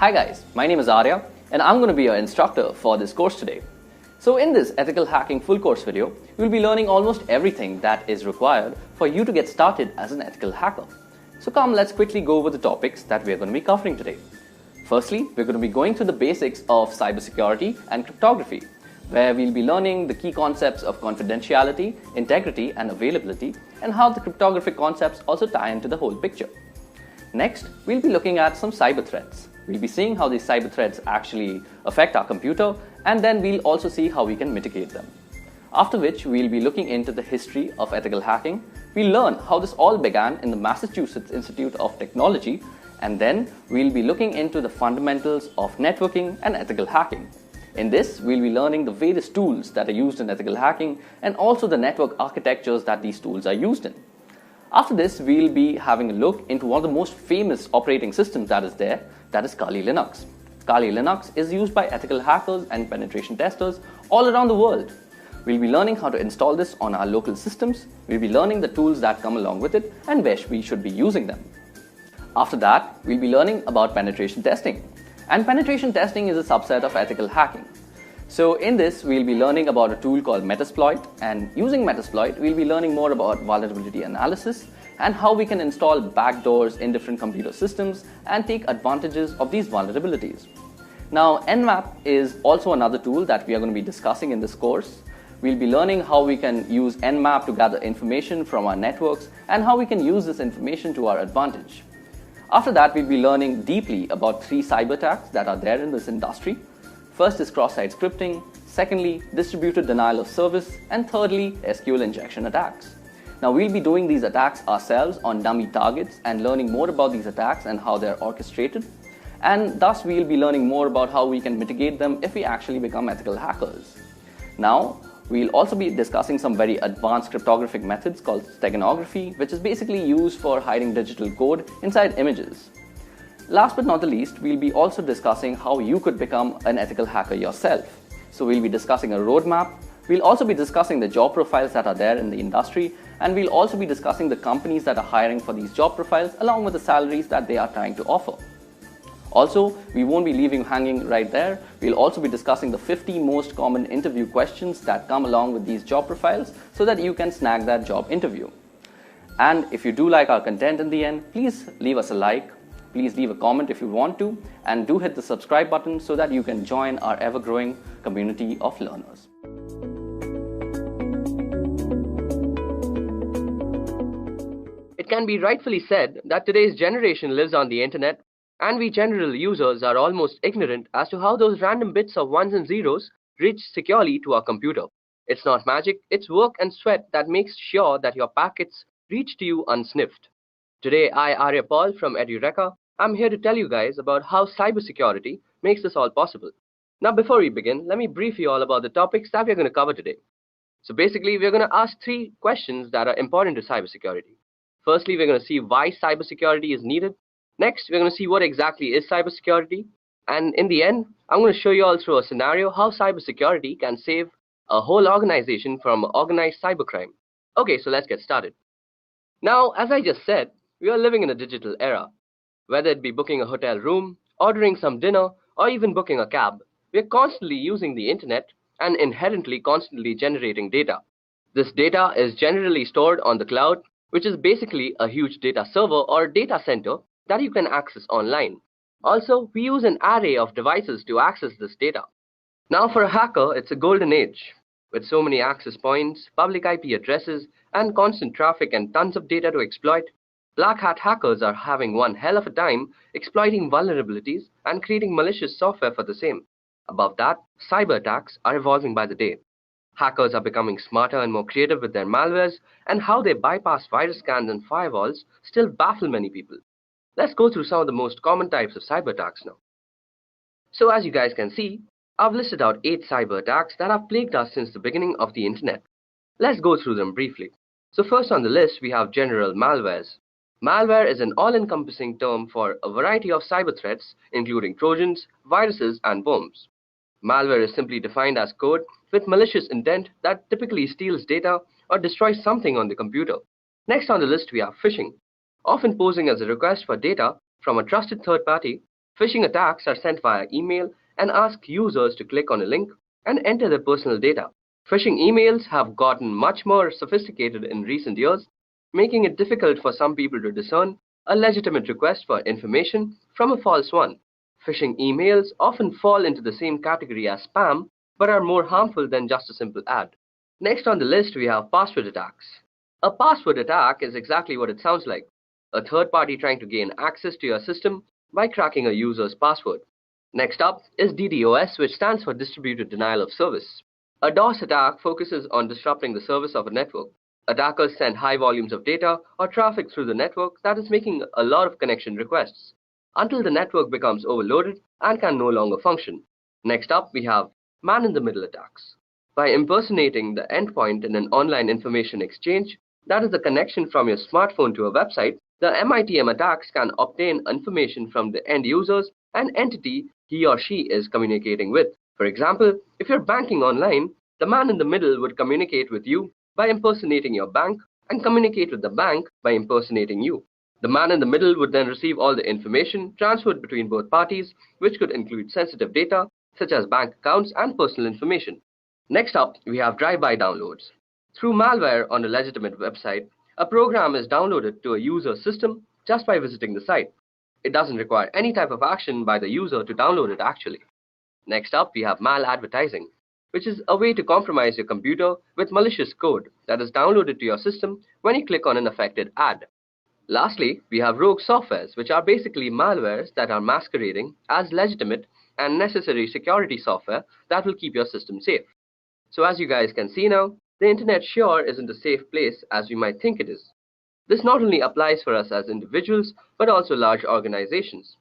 Hi guys, my name is Arya and I'm going to be your instructor for this course today. So in this ethical hacking full course video, you'll be learning almost everything that is required for you to get started as an ethical hacker. So come, let's quickly go over the topics that we are going to be covering today. Firstly, we're going to be going through the basics of cybersecurity and cryptography, where we'll be learning the key concepts of confidentiality, integrity, and availability, and how the cryptographic concepts also tie into the whole picture. Next, we'll be looking at some cyber threats. We'll be seeing how these cyber threats actually affect our computer, and then we'll also see how we can mitigate them. After which, we'll be looking into the history of ethical hacking. We'll learn how this all began in the Massachusetts Institute of Technology, and then we'll be looking into the fundamentals of networking and ethical hacking. In this, we'll be learning the various tools that are used in ethical hacking and also the network architectures that these tools are used in. After this, we'll be having a look into one of the most famous operating systems that is there, that is Kali Linux. Kali Linux is used by ethical hackers and penetration testers all around the world. We'll be learning how to install this on our local systems, we'll be learning the tools that come along with it and where we should be using them. After that, we'll be learning about penetration testing. And penetration testing is a subset of ethical hacking. So in this, we'll be learning about a tool called Metasploit, and using Metasploit, we'll be learning more about vulnerability analysis and how we can install backdoors in different computer systems and take advantages of these vulnerabilities. Now, Nmap is also another tool that we are going to be discussing in this course. We'll be learning how we can use Nmap to gather information from our networks and how we can use this information to our advantage. After that, we'll be learning deeply about 3 cyber attacks that are there in this industry. First is cross-site scripting, secondly, distributed denial of service, and thirdly, SQL injection attacks. Now, we'll be doing these attacks ourselves on dummy targets and learning more about these attacks and how they're orchestrated. And thus, we'll be learning more about how we can mitigate them if we actually become ethical hackers. Now, we'll also be discussing some very advanced cryptographic methods called steganography, which is basically used for hiding digital code inside images. Last but not the least, we'll be also discussing how you could become an ethical hacker yourself. So we'll be discussing a roadmap, we'll also be discussing the job profiles that are there in the industry, and we'll also be discussing the companies that are hiring for these job profiles along with the salaries that they are trying to offer. Also, we won't be leaving you hanging right there. We'll also be discussing the 50 most common interview questions that come along with these job profiles so that you can snag that job interview. And if you do like our content in the end, please leave us a like, please leave a comment if you want to, and do hit the subscribe button so that you can join our ever-growing community of learners. It can be rightfully said that today's generation lives on the internet, and we general users are almost ignorant as to how those random bits of ones and zeros reach securely to our computer. It's not magic, it's work and sweat that makes sure that your packets reach to you unsniffed. Today, I, Arya Paul from Ethio Tech, I'm here to tell you guys about how cybersecurity makes this all possible. Now, before we begin, let me brief you all about the topics that we're going to cover today. So basically, we're going to ask 3 questions that are important to cybersecurity. Firstly, we're going to see why cybersecurity is needed. Next, we're going to see what exactly is cybersecurity. And in the end, I'm going to show you all through a scenario how cybersecurity can save a whole organization from organized cybercrime. Okay, so let's get started. Now, as I just said, we are living in a digital era. Whether it be booking a hotel room, ordering some dinner, or even booking a cab, we're constantly using the internet and inherently constantly generating data. This data is generally stored on the cloud, which is basically a huge data server or data center that you can access online. Also, we use an array of devices to access this data. Now, for a hacker, it's a golden age. With so many access points, public IP addresses, and constant traffic and tons of data to exploit, black hat hackers are having one hell of a time exploiting vulnerabilities and creating malicious software for the same. Above that, cyber attacks are evolving by the day. Hackers are becoming smarter and more creative with their malwares, and how they bypass virus scans and firewalls still baffle many people. Let's go through some of the most common types of cyber attacks now. So as you guys can see, I've listed out 8 cyber attacks that have plagued us since the beginning of the internet. Let's go through them briefly. So first on the list, we have general malwares. Malware is an all-encompassing term for a variety of cyber threats, including trojans, viruses, and worms. Malware is simply defined as code with malicious intent that typically steals data or destroys something on the computer. Next on the list, we have phishing, often posing as a request for data from a trusted third party Phishing attacks are sent via email and ask users to click on a link and enter their personal data. Phishing emails have gotten much more sophisticated in recent years, making it difficult for some people to discern a legitimate request for information from a false one. Phishing emails often fall into the same category as spam, but are more harmful than just a simple ad. Next on the list, we have password attacks. A password attack is exactly what it sounds like: a third party trying to gain access to your system by cracking a user's password. Next up is DDoS, which stands for Distributed Denial of Service. A DOS attack focuses on disrupting the service of a network. Attackers send high volumes of data or traffic through the network that is making a lot of connection requests, until the network becomes overloaded and can no longer function. Next up, we have man-in-the-middle attacks. By impersonating the endpoint in an online information exchange, that is the connection from your smartphone to a website, the MITM attacks can obtain information from the end users and entity he or she is communicating with. For example, if you're banking online, the man in the middle would communicate with you by impersonating your bank and communicate with the bank by impersonating you. The man in the middle would then receive all the information transferred between both parties, which could include sensitive data such as bank accounts and personal information. Next up, we have drive-by downloads. Through malware on a legitimate website, a program is downloaded to a user's system just by visiting the site. It doesn't require any type of action by the user to download it actually. Next up, we have maladvertising, which is a way to compromise your computer with malicious code that is downloaded to your system when you click on an affected ad. Lastly, we have rogue softwares, which are basically malwares that are masquerading as legitimate and necessary security software that will keep your system safe. So as you guys can see now, the internet sure isn't a safe place as we might think it is. This not only applies for us as individuals, but also large organizations.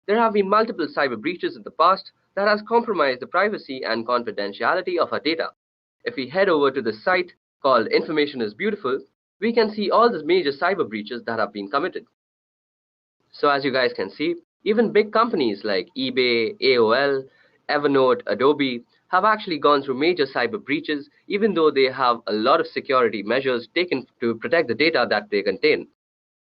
There have been multiple cyber breaches in the past that has compromised the privacy and confidentiality of our data. If we head over to the site called Information is Beautiful, we can see all the major cyber breaches that have been committed. So as you guys can see, even big companies like eBay, AOL, Evernote, Adobe have actually gone through major cyber breaches, even though they have a lot of security measures taken to protect the data that they contain.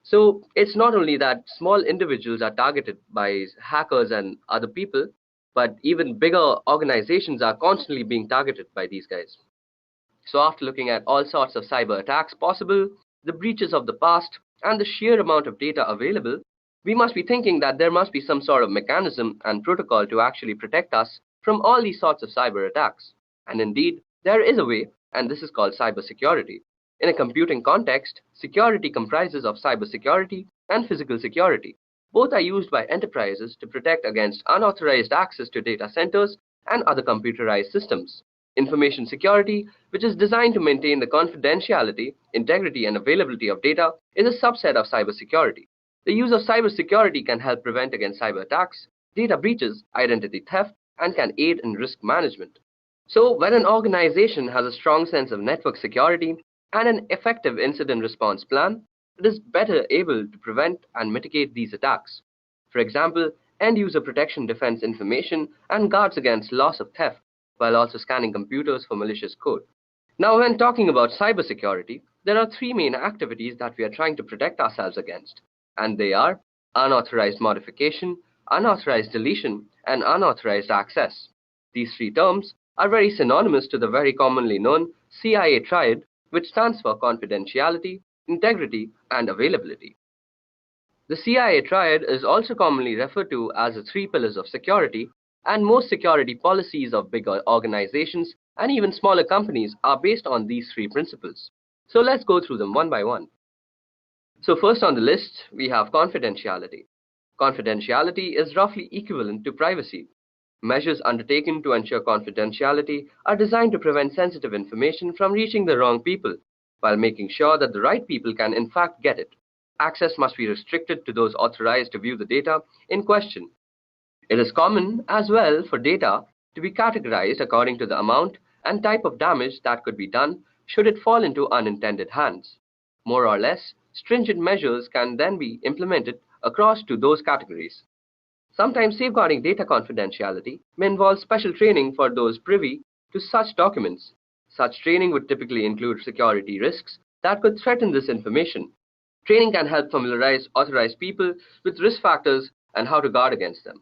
So it's not only that small individuals are targeted by hackers and other people, but even bigger organizations are constantly being targeted by these guys. So after looking at all sorts of cyber attacks possible, the breaches of the past, and the sheer amount of data available, we must be thinking that there must be some sort of mechanism and protocol to actually protect us from all these sorts of cyber attacks. And indeed, there is a way, and this is called cybersecurity. In a computing context, security comprises of cybersecurity and physical security. Both are used by enterprises to protect against unauthorized access to data centers and other computerized systems. Information security, which is designed to maintain the confidentiality, integrity, and availability of data, is a subset of cybersecurity. The use of cybersecurity can help prevent against cyber attacks, data breaches, identity theft, and can aid in risk management. So when an organization has a strong sense of network security and an effective incident response plan, it is better able to prevent and mitigate these attacks. For example, end-user protection defends information and guards against loss of theft, while also scanning computers for malicious code. Now, when talking about cybersecurity, there are three main activities that we are trying to protect ourselves against, and they are unauthorized modification, unauthorized deletion, and unauthorized access. These three terms are very synonymous to the very commonly known CIA triad, which stands for confidentiality, integrity, and availability. The CIA triad is also commonly referred to as the three pillars of security, and most security policies of bigger organizations and even smaller companies are based on these three principles. So let's go through them one by one. So first on the list, we have confidentiality. Confidentiality is roughly equivalent to privacy. Measures undertaken to ensure confidentiality are designed to prevent sensitive information from reaching the wrong people, while making sure that the right people can in fact get it. Access must be restricted to those authorized to view the data in question. It is common as well for data to be categorized according to the amount and type of damage that could be done should it fall into unintended hands. More or less, stringent measures can then be implemented across to those categories. Sometimes safeguarding data confidentiality may involve special training for those privy to such documents. Such training would typically include security risks that could threaten this information. Training can help familiarize authorized people with risk factors and how to guard against them.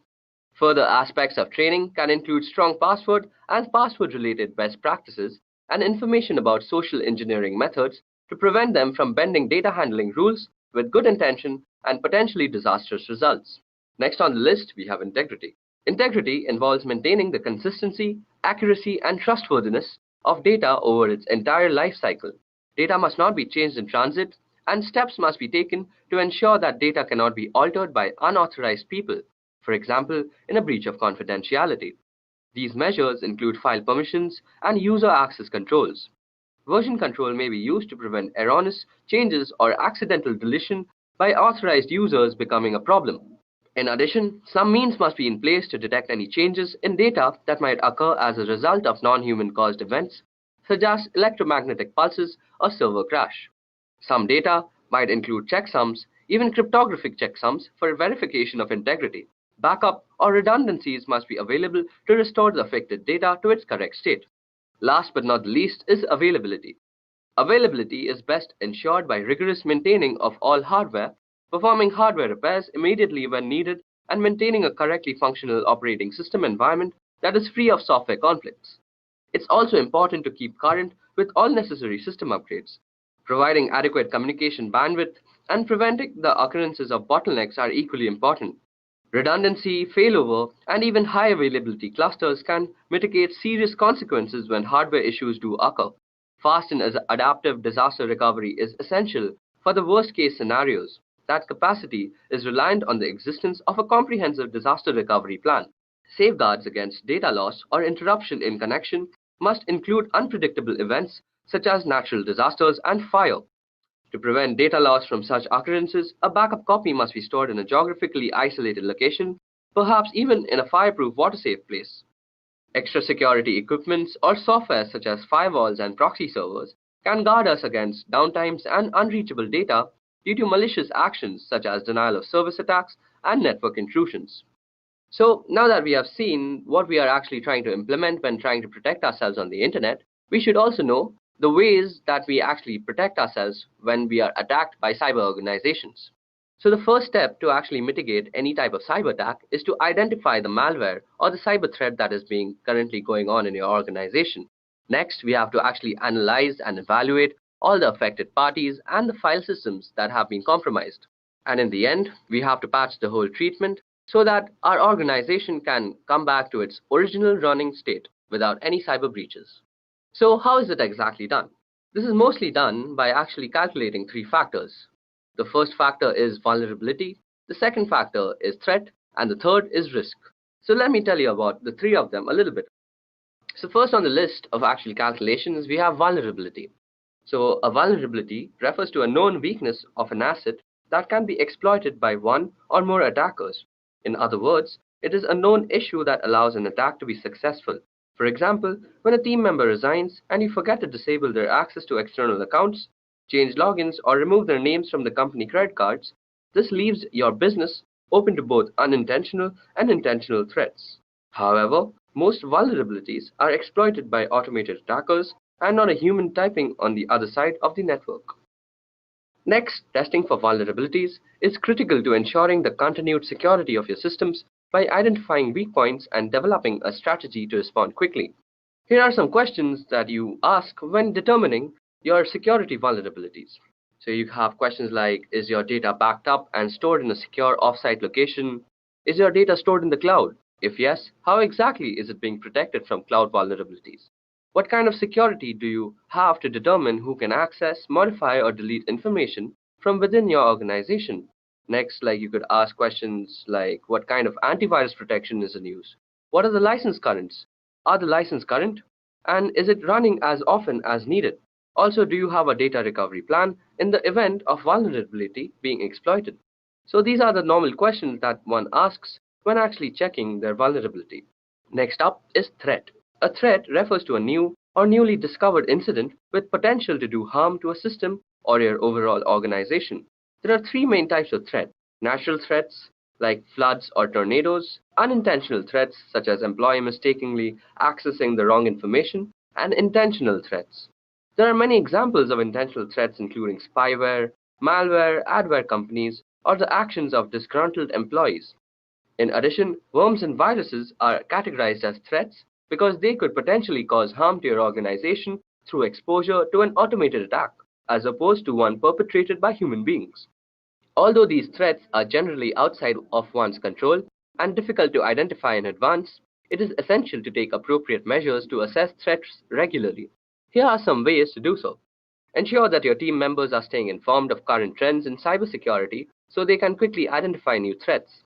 Further aspects of training can include strong password and password-related best practices and information about social engineering methods to prevent them from bending data handling rules with good intention and potentially disastrous results. Next on the list, we have integrity. Integrity involves maintaining the consistency, accuracy, and trustworthiness of data over its entire life cycle. Data must not be changed in transit, and steps must be taken to ensure that data cannot be altered by unauthorized people, for example, in a breach of confidentiality. These measures include file permissions and user access controls. Version control may be used to prevent erroneous changes or accidental deletion by authorized users becoming a problem. In addition, some means must be in place to detect any changes in data that might occur as a result of non-human caused events, such as electromagnetic pulses or server crash. Some data might include checksums, even cryptographic checksums for verification of integrity. Backup or redundancies must be available to restore the affected data to its correct state. Last but not the least is availability. Availability is best ensured by rigorous maintaining of all hardware, performing hardware repairs immediately when needed, and maintaining a correctly functional operating system environment that is free of software conflicts. It's also important to keep current with all necessary system upgrades. Providing adequate communication bandwidth and preventing the occurrences of bottlenecks are equally important. Redundancy, failover, and even high availability clusters can mitigate serious consequences when hardware issues do occur. Fast and adaptive disaster recovery is essential for the worst-case scenarios. That capacity is reliant on the existence of a comprehensive disaster recovery plan. Safeguards against data loss or interruption in connection must include unpredictable events such as natural disasters and fire. To prevent data loss from such occurrences, a backup copy must be stored in a geographically isolated location, perhaps even in a fireproof water-safe place. Extra security equipments or software such as firewalls and proxy servers can guard us against downtimes and unreachable data due to malicious actions such as denial of service attacks and network intrusions. So now that we have seen what we are actually trying to implement when trying to protect ourselves on the internet, we should also know the ways that we actually protect ourselves when we are attacked by cyber organizations. So the first step to actually mitigate any type of cyber attack is to identify the malware or the cyber threat that is currently going on in your organization. Next, we have to actually analyze and evaluate all the affected parties and the file systems that have been compromised. And in the end, we have to patch the whole treatment so that our organization can come back to its original running state without any cyber breaches. So how is it exactly done? This is mostly done by actually calculating three factors. The first factor is vulnerability, the second factor is threat, and the third is risk. So let me tell you about the three of them a little bit. So first on the list of actual calculations, we have vulnerability. So a vulnerability refers to a known weakness of an asset that can be exploited by one or more attackers. In other words, it is a known issue that allows an attack to be successful. For example, when a team member resigns and you forget to disable their access to external accounts, change logins, or remove their names from the company credit cards, this leaves your business open to both unintentional and intentional threats. However, most vulnerabilities are exploited by automated attackers and not a human typing on the other side of the network. Next, testing for vulnerabilities is critical to ensuring the continued security of your systems by identifying weak points and developing a strategy to respond quickly. Here are some questions that you ask when determining your security vulnerabilities. So you have questions like, is your data backed up and stored in a secure offsite location? Is your data stored in the cloud? If yes, how exactly is it being protected from cloud vulnerabilities? What kind of security do you have to determine who can access, modify, or delete information from within your organization? Next, you could ask questions like, what kind of antivirus protection is in use? What are the license currents? Are the license current? And is it running as often as needed? Also, do you have a data recovery plan in the event of vulnerability being exploited? So these are the normal questions that one asks when actually checking their vulnerability. Next up is threat. A threat refers to a new or newly discovered incident with potential to do harm to a system or your overall organization. There are three main types of threat: natural threats like floods or tornadoes, unintentional threats such as employee mistakenly accessing the wrong information, and intentional threats. There are many examples of intentional threats including spyware, malware, adware companies, or the actions of disgruntled employees. In addition, worms and viruses are categorized as threats because they could potentially cause harm to your organization through exposure to an automated attack, as opposed to one perpetrated by human beings. Although these threats are generally outside of one's control and difficult to identify in advance, it is essential to take appropriate measures to assess threats regularly. Here are some ways to do so. Ensure that your team members are staying informed of current trends in cybersecurity so they can quickly identify new threats.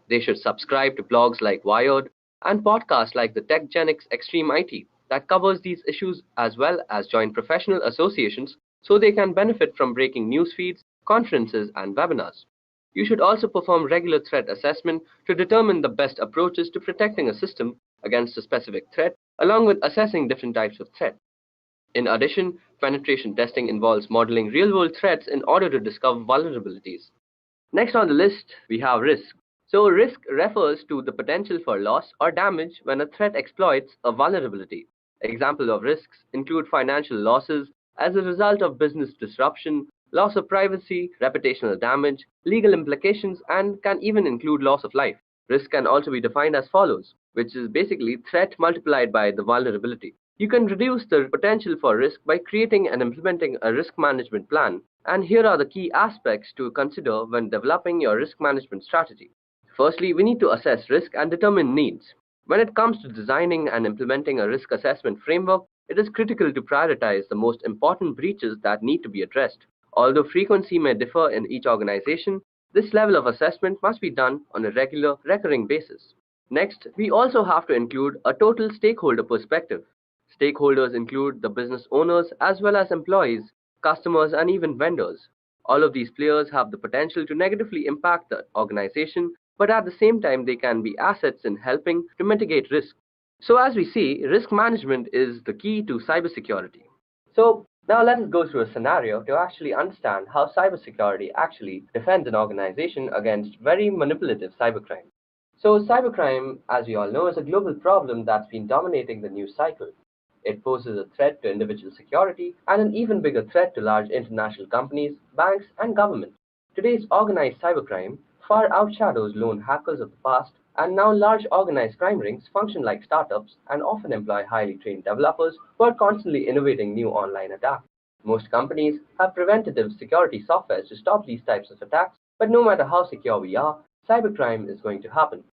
They should subscribe to blogs like Wired and podcasts like the TechGenics Extreme IT that covers these issues, as well as join professional associations so they can benefit from breaking news feeds, conferences, and webinars. You should also perform regular threat assessment to determine the best approaches to protecting a system against a specific threat, along with assessing different types of threat. In addition, penetration testing involves modeling real-world threats in order to discover vulnerabilities. Next on the list, we have risk. So risk refers to the potential for loss or damage when a threat exploits a vulnerability. Examples of risks include financial losses as a result of business disruption, loss of privacy, reputational damage, legal implications, and can even include loss of life. Risk can also be defined as follows, which is basically threat multiplied by the vulnerability. You can reduce the potential for risk by creating and implementing a risk management plan, and here are the key aspects to consider when developing your risk management strategy. Firstly, we need to assess risk and determine needs. When it comes to designing and implementing a risk assessment framework, it is critical to prioritize the most important breaches that need to be addressed. Although frequency may differ in each organization, this level of assessment must be done on a regular, recurring basis. Next, we also have to include a total stakeholder perspective. Stakeholders include the business owners as well as employees, customers, and even vendors. All of these players have the potential to negatively impact the organization, but at the same time they can be assets in helping to mitigate risk. So as we see, risk management is the key to cybersecurity. So now let us go through a scenario to actually understand how cybersecurity actually defends an organization against very manipulative cybercrime. So cybercrime, as we all know, is a global problem that's been dominating the news cycle. It poses a threat to individual security and an even bigger threat to large international companies, banks, and governments. Today's organized cybercrime far outshadows lone hackers of the past, and now large organized crime rings function like startups and often employ highly trained developers who are constantly innovating new online attacks. Most companies have preventative security software to stop these types of attacks, but no matter how secure we are, cybercrime is going to happen.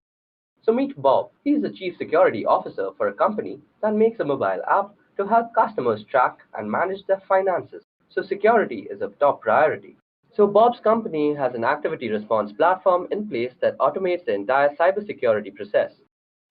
So meet Bob. He is the Chief Security Officer for a company that makes a mobile app to help customers track and manage their finances. So security is a top priority. So Bob's company has an activity response platform in place that automates the entire cybersecurity process.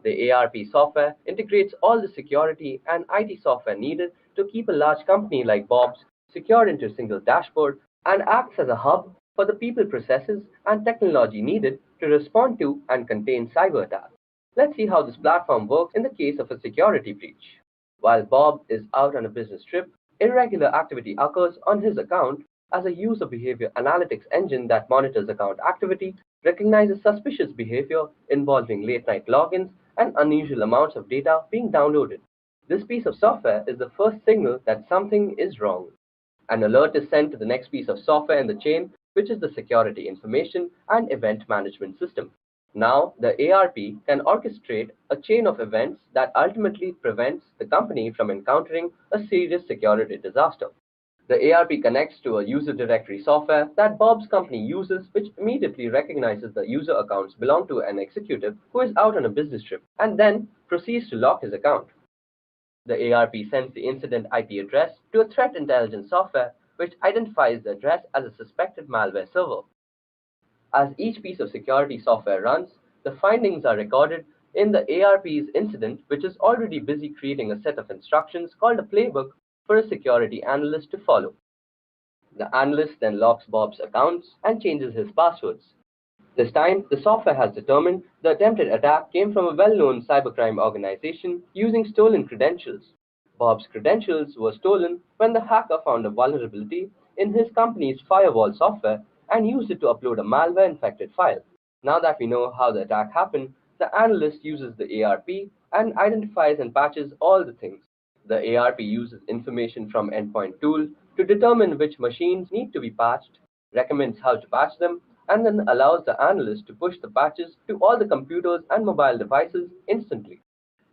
The ARP software integrates all the security and IT software needed to keep a large company like Bob's secured into a single dashboard and acts as a hub for the people, processes, and technology needed to respond to and contain cyber attacks. Let's see how this platform works in the case of a security breach. While Bob is out on a business trip, irregular activity occurs on his account as a user behavior analytics engine that monitors account activity, recognizes suspicious behavior involving late-night logins and unusual amounts of data being downloaded. This piece of software is the first signal that something is wrong. An alert is sent to the next piece of software in the chain, which is the Security Information and Event Management System. Now, the ARP can orchestrate a chain of events that ultimately prevents the company from encountering a serious security disaster. The ARP connects to a user directory software that Bob's company uses, which immediately recognizes the user accounts belong to an executive who is out on a business trip, and then proceeds to lock his account. The ARP sends the incident IP address to a threat intelligence software, which identifies the address as a suspected malware server. As each piece of security software runs, the findings are recorded in the ARP's incident, which is already busy creating a set of instructions called a playbook for a security analyst to follow. The analyst then locks Bob's accounts and changes his passwords. This time, the software has determined the attempted attack came from a well-known cybercrime organization using stolen credentials. Bob's credentials were stolen when the hacker found a vulnerability in his company's firewall software and used it to upload a malware-infected file. Now that we know how the attack happened, the analyst uses the ARP and identifies and patches all the things. The ARP uses information from Endpoint Tool to determine which machines need to be patched, recommends how to patch them, and then allows the analyst to push the patches to all the computers and mobile devices instantly.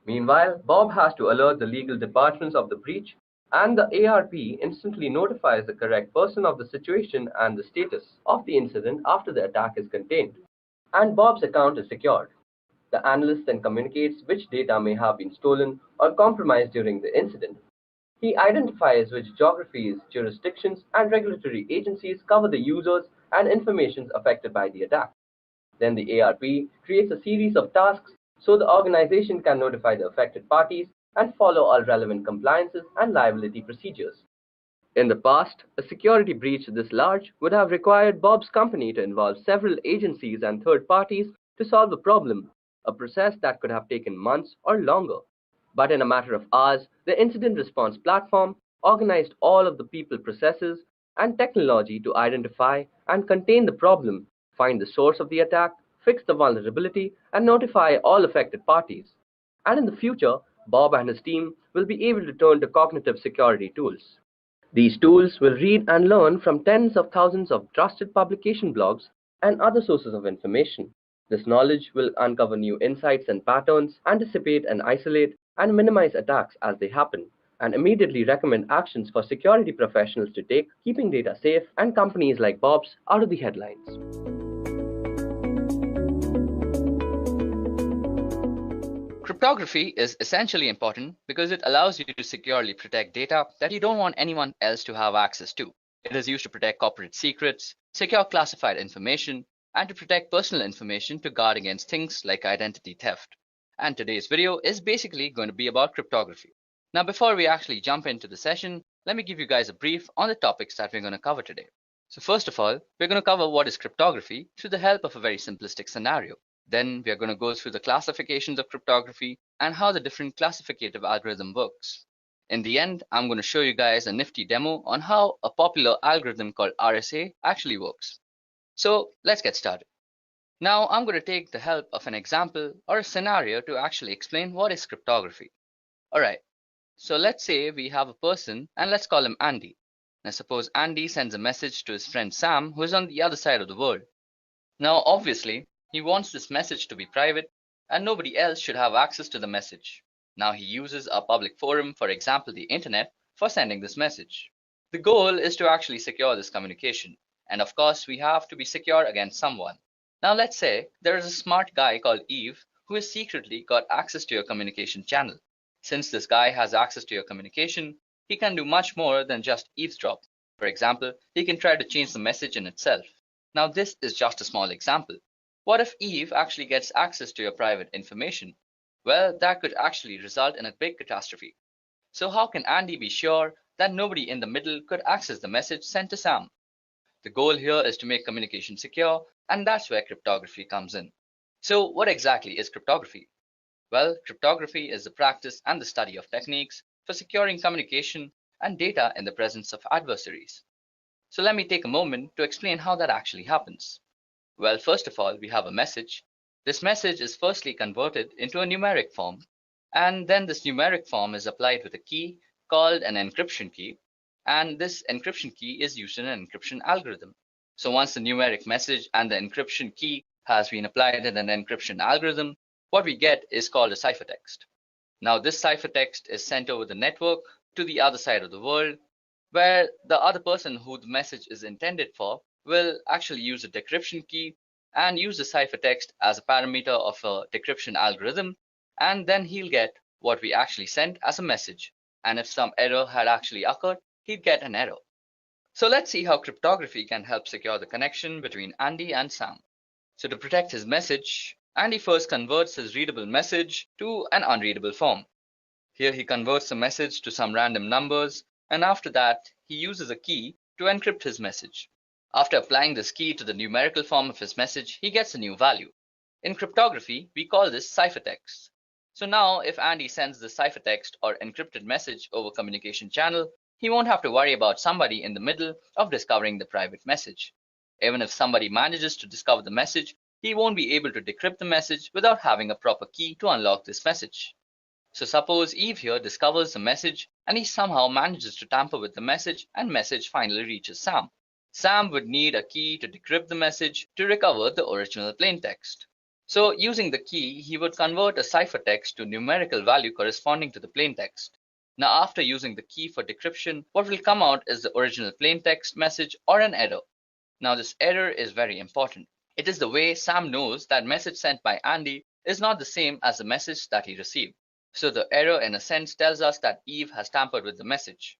Meanwhile, Bob has to alert the legal departments of the breach, and the ARP instantly notifies the correct person of the situation and the status of the incident after the attack is contained, and Bob's account is secured. The analyst then communicates which data may have been stolen or compromised during the incident. He identifies which geographies, jurisdictions, and regulatory agencies cover the users and information affected by the attack. Then the ARP creates a series of tasks so the organization can notify the affected parties and follow all relevant compliances and liability procedures. In the past, a security breach this large would have required Bob's company to involve several agencies and third parties to solve the problem, a process that could have taken months or longer. But in a matter of hours, the incident response platform organized all of the people, processes, and technology to identify and contain the problem, find the source of the attack, fix the vulnerability, and notify all affected parties. And in the future, Bob and his team will be able to turn to cognitive security tools. These tools will read and learn from tens of thousands of trusted publication blogs and other sources of information. This knowledge will uncover new insights and patterns, anticipate and isolate, and minimize attacks as they happen, and immediately recommend actions for security professionals to take, keeping data safe and companies like Bob's out of the headlines. Cryptography is essentially important because it allows you to securely protect data that you don't want anyone else to have access to. It is used to protect corporate secrets, secure classified information, and to protect personal information to guard against things like identity theft. And today's video is basically going to be about cryptography. Now, before we actually jump into the session, let me give you guys a brief on the topics that we're going to cover today. So first of all, we're going to cover what is cryptography through the help of a very simplistic scenario. Then we are going to go through the classifications of cryptography and how the different classificative algorithm works. In the end, I'm going to show you guys a nifty demo on how a popular algorithm called RSA actually works. So let's get started. Now I'm going to take the help of an example or a scenario to actually explain what is cryptography. Alright, so let's say we have a person and let's call him Andy. Now suppose Andy sends a message to his friend Sam who is on the other side of the world. Now obviously, he wants this message to be private and nobody else should have access to the message. Now he uses a public forum, for example the internet, for sending this message. The goal is to actually secure this communication, and of course we have to be secure against someone. Now let's say there is a smart guy called Eve who has secretly got access to your communication channel. Since this guy has access to your communication, he can do much more than just eavesdrop. For example, he can try to change the message in itself. Now this is just a small example. What if Eve actually gets access to your private information? Well, that could actually result in a big catastrophe. So how can Andy be sure that nobody in the middle could access the message sent to Sam? The goal here is to make communication secure, and that's where cryptography comes in. So what exactly is cryptography? Well, cryptography is the practice and the study of techniques for securing communication and data in the presence of adversaries. So let me take a moment to explain how that actually happens. Well, first of all, we have a message. This message is firstly converted into a numeric form, and then this numeric form is applied with a key called an encryption key, and this encryption key is used in an encryption algorithm. So once the numeric message and the encryption key has been applied in an encryption algorithm, what we get is called a ciphertext. Now this ciphertext is sent over the network to the other side of the world, where the other person who the message is intended for will actually use a decryption key and use the ciphertext as a parameter of a decryption algorithm, and then he'll get what we actually sent as a message. And if some error had actually occurred, he'd get an error. So let's see how cryptography can help secure the connection between Andy and Sam. So to protect his message, Andy first converts his readable message to an unreadable form. Here he converts the message to some random numbers, and after that he uses a key to encrypt his message. After applying this key to the numerical form of his message, he gets a new value. In cryptography, we call this ciphertext. So now if Andy sends the ciphertext or encrypted message over communication channel, he won't have to worry about somebody in the middle of discovering the private message. Even if somebody manages to discover the message, he won't be able to decrypt the message without having a proper key to unlock this message. So suppose Eve here discovers the message and he somehow manages to tamper with the message and message finally reaches Sam. Sam would need a key to decrypt the message to recover the original plain text. So using the key, he would convert a ciphertext to numerical value corresponding to the plain text. Now after using the key for decryption, what will come out is the original plain text message or an error. Now this error is very important. It is the way Sam knows that message sent by Andy is not the same as the message that he received. So the error in a sense tells us that Eve has tampered with the message.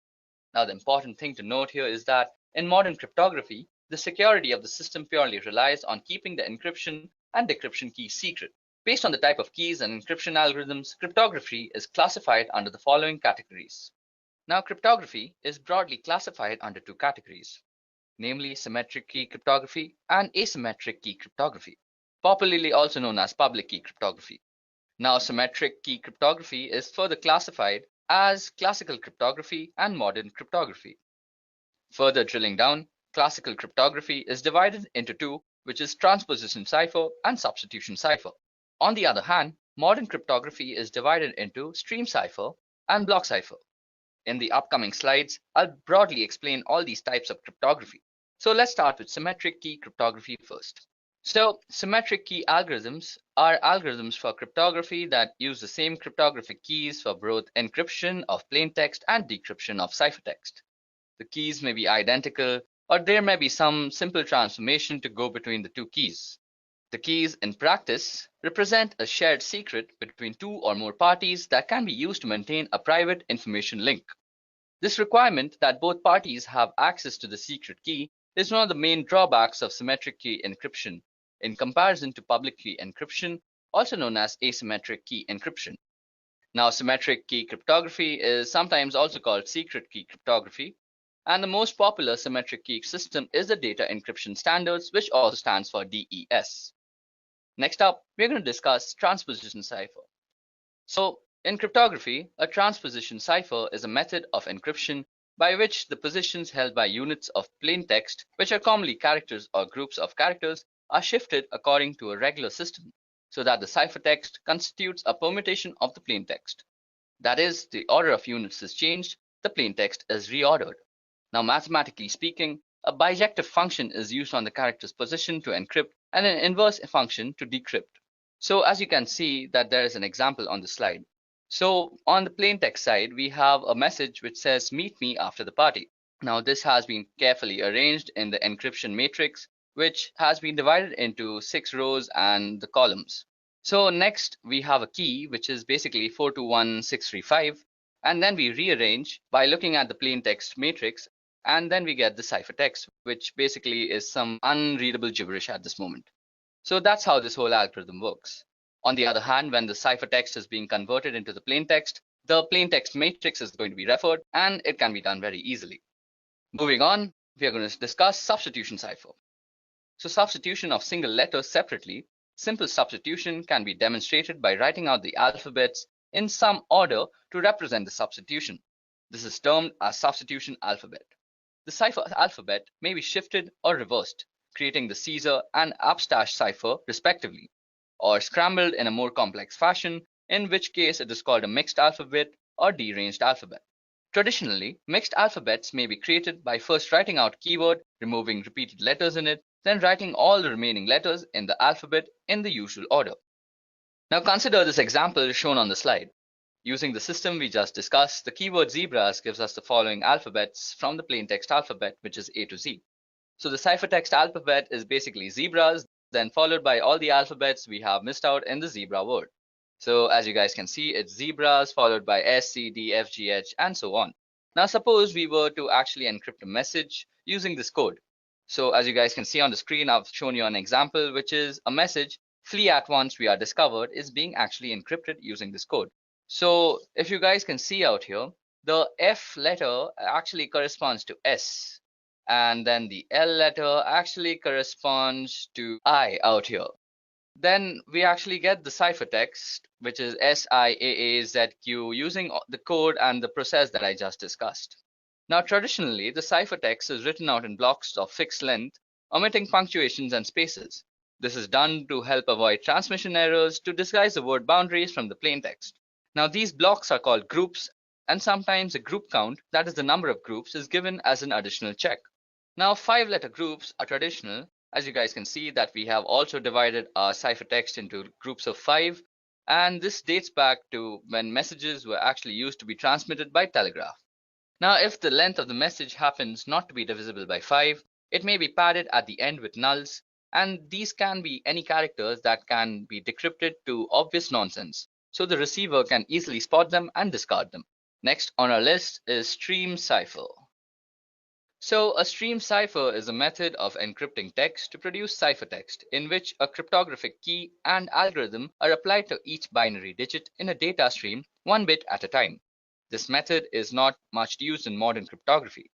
Now the important thing to note here is that in modern cryptography, the security of the system purely relies on keeping the encryption and decryption keys secret. Based on the type of keys and encryption algorithms, cryptography is classified under the following categories. Now cryptography is broadly classified under two categories, namely symmetric key cryptography and asymmetric key cryptography, popularly also known as public key cryptography. Now symmetric key cryptography is further classified as classical cryptography and modern cryptography. Further drilling down, classical cryptography is divided into two, which is transposition cipher and substitution cipher. On the other hand, modern cryptography is divided into stream cipher and block cipher. In the upcoming slides, I'll broadly explain all these types of cryptography. So let's start with symmetric key cryptography first. So symmetric key algorithms are algorithms for cryptography that use the same cryptographic keys for both encryption of plain text and decryption of ciphertext. The keys may be identical, or there may be some simple transformation to go between the two keys. The keys in practice represent a shared secret between two or more parties that can be used to maintain a private information link. This requirement that both parties have access to the secret key is one of the main drawbacks of symmetric key encryption in comparison to public key encryption, also known as asymmetric key encryption. Now, symmetric key cryptography is sometimes also called secret key cryptography, and the most popular symmetric key system is the Data Encryption Standards, which also stands for DES. Next up, we're going to discuss transposition cipher. So, in cryptography, a transposition cipher is a method of encryption by which the positions held by units of plain text, which are commonly characters or groups of characters, are shifted according to a regular system, so that the ciphertext constitutes a permutation of the plain text. That is, the order of units is changed, the plain text is reordered. Now, mathematically speaking, a bijective function is used on the character's position to encrypt and an inverse function to decrypt. So as you can see that there is an example on the slide. So on the plain text side, we have a message which says, "Meet me after the party." Now this has been carefully arranged in the encryption matrix, which has been divided into 6 rows and the columns. So next we have a key, which is basically 421635, and then we rearrange by looking at the plain text matrix, and then we get the ciphertext, which basically is some unreadable gibberish at this moment. So that's how this whole algorithm works. On the other hand, when the ciphertext is being converted into the plain text matrix is going to be referred, and it can be done very easily. Moving on, we are going to discuss substitution cipher. So substitution of single letters separately, simple substitution can be demonstrated by writing out the alphabets in some order to represent the substitution. This is termed as substitution alphabet. The cipher alphabet may be shifted or reversed, creating the Caesar and Upstash cipher respectively, or scrambled in a more complex fashion, in which case it is called a mixed alphabet or deranged alphabet. Traditionally, mixed alphabets may be created by first writing out keyword, removing repeated letters in it, then writing all the remaining letters in the alphabet in the usual order. Now consider this example shown on the slide. Using the system we just discussed, the keyword zebras gives us the following alphabets from the plain text alphabet, which is A to Z. So the ciphertext alphabet is basically zebras, then followed by all the alphabets we have missed out in the zebra word. So as you guys can see, it's zebras followed by S, C, D, F, G, H, and so on. Now suppose we were to actually encrypt a message using this code. So as you guys can see on the screen, I've shown you an example, which is a message, "Flee at once, we are discovered," is being actually encrypted using this code. So if you guys can see out here, the F letter actually corresponds to S, and then the L letter actually corresponds to I out here. Then we actually get the ciphertext, which is SIAAZQ, using the code and the process that I just discussed. Now traditionally, the ciphertext is written out in blocks of fixed length, omitting punctuations and spaces. This is done to help avoid transmission errors to disguise the word boundaries from the plain text. Now these blocks are called groups, and sometimes a group count, that is the number of groups, is given as an additional check. Now, 5-letter groups are traditional. As you guys can see that we have also divided our ciphertext into groups of 5, and this dates back to when messages were actually used to be transmitted by telegraph. Now, if the length of the message happens not to be divisible by 5, it may be padded at the end with nulls, and these can be any characters that can be decrypted to obvious nonsense, so the receiver can easily spot them and discard them. Next on our list is stream cipher. So a stream cipher is a method of encrypting text to produce ciphertext in which a cryptographic key and algorithm are applied to each binary digit in a data stream 1 bit at a time. This method is not much used in modern cryptography.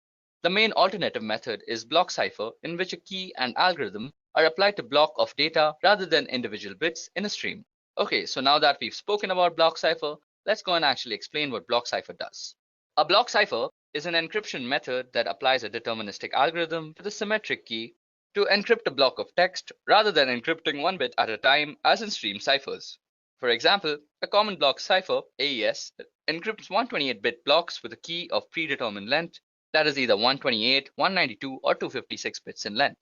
The main alternative method is block cipher, in which a key and algorithm are applied to block of data rather than individual bits in a stream. Okay, so now that we've spoken about block cipher, let's go and actually explain what block cipher does. A block cipher is an encryption method that applies a deterministic algorithm to the symmetric key to encrypt a block of text rather than encrypting 1 bit at a time as in stream ciphers. For example, a common block cipher, AES, encrypts 128-bit blocks with a key of predetermined length that is either 128, 192, or 256 bits in length.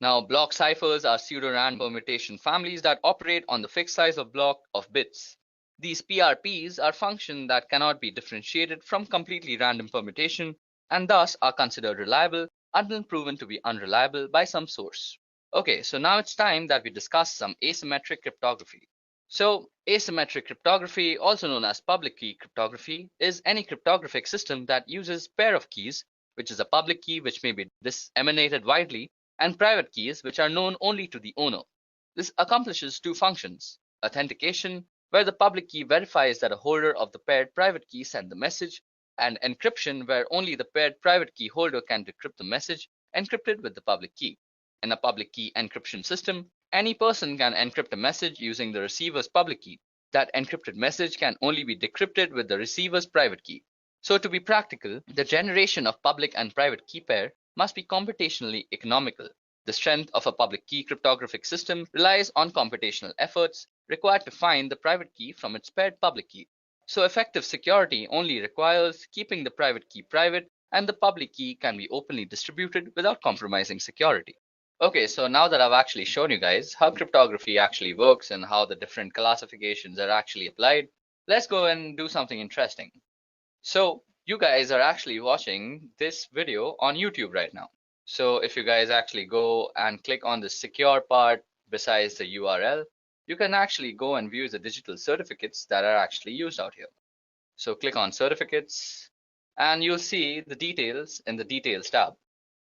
Now, block ciphers are pseudo-random permutation families that operate on the fixed size of block of bits. These PRPs are functions that cannot be differentiated from completely random permutation and thus are considered reliable until proven to be unreliable by some source. Okay, so now it's time that we discuss some asymmetric cryptography. So, asymmetric cryptography, also known as public key cryptography, is any cryptographic system that uses pair of keys, which is a public key which may be disseminated widely, and private keys which are known only to the owner. This accomplishes two functions: authentication, where the public key verifies that a holder of the paired private key sent the message, and encryption, where only the paired private key holder can decrypt the message encrypted with the public key. In a public key encryption system, any person can encrypt a message using the receiver's public key. That encrypted message can only be decrypted with the receiver's private key. So to be practical, the generation of public and private key pair must be computationally economical. The strength of a public key cryptographic system relies on computational efforts required to find the private key from its paired public key. So effective security only requires keeping the private key private, and the public key can be openly distributed without compromising security. Okay, so now that I've actually shown you guys how cryptography actually works and how the different classifications are actually applied, let's go and do something interesting. So you guys are actually watching this video on YouTube right now. So if you guys actually go and click on the secure part besides the URL, you can actually go and view the digital certificates that are actually used out here. So click on certificates and you'll see the details in the details tab.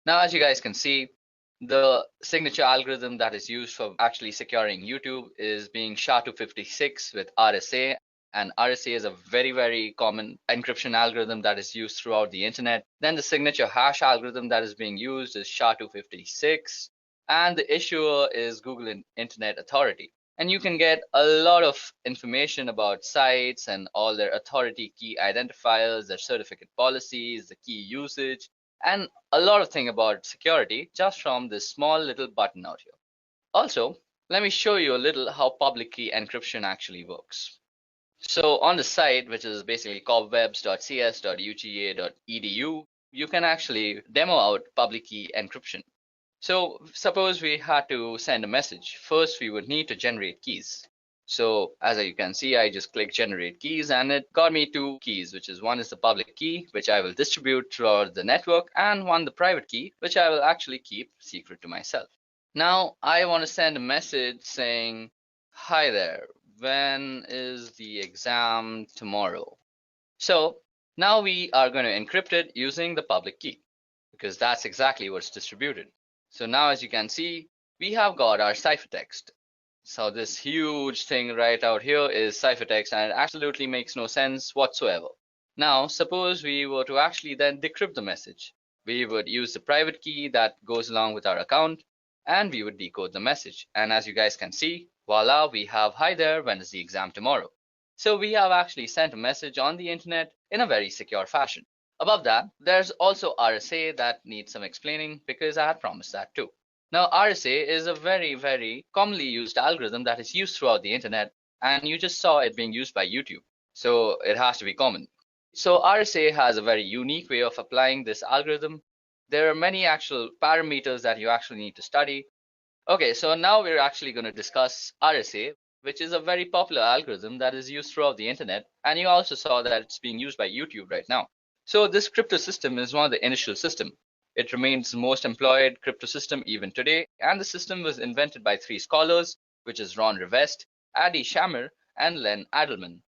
Now, as you guys can see, the signature algorithm that is used for actually securing YouTube is being SHA-256 with RSA. And RSA is a very, very common encryption algorithm that is used throughout the internet. Then the signature hash algorithm that is being used is SHA-256. And the issuer is Google Internet Authority. And you can get a lot of information about sites and all their authority key identifiers, their certificate policies, the key usage, and a lot of things about security just from this small little button out here. Also, let me show you a little how public key encryption actually works. So on the site, which is basically cobwebs.cs.uga.edu, you can actually demo out public key encryption. So suppose we had to send a message. First, we would need to generate keys. So as you can see, I just clicked generate keys and it got me two keys, which is one is the public key, which I will distribute throughout the network, and one the private key, which I will actually keep secret to myself. Now I want to send a message saying, hi there, when is the exam tomorrow? So now we are going to encrypt it using the public key because that's exactly what's distributed. So now as you can see, we have got our ciphertext. So this huge thing right out here is ciphertext, and it absolutely makes no sense whatsoever. Now suppose we were to actually then decrypt the message. We would use the private key that goes along with our account and we would decode the message. And as you guys can see, voila, we have hi there, when is the exam tomorrow? So we have actually sent a message on the internet in a very secure fashion. Above that, there's also RSA that needs some explaining because I had promised that too. Now RSA is a very, very commonly used algorithm that is used throughout the internet, and you just saw it being used by YouTube. So it has to be common. So RSA has a very unique way of applying this algorithm. There are many actual parameters that you actually need to study. Okay, so now we're actually going to discuss RSA, which is a very popular algorithm that is used throughout the internet. And you also saw that it's being used by YouTube right now. So this crypto system is one of the initial system. It remains the most employed crypto system even today. And the system was invented by three scholars, which is Ron Rivest, Adi Shamir, and Len Adelman.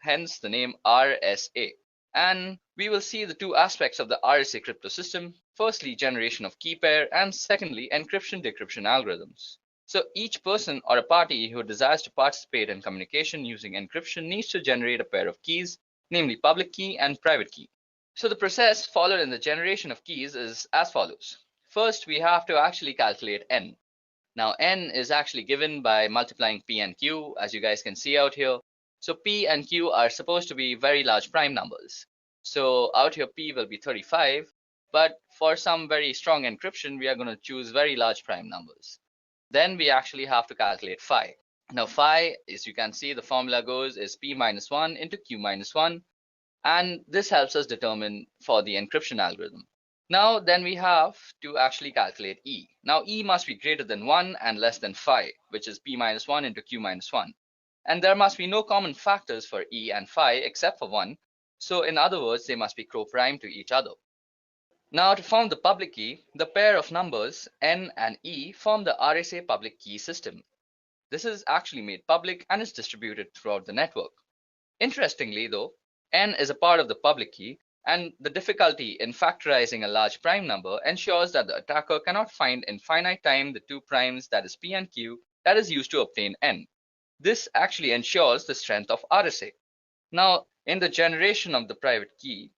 Hence the name RSA. And we will see the two aspects of the RSA crypto system. Firstly, generation of key pair, and secondly, encryption-decryption algorithms. So each person or a party who desires to participate in communication using encryption needs to generate a pair of keys, namely public key and private key. So the process followed in the generation of keys is as follows. First, we have to actually calculate n. Now n is actually given by multiplying p and q, as you guys can see out here. So p and q are supposed to be very large prime numbers. So out here p will be 35, but for some very strong encryption, we are going to choose very large prime numbers. Then we actually have to calculate phi. Now phi, as you can see, the formula goes is p minus 1 into q minus 1. And this helps us determine for the encryption algorithm. Now then we have to actually calculate e. Now e must be greater than 1 and less than phi, which is p minus 1 into q minus 1. And there must be no common factors for e and phi except for 1. So in other words, they must be co-prime to each other. Now to form the public key, the pair of numbers n and e form the RSA public key system. This is actually made public and is distributed throughout the network. Interestingly though, n is a part of the public key, and the difficulty in factorizing a large prime number ensures that the attacker cannot find in finite time the two primes, that is p and q, that is used to obtain n. This actually ensures the strength of RSA. Now, in the generation of the private key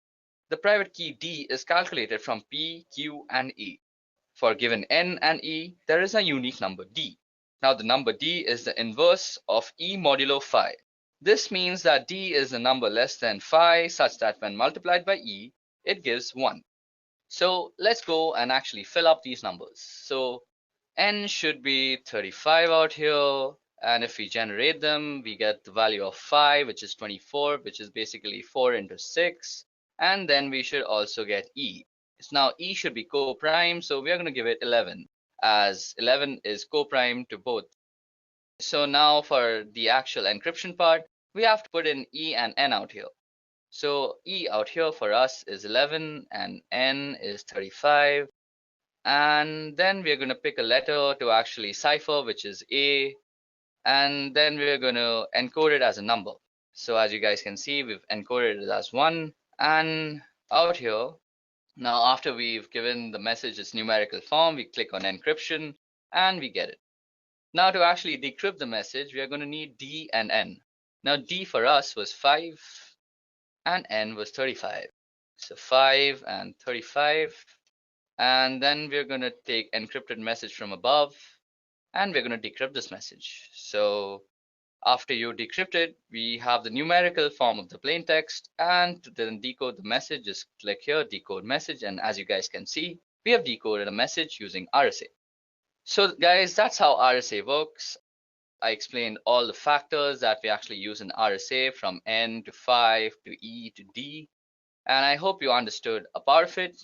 d is calculated from p, q, and e. For given n and e, there is a unique number d. Now, the number d is the inverse of e modulo phi. This means that d is a number less than phi such that when multiplied by e, it gives 1. So let's go and actually fill up these numbers. So n should be 35 out here. And if we generate them, we get the value of phi, which is 24, which is basically 4 into 6. And then we should also get e. Now e should be co-prime, so we are going to give it 11, as 11 is co-prime to both. So now for the actual encryption part, we have to put in e and n out here. So e out here for us is 11 and n is 35. And then we're going to pick a letter to actually cipher, which is a. And then we're going to encode it as a number. So as you guys can see, we've encoded it as 1. And out here, now after we've given the message its numerical form, we click on encryption and we get it. Now to actually decrypt the message, we are going to need d and n. Now d for us was 5 and n was 35. So 5 and 35. And then we're going to take encrypted message from above, and we're going to decrypt this message. So after you decrypt it, we have the numerical form of the plain text, and to then decode the message, just click here, decode message, and as you guys can see, we have decoded a message using RSA. So guys, that's how RSA works. I explained all the factors that we actually use in RSA, from n to 5 to e to d, and I hope you understood a part of it.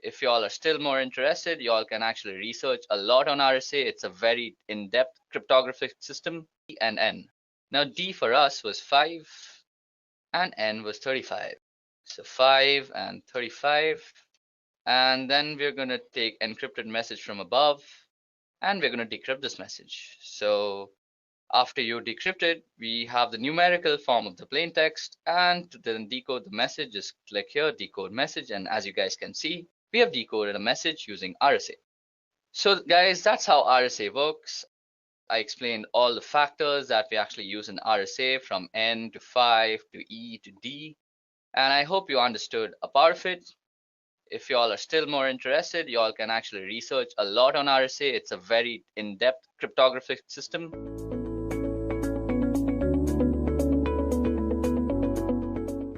If y'all are still more interested, y'all can actually research a lot on RSA. It's a very in-depth cryptographic system. D and n. Now d for us was 5 and n was 35. So 5 and 35. And then we're going to take encrypted message from above, and we're going to decrypt this message. So after you decrypt it, we have the numerical form of the plain text, and to then decode the message, just click here, decode message, and as you guys can see, we have decoded a message using RSA. So guys, that's how RSA works. I explained all the factors that we actually use in RSA, from n to 5 to e to d, and I hope you understood a part of it. If y'all are still more interested, y'all can actually research a lot on RSA. It's a very in-depth cryptographic system.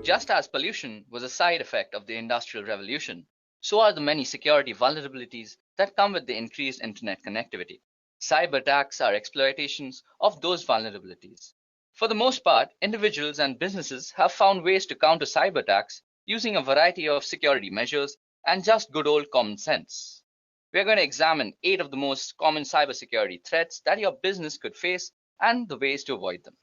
Just as pollution was a side effect of the Industrial Revolution, so are the many security vulnerabilities that come with the increased internet connectivity. Cyber attacks are exploitations of those vulnerabilities. For the most part, individuals and businesses have found ways to counter cyber attacks using a variety of security measures and just good old common sense. We are going to examine 8 of the most common cybersecurity threats that your business could face and the ways to avoid them.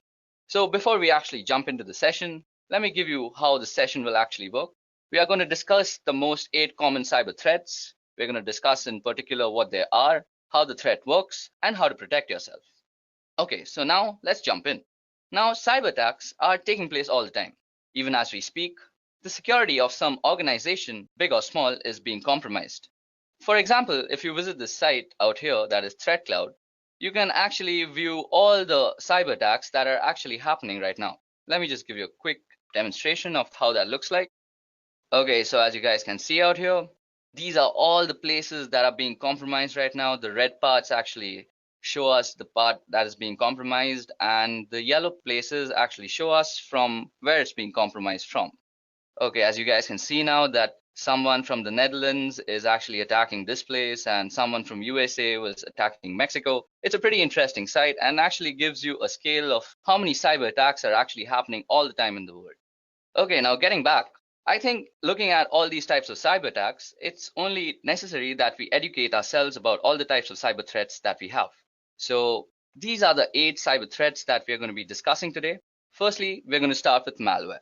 So before we actually jump into the session, let me give you how the session will actually work. We are going to discuss the most 8 common cyber threats. We're going to discuss in particular what they are, how the threat works, and how to protect yourself. Okay, so now let's jump in. Now, cyber attacks are taking place all the time. Even as we speak, the security of some organization, big or small, is being compromised. For example, if you visit this site out here, that is Threat Cloud, you can actually view all the cyber attacks that are actually happening right now. Let me just give you a quick demonstration of how that looks like. Okay, so as you guys can see out here, these are all the places that are being compromised right now. The red parts actually show us the part that is being compromised, and the yellow places actually show us from where it's being compromised from. Okay, as you guys can see now that someone from the Netherlands is actually attacking this place and someone from USA was attacking Mexico. It's a pretty interesting site and actually gives you a scale of how many cyber attacks are actually happening all the time in the world. Okay, now getting back, I think looking at all these types of cyber attacks, it's only necessary that we educate ourselves about all the types of cyber threats that we have. So these are the 8 cyber threats that we're going to be discussing today. Firstly, we're going to start with malware.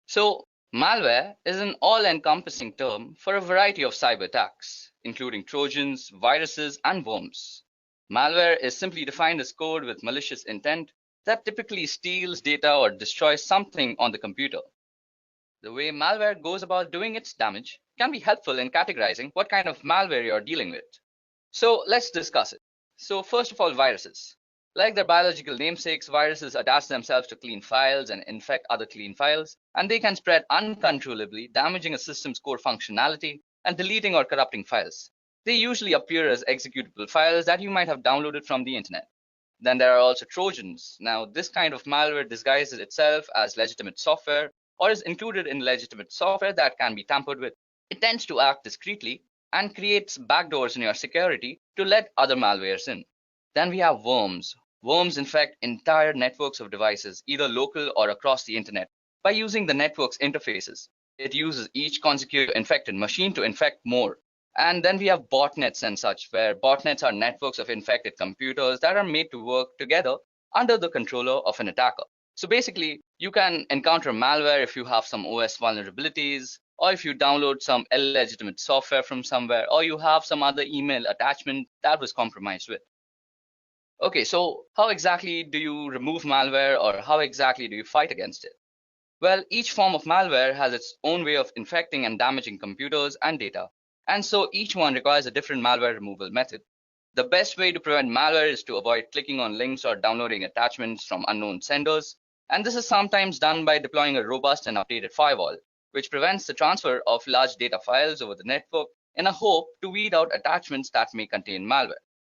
So malware is an all-encompassing term for a variety of cyber attacks, including Trojans, viruses, and worms. Malware is simply defined as code with malicious intent that typically steals data or destroys something on the computer. The way malware goes about doing its damage can be helpful in categorizing what kind of malware you're dealing with. So let's discuss it. So first of all, viruses. Like their biological namesakes, viruses attach themselves to clean files and infect other clean files, and they can spread uncontrollably, damaging a system's core functionality and deleting or corrupting files. They usually appear as executable files that you might have downloaded from the internet. Then there are also Trojans. Now, this kind of malware disguises itself as legitimate software or is included in legitimate software that can be tampered with. It tends to act discreetly and creates backdoors in your security to let other malwares in. Then we have worms. Worms infect entire networks of devices, either local or across the internet, by using the network's interfaces. It uses each consecutive infected machine to infect more. And then we have botnets and such, where botnets are networks of infected computers that are made to work together under the controller of an attacker. So basically, you can encounter malware if you have some OS vulnerabilities, or if you download some illegitimate software from somewhere, or you have some other email attachment that was compromised with. Okay, so how exactly do you remove malware, or how exactly do you fight against it? Well, each form of malware has its own way of infecting and damaging computers and data, and so each one requires a different malware removal method. The best way to prevent malware is to avoid clicking on links or downloading attachments from unknown senders, and this is sometimes done by deploying a robust and updated firewall, which prevents the transfer of large data files over the network in a hope to weed out attachments that may contain malware.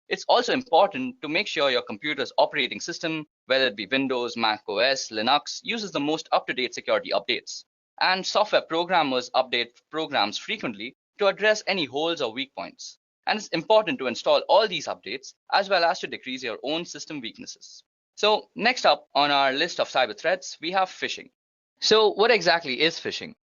It's also important to make sure your computer's operating system, whether it be Windows, Mac OS, Linux, uses the most up-to-date security updates. And software programmers update programs frequently to address any holes or weak points. And it's important to install all these updates as well as to decrease your own system weaknesses. So next up on our list of cyber threats, we have phishing. So what exactly is phishing?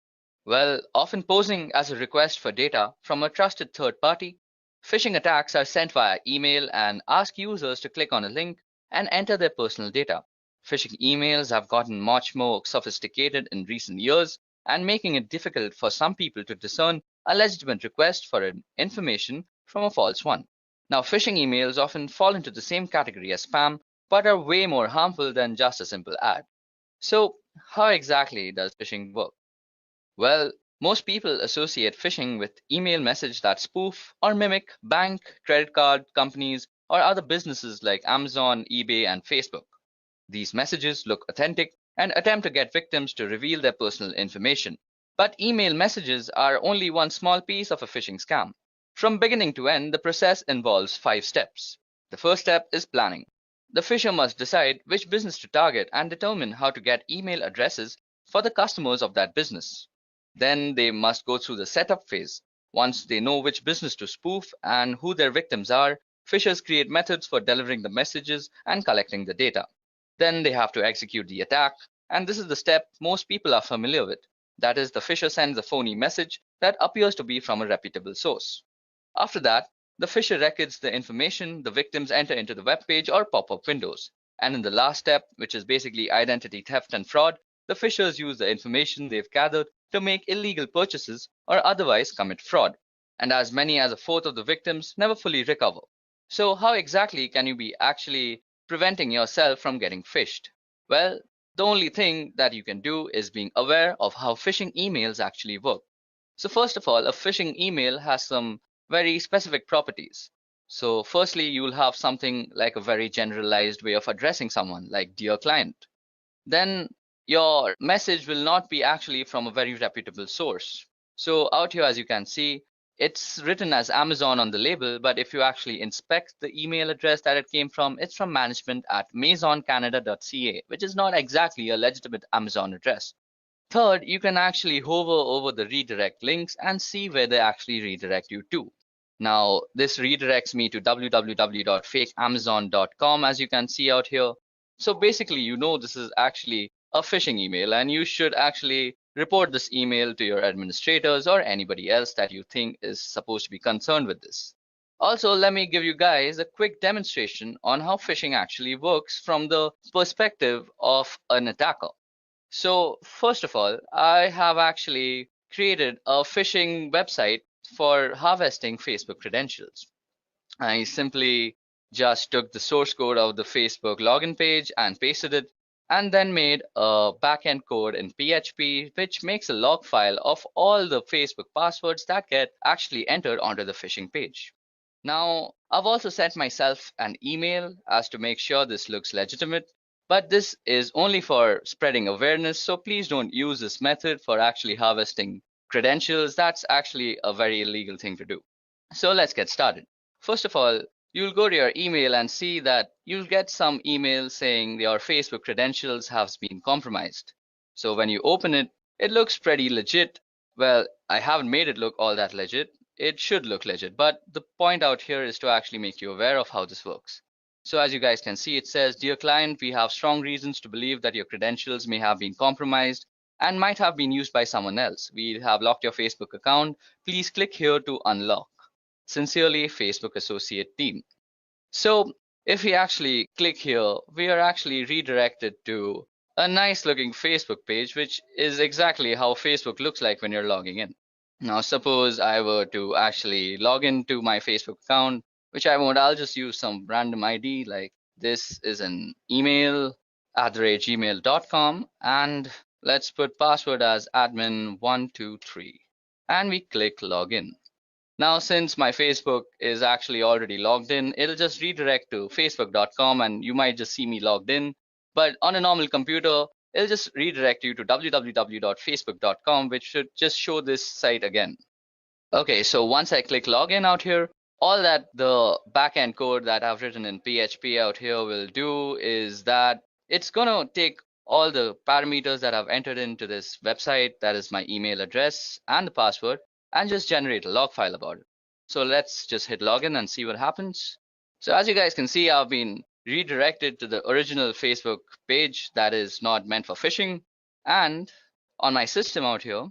Well, often posing as a request for data from a trusted third party, phishing attacks are sent via email and ask users to click on a link and enter their personal data. Phishing emails have gotten much more sophisticated in recent years and making it difficult for some people to discern a legitimate request for information from a false one. Now, phishing emails often fall into the same category as spam, but are way more harmful than just a simple ad. So, how exactly does phishing work? Well, most people associate phishing with email messages that spoof or mimic bank, credit card companies, or other businesses like Amazon, eBay, and Facebook. These messages look authentic and attempt to get victims to reveal their personal information. But email messages are only one small piece of a phishing scam. From beginning to end, the process involves 5 steps. The first step is planning. The phisher must decide which business to target and determine how to get email addresses for the customers of that business. Then they must go through the setup phase. Once they know which business to spoof and who their victims are, phishers create methods for delivering the messages and collecting the data. Then they have to execute the attack, and this is the step most people are familiar with. That is, the phisher sends a phony message that appears to be from a reputable source. After that, the phisher records the information the victims enter into the web page or pop-up windows. And in the last step, which is basically identity theft and fraud, the phishers use the information they've gathered to make illegal purchases or otherwise commit fraud. And as many as a fourth of the victims never fully recover. So how exactly can you be actually preventing yourself from getting phished? Well, the only thing that you can do is being aware of how phishing emails actually work. So first of all, a phishing email has some very specific properties. So firstly, you will have something like a very generalized way of addressing someone, like dear client. Then your message will not be actually from a very reputable source. So out here, as you can see, it's written as Amazon on the label, but if you actually inspect the email address that it came from, it's from management@maisoncanada.ca, which is not exactly a legitimate Amazon address. Third, you can actually hover over the redirect links and see where they actually redirect you to. Now, this redirects me to www.fakeamazon.com, as you can see out here. So basically, you know this is actually a phishing email, and you should actually report this email to your administrators or anybody else that you think is supposed to be concerned with this. Also, let me give you guys a quick demonstration on how phishing actually works from the perspective of an attacker. So first of all, I have actually created a phishing website for harvesting Facebook credentials. I simply just took the source code of the Facebook login page and pasted it, and then made a backend code in PHP, which makes a log file of all the Facebook passwords that get actually entered onto the phishing page. Now, I've also sent myself an email as to make sure this looks legitimate, but this is only for spreading awareness, so please don't use this method for actually harvesting credentials. That's actually a very illegal thing to do. So let's get started. First of all, you'll go to your email and see that you'll get some email saying your Facebook credentials have been compromised. So when you open it, it looks pretty legit. Well, I haven't made it look all that legit. It should look legit, but the point out here is to actually make you aware of how this works. So as you guys can see, it says, "Dear client, we have strong reasons to believe that your credentials may have been compromised and might have been used by someone else. We have locked your Facebook account. Please click here to unlock. Sincerely, Facebook Associate Team." So if we actually click here, we are actually redirected to a nice looking Facebook page, which is exactly how Facebook looks like when you're logging in. Now, suppose I were to actually log into my Facebook account, which I won't. I'll just use some random ID, like this is an email @gmail.com, and let's put password as admin123, and we click login. Now, since my Facebook is actually already logged in, it'll just redirect to facebook.com, and you might just see me logged in. But on a normal computer, it'll just redirect you to www.facebook.com, which should just show this site again. Okay, so once I click login out here, all that the backend code that I've written in PHP out here will do is that it's going to take all the parameters that I've entered into this website, that is my email address and the password, and just generate a log file about it. So let's just hit login and see what happens. So as you guys can see, I've been redirected to the original Facebook page that is not meant for phishing. And on my system out here,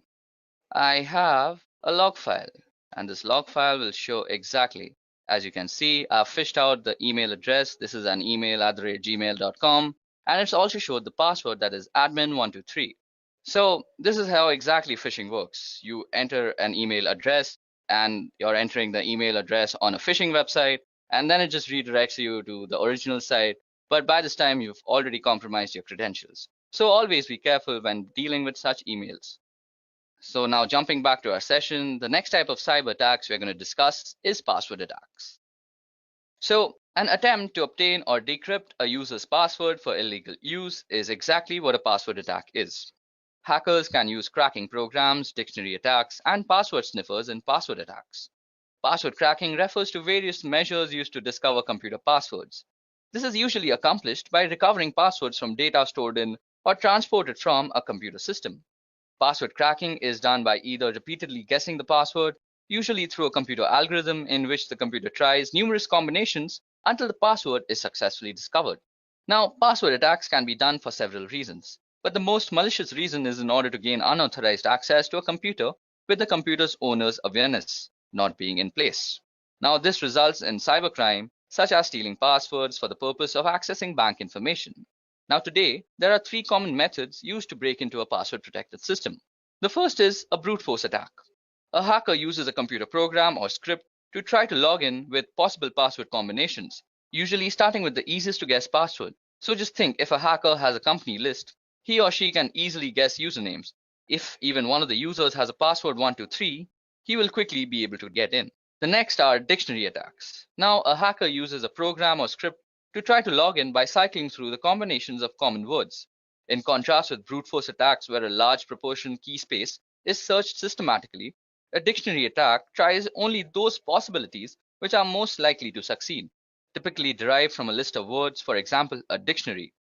I have a log file, and this log file will show exactly, as you can see, I've fished out the email address. This is an email @gmail.com, and it's also showed the password, that is admin123. So this is how exactly phishing works. You enter an email address, and you're entering the email address on a phishing website, and then it just redirects you to the original site. But by this time, you've already compromised your credentials. So always be careful when dealing with such emails. So now jumping back to our session, the next type of cyber attacks we're going to discuss is password attacks. So an attempt to obtain or decrypt a user's password for illegal use is exactly what a password attack is. Hackers can use cracking programs, dictionary attacks, and password sniffers in password attacks. Password cracking refers to various measures used to discover computer passwords. This is usually accomplished by recovering passwords from data stored in or transported from a computer system. Password cracking is done by either repeatedly guessing the password, usually through a computer algorithm in which the computer tries numerous combinations until the password is successfully discovered. Now, password attacks can be done for several reasons, but the most malicious reason is in order to gain unauthorized access to a computer with the computer's owner's awareness not being in place. Now, this results in cybercrime, such as stealing passwords for the purpose of accessing bank information. Now, today, there are three common methods used to break into a password-protected system. The first is a brute force attack. A hacker uses a computer program or script to try to log in with possible password combinations, usually starting with the easiest to guess password. So just think, if a hacker has a company list, he or she can easily guess usernames. If even one of the users has a password 123, he will quickly be able to get in. The next are dictionary attacks. Now, a hacker uses a program or script to try to log in by cycling through the combinations of common words. In contrast with brute force attacks where a large proportion key space is searched systematically, a dictionary attack tries only those possibilities which are most likely to succeed, typically derived from a list of words, for example, a dictionary.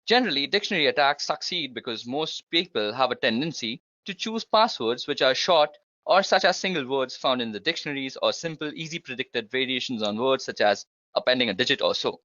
Generally, dictionary attacks succeed because most people have a tendency to choose passwords which are short or such as single words found in the dictionaries or simple, easy predicted variations on words such as appending a digit or so.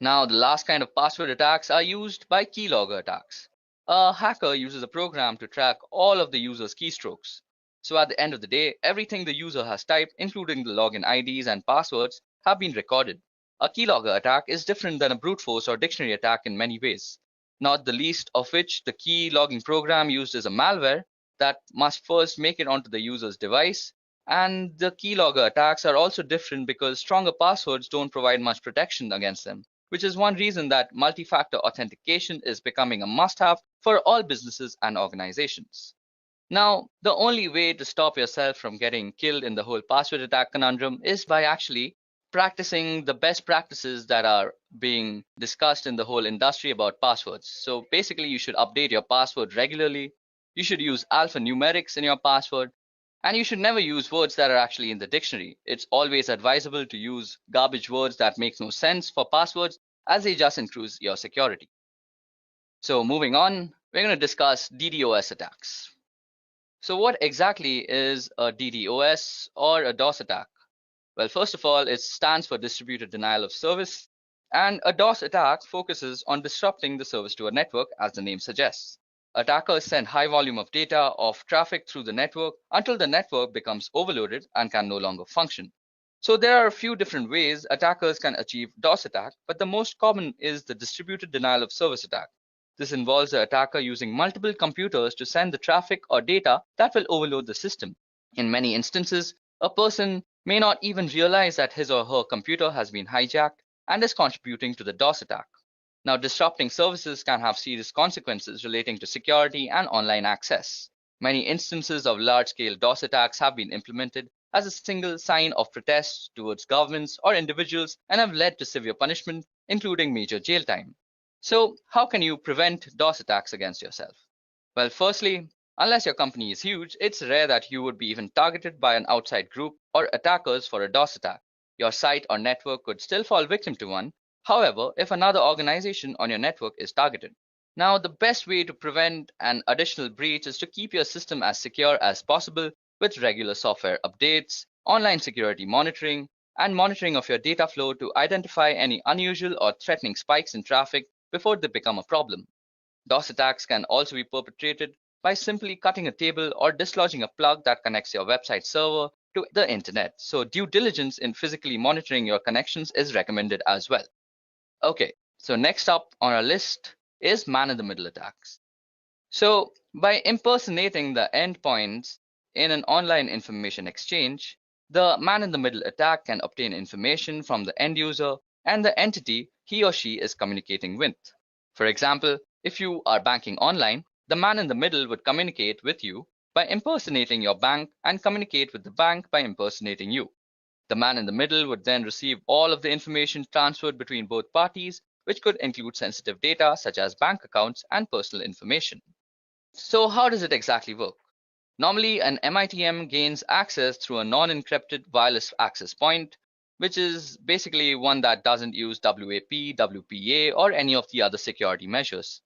Now, the last kind of password attacks are used by keylogger attacks. A hacker uses a program to track all of the user's keystrokes. So at the end of the day, everything the user has typed, including the login IDs and passwords, have been recorded. A keylogger attack is different than a brute force or dictionary attack in many ways, not the least of which the key logging program used is a malware that must first make it onto the user's device. And the keylogger attacks are also different because stronger passwords don't provide much protection against them, which is one reason that multi-factor authentication is becoming a must-have for all businesses and organizations. Now, the only way to stop yourself from getting killed in the whole password attack conundrum is by actually practicing the best practices that are being discussed in the whole industry about passwords. So basically, you should update your password regularly. You should use alphanumerics in your password, and you should never use words that are actually in the dictionary. It's always advisable to use garbage words that make no sense for passwords, as they just increase your security. So moving on, we're going to discuss DDoS attacks. So what exactly is a DDoS or a DOS attack? Well, first of all, it stands for distributed denial of service, and a DOS attack focuses on disrupting the service to a network, as the name suggests. Attackers send high volume of data of traffic through the network until the network becomes overloaded and can no longer function. So there are a few different ways attackers can achieve DOS attack, but the most common is the distributed denial of service attack. This involves the attacker using multiple computers to send the traffic or data that will overload the system. In many instances, a person may not even realize that his or her computer has been hijacked and is contributing to the DOS attack. Now, disrupting services can have serious consequences relating to security and online access. Many instances of large-scale DOS attacks have been implemented as a single sign of protest towards governments or individuals and have led to severe punishment, including major jail time. So, how can you prevent DOS attacks against yourself? Well, firstly, unless your company is huge, it's rare that you would be even targeted by an outside group or attackers for a DOS attack. Your site or network could still fall victim to one. However, if another organization on your network is targeted. Now, the best way to prevent an additional breach is to keep your system as secure as possible with regular software updates, online security monitoring, and monitoring of your data flow to identify any unusual or threatening spikes in traffic before they become a problem. DOS attacks can also be perpetrated by simply cutting a cable or dislodging a plug that connects your website server to the internet. So due diligence in physically monitoring your connections is recommended as well. Okay, so next up on our list is man-in-the-middle attacks. So by impersonating the endpoints in an online information exchange, the man-in-the-middle attack can obtain information from the end user and the entity he or she is communicating with. For example, if you are banking online, the man in the middle would communicate with you by impersonating your bank and communicate with the bank by impersonating you. The man in the middle would then receive all of the information transferred between both parties, which could include sensitive data such as bank accounts and personal information. So how does it exactly work? Normally, an MITM gains access through a non-encrypted wireless access point, which is basically one that doesn't use WAP, WPA, or any of the other security measures.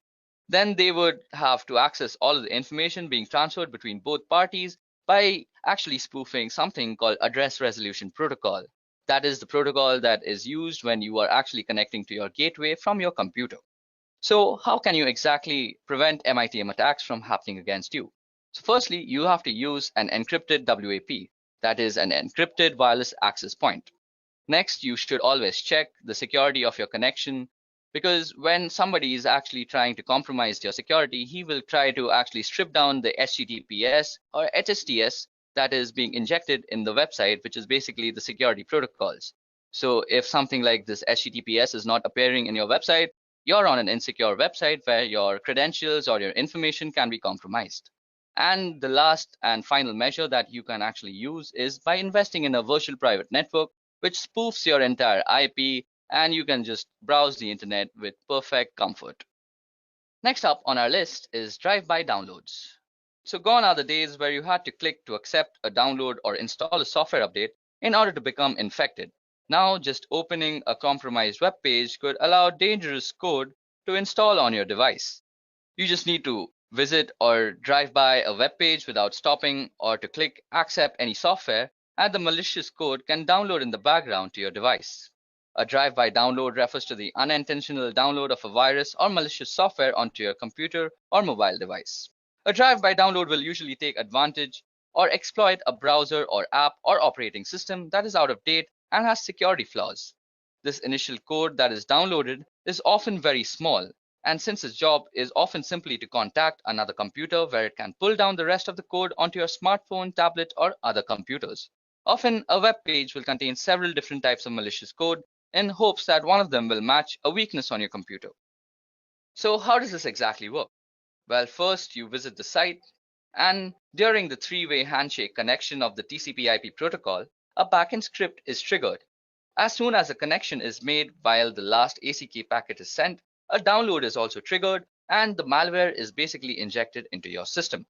Then they would have to access all of the information being transferred between both parties by actually spoofing something called address resolution protocol. That is the protocol that is used when you are actually connecting to your gateway from your computer. So how can you exactly prevent MITM attacks from happening against you? So firstly, you have to use an encrypted WAP, that is an encrypted wireless access point. Next, you should always check the security of your connection, because when somebody is actually trying to compromise your security, he will try to actually strip down the HTTPS or HSTS that is being injected in the website, which is basically the security protocols. So if something like this HTTPS is not appearing in your website, you're on an insecure website where your credentials or your information can be compromised. And the last and final measure that you can actually use is by investing in a virtual private network which spoofs your entire IP, and you can just browse the internet with perfect comfort. Next up on our list is drive-by downloads. So gone are the days where you had to click to accept a download or install a software update in order to become infected. Now just opening a compromised web page could allow dangerous code to install on your device. You just need to visit or drive by a web page without stopping, or to click accept any software, and the malicious code can download in the background to your device. A drive-by download refers to the unintentional download of a virus or malicious software onto your computer or mobile device. A drive-by download will usually take advantage or exploit a browser or app or operating system that is out of date and has security flaws. This initial code that is downloaded is often very small, and since its job is often simply to contact another computer where it can pull down the rest of the code onto your smartphone, tablet, or other computers. Often, a web page will contain several different types of malicious code in hopes that one of them will match a weakness on your computer. So how does this exactly work? Well, first you visit the site, and during the three-way handshake connection of the TCP/IP protocol, a backend script is triggered. As soon as a connection is made while the last ACK packet is sent, a download is also triggered, and the malware is basically injected into your system.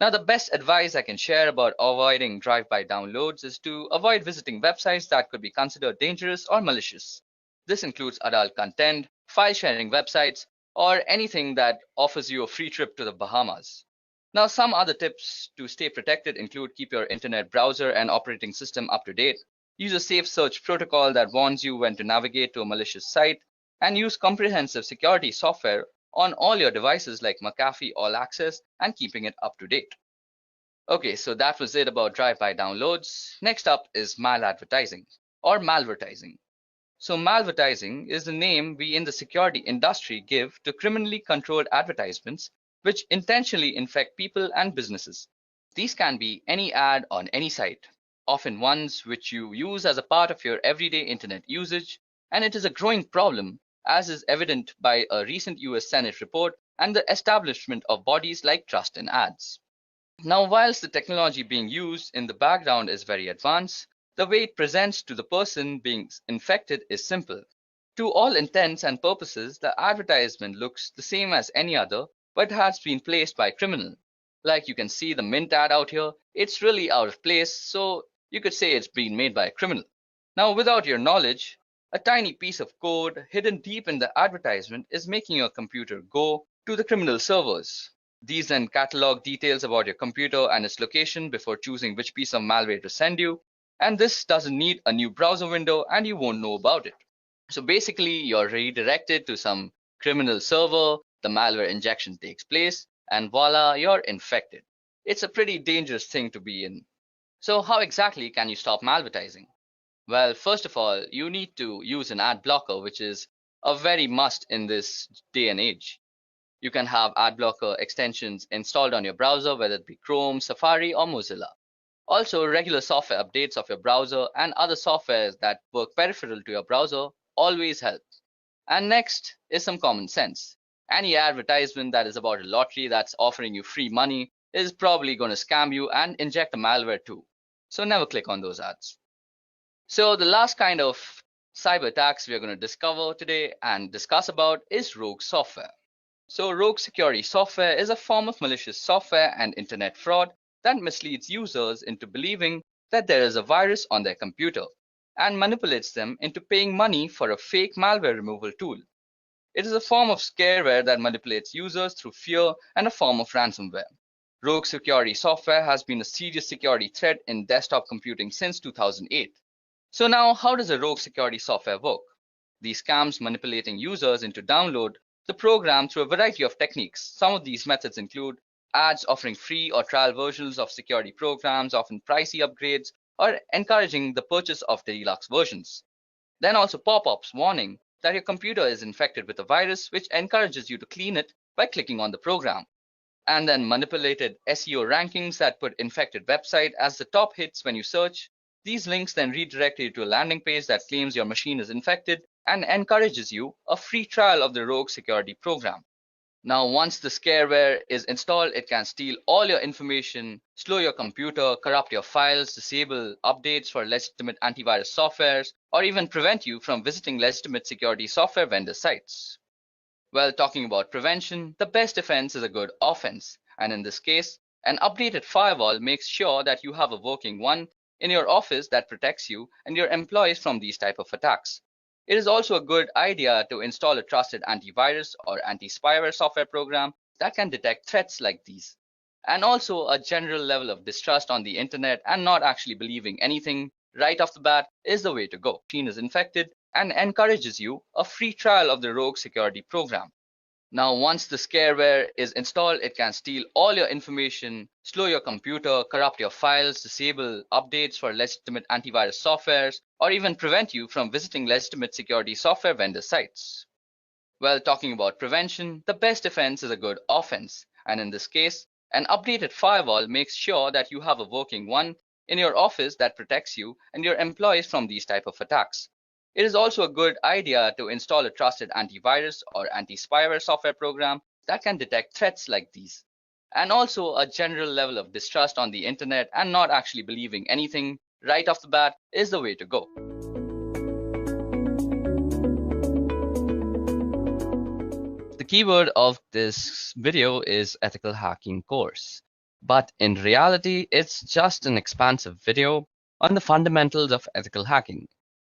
Now, the best advice I can share about avoiding drive-by downloads is to avoid visiting websites that could be considered dangerous or malicious. This includes adult content, file-sharing websites, or anything that offers you a free trip to the Bahamas. Now, some other tips to stay protected include keep your internet browser and operating system up to date, use a safe search protocol that warns you when to navigate to a malicious site, and use comprehensive security software on all your devices like McAfee All Access and keeping it up to date. Okay, so that was it about drive-by downloads. Next up is maladvertising or malvertising. So malvertising is the name we in the security industry give to criminally controlled advertisements which intentionally infect people and businesses. These can be any ad on any site, often ones which you use as a part of your everyday internet usage, and it is a growing problem, as is evident by a recent US Senate report and the establishment of bodies like Trust in Ads. Now, whilst the technology being used in the background is very advanced, the way it presents to the person being infected is simple. To all intents and purposes, the advertisement looks the same as any other, but has been placed by a criminal. Like you can see the mint ad out here, it's really out of place, so you could say it's been made by a criminal. Now, without your knowledge, a tiny piece of code hidden deep in the advertisement is making your computer go to the criminal servers. These then catalog details about your computer and its location before choosing which piece of malware to send you. And this doesn't need a new browser window and you won't know about it. So basically, you're redirected to some criminal server, the malware injection takes place, and voila, you're infected. It's a pretty dangerous thing to be in. So how exactly can you stop malvertising? Well, first of all, you need to use an ad blocker, which is a very must in this day and age. You can have ad blocker extensions installed on your browser, whether it be Chrome, Safari, or Mozilla. Also, regular software updates of your browser and other softwares that work peripheral to your browser always help. And next is some common sense. Any advertisement that is about a lottery that's offering you free money is probably going to scam you and inject a malware too. So never click on those ads. So the last kind of cyber attacks we are going to discover today and discuss about is rogue software. So rogue security software is a form of malicious software and internet fraud that misleads users into believing that there is a virus on their computer and manipulates them into paying money for a fake malware removal tool. It is a form of scareware that manipulates users through fear and a form of ransomware. Rogue security software has been a serious security threat in desktop computing since 2008. So now, how does a rogue security software work? These scams manipulating users into download the program through a variety of techniques. Some of these methods include ads offering free or trial versions of security programs, often pricey upgrades, or encouraging the purchase of deluxe versions. Then also pop-ups warning that your computer is infected with a virus, which encourages you to clean it by clicking on the program. And then manipulated SEO rankings that put infected website as the top hits when you search. These links then redirect you to a landing page that claims your machine is infected and encourages you a free trial of the rogue security program. Now, once the scareware is installed, it can steal all your information, slow your computer, corrupt your files, disable updates for legitimate antivirus softwares, or even prevent you from visiting legitimate security software vendor sites. Well, talking about prevention, the best defense is a good offense. And in this case, an updated firewall makes sure that you have a working one in your office that protects you and your employees from these type of attacks. It is also a good idea to install a trusted antivirus or anti-spyware software program that can detect threats like these. And also a general level of distrust on the internet and not actually believing anything right off the bat is the way to go. Machine is infected and encourages you a free trial of the rogue security program. Now, once the scareware is installed, it can steal all your information, slow your computer, corrupt your files, disable updates for legitimate antivirus softwares, or even prevent you from visiting legitimate security software vendor sites. Well, talking about prevention, the best defense is a good offense. And in this case, an updated firewall makes sure that you have a working one in your office that protects you and your employees from these type of attacks. It is also a good idea to install a trusted antivirus or anti-spyware software program that can detect threats like these. And also a general level of distrust on the internet and not actually believing anything right off the bat is the way to go. The keyword of this video is ethical hacking course, but in reality, it's just an expansive video on the fundamentals of ethical hacking.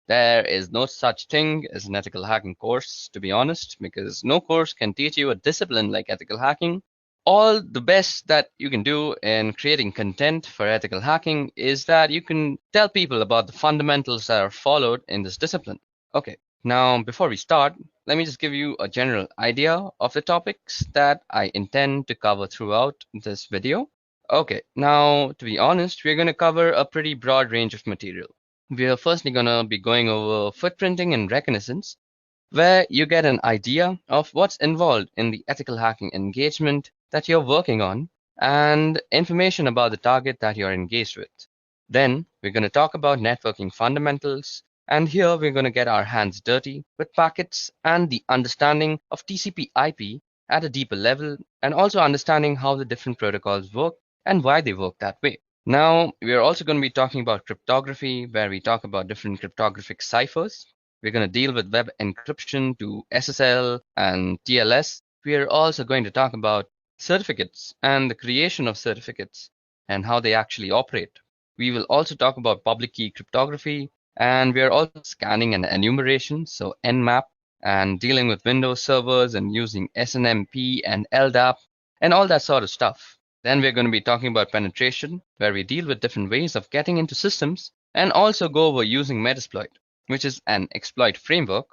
There is no such thing as an ethical hacking course, to be honest, because no course can teach you a discipline like ethical hacking. All the best that you can do in creating content for ethical hacking is that you can tell people about the fundamentals that are followed in this discipline. Okay, now before we start, let me just give you a general idea of the topics that I intend to cover throughout this video. Okay, now to be honest, we're going to cover a pretty broad range of material. We are firstly going to be going over footprinting and reconnaissance, where you get an idea of what's involved in the ethical hacking engagement that you're working on and information about the target that you're engaged with. Then we're going to talk about networking fundamentals, and here we're going to get our hands dirty with packets and the understanding of TCP/IP at a deeper level, and also understanding how the different protocols work and why they work that way. Now, we are also going to be talking about cryptography, where we talk about different cryptographic ciphers. We're going to deal with web encryption to SSL and TLS. We are also going to talk about certificates and the creation of certificates and how they actually operate. We will also talk about public key cryptography, and we are also scanning and enumeration, so Nmap, and dealing with Windows servers and using SNMP and LDAP and all that sort of stuff. Then we're going to be talking about penetration, where we deal with different ways of getting into systems and also go over using Metasploit, which is an exploit framework.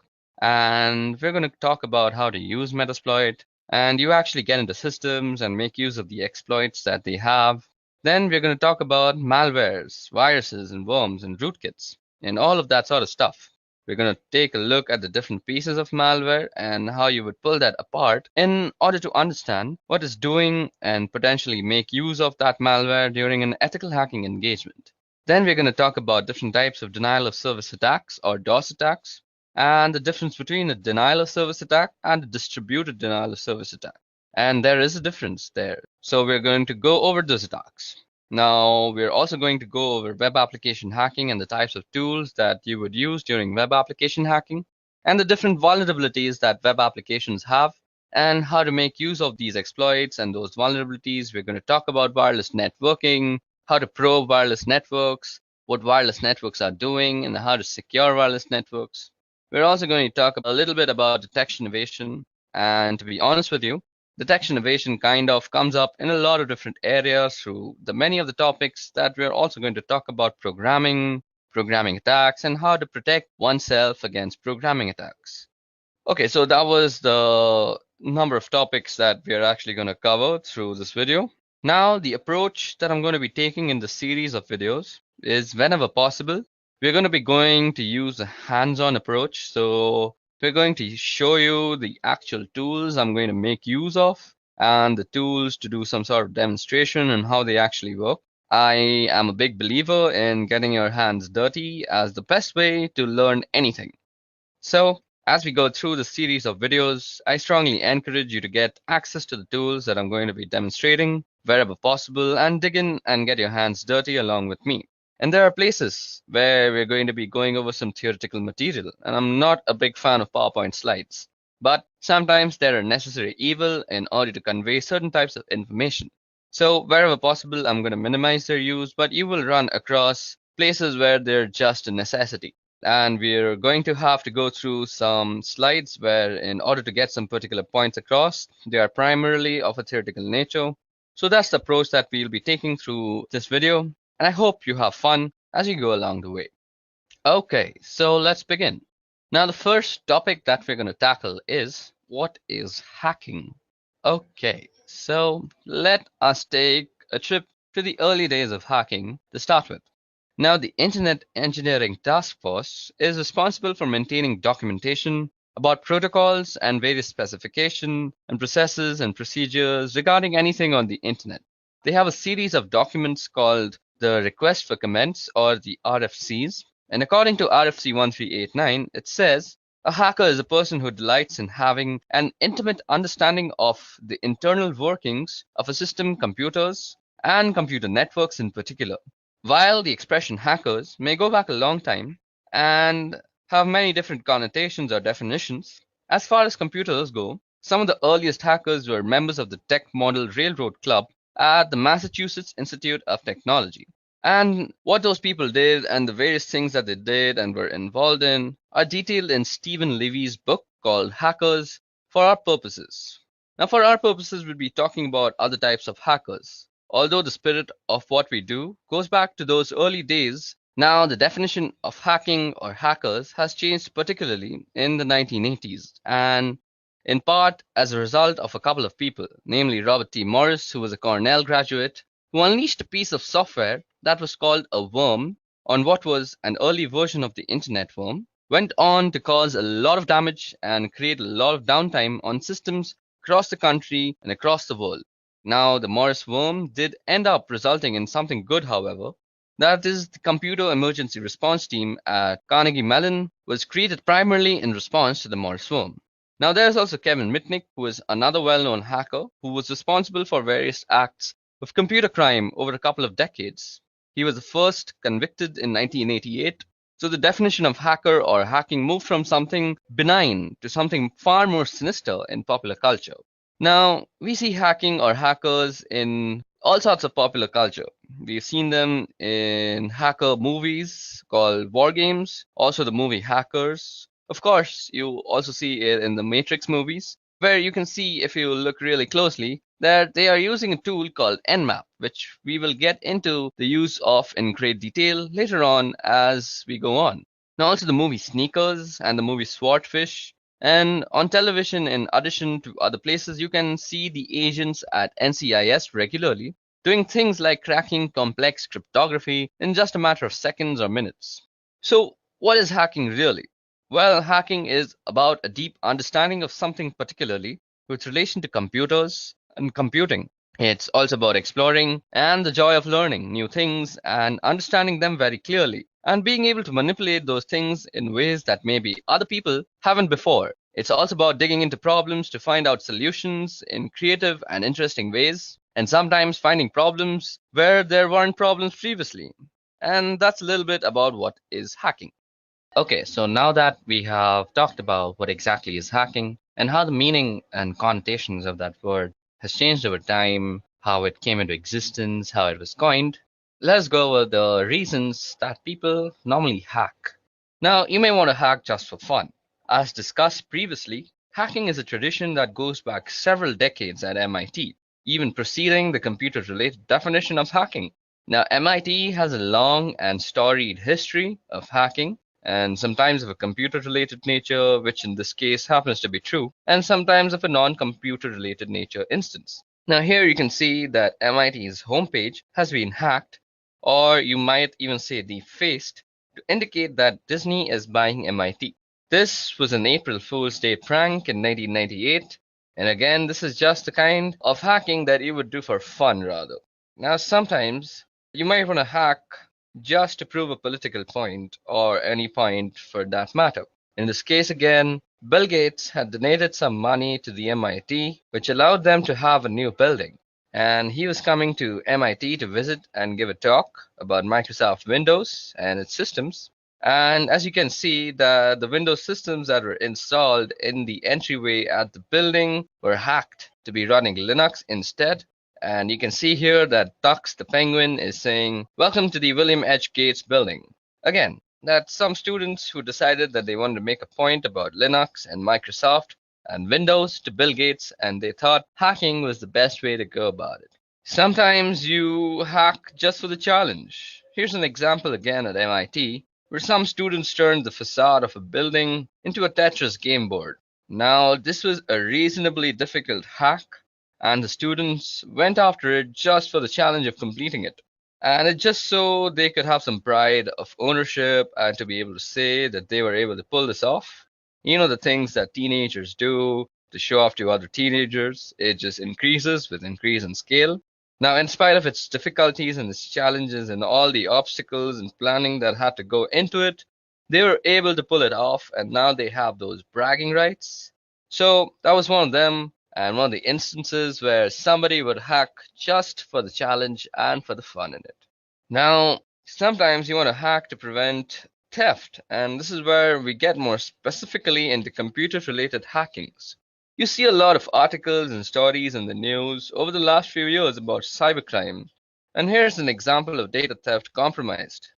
And we're going to talk about how to use Metasploit, and you actually get into systems and make use of the exploits that they have. Then we're going to talk about malwares, viruses, and worms and rootkits, and all of that sort of stuff. We're going to take a look at the different pieces of malware and how you would pull that apart in order to understand what it's doing and potentially make use of that malware during an ethical hacking engagement. Then we're going to talk about different types of denial of service attacks or DOS attacks, and the difference between a denial of service attack and a distributed denial of service attack. And there is a difference there. So we're going to go over those attacks. Now, we're also going to go over web application hacking and the types of tools that you would use during web application hacking, and the different vulnerabilities that web applications have, and how to make use of these exploits and those vulnerabilities. We're going to talk about wireless networking, how to probe wireless networks, what wireless networks are doing, and how to secure wireless networks. We're also going to talk a little bit about detection evasion, and to be honest with you, detection evasion kind of comes up in a lot of different areas through the many of the topics that we're also going to talk about: programming attacks, and how to protect oneself against programming attacks. Okay, so that was the number of topics that we are actually going to cover through this video. Now, the approach that I'm going to be taking in the series of videos is whenever possible, we're going to be going to use a hands-on approach. So we're going to show you the actual tools I'm going to make use of and the tools to do some sort of demonstration and how they actually work. I am a big believer in getting your hands dirty as the best way to learn anything. So as we go through the series of videos, I strongly encourage you to get access to the tools that I'm going to be demonstrating wherever possible and dig in and get your hands dirty along with me. And there are places where we're going to be going over some theoretical material, and I'm not a big fan of PowerPoint slides, but sometimes they're a necessary evil in order to convey certain types of information. So wherever possible, I'm going to minimize their use, but you will run across places where they're just a necessity. And we're going to have to go through some slides where in order to get some particular points across, they are primarily of a theoretical nature. So that's the approach that we'll be taking through this video. And I hope you have fun as you go along the way. Okay, so let's begin. Now, the first topic that we're going to tackle is, what is hacking? Okay, so let us take a trip to the early days of hacking to start with. Now, the Internet Engineering Task Force is responsible for maintaining documentation about protocols and various specifications and processes and procedures regarding anything on the Internet. They have a series of documents called the Request for Comments, or the RFCs. And according to RFC 1389, it says, a hacker is a person who delights in having an intimate understanding of the internal workings of a system, computers, and computer networks in particular. While the expression hackers may go back a long time and have many different connotations or definitions, as far as computers go, some of the earliest hackers were members of the Tech Model Railroad Club at the Massachusetts Institute of Technology. And what those people did and the various things that they did and were involved in are detailed in Stephen Levy's book called Hackers for Our Purposes. Now, for our purposes, we'll be talking about other types of hackers. Although the spirit of what we do goes back to those early days, now the definition of hacking or hackers has changed, particularly in the 1980s, and in part as a result of a couple of people, namely Robert T. Morris, who was a Cornell graduate, who unleashed a piece of software that was called a worm on what was an early version of the internet worm, went on to cause a lot of damage and create a lot of downtime on systems across the country and across the world. Now, the Morris worm did end up resulting in something good, however. That is, the Computer Emergency Response Team at Carnegie Mellon was created primarily in response to the Morris worm. Now, there's also Kevin Mitnick, who is another well-known hacker who was responsible for various acts of computer crime over a couple of decades. He was the first convicted in 1988. So the definition of hacker or hacking moved from something benign to something far more sinister in popular culture. Now, we see hacking or hackers in all sorts of popular culture. We've seen them in hacker movies called war games, also the movie Hackers. Of course, you also see it in the Matrix movies, where you can see, if you look really closely, that they are using a tool called Nmap, which we will get into the use of in great detail later on as we go on. Now, also the movie Sneakers and the movie Swordfish. And on television, in addition to other places, you can see the agents at NCIS regularly doing things like cracking complex cryptography in just a matter of seconds or minutes. So, what is hacking really? Well, hacking is about a deep understanding of something particularly with relation to computers and computing. It's also about exploring and the joy of learning new things and understanding them very clearly and being able to manipulate those things in ways that maybe other people haven't before. It's also about digging into problems to find out solutions in creative and interesting ways, and sometimes finding problems where there weren't problems previously. And that's a little bit about what is hacking. Okay, so now that we have talked about what exactly is hacking and how the meaning and connotations of that word has changed over time, how it came into existence, how it was coined, let's go over the reasons that people normally hack. Now, you may want to hack just for fun. As discussed previously, hacking is a tradition that goes back several decades at MIT, even preceding the computer-related definition of hacking. Now, MIT has a long and storied history of hacking, and sometimes of a computer-related nature, which in this case happens to be true, and sometimes of a non-computer-related nature instance. Now here you can see that MIT's homepage has been hacked, or you might even say defaced, to indicate that Disney is buying MIT. This was an April Fool's Day prank in 1998, and again, this is just the kind of hacking that you would do for fun rather. Now sometimes you might want to hack just to prove a political point, or any point for that matter. In this case again, Bill Gates had donated some money to the MIT, which allowed them to have a new building. And he was coming to MIT to visit and give a talk about Microsoft Windows and its systems. And as you can see, the Windows systems that were installed in the entryway at the building were hacked to be running Linux instead. And you can see here that Tux the Penguin is saying, "Welcome to the William H. Gates building." Again, that's some students who decided that they wanted to make a point about Linux and Microsoft and Windows to Bill Gates, and they thought hacking was the best way to go about it. Sometimes you hack just for the challenge. Here's an example again at MIT, where some students turned the facade of a building into a Tetris game board. Now, this was a reasonably difficult hack, and the students went after it just for the challenge of completing it. And it just so they could have some pride of ownership and to be able to say that they were able to pull this off. You know, the things that teenagers do to show off to other teenagers, it just increases with increase in scale. Now, in spite of its difficulties and its challenges and all the obstacles and planning that had to go into it, they were able to pull it off, and now they have those bragging rights. So that was one of them, and one of the instances where somebody would hack just for the challenge and for the fun in it. Now, sometimes you want to hack to prevent theft, and this is where we get more specifically into computer-related hackings. You see a lot of articles and stories in the news over the last few years about cybercrime, and here's an example of data theft compromised.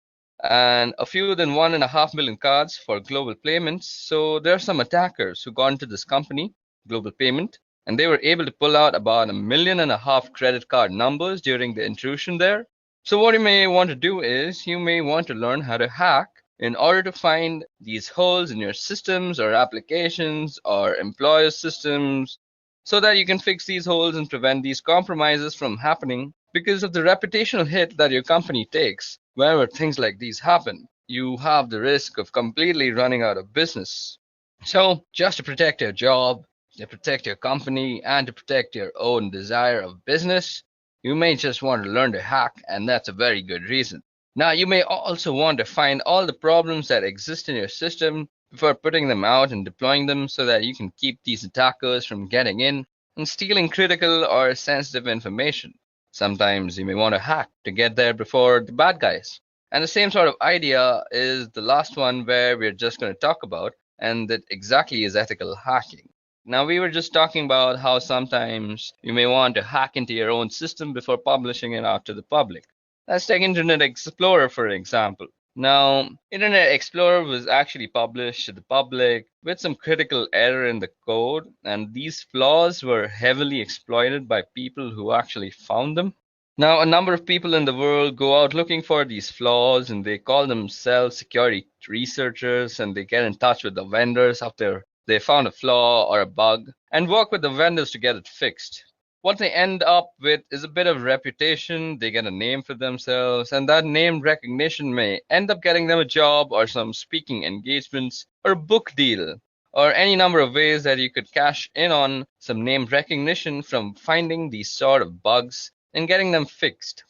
And a fewer than 1.5 million cards for global payments, so there are some attackers who got into this company, Global Payment, and they were able to pull out about 1.5 million credit card numbers during the intrusion there. So what you may want to do is you may want to learn how to hack in order to find these holes in your systems or applications or employer systems, so that you can fix these holes and prevent these compromises from happening because of the reputational hit that your company takes whenever things like these happen. You have the risk of completely running out of business. So just to protect your job, to protect your company, and to protect your own desire of business, you may just want to learn to hack, and that's a very good reason. Now, you may also want to find all the problems that exist in your system before putting them out and deploying them so that you can keep these attackers from getting in and stealing critical or sensitive information. Sometimes you may want to hack to get there before the bad guys. And the same sort of idea is the last one where we're just going to talk about, and that exactly is ethical hacking. Now, we were just talking about how sometimes you may want to hack into your own system before publishing it out to the public. Let's take Internet Explorer for example. Now, Internet Explorer was actually published to the public with some critical error in the code, and these flaws were heavily exploited by people who actually found them. Now, a number of people in the world go out looking for these flaws, and they call themselves security researchers, and they get in touch with the vendors after they found a flaw or a bug and work with the vendors to get it fixed. What they end up with is a bit of reputation, they get a name for themselves, and that name recognition may end up getting them a job or some speaking engagements or a book deal or any number of ways that you could cash in on some name recognition from finding these sort of bugs and getting them fixed.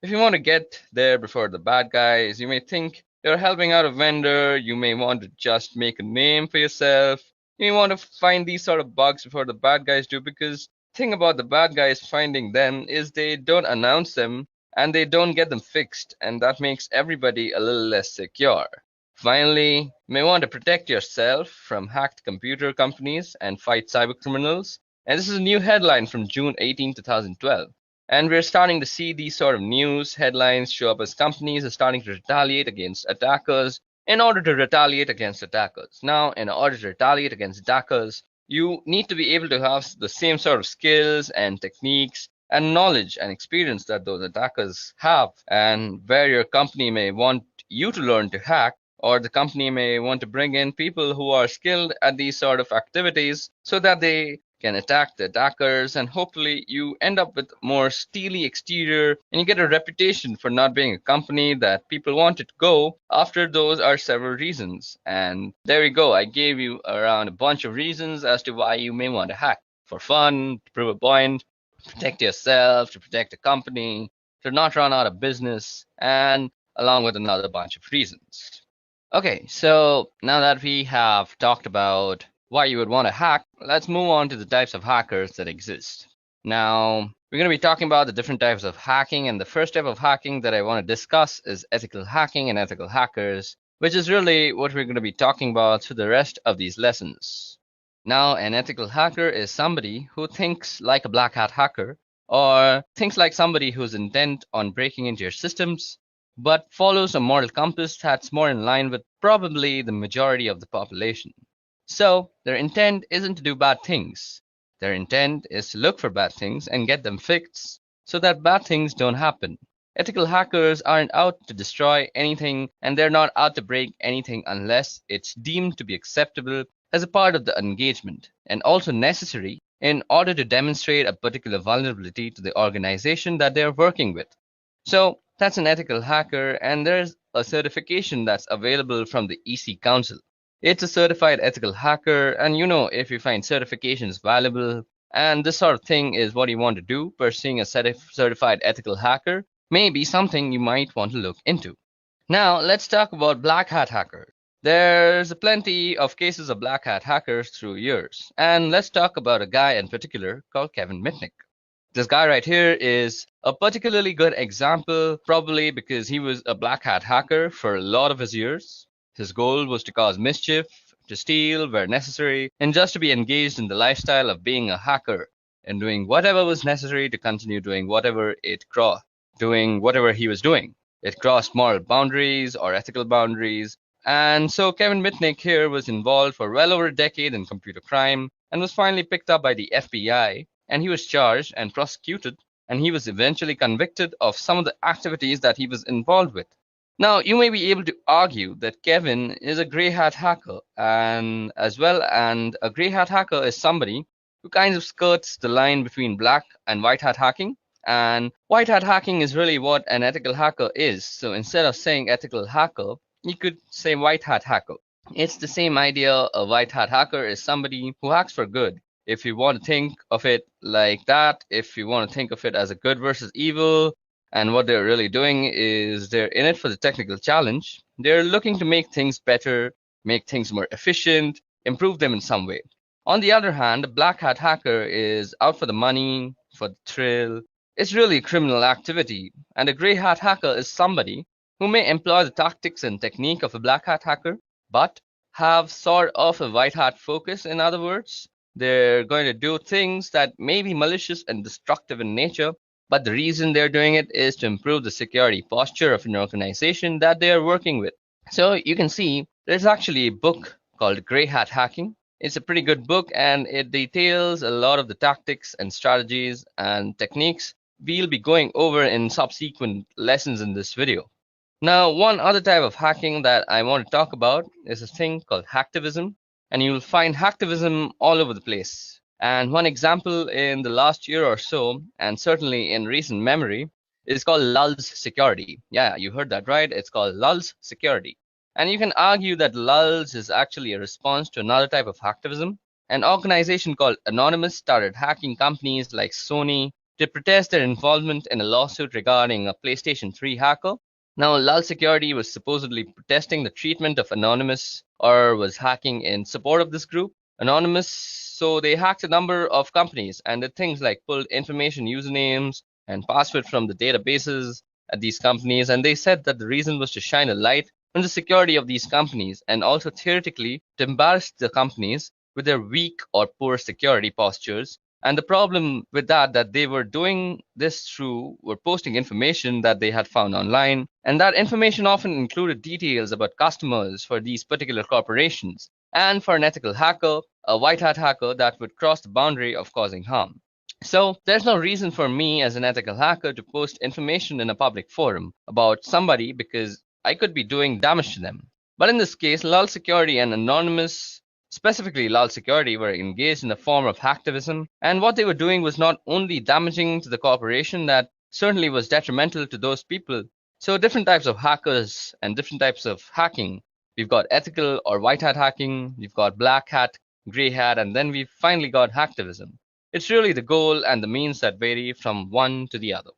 If you want to get there before the bad guys, you may think you're helping out a vendor, you may want to just make a name for yourself. You may want to find these sort of bugs before the bad guys do, because the thing about the bad guys finding them is they don't announce them and they don't get them fixed, and that makes everybody a little less secure. Finally, you may want to protect yourself from hacked computer companies and fight cybercriminals. And this is a new headline from June 18, 2012. And we're starting to see these sort of news headlines show up as companies are starting to retaliate against attackers in order to retaliate against attackers. Now, in order to retaliate against attackers, you need to be able to have the same sort of skills and techniques and knowledge and experience that those attackers have. And where your company may want you to learn to hack, or the company may want to bring in people who are skilled at these sort of activities so that they can attack the attackers, and hopefully you end up with more steely exterior and you get a reputation for not being a company that people want to go after. Those are several reasons, and there we go. I gave you around a bunch of reasons as to why you may want to hack: for fun, to prove a point, protect yourself, to protect the company, to not run out of business, and along with another bunch of reasons. Okay, so now that we have talked about why you would want to hack, let's move on to the types of hackers that exist. Now, we're going to be talking about the different types of hacking, and the first type of hacking that I want to discuss is ethical hacking and ethical hackers, which is really what we're going to be talking about through the rest of these lessons. Now, an ethical hacker is somebody who thinks like a black hat hacker, or thinks like somebody who's intent on breaking into your systems, but follows a moral compass that's more in line with probably the majority of the population. So, their intent isn't to do bad things. Their intent is to look for bad things and get them fixed so that bad things don't happen. Ethical hackers aren't out to destroy anything, and they're not out to break anything unless it's deemed to be acceptable as a part of the engagement, and also necessary in order to demonstrate a particular vulnerability to the organization that they're working with. So, that's an ethical hacker, and there's a certification that's available from the EC Council. It's a certified ethical hacker, and if you find certifications valuable and this sort of thing is what you want to do, pursuing a certified ethical hacker may be something you might want to look into. Now, let's talk about black hat hackers. There's plenty of cases of black hat hackers through years, and let's talk about a guy in particular called Kevin Mitnick. This guy right here is a particularly good example, probably because he was a black hat hacker for a lot of his years. His goal was to cause mischief, to steal where necessary, and just to be engaged in the lifestyle of being a hacker and doing whatever was necessary to continue doing whatever he was doing. It crossed moral boundaries or ethical boundaries. And so Kevin Mitnick here was involved for well over a decade in computer crime and was finally picked up by the FBI, and he was charged and prosecuted, and he was eventually convicted of some of the activities that he was involved with. Now, you may be able to argue that Kevin is a grey hat hacker, and a grey hat hacker is somebody who kind of skirts the line between black and white hat hacking. And white hat hacking is really what an ethical hacker is. So instead of saying ethical hacker, you could say white hat hacker. It's the same idea. A white hat hacker is somebody who hacks for good. If you want to think of it like that, if you want to think of it as a good versus evil, and what they're really doing is they're in it for the technical challenge. They're looking to make things better, make things more efficient, improve them in some way. On the other hand, a black hat hacker is out for the money, for the thrill. It's really a criminal activity. And a grey hat hacker is somebody who may employ the tactics and technique of a black hat hacker, but have sort of a white hat focus. In other words, they're going to do things that may be malicious and destructive in nature, but the reason they're doing it is to improve the security posture of an organization that they are working with. So you can see there's actually a book called Grey Hat Hacking. It's a pretty good book, and it details a lot of the tactics and strategies and techniques we'll be going over in subsequent lessons in this video. Now, one other type of hacking that I want to talk about is a thing called hacktivism, and you'll find hacktivism all over the place. And one example in the last year or so, and certainly in recent memory, is called Lulz Security. Yeah, you heard that right. It's called Lulz Security. And you can argue that Lulz is actually a response to another type of hacktivism. An organization called Anonymous started hacking companies like Sony to protest their involvement in a lawsuit regarding a PlayStation 3 hacker. Now, Lulz Security was supposedly protesting the treatment of Anonymous, or was hacking in support of this group, Anonymous. So they hacked a number of companies and did things like pulled information, usernames, and passwords from the databases at these companies. And they said that the reason was to shine a light on the security of these companies, and also theoretically to embarrass the companies with their weak or poor security postures. And the problem with that they were doing this through were posting information that they had found online. And that information often included details about customers for these particular corporations. And for an ethical hacker, a white hat hacker, that would cross the boundary of causing harm. So there's no reason for me as an ethical hacker to post information in a public forum about somebody, because I could be doing damage to them. But in this case, Lal Security and Anonymous, specifically Lal Security, were engaged in a form of hacktivism, and what they were doing was not only damaging to the corporation, that certainly was detrimental to those people. So different types of hackers and different types of hacking. We've got ethical or white hat hacking, we've got black hat, gray hat, and then we've finally got hacktivism. It's really the goal and the means that vary from one to the other.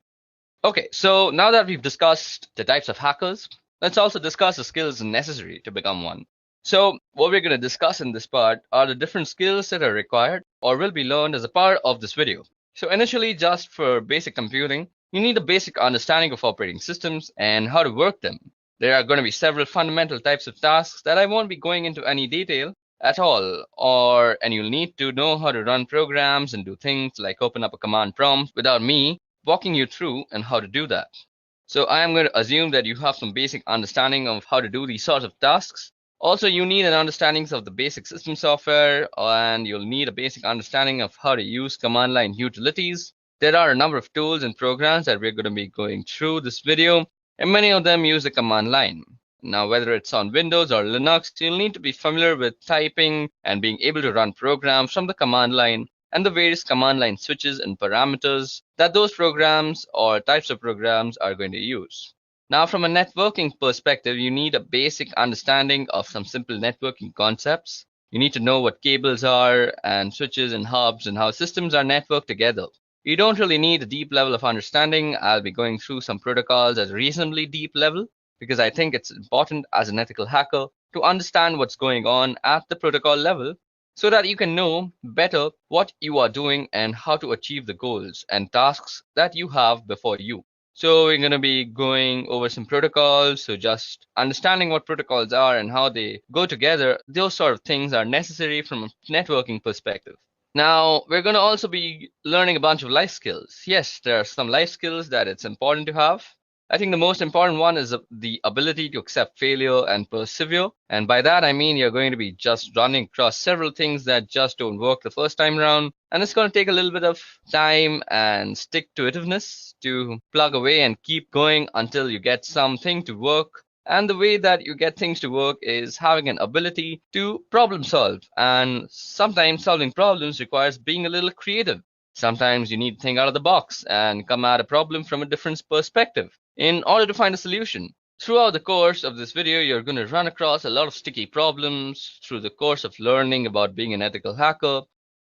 Okay, so now that we've discussed the types of hackers, let's also discuss the skills necessary to become one. So what we're going to discuss in this part are the different skills that are required or will be learned as a part of this video. So initially, just for basic computing, you need a basic understanding of operating systems and how to work them. There are going to be several fundamental types of tasks that I won't be going into any detail at all, and you'll need to know how to run programs and do things like open up a command prompt without me walking you through and how to do that. So I am going to assume that you have some basic understanding of how to do these sorts of tasks. Also, you need an understanding of the basic system software, and you'll need a basic understanding of how to use command line utilities. There are a number of tools and programs that we're going to be going through this video, and many of them use the command line. Now, whether it's on Windows or Linux, you'll need to be familiar with typing and being able to run programs from the command line and the various command line switches and parameters that those programs or types of programs are going to use. Now, from a networking perspective, you need a basic understanding of some simple networking concepts. You need to know what cables are and switches and hubs and how systems are networked together. You don't really need a deep level of understanding. I'll be going through some protocols at a reasonably deep level because I think it's important as an ethical hacker to understand what's going on at the protocol level so that you can know better what you are doing and how to achieve the goals and tasks that you have before you. So we're going to be going over some protocols. So just understanding what protocols are and how they go together, those sort of things are necessary from a networking perspective. Now, we're going to also be learning a bunch of life skills. Yes, there are some life skills that it's important to have. I think the most important one is the ability to accept failure and persevere. And by that, I mean you're going to be just running across several things that just don't work the first time around. And it's going to take a little bit of time and stick-to-itiveness to plug away and keep going until you get something to work. And the way that you get things to work is having an ability to problem solve. And sometimes solving problems requires being a little creative. Sometimes you need to think out of the box and come at a problem from a different perspective in order to find a solution. Throughout the course of this video, you're going to run across a lot of sticky problems through the course of learning about being an ethical hacker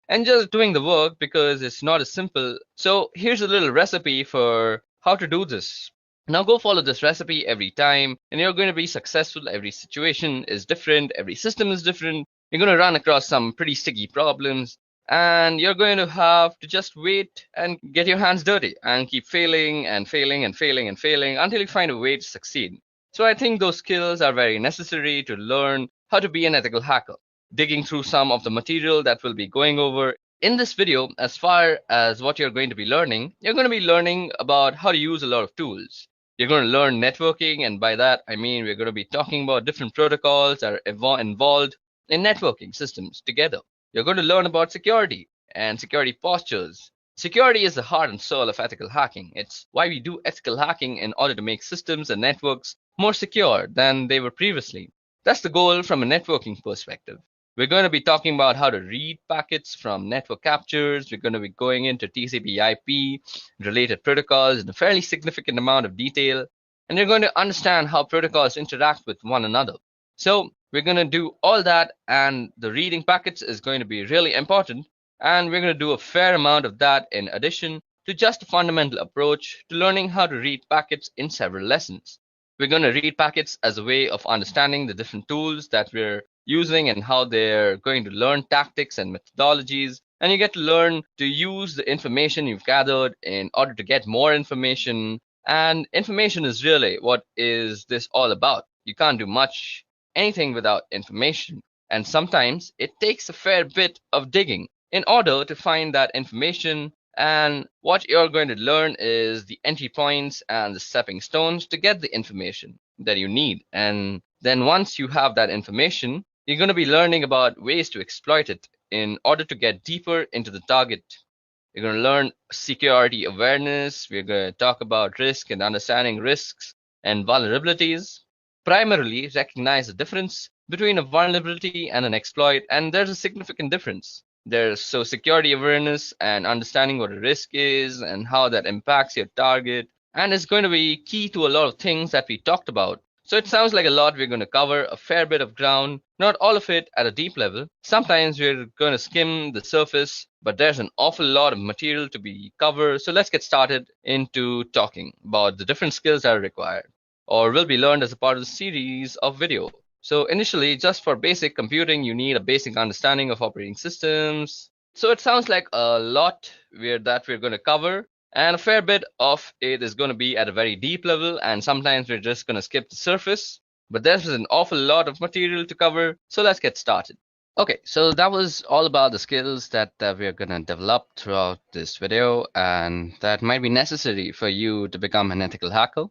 and just doing the work because it's not as simple. So here's a little recipe for how to do this. Now go follow this recipe every time and you're going to be successful. Every situation is different. Every system is different. You're going to run across some pretty sticky problems. And you're going to have to just wait and get your hands dirty and keep failing and failing and failing and failing until you find a way to succeed. So I think those skills are very necessary to learn how to be an ethical hacker. Digging through some of the material that we'll be going over in this video, as far as what you're going to be learning, you're going to be learning about how to use a lot of tools. You're going to learn networking, and by that I mean we're going to be talking about different protocols that are involved in networking systems together. You're going to learn about security and security postures. Security is the heart and soul of ethical hacking. It's why we do ethical hacking in order to make systems and networks more secure than they were previously. That's the goal from a networking perspective. We're going to be talking about how to read packets from network captures. We're going to be going into TCP/IP related protocols in a fairly significant amount of detail. And you're going to understand how protocols interact with one another. So we're going to do all that, and the reading packets is going to be really important. And we're going to do a fair amount of that in addition to just a fundamental approach to learning how to read packets in several lessons. We're going to read packets as a way of understanding the different tools that we're using and how they're going to learn tactics and methodologies. And you get to learn to use the information you've gathered in order to get more information. And information is really what is this all about. You can't do anything without information. And sometimes it takes a fair bit of digging in order to find that information. And what you're going to learn is the entry points and the stepping stones to get the information that you need. And then once you have that information, you're going to be learning about ways to exploit it in order to get deeper into the target. You're going to learn security awareness. We're going to talk about risk and understanding risks and vulnerabilities. primarily recognize the difference between a vulnerability and an exploit, and there's a significant difference. There's security awareness and understanding what a risk is and how that impacts your target, and it's going to be key to a lot of things that we talked about. So it sounds like a lot. We're going to cover a fair bit of ground, not all of it at a deep level. Sometimes we're going to skim the surface, but there's an awful lot of material to be covered. So let's get started into talking about the different skills that are required or will be learned as a part of the series of video. So initially, just for basic computing, you need a basic understanding of operating systems. So it sounds like a lot that we're going to cover, and a fair bit of it is going to be at a very deep level, and sometimes we're just going to skip the surface. But there's an awful lot of material to cover, so let's get started. Okay, so that was all about the skills that we're going to develop throughout this video, and that might be necessary for you to become an ethical hacker.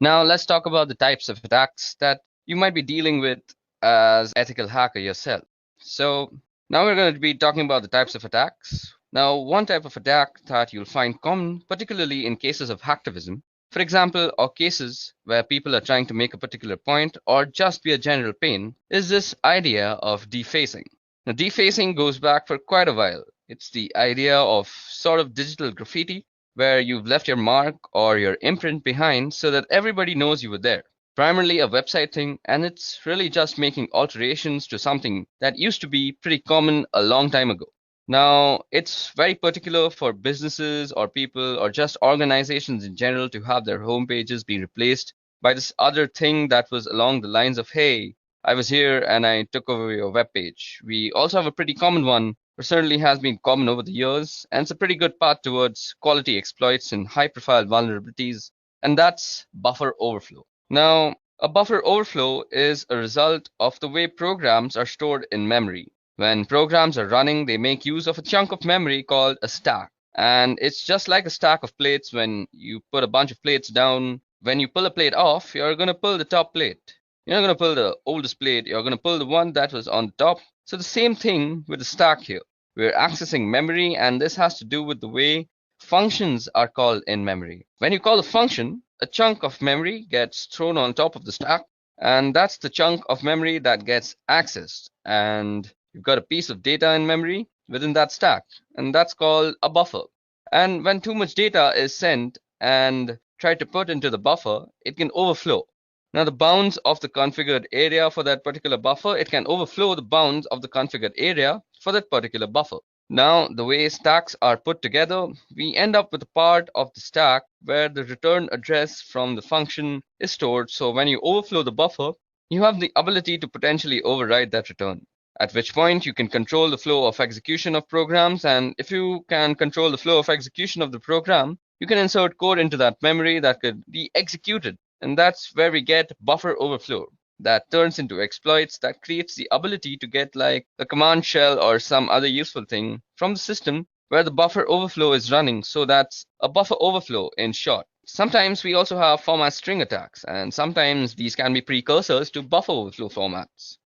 Now let's talk about the types of attacks that you might be dealing with as ethical hacker yourself. So now we're going to be talking about the types of attacks. Now, one type of attack that you'll find common, particularly in cases of hacktivism, for example, or cases where people are trying to make a particular point or just be a general pain, is this idea of defacing. Now, defacing goes back for quite a while. It's the idea of sort of digital graffiti, where you've left your mark or your imprint behind so that everybody knows you were there. Primarily a website thing, and it's really just making alterations to something that used to be pretty common a long time ago. Now, it's very particular for businesses or people or just organizations in general to have their home pages be replaced by this other thing that was along the lines of, hey, I was here and I took over your web page. We also have a pretty common one, or certainly has been common over the years, and it's a pretty good path towards quality exploits and high-profile vulnerabilities, and that's buffer overflow. Now, a buffer overflow is a result of the way programs are stored in memory. When programs are running, they make use of a chunk of memory called a stack. And it's just like a stack of plates. When you put a bunch of plates down, when you pull a plate off, you're going to pull the top plate. You're not going to pull the oldest plate. You're going to pull the one that was on the top. So the same thing with the stack here. We're accessing memory, and this has to do with the way functions are called in memory. When you call a function, a chunk of memory gets thrown on top of the stack, and that's the chunk of memory that gets accessed. And you've got a piece of data in memory within that stack, and that's called a buffer. And when too much data is sent and tried to put into the buffer, it can overflow. Now, the bounds of the configured area for that particular buffer, it can overflow the bounds of the configured area for that particular buffer. Now, the way stacks are put together, we end up with a part of the stack where the return address from the function is stored. So when you overflow the buffer, you have the ability to potentially override that return. At which point you can control the flow of execution of programs, and if you can control the flow of execution of the program, you can insert code into that memory that could be executed, and that's where we get buffer overflow. That turns into exploits that creates the ability to get like a command shell or some other useful thing from the system where the buffer overflow is running. So that's a buffer overflow in short. Sometimes we also have format string attacks, and sometimes these can be precursors to buffer overflow formats.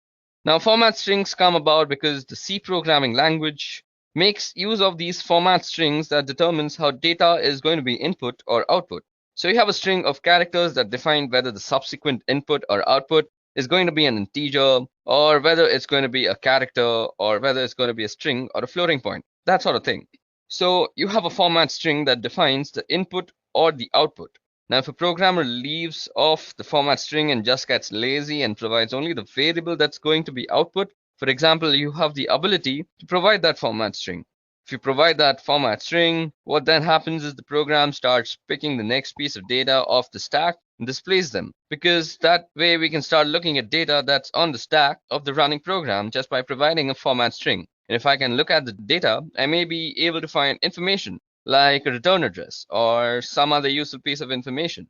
Now, format strings come about because the C programming language makes use of these format strings that determines how data is going to be input or output. So you have a string of characters that define whether the subsequent input or output is going to be an integer, or whether it's going to be a character, or whether it's going to be a string or a floating point, that sort of thing. So you have a format string that defines the input or the output. Now, if a programmer leaves off the format string and just gets lazy and provides only the variable that's going to be output, for example, you have the ability to provide that format string. If you provide that format string, what then happens is the program starts picking the next piece of data off the stack and displays them, because that way we can start looking at data that's on the stack of the running program just by providing a format string. And if I can look at the data, I may be able to find information like a return address or some other useful piece of information.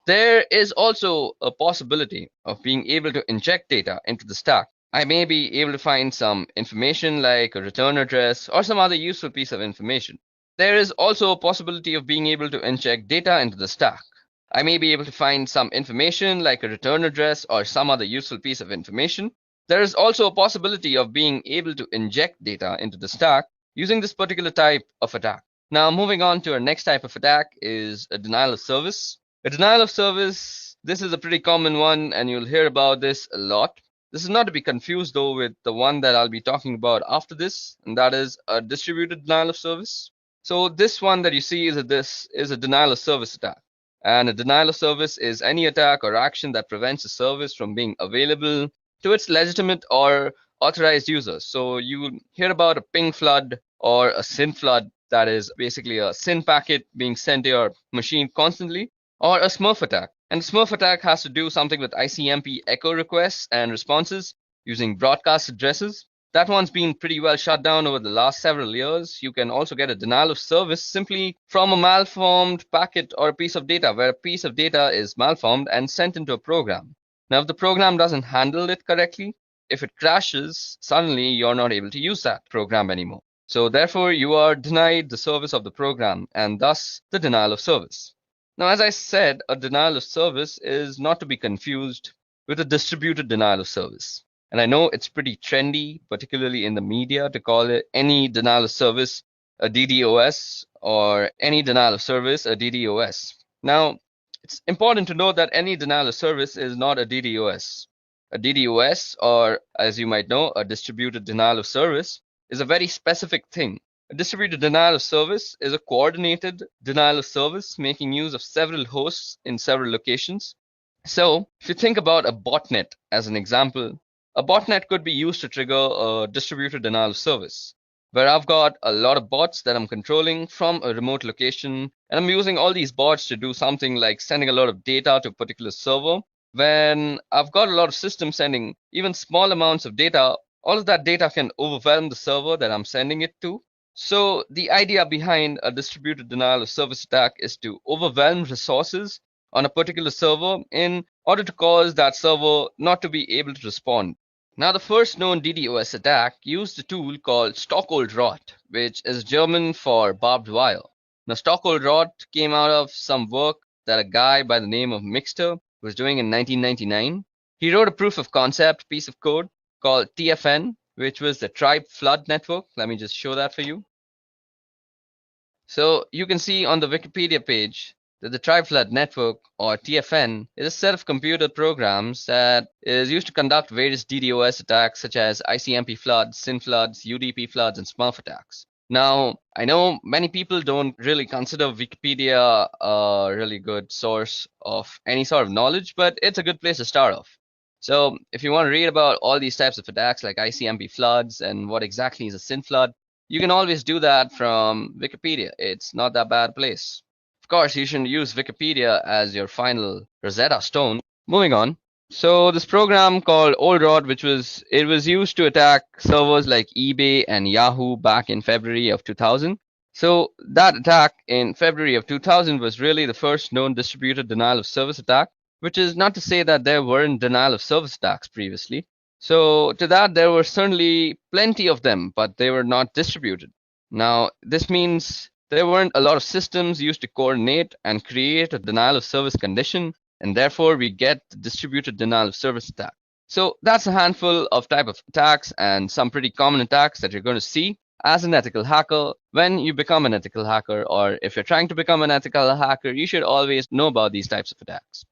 There is also a possibility of being able to inject data into the stack. I may be able to find some information like a return address or some other useful piece of information. There is also a possibility of being able to inject data into the stack. I may be able to find some information like a return address or some other useful piece of information. There is also a possibility of being able to inject data into the stack using this particular type of attack. Now, moving on to our next type of attack is a denial of service. A denial of service, this is a pretty common one and you'll hear about this a lot. This is not to be confused though with the one that I'll be talking about after this, and that is a distributed denial of service. So this one that you see is a denial of service attack. And a denial of service is any attack or action that prevents a service from being available to its legitimate or authorized users. So you hear about a ping flood or a SYN flood, that is basically a SYN packet being sent to your machine constantly, or a Smurf attack. And the Smurf attack has to do something with ICMP echo requests and responses using broadcast addresses. That one's been pretty well shut down over the last several years. You can also get a denial of service simply from a malformed packet or a piece of data, where a piece of data is malformed and sent into a program. Now, if the program doesn't handle it correctly, if it crashes, suddenly you're not able to use that program anymore. So therefore, you are denied the service of the program and thus the denial of service. Now, as I said, a denial of service is not to be confused with a distributed denial of service. And I know it's pretty trendy, particularly in the media, to call it any denial of service a DDoS or any denial of service a DDoS. Now, it's important to note that any denial of service is not a DDoS. A DDoS, or as you might know, a distributed denial of service, is a very specific thing. A distributed denial of service is a coordinated denial of service making use of several hosts in several locations. So, if you think about a botnet as an example, a botnet could be used to trigger a distributed denial of service, where I've got a lot of bots that I'm controlling from a remote location, and I'm using all these bots to do something like sending a lot of data to a particular server. When I've got a lot of systems sending even small amounts of data, all of that data can overwhelm the server that I'm sending it to. So the idea behind a distributed denial of service attack is to overwhelm resources on a particular server in order to cause that server not to be able to respond. Now, the first known DDoS attack used a tool called Stockholrot, which is German for barbed wire. Now, Stockholrot came out of some work that a guy by the name of Mixter was doing in 1999. He wrote a proof of concept piece of code called TFN, which was the Tribe Flood Network. Let me just show that for you. So you can see on the Wikipedia page that the Tribe Flood Network, or TFN, is a set of computer programs that is used to conduct various DDoS attacks such as ICMP floods, SYN floods, UDP floods, and Smurf attacks. Now, I know many people don't really consider Wikipedia a really good source of any sort of knowledge, but it's a good place to start off. So if you want to read about all these types of attacks like ICMP floods and what exactly is a SYN flood, you can always do that from Wikipedia. It's not that bad a place. Of course, you shouldn't use Wikipedia as your final Rosetta Stone. Moving on. So this program called OldRod, which was used to attack servers like eBay and Yahoo back in February of 2000. So that attack in February of 2000 was really the first known distributed denial of service attack, which is not to say that there weren't denial of service attacks previously. So to that, there were certainly plenty of them, but they were not distributed. Now, this means there weren't a lot of systems used to coordinate and create a denial of service condition, and therefore we get the distributed denial of service attack. So that's a handful of type of attacks and some pretty common attacks that you're going to see as an ethical hacker when you become an ethical hacker, or if you're trying to become an ethical hacker, you should always know about these types of attacks.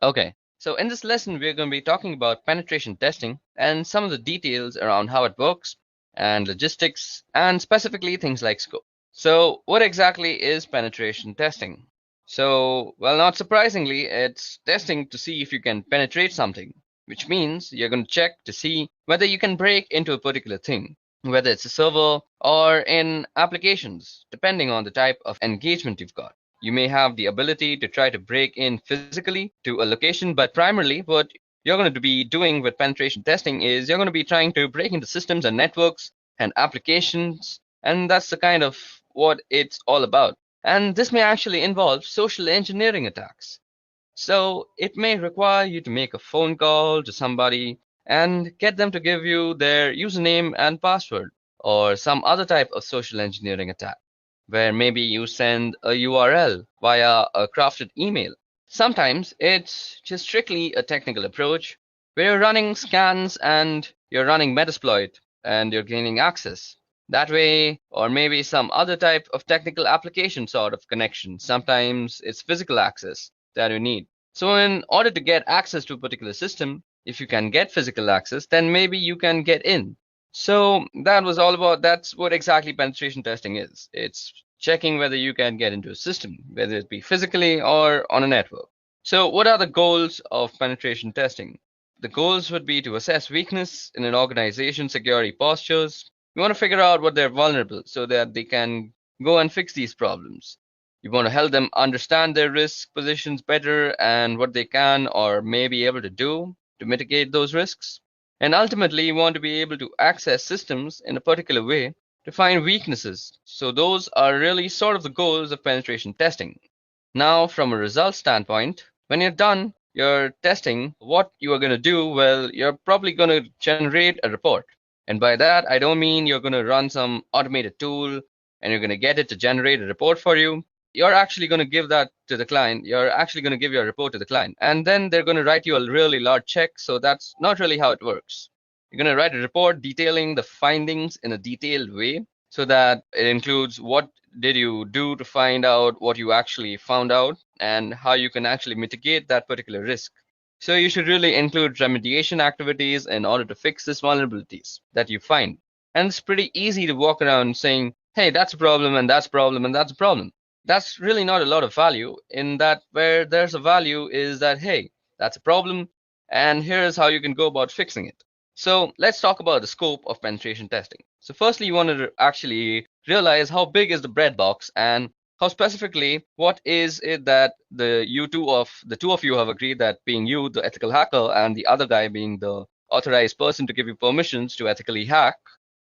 Okay, so in this lesson, we're going to be talking about penetration testing and some of the details around how it works and logistics and specifically things like scope. So what exactly is penetration testing? So, well, not surprisingly, it's testing to see if you can penetrate something, which means you're going to check to see whether you can break into a particular thing, whether it's a server or in applications, depending on the type of engagement you've got. You may have the ability to try to break in physically to a location, but primarily what you're going to be doing with penetration testing is you're going to be trying to break into systems and networks and applications, and that's the kind of what it's all about. And this may actually involve social engineering attacks. So it may require you to make a phone call to somebody and get them to give you their username and password, or some other type of social engineering attack, where maybe you send a URL via a crafted email. Sometimes it's just strictly a technical approach where you're running scans and you're running Metasploit and you're gaining access that way, or maybe some other type of technical application sort of connection. Sometimes it's physical access. that you need. So in order to get access to a particular system, if you can get physical access, then maybe you can get in. So that was all about, that's what exactly penetration testing is. It's checking whether you can get into a system, whether it be physically or on a network. So what are the goals of penetration testing? The goals would be to assess weakness in an organization's security postures. You want to figure out what they're vulnerable so that they can go and fix these problems. You want to help them understand their risk positions better and what they can or may be able to do to mitigate those risks. And ultimately, you want to be able to access systems in a particular way to find weaknesses. So those are really sort of the goals of penetration testing. Now, from a results standpoint, when you're done your testing, what you are going to do, well, you're probably going to generate a report. And by that, I don't mean you're going to run some automated tool and you're going to get it to generate a report for you. You're actually going to give that to the client. You're actually going to give your report to the client. And then they're going to write you a really large check. So that's not really how it works. You're going to write a report detailing the findings in a detailed way so that it includes what did you do to find out what you actually found out and how you can actually mitigate that particular risk. So you should really include remediation activities in order to fix these vulnerabilities that you find. And it's pretty easy to walk around saying, hey, that's a problem and that's a problem and that's a problem. That's really not a lot of value. In that, where there's a value is that, hey, that's a problem and here's how you can go about fixing it. So let's talk about the scope of penetration testing. So firstly, you want to actually realize how big is the breadbox and how specifically what is it that the two of you have agreed, that being you, the ethical hacker, and the other guy being the authorized person to give you permissions to ethically hack,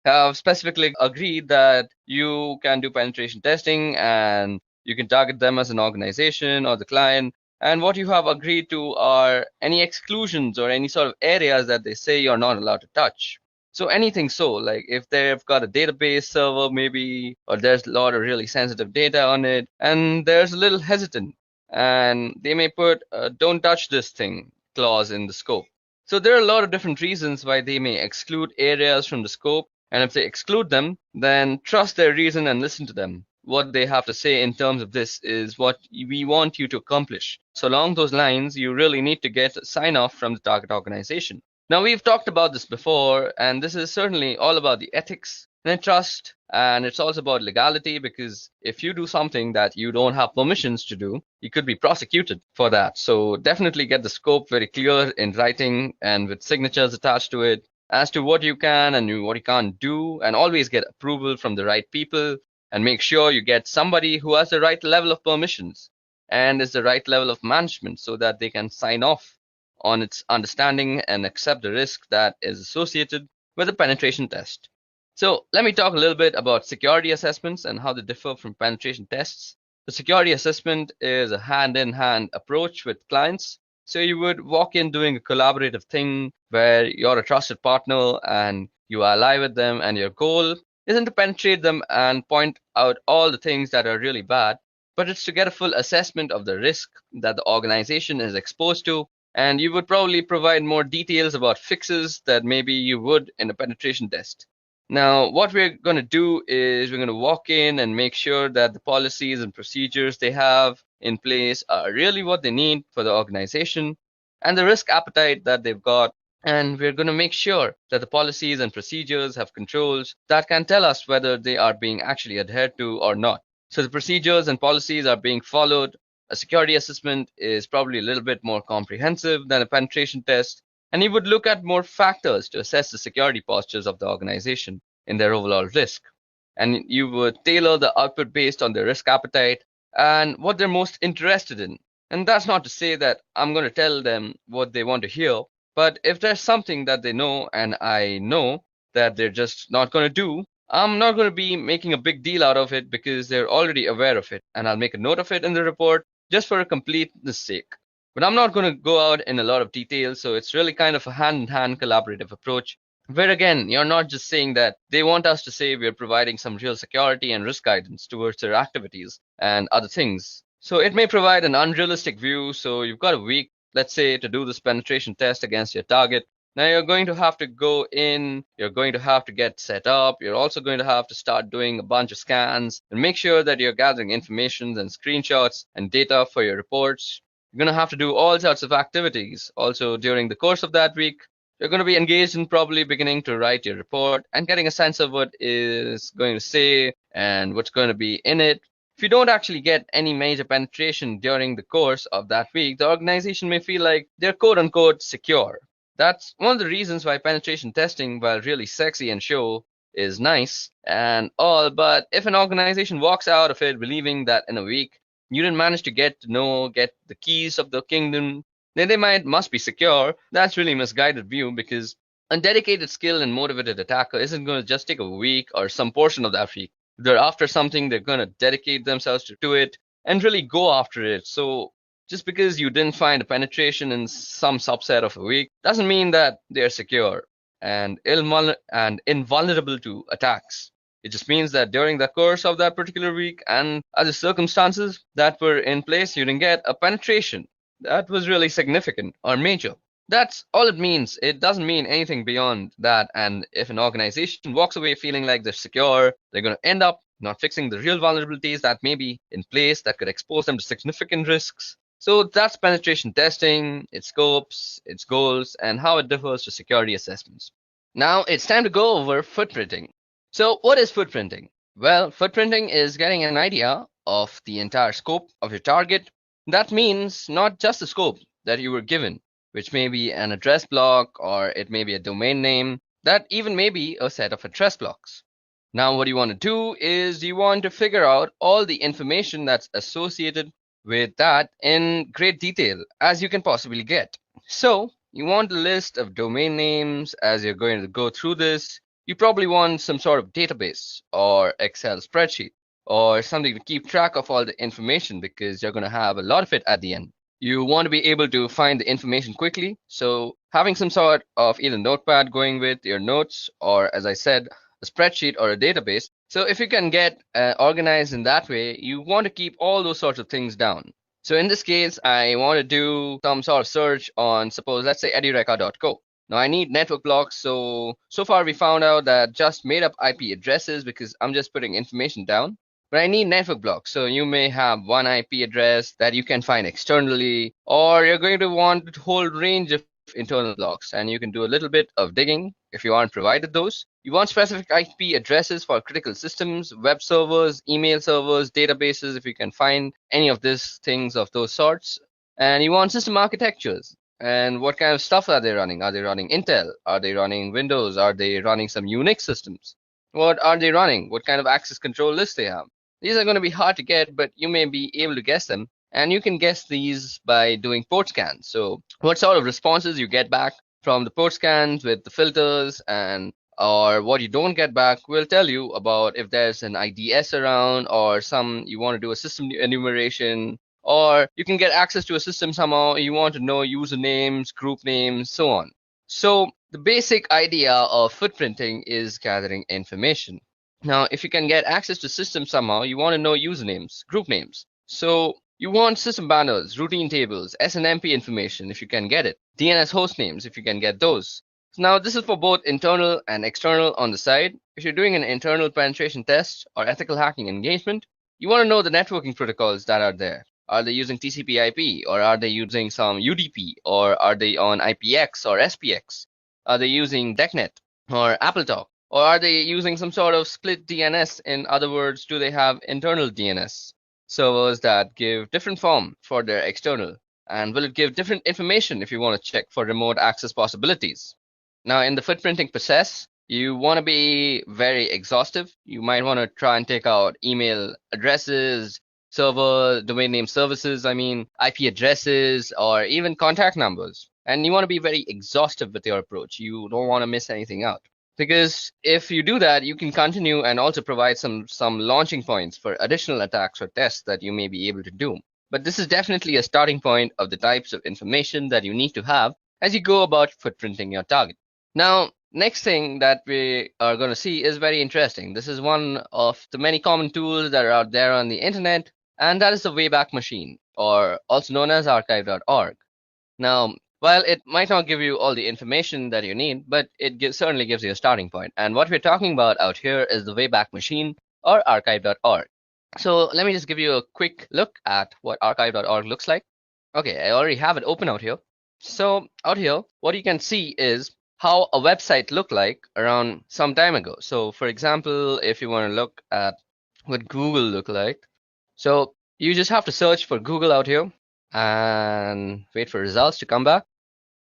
have specifically agreed that you can do penetration testing and you can target them as an organization or the client. And what you have agreed to are any exclusions or any sort of areas that they say you're not allowed to touch. So anything, so like if they've got a database server maybe, or there's a lot of really sensitive data on it, and there's a little hesitant, and they may put a don't touch this thing clause in the scope. So there are a lot of different reasons why they may exclude areas from the scope. And if they exclude them, then trust their reason and listen to them. What they have to say in terms of this is what we want you to accomplish. So along those lines, you really need to get a sign off from the target organization. Now, we've talked about this before, and this is certainly all about the ethics and trust, and it's also about legality, because if you do something that you don't have permissions to do, you could be prosecuted for that. So definitely get the scope very clear in writing and with signatures attached to it as to what you can and what you can't do, and always get approval from the right people, and make sure you get somebody who has the right level of permissions and is the right level of management so that they can sign off on its understanding and accept the risk that is associated with a penetration test. So let me talk a little bit about security assessments and how they differ from penetration tests. The security assessment is a hand-in-hand approach with clients. So you would walk in doing a collaborative thing where you're a trusted partner and you ally with them, and your goal isn't to penetrate them and point out all the things that are really bad, but it's to get a full assessment of the risk that the organization is exposed to. And you would probably provide more details about fixes that maybe you would in a penetration test. Now, what we're going to do is we're going to walk in and make sure that the policies and procedures they have in place are really what they need for the organization and the risk appetite that they've got. And we're going to make sure that the policies and procedures have controls that can tell us whether they are being actually adhered to or not. So the procedures and policies are being followed. A security assessment is probably a little bit more comprehensive than a penetration test, and you would look at more factors to assess the security postures of the organization in their overall risk. And you would tailor the output based on their risk appetite and what they're most interested in. And that's not to say that I'm going to tell them what they want to hear, but if there's something that they know and I know that they're just not going to do, I'm not going to be making a big deal out of it because they're already aware of it. And I'll make a note of it in the report just for a completeness sake. But I'm not going to go out in a lot of detail, so it's really kind of a hand-in-hand collaborative approach, where again, you're not just saying that they want us to say we're providing some real security and risk guidance towards their activities and other things. So it may provide an unrealistic view, so you've got a week, let's say, to do this penetration test against your target. Now you're going to have to go in, you're going to have to get set up, you're also going to have to start doing a bunch of scans and make sure that you're gathering information and screenshots and data for your reports. You're going to have to do all sorts of activities. Also, during the course of that week, you're going to be engaged in probably beginning to write your report and getting a sense of what is going to say and what's going to be in it. If you don't actually get any major penetration during the course of that week, the organization may feel like they're quote unquote secure. That's one of the reasons why penetration testing, while really sexy and show, is nice and all, but if an organization walks out of it believing that in a week you didn't manage to get the keys of the kingdom, then they must be secure. That's really misguided view, because a dedicated, skilled, and motivated attacker isn't going to just take a week or some portion of that week. If they're after something, they're going to dedicate themselves to it and really go after it. So just because you didn't find a penetration in some subset of a week doesn't mean that they're secure and invulnerable to attacks. It just means that during the course of that particular week and other circumstances that were in place, you didn't get a penetration that was really significant or major. That's all it means. It doesn't mean anything beyond that. And if an organization walks away feeling like they're secure, they're going to end up not fixing the real vulnerabilities that may be in place that could expose them to significant risks. So that's penetration testing, its scopes, its goals, and how it differs to security assessments. Now it's time to go over footprinting. So what is footprinting? Well, footprinting is getting an idea of the entire scope of your target. That means not just the scope that you were given, which may be an address block or it may be a domain name, that even may be a set of address blocks. Now what you want to do is you want to figure out all the information that's associated with that in great detail as you can possibly get. So you want a list of domain names as you're going to go through this. You probably want some sort of database or Excel spreadsheet or something to keep track of all the information, because you're going to have a lot of it at the end. You want to be able to find the information quickly. So having some sort of either notepad going with your notes, or as I said, a spreadsheet or a database. So if you can get organized in that way, you want to keep all those sorts of things down. So in this case, I want to do some sort of search on, suppose, let's say edureka.co. Now I need network blocks. So far we found out that just made up IP addresses, because I'm just putting information down. But I need network blocks. So you may have one IP address that you can find externally, or you're going to want a whole range of internal blocks, and you can do a little bit of digging if you aren't provided those. You want specific IP addresses for critical systems, web servers, email servers, databases, if you can find any of these things of those sorts. And you want system architectures. And what kind of stuff are they running? Are they running Intel? Are they running Windows? Are they running some Unix systems? What are they running? What kind of access control lists they have? These are going to be hard to get, but you may be able to guess them. And you can guess these by doing port scans. So what sort of responses you get back from the port scans with the filters, and or what you don't get back will tell you about if there's an IDS around, or you want to do a system enumeration, or you can get access to a system somehow. You want to know usernames, group names, so on. So the basic idea of footprinting is gathering information. Now, if you can get access to systems somehow, you want to know usernames, group names. So you want system banners, routine tables, SNMP information if you can get it, DNS host names if you can get those. Now, this is for both internal and external on the side. If you're doing an internal penetration test or ethical hacking engagement, you want to know the networking protocols that are there. Are they using TCP/IP, or are they using some UDP, or are they on IPX or SPX? Are they using DECnet or AppleTalk? Or are they using some sort of split DNS? In other words, do they have internal DNS servers that give different form for their external? And will it give different information if you want to check for remote access possibilities? Now, in the footprinting process, you want to be very exhaustive. You might want to try and take out email addresses, server, domain name services, IP addresses, or even contact numbers. And you want to be very exhaustive with your approach. You don't want to miss anything out. Because if you do that, you can continue and also provide some launching points for additional attacks or tests that you may be able to do. But this is definitely a starting point of the types of information that you need to have as you go about footprinting your target. Now, next thing that we are going to see is very interesting. This is one of the many common tools that are out there on the internet, and that is the Wayback Machine, or also known as archive.org. Now, while it might not give you all the information that you need, but it certainly gives you a starting point. And what we're talking about out here is the Wayback Machine, or archive.org. So let me just give you a quick look at what archive.org looks like. Okay, I already have it open out here. So out here, what you can see is how a website looked like around some time ago. So for example, if you want to look at what Google looked like, so you just have to search for Google out here and wait for results to come back.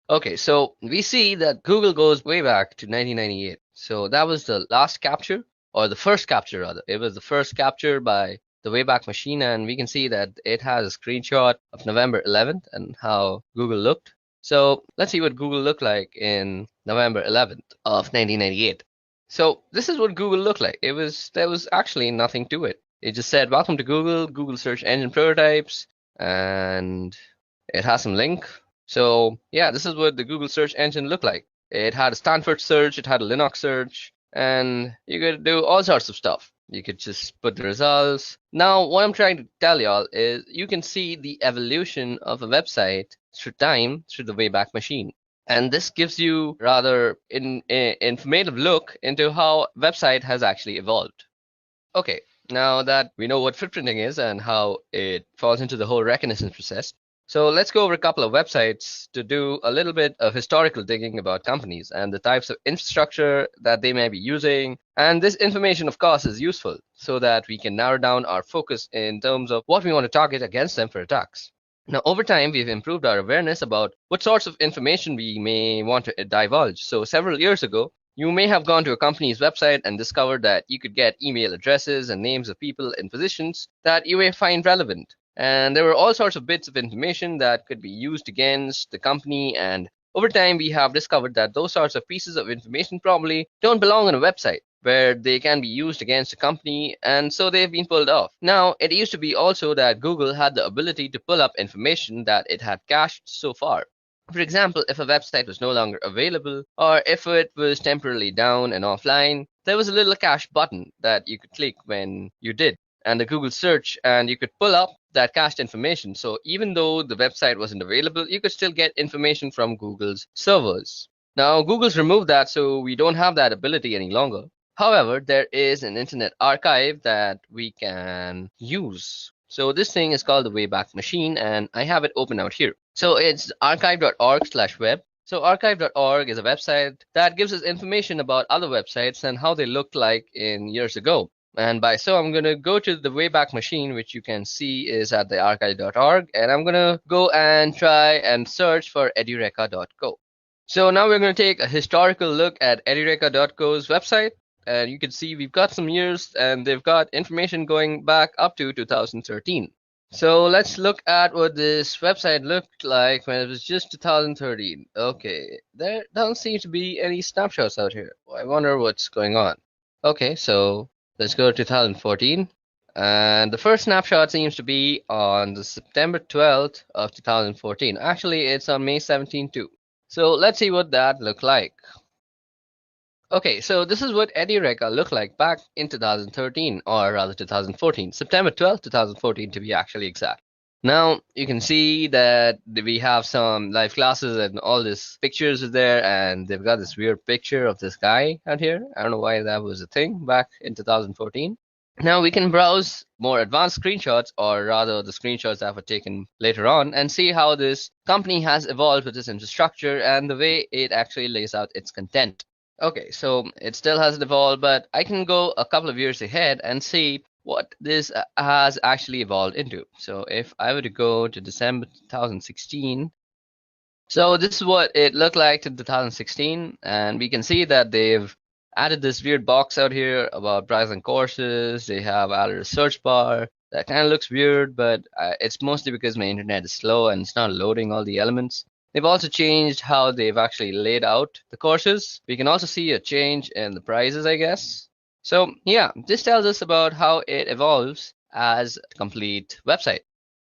Okay, so we see that Google goes way back to 1998. So that was the last capture, or the first capture rather. It was the first capture by the Wayback Machine, and we can see that it has a screenshot of November 11th and how Google looked. So let's see what Google looked like in November 11th of 1998. So this is what Google looked like. There was actually nothing to it. It just said, "Welcome to Google, Google search engine prototypes," and it has some link. So yeah, this is what the Google search engine looked like. It had a Stanford search, it had a Linux search, and you could do all sorts of stuff. You could just put the results. Now, what I'm trying to tell y'all is you can see the evolution of a website through time through the Wayback Machine. And this gives you rather informative look into how website has actually evolved. Okay, now that we know what footprinting is and how it falls into the whole reconnaissance process, so let's go over a couple of websites to do a little bit of historical digging about companies and the types of infrastructure that they may be using. And this information, of course, is useful so that we can narrow down our focus in terms of what we want to target against them for attacks. Now, over time, we've improved our awareness about what sorts of information we may want to divulge. So several years ago, you may have gone to a company's website and discovered that you could get email addresses and names of people in positions that you may find relevant. And there were all sorts of bits of information that could be used against the company. And over time, we have discovered that those sorts of pieces of information probably don't belong on a website where they can be used against a company, and so they've been pulled off. Now, it used to be also that Google had the ability to pull up information that it had cached so far. For example, if a website was no longer available, or if it was temporarily down and offline, there was a little cache button that you could click when you did, and the Google search, and you could pull up that cached information. So even though the website wasn't available, you could still get information from Google's servers. Now, Google's removed that, so we don't have that ability any longer. However, there is an internet archive that we can use. So this thing is called the Wayback Machine, and I have it open out here. So it's archive.org/web. So archive.org is a website that gives us information about other websites and how they looked like in years ago. And by so, I'm going to go to the Wayback Machine, which you can see is at the archive.org, and I'm going to go and try and search for edureka.co. So now we're going to take a historical look at edureka.co's website, and you can see we've got some years, and they've got information going back up to 2013. So let's look at what this website looked like when it was just 2013. Okay, there don't seem to be any snapshots out here. I wonder what's going on. Okay, so let's go to 2014. And the first snapshot seems to be on the September 12th of 2014. Actually, it's on May 17th too. So let's see what that looked like. Okay, so this is what Edureka looked like back in 2013, or rather 2014, September 12th, 2014 to be actually exact. Now, you can see that we have some live classes and all these pictures are there, and they've got this weird picture of this guy out here. I don't know why that was a thing back in 2014. Now we can browse more advanced screenshots, or rather the screenshots that were taken later on, and see how this company has evolved with its infrastructure and the way it actually lays out its content. Okay, so it still hasn't evolved, but I can go a couple of years ahead and see what this has actually evolved into. So if I were to go to December 2016, so this is what it looked like in 2016, and we can see that they've added this weird box out here about browsing courses. They have added a search bar that kind of looks weird, but it's mostly because my internet is slow and it's not loading all the elements. They've also changed how they've actually laid out the courses. We can also see a change in the prices, I guess. So yeah, this tells us about how it evolves as a complete website.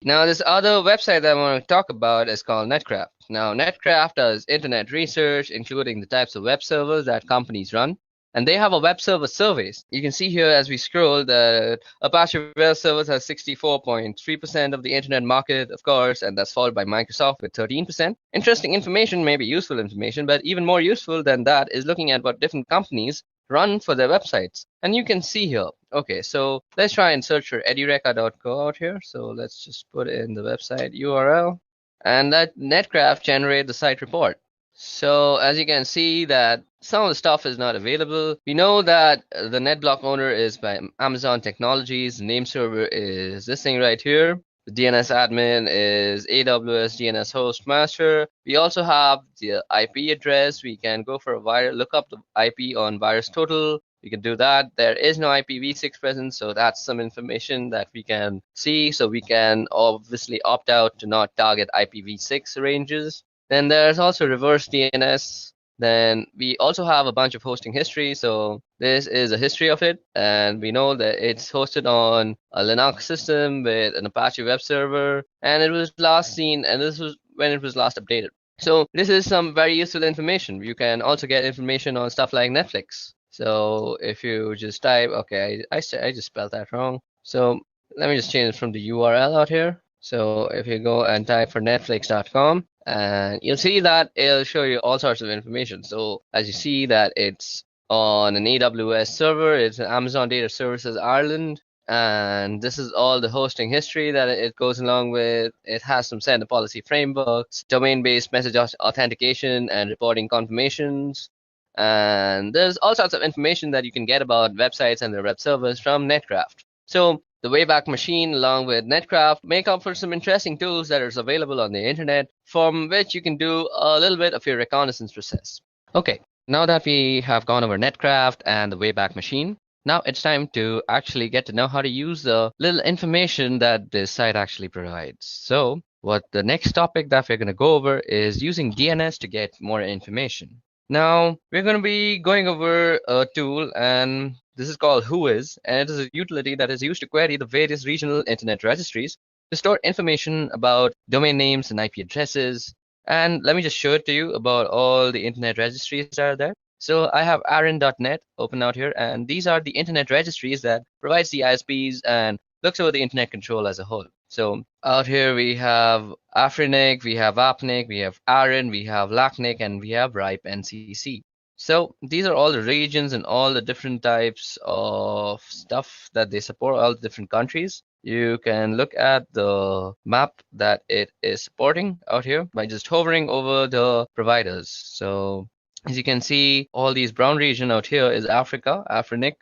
Now, this other website that I want to talk about is called Netcraft. Now, Netcraft does internet research, including the types of web servers that companies run. And they have a web server surveys. You can see here as we scroll that Apache Web Services has 64.3% of the internet market, of course, and that's followed by Microsoft with 13%. Interesting information, maybe useful information, but even more useful than that is looking at what different companies run for their websites. And you can see here. Okay, so let's try and search for edureka.co out here. So let's just put in the website URL. and that Netcraft generate the site report. So as you can see that some of the stuff is not available. We know that the NetBlock owner is by Amazon Technologies. The name server is this thing right here. The DNS admin is AWS DNS host master. We also have the IP address. We can go for a look up the IP on VirusTotal. We can do that. There is no IPv6 present, so that's some information that we can see. So we can obviously opt out to not target IPv6 ranges. Then there's also reverse DNS. Then we also have a bunch of hosting history. So this is a history of it. And we know that it's hosted on a Linux system with an Apache web server. And it was last seen, and this was when it was last updated. So this is some very useful information. You can also get information on stuff like Netflix. So if you just type, okay, I just spelled that wrong. So let me just change it from the URL out here. So if you go and type for netflix.com, and you'll see that it'll show you all sorts of information. So as you see that it's on an AWS server, it's an Amazon Data Services Ireland, and this is all the hosting history that it goes along with. It has some send policy frameworks, domain-based message authentication and reporting confirmations, and there's all sorts of information that you can get about websites and their web servers from Netcraft. So the Wayback Machine along with Netcraft make up for some interesting tools that are available on the internet from which you can do a little bit of your reconnaissance process. Okay, now that we have gone over Netcraft and the Wayback Machine, now it's time to actually get to know how to use the little information that this site actually provides. So what the next topic that we're going to go over is using DNS to get more information. Now we're going to be going over a tool, and this is called Whois, and it is a utility that is used to query the various regional internet registries to store information about domain names and IP addresses. And let me just show it to you about all the internet registries that are there. So I have aaron.net open out here, and these are the internet registries that provides the ISPs and looks over the internet control as a whole. So out here we have Afrinic, we have Apnic, we have Aaron, we have Lacnic, and we have RIPE NCC. So these are all the regions and all the different types of stuff that they support, all the different countries. You can look at the map that it is supporting out here by just hovering over the providers. So as you can see, all these brown region out here is Africa, Afrinic.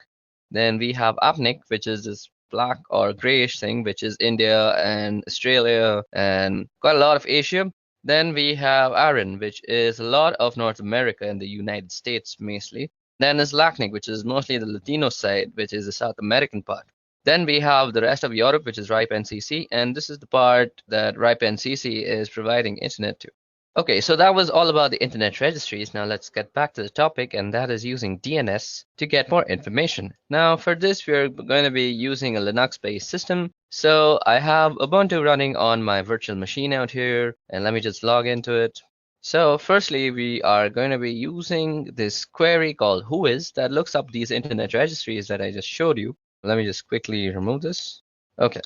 Then we have Apnic, which is this black or grayish thing, which is India and Australia and quite a lot of Asia. Then we have Aaron, which is a lot of North America and the United States mostly. Then is Lacnic, which is mostly the Latino side, which is the South American part. Then we have the rest of Europe, which is RIPE NCC, and this is the part that RIPE NCC is providing internet to. Okay, so that was all about the internet registries. Now let's get back to the topic, and that is using DNS to get more information. Now for this, we're going to be using a Linux-based system. So I have Ubuntu running on my virtual machine out here, and let me just log into it. So firstly, we are going to be using this query called Whois that looks up these internet registries that I just showed you. Let me just quickly remove this. Okay.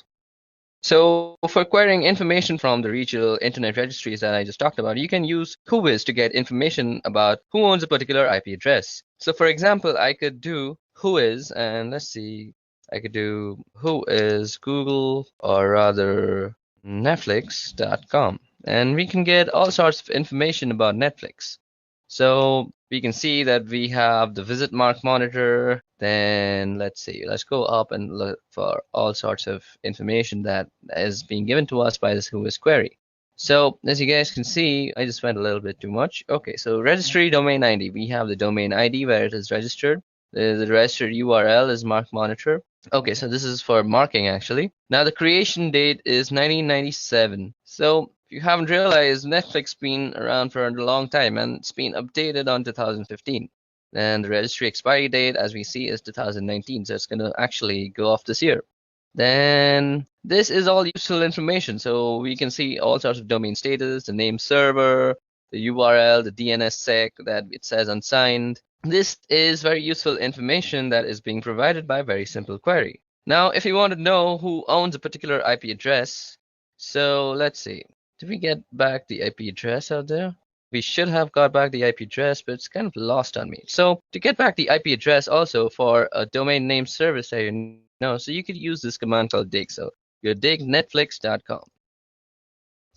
So for querying information from the regional internet registries that I just talked about, you can use Whois to get information about who owns a particular IP address. So for example, I could do Whois, and let's see, I could do Whois Google, or rather Netflix.com, and we can get all sorts of information about Netflix. So we can see that we have the visit mark monitor. Then let's see, let's go up and look for all sorts of information that is being given to us by this Whois query. So as you guys can see, I just went a little bit too much. Okay, so registry domain ID. We have the domain ID where it is registered. The registered URL is mark monitor. Okay, so this is for marking actually. Now the creation date is 1997. So if you haven't realized, Netflix been around for a long time, and it's been updated on 2015. And the registry expiry date, as we see, is 2019. So it's going to actually go off this year. Then this is all useful information. So we can see all sorts of domain status, the name server, the URL, the DNSSEC that it says unsigned. This is very useful information that is being provided by a very simple query. Now, if you want to know who owns a particular IP address, so let's see. Did we get back the IP address out there? We should have got back the IP address, but it's kind of lost on me. So to get back the IP address also for a domain name service that you know, so you could use this command called dig. So you dig netflix.com.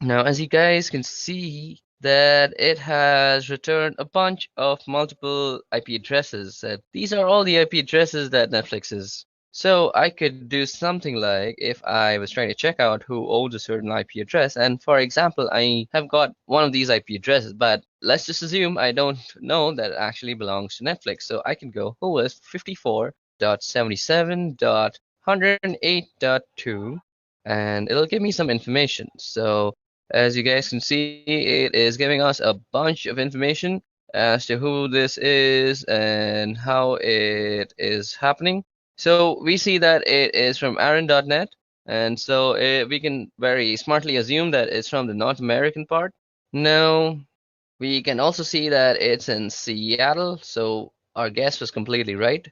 Now, as you guys can see, that it has returned a bunch of multiple IP addresses. These are all the IP addresses that Netflix is. So I could do something like if I was trying to check out who owns a certain IP address, and for example, I have got one of these IP addresses, but let's just assume I don't know that it actually belongs to Netflix. So I can go who is 54.77.108.2, and it'll give me some information. So as you guys can see, it is giving us a bunch of information as to who this is and how it is happening. So we see that it is from Aaron.net, and so we can very smartly assume that it's from the North American part. Now, we can also see that it's in Seattle, so our guess was completely right.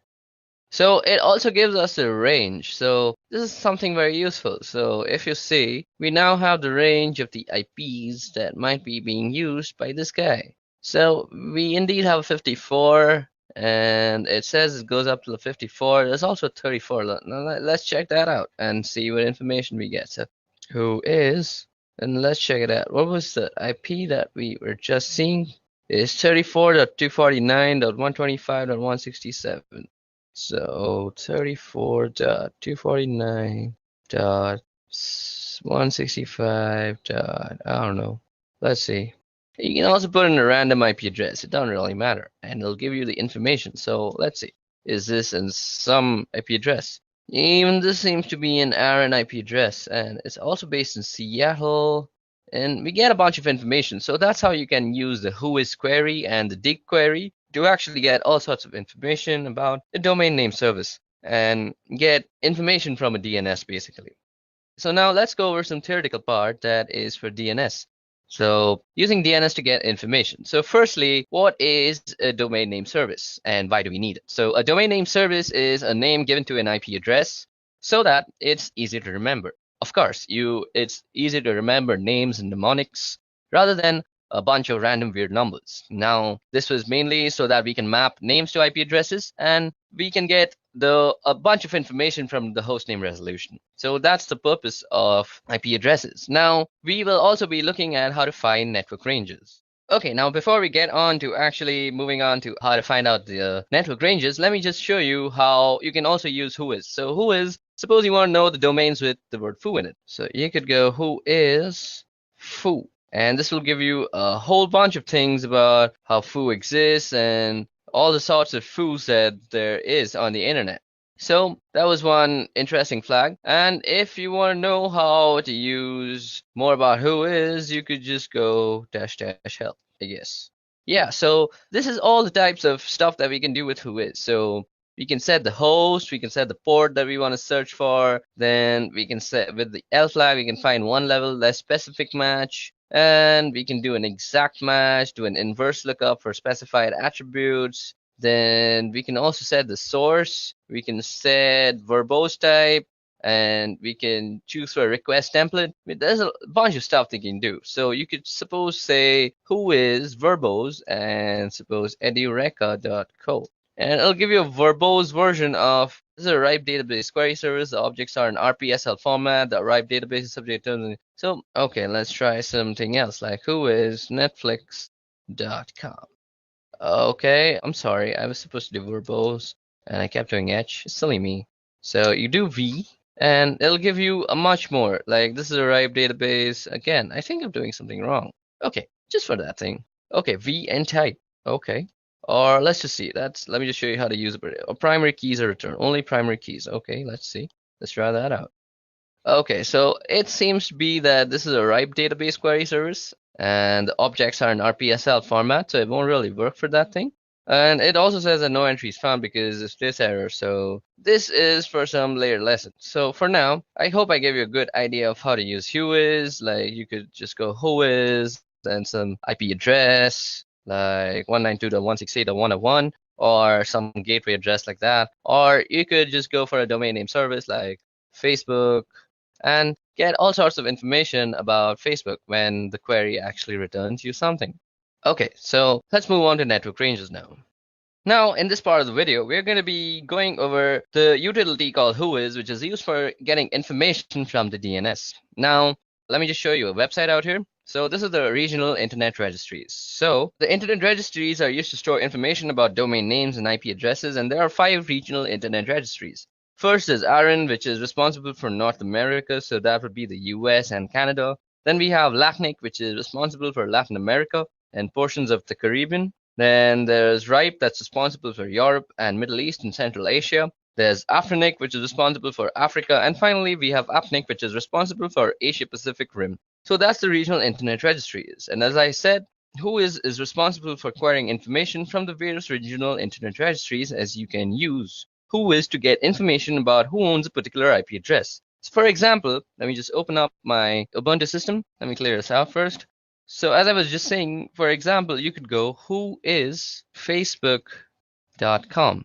So it also gives us a range. So this is something very useful. So if you see, we now have the range of the IPs that might be being used by this guy. So we indeed have 54, and it says it goes up to the 54. There's also 34. Now let's check that out and see what information we get. So who is, and let's check it out. What was the IP that we were just seeing? It's 34.249.125.167. So 34.249.165. I don't know. Let's see. You can also put in a random IP address. It doesn't really matter, and it'll give you the information. So let's see. Is this in some IP address? Even this seems to be an Aaron IP address, and it's also based in Seattle. And we get a bunch of information. So that's how you can use the whois query and the dig query to actually get all sorts of information about the domain name service and get information from a DNS basically. So now let's go over some theoretical part that is for DNS. So using DNS to get information. So firstly, what is a domain name service and why do we need it? So a domain name service is a name given to an IP address so that it's easy to remember. Of course, it's easy to remember names and mnemonics rather than a bunch of random weird numbers. Now, this was mainly so that we can map names to IP addresses and we can get a bunch of information from the hostname resolution. So that's the purpose of IP addresses. Now, we will also be looking at how to find network ranges. Okay, now before we get on to actually moving on to how to find out the network ranges, let me just show you how you can also use whois. So whois, suppose you want to know the domains with the word foo in it. So you could go whois foo. And this will give you a whole bunch of things about how foo exists and all the sorts of foos that there is on the internet. So that was one interesting flag. And if you want to know how to use more about whois, you could just go -- help, I guess. Yeah, so this is all the types of stuff that we can do with whois. So we can set the host, we can set the port that we want to search for. Then we can set with the L flag, we can find one level less specific match. And we can do an exact match, do an inverse lookup for specified attributes. Then we can also set the source. We can set verbose type, and we can choose for a request template. I mean, there's a bunch of stuff they can do. So you could suppose say whois verbose and suppose edureka.co. And it'll give you a verbose version of this is a RIPE database query service. The objects are in RPSL format. The RIPE database is subject to. So, okay, let's try something else like whois netflix.com. Okay, I'm sorry. I was supposed to do verbose and I kept doing H. Silly me. So you do V and it'll give you a much more. Like this is a RIPE database. Again, I think I'm doing something wrong. Okay, just for that thing. Okay, V and type. Okay. Or let's just see. Let me just show you how to use it. Primary keys are returned. Only primary keys. Okay, let's see. Let's try that out. Okay, so it seems to be that this is a RIPE database query service, and the objects are in RPSL format, so it won't really work for that thing. And it also says that no entries found because of this error. So this is for some later lesson. So for now, I hope I gave you a good idea of how to use whois. Like you could just go whois and some IP address like 192.168.101 or some gateway address like that. Or you could just go for a domain name service like Facebook and get all sorts of information about Facebook when the query actually returns you something. Okay, so let's move on to network ranges now. Now, in this part of the video, we're going to be going over the utility called whois, which is used for getting information from the DNS. Now, let me just show you a website out here. So this is the regional internet registries. So the internet registries are used to store information about domain names and IP addresses, and there are 5 regional internet registries. First is ARIN, which is responsible for North America, so that would be the US and Canada. Then we have LACNIC, which is responsible for Latin America and portions of the Caribbean. Then there's RIPE, that's responsible for Europe and Middle East and Central Asia. There's AFRINIC, which is responsible for Africa. And finally, we have APNIC, which is responsible for Asia Pacific Rim. So that's the regional internet registries. And as I said, WHOIS is responsible for querying information from the various regional internet registries, as you can use WHOIS to get information about who owns a particular IP address. So for example, let me just open up my Ubuntu system. Let me clear this out first. So as I was just saying, for example, you could go whoisfacebook.com.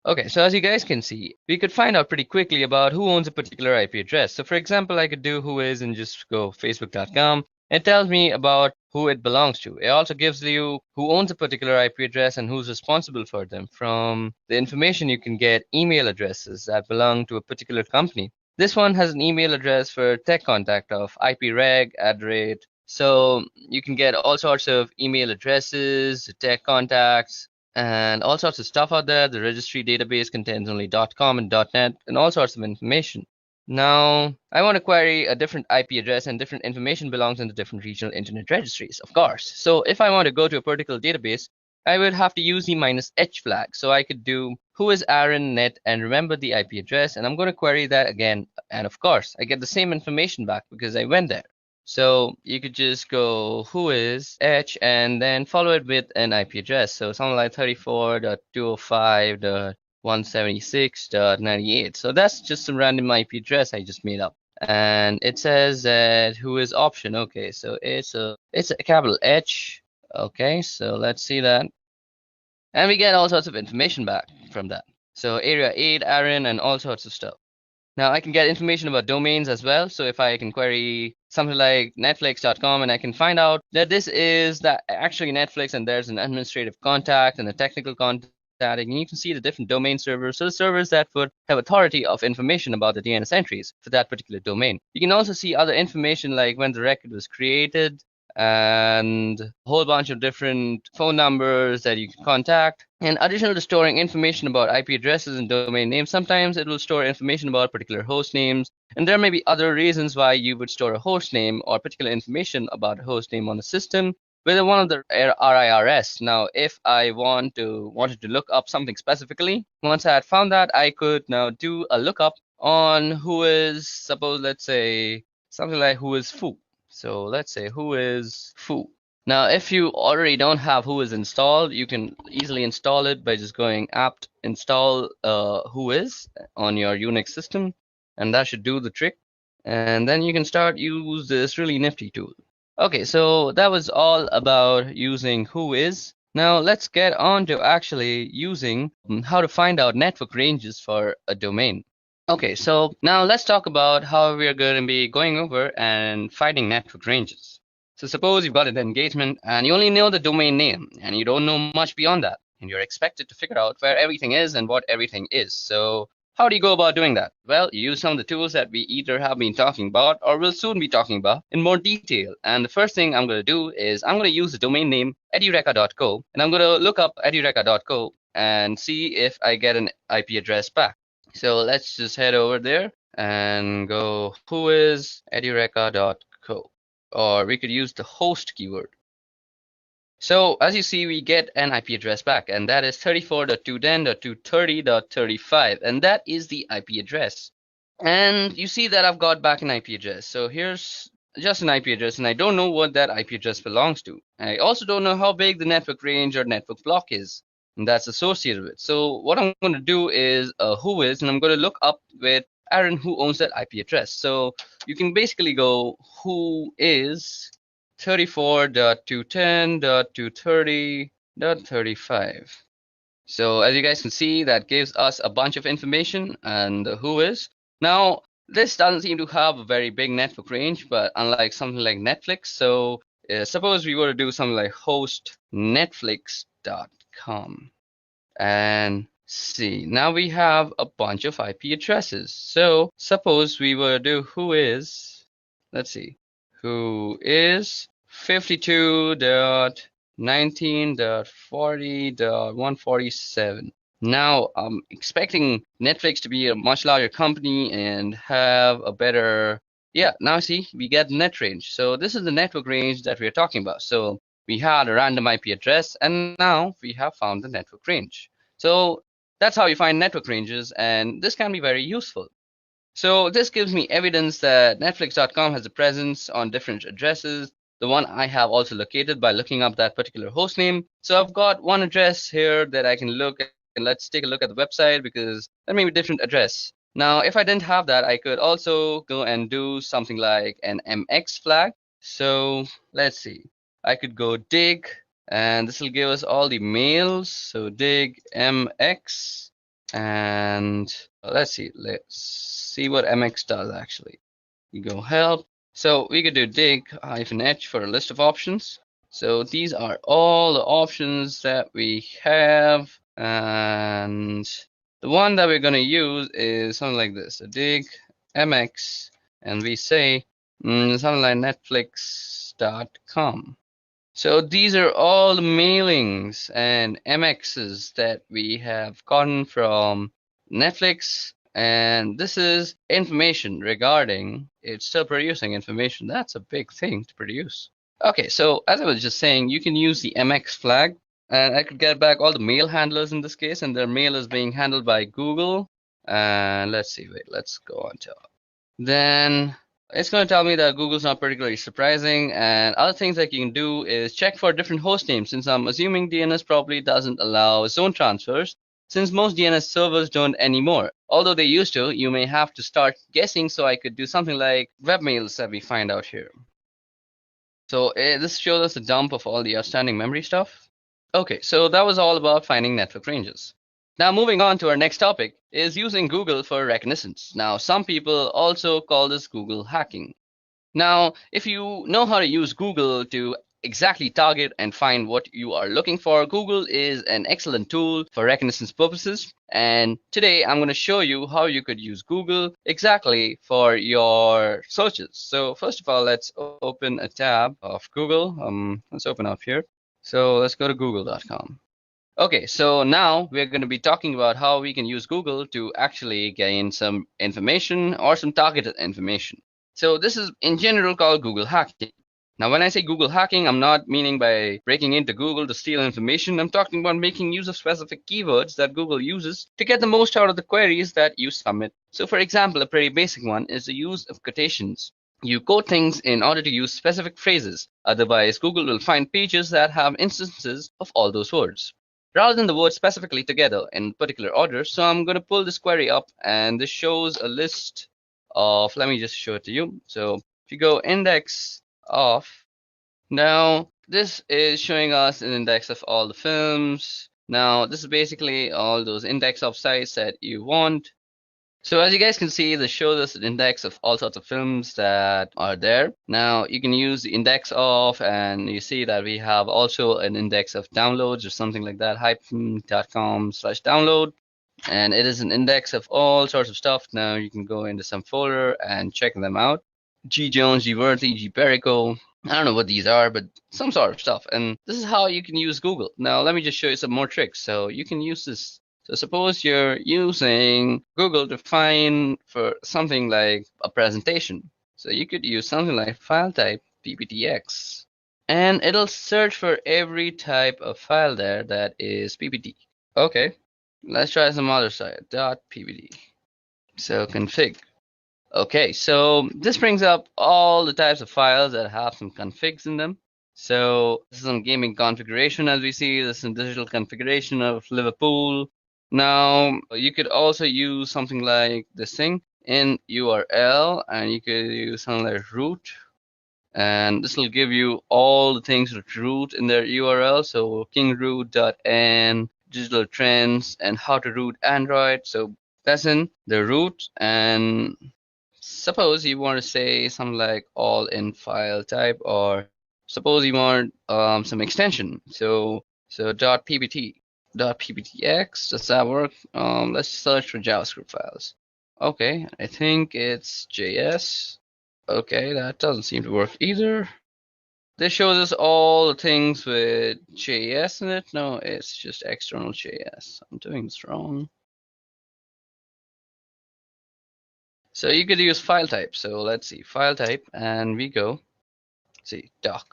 Okay, so as you guys can see, we could find out pretty quickly about who owns a particular IP address. So for example, I could do WHOIS and just go facebook.com. It tells me about who it belongs to. It also gives you who owns a particular IP address and who's responsible for them. From the information, you can get email addresses that belong to a particular company. This one has an email address for tech contact of ipreg @ So you can get all sorts of email addresses, tech contacts, and all sorts of stuff out there. The registry database contains only .com and .net and all sorts of information. Now, I want to query a different IP address, and different information belongs in the different regional internet registries, of course. So if I want to go to a particular database, I would have to use the -h flag. So I could do WHOIS ARIN net and remember the IP address, and I'm going to query that again. And of course, I get the same information back because I went there. So you could just go WHOIS h and then follow it with an IP address. So something like 34.205.176.98. So that's just some random IP address I just made up. And it says that WHOIS option. Okay, so it's a capital H. Okay, so let's see that. And we get all sorts of information back from that. So area 8, ARIN, and all sorts of stuff. Now I can get information about domains as well. So if I can query something like netflix.com, and I can find out that this is actually Netflix, and there's an administrative contact and a technical contact, and you can see the different domain servers. So the servers that would have authority of information about the DNS entries for that particular domain. You can also see other information like when the record was created, and a whole bunch of different phone numbers that you can contact. And additional to storing information about IP addresses and domain names, sometimes it will store information about particular host names. And there may be other reasons why you would store a host name or particular information about a host name on the system, whether one of the RIRS. Now, if I wanted to look up something specifically, once I had found that, I could now do a lookup on WHOIS, suppose, let's say, something like WHOIS foo. So let's say WHOIS foo. Now, if you already don't have WHOIS installed, you can easily install it by just going apt install WHOIS on your Unix system, and that should do the trick. And then you can start use this really nifty tool. Okay, so that was all about using WHOIS. Now let's get on to actually using how to find out network ranges for a domain. Okay, so now let's talk about how we're going to be going over and finding network ranges. So suppose you've got an engagement and you only know the domain name and you don't know much beyond that, and you're expected to figure out where everything is and what everything is. So how do you go about doing that? Well, you use some of the tools that we either have been talking about or will soon be talking about in more detail. And the first thing I'm going to do is I'm going to use the domain name edureka.co, and I'm going to look up edureka.co and see if I get an IP address back. So let's just head over there and go WHOIS edureka.co, or we could use the host keyword. So as you see, we get an IP address back, and that is 34.210.230.35, and that is the IP address. And you see that I've got back an IP address. So here's just an IP address, and I don't know what that IP address belongs to. I also don't know how big the network range or network block is, and that's associated with. So what I'm going to do is WHOIS, and I'm going to look up with ARIN who owns that IP address. So you can basically go WHOIS 34.210.230.35. So as you guys can see, that gives us a bunch of information and WHOIS. Now, this doesn't seem to have a very big network range, but unlike something like Netflix, so suppose we were to do something like host netflix.com and see. Now we have a bunch of IP addresses. So suppose we were to do WHOIS let's see, who is 52.19.40.147. Now, I'm expecting Netflix to be a much larger company and have a better, yeah, now see, we get net range. So this is the network range that we're talking about. So we had a random IP address, and now we have found the network range. So that's how you find network ranges, and this can be very useful. So this gives me evidence that Netflix.com has a presence on different addresses. The one I have also located by looking up that particular host name. So I've got one address here that I can look at, and let's take a look at the website because that may be a different address. Now, if I didn't have that, I could also go and do something like an MX flag. So let's see. I could go dig, and this will give us all the mails. So dig MX, and let's see what MX does actually. You go help. So we could do dig -h for a list of options. So these are all the options that we have, and the one that we're going to use is something like this. So dig MX, and we say something like Netflix.com. So these are all the mailings and MXs that we have gotten from Netflix, and this is information regarding it's still producing information. That's a big thing to produce. Okay, so as I was just saying, you can use the MX flag, and I could get back all the mail handlers in this case, and their mail is being handled by Google. And let's see, wait, let's go on top. Then it's going to tell me that Google's not particularly surprising, and other things that you can do is check for different host names, since I'm assuming DNS probably doesn't allow zone transfers, since most DNS servers don't anymore. Although they used to, you may have to start guessing, so I could do something like webmails that we find out here. So this shows us a dump of all the outstanding memory stuff. Okay, so that was all about finding network ranges. Now moving on to our next topic is using Google for reconnaissance. Now some people also call this Google hacking. Now if you know how to use Google to exactly target and find what you are looking for, Google is an excellent tool for reconnaissance purposes. And today I'm going to show you how you could use Google exactly for your searches. So first of all, let's open a tab of Google. Let's open up here. So let's go to google.com. Okay, so now we're going to be talking about how we can use Google to actually gain some information or some targeted information. So this is in general called Google hacking. Now, when I say Google hacking, I'm not meaning by breaking into Google to steal information. I'm talking about making use of specific keywords that Google uses to get the most out of the queries that you submit. So for example, a pretty basic one is the use of quotations. You quote things in order to use specific phrases. Otherwise, Google will find pages that have instances of all those words, rather than the words specifically together in particular order. So I'm going to pull this query up, and this shows a list of, let me just show it to you. So if you go index of, now this is showing us an index of all the films. Now this is basically all those index of sites that you want. So as you guys can see, this shows us an index of all sorts of films that are there. Now you can use the index of, and you see that we have also an index of downloads or something like that, hyphen.com/download. And it is an index of all sorts of stuff. Now you can go into some folder and check them out. G Jones, G Worthy, G Perico. I don't know what these are, but some sort of stuff. And this is how you can use Google. Now let me just show you some more tricks. So you can use this. So suppose you're using Google to find for something like a presentation. So you could use something like file type PPTX, and it'll search for every type of file there that is PPT. Okay, let's try some other site, .ppt. So config. Okay, so this brings up all the types of files that have some configs in them. So this is some gaming configuration, as we see. This is some digital configuration of Liverpool. Now you could also use something like this thing in URL, and you could use something like root, and this will give you all the things with root in their URL. So kingroot.n, digital trends, and how to root Android. So that's in the root. And suppose you want to say something like all in file type, or suppose you want some extension. So .ppt. .pptx, does that work? Let's search for JavaScript files. Okay, I think it's JS. Okay, that doesn't seem to work either. This shows us all the things with JS in it. No, it's just external JS. I'm doing this wrong. So you could use file type. So let's see, file type, and we go, see, doc.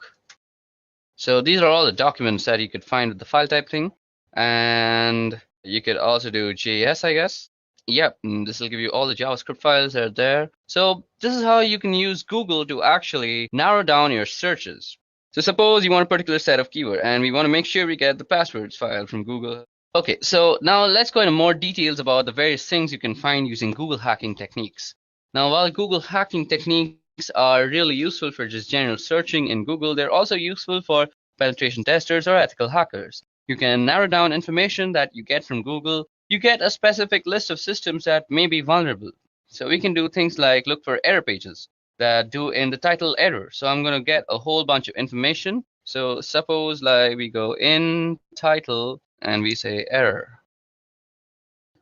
So these are all the documents that you could find with the file type thing. And you could also do JS, I guess. Yep, this will give you all the JavaScript files that are there. So this is how you can use Google to actually narrow down your searches. So suppose you want a particular set of keyword and we want to make sure we get the passwords file from Google. Okay, so now let's go into more details about the various things you can find using Google hacking techniques. Now, while Google hacking techniques are really useful for just general searching in Google, they're also useful for penetration testers or ethical hackers. You can narrow down information that you get from Google. You get a specific list of systems that may be vulnerable. So we can do things like look for error pages that do in the title error. So I'm going to get a whole bunch of information. So suppose like we go in title and we say error.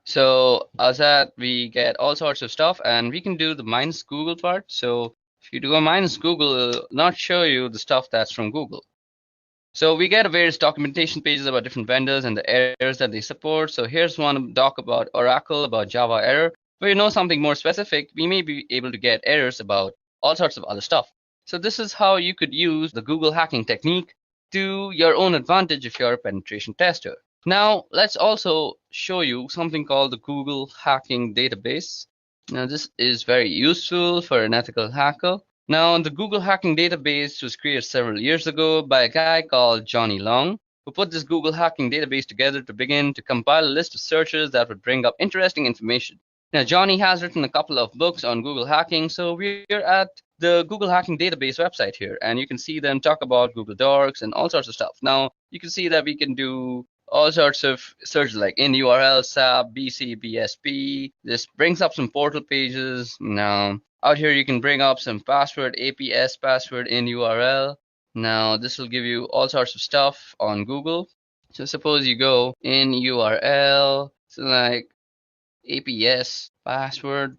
So as that we get all sorts of stuff, and we can do the minus Google part. So if you do a minus Google, it'll not show you the stuff that's from Google. So we get various documentation pages about different vendors and the errors that they support. So here's one doc about Oracle, about Java error. If you know something more specific, we may be able to get errors about all sorts of other stuff. So this is how you could use the Google hacking technique to your own advantage if you're a penetration tester. Now, let's also show you something called the Google hacking database. Now, this is very useful for an ethical hacker. Now, the Google hacking database was created several years ago by a guy called Johnny Long, who put this Google hacking database together to begin to compile a list of searches that would bring up interesting information. Now, Johnny has written a couple of books on Google hacking, so we're at the Google hacking database website here, and you can see them talk about Google Docs and all sorts of stuff. Now, you can see that we can do all sorts of searches like in URL, SAP, BC, BSP. This brings up some portal pages. Now, out here you can bring up some password, APS password in URL. Now, this will give you all sorts of stuff on Google. So suppose you go in URL, so like APS password.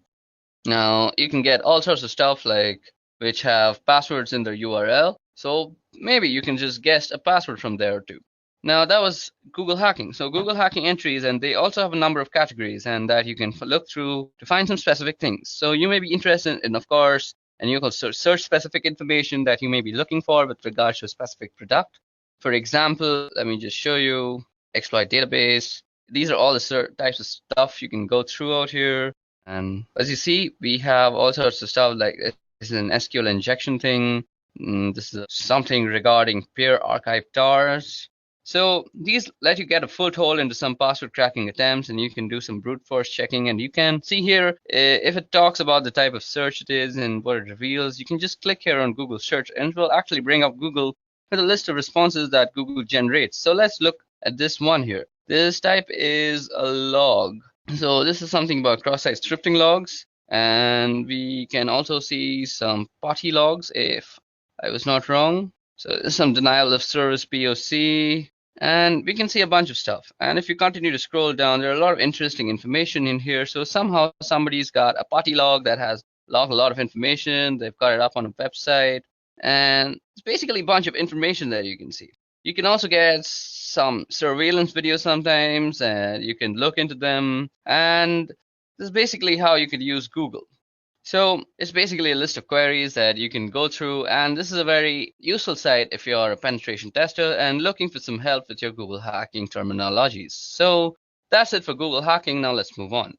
Now, you can get all sorts of stuff like which have passwords in their URL. So maybe you can just guess a password from there too. Now, that was Google hacking. So Google hacking entries, and they also have a number of categories and that you can look through to find some specific things. So you may be interested in, of course, and you can search specific information that you may be looking for with regards to a specific product. For example, let me just show you exploit database. These are all the types of stuff you can go through out here. And as you see, we have all sorts of stuff like this is an SQL injection thing. This is something regarding peer archive tars. So these let you get a foothold into some password cracking attempts, and you can do some brute force checking. And you can see here if it talks about the type of search it is and what it reveals. You can just click here on Google search, and it will actually bring up Google with a list of responses that Google generates. So let's look at this one here. This type is a log. So this is something about cross-site scripting logs, and we can also see some potty logs if I was not wrong. So there's some denial of service POC, and we can see a bunch of stuff. And if you continue to scroll down, there are a lot of interesting information in here. So somehow somebody's got a potty log that has logged a lot of information. They've got it up on a website, and it's basically a bunch of information that you can see. You can also get some surveillance videos sometimes, and you can look into them. And this is basically how you could use Google. So it's basically a list of queries that you can go through, and this is a very useful site if you're a penetration tester and looking for some help with your Google hacking terminologies. So that's it for Google hacking. Now let's move on.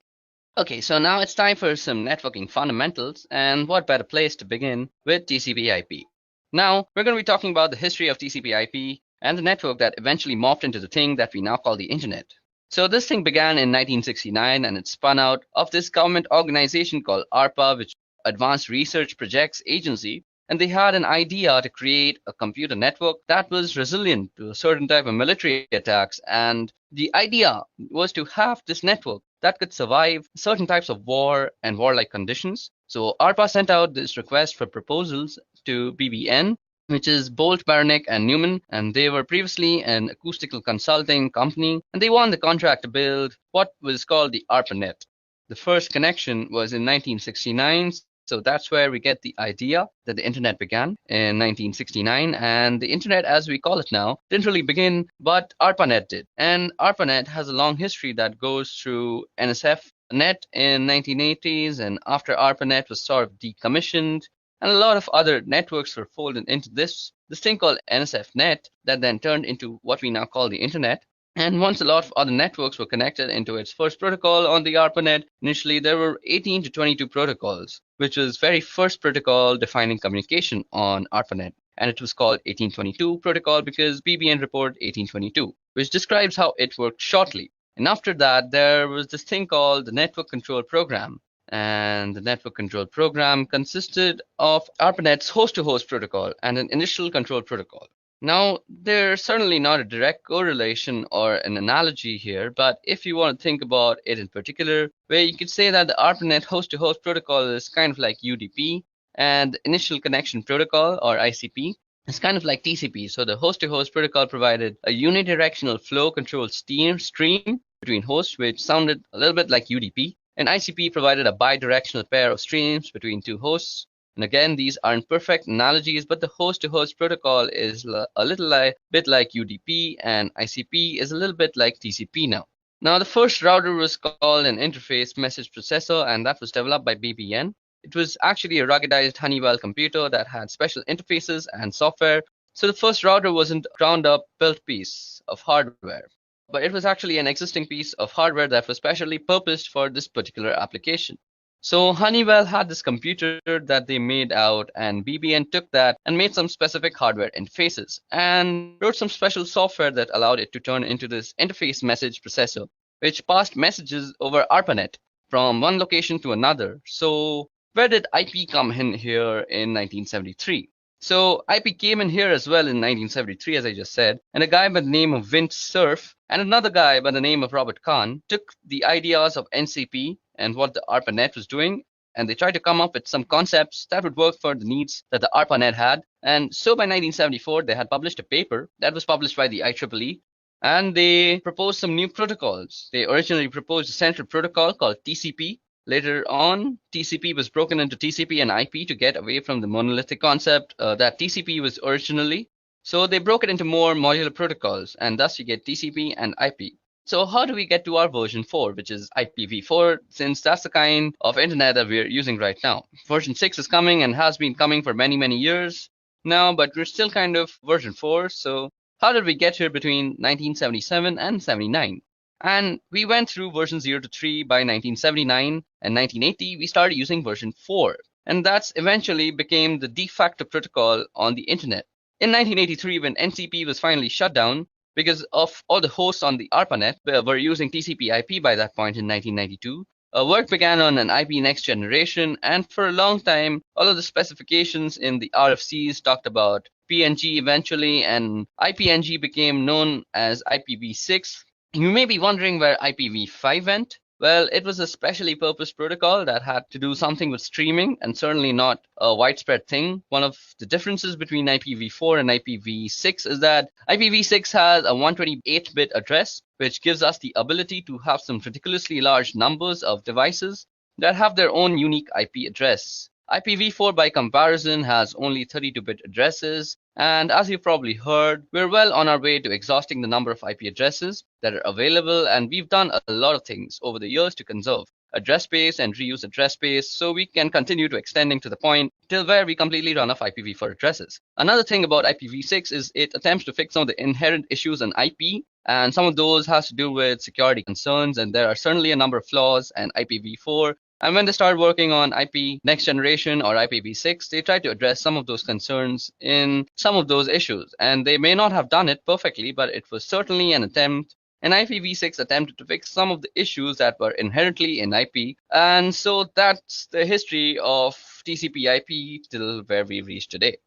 Okay, so now it's time for some networking fundamentals, and what better place to begin with TCP/IP. Now we're going to be talking about the history of TCP/IP and the network that eventually morphed into the thing that we now call the internet. So this thing began in 1969, and it spun out of this government organization called ARPA, which Advanced Research Projects Agency, and they had an idea to create a computer network that was resilient to a certain type of military attacks. And the idea was to have this network that could survive certain types of war and warlike conditions. So ARPA sent out this request for proposals to BBN, which is Bolt, Baranek, and Newman, and they were previously an acoustical consulting company, and they won the contract to build what was called the ARPANET. The first connection was in 1969, So that's where we get the idea that the internet began in 1969, and the internet as we call it now didn't really begin, but ARPANET did. And ARPANET has a long history that goes through NSF.net in 1980s, and after ARPANET was sort of decommissioned, and a lot of other networks were folded into this thing called NSF.net that then turned into what we now call the internet. And once a lot of other networks were connected into its first protocol on the ARPANET, initially there were 18 to 22 protocols, which was very first protocol defining communication on ARPANET. And it was called 1822 protocol because BBN report 1822, which describes how it worked shortly. And after that, there was this thing called the Network Control Program. And the Network Control Program consisted of ARPANET's host-to-host protocol and an initial control protocol. Now, there's certainly not a direct correlation or an analogy here, but if you want to think about it in particular, where you could say that the ARPANET host-to-host protocol is kind of like UDP, and the Initial Connection Protocol, or ICP, is kind of like TCP. So the host-to-host protocol provided a unidirectional flow control stream between hosts, which sounded a little bit like UDP, and ICP provided a bidirectional pair of streams between two hosts. And again, these aren't perfect analogies, but the host-to-host protocol is a little bit like UDP, and ICP is a little bit like TCP now. Now, the first router was called an Interface Message Processor, and that was developed by BBN. It was actually a ruggedized Honeywell computer that had special interfaces and software. So the first router wasn't a ground-up built piece of hardware, but it was actually an existing piece of hardware that was specially purposed for this particular application. So Honeywell had this computer that they made out, and BBN took that and made some specific hardware interfaces and wrote some special software that allowed it to turn into this interface message processor, which passed messages over ARPANET from one location to another. So where did IP come in here in 1973? So IP came in here as well in 1973, as I just said, and a guy by the name of Vint Cerf and another guy by the name of Robert Kahn took the ideas of NCP and what the ARPANET was doing, and they tried to come up with some concepts that would work for the needs that the ARPANET had. And so by 1974, they had published a paper that was published by the IEEE, and they proposed some new protocols. They originally proposed a central protocol called TCP. Later on, TCP was broken into TCP and IP to get away from the monolithic concept that TCP was originally. So they broke it into more modular protocols, and thus you get TCP and IP. So how do we get to our version 4, which is IPv4, since that's the kind of internet that we're using right now? Version 6 is coming and has been coming for many, many years now, but we're still kind of version 4. So how did we get here between 1977 and 79? And we went through version 0 to 3 by 1979, and 1980 we started using version 4. And that's eventually became the de facto protocol on the internet. In 1983, when NCP was finally shut down, because of all the hosts on the ARPANET were using TCP/IP by that point in 1992, work began on an IP next generation, and for a long time, all of the specifications in the RFCs talked about PNG eventually, and IPNG became known as IPv6. You may be wondering where IPv5 went. Well, it was a specially purposed protocol that had to do something with streaming, and certainly not a widespread thing. One of the differences between IPv4 and IPv6 is that IPv6 has a 128-bit address, which gives us the ability to have some ridiculously large numbers of devices that have their own unique IP address. IPv4, by comparison, has only 32-bit addresses, and as you've probably heard, we're well on our way to exhausting the number of IP addresses that are available, and we've done a lot of things over the years to conserve address space and reuse address space so we can continue to extending to the point till where we completely run off IPv4 addresses. Another thing about IPv6 is it attempts to fix some of the inherent issues in IP, and some of those has to do with security concerns, and there are certainly a number of flaws in IPv4. And when they started working on IP next generation or IPv6, they tried to address some of those concerns in some of those issues. And they may not have done it perfectly, but it was certainly an attempt. And IPv6 attempted to fix some of the issues that were inherently in IP. And so that's the history of TCP/IP till where we've reached today.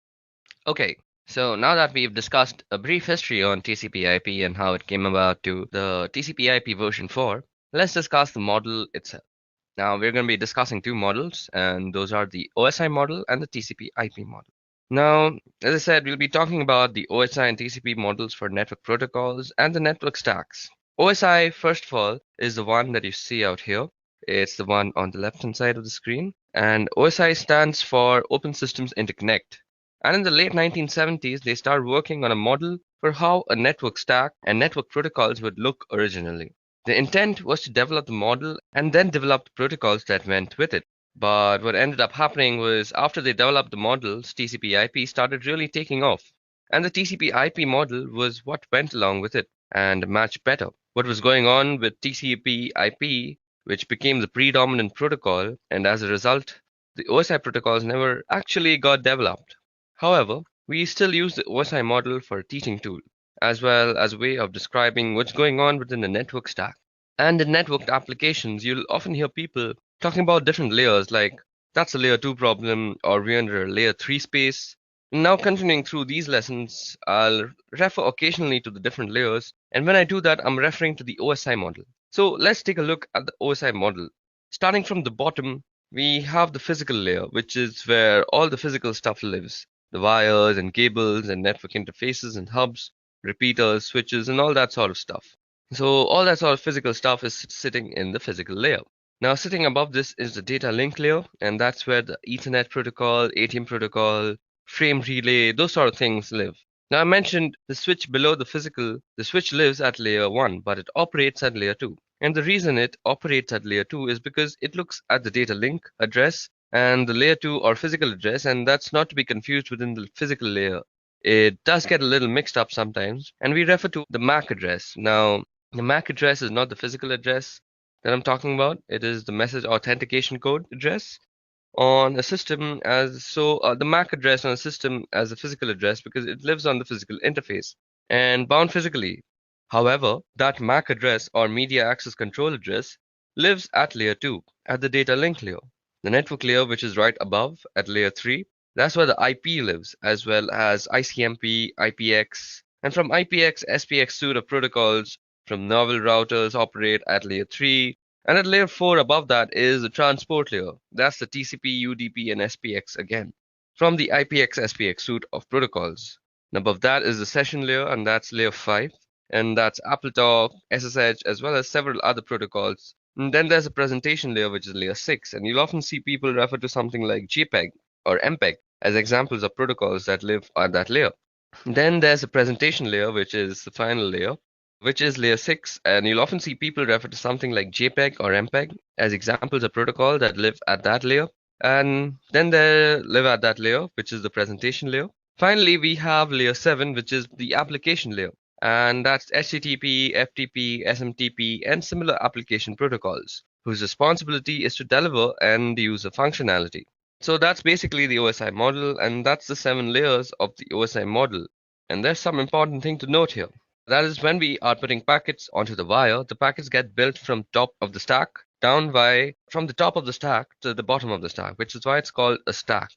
Okay, so now that we've discussed a brief history on TCP/IP and how it came about to the TCP/IP version 4, let's discuss the model itself. Now we're going to be discussing two models, and those are the OSI model and the TCP/IP model. Now, as I said, we'll be talking about the OSI and TCP models for network protocols and the network stacks. OSI, first of all, is the one that you see out here. It's the one on the left-hand side of the screen, And OSI stands for Open Systems Interconnect. And in the late 1970s, they started working on a model for how a network stack and network protocols would look originally. The intent was to develop the model and then develop the protocols that went with it. But what ended up happening was after they developed the models, TCP/IP started really taking off. And the TCP/IP model was what went along with it and matched better what was going on with TCP/IP, which became the predominant protocol, and as a result, the OSI protocols never actually got developed. However, we still use the OSI model for a teaching tool, as well as a way of describing what's going on within the network stack. And in networked applications, you'll often hear people talking about different layers, like that's a layer 2 problem, or we're under a layer 3 space. Now, continuing through these lessons, I'll refer occasionally to the different layers, and when I do that, I'm referring to the OSI model. So let's take a look at the OSI model. Starting from the bottom, we have the physical layer, which is where all the physical stuff lives. The wires and cables and network interfaces and hubs, repeaters, switches, and all that sort of stuff. So all that sort of physical stuff is sitting in the physical layer. Now, sitting above this is the data link layer, and that's where the Ethernet protocol, ATM protocol, frame relay, those sort of things live. Now, I mentioned the switch below the physical. The switch lives at layer 1, but it operates at layer 2. And the reason it operates at layer 2 is because it looks at the data link address and the layer 2 or physical address, and that's not to be confused within the physical layer. It does get a little mixed up sometimes, and we refer to the MAC address. Now, the MAC address is not the physical address that I'm talking about. It is the message authentication code address on a system the MAC address on a system as a physical address because it lives on the physical interface and bound physically. However, that MAC address or media access control address lives at layer 2 at the data link layer. The network layer, which is right above at layer 3, that's where the IP lives, as well as ICMP, IPX, and from IPX, SPX suite of protocols from novel routers operate at layer 3. And at layer 4 above that is the transport layer. That's the TCP, UDP, and SPX again, from the IPX, SPX suite of protocols. And above that is the session layer, and that's layer 5. And that's AppleTalk, SSH, as well as several other protocols. And then there's a presentation layer, which is layer 6. And you'll often see people refer to something like JPEG or MPEG as examples of protocols that live at that layer. Then there's a presentation layer, which is the final layer, which is layer 6, and you'll often see people refer to something like JPEG or MPEG as examples of protocol that live at that layer. And then they live at that layer, which is the presentation layer. Finally, we have layer 7, which is the application layer. And that's HTTP, FTP, SMTP, and similar application protocols, whose responsibility is to deliver and use a functionality. So that's basically the OSI model, and that's the 7 layers of the OSI model. And there's some important thing to note here. That is, when we are putting packets onto the wire, the packets get built from top of the stack from the top of the stack to the bottom of the stack, which is why it's called a stack.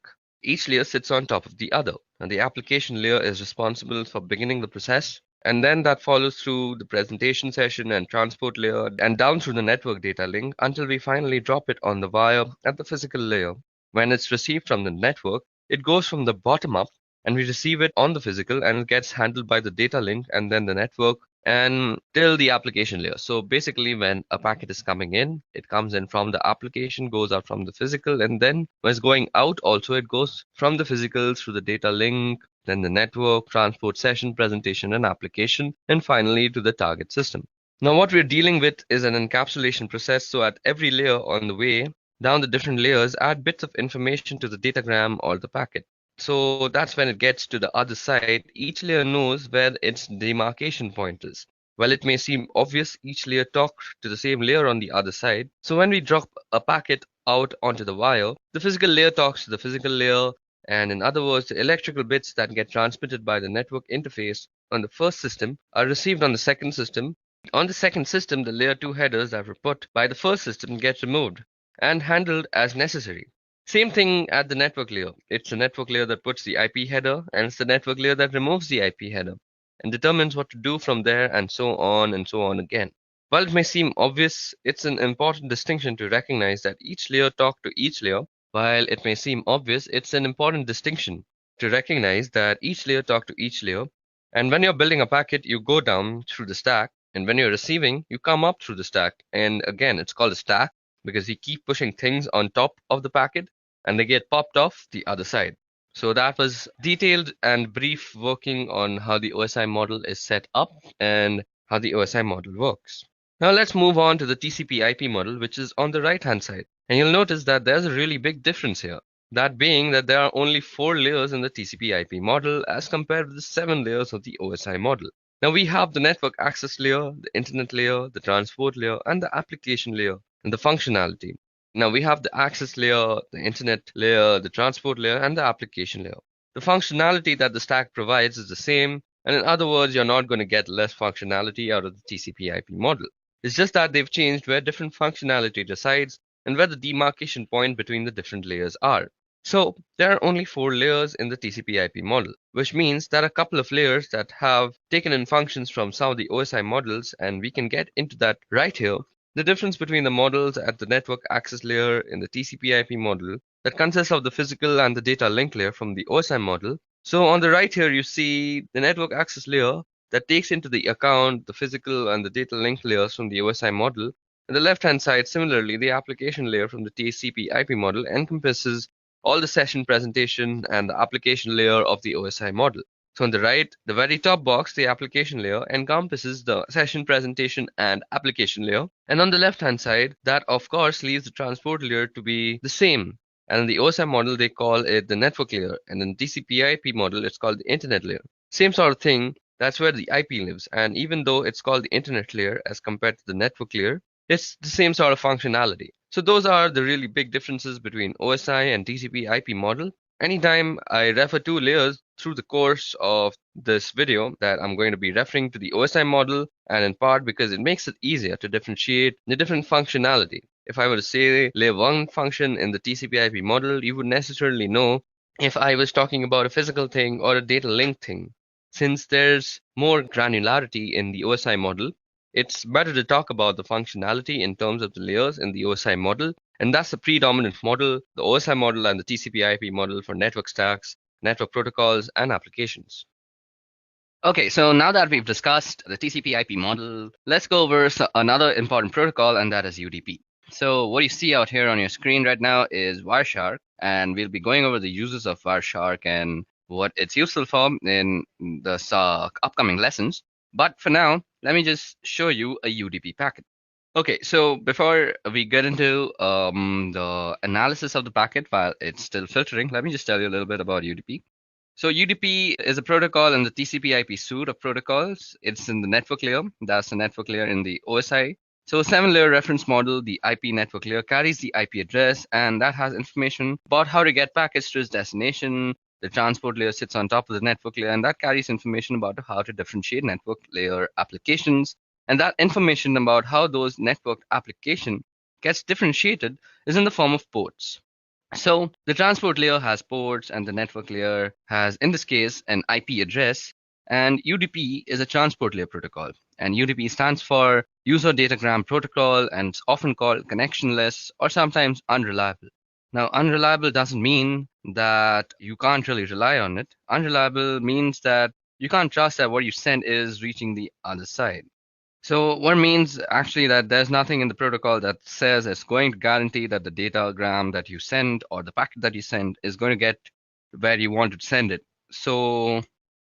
Each layer sits on top of the other, and the application layer is responsible for beginning the process, and then that follows through the presentation session and transport layer and down through the network data link until we finally drop it on the wire at the physical layer. When it's received from the network, it goes from the bottom up, and we receive it on the physical, and it gets handled by the data link and then the network and till the application layer. So basically, when a packet is coming in, it comes in from the application, goes out from the physical, and then when it's going out also, it goes from the physical through the data link, then the network, transport session, presentation, and application, and finally to the target system. Now, what we're dealing with is an encapsulation process. So at every layer on the way down the different layers, add bits of information to the datagram or the packet. So that's when it gets to the other side. Each layer knows where its demarcation point is. While it may seem obvious, each layer talks to the same layer on the other side. So when we drop a packet out onto the wire, the physical layer talks to the physical layer, and in other words, the electrical bits that get transmitted by the network interface on the first system are received on the second system. On the second system, the layer 2 headers that were put by the first system get removed and handled as necessary. Same thing at the network layer. It's the network layer that puts the IP header, and it's the network layer that removes the IP header and determines what to do from there, and so on again. While it may seem obvious, it's an important distinction to recognize that each layer talks to each layer. While it may seem obvious, it's an important distinction to recognize that each layer talks to each layer. And when you're building a packet, you go down through the stack, and when you're receiving, you come up through the stack. And again, it's called a stack. because you keep pushing things on top of the packet and they get popped off the other side. So that was detailed and brief working on how the OSI model is set up and how the OSI model works. Now let's move on to the TCP/IP model, which is on the right hand side. And you'll notice that there's a really big difference here. That being that there are only 4 layers in the TCP/IP model as compared with the 7 layers of the OSI model. Now we have the network access layer, the internet layer, the transport layer, and the application layer, and the functionality. Now we have the access layer, the internet layer, the transport layer, and the application layer. The functionality that the stack provides is the same, and in other words, you're not going to get less functionality out of the TCP/IP model. It's just that they've changed where different functionality resides and where the demarcation point between the different layers are. So there are only 4 layers in the TCP/IP model, which means there are a couple of layers that have taken in functions from some of the OSI models, and we can get into that right here. The difference between the models at the network access layer in the TCP/IP model that consists of the physical and the data link layer from the OSI model. So on the right here, you see the network access layer that takes into the account the physical and the data link layers from the OSI model. On the left-hand side, similarly, the application layer from the TCP/IP model encompasses all the session presentation and the application layer of the OSI model. So on the right, the very top box, the application layer, encompasses the session presentation and application layer. And on the left-hand side, that of course leaves the transport layer to be the same. And in the OSI model, they call it the network layer. And in the TCP/IP model, it's called the internet layer. Same sort of thing, that's where the IP lives. And even though it's called the internet layer as compared to the network layer, it's the same sort of functionality. So those are the really big differences between OSI and TCP/IP model. Anytime I refer to layers through the course of this video, that I'm going to be referring to the OSI model, and in part because it makes it easier to differentiate the different functionality. If I were to say layer 1 function in the TCP/IP model, you would necessarily know if I was talking about a physical thing or a data link thing. Since there's more granularity in the OSI model, it's better to talk about the functionality in terms of the layers in the OSI model, and that's the predominant model, the OSI model and the TCP/IP model for network stacks, network protocols, and applications. Okay, so now that we've discussed the TCP/IP model, let's go over another important protocol, and that is UDP. So what you see out here on your screen right now is Wireshark, and we'll be going over the uses of Wireshark and what it's useful for in the upcoming lessons. But for now, let me just show you a UDP packet. Okay, so before we get into the analysis of the packet while it's still filtering, let me just tell you a little bit about UDP. So UDP is a protocol in the TCP/IP suite of protocols. It's in the network layer. That's the network layer in the OSI. So a 7-layer reference model, the IP network layer carries the IP address, and that has information about how to get packets to its destination. The transport layer sits on top of the network layer, and that carries information about how to differentiate network layer applications. And that information about how those network application gets differentiated is in the form of ports. So the transport layer has ports, and the network layer has, in this case, an IP address. And UDP is a transport layer protocol. And UDP stands for User Datagram Protocol, and it's often called connectionless or sometimes unreliable. Now, unreliable doesn't mean that you can't really rely on it. Unreliable means that you can't trust that what you send is reaching the other side. So what means actually that there's nothing in the protocol that says it's going to guarantee that the datagram that you send or the packet that you send is going to get where you want to send it. So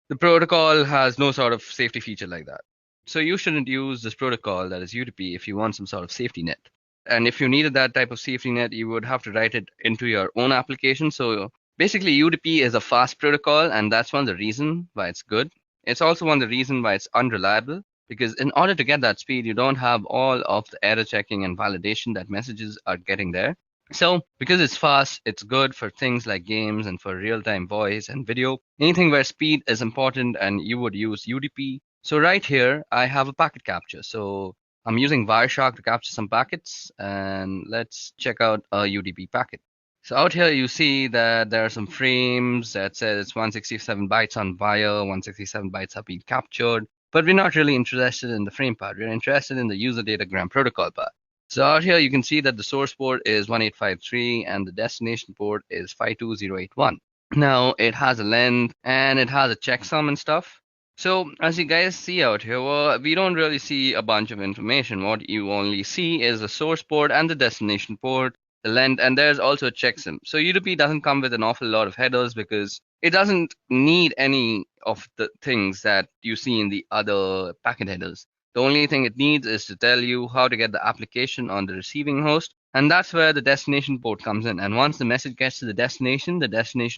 the protocol has no sort of safety feature like that. So you shouldn't use this protocol, that is UDP, if you want some sort of safety net. And if you needed that type of safety net, you would have to write it into your own application. So basically UDP is a fast protocol, and that's one of the reasons why it's good. It's also one of the reasons why it's unreliable, because in order to get that speed, you don't have all of the error checking and validation that messages are getting there. So because it's fast, it's good for things like games and for real-time voice and video, anything where speed is important, and you would use UDP. So right here, I have a packet capture. So I'm using Wireshark to capture some packets, and let's check out a UDP packet. So out here, you see that there are some frames that says 167 bytes on wire, 167 bytes have been captured. But we're not really interested in the frame part. We're interested in the user datagram protocol part. So out here, you can see that the source port is 1853 and the destination port is 52081. Now, it has a length and it has a checksum and stuff. So as you guys see out here, well, we don't really see a bunch of information. What you only see is the source port and the destination port, the length, and there's also a checksum. So UDP doesn't come with an awful lot of headers because it doesn't need any of the things that you see in the other packet headers. The only thing it needs is to tell you how to get the application on the receiving host, and that's where the destination port comes in. And once the message gets to the destination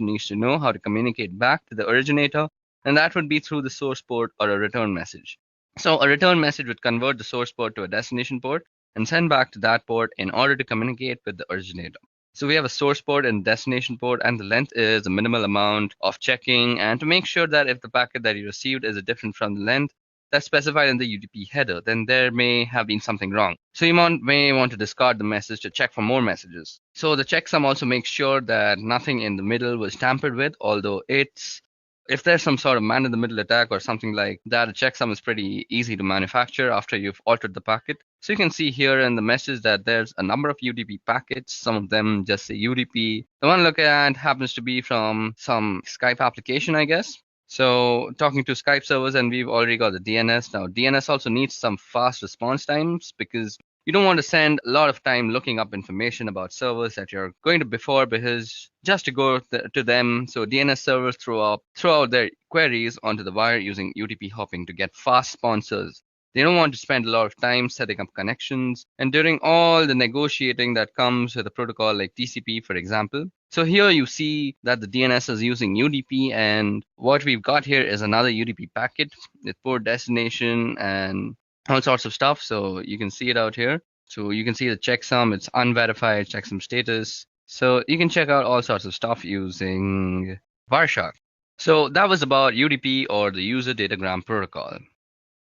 needs to know how to communicate back to the originator, and that would be through the source port or a return message. So a return message would convert the source port to a destination port and send back to that port in order to communicate with the originator. So we have a source port and destination port, and the length is a minimal amount of checking, and to make sure that if the packet that you received is different from the length that's specified in the UDP header, then there may have been something wrong. So you may want to discard the message to check for more messages. So the checksum also makes sure that nothing in the middle was tampered with, although if there's some sort of man-in-the-middle attack or something like that, a checksum is pretty easy to manufacture after you've altered the packet. So you can see here in the message that there's a number of UDP packets. Some of them just say UDP. The one look at happens to be from some Skype application, I guess. So talking to Skype servers, and we've already got the DNS. Now DNS also needs some fast response times because you don't want to spend a lot of time looking up information about servers that you're going to before, because just to go to them. So DNS servers throw out their queries onto the wire using UDP hopping to get fast sponsors. They don't want to spend a lot of time setting up connections and doing all the negotiating that comes with a protocol like TCP, for example. So here you see that the DNS is using UDP, and what we've got here is another UDP packet with port destination and all sorts of stuff. So you can see it out here. So you can see the checksum, it's unverified checksum status. So you can check out all sorts of stuff using Wireshark. So that was about UDP, or the user datagram protocol.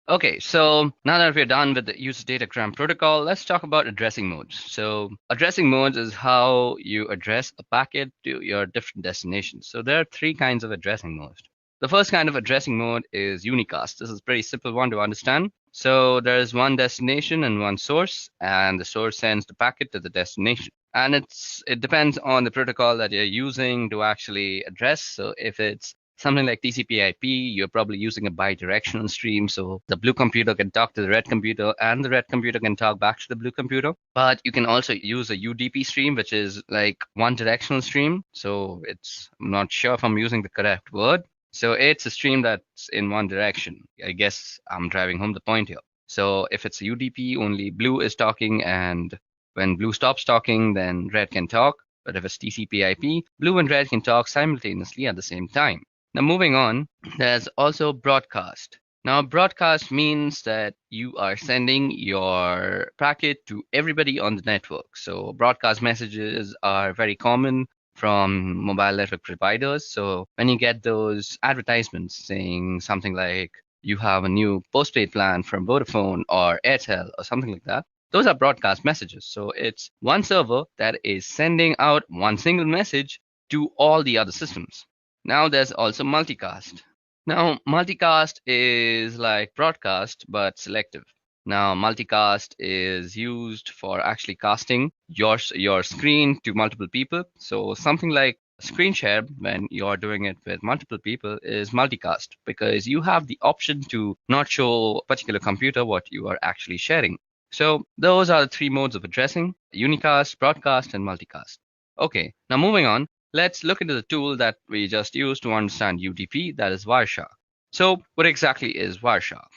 Okay, so now that we're done with the user datagram protocol, let's talk about addressing modes. So addressing modes is how you address a packet to your different destinations. So there are three kinds of addressing modes. The first kind of addressing mode is unicast. This is a pretty simple one to understand. So there is one destination and one source, and the source sends the packet to the destination. And it depends on the protocol that you're using to actually address. So if it's something like TCP/IP, you're probably using a bidirectional stream, so the blue computer can talk to the red computer, and the red computer can talk back to the blue computer. But you can also use a UDP stream, which is like one directional stream. So I'm not sure if I'm using the correct word. So it's a stream that's in one direction. I guess I'm driving home the point here. So if it's a UDP, only blue is talking, and when blue stops talking, then red can talk. But if it's TCP/IP, blue and red can talk simultaneously at the same time. Now moving on, there's also broadcast. Now broadcast means that you are sending your packet to everybody on the network. So broadcast messages are very common from mobile network providers. So when you get those advertisements saying something like you have a new postpaid plan from Vodafone or Airtel or something like that, those are broadcast messages. So it's one server that is sending out one single message to all the other systems. Now there's also multicast. Now multicast is like broadcast but selective. Now multicast is used for actually casting your screen to multiple people. So something like screen share, when you're doing it with multiple people, is multicast, because you have the option to not show a particular computer what you are actually sharing. So those are the three modes of addressing: unicast, broadcast, and multicast. Okay, now moving on. Let's look into the tool that we just used to understand UDP, that is Wireshark. So what exactly is Wireshark?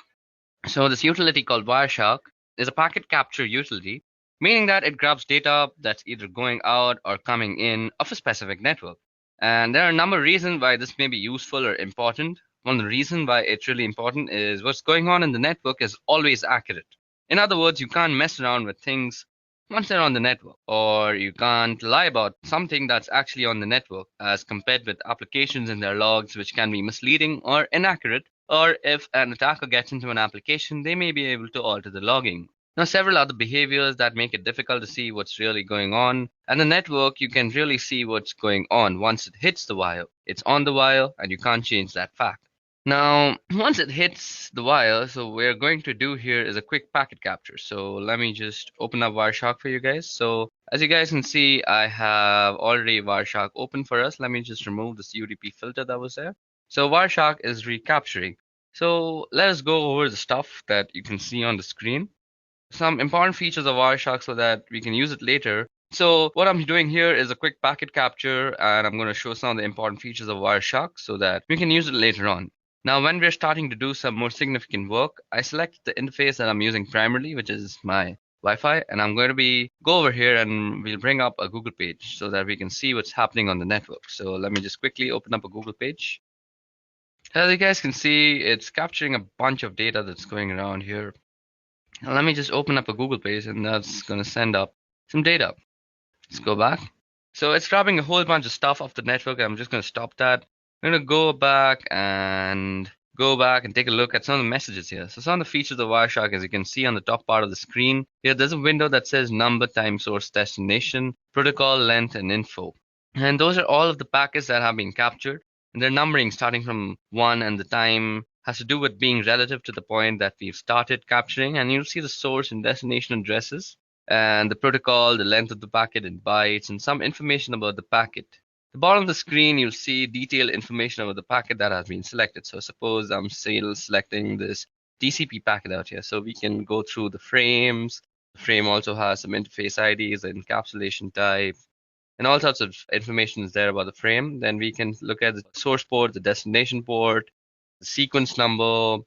So this utility called Wireshark is a packet capture utility, meaning that it grabs data that's either going out or coming in of a specific network. And there are a number of reasons why this may be useful or important. One of the reasons why it's really important is what's going on in the network is always accurate. In other words, you can't mess around with things once they're on the network, or you can't lie about something that's actually on the network, as compared with applications in their logs, which can be misleading or inaccurate, or if an attacker gets into an application, they may be able to alter the logging. Now, several other behaviors that make it difficult to see what's really going on. And the network, you can really see what's going on once it hits the wire. It's on the wire, and you can't change that fact. Now, once it hits the wire, so what we're going to do here is a quick packet capture. So let me just open up Wireshark for you guys. So as you guys can see, I have already Wireshark open for us. Let me just remove this UDP filter that was there. So Wireshark is recapturing. So let us go over the stuff that you can see on the screen. Some important features of Wireshark so that we can use it later. So what I'm doing here is a quick packet capture, and I'm going to show some of the important features of Wireshark so that we can use it later on. Now, when we're starting to do some more significant work, I select the interface that I'm using primarily, which is my Wi-Fi, and I'm going to go over here and we'll bring up a Google page so that we can see what's happening on the network. So let me just quickly open up a Google page. As you guys can see, it's capturing a bunch of data that's going around here. Now let me just open up a Google page, and that's going to send up some data. Let's go back. So it's grabbing a whole bunch of stuff off the network. I'm just going to stop that. I'm going to go back and take a look at some of the messages here. So some of the features of Wireshark, as you can see on the top part of the screen, here there's a window that says number, time, source, destination, protocol, length, and info. And those are all of the packets that have been captured. And they're numbering starting from 1, and the time has to do with being relative to the point that we've started capturing. And you'll see the source and destination addresses, and the protocol, the length of the packet in bytes, and some information about the packet. At the bottom of the screen, you'll see detailed information about the packet that has been selected. So suppose I'm still selecting this TCP packet out here. So we can go through the frames. The frame also has some interface IDs, the encapsulation type, and all sorts of information is there about the frame. Then we can look at the source port, the destination port, the sequence number,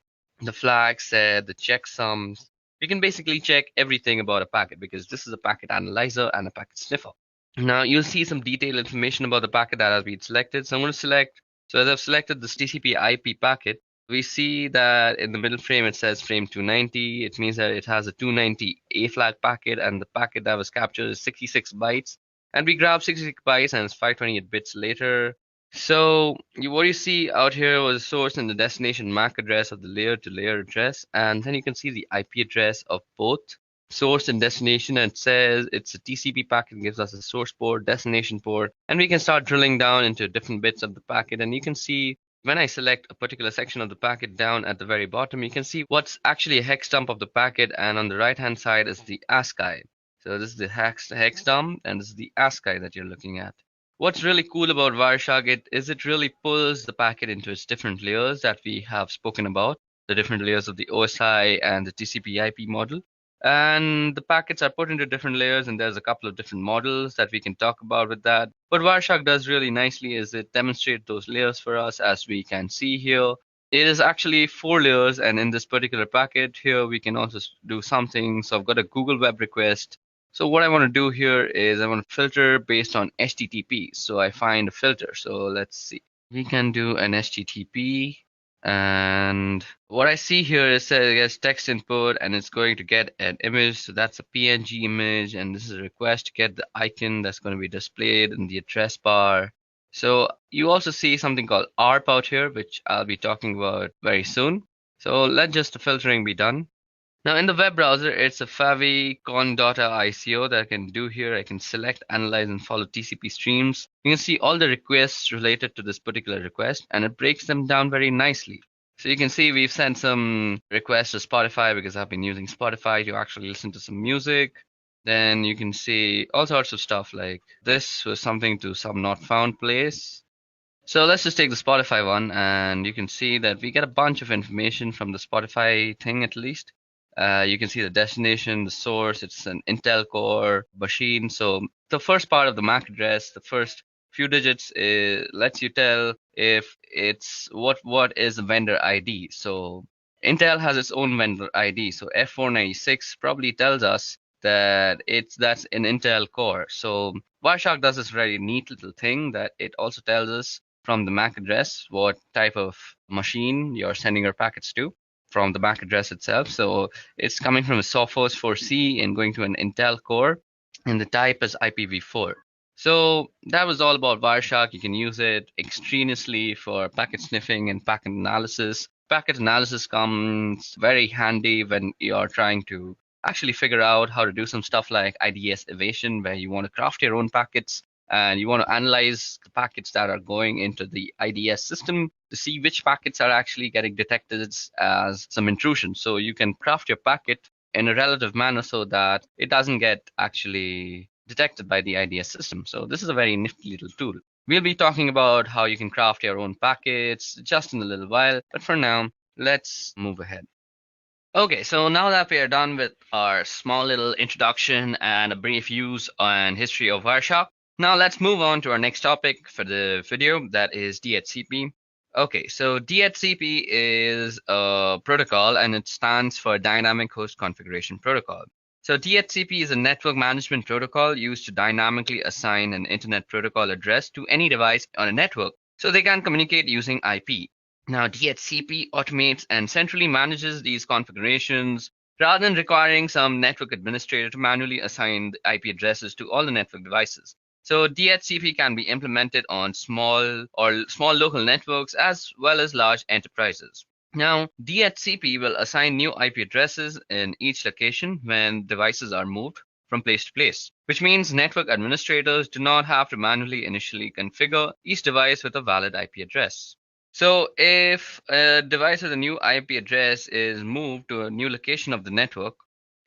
the flag set, the checksums. We can basically check everything about a packet because this is a packet analyzer and a packet sniffer. Now you'll see some detailed information about the packet that has been selected. So I'm going to select, so as I've selected this TCP IP packet, we see that in the middle frame it says frame 290. It means that it has a 290 A flag packet, and the packet that was captured is 66 bytes. And we grab 66 bytes and it's 528 bits later. So what you see out here was the source and the destination MAC address of the layer to layer address. And then you can see the IP address of both source and destination. And it says it's a TCP packet, gives us a source port, destination port. And we can start drilling down into different bits of the packet. And you can see when I select a particular section of the packet down at the very bottom, you can see what's actually a hex dump of the packet. And on the right hand side is the ASCII. So this is the hex dump, and this is the ASCII that you're looking at. What's really cool about Wireshark is it really pulls the packet into its different layers that we have spoken about, the different layers of the OSI and the TCP IP model. And the packets are put into different layers, and there's a couple of different models that we can talk about with that. What Wireshark does really nicely is it demonstrates those layers for us, as we can see here. It is actually 4 layers, and in this particular packet here, we can also do something. So I've got a Google web request. So what I want to do here is I want to filter based on HTTP. So I find a filter. So let's see. We can do an HTTP. And what I see here is it gets text input, and it's going to get an image. So that's a PNG image. And this is a request to get the icon that's going to be displayed in the address bar. So you also see something called ARP out here, which I'll be talking about very soon. So let just the filtering be done. Now in the web browser, it's a favicon.ico that I can do here. I can select, analyze, and follow TCP streams. You can see all the requests related to this particular request, and it breaks them down very nicely. So you can see we've sent some requests to Spotify because I've been using Spotify to actually listen to some music. Then you can see all sorts of stuff like this was something to some not found place. So let's just take the Spotify one, and you can see that we get a bunch of information from the Spotify thing at least. You can see the destination, the source, it's an Intel Core machine. So the first part of the MAC address, the first few digits lets you tell if it's what is the vendor ID. So Intel has its own vendor ID. So F496 probably tells us that that's an Intel Core. So Wireshark does this very neat little thing that it also tells us from the MAC address what type of machine you're sending your packets to from the MAC address itself. So it's coming from a Sophos 4C and going to an Intel Core, and the type is IPv4. So that was all about Wireshark. You can use it extraneously for packet sniffing and packet analysis. Packet analysis comes very handy when you're trying to actually figure out how to do some stuff like IDS evasion, where you want to craft your own packets and you want to analyze the packets that are going into the IDS system to see which packets are actually getting detected as some intrusion. So you can craft your packet in a relative manner so that it doesn't get actually detected by the IDS system. So this is a very nifty little tool. We'll be talking about how you can craft your own packets just in a little while, but for now, let's move ahead. Okay, so now that we are done with our small little introduction and a brief use and history of Wireshark, now let's move on to our next topic for the video, that is DHCP. Okay, so DHCP is a protocol and it stands for Dynamic Host Configuration Protocol. So DHCP is a network management protocol used to dynamically assign an internet protocol address to any device on a network so they can communicate using IP. Now, DHCP automates and centrally manages these configurations rather than requiring some network administrator to manually assign the IP addresses to all the network devices. So DHCP can be implemented on small local networks as well as large enterprises. Now, DHCP will assign new IP addresses in each location when devices are moved from place to place, which means network administrators do not have to manually initially configure each device with a valid IP address. So if a device with a new IP address is moved to a new location of the network,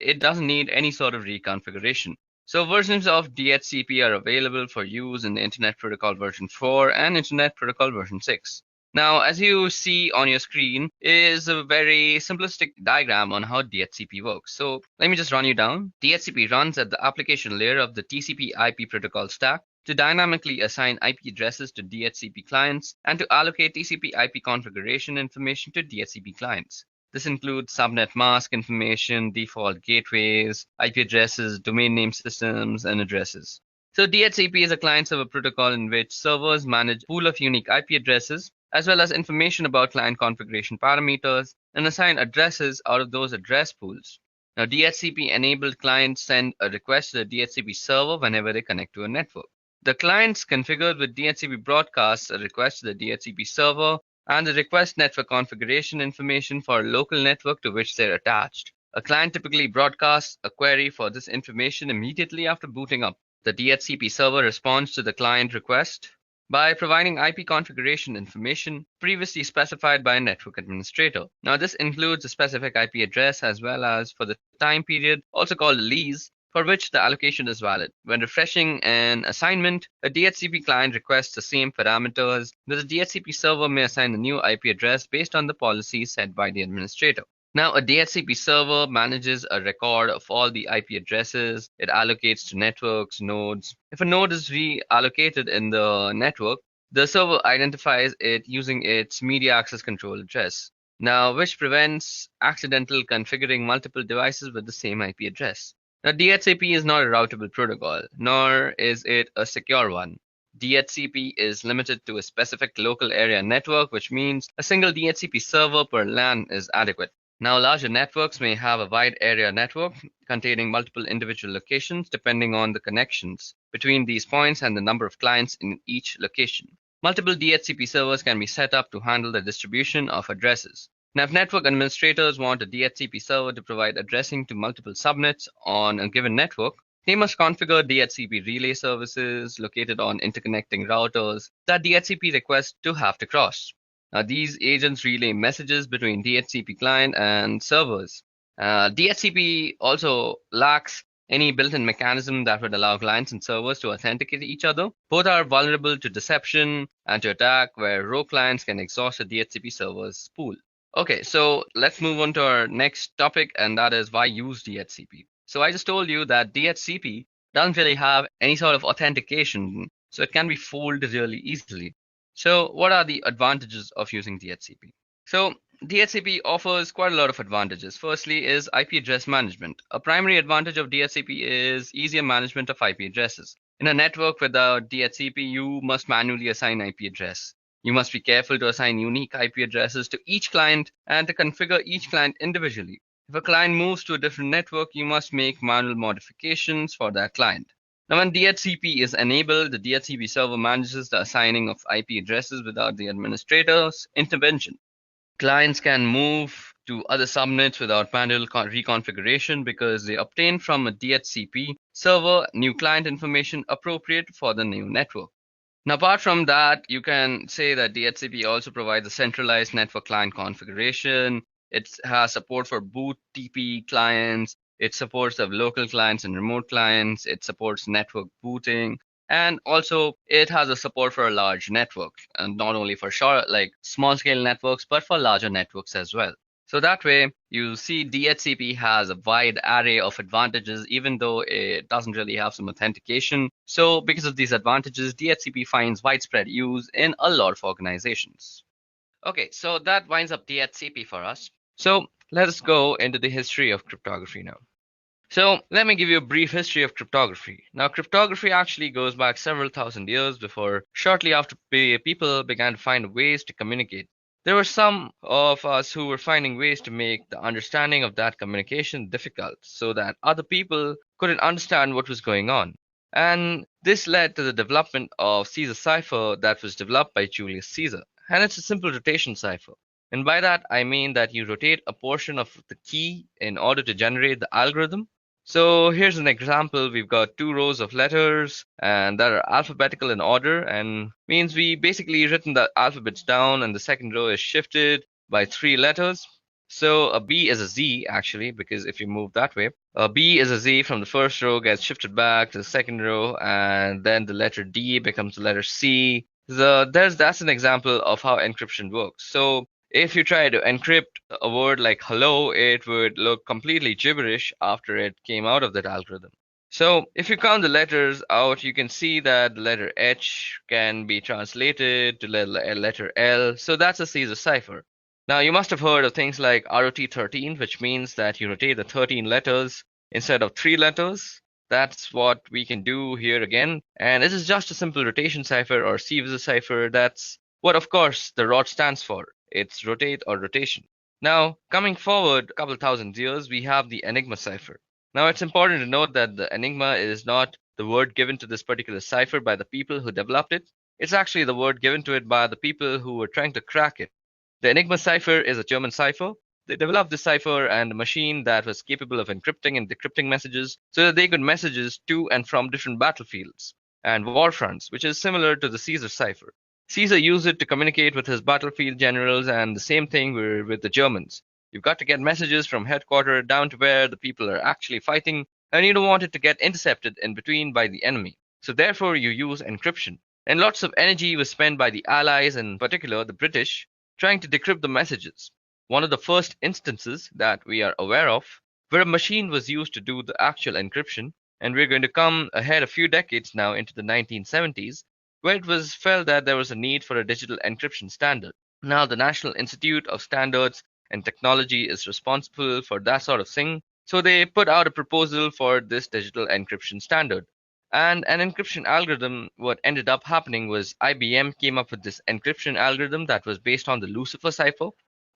it doesn't need any sort of reconfiguration. So versions of DHCP are available for use in the Internet Protocol version 4 and Internet Protocol version 6. Now, as you see on your screen is a very simplistic diagram on how DHCP works. So let me just run you down. DHCP runs at the application layer of the TCP IP protocol stack to dynamically assign IP addresses to DHCP clients and to allocate TCP IP configuration information to DHCP clients. This includes subnet mask information, default gateways, IP addresses, domain name systems, and addresses. So DHCP is a client-server protocol in which servers manage a pool of unique IP addresses, as well as information about client configuration parameters, and assign addresses out of those address pools. Now, DHCP-enabled clients send a request to the DHCP server whenever they connect to a network. The clients configured with DHCP broadcasts a request to the DHCP server and the request network configuration information for a local network to which they're attached. A client typically broadcasts a query for this information immediately after booting up. The DHCP server responds to the client request by providing IP configuration information previously specified by a network administrator. Now, this includes a specific IP address as well as for the time period, also called a lease, for which the allocation is valid. When refreshing an assignment, a DHCP client requests the same parameters, but the DHCP server may assign a new IP address based on the policies set by the administrator. Now, a DHCP server manages a record of all the IP addresses it allocates to networks, nodes. If a node is reallocated in the network, the server identifies it using its media access control address, now which prevents accidental configuring multiple devices with the same IP address. Now, DHCP is not a routable protocol, nor is it a secure one. DHCP is limited to a specific local area network, which means a single DHCP server per LAN is adequate. Now, larger networks may have a wide area network containing multiple individual locations depending on the connections between these points and the number of clients in each location. Multiple DHCP servers can be set up to handle the distribution of addresses. Now, if network administrators want a DHCP server to provide addressing to multiple subnets on a given network, they must configure DHCP relay services located on interconnecting routers that DHCP requests to have to cross. Now, these agents relay messages between DHCP client and servers. DHCP also lacks any built-in mechanism that would allow clients and servers to authenticate each other. Both are vulnerable to deception and to attack, where rogue clients can exhaust a DHCP server's pool. Okay, so let's move on to our next topic, and that is why use DHCP. So I just told you that DHCP doesn't really have any sort of authentication, so it can be fooled really easily. So what are the advantages of using DHCP? So DHCP offers quite a lot of advantages. Firstly is IP address management. A primary advantage of DHCP is easier management of IP addresses. In a network without DHCP, you must manually assign IP address. You must be careful to assign unique IP addresses to each client and to configure each client individually. If a client moves to a different network, you must make manual modifications for that client. Now, when DHCP is enabled, the DHCP server manages the assigning of IP addresses without the administrator's intervention. Clients can move to other subnets without manual reconfiguration because they obtain from a DHCP server new client information appropriate for the new network. Now, apart from that, you can say that DHCP also provides a centralized network client configuration. It has support for boot TP clients. It supports the local clients and remote clients. It supports network booting. And also it has a support for a large network, and not only for short, like small scale networks, but for larger networks as well. So that way you see DHCP has a wide array of advantages, even though it doesn't really have some authentication. So because of these advantages, DHCP finds widespread use in a lot of organizations. Okay, so that winds up DHCP for us. So let us go into the history of cryptography now. So let me give you a brief history of cryptography. Now, cryptography actually goes back several thousand years before, shortly after people began to find ways to communicate. There were some of us who were finding ways to make the understanding of that communication difficult so that other people couldn't understand what was going on. And this led to the development of Caesar cipher that was developed by Julius Caesar. And it's a simple rotation cipher. And by that, I mean that you rotate a portion of the key in order to generate the algorithm. So here's an example. We've got 2 rows of letters and that are alphabetical in order, and means we basically written the alphabets down, and the second row is shifted by 3 letters. So a B is a Z actually, because if you move that way, a B is a Z from the first row gets shifted back to the second row, and then the letter D becomes the letter C. That's an example of how encryption works. So if you try to encrypt a word like hello, it would look completely gibberish after it came out of that algorithm. So if you count the letters out, you can see that the letter H can be translated to letter L. So that's a Caesar cipher. Now you must have heard of things like ROT13, which means that you rotate the 13 letters instead of 3 letters. That's what we can do here again. And this is just a simple rotation cipher or Caesar cipher. That's what, of course, the ROT stands for. It's rotate or rotation. Now, coming forward a couple thousand years, we have the Enigma cipher. Now, it's important to note that the Enigma is not the word given to this particular cipher by the people who developed it. It's actually the word given to it by the people who were trying to crack it. The Enigma cipher is a German cipher. They developed this cipher and a machine that was capable of encrypting and decrypting messages so that they could messages to and from different battlefields and war fronts, which is similar to the Caesar cipher. Caesar used it to communicate with his battlefield generals, and the same thing with the Germans. You've got to get messages from headquarters down to where the people are actually fighting, and you don't want it to get intercepted in between by the enemy. So therefore you use encryption. And lots of energy was spent by the Allies, in particular the British, trying to decrypt the messages. One of the first instances that we are aware of where a machine was used to do the actual encryption, and we're going to come ahead a few decades now into the 1970s, where it was felt that there was a need for a digital encryption standard. Now, the National Institute of Standards and Technology is responsible for that sort of thing, so they put out a proposal for this digital encryption standard. And an encryption algorithm, what ended up happening was IBM came up with this encryption algorithm that was based on the Lucifer cipher.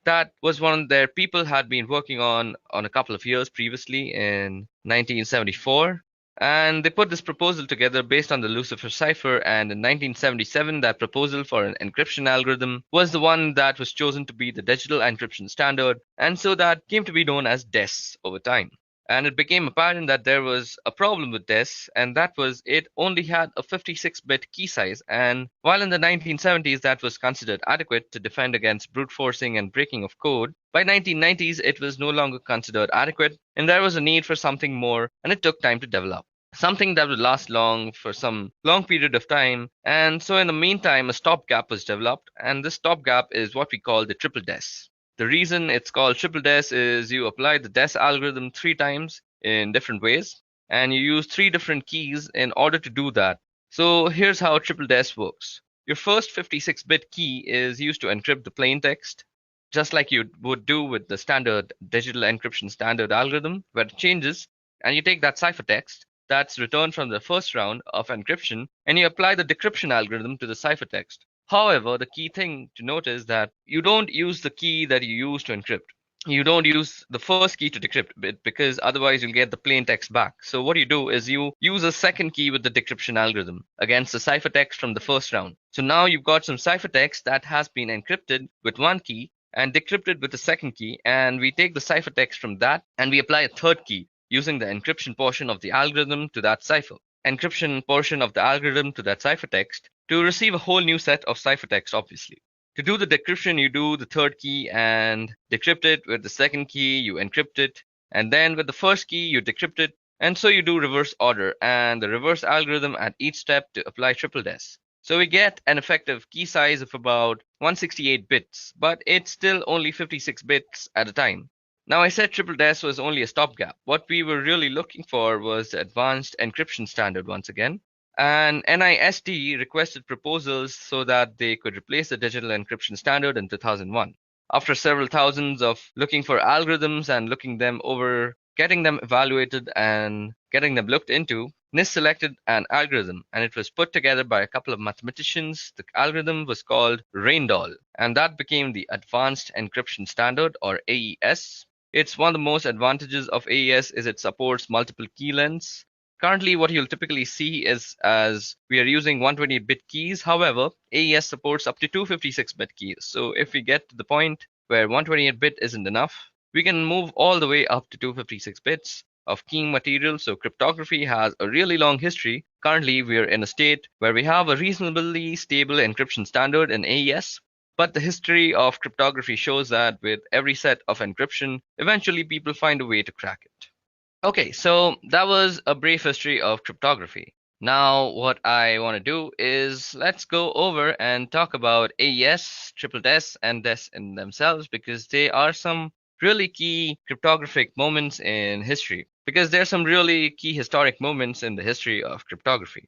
That was one their people had been working on a couple of years previously in 1974. And they put this proposal together based on the Lucifer cipher, and in 1977 that proposal for an encryption algorithm was the one that was chosen to be the digital encryption standard, and so that came to be known as DES over time. And it became apparent that there was a problem with DES, and that was it only had a 56-bit key size, and while in the 1970s that was considered adequate to defend against brute forcing and breaking of code, by 1990s it was no longer considered adequate, and there was a need for something more, and it took time to develop. Something that would last long for some long period of time, and so in the meantime a stopgap was developed, and this stopgap is what we call the triple DES. The reason it's called triple DES is you apply the DES algorithm 3 times in different ways, and you use 3 different keys in order to do that. So here's how triple DES works. Your first 56-bit key is used to encrypt the plain text, just like you would do with the standard digital encryption standard algorithm, where it changes, and you take that ciphertext that's returned from the first round of encryption, and you apply the decryption algorithm to the ciphertext. However, the key thing to note is that you don't use the key that you use to encrypt. You don't use the first key to decrypt it, because otherwise you'll get the plain text back. So what you do is you use a second key with the decryption algorithm against the ciphertext from the first round. So now you've got some ciphertext that has been encrypted with one key and decrypted with the second key, and we take the ciphertext from that and we apply a third key using the encryption portion of the algorithm to that cipher. Encryption portion of the algorithm to that ciphertext to receive a whole new set of ciphertext, obviously. To do the decryption, you do the third key and decrypt it. With the second key, you encrypt it. And then with the first key, you decrypt it. And so you do reverse order and the reverse algorithm at each step to apply triple des. So we get an effective key size of about 168 bits, but it's still only 56 bits at a time. Now I said triple des was only a stopgap. What we were really looking for was the advanced encryption standard once again. And NIST requested proposals so that they could replace the digital encryption standard in 2001. After several thousands of looking for algorithms and looking them over, getting them evaluated and getting them looked into, NIST selected an algorithm and it was put together by a couple of mathematicians. The algorithm was called Reindoll and that became the Advanced Encryption Standard, or AES. It's one of the most advantages of AES is it supports multiple key lengths. Currently, what you'll typically see is as we are using 128-bit keys. However, AES supports up to 256-bit keys. So if we get to the point where 128-bit isn't enough, we can move all the way up to 256 bits of keying material. So cryptography has a really long history. Currently, we are in a state where we have a reasonably stable encryption standard in AES. But the history of cryptography shows that with every set of encryption, eventually people find a way to crack it. Okay, so that was a brief history of cryptography. Now what I want to do is let's go over and talk about AES, triple des, and des in themselves because they are some really key cryptographic moments in history. Because there are some really key historic moments in the history of cryptography.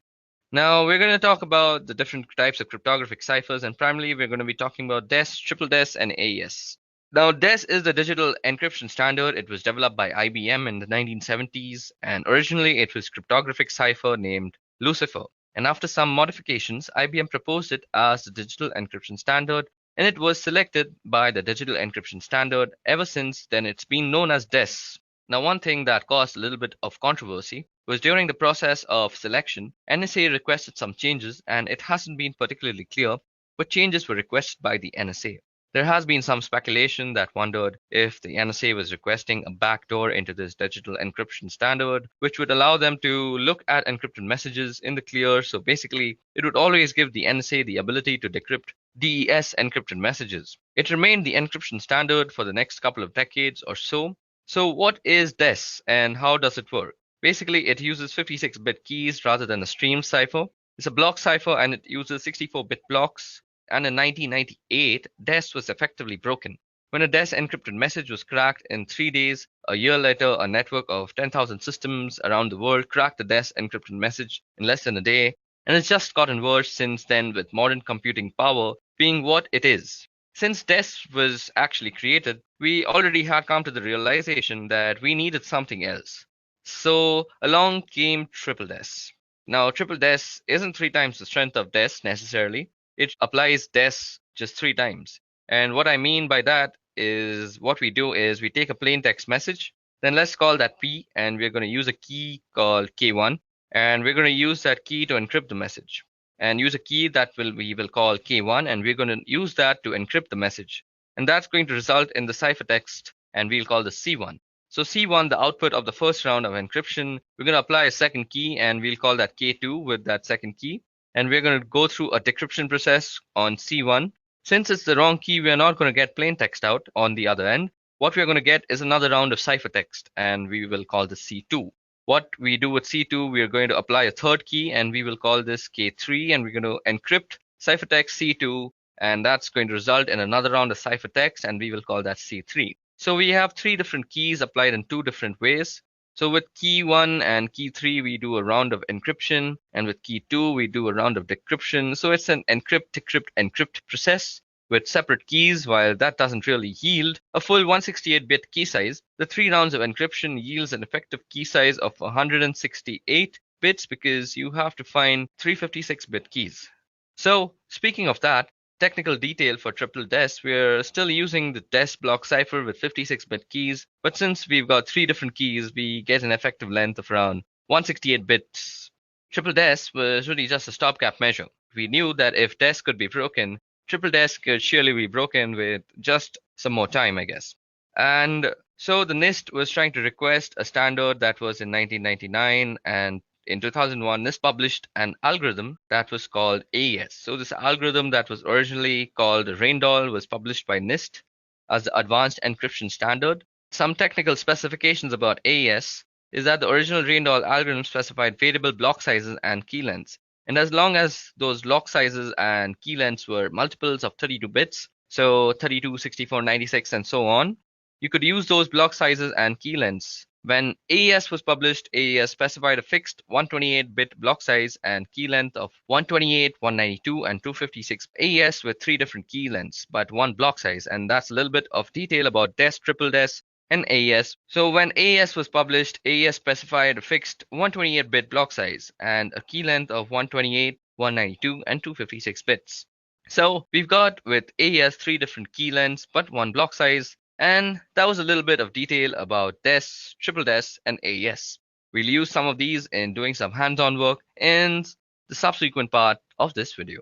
Now we're going to talk about the different types of cryptographic ciphers, and primarily we're going to be talking about DES, triple DES, and AES. Now DES is the digital encryption standard. It was developed by IBM in the 1970s, and originally it was cryptographic cipher named Lucifer. And after some modifications, IBM proposed it as the digital encryption standard, and it was selected by the digital encryption standard. Ever since then, it's been known as DES. Now, one thing that caused a little bit of controversy was during the process of selection, NSA requested some changes, and it hasn't been particularly clear what changes were requested by the NSA. There has been some speculation that wondered if the NSA was requesting a backdoor into this digital encryption standard, which would allow them to look at encrypted messages in the clear. So basically, it would always give the NSA the ability to decrypt DES encrypted messages. It remained the encryption standard for the next couple of decades or so. So what is DES and how does it work? Basically, it uses 56-bit keys rather than a stream cipher. It's a block cipher and it uses 64-bit blocks. And in 1998, DES was effectively broken. When a DES encrypted message was cracked in 3 days, a year later, a network of 10,000 systems around the world cracked the DES encrypted message in less than a day. And it's just gotten worse since then with modern computing power being what it is. Since DES was actually created, we already had come to the realization that we needed something else. So along came triple DES. Now, triple DES isn't 3 times the strength of DES necessarily. It applies DES just 3 times. And what I mean by that is what we do is we take a plain text message, then let's call that P, and we're going to use a key called K1, and we're going to use that key to encrypt the message. And use a key that we will call K1, and we're going to use that to encrypt the message. And that's going to result in the ciphertext, and we'll call this C1. So C1, the output of the first round of encryption, we're going to apply a second key, and we'll call that K2 with that second key. And we're going to go through a decryption process on C1. Since it's the wrong key, we're not going to get plain text out on the other end. What we're going to get is another round of ciphertext, and we will call this C2. What we do with C2, we are going to apply a third key, and we will call this K3, and we're going to encrypt ciphertext C2, and that's going to result in another round of ciphertext, and we will call that C3. So we have 3 different keys applied in 2 different ways. So with key 1 and key 3, we do a round of encryption, and with key 2, we do a round of decryption. So it's an encrypt, decrypt, encrypt process with separate keys. While that doesn't really yield a full 168-bit key size, the 3 rounds of encryption yields an effective key size of 168 bits because you have to find 356-bit keys. So speaking of that, technical detail for triple DES, we're still using the DES block cipher with 56-bit keys, but since we've got 3 different keys, we get an effective length of around 168 bits. Triple DES was really just a stopgap measure. We knew that if DES could be broken, triple DES could surely be broken with just some more time, I guess. And so the NIST was trying to request a standard that was in 1999, and in 2001, NIST published an algorithm that was called AES. So this algorithm that was originally called Reindoll was published by NIST as the Advanced Encryption Standard. Some technical specifications about AES is that the original Randall algorithm specified variable block sizes and key lengths. And as long as those block sizes and key lengths were multiples of 32 bits, so 32, 64, 96, and so on, you could use those block sizes and key lengths. When AES was published, AES specified a fixed 128-bit block size and key length of 128, 192, and 256. AES with 3 different key lengths, but 1 block size, and that's a little bit of detail about DES, triple DES, and AES. So when AES was published, AES specified a fixed 128-bit block size and a key length of 128, 192, and 256 bits. So we've got with AES 3 different key lengths, but 1 block size. And that was a little bit of detail about DES, triple DES, and AES. We'll use some of these in doing some hands-on work in the subsequent part of this video.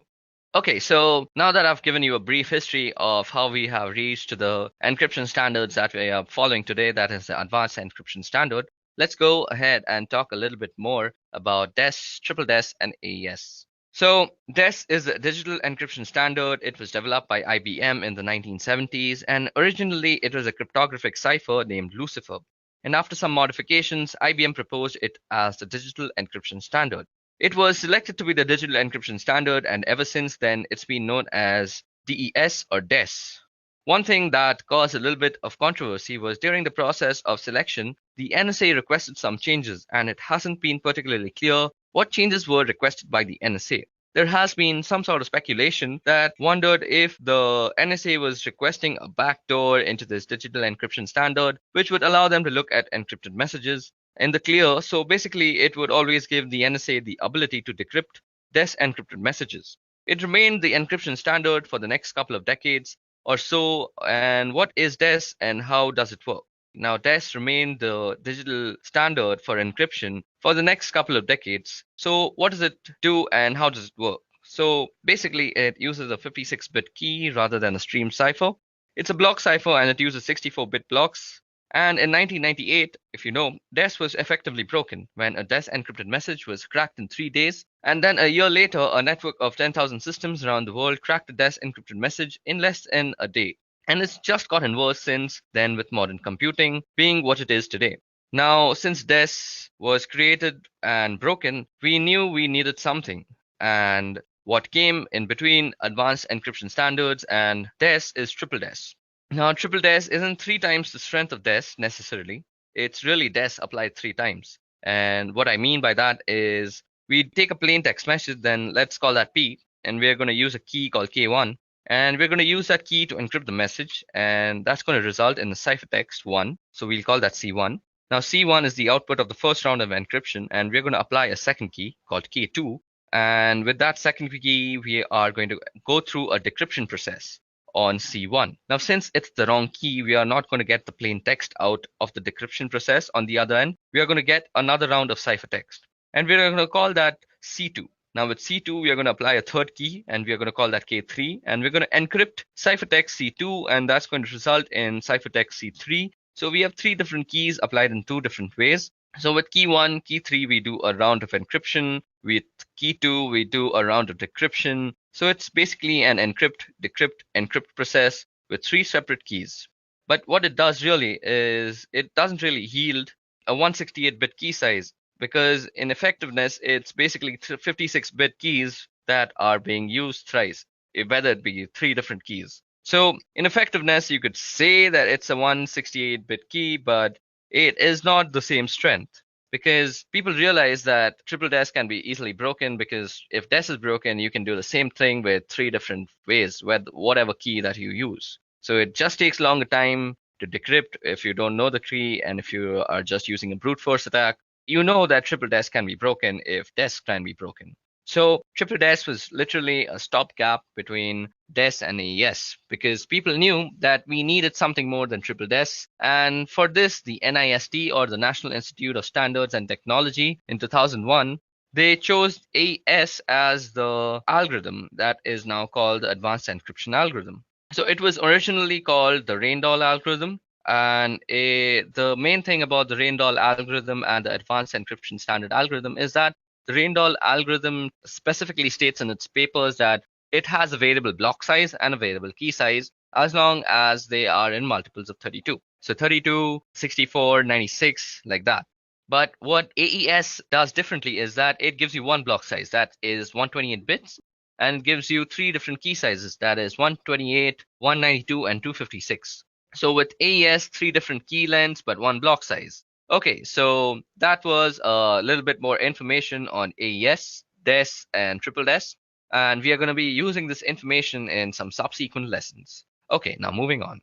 Okay, so now that I've given you a brief history of how we have reached the encryption standards that we are following today, that is the advanced encryption standard, let's go ahead and talk a little bit more about DES, triple DES, and AES. So DES is a digital encryption standard. It was developed by IBM in the 1970s, and originally it was a cryptographic cipher named Lucifer. And after some modifications, IBM proposed it as the digital encryption standard. It was selected to be the digital encryption standard, and ever since then, it's been known as DES or DES. One thing that caused a little bit of controversy was during the process of selection, the NSA requested some changes, and it hasn't been particularly clear what changes were requested by the NSA. There has been some sort of speculation that wondered if the NSA was requesting a backdoor into this digital encryption standard, which would allow them to look at encrypted messages in the clear. So basically, it would always give the NSA the ability to decrypt DES encrypted messages. It remained the encryption standard for the next couple of decades or so. And what is DES and how does it work? Now, DES remained the digital standard for encryption for the next couple of decades. So what does it do and how does it work? So basically, it uses a 56-bit key rather than a stream cipher. It's a block cipher and it uses 64-bit blocks. And in 1998, if you know, DES was effectively broken when a DES encrypted message was cracked in 3 days. And then a year later, a network of 10,000 systems around the world cracked a DES encrypted message in less than a day. And it's just gotten worse since then with modern computing being what it is today. Now, since DES was created and broken, we knew we needed something. And what came in between advanced encryption standards and DES is triple DES. Now, triple DES isn't 3 times the strength of DES necessarily. It's really DES applied 3 times. And what I mean by that is we take a plain text message, then let's call that P, and we're going to use a key called K1. And we're going to use that key to encrypt the message, and that's going to result in the ciphertext 1. So we'll call that C1. Now C1 is the output of the first round of encryption, and we're going to apply a second key called K2. And with that second key, we are going to go through a decryption process on C1. Now, since it's the wrong key, we are not going to get the plain text out of the decryption process. On the other end, we are going to get another round of ciphertext, and we're going to call that C2. Now with C2, we are going to apply a third key, and we are going to call that K3, and we're going to encrypt ciphertext C2, and that's going to result in ciphertext C3. So we have 3 different keys applied in 2 different ways. So with key 1, key 3, we do a round of encryption. With key 2, we do a round of decryption. So it's basically an encrypt, decrypt, encrypt process with 3 separate keys. But what it does really is it doesn't really yield a 168-bit key size, because in effectiveness, it's basically 56-bit keys that are being used thrice, whether it be 3 different keys. So in effectiveness, you could say that it's a 168-bit key, but it is not the same strength, because people realize that triple DES can be easily broken, because if DES is broken, you can do the same thing with 3 different ways with whatever key that you use. So it just takes longer time to decrypt if you don't know the key, and if you are just using a brute force attack, you know that triple DES can be broken if DES can be broken. So triple DES was literally a stopgap between DES and AES, because people knew that we needed something more than triple DES. And for this, the NIST, or the National Institute of Standards and Technology, in 2001, they chose AES as the algorithm that is now called the Advanced Encryption Algorithm. So it was originally called the Randall algorithm. And the main thing about the Randall algorithm and the Advanced Encryption Standard algorithm is that the Randall algorithm specifically states in its papers that it has a variable block size and a variable key size as long as they are in multiples of 32. So 32, 64, 96, like that. But what AES does differently is that it gives you one block size, that is 128 bits, and gives you three different key sizes, that is 128, 192, and 256. So with AES, three different key lengths, but one block size. Okay, so that was a little bit more information on AES, DES, and triple DES, and we are going to be using this information in some subsequent lessons. Okay, now moving on.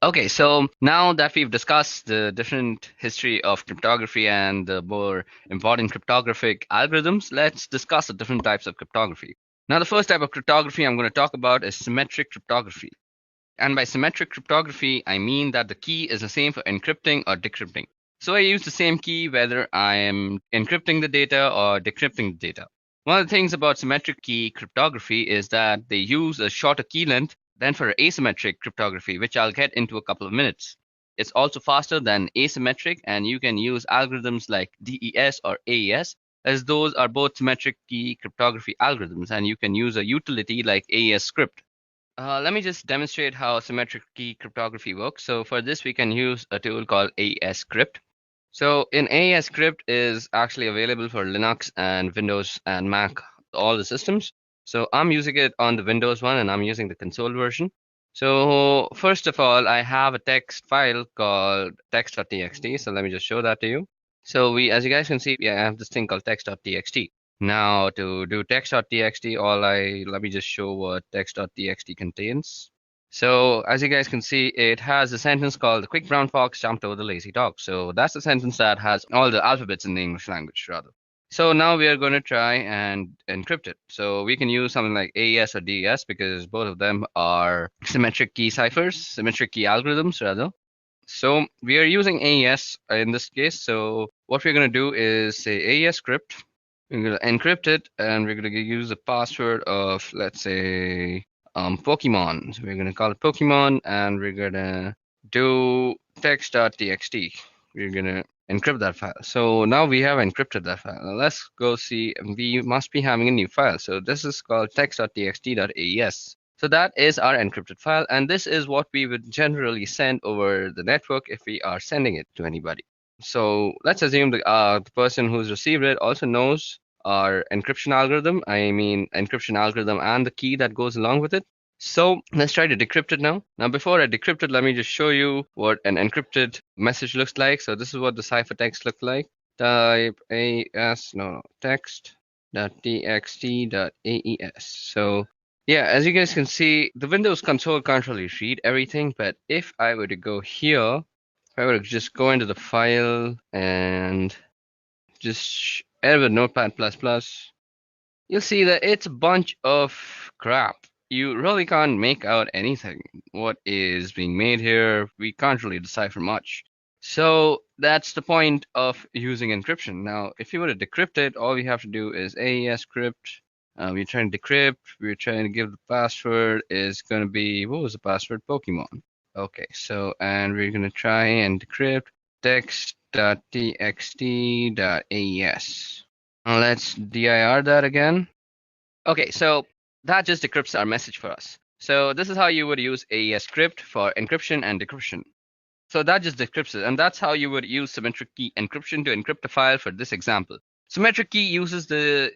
Okay, so now that we've discussed the different history of cryptography and the more important cryptographic algorithms, let's discuss the different types of cryptography. Now, the first type of cryptography I'm going to talk about is symmetric cryptography. And by symmetric cryptography, I mean that the key is the same for encrypting or decrypting. So I use the same key whether I am encrypting the data or decrypting the data. One of the things about symmetric key cryptography is that they use a shorter key length than for asymmetric cryptography, which I'll get into a couple of minutes. It's also faster than asymmetric, and you can use algorithms like DES or AES, as those are both symmetric key cryptography algorithms, and you can use a utility like AES script. Let me just demonstrate how symmetric key cryptography works. So for this, we can use a tool called AES script. So in AES script is actually available for Linux and Windows and Mac, all the systems. So I'm using it on the Windows one, and I'm using the console version. So first of all, I have a text file called text.txt. So let me just show that to you. So as you guys can see, I have this thing called text.txt. Now to do text.txt, let me just show what text.txt contains. So as you guys can see, it has a sentence called "The quick brown fox jumped over the lazy dog." So that's the sentence that has all the alphabets in the English language, rather. So now we are going to try and encrypt it. So we can use something like AES or DES because both of them are symmetric key ciphers, symmetric key algorithms, rather. So we are using AES in this case. So what we're going to do is say AES script. We're going to encrypt it, and we're going to use the password of, let's say, Pokemon. So we're going to call it Pokemon, and we're going to do text.txt. We're going to encrypt that file. So now we have encrypted that file. Now let's go see. We must be having a new file. So this is called text.txt.aes. So that is our encrypted file, and this is what we would generally send over the network if we are sending it to anybody. So let's assume the person who's received it also knows our encryption algorithm. I mean encryption algorithm and the key that goes along with it. So let's try to decrypt it now. Now before I decrypt it, let me just show you what an encrypted message looks like. So this is what the ciphertext looks like. Type text.txt.aes. So yeah, as you guys can see, the Windows console can't really read everything, but if I were to go here, if I were to just go into the file and just edit with Notepad++, you'll see that it's a bunch of crap. You really can't make out anything. What is being made here, we can't really decipher much. So that's the point of using encryption. Now, if you were to decrypt it, all we have to do is AES script. We're trying to decrypt. We're trying to give the password is going to be, what was the password? Pokemon. Okay, so, and we're going to try and decrypt text.txt.aes. Let's dir that again. Okay, so that just decrypts our message for us. So this is how you would use AES script for encryption and decryption. So that just decrypts it, and that's how you would use symmetric key encryption to encrypt a file for this example. Symmetric key uses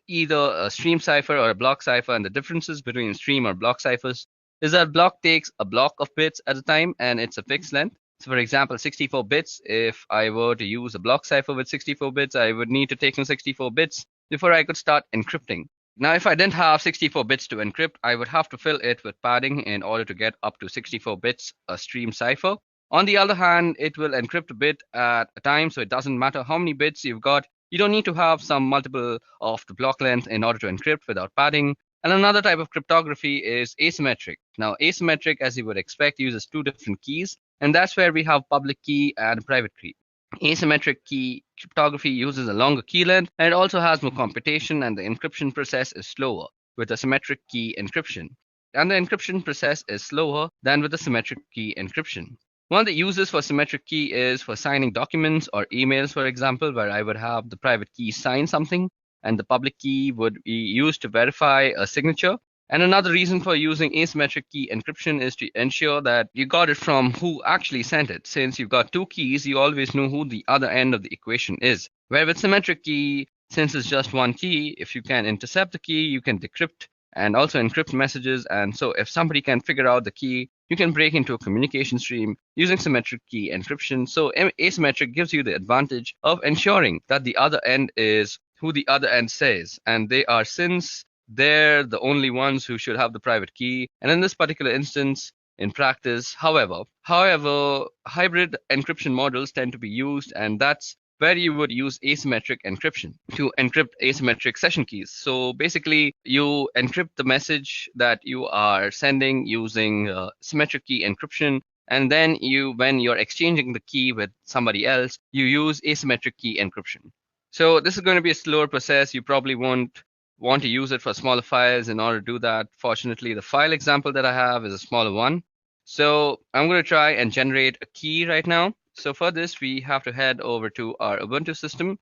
either a stream cipher or a block cipher, and the differences between stream or block ciphers is that block takes a block of bits at a time, and it's a fixed length. So for example, 64 bits, if I were to use a block cipher with 64 bits, I would need to take in 64 bits before I could start encrypting. Now, if I didn't have 64 bits to encrypt, I would have to fill it with padding in order to get up to 64 bits a stream cipher. On the other hand, it will encrypt a bit at a time, so it doesn't matter how many bits you've got. You don't need to have some multiple of the block length in order to encrypt without padding. And another type of cryptography is asymmetric. Now, asymmetric, as you would expect, uses two different keys, and that's where we have public key and private key. Asymmetric key cryptography uses a longer key length, and it also has more computation, and the encryption process is slower with a symmetric key encryption. And the encryption process is slower than with the symmetric key encryption. One of the uses for symmetric key is for signing documents or emails, for example, where I would have the private key sign something and the public key would be used to verify a signature. And another reason for using asymmetric key encryption is to ensure that you got it from who actually sent it. Since you've got two keys, you always know who the other end of the equation is. Where with symmetric key, since it's just one key, if you can intercept the key, you can decrypt and also encrypt messages. And so if somebody can figure out the key, you can break into a communication stream using symmetric key encryption. So asymmetric gives you the advantage of ensuring that the other end is who the other end says, and they are, since they're the only ones who should have the private key. And in this particular instance, in practice, however, hybrid encryption models tend to be used, and that's where you would use asymmetric encryption to encrypt asymmetric session keys. So basically, you encrypt the message that you are sending using symmetric key encryption, and then when you're exchanging the key with somebody else, you use asymmetric key encryption. So this is going to be a slower process. You probably won't want to use it for smaller files in order to do that. Fortunately, the file example that I have is a smaller one. So I'm going to try and generate a key right now. So for this, we have to head over to our Ubuntu system.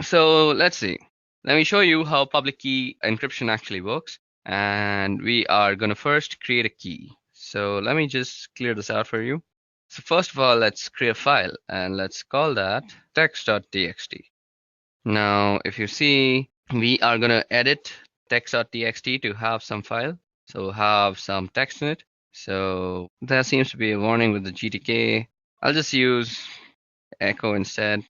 So let's see. Let me show you how public key encryption actually works. And we are going to first create a key. So let me just clear this out for you. So first of all, let's create a file and let's call that text.txt. Now, if you see, we are going to edit text.txt to have some file. So have some text in it. So there seems to be a warning with the GTK. I'll just use echo instead.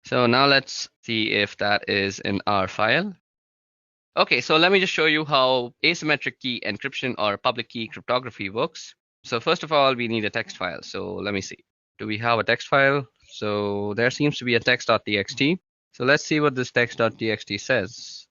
So now let's see if that is in our file. Okay, so let me just show you how asymmetric key encryption or public key cryptography works. So first of all, we need a text file. So let me see. Do we have a text file? So there seems to be a text.txt. So let's see what this text.txt says.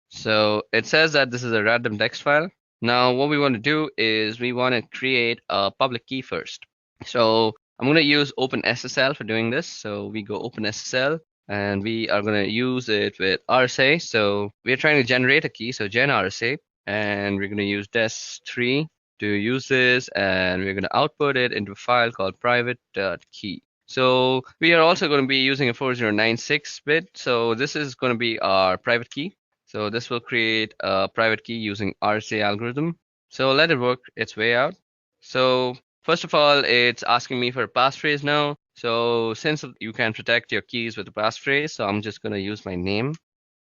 So it says that this is a random text file. Now, what we want to do is we want to create a public key first. So I'm going to use OpenSSL for doing this. So we go OpenSSL and we are going to use it with RSA. So we're trying to generate a key. So gen RSA, and we're going to use des3 to use this, and we're going to output it into a file called private.key. So we are also going to be using a 4096 bit. So this is going to be our private key. So this will create a private key using RSA algorithm. So let it work its way out. So first of all, it's asking me for a passphrase now. So since you can protect your keys with a passphrase, so I'm just going to use my name.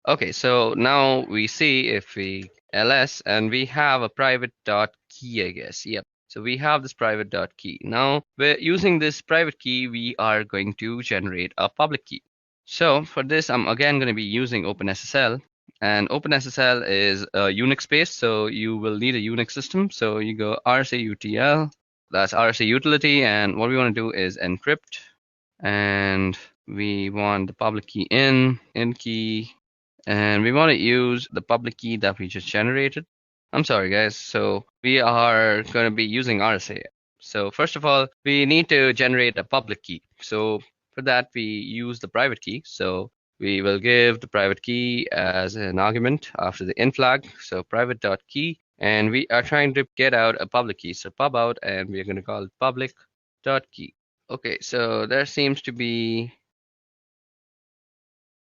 Okay, so now we see if we ls, and we have a private dot key, I guess. Yep. So we have this private dot key. Now we're using this private key, we are going to generate a public key. So for this, I'm again going to be using OpenSSL. And OpenSSL is a Unix based, so you will need a Unix system. So you go RSA-UTL, that's RSA utility, and what we want to do is encrypt, and we want the public key in key, and we want to use the public key that we just generated. I'm sorry, guys. So we are going to be using RSA. So first of all, we need to generate a public key. So for that, we use the private key. So we will give the private key as an argument after the in flag. So private.key, and we are trying to get out a public key. So pub out, and we're going to call it public.key. Okay, so there seems to be,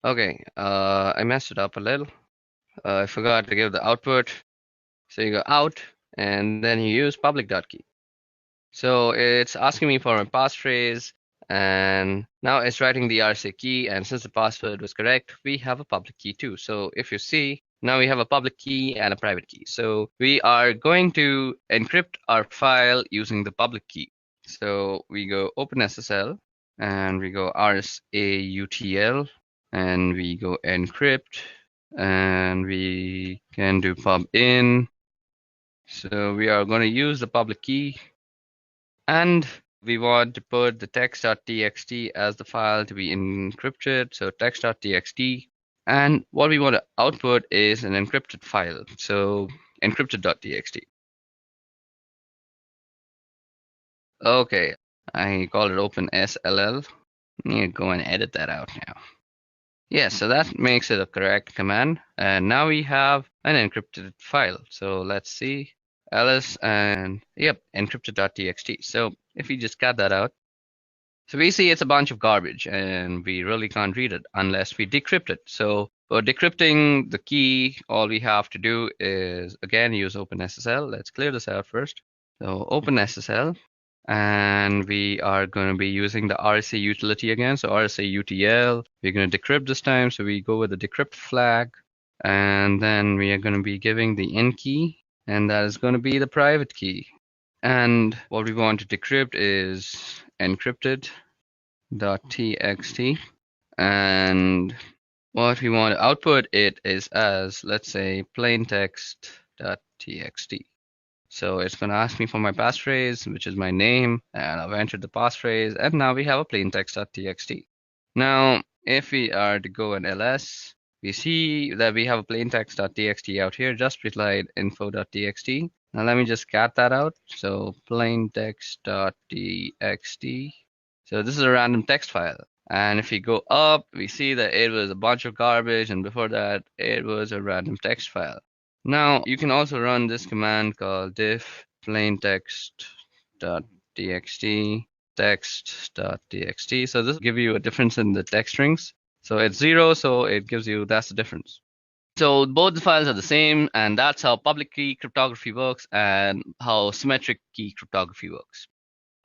okay, I messed it up a little. I forgot to give the output. So you go out, and then you use public.key. So it's asking me for a passphrase, and now it's writing the RSA key, and since the password was correct, we have a public key too. So if you see, now we have a public key and a private key. So we are going to encrypt our file using the public key. So we go OpenSSL, and we go RSA-UTL, and we go encrypt, and we can do pub in. So we are going to use the public key, and we want to put the text.txt as the file to be encrypted. So text.txt, and what we want to output is an encrypted file. So encrypted.txt. Okay, I call it OpenSLL. I need to go and edit that out now. Yeah, so that makes it a correct command. And now we have an encrypted file. So let's see. ls, and yep, encrypted.txt. So if we just cut that out, so we see it's a bunch of garbage, and we really can't read it unless we decrypt it. So for decrypting the key, all we have to do is again use OpenSSL. Let's clear this out first. So OpenSSL, And we are going to be using the RSA utility again. So RSA UTL, we're going to decrypt this time. So we go with the decrypt flag. And then we are going to be giving the in key, and that is going to be the private key. And what we want to decrypt is encrypted.txt. And what we want to output it is as, let's say, plaintext.txt. So it's going to ask me for my passphrase, which is my name, and I've entered the passphrase, and now we have a plaintext.txt. Now, if we are to go in ls, we see that we have a plaintext.txt out here, just replied info.txt. Now let me just cat that out. So plaintext.txt. So this is a random text file. And if we go up, we see that it was a bunch of garbage, and before that, it was a random text file. Now, you can also run this command called diff plaintext.txt text.txt. So this will give you a difference in the text strings. So it's 0, so it gives you, that's the difference. So both the files are the same, and that's how public key cryptography works and how symmetric key cryptography works.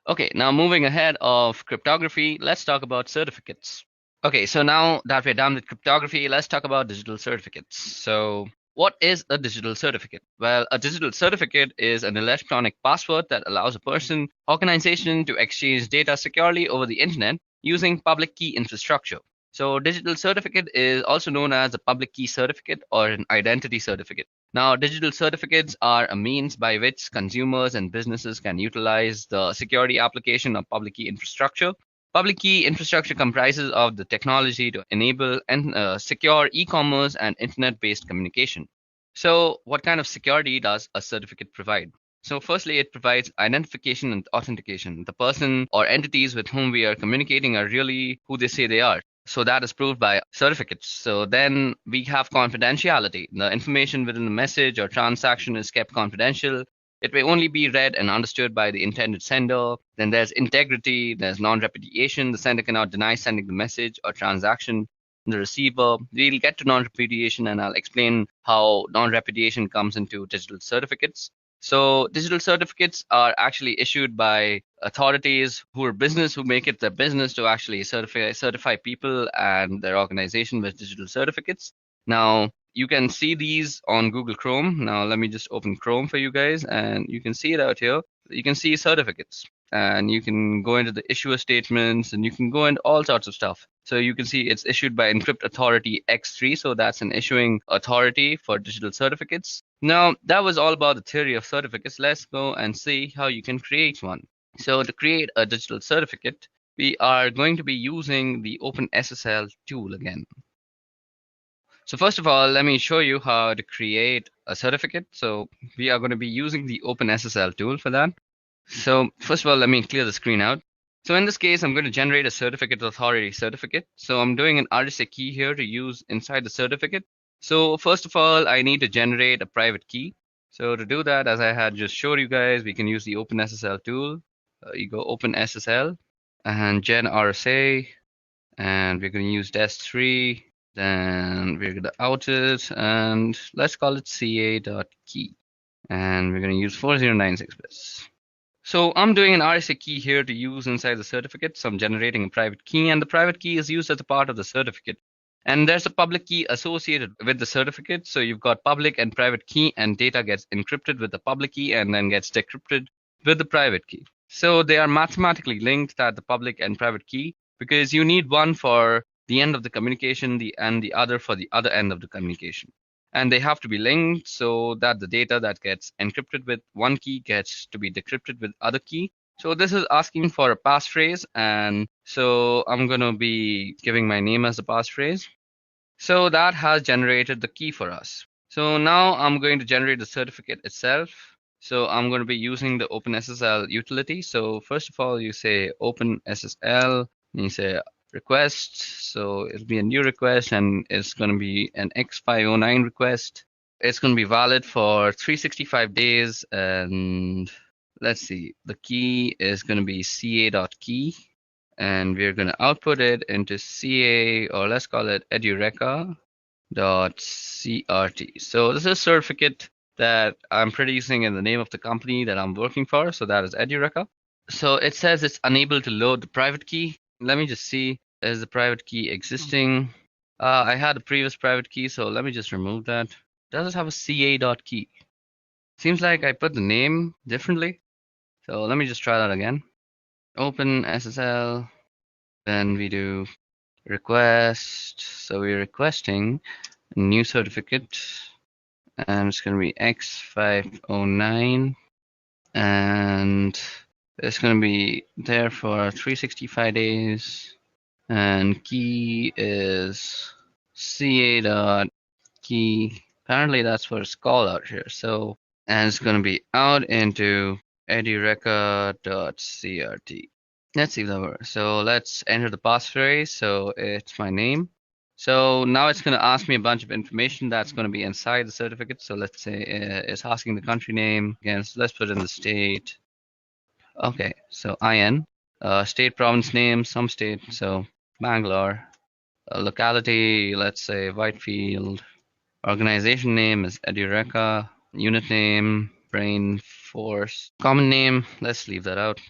Okay, now moving ahead of cryptography, let's talk about certificates. Okay, so now that we're done with cryptography, let's talk about digital certificates. So what is a digital certificate? Well, a digital certificate is an electronic password that allows a person, organization to exchange data securely over the internet using public key infrastructure. So digital certificate is also known as a public key certificate or an identity certificate. Now, digital certificates are a means by which consumers and businesses can utilize the security application of public key infrastructure. Public key infrastructure comprises of the technology to enable secure e-commerce and internet-based communication. So what kind of security does a certificate provide? So firstly, it provides identification and authentication. The person or entities with whom we are communicating are really who they say they are. So that is proved by certificates. So then we have confidentiality. The information within the message or transaction is kept confidential. It may only be read and understood by the intended sender. Then there's integrity, there's non-repudiation. The sender cannot deny sending the message or transaction. The receiver, we'll get to non-repudiation, and I'll explain how non-repudiation comes into digital certificates. So digital certificates are actually issued by authorities who make it their business to actually certify people and their organization with digital certificates. Now, you can see these on Google Chrome. Now, let me just open Chrome for you guys, and you can see it out here. You can see certificates, and you can go into the issuer statements, and you can go into all sorts of stuff. So you can see it's issued by Encrypt Authority X3. So that's an issuing authority for digital certificates. Now, that was all about the theory of certificates. Let's go and see how you can create one. So to create a digital certificate, we are going to be using the OpenSSL tool again. So first of all, let me show you how to create a certificate. So we are going to be using the OpenSSL tool for that. So first of all, let me clear the screen out. So in this case, I'm going to generate a certificate authority certificate. So I'm doing an RSA key here to use inside the certificate. So first of all, I need to generate a private key. So to do that, as I had just showed you guys, we can use the OpenSSL tool. You go OpenSSL and gen RSA, and we're going to use DES3. Then we're going to out it, and let's call it ca.key. And we're going to use 4096 bits. So I'm doing an RSA key here to use inside the certificate. So I'm generating a private key, and the private key is used as a part of the certificate. And there's a public key associated with the certificate. So you've got public and private key, and data gets encrypted with the public key and then gets decrypted with the private key. So they are mathematically linked at the public and private key, because you need one for the end of the communication and the other for the other end of the communication. And they have to be linked so that the data that gets encrypted with one key gets to be decrypted with other key. So this is asking for a passphrase, and so I'm going to be giving my name as the passphrase. So that has generated the key for us. So now I'm going to generate the certificate itself. So I'm going to be using the OpenSSL utility. So first of all, you say OpenSSL, and you say request. So it'll be a new request, and it's going to be an X509 request. It's going to be valid for 365 days, and let's see, the key is going to be ca.key, and we're going to output it into ca, or let's call it edureka.crt. So this is a certificate that I'm producing in the name of the company that I'm working for. So that is Edureka. So it says it's unable to load the private key. Let me just see, is the private key existing? I had a previous private key, so let me just remove that. Does it have a ca.key? Seems like I put the name differently. So let me just try that again. Open SSL, then we do request. So we're requesting a new certificate, and it's going to be X509, and it's going to be there for 365 days, and key is ca.key. Apparently that's what it's called out here. So, and it's going to be out into edureka.crt. Let's see if that works. So let's enter the passphrase. So it's my name. So now it's going to ask me a bunch of information that's going to be inside the certificate. So let's say it's asking the country name. Again, so let's put in the state. Okay, so IN, state, province name, some state. So Bangalore. Locality, let's say Whitefield. Organization name is Edureka. Unit name, Brain Force. Common name, let's leave that out.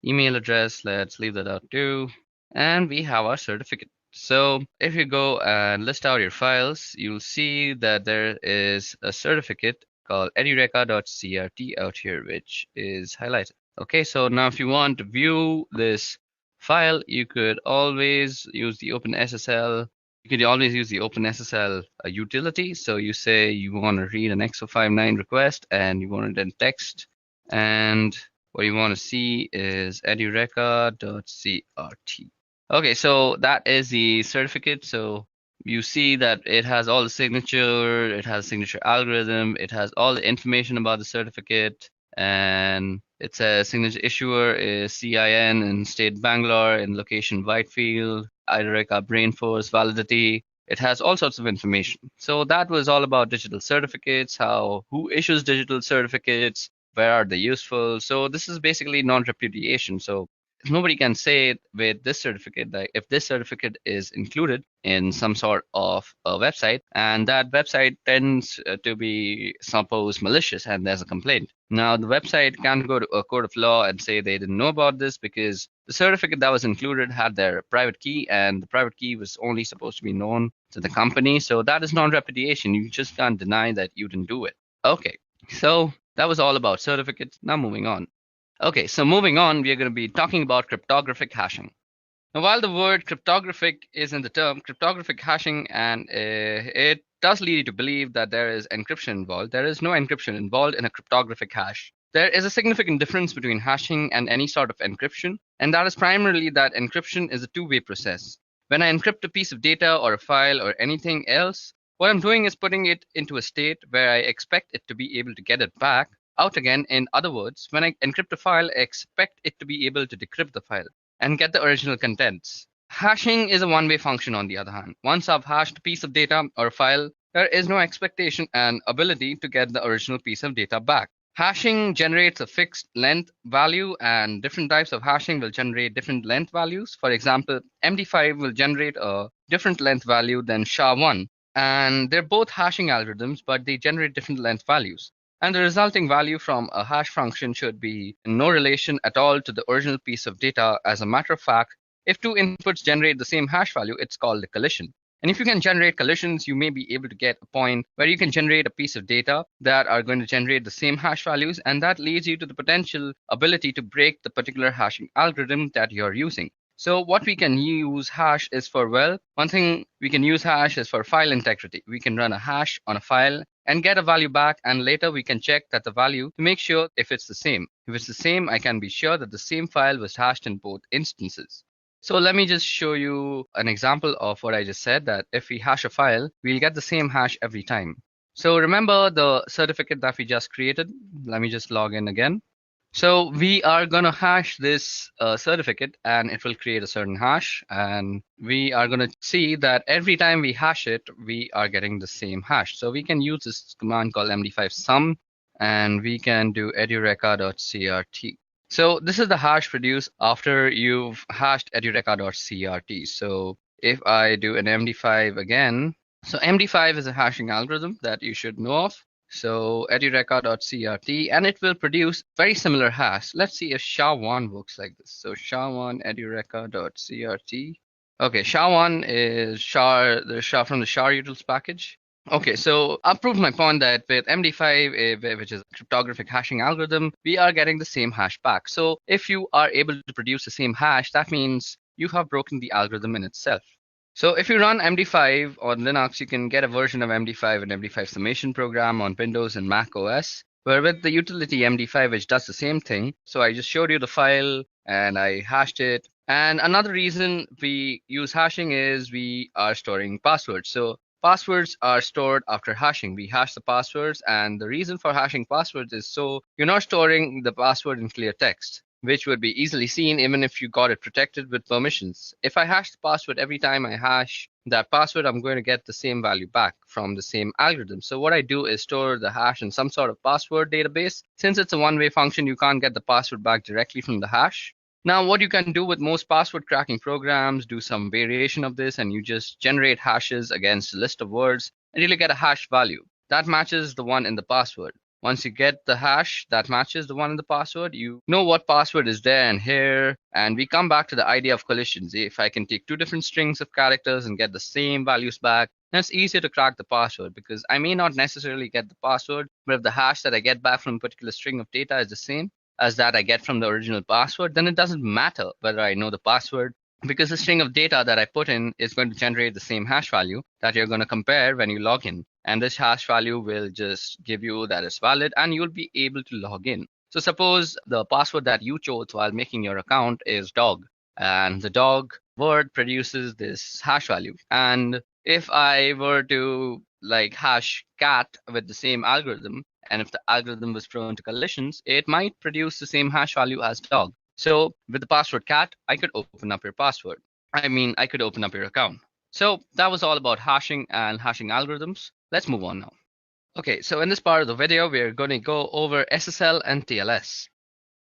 Email address, let's leave that out too. And we have our certificate. So if you go and list out your files, you'll see that there is a certificate called edureka.crt out here, which is highlighted. Okay, so now if you want to view this file, you could always use the OpenSSL. You could always use the OpenSSL utility. So you say you want to read an X059 request and you want it in text, and what you want to see is edureka.crt. Okay, so that is the certificate. So you see that it has all the signature, it has signature algorithm, it has all the information about the certificate, and it says signature issuer is CIN in state Bangalore, in location Whitefield, Edureka Brainforce, validity. It has all sorts of information. So that was all about digital certificates, who issues digital certificates, where are they useful. So this is basically non-repudiation. So nobody can say with this certificate that if this certificate is included in some sort of a website and that website tends to be suppose malicious and there's a complaint. Now the website can't go to a court of law and say they didn't know about this because the certificate that was included had their private key and the private key was only supposed to be known to the company. So that is non-repudiation. You just can't deny that you didn't do it. Okay, so that was all about certificates. Now moving on. Okay, so moving on, we are going to be talking about cryptographic hashing. Now, while the word cryptographic is in the term cryptographic hashing, and it does lead you to believe that there is encryption involved, there is no encryption involved in a cryptographic hash. There is a significant difference between hashing and any sort of encryption, and that is primarily that encryption is a two-way process. When I encrypt a piece of data or a file or anything else, what I'm doing is putting it into a state where I expect it to be able to get it back out again. In other words, when I encrypt a file, I expect it to be able to decrypt the file and get the original contents. Hashing is a one-way function on the other hand. Once I've hashed a piece of data or a file, there is no expectation and ability to get the original piece of data back. Hashing generates a fixed length value and different types of hashing will generate different length values. For example, MD5 will generate a different length value than SHA-1. And they're both hashing algorithms, but they generate different length values. And the resulting value from a hash function should be in no relation at all to the original piece of data. As a matter of fact, if two inputs generate the same hash value, it's called a collision. And if you can generate collisions, you may be able to get a point where you can generate a piece of data that are going to generate the same hash values, and that leads you to the potential ability to break the particular hashing algorithm that you're using. So what we can use hash is for, well, one thing we can use hash is for file integrity. We can run a hash on a file and get a value back, and later we can check that the value to make sure if it's the same. If it's the same, I can be sure that the same file was hashed in both instances. So let me just show you an example of what I just said, that if we hash a file, we'll get the same hash every time. So remember the certificate that we just created. Let me just log in again. So we are going to hash this certificate and it will create a certain hash. And we are going to see that every time we hash it, we are getting the same hash. So we can use this command called md5 sum and we can do edureka.crt. So this is the hash produced after you've hashed edureka.crt. So if I do an md5 again, so md5 is a hashing algorithm that you should know of. So edureka.crt, and it will produce very similar hash. Let's see if SHA-1 works like this. So SHA-1 edureka.crt. Okay, SHA-1 is the SHA from the SHA utils package. Okay, so I've proved my point that with MD5, which is a cryptographic hashing algorithm, we are getting the same hash back. So if you are able to produce the same hash, that means you have broken the algorithm in itself. So if you run MD5 on Linux, you can get a version of MD5 and MD5 summation program on Windows and Mac OS, where with the utility MD5, which does the same thing. So I just showed you the file and I hashed it. And another reason we use hashing is we are storing passwords. So passwords are stored after hashing. We hash the passwords, and the reason for hashing passwords is so you're not storing the password in clear text, which would be easily seen even if you got it protected with permissions. If I hash the password every time I hash that password, I'm going to get the same value back from the same algorithm. So what I do is store the hash in some sort of password database. Since it's a one-way function, you can't get the password back directly from the hash. Now, what you can do with most password cracking programs, do some variation of this, and you just generate hashes against a list of words until you get a hash value that matches the one in the password. Once you get the hash that matches the one in the password, you know what password is there and here, and we come back to the idea of collisions. If I can take two different strings of characters and get the same values back, then it's easier to crack the password because I may not necessarily get the password, but if the hash that I get back from a particular string of data is the same as that I get from the original password, then it doesn't matter whether I know the password because the string of data that I put in is going to generate the same hash value that you're going to compare when you log in. And this hash value will just give you that it's valid and you'll be able to log in. So suppose the password that you chose while making your account is dog, and the dog word produces this hash value. And if I were to like hash cat with the same algorithm, and if the algorithm was prone to collisions, it might produce the same hash value as dog. So with the password cat, I could open up your password. I could open up your account. So that was all about hashing and hashing algorithms. Let's move on now. Okay, so in this part of the video, we're going to go over SSL and TLS.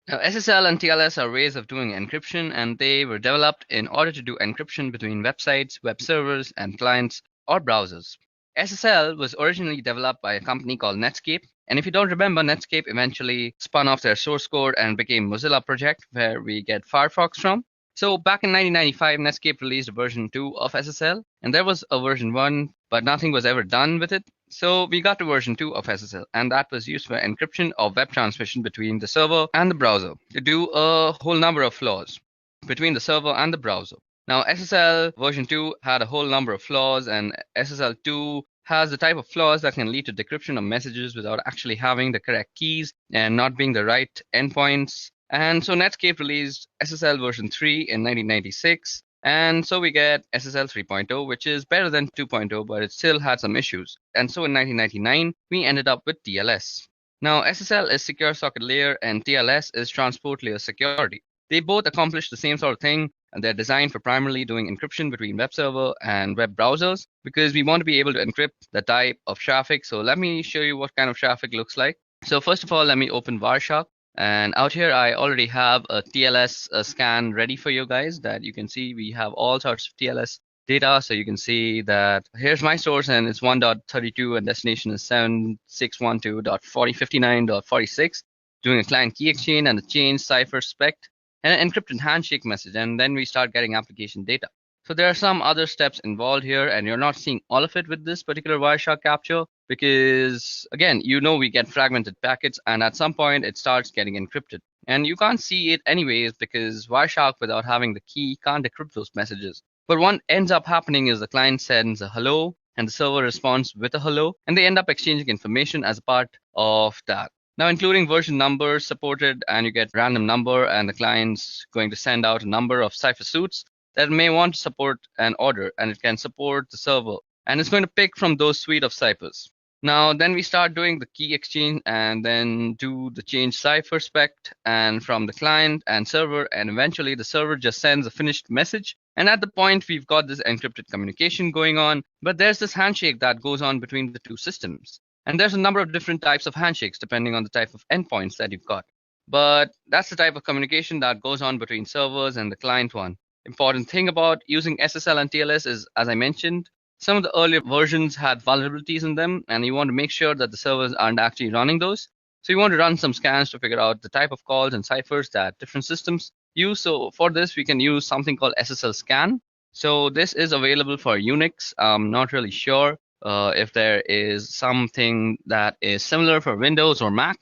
Now, SSL and TLS are ways of doing encryption, and they were developed in order to do encryption between websites, web servers, and clients or browsers. SSL was originally developed by a company called Netscape. And if you don't remember, Netscape eventually spun off their source code and became Mozilla Project, where we get Firefox from. So back in 1995, Netscape released a version 2 of SSL, and there was a version 1, but nothing was ever done with it. So we got to version 2 of SSL, and that was used for encryption of web transmission between the server and the browser to do a whole number of flaws between the server and the browser. Now, SSL version 2 had a whole number of flaws, and SSL 2 has the type of flaws that can lead to decryption of messages without actually having the correct keys and not being the right endpoints. And so Netscape released SSL version 3 in 1996. And so we get SSL 3.0, which is better than 2.0, but it still had some issues. And so in 1999, we ended up with TLS. Now, SSL is secure socket layer and TLS is transport layer security. They both accomplish the same sort of thing, and they're designed for primarily doing encryption between web server and web browsers because we want to be able to encrypt the type of traffic. So let me show you what kind of traffic looks like. So first of all, let me open Wireshark. And out here, I already have a TLS scan ready for you guys that you can see we have all sorts of TLS data. So you can see that here's my source and it's 1.32 and destination is 7612.4059.46, doing a client key exchange and a change cipher spec and an encrypted handshake message. And then we start getting application data. So there are some other steps involved here, and you're not seeing all of it with this particular Wireshark capture because, again, we get fragmented packets, and at some point it starts getting encrypted. And you can't see it anyways because Wireshark, without having the key, can't decrypt those messages. But what ends up happening is the client sends a hello, and the server responds with a hello, and they end up exchanging information as a part of that. Now, including version numbers supported, and you get random number, and the client's going to send out a number of cipher suits that may want to support an order, and it can support the server, and it's going to pick from those suite of ciphers. Now, then we start doing the key exchange and then do the change cipher spec and from the client and server, and eventually the server just sends a finished message. And at the point we've got this encrypted communication going on, but there's this handshake that goes on between the two systems. And there's a number of different types of handshakes depending on the type of endpoints that you've got. But that's the type of communication that goes on between servers and the client one. Important thing about using SSL and TLS is, as I mentioned, some of the earlier versions had vulnerabilities in them, and you want to make sure that the servers aren't actually running those. So you want to run some scans to figure out the type of calls and ciphers that different systems use. So for this, we can use something called SSL scan. So this is available for Unix. I'm not really sure if there is something that is similar for Windows or Mac,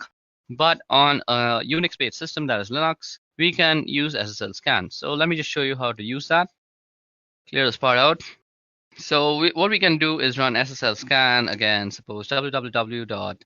but on a Unix-based system that is Linux, we can use SSL scan. So let me just show you how to use that. Clear this part out. So what we can do is run SSL scan again, suppose www.edureca.co.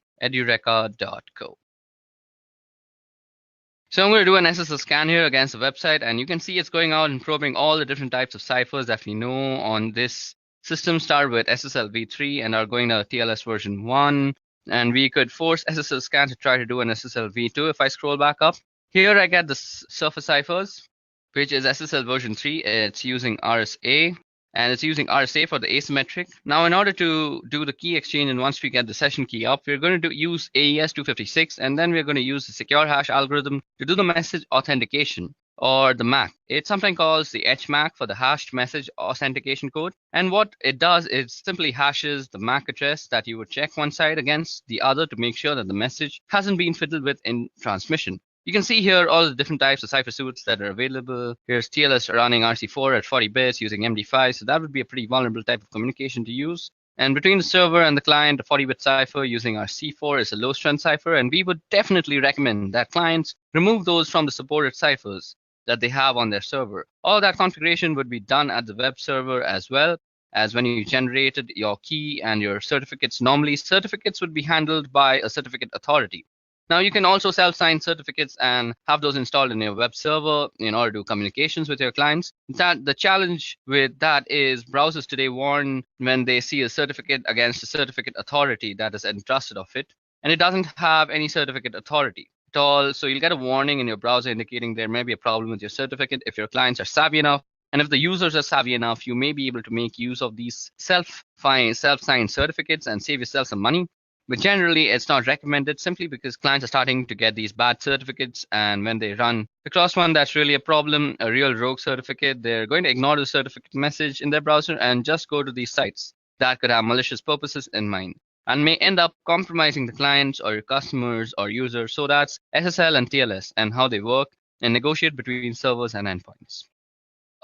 So I'm going to do an SSL scan here against the website, and you can see it's going out and probing all the different types of ciphers that we know on this system. Start with SSL v3 and are going to TLS version 1. And we could force SSL scan to try to do an SSL v2. If I scroll back up, here I get the surface ciphers, which is SSL version 3. It's using RSA. And it's using RSA for the asymmetric. Now, in order to do the key exchange, and once we get the session key up, we're going to use AES 256, and then we're going to use the secure hash algorithm to do the message authentication, or the MAC. It sometimes calls the HMAC for the hashed message authentication code. And what it does is simply hashes the MAC address that you would check one side against the other to make sure that the message hasn't been fiddled with in transmission. You can see here all the different types of cipher suites that are available. Here's TLS running RC4 at 40 bits using MD5, so that would be a pretty vulnerable type of communication to use. And between the server and the client, a 40-bit cipher using RC4 is a low-strength cipher, and we would definitely recommend that clients remove those from the supported ciphers that they have on their server. All that configuration would be done at the web server as well as when you generated your key and your certificates. Normally, certificates would be handled by a certificate authority. Now, you can also self-sign certificates and have those installed in your web server in order to do communications with your clients. The challenge with that is browsers today warn when they see a certificate against a certificate authority that is entrusted of it, and it doesn't have any certificate authority at all. So you'll get a warning in your browser indicating there may be a problem with your certificate. If your clients are savvy enough, and if the users are savvy enough, you may be able to make use of these self-signed certificates and save yourself some money. But generally, it's not recommended simply because clients are starting to get these bad certificates. And when they run across one that's really a problem, a real rogue certificate, they're going to ignore the certificate message in their browser and just go to these sites that could have malicious purposes in mind and may end up compromising the clients or your customers or users. So that's SSL and TLS and how they work and negotiate between servers and endpoints.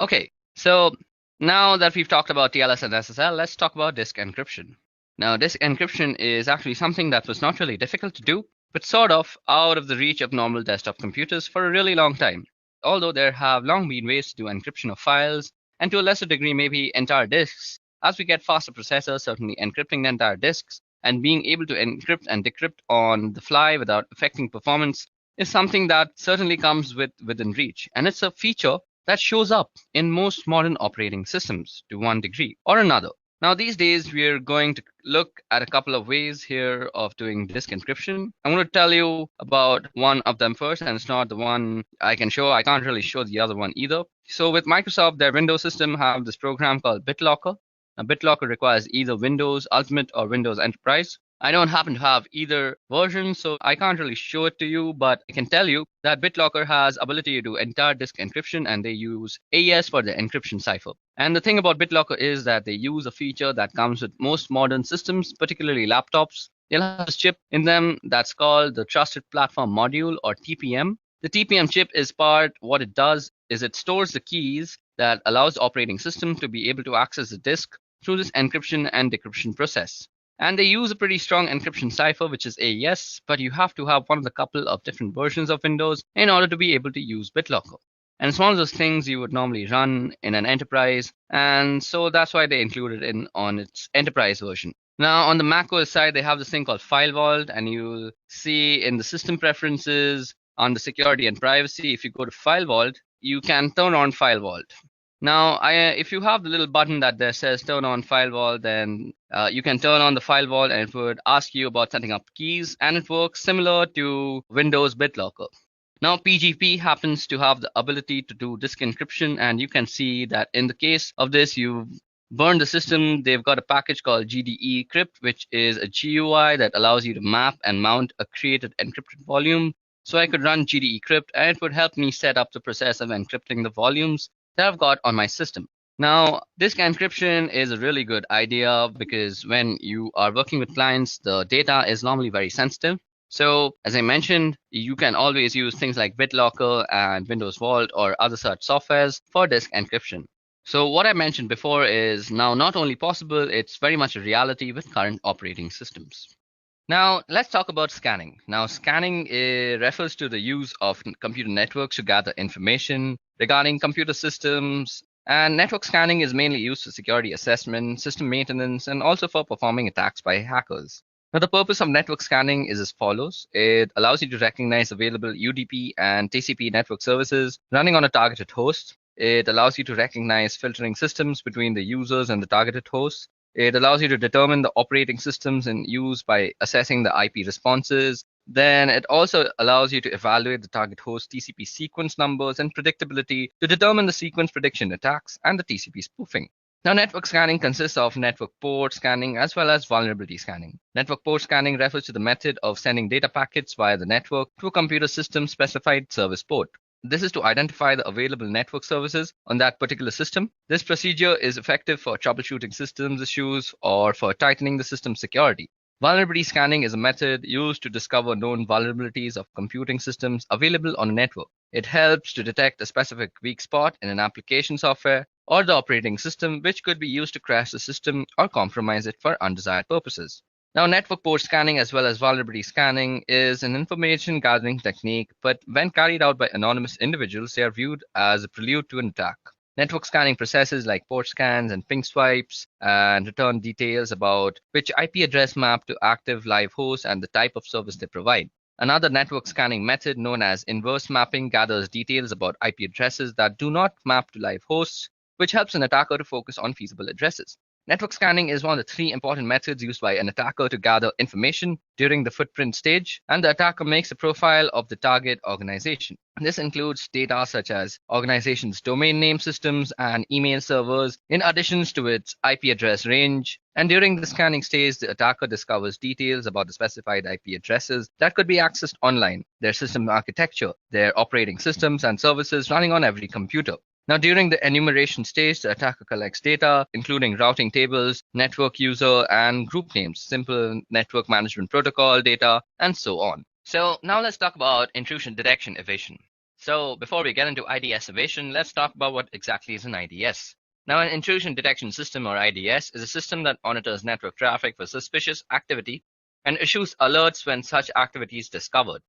Okay, so now that we've talked about TLS and SSL, let's talk about disk encryption. Now, disk encryption is actually something that was not really difficult to do, but sort of out of the reach of normal desktop computers for a really long time. Although there have long been ways to do encryption of files, and to a lesser degree, maybe entire disks. As we get faster processors, certainly encrypting the entire disks and being able to encrypt and decrypt on the fly without affecting performance is something that certainly comes within reach. And it's a feature that shows up in most modern operating systems to one degree or another. Now, these days, we're going to look at a couple of ways here of doing disk encryption. I'm going to tell you about one of them first, and it's not the one I can show. I can't really show the other one either. So with Microsoft, their Windows system have this program called BitLocker. Now, BitLocker requires either Windows Ultimate or Windows Enterprise. I don't happen to have either version, so I can't really show it to you, but I can tell you that BitLocker has ability to do entire disk encryption, and they use AES for the encryption cipher. And the thing about BitLocker is that they use a feature that comes with most modern systems, particularly laptops. They'll have a chip in them that's called the Trusted Platform Module, or TPM. The TPM chip is what it does is it stores the keys that allows the operating system to be able to access the disk through this encryption and decryption process. And they use a pretty strong encryption cipher, which is AES, but you have to have one of the couple of different versions of Windows in order to be able to use BitLocker. And it's one of those things you would normally run in an enterprise, and so that's why they included it on its enterprise version. Now, on the macOS side, they have this thing called File Vault, and you'll see in the system preferences on the security and privacy, if you go to File Vault, you can turn on File Vault. Now, if you have the little button that there says turn on File Vault, then you can turn on the File Vault and it would ask you about setting up keys, and it works similar to Windows BitLocker. Now, PGP happens to have the ability to do disk encryption, and you can see that in the case of this, you've burned the system. They've got a package called GDE Crypt, which is a GUI that allows you to map and mount a created encrypted volume. So I could run GDE Crypt, and it would help me set up the process of encrypting the volumes that I've got on my system. Now, disk encryption is a really good idea because when you are working with clients, the data is normally very sensitive. So, as I mentioned, you can always use things like BitLocker and Windows Vault or other such softwares for disk encryption. So, what I mentioned before is now not only possible, it's very much a reality with current operating systems. Now, let's talk about scanning. Now, scanning refers to the use of computer networks to gather information regarding computer systems. And network scanning is mainly used for security assessment, system maintenance, and also for performing attacks by hackers. Now, the purpose of network scanning is as follows. It allows you to recognize available UDP and TCP network services running on a targeted host. It allows you to recognize filtering systems between the users and the targeted hosts. It allows you to determine the operating systems in use by assessing the IP responses. Then it also allows you to evaluate the target host TCP sequence numbers and predictability to determine the sequence prediction attacks and the TCP spoofing. Now, network scanning consists of network port scanning as well as vulnerability scanning. Network port scanning refers to the method of sending data packets via the network to a computer system specified service port. This is to identify the available network services on that particular system. This procedure is effective for troubleshooting systems issues or for tightening the system security. Vulnerability scanning is a method used to discover known vulnerabilities of computing systems available on a network. It helps to detect a specific weak spot in an application software or the operating system, which could be used to crash the system or compromise it for undesired purposes. Now, network port scanning as well as vulnerability scanning is an information gathering technique, but when carried out by anonymous individuals, they are viewed as a prelude to an attack. Network scanning processes like port scans and ping swipes and return details about which IP address map to active live host and the type of service they provide. Another network scanning method known as inverse mapping gathers details about IP addresses that do not map to live hosts, which helps an attacker to focus on feasible addresses. Network scanning is one of the three important methods used by an attacker to gather information during the footprint stage, and the attacker makes a profile of the target organization. This includes data such as organization's domain name systems and email servers, in addition to its IP address range. And during the scanning stage, the attacker discovers details about the specified IP addresses that could be accessed online, their system architecture, their operating systems and services running on every computer. Now, during the enumeration stage, the attacker collects data, including routing tables, network user, and group names, simple network management protocol data, and so on. So now let's talk about intrusion detection evasion. So before we get into IDS evasion, let's talk about what exactly is an IDS. Now, an intrusion detection system, or IDS, is a system that monitors network traffic for suspicious activity and issues alerts when such activity is discovered.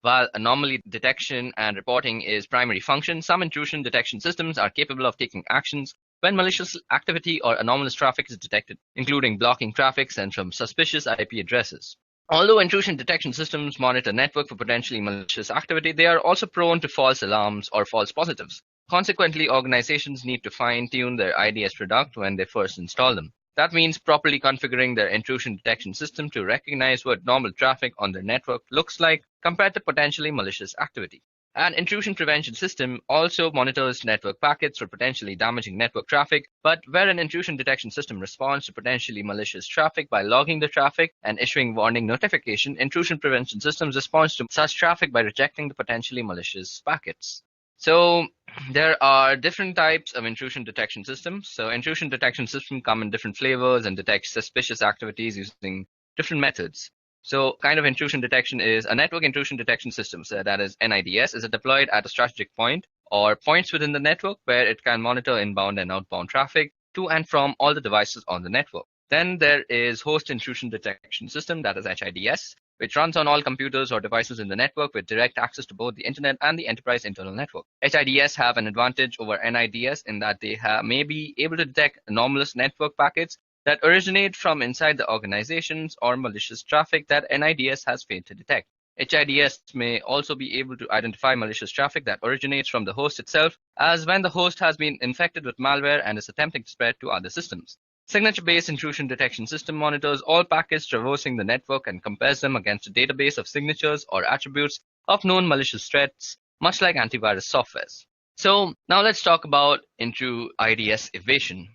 While anomaly detection and reporting is primary function, some intrusion detection systems are capable of taking actions when malicious activity or anomalous traffic is detected, including blocking traffic sent from suspicious IP addresses. Although intrusion detection systems monitor network for potentially malicious activity, they are also prone to false alarms or false positives. Consequently, organizations need to fine-tune their IDS product when they first install them. That means properly configuring their intrusion detection system to recognize what normal traffic on their network looks like compared to potentially malicious activity. An intrusion prevention system also monitors network packets for potentially damaging network traffic, but where an intrusion detection system responds to potentially malicious traffic by logging the traffic and issuing warning notification, intrusion prevention systems respond to such traffic by rejecting the potentially malicious packets. So there are different types of intrusion detection systems. So intrusion detection systems come in different flavors and detect suspicious activities using different methods. So kind of intrusion detection is a network intrusion detection system. So that is NIDS is deployed at a strategic point or points within the network where it can monitor inbound and outbound traffic to and from all the devices on the network. Then there is host intrusion detection system, that is HIDS, which runs on all computers or devices in the network with direct access to both the internet and the enterprise internal network. HIDS have an advantage over NIDS in that they may be able to detect anomalous network packets that originate from inside the organizations or malicious traffic that NIDS has failed to detect. HIDS may also be able to identify malicious traffic that originates from the host itself, as when the host has been infected with malware and is attempting to spread to other systems. Signature-based intrusion detection system monitors all packets traversing the network and compares them against a database of signatures or attributes of known malicious threats, much like antivirus softwares. So now let's talk about IDS evasion.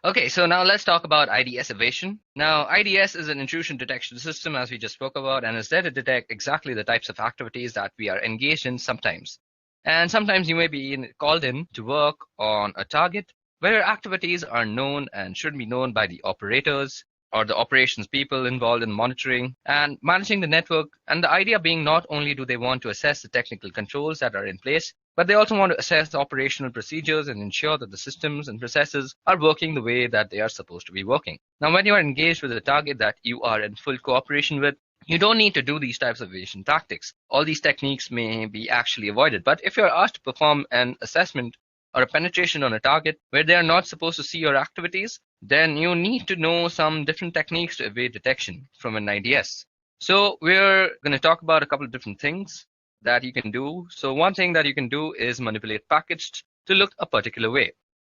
Okay, so now let's talk about IDS evasion. Now, IDS is an intrusion detection system, as we just spoke about, and is there to detect exactly the types of activities that we are engaged in sometimes. And sometimes you may be called in to work on a target where activities are known and should be known by the operators or the operations people involved in monitoring and managing the network. And the idea being not only do they want to assess the technical controls that are in place, but they also want to assess the operational procedures and ensure that the systems and processes are working the way that they are supposed to be working. Now, when you are engaged with a target that you are in full cooperation with, you don't need to do these types of evasion tactics. All these techniques may be actually avoided. But if you're asked to perform an assessment or a penetration on a target where they are not supposed to see your activities, then you need to know some different techniques to evade detection from an IDS. So we're going to talk about a couple of different things that you can do. So one thing that you can do is manipulate packets to look a particular way.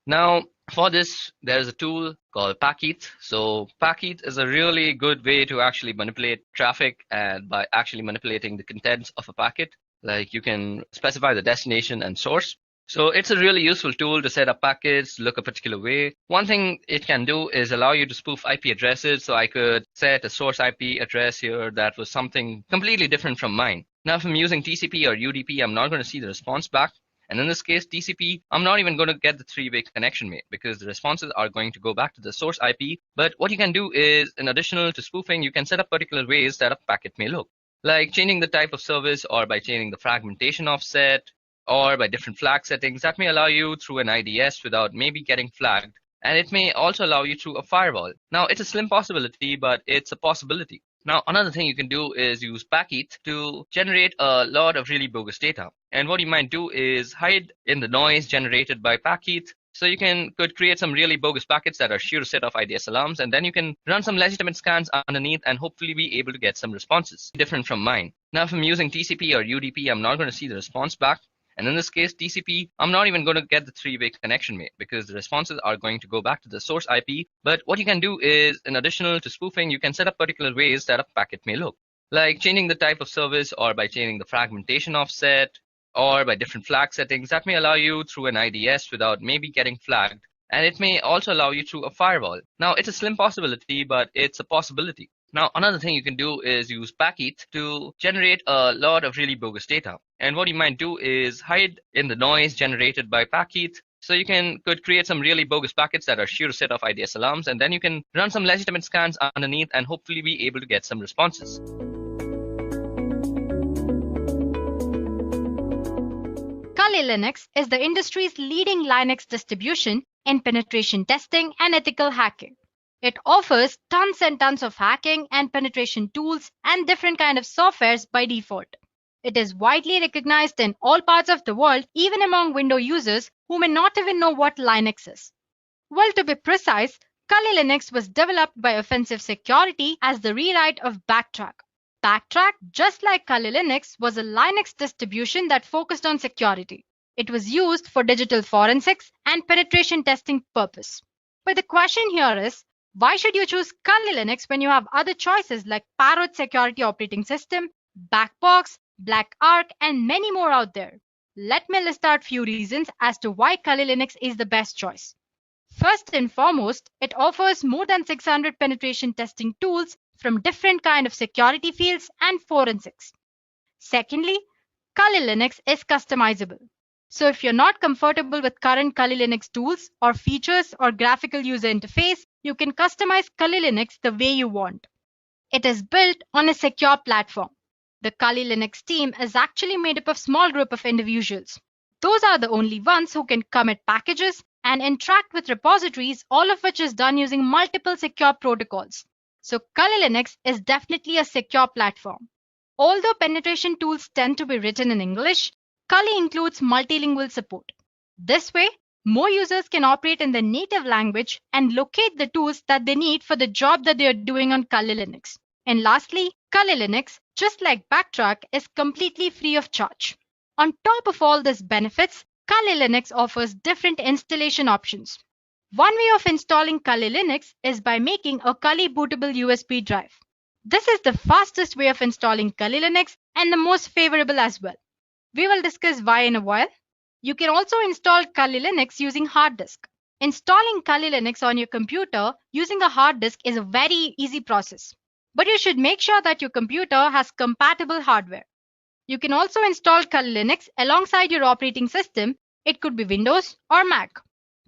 Now, for this, there is a tool called Packeth. So Packeth is a really good way to actually manipulate traffic, and by actually manipulating the contents of a packet, like you can specify the destination and source. So it's a really useful tool to set up packets, look a particular way. One thing it can do is allow you to spoof IP addresses. So I could set a source IP address here that was something completely different from mine. Now, if I'm using TCP or UDP, I'm not going to see the response back. And in this case, TCP, I'm not even going to get the three-way connection made because the responses are going to go back to the source IP. But what you can do is, in addition to spoofing, you can set up particular ways that a packet may look, like changing the type of service, or by changing the fragmentation offset, or by different flag settings that may allow you through an IDS without maybe getting flagged. And it may also allow you through a firewall. Now, it's a slim possibility, but it's a possibility. Now, another thing you can do is use Packeth to generate a lot of really bogus data. And what you might do is hide in the noise generated by Packeth. So you could create some really bogus packets that are sure to set off IDS alarms, and then you can run some legitimate scans underneath and hopefully be able to get some responses different from mine. Now, if I'm using TCP or UDP, I'm not going to see the response back. And in this case, TCP, I'm not even going to get the three-way connection made because the responses are going to go back to the source IP. But what you can do is, in addition to spoofing, you can set up particular ways that a packet may look, like changing the type of service, or by changing the fragmentation offset, or by different flag settings that may allow you through an IDS without maybe getting flagged. And it may also allow you through a firewall. Now, it's a slim possibility, but it's a possibility. Now, another thing you can do is use Packeth to generate a lot of really bogus data. And what you might do is hide in the noise generated by Packeth. So you could create some really bogus packets that are sure to set off IDS alarms, and then you can run some legitimate scans underneath and hopefully be able to get some responses. Kali Linux is the industry's leading Linux distribution in penetration testing and ethical hacking. It offers tons and tons of hacking and penetration tools and different kinds of softwares by default. It is widely recognized in all parts of the world, even among Windows users who may not even know what Linux is. Well, to be precise, Kali Linux was developed by Offensive Security as the rewrite of Backtrack. Backtrack, just like Kali Linux, was a Linux distribution that focused on security. It was used for digital forensics and penetration testing purpose. But the question here is, why should you choose Kali Linux when you have other choices like Parrot Security Operating System, Backbox, Black Arc, and many more out there? Let me list out few reasons as to why Kali Linux is the best choice. First and foremost, it offers more than 600 penetration testing tools from different kinds of security fields and forensics. Secondly, Kali Linux is customizable. So if you're not comfortable with current Kali Linux tools or features or graphical user interface, you can customize Kali Linux the way you want. It is built on a secure platform. The Kali Linux team is actually made up of a small group of individuals. Those are the only ones who can commit packages and interact with repositories, all of which is done using multiple secure protocols. So Kali Linux is definitely a secure platform. Although penetration tools tend to be written in English, Kali includes multilingual support. This way, more users can operate in their native language and locate the tools that they need for the job that they are doing on Kali Linux. And lastly, Kali Linux, just like Backtrack, is completely free of charge. On top of all these benefits, Kali Linux offers different installation options. One way of installing Kali Linux is by making a Kali bootable USB drive. This is the fastest way of installing Kali Linux and the most favorable as well. We will discuss why in a while. You can also install Kali Linux using hard disk. Installing Kali Linux on your computer using a hard disk is a very easy process. But you should make sure that your computer has compatible hardware. You can also install Kali Linux alongside your operating system. It could be Windows or Mac.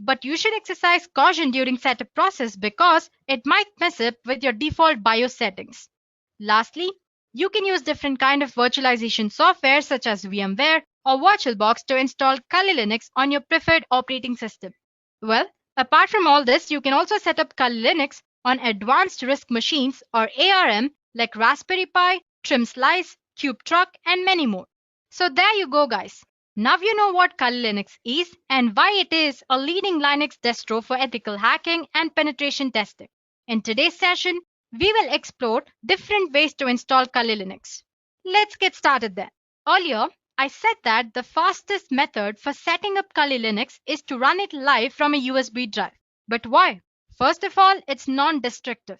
but you should exercise caution during setup process because it might mess up with your default BIOS settings. Lastly, you can use different kind of virtualization software such as VMware or VirtualBox to install Kali Linux on your preferred operating system. Well, apart from all this, you can also set up Kali Linux on advanced RISC machines or ARM like Raspberry Pi, Trim Slice, Cube Truck, and many more. So there you go, guys. Now you know what Kali Linux is and why it is a leading Linux distro for ethical hacking and penetration testing. In today's session, we will explore different ways to install Kali Linux. Let's get started then. Earlier, I said that the fastest method for setting up Kali Linux is to run it live from a USB drive. But why? First of all, it's non-destructive.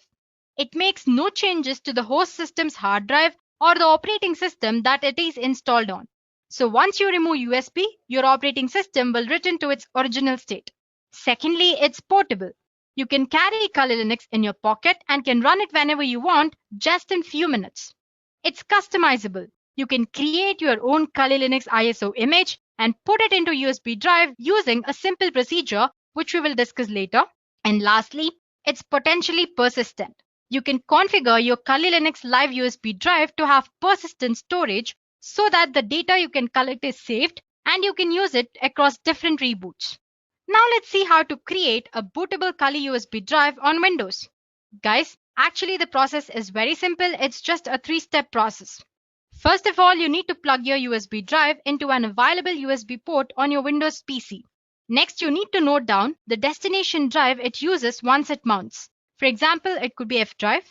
It makes no changes to the host system's hard drive or the operating system that it is installed on. So once you remove USB, your operating system will return to its original state. Secondly, it's portable. You can carry Kali Linux in your pocket and can run it whenever you want, just in few minutes. It's customizable. You can create your own Kali Linux ISO image and put it into USB drive using a simple procedure, which we will discuss later. And lastly, it's potentially persistent. You can configure your Kali Linux live USB drive to have persistent storage so that the data you can collect is saved and you can use it across different reboots. Now let's see how to create a bootable Kali USB drive on Windows. Guys, actually the process is very simple. It's just a 3-step process. First of all, you need to plug your USB drive into an available USB port on your Windows PC. Next, you need to note down the destination drive it uses once it mounts. For example, it could be F drive.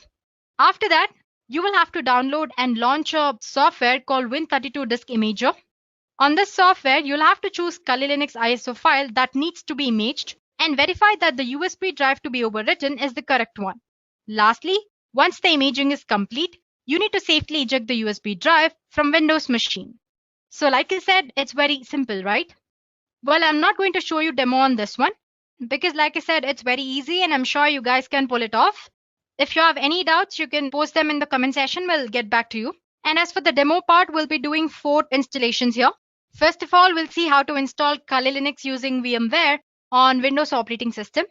After that, you will have to download and launch a software called Win32 Disk Imager. On this software, you'll have to choose Kali Linux ISO file that needs to be imaged and verify that the USB drive to be overwritten is the correct one. Lastly, once the imaging is complete, you need to safely eject the USB drive from Windows machine. So like I said, it's very simple, right? Well, I'm not going to show you demo on this one because like I said, it's very easy and I'm sure you guys can pull it off. If you have any doubts, you can post them in the comment section. We'll get back to you. And as for the demo part, we'll be doing 4 installations here. First of all, we'll see how to install Kali Linux using VMware on Windows operating system.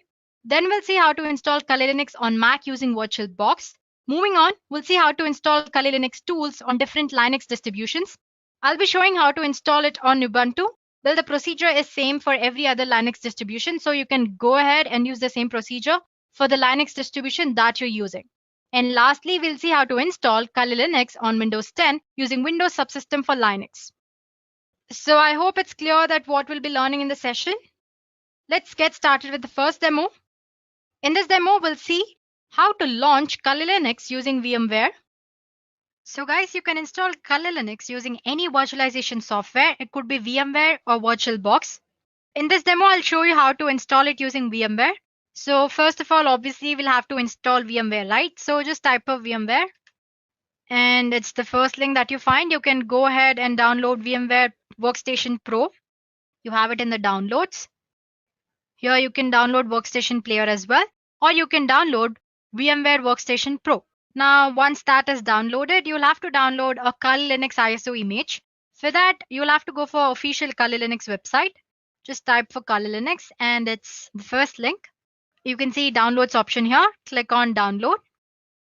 Then we'll see how to install Kali Linux on Mac using VirtualBox. Moving on, we'll see how to install Kali Linux tools on different Linux distributions. I'll be showing how to install it on Ubuntu. Well, the procedure is same for every other Linux distribution, so you can go ahead and use the same procedure for the Linux distribution that you're using. And lastly, we'll see how to install Kali Linux on Windows 10 using Windows Subsystem for Linux. So I hope it's clear that what we'll be learning in the session. Let's get started with the first demo. In this demo, we'll see how to launch Kali Linux using VMware. So guys, you can install Kali Linux using any virtualization software. It could be VMware or VirtualBox. In this demo, I'll show you how to install it using VMware. So first of all, obviously, we'll have to install VMware, right? So just type of VMware. And it's the first link that you find. You can go ahead and download VMware Workstation Pro. You have it in the downloads. Here you can download Workstation Player as well. Or you can download VMware Workstation Pro. Now, once that is downloaded, you'll have to download a Kali Linux ISO image. For that, you'll have to go for official Kali Linux website. Just type for Kali Linux and it's the first link. You can see downloads option here. Click on download.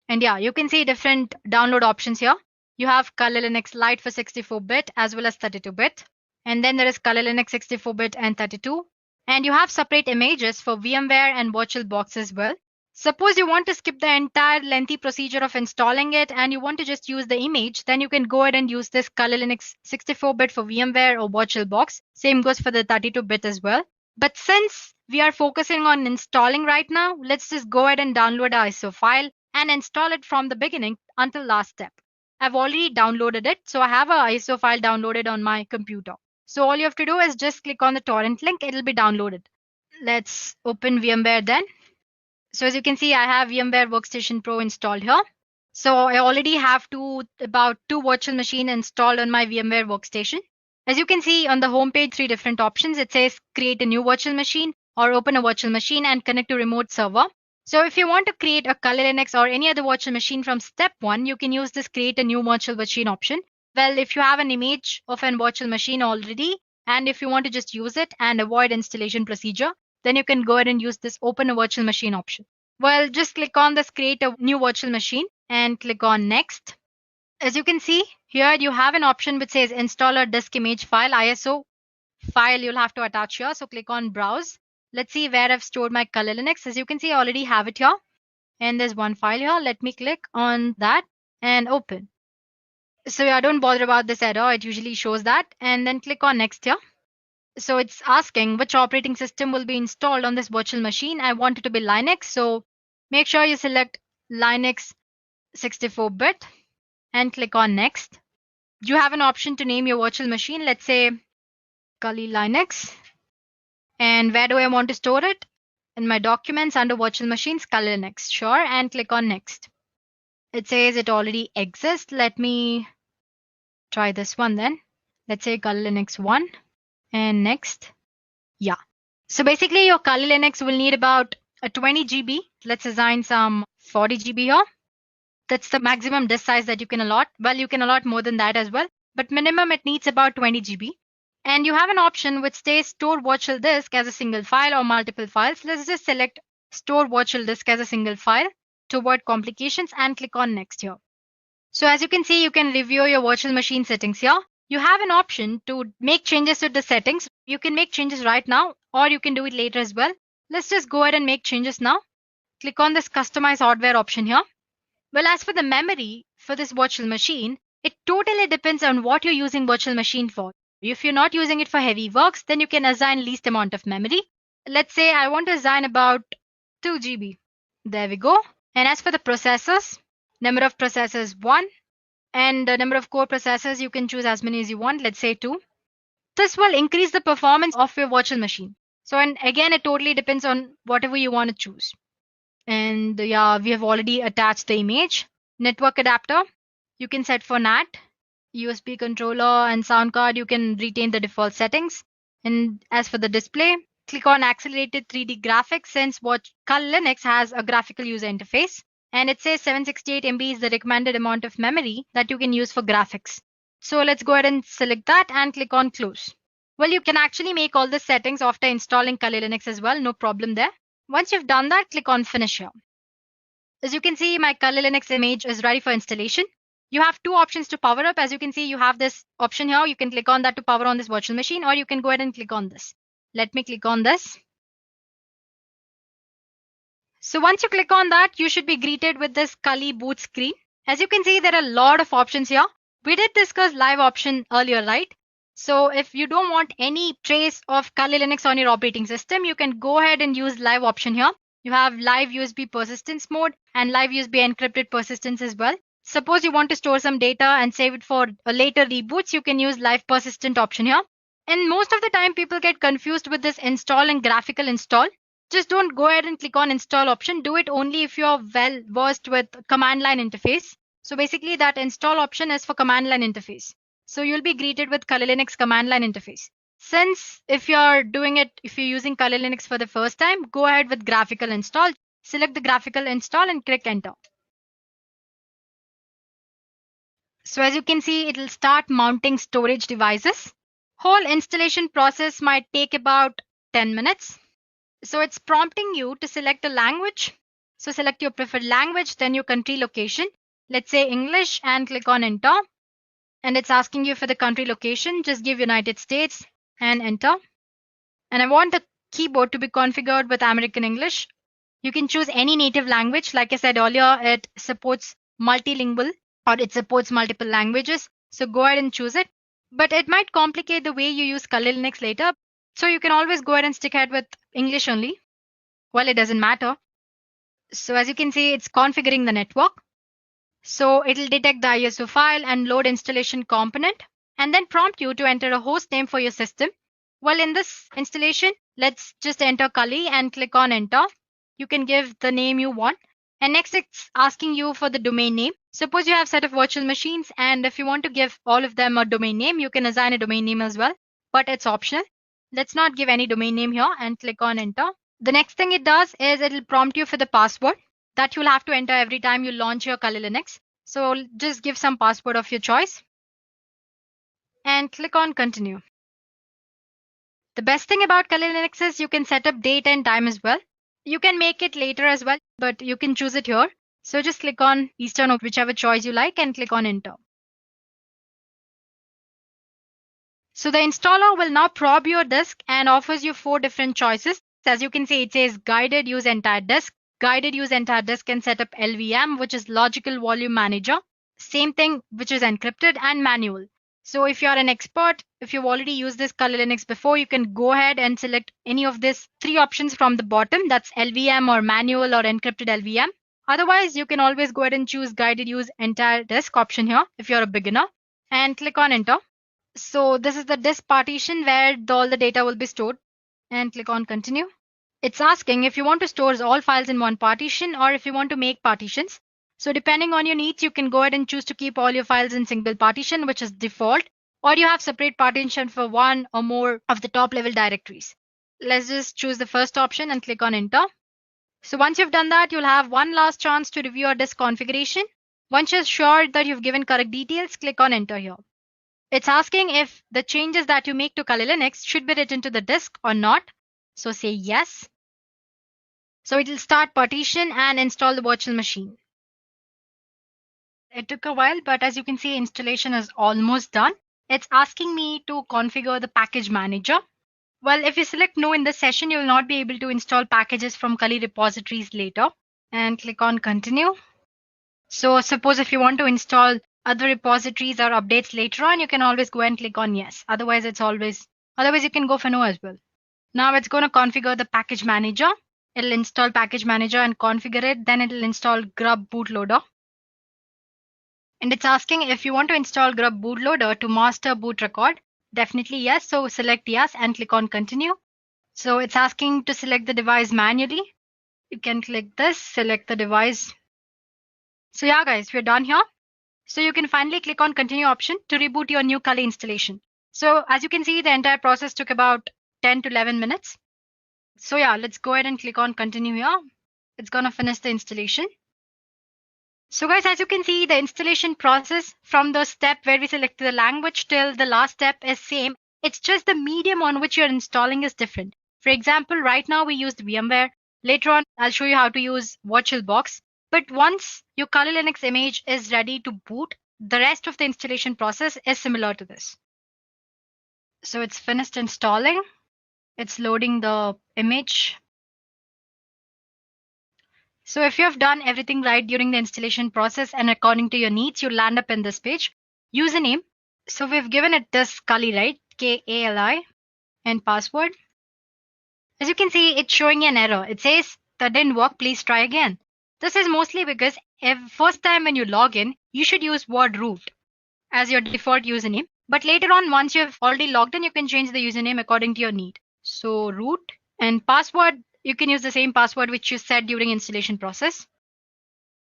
And yeah, you can see different download options here. You have Kali Linux Lite for 64-bit as well as 32-bit. And then there is Kali Linux 64-bit and 32. And you have separate images for VMware and VirtualBox as well. Suppose you want to skip the entire lengthy procedure of installing it and you want to just use the image, then you can go ahead and use this Kali Linux 64-bit for VMware or VirtualBox. Same goes for the 32-bit as well. But since we are focusing on installing right now, let's just go ahead and download our ISO file and install it from the beginning until last step. I've already downloaded it, so I have an ISO file downloaded on my computer. So all you have to do is just click on the torrent link, it'll be downloaded. Let's open VMware then. So as you can see, I have VMware Workstation Pro installed here. So I already have about two virtual machines installed on my VMware Workstation. As you can see on the home page, 3 different options. It says create a new virtual machine or open a virtual machine and connect to remote server. So if you want to create a Kali Linux or any other virtual machine from step 1, you can use this create a new virtual machine option. Well, if you have an image of a virtual machine already, and if you want to just use it and avoid installation procedure, then you can go ahead and use this open a virtual machine option. Well, just click on this create a new virtual machine and click on next. As you can see here, you have an option which says installer disk image file ISO file you'll have to attach here. So click on browse. Let's see where I've stored my Kali Linux. As you can see, I already have it here. And there's one file here. Let me click on that and open. So yeah, don't bother about this error. It usually shows that. And then click on next here. So it's asking which operating system will be installed on this virtual machine. I want it to be Linux. So make sure you select Linux 64-bit and click on next. You have an option to name your virtual machine. Let's say Kali Linux. And where do I want to store it? In my documents under virtual machines, Kali Linux. Sure. And click on next. It says it already exists. Let me try this one then. Let's say Kali Linux 1 and next. Yeah. So basically your Kali Linux will need about a 20 GB. Let's assign some 40 GB here. That's the maximum disk size that you can allot. Well, you can allot more than that as well, but minimum it needs about 20 GB. And you have an option which says store virtual disk as a single file or multiple files. Let's just select store virtual disk as a single file to avoid complications and click on next here. So as you can see, you can review your virtual machine settings here. You have an option to make changes to the settings. You can make changes right now or you can do it later as well. Let's just go ahead and make changes now. Click on this customize hardware option here. Well, as for the memory for this virtual machine, it totally depends on what you're using virtual machine for. If you're not using it for heavy works, then you can assign least amount of memory. Let's say I want to assign about 2 GB. There we go. And as for the processors, number of processors 1. And the number of core processors, you can choose as many as you want. Let's say 2. This will increase the performance of your virtual machine. So, and again, it totally depends on whatever you want to choose. And yeah, we have already attached the image. Network adapter, you can set for NAT. USB controller and sound card, you can retain the default settings. And as for the display, click on accelerated 3D graphics since what Kali Linux has a graphical user interface. And it says 768 MB is the recommended amount of memory that you can use for graphics. So let's go ahead and select that and click on close. Well, you can actually make all the settings after installing Kali Linux as well. No problem there. Once you've done that, click on finish here. As you can see, my Kali Linux image is ready for installation. You have two options to power up. As you can see, you have this option here. You can click on that to power on this virtual machine, or you can go ahead and click on this. Let me click on this. So once you click on that, you should be greeted with this Kali boot screen. As you can see, there are a lot of options here. We did discuss live option earlier, right? So if you don't want any trace of Kali Linux on your operating system, you can go ahead and use live option here. You have live USB persistence mode and live USB encrypted persistence as well. Suppose you want to store some data and save it for a later reboots, you can use live persistent option here. And most of the time people get confused with this install and graphical install. Just don't go ahead and click on install option. Do it only if you're well versed with command line interface. So basically that install option is for command line interface. So you'll be greeted with Kali Linux command line interface. Since if you're using Kali Linux for the first time, go ahead with graphical install. Select the graphical install and click enter. So as you can see, it will start mounting storage devices. Whole installation process might take about 10 minutes. So it's prompting you to select a language. So select your preferred language, then your country location. Let's say English and click on enter. And it's asking you for the country location. Just give United States and enter. And I want the keyboard to be configured with American English. You can choose any native language. Like I said earlier, it supports multilingual or it supports multiple languages. So go ahead and choose it. But it might complicate the way you use Kali Linux later. So you can always go ahead and stick ahead with English only. Well, it doesn't matter. So as you can see, it's configuring the network. So it'll detect the ISO file and load installation component and then prompt you to enter a host name for your system. Well, in this installation, let's just enter Kali and click on enter. You can give the name you want. And next it's asking you for the domain name. Suppose you have a set of virtual machines and if you want to give all of them a domain name, you can assign a domain name as well, but it's optional. Let's not give any domain name here and click on enter. The next thing it does is it'll prompt you for the password that you'll have to enter every time you launch your Kali Linux. So just give some password of your choice and click on continue. The best thing about Kali Linux is you can set up date and time as well. You can make it later as well, but you can choose it here. So just click on Eastern or whichever choice you like and click on enter. So the installer will now probe your disk and offers you 4 different choices. As you can see, it says guided use entire disk. Guided use entire disk and set up LVM, which is logical volume manager. Same thing, which is encrypted, and manual. So if you're an expert, if you've already used this Kali Linux before, you can go ahead and select any of these 3 options from the bottom. That's LVM or manual or encrypted LVM. Otherwise, you can always go ahead and choose guided use entire disk option here if you're a beginner and click on enter. So this is the disk partition where all the data will be stored and click on continue. It's asking if you want to store all files in one partition or if you want to make partitions. So depending on your needs, you can go ahead and choose to keep all your files in single partition, which is default, or you have separate partition for one or more of the top level directories. Let's just choose the first option and click on enter. So once you've done that, you'll have one last chance to review your disk configuration. Once you're sure that you've given correct details, click on enter here. It's asking if the changes that you make to Kali Linux should be written to the disk or not. So say yes. So it will start partition and install the virtual machine. It took a while, but as you can see, installation is almost done. It's asking me to configure the package manager. Well, if you select no in this session, you will not be able to install packages from Kali repositories later. And click on continue. So suppose if you want to install other repositories or updates later on, you can always go and click on yes. Otherwise you can go for no as well. Now it's going to configure the package manager. It'll install package manager and configure it. Then it'll install grub bootloader. And it's asking if you want to install grub bootloader to master boot record. Definitely yes. So select yes and click on continue. So it's asking to select the device manually. You can click this, select the device. So yeah guys, we're done here. So you can finally click on continue option to reboot your new Kali installation. So as you can see, the entire process took about 10 to 11 minutes. So yeah, let's go ahead and click on continue here. It's going to finish the installation. So guys, as you can see, the installation process from the step where we selected the language till the last step is same. It's just the medium on which you're installing is different. For example, right now we used VMware. Later on, I'll show you how to use VirtualBox. But once your Kali Linux image is ready to boot, the rest of the installation process is similar to this. So it's finished installing. It's loading the image. So if you have done everything right during the installation process and according to your needs, you'll land up in this page. Username. So we've given it this Kali, right? Kali and password. As you can see, it's showing an error. It says that didn't work. Please try again. This is mostly because first time when you log in, you should use word root as your default username. But later on, once you've already logged in, you can change the username according to your need. So root and password, you can use the same password which you set during installation process.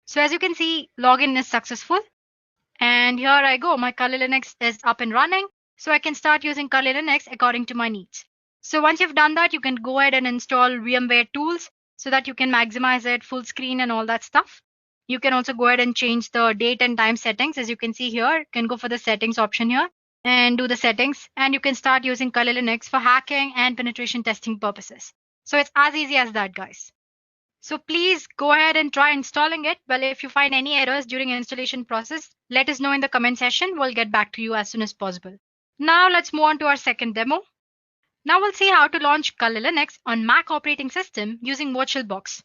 So as you can see, login is successful. And here I go. My Kali Linux is up and running. So I can start using Kali Linux according to my needs. So once you've done that, you can go ahead and install VMware tools so that you can maximize it, full screen and all that stuff. You can also go ahead and change the date and time settings. As you can see here, you can go for the settings option here and do the settings. And you can start using Kali Linux for hacking and penetration testing purposes. So it's as easy as that, guys. So please go ahead and try installing it. Well, if you find any errors during installation process, let us know in the comment section. We'll get back to you as soon as possible. Now let's move on to our second demo. Now we'll see how to launch Kali Linux on Mac operating system using VirtualBox.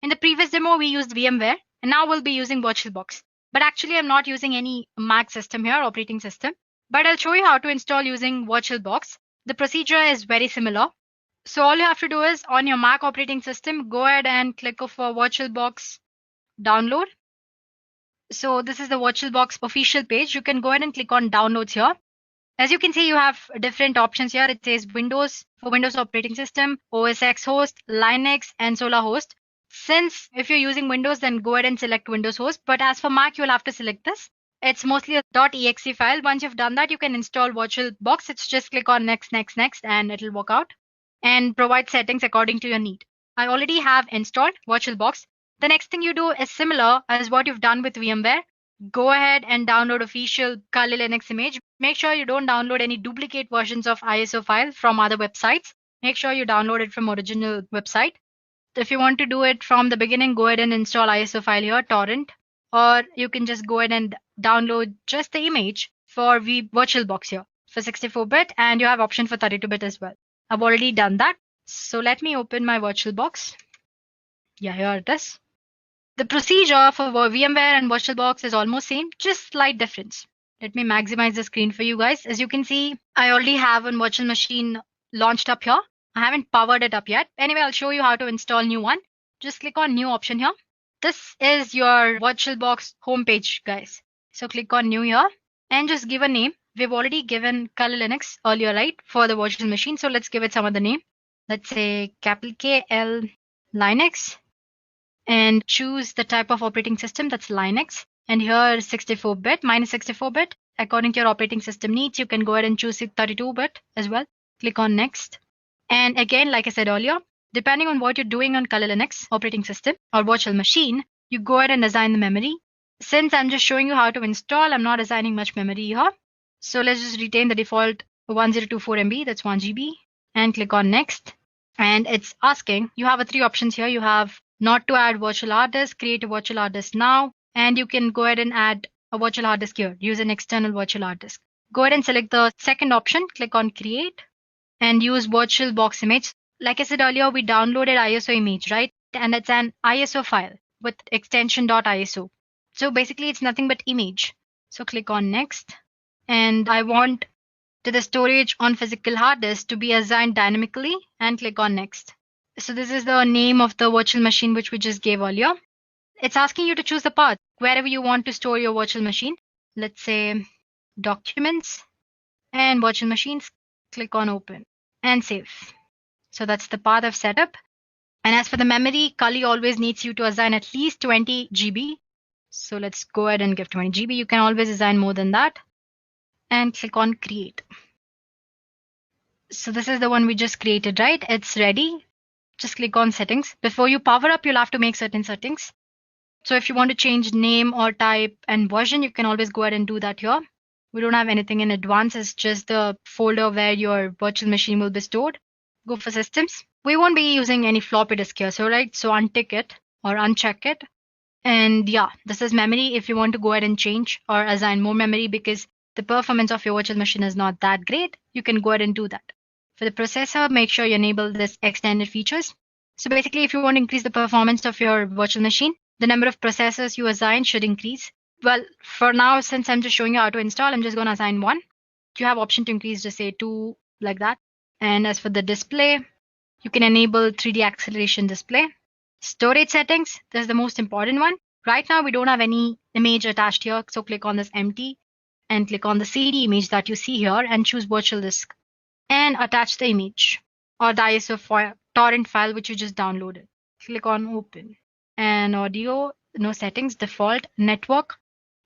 In the previous demo, we used VMware, and now we'll be using VirtualBox. But actually, I'm not using any Mac system here, operating system. But I'll show you how to install using VirtualBox. The procedure is very similar. So all you have to do is on your Mac operating system, go ahead and click for VirtualBox download. So this is the VirtualBox official page. You can go ahead and click on downloads here. As you can see, you have different options here. It says Windows for Windows operating system, OS X host, Linux, and Solar host. Since if you're using Windows, then go ahead and select Windows host. But as for Mac, you'll have to select this. It's mostly a .exe file. Once you've done that, you can install VirtualBox. It's just click on next, and it'll work out and provide settings according to your need. I already have installed VirtualBox. The next thing you do is similar as what you've done with VMware. go ahead and download official Kali Linux image. Make sure you don't download any duplicate versions of ISO file from other websites. Make sure you download it from original website. If you want to do it from the beginning, go ahead and install ISO file here, torrent, or you can just go ahead and download just the image for VirtualBox here for 64-bit, and you have option for 32-bit as well. I've already done that. So let me open my VirtualBox. Yeah, here it is. The procedure for VMware and VirtualBox is almost same, just slight difference. Let me maximize the screen for you guys. As you can see, I already have a virtual machine launched up here. I haven't powered it up yet. Anyway, I'll show you how to install new one. Just click on new option here. This is your VirtualBox homepage, guys. So click on new here and just give a name. We've already given Kali Linux earlier, right, for the virtual machine. So let's give it some other name. Let's say capital KL Linux, and choose the type of operating system, that's Linux. And here 64-bit, minus 64-bit. According to your operating system needs, you can go ahead and choose 32-bit as well. Click on next. And again, like I said earlier, depending on what you're doing on Kali Linux operating system or virtual machine, you go ahead and assign the memory. Since I'm just showing you how to install, I'm not assigning much memory here. So let's just retain the default 1024 MB, that's 1 GB, and click on next. And it's asking, you have 3 options here. You have not to add virtual hard disk, create a virtual hard disk now, and you can go ahead and add a virtual hard disk here, use an external virtual hard disk. Go ahead and select the second option, click on create, and use VirtualBox image. Like I said earlier, we downloaded ISO image, right? And it's an ISO file with extension .iso. So basically it's nothing but image. So click on next, and I want to the storage on physical hard disk to be assigned dynamically, and click on next. So this is the name of the virtual machine which we just gave earlier. It's asking you to choose the path wherever you want to store your virtual machine. Let's say documents and virtual machines. Click on open and save. So that's the path I've set up. And as for the memory, Kali always needs you to assign at least 20 GB. So let's go ahead and give 20 GB. You can always assign more than that. And click on create. So this is the one we just created, right? It's ready. Just click on settings. Before you power up, you'll have to make certain settings. So if you want to change name or type and version, you can always go ahead and do that here. We don't have anything in advance. It's just the folder where your virtual machine will be stored. Go for systems. We won't be using any floppy disk here. So untick it or uncheck it. And yeah, this is memory. If you want to go ahead and change or assign more memory because the performance of your virtual machine is not that great, you can go ahead and do that. For the processor, make sure you enable this extended features. So basically, if you want to increase the performance of your virtual machine, the number of processors you assign should increase. Well, for now, since I'm just showing you how to install, I'm just going to assign 1. You have option to increase to say 2, like that. And as for the display, you can enable 3D acceleration display. Storage settings, this is the most important one. Right now, we don't have any image attached here. So click on this empty and click on the CD image that you see here and choose virtual disk. And attach the image or the ISO torrent file which you just downloaded. Click on open. And audio, no settings, default, network.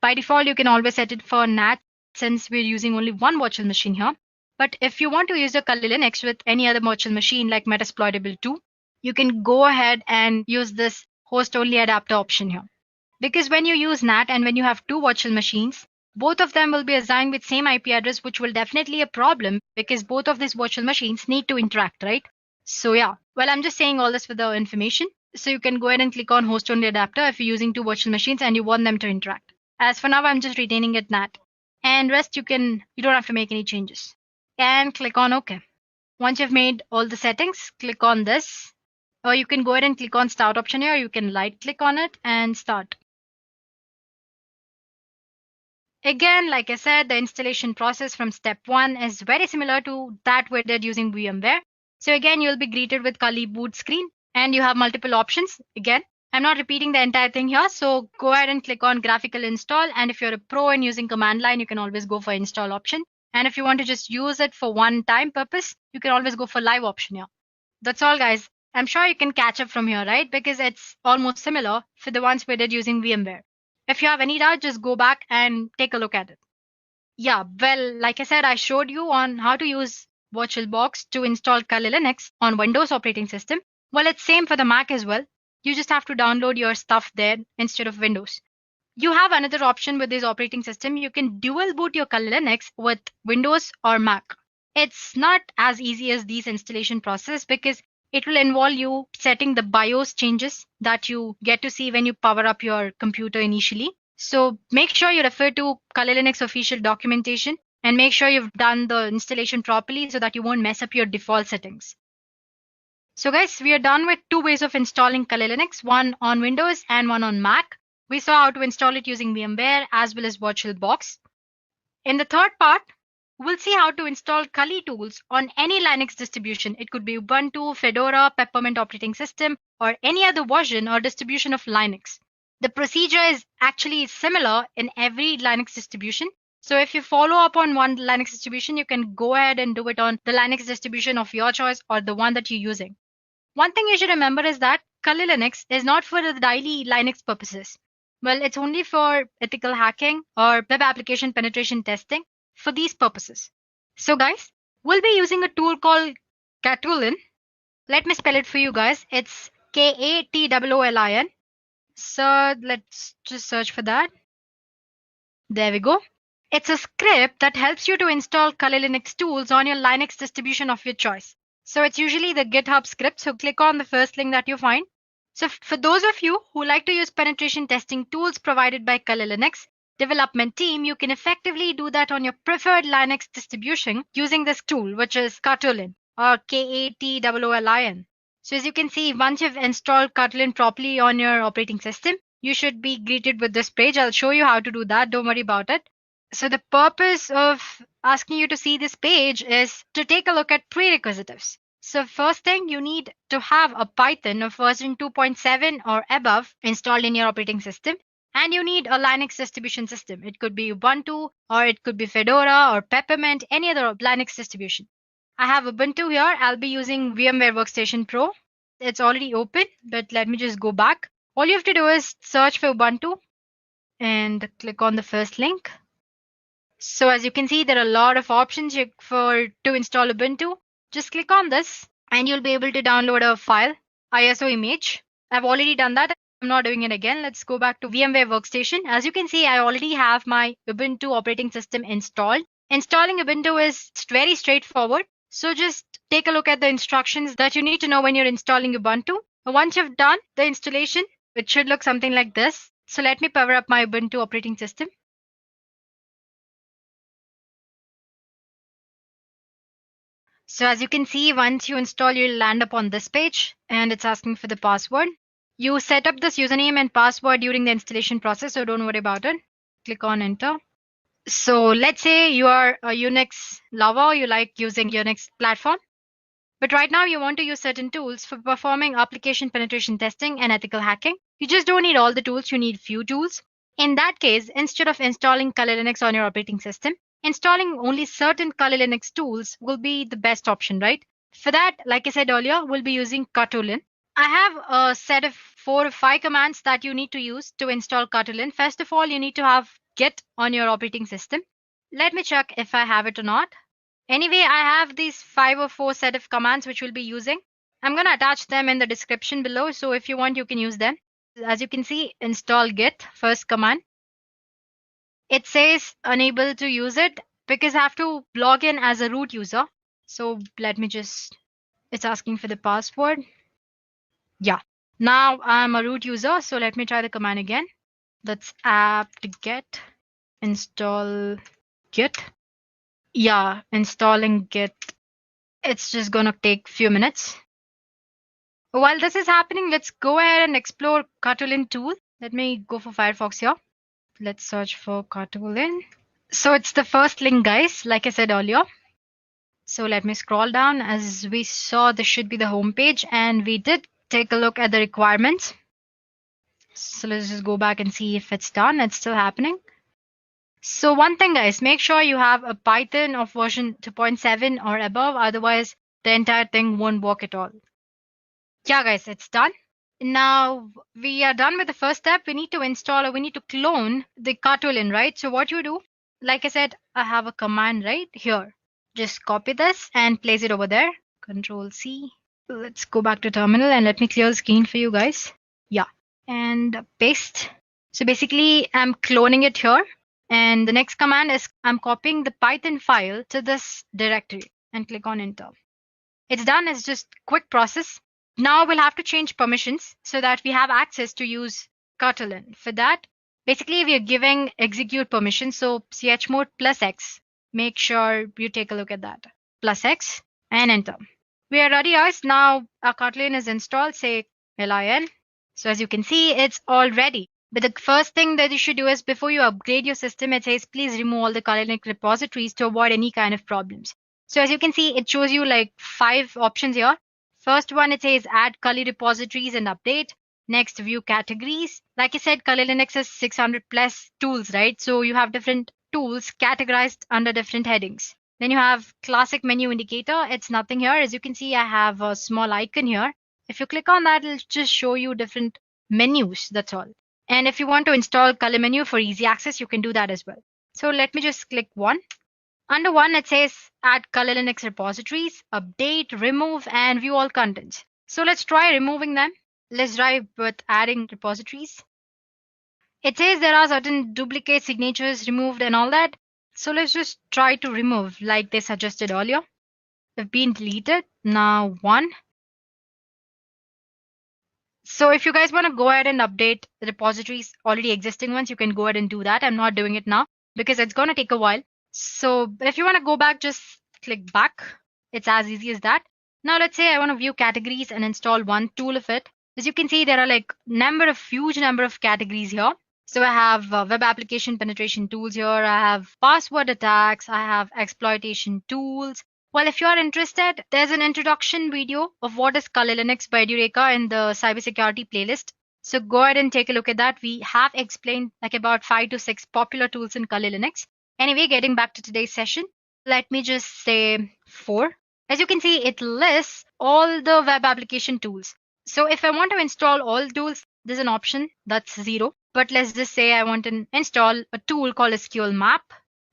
By default, you can always set it for NAT since we're using only one virtual machine here. But if you want to use your Kali Linux with any other virtual machine like Metasploitable 2, you can go ahead and use this host only adapter option here. Because when you use NAT and when you have 2 virtual machines, both of them will be assigned with same IP address, which will definitely a problem because both of these virtual machines need to interact, right? So yeah, well, I'm just saying all this for the information. So you can go ahead and click on host only adapter if you're using 2 virtual machines and you want them to interact. As for now, I'm just retaining it NAT. And rest you don't have to make any changes. And click on OK. Once you've made all the settings, click on this. Or you can go ahead and click on start option here. You can right click on it and start. Again, like I said, the installation process from step 1 is very similar to that we did using VMware. So again, you'll be greeted with Kali boot screen and you have multiple options. Again, I'm not repeating the entire thing here. So go ahead and click on graphical install. And if you're a pro and using command line, you can always go for install option. And if you want to just use it for one time purpose, you can always go for live option here. That's all, guys. I'm sure you can catch up from here, right? Because it's almost similar for the ones we did using VMware. If you have any doubt, just go back and take a look at it. Yeah, well, like I said, I showed you on how to use VirtualBox to install Kali Linux on Windows operating system. Well, it's same for the Mac as well. You just have to download your stuff there instead of Windows. You have another option with this operating system. You can dual boot your Kali Linux with Windows or Mac. It's not as easy as these installation process because it will involve you setting the BIOS changes that you get to see when you power up your computer initially. So make sure you refer to Kali Linux official documentation and make sure you've done the installation properly so that you won't mess up your default settings. So guys, we are done with two ways of installing Kali Linux, one on Windows and one on Mac. We saw how to install it using VMware as well as VirtualBox. In the third part, we'll see how to install Kali tools on any Linux distribution. It could be Ubuntu, Fedora, Peppermint operating system, or any other version or distribution of Linux. The procedure is actually similar in every Linux distribution. So if you follow up on one Linux distribution, you can go ahead and do it on the Linux distribution of your choice or the one that you're using. One thing you should remember is that Kali Linux is not for the daily Linux purposes. Well, it's only for ethical hacking or web application penetration testing for these purposes. So guys, we'll be using a tool called Katulin. Let me spell it for you guys. It's Katolin. So let's just search for that. There we go. It's a script that helps you to install Kali Linux tools on your Linux distribution of your choice. So it's usually the GitHub script. So click on the first link that you find. So for those of you who like to use penetration testing tools provided by Kali Linux development team, you can effectively do that on your preferred Linux distribution using this tool, which is Katulin or Katolin. So as you can see, once you've installed Katulin properly on your operating system, you should be greeted with this page. I'll show you how to do that. Don't worry about it. So the purpose of asking you to see this page is to take a look at prerequisites. So first thing, you need to have a Python of version 2.7 or above installed in your operating system. And you need a Linux distribution system. It could be Ubuntu or it could be Fedora or Peppermint, any other Linux distribution. I have Ubuntu here. I'll be using VMware Workstation Pro. It's already open, but let me just go back. All you have to do is search for Ubuntu and click on the first link. So as you can see, there are a lot of options to install Ubuntu. Just click on this and you'll be able to download a file, ISO image. I've already done that. I'm not doing it again. Let's go back to VMware Workstation. As you can see, I already have my Ubuntu operating system installed. Installing Ubuntu is very straightforward. So just take a look at the instructions that you need to know when you're installing Ubuntu. Once you've done the installation, it should look something like this. So let me power up my Ubuntu operating system. So as you can see, once you install, you'll land up on this page and it's asking for the password. You set up this username and password during the installation process, so don't worry about it. Click on enter. So let's say you are a Unix lover, you like using Unix platform. But right now you want to use certain tools for performing application penetration testing and ethical hacking. You just don't need all the tools, you need few tools. In that case, instead of installing Kali Linux on your operating system, installing only certain Kali Linux tools will be the best option, right? For that, like I said earlier, we'll be using Katulin. I have a set of 4 or 5 commands that you need to use to install Katulin. First of all, you need to have Git on your operating system. Let me check if I have it or not. Anyway, I have these 5 or 4 set of commands which we'll be using. I'm going to attach them in the description below. So if you want, you can use them. As you can see, install Git, first command. It says unable to use it because I have to log in as a root user. So let me it's asking for the password. Yeah, now I'm a root user. So let me try the command again. That's apt-get install Git. Yeah, installing Git. It's just going to take a few minutes. While this is happening, let's go ahead and explore Katulin tool. Let me go for Firefox here. Let's search for Katulin. So it's the first link, guys, like I said earlier. So let me scroll down. As we saw, this should be the home page, and we did take a look at the requirements. So let's just go back and see if it's done. It's still happening. So one thing, guys, make sure you have a Python of version 2.7 or above. Otherwise, the entire thing won't work at all. Yeah, guys, it's done. Now we are done with the first step. We need to install or we need to clone the Katulin, right? So what you do, like I said, I have a command right here. Just copy this and place it over there. Control C. Let's go back to terminal and let me clear the screen for you guys. Yeah, and paste. So basically, I'm cloning it here. And the next command is I'm copying the Python file to this directory and click on enter. It's done. It's just quick process. Now we'll have to change permissions so that we have access to use Kotlin. For that, basically we are giving execute permission. So chmod plus X. Make sure you take a look at that. Plus X and enter. We are ready, guys. Now our Kotlin is installed. Say lin. So as you can see, it's all ready. But the first thing that you should do is before you upgrade your system, it says please remove all the Kotlin repositories to avoid any kind of problems. So as you can see, it shows you like 5 options here. First one, it says add Kali repositories and update. Next, view categories. Like I said, Kali Linux has 600 plus tools, right? So you have different tools categorized under different headings. Then you have classic menu indicator. It's nothing here. As you can see, I have a small icon here. If you click on that, it'll just show you different menus. That's all. And if you want to install Kali menu for easy access, you can do that as well. So let me just click one. Under one, it says add Kali Linux repositories, update, remove, and view all contents. So let's try removing them. Let's try with adding repositories. It says there are certain duplicate signatures removed and all that. So let's just try to remove like they suggested earlier. They've been deleted. Now one. So if you guys want to go ahead and update the repositories, already existing ones, you can go ahead and do that. I'm not doing it now because it's going to take a while. So if you want to go back, just click back. It's as easy as that. Now let's say I want to view categories and install one tool of it. As you can see, there are like huge number of categories here. So I have web application penetration tools here. I have password attacks. I have exploitation tools. Well, if you are interested, there's an introduction video of what is Kali Linux by Dureka in the cybersecurity playlist. So go ahead and take a look at that. We have explained like about 5 to 6 popular tools in Kali Linux. Anyway, getting back to today's session, let me just say 4. As you can see, it lists all the web application tools. So if I want to install all tools, there's an option that's 0. But let's just say I want to install a tool called SQL Map.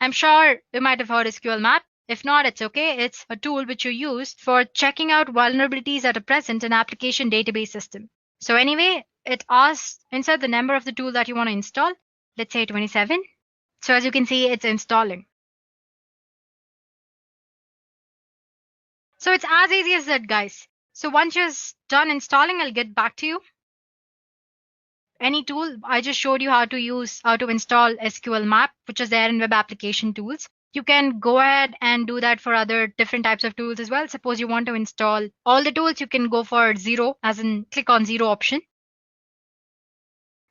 I'm sure you might have heard SQL Map. If not, it's okay. It's a tool which you use for checking out vulnerabilities that are present in application database system. So anyway, it asks insert the number of the tool that you want to install. Let's say 27. So as you can see, it's installing. So it's as easy as that, guys. So once you're done installing, I'll get back to you. Any tool, I just showed you how to install SQL Map, which is there in web application tools. You can go ahead and do that for other different types of tools as well. Suppose you want to install all the tools, you can go for 0, as in click on 0 option.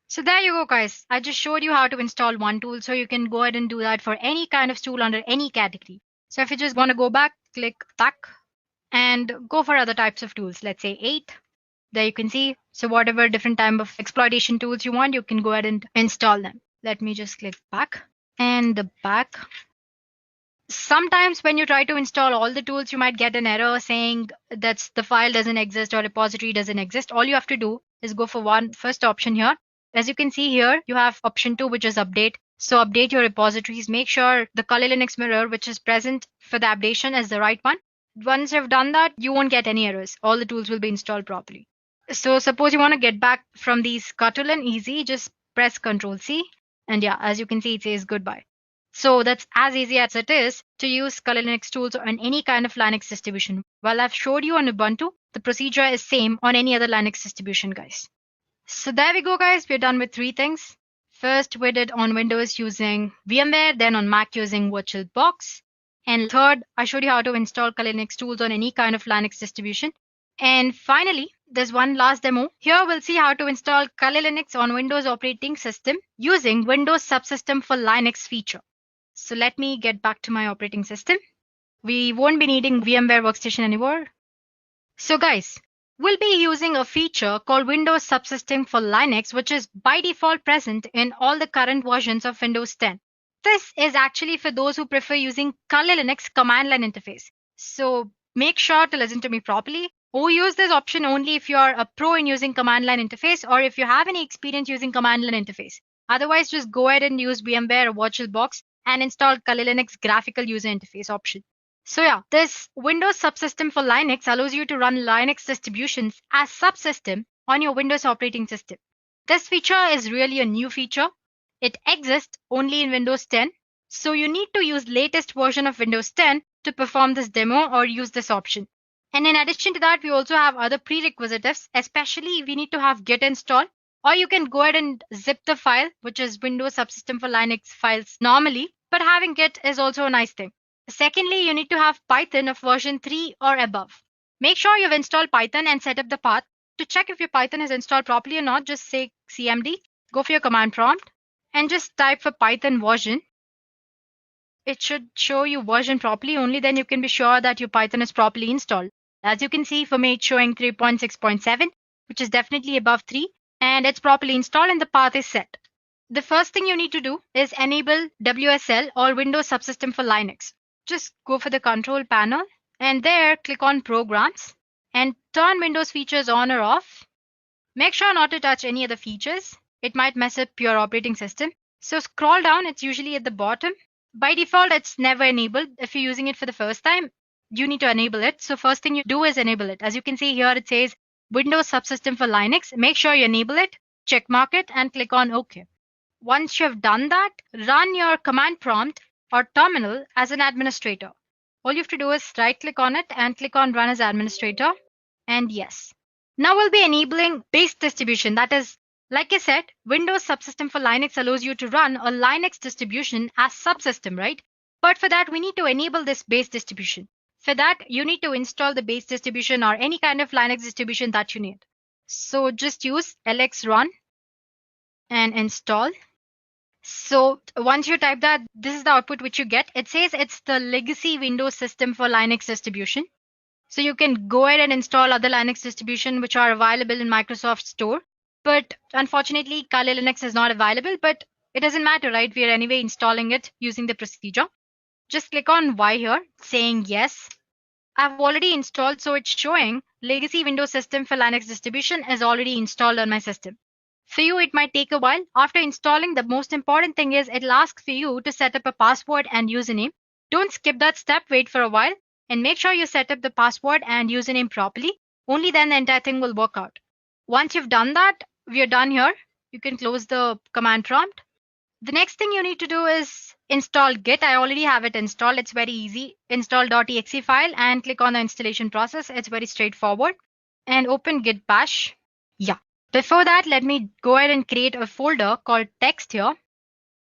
So there you go, guys. I just showed you how to install one tool. So you can go ahead and do that for any kind of tool under any category. So if you just want to go back, click back and go for other types of tools. Let's say 8. There you can see. So whatever different type of exploitation tools you want, you can go ahead and install them. Let me just click back and the back. Sometimes when you try to install all the tools, you might get an error saying that the file doesn't exist or repository doesn't exist. All you have to do is go for first option here. As you can see here, you have option 2, which is update. So update your repositories. Make sure the Kali Linux mirror, which is present for the updation, is the right one. Once you've done that, you won't get any errors. All the tools will be installed properly. So suppose you want to get back from these Kotlin, easy, just press Ctrl C. And yeah, as you can see, it says goodbye. So that's as easy as it is to use Kali Linux tools on any kind of Linux distribution. While I've showed you on Ubuntu, the procedure is same on any other Linux distribution, guys. So there we go, guys. We're done with 3 things. First, we did on Windows using VMware, then on Mac using VirtualBox. And third, I showed you how to install Kali Linux tools on any kind of Linux distribution. And finally, there's one last demo. Here we'll see how to install Kali Linux on Windows operating system using Windows Subsystem for Linux feature. So let me get back to my operating system. We won't be needing VMware Workstation anymore. So guys, we'll be using a feature called Windows Subsystem for Linux, which is by default present in all the current versions of Windows 10. This is actually for those who prefer using Kali Linux command line interface. So make sure to listen to me properly. Or use this option only if you are a pro in using command line interface or if you have any experience using command line interface. Otherwise, just go ahead and use VMware or VirtualBox and install Kali Linux graphical user interface option. So yeah, this Windows Subsystem for Linux allows you to run Linux distributions as subsystem on your Windows operating system. This feature is really a new feature. It exists only in Windows 10. So you need to use latest version of Windows 10 to perform this demo or use this option. And in addition to that, we also have other prerequisites, especially we need to have Git installed, or you can go ahead and zip the file, which is Windows Subsystem for Linux files normally, but having Git is also a nice thing. Secondly, you need to have Python of version 3 or above. Make sure you've installed Python and set up the path. To check if your Python is installed properly or not, just say cmd, go for your command prompt, and just type for Python version. It should show you version properly, only then you can be sure that your Python is properly installed. As you can see, for me it's showing 3.6.7, which is definitely above 3, and it's properly installed and the path is set. The first thing you need to do is enable WSL or Windows Subsystem for Linux. Just go for the control panel and there click on Programs and turn Windows features on or off. Make sure not to touch any other features. It might mess up your operating system. So scroll down, it's usually at the bottom. By default, it's never enabled. If you're using it for the first time, you need to enable it. So first thing you do is enable it. As you can see here, it says Windows Subsystem for Linux. Make sure you enable it, check mark it, and click on OK. Once you have done that, run your command prompt or terminal as an administrator. All you have to do is right click on it and click on Run as Administrator. And yes. Now we'll be enabling base distribution. That is, like I said, Windows Subsystem for Linux allows you to run a Linux distribution as subsystem, right? But for that, we need to enable this base distribution. For that, you need to install the base distribution or any kind of Linux distribution that you need. So just use lx-run and install. So once you type that, this is the output which you get. It says it's the legacy Windows system for Linux distribution. So you can go ahead and install other Linux distribution which are available in Microsoft Store. But unfortunately, Kali Linux is not available, but it doesn't matter, right? We are anyway installing it using the procedure. Just click on Y here, saying yes. I've already installed, so it's showing legacy Windows system for Linux distribution is already installed on my system. For you, it might take a while. After installing, the most important thing is it'll ask for you to set up a password and username. Don't skip that step, wait for a while, and make sure you set up the password and username properly. Only then the entire thing will work out. Once you've done that, we are done here. You can close the command prompt. The next thing you need to do is install Git. I already have it installed. It's very easy. Install.exe file and click on the installation process. It's very straightforward. And open Git bash. Yeah. Before that, let me go ahead and create a folder called text here.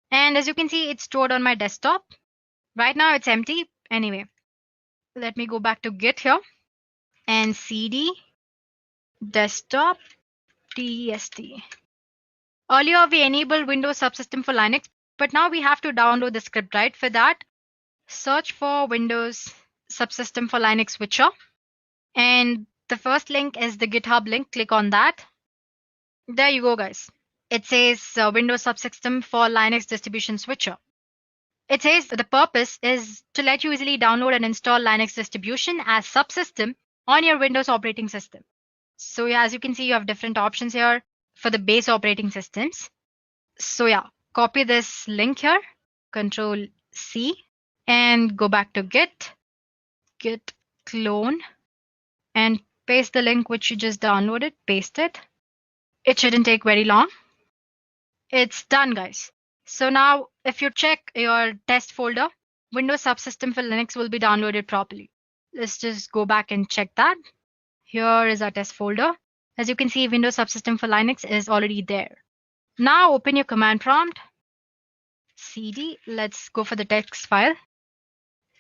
And as you can see, it's stored on my desktop. Right now it's empty. Anyway, let me go back to Git here and cd desktop test. Earlier we enabled Windows Subsystem for Linux, but now we have to download the script, right? For that, search for Windows Subsystem for Linux switcher. And the first link is the GitHub link. Click on that. There you go, guys. It says Windows Subsystem for Linux distribution switcher. It says the purpose is to let you easily download and install Linux distribution as subsystem on your Windows operating system. So yeah, as you can see, you have different options here for the base operating systems. So yeah, copy this link here, Control C, and go back to Git clone, and paste the link which you just downloaded, paste it. It shouldn't take very long. It's done, guys. So now if you check your test folder, Windows Subsystem for Linux will be downloaded properly. Let's just go back and check that. Here is our test folder. As you can see, Windows Subsystem for Linux is already there. Now open your command prompt, cd, let's go for the text file.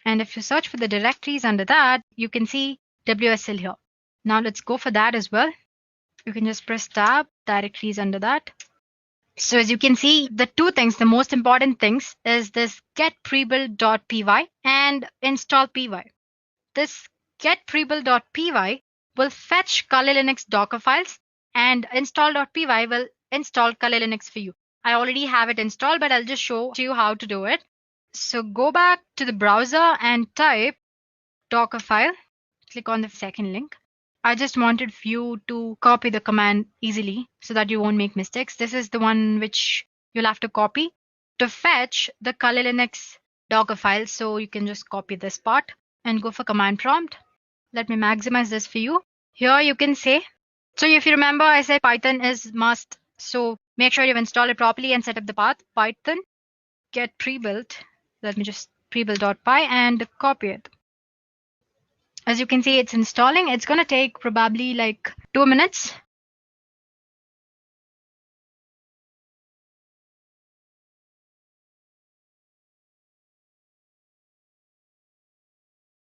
And if you search for the directories under that, you can see WSL here. Now let's go for that as well. You can just press tab, directories under that. So as you can see, the two things, the most important things is this get prebuild.py and install py. This get prebuild.py will fetch Kali Linux Docker files, and install.py will install Kali Linux for you. I already have it installed, but I'll just show you how to do it. So go back to the browser and type Docker file. Click on the second link. I just wanted you to copy the command easily so that you won't make mistakes. This is the one which you'll have to copy to fetch the Kali Linux Docker file. So you can just copy this part and go for command prompt. Let me maximize this for you. Here you can say, so if you remember, I said Python is must So make sure you've installed it properly and set up the path. Python get pre-built. Let me just pre-build.py and copy it. As you can see, it's installing. It's going to take probably like 2 minutes.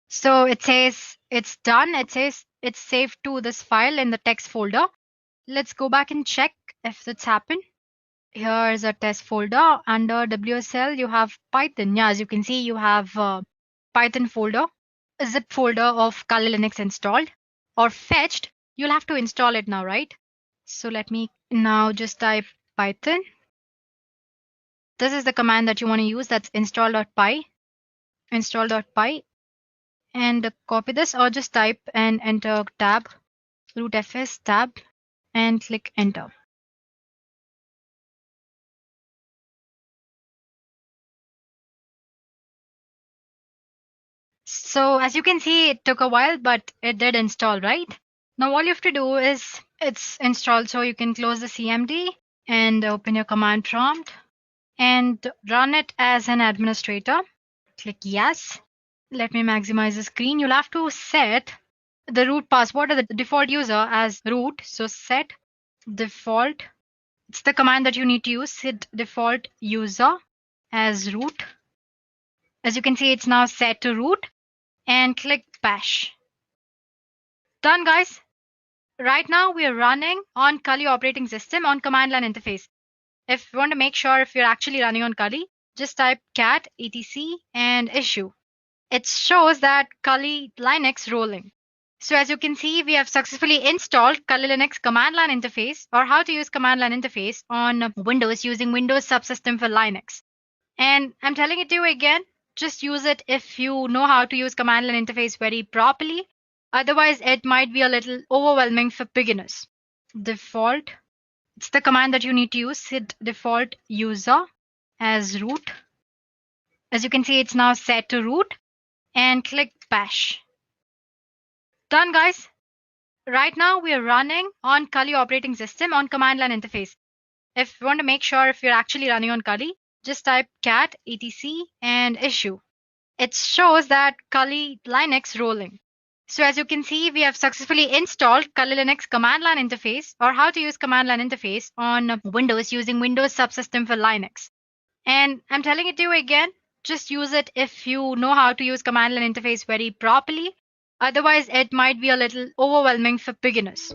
So it says it's done. It says it's saved to this file in the text folder. Let's go back and check if it's happened. Here is a test folder. Under WSL, you have Python. Yeah, as you can see, you have Python folder, a zip folder of Kali Linux installed or fetched. You'll have to install it now, right? So let me now just type Python. This is the command that you want to use. That's install.py, install.py, and copy this, or just type and enter tab, root fs tab, and click enter. So as you can see, it took a while, but it did install, right? Now all you have to do is it's installed, so you can close the CMD and open your command prompt and run it as an administrator. Click yes. Let me maximize the screen. You'll have to set the root password or the default user as root. So set default. It's the command that you need to use. Set default user as root. As you can see, it's now set to root, and click bash. Done, guys. Right now we are running on Kali operating system on command line interface. If you want to make sure if you're actually running on Kali, just type cat etc and issue. It shows that Kali Linux rolling. So as you can see, we have successfully installed Kali Linux command line interface, or how to use command line interface on Windows using Windows subsystem for Linux. And I'm telling it to you again, just use it if you know how to use command line interface very properly. Otherwise, it might be a little overwhelming for beginners. Default. It's the command that you need to use. Set default user as root. As you can see, it's now set to root, and click bash. Done, guys. Right now we are running on Kali operating system on command line interface. If you want to make sure if you're actually running on Kali, just type cat etc and issue. It shows that Kali Linux rolling. So as you can see, we have successfully installed Kali Linux command line interface, or how to use command line interface on Windows using Windows subsystem for Linux. And I'm telling it to you again, just use it if you know how to use command line interface very properly. Otherwise, it might be a little overwhelming for beginners.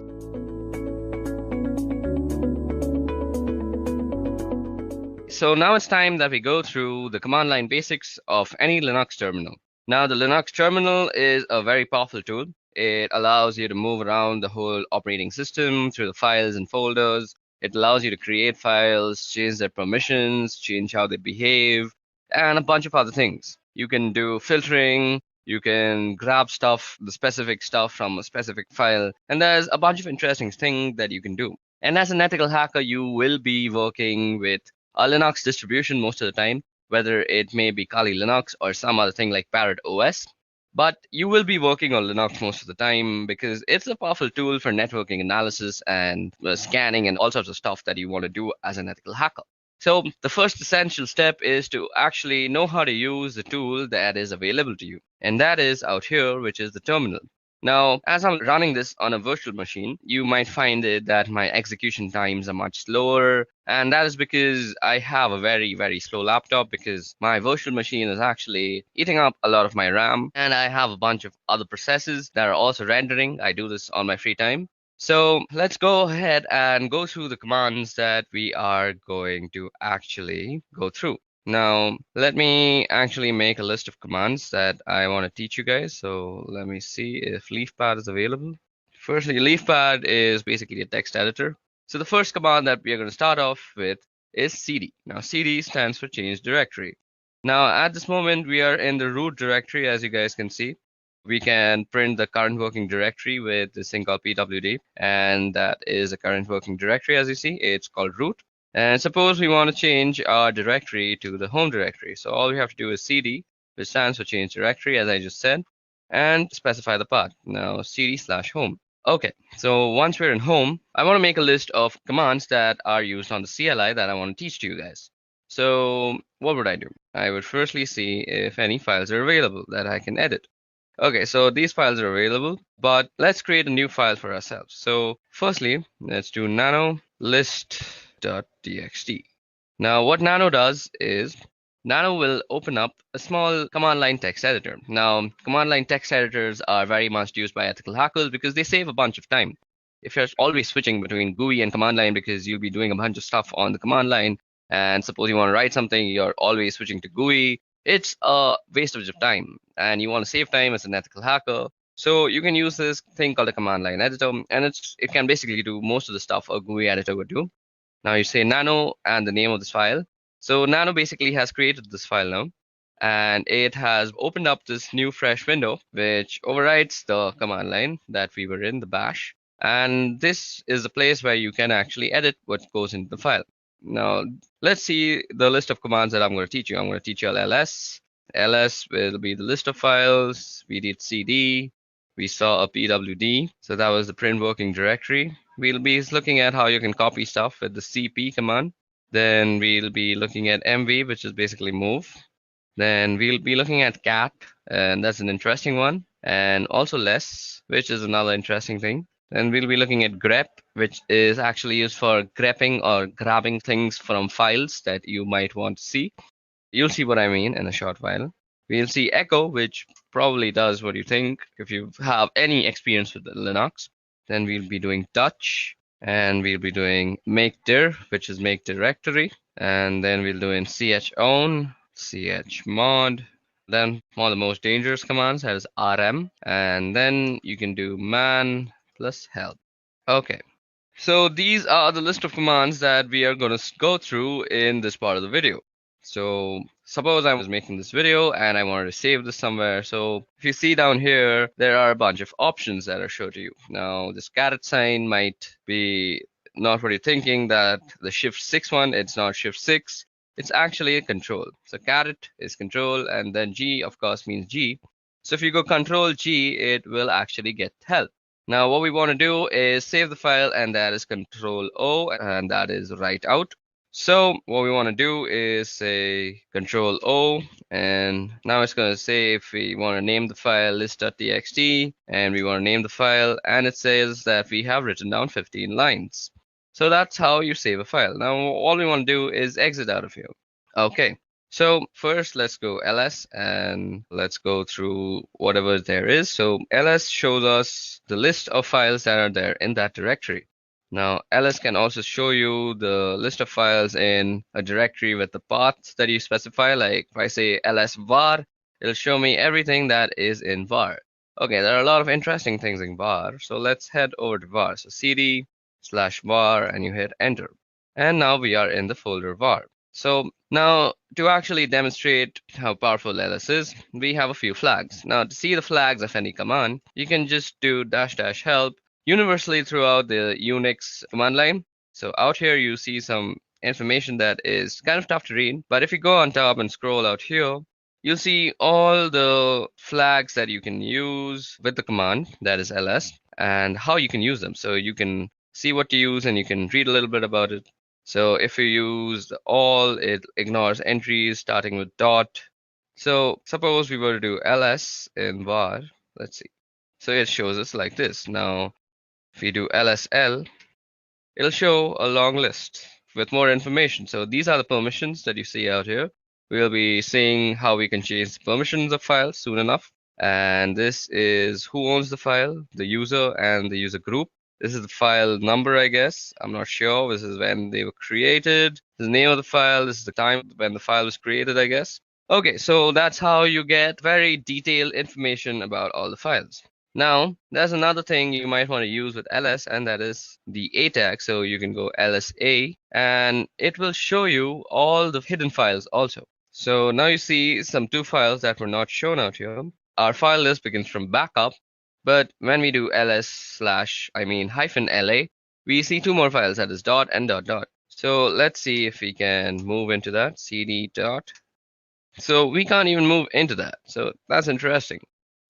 So now it's time that we go through the command line basics of any Linux terminal. Now, the Linux terminal is a very powerful tool. It allows you to move around the whole operating system through the files and folders. It allows you to create files, change their permissions, change how they behave, and a bunch of other things. You can do filtering, you can grab stuff, the specific stuff from a specific file, and there's a bunch of interesting things that you can do. And as an ethical hacker, you will be working with a Linux distribution most of the time, whether it may be Kali Linux or some other thing like Parrot OS. But you will be working on Linux most of the time because it's a powerful tool for networking analysis and scanning and all sorts of stuff that you want to do as an ethical hacker. So the first essential step is to actually know how to use the tool that is available to you. And that is out here, which is the terminal. Now, as I'm running this on a virtual machine, you might find it that my execution times are much slower. And that is because I have a very, very slow laptop because my virtual machine is actually eating up a lot of my RAM. And I have a bunch of other processes that are also rendering. I do this on my free time. So let's go ahead and go through the commands that we are going to actually go through. Now, let me actually make a list of commands that I want to teach you guys. So let me see if LeafPad is available. Firstly, LeafPad is basically a text editor. So the first command that we are going to start off with is cd. Now, cd stands for change directory. Now, at this moment, we are in the root directory, as you guys can see. We can print the current working directory with this thing called pwd, and that is a current working directory. As you see, it's called root. And suppose we want to change our directory to the home directory. So all we have to do is cd, which stands for change directory, as I just said, and specify the path. Now, cd/home. Okay, so once we're in home, I want to make a list of commands that are used on the CLI that I want to teach to you guys. So what would I do? I would firstly see if any files are available that I can edit. Okay, so these files are available, but let's create a new file for ourselves. So firstly, let's do nano list.txt. Now what nano does is Nano will open up a small command line text editor. Now, command line text editors are very much used by ethical hackers because they save a bunch of time. If you're always switching between GUI and command line because you'll be doing a bunch of stuff on the command line, and suppose you want to write something, you're always switching to GUI, it's a waste of time. And you want to save time as an ethical hacker. So you can use this thing called a command line editor, and it can basically do most of the stuff a GUI editor would do. Now you say nano and the name of this file. So Nano basically has created this file now, and it has opened up this new fresh window, which overrides the command line that we were in, the bash. And this is a place where you can actually edit what goes into the file. Now, let's see the list of commands that I'm going to teach you. I'm going to teach you ls. ls will be the list of files. We did cd. We saw a pwd. So that was the print working directory. We'll be looking at how you can copy stuff with the cp command. Then we'll be looking at mv, which is basically move. Then we'll be looking at cat, and that's an interesting one. And also less, which is another interesting thing. Then we'll be looking at grep, which is actually used for grepping or grabbing things from files that you might want to see. You'll see what I mean in a short while. We'll see echo, which probably does what you think if you have any experience with Linux. Then we'll be doing touch. And we'll be doing make dir, which is make directory, and then we'll do in chown, chmod, then one of the most dangerous commands that is rm, and then you can do man plus help. Okay, so these are the list of commands that we are going to go through in this part of the video. So suppose I was making this video and I wanted to save this somewhere. So if you see down here, there are a bunch of options that are shown to you. Now this caret sign might be not what you're thinking, that the shift 6 one, it's not shift 6. It's actually a control. So caret is control, and then G of course means G. So if you go control G, it will actually get help. Now what we want to do is save the file, and that is control O, and that is write out. So what we want to do is say control O, and now it's going to say if we want to name the file list.txt, and we want to name the file, and it says that we have written down 15 lines. So that's how you save a file. Now all we want to do is exit out of here. Okay, so first let's go ls and let's go through whatever there is. So ls shows us the list of files that are there in that directory. Now, ls can also show you the list of files in a directory with the path that you specify. Like if I say ls var, it'll show me everything that is in var. Okay, there are a lot of interesting things in var. So let's head over to var. So cd/var, and you hit enter. And now we are in the folder var. So now to actually demonstrate how powerful ls is, we have a few flags. Now to see the flags of any command, you can just do -- help universally throughout the Unix command line. So out here you see some information that is kind of tough to read, but if you go on top and scroll out here, you'll see all the flags that you can use with the command, that is ls, and how you can use them. So you can see what to use and you can read a little bit about it. So if you use all, it ignores entries starting with dot. So suppose we were to do ls in var, let's see. So it shows us like this. Now if we do lsl, it'll show a long list with more information. So these are the permissions that you see out here. We'll be seeing how we can change the permissions of files soon enough. And this is who owns the file, the user and the user group. This is the file number, I guess. I'm not sure. This is when they were created. This is the name of the file. This is the time when the file was created, I guess. Okay, so that's how you get very detailed information about all the files. Now, there's another thing you might want to use with ls, and that is the a tag. So you can go lsa, and it will show you all the hidden files also. So now you see some 2 files that were not shown out here. Our file list begins from backup, but when we do -la, we see 2 more files, that is dot and dot dot. So let's see if we can move into that, cd dot. So we can't even move into that. So that's interesting.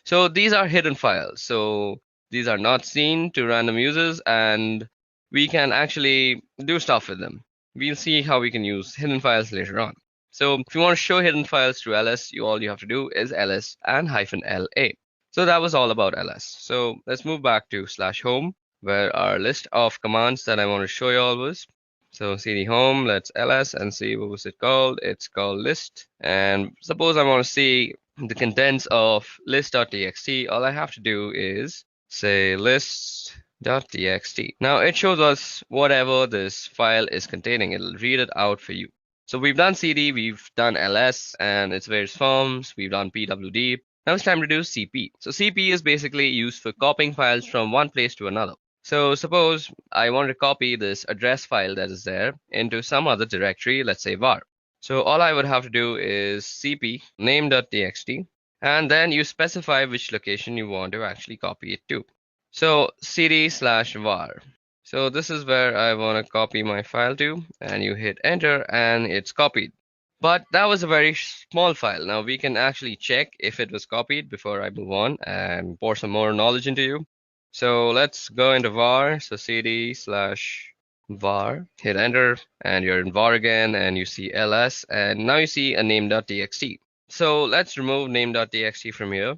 So these are hidden files. So These are not seen to random users, and we can actually do stuff with them. We'll see how we can use hidden files later on. So if you want to show hidden files to ls, all you have to do is ls and -la. So that was all about ls. So let's move back to /home, where our list of commands that I want to show you all was. So cd home, let's ls and see what was it called. It's called list. And suppose I want to see the contents of list.txt. All I have to do is say list.txt. Now it shows us whatever this file is containing. It'll read it out for you. So we've done cd, we've done ls and its various forms, we've done pwd. Now it's time to do cp. So cp is basically used for copying files from one place to another. So suppose I want to copy this address file that is there into some other directory, let's say var. So all I would have to do is cp name.txt, and then you specify which location you want to actually copy it to. So cd/var. So this is where I want to copy my file to, and you hit enter and it's copied. But that was a very small file. Now we can actually check if it was copied before I move on and pour some more knowledge into you. So let's go into var. So cd/var, hit enter, and you're in var again, and you see ls, and now you see a name.txt. So let's remove name.txt from here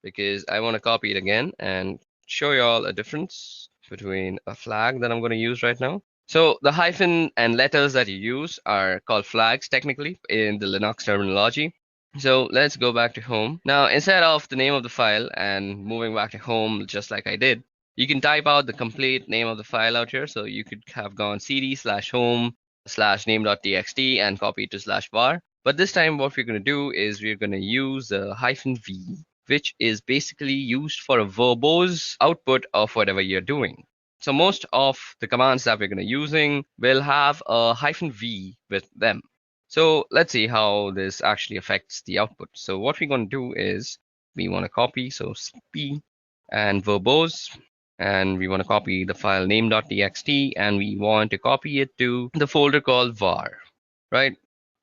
because I want to copy it again and show you all a difference between a flag that I'm going to use right now. So the hyphen and letters that you use are called flags technically in the Linux terminology. So let's go back to home. Now, instead of the name of the file and moving back to home just like I did, you can type out the complete name of the file out here. So you could have gone cd/home/name.txt and copy it to /var. But this time what we're going to do is we're going to use the -v, which is basically used for a verbose output of whatever you're doing. So most of the commands that we're going to be using will have a -v with them. So let's see how this actually affects the output. So what we're going to do is we want to copy, so cp and verbose, and we want to copy the file name.txt, and we want to copy it to the folder called var, right?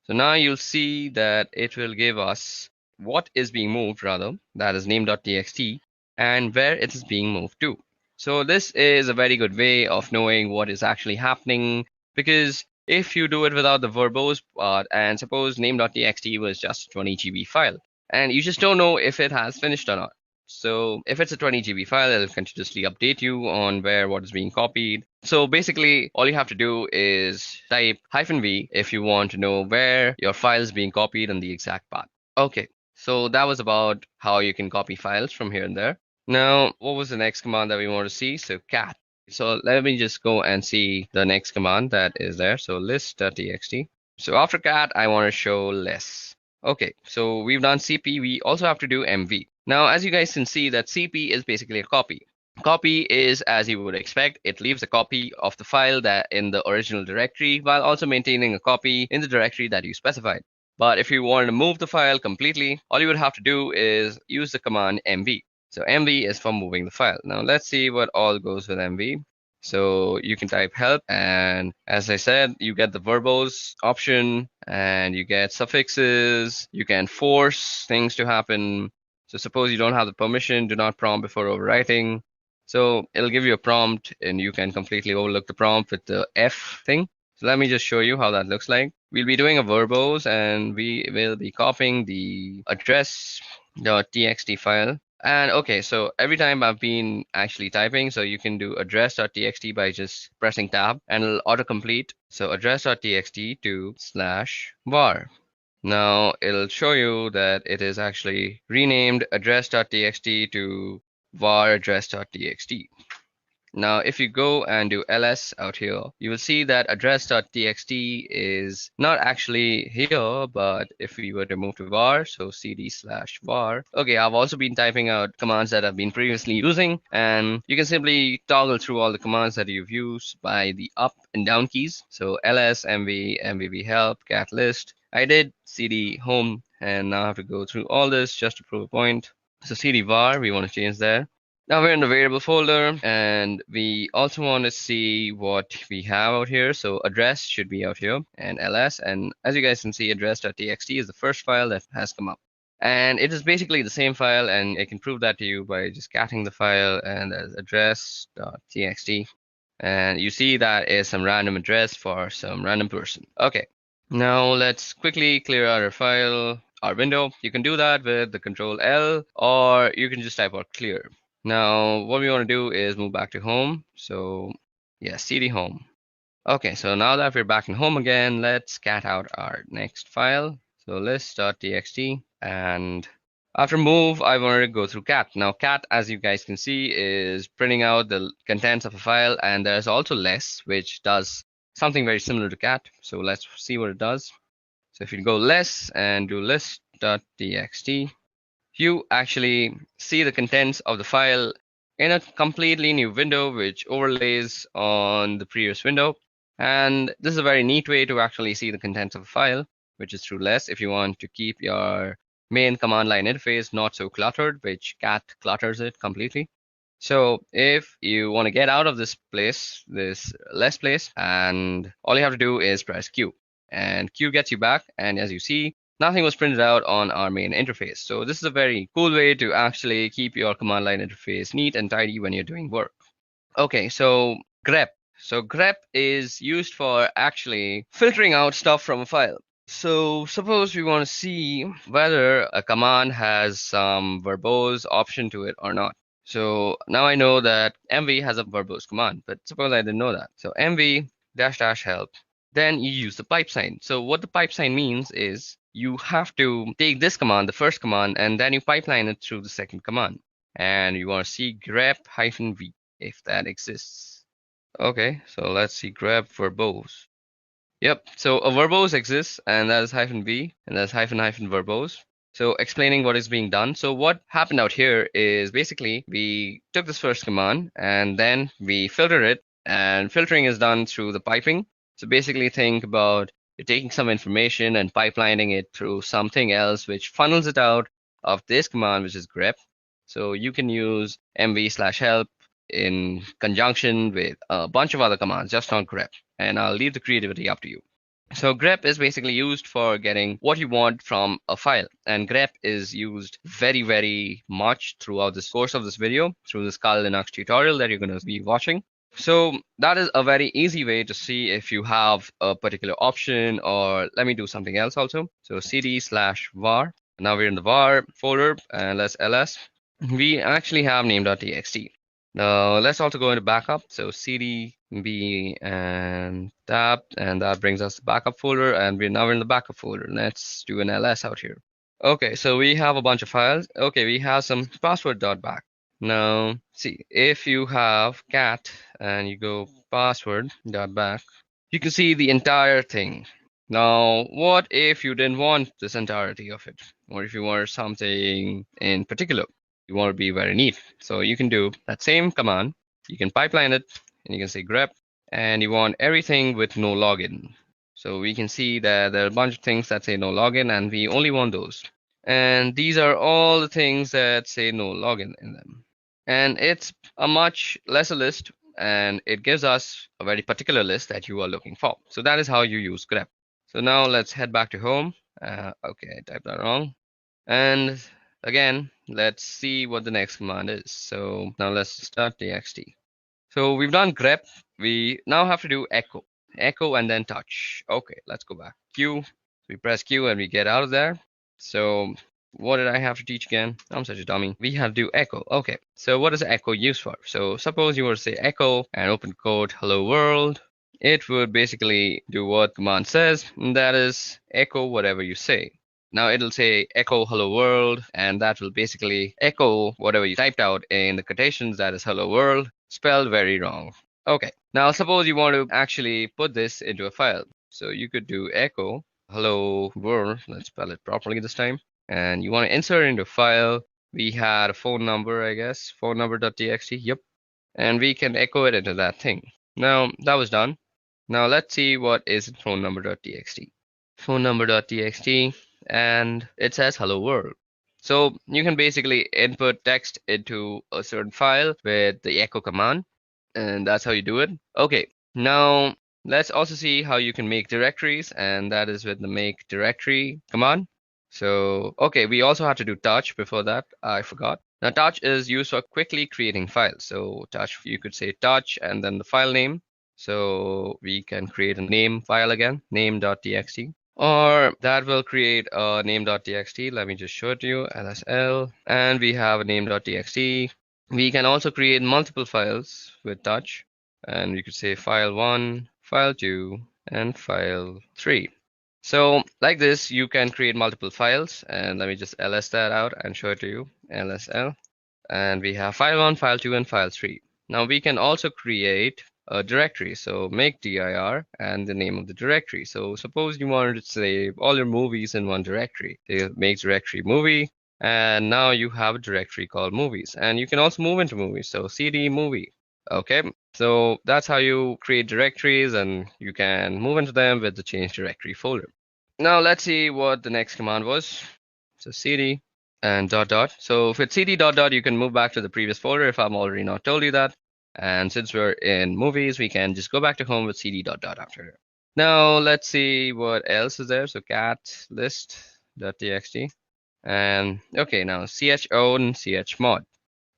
So now you'll see that it will give us what is being moved, rather, that is name.txt, and where it is being moved to. So this is a very good way of knowing what is actually happening, because if you do it without the verbose part, and suppose name.txt was just a 20 GB file, and you just don't know if it has finished or not. So if it's a 20 GB file, it'll continuously update you on where what is being copied. So basically, all you have to do is type -v if you want to know where your file is being copied on the exact path. Okay, so that was about how you can copy files from here and there. Now, what was the next command that we want to see? So cat. So let me just go and see the next command that is there. So list.txt. So after cat, I want to show less. Okay, so we've done cp. We also have to do mv. Now, as you guys can see, that cp is basically a copy. Copy is, as you would expect, it leaves a copy of the file that in the original directory while also maintaining a copy in the directory that you specified. But if you want to move the file completely, all you would have to do is use the command mv. So mv is for moving the file. Now let's see what all goes with mv. So you can type help, and as I said, you get the verbose option and you get suffixes. You can force things to happen. So suppose you don't have the permission, do not prompt before overwriting. So it'll give you a prompt and you can completely overlook the prompt with the F thing. So let me just show you how that looks like. We'll be doing a verbose and we will be copying the address.txt file. And okay, so every time I've been actually typing, so you can do address.txt by just pressing tab and it'll autocomplete. So address.txt to /var. Now it'll show you that it is actually renamed address.txt to var address.txt. Now, if you go and do ls out here, you will see that address.txt is not actually here, but if we were to move to var, so cd/var. Okay, I've also been typing out commands that I've been previously using, and you can simply toggle through all the commands that you've used by the up and down keys. So ls, mv, mvv help, cat list. I did cd home, and now I have to go through all this just to prove a point. So cd var, we want to change there. Now we're in the variable folder, and we also want to see what we have out here. So address should be out here, and ls. And as you guys can see, address.txt is the first file that has come up. And it is basically the same file, and I can prove that to you by just catting the file, and there's address.txt. And you see that is some random address for some random person. Okay, now let's quickly clear out our file, our window. You can do that with the Control L, or you can just type out clear. Now, what we want to do is move back to home. So yeah, cd home. Okay, so now that we're back in home again, let's cat out our next file. So list.txt, and after move, I wanted to go through cat. Now cat, as you guys can see, is printing out the contents of a file, and there's also less, which does something very similar to cat. So let's see what it does. So if you go less and do list.txt, you actually see the contents of the file in a completely new window, which overlays on the previous window. And this is a very neat way to actually see the contents of a file, which is through less if you want to keep your main command line interface not so cluttered, which cat clutters it completely. So if you want to get out of this place, this less place, and all you have to do is press Q, and Q gets you back. And as you see, nothing was printed out on our main interface. So this is a very cool way to actually keep your command line interface neat and tidy when you're doing work. Okay, so grep. So grep is used for actually filtering out stuff from a file. So suppose we want to see whether a command has some verbose option to it or not. So now I know that mv has a verbose command, but suppose I didn't know that. So mv -- help, then you use the pipe sign. So what the pipe sign means is you have to take this command, the first command, and then you pipeline it through the second command. And you want to see grep -v if that exists. Okay, so let's see grep verbose. Yep, so a verbose exists, and that is -v, and that's -- verbose. So explaining what is being done. So what happened out here is basically we took this first command and then we filter it, and filtering is done through the piping. So basically think about you're taking some information and pipelining it through something else, which funnels it out of this command, which is grep. So you can use mv/help in conjunction with a bunch of other commands, just not grep. And I'll leave the creativity up to you. So grep is basically used for getting what you want from a file. And grep is used very, very much throughout this course of this video, through this Kali Linux tutorial that you're going to be watching. So that is a very easy way to see if you have a particular option, or let me do something else also. So cd/var. Now we're in the var folder, and let's ls. We actually have name.txt. Now let's also go into backup. So cd b and tab, and that brings us the backup folder, and we're now in the backup folder. Let's do an ls out here. Okay, so we have a bunch of files. Okay, we have some password.back. Now see, if you have cat and you go password.back, you can see the entire thing. Now what if you didn't want this entirety of it, or if you wanted something in particular? You want to be very neat. So you can do that same command. You can pipeline it, and you can say grep, and you want everything with no login. So we can see that there are a bunch of things that say no login, and we only want those. And these are all the things that say no login in them. And it's a much lesser list, and it gives us a very particular list that you are looking for. So that is how you use grep. So now let's head back to home. Okay, I typed that wrong. And again, let's see what the next command is. So now let's start txt. So we've done grep. We now have to do echo and then touch. Okay, let's go back. Q. We press Q and we get out of there. So what did I have to teach again? I'm such a dummy. We have to do echo. Okay, so what is echo used for? So suppose you were to say echo and open quote hello world. It would basically do what command says, and that is echo whatever you say. Now it'll say echo hello world, and that will basically echo whatever you typed out in the quotations, that is hello world, spelled very wrong. Okay, now suppose you want to actually put this into a file. So you could do echo hello world, let's spell it properly this time, and you want to insert it into a file. We had a phone number, I guess, phone number.txt, yep, and we can echo it into that thing. Now that was done. Now let's see what is in phone number.txt. Phone number.txt, and it says hello world. So you can basically input text into a certain file with the echo command, and that's how you do it. Okay, now let's also see how you can make directories, and that is with the make directory command. So, okay, we also had to do touch before that. I forgot. Now, touch is used for quickly creating files. So, touch, you could say touch and then the file name. So, we can create a name file again, name.txt. Or that will create a name.txt. Let me just show it to you, lsl. And we have a name.txt. We can also create multiple files with touch. And we could say file 1, file 2, and file 3. So like this, you can create multiple files. And let me just ls that out and show it to you, lsl. And we have file 1, file 2, and file 3. Now we can also create a directory. So make dir and the name of the directory. So suppose you wanted to save all your movies in one directory. Make directory movie. And now you have a directory called movies. And you can also move into movies. So cd movie. Okay, so that's how you create directories, and you can move into them with the change directory folder. Now let's see what the next command was. So cd and dot dot. So with cd dot dot, you can move back to the previous folder if I'm already not told you that. And since we're in movies, we can just go back to home with cd dot dot after. Now let's see what else is there. So cat list.txt. And okay, now chown chmod.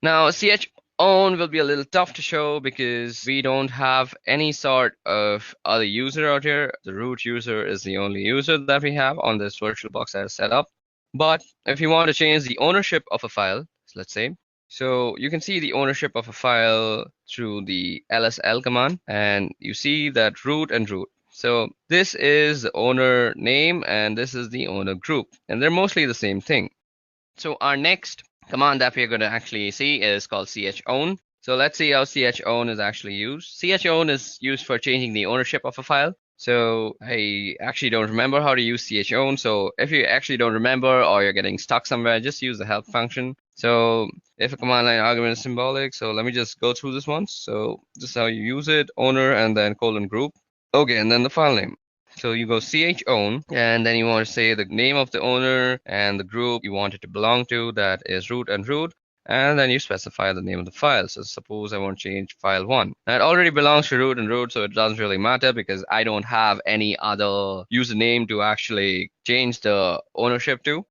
Now chown will be a little tough to show because we don't have any sort of other user out here. The root user is the only user that we have on this VirtualBox that is set up. But if you want to change the ownership of a file, let's say, so you can see the ownership of a file through the lsl command, and you see that root and root. So this is the owner name and this is the owner group, and they're mostly the same thing. So our next command that we're going to actually see is called chown. So let's see how chown is actually used. Chown is used for changing the ownership of a file. So I actually don't remember how to use chown. So if you actually don't remember or you're getting stuck somewhere, just use the help function. So if a command line argument is symbolic, so let me just go through this once. So this is how you use it, owner and then colon group. Okay, and then the file name. So you go chown, and then you want to say the name of the owner and the group you want it to belong to, that is root and root, and then you specify the name of the file. So suppose I want to change file 1. Now it already belongs to root and root, so it doesn't really matter because I don't have any other username to actually change the ownership to.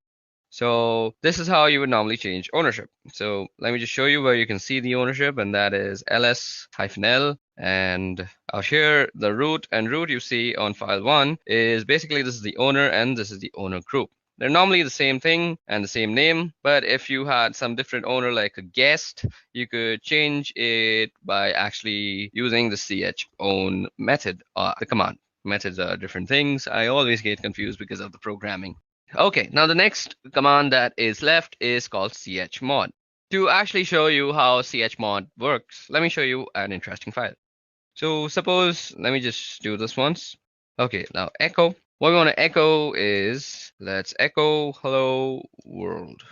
So this is how you would normally change ownership. So let me just show you where you can see the ownership, and that is ls-l. And out here, the root and root you see on file 1 is basically this is the owner and this is the owner group. They're normally the same thing and the same name, but if you had some different owner like a guest, you could change it by actually using the chown method, the command. Methods are different things. I always get confused because of the programming. Okay, now the next command that is left is called chmod. To actually show you how chmod works, let me show you an interesting file. So suppose, let me just do this once. Okay, now echo. What we want to echo is, let's echo hello world.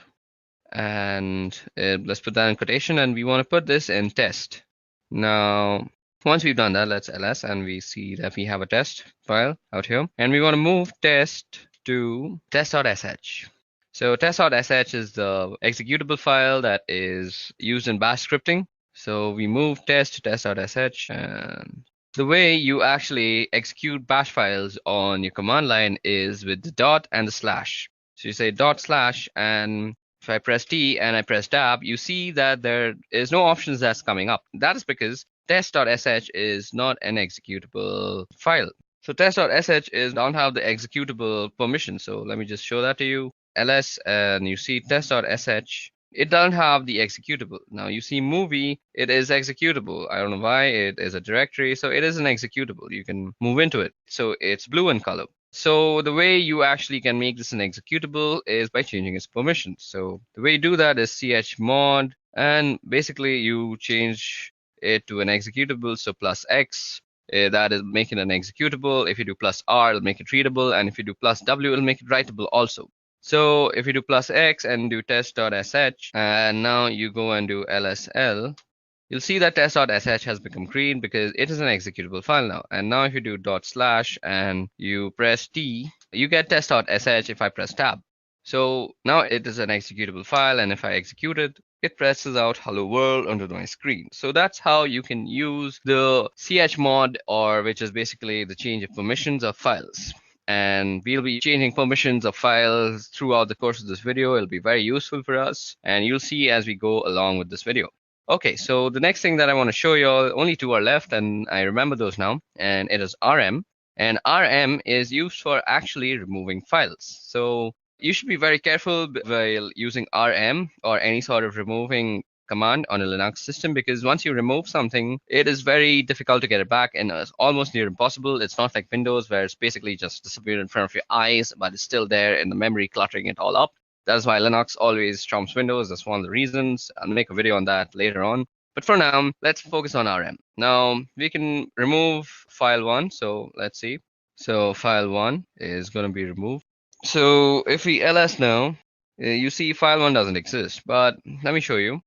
And let's put that in quotation, and we want to put this in test. Now, once we've done that, let's ls, and we see that we have a test file out here. And we want to move test to test.sh. So test.sh is the executable file that is used in bash scripting. So we move test to test.sh, and the way you actually execute bash files on your command line is with the dot and the slash. So you say dot slash, and if I press T and I press tab, you see that there is no options that's coming up. That is because test.sh is not an executable file. So test.sh don't have the executable permission. So let me just show that to you. ls, and you see test.sh. It doesn't have the executable. Now you see movie, it is executable. I don't know why, it is a directory, so it is an executable. You can move into it. So it's blue in color. So the way you actually can make this an executable is by changing its permissions. So the way you do that is chmod, and basically you change it to an executable. So plus x, that is making an executable. If you do plus r, it'll make it readable, and if you do plus w, it'll make it writable also. So if you do plus x and do test.sh, and now you go and do lsl, you'll see that test.sh has become green because it is an executable file now. And now if you do dot slash and you press T, you get test.sh if I press tab. So now it is an executable file, and if I execute it, it presses out hello world onto my screen. So that's how you can use the chmod, or which is basically the change of permissions of files. and we'll be changing permissions of files throughout the course of this video. It'll be very useful for us, and you'll see as we go along with this video. Okay, so the next thing that I want to show you all, only two are left, and I remember those now, and it is RM. And RM is used for actually removing files. So you should be very careful while using RM or any sort of removing command on a Linux system, because once you remove something, it is very difficult to get it back, and it's almost near impossible. It's not like Windows where it's basically just disappeared in front of your eyes, but it's still there in the memory, cluttering it all up. That's why Linux always trumps Windows. That's one of the reasons. I'll make a video on that later on. But for now, let's focus on RM. Now, we can remove file 1. So let's see. So file 1 is going to be removed. So if we ls now, you see file 1 doesn't exist. But let me show you.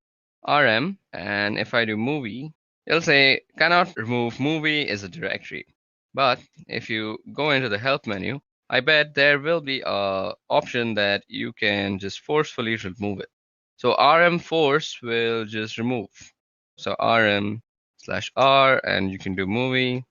RM, and if I do movie, it'll say cannot remove movie is a directory. But if you go into the help menu, I bet there will be a option that you can just forcefully remove it. So RM force will just remove. So RM/R, and you can do movie,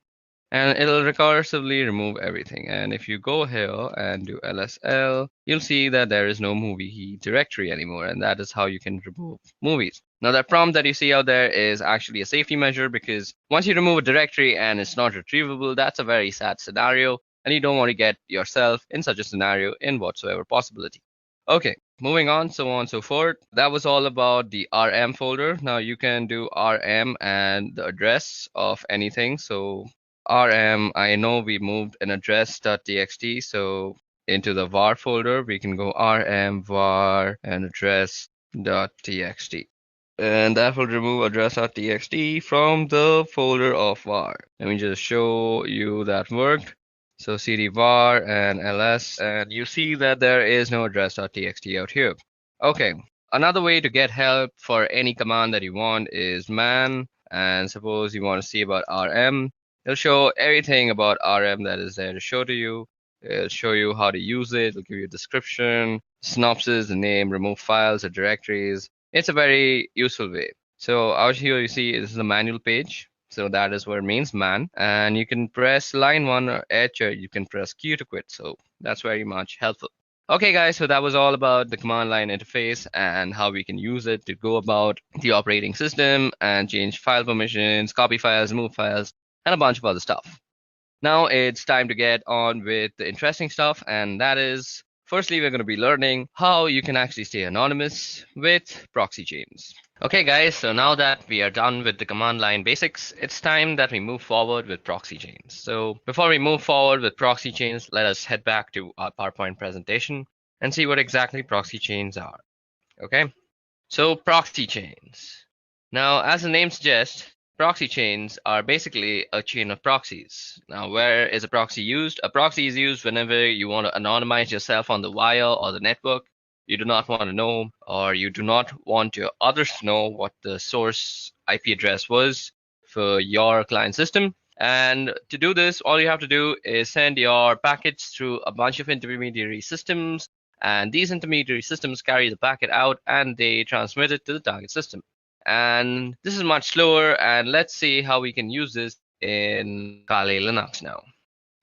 and it'll recursively remove everything. And if you go here and do LSL, you'll see that there is no movie directory anymore, and that is how you can remove movies. Now that prompt that you see out there is actually a safety measure, because once you remove a directory and it's not retrievable, that's a very sad scenario, and you don't want to get yourself in such a scenario in whatsoever possibility. Okay, moving on, so on and so forth. That was all about the RM folder. Now you can do RM and the address of anything. So RM, I know we moved an address.txt, so into the var folder, we can go rm var and address.txt. And that will remove address.txt from the folder of var. Let me just show you that worked. So cd var and ls, and you see that there is no address.txt out here. Okay, another way to get help for any command that you want is man, and suppose you want to see about rm. It'll show everything about RM that is there to show to you. It'll show you how to use it. It'll give you a description, synopsis, the name, remove files or directories. It's a very useful way. So out here you see this is the manual page. So that is what it means, man. And you can press line 1 or H, or you can press Q to quit. So that's very much helpful. Okay guys, so that was all about the command line interface and how we can use it to go about the operating system and change file permissions, copy files, remove files, and a bunch of other stuff. Now it's time to get on with the interesting stuff, and that is, firstly, we're going to be learning how you can actually stay anonymous with proxy chains. Okay guys, so now that we are done with the command line basics, it's time that we move forward with proxy chains. So before we move forward with proxy chains, let us head back to our PowerPoint presentation and see what exactly proxy chains are. Okay, so proxy chains. Now, as the name suggests, proxy chains are basically a chain of proxies. Now, where is a proxy used? A proxy is used whenever you want to anonymize yourself on the wire or the network. You do not want to know, or you do not want your others to know what the source IP address was for your client system. And to do this, all you have to do is send your packets through a bunch of intermediary systems, and these intermediary systems carry the packet out and they transmit it to the target system. And this is much slower, and let's see how we can use this in Kali Linux now.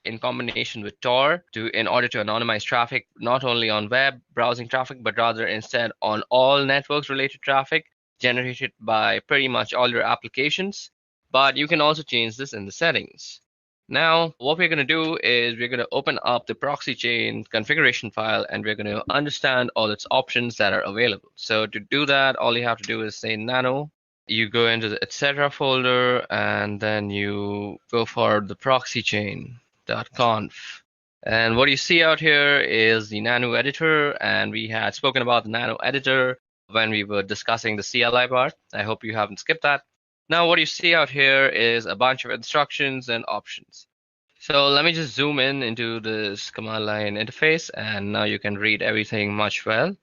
In combination with Tor, in order to anonymize traffic, not only on web browsing traffic, but rather instead on all networks related traffic generated by pretty much all your applications. But you can also change this in the settings. Now, what we're going to do is we're going to open up the proxy chain configuration file, and we're going to understand all its options that are available. So to do that, all you have to do is say nano. You go into the etc folder, and then you go for the proxy chain.conf. And what you see out here is the nano editor, and we had spoken about the nano editor when we were discussing the CLI part. I hope you haven't skipped that. Now what you see out here is a bunch of instructions and options. So let me just zoom in into this command line interface, and now you can read everything much well.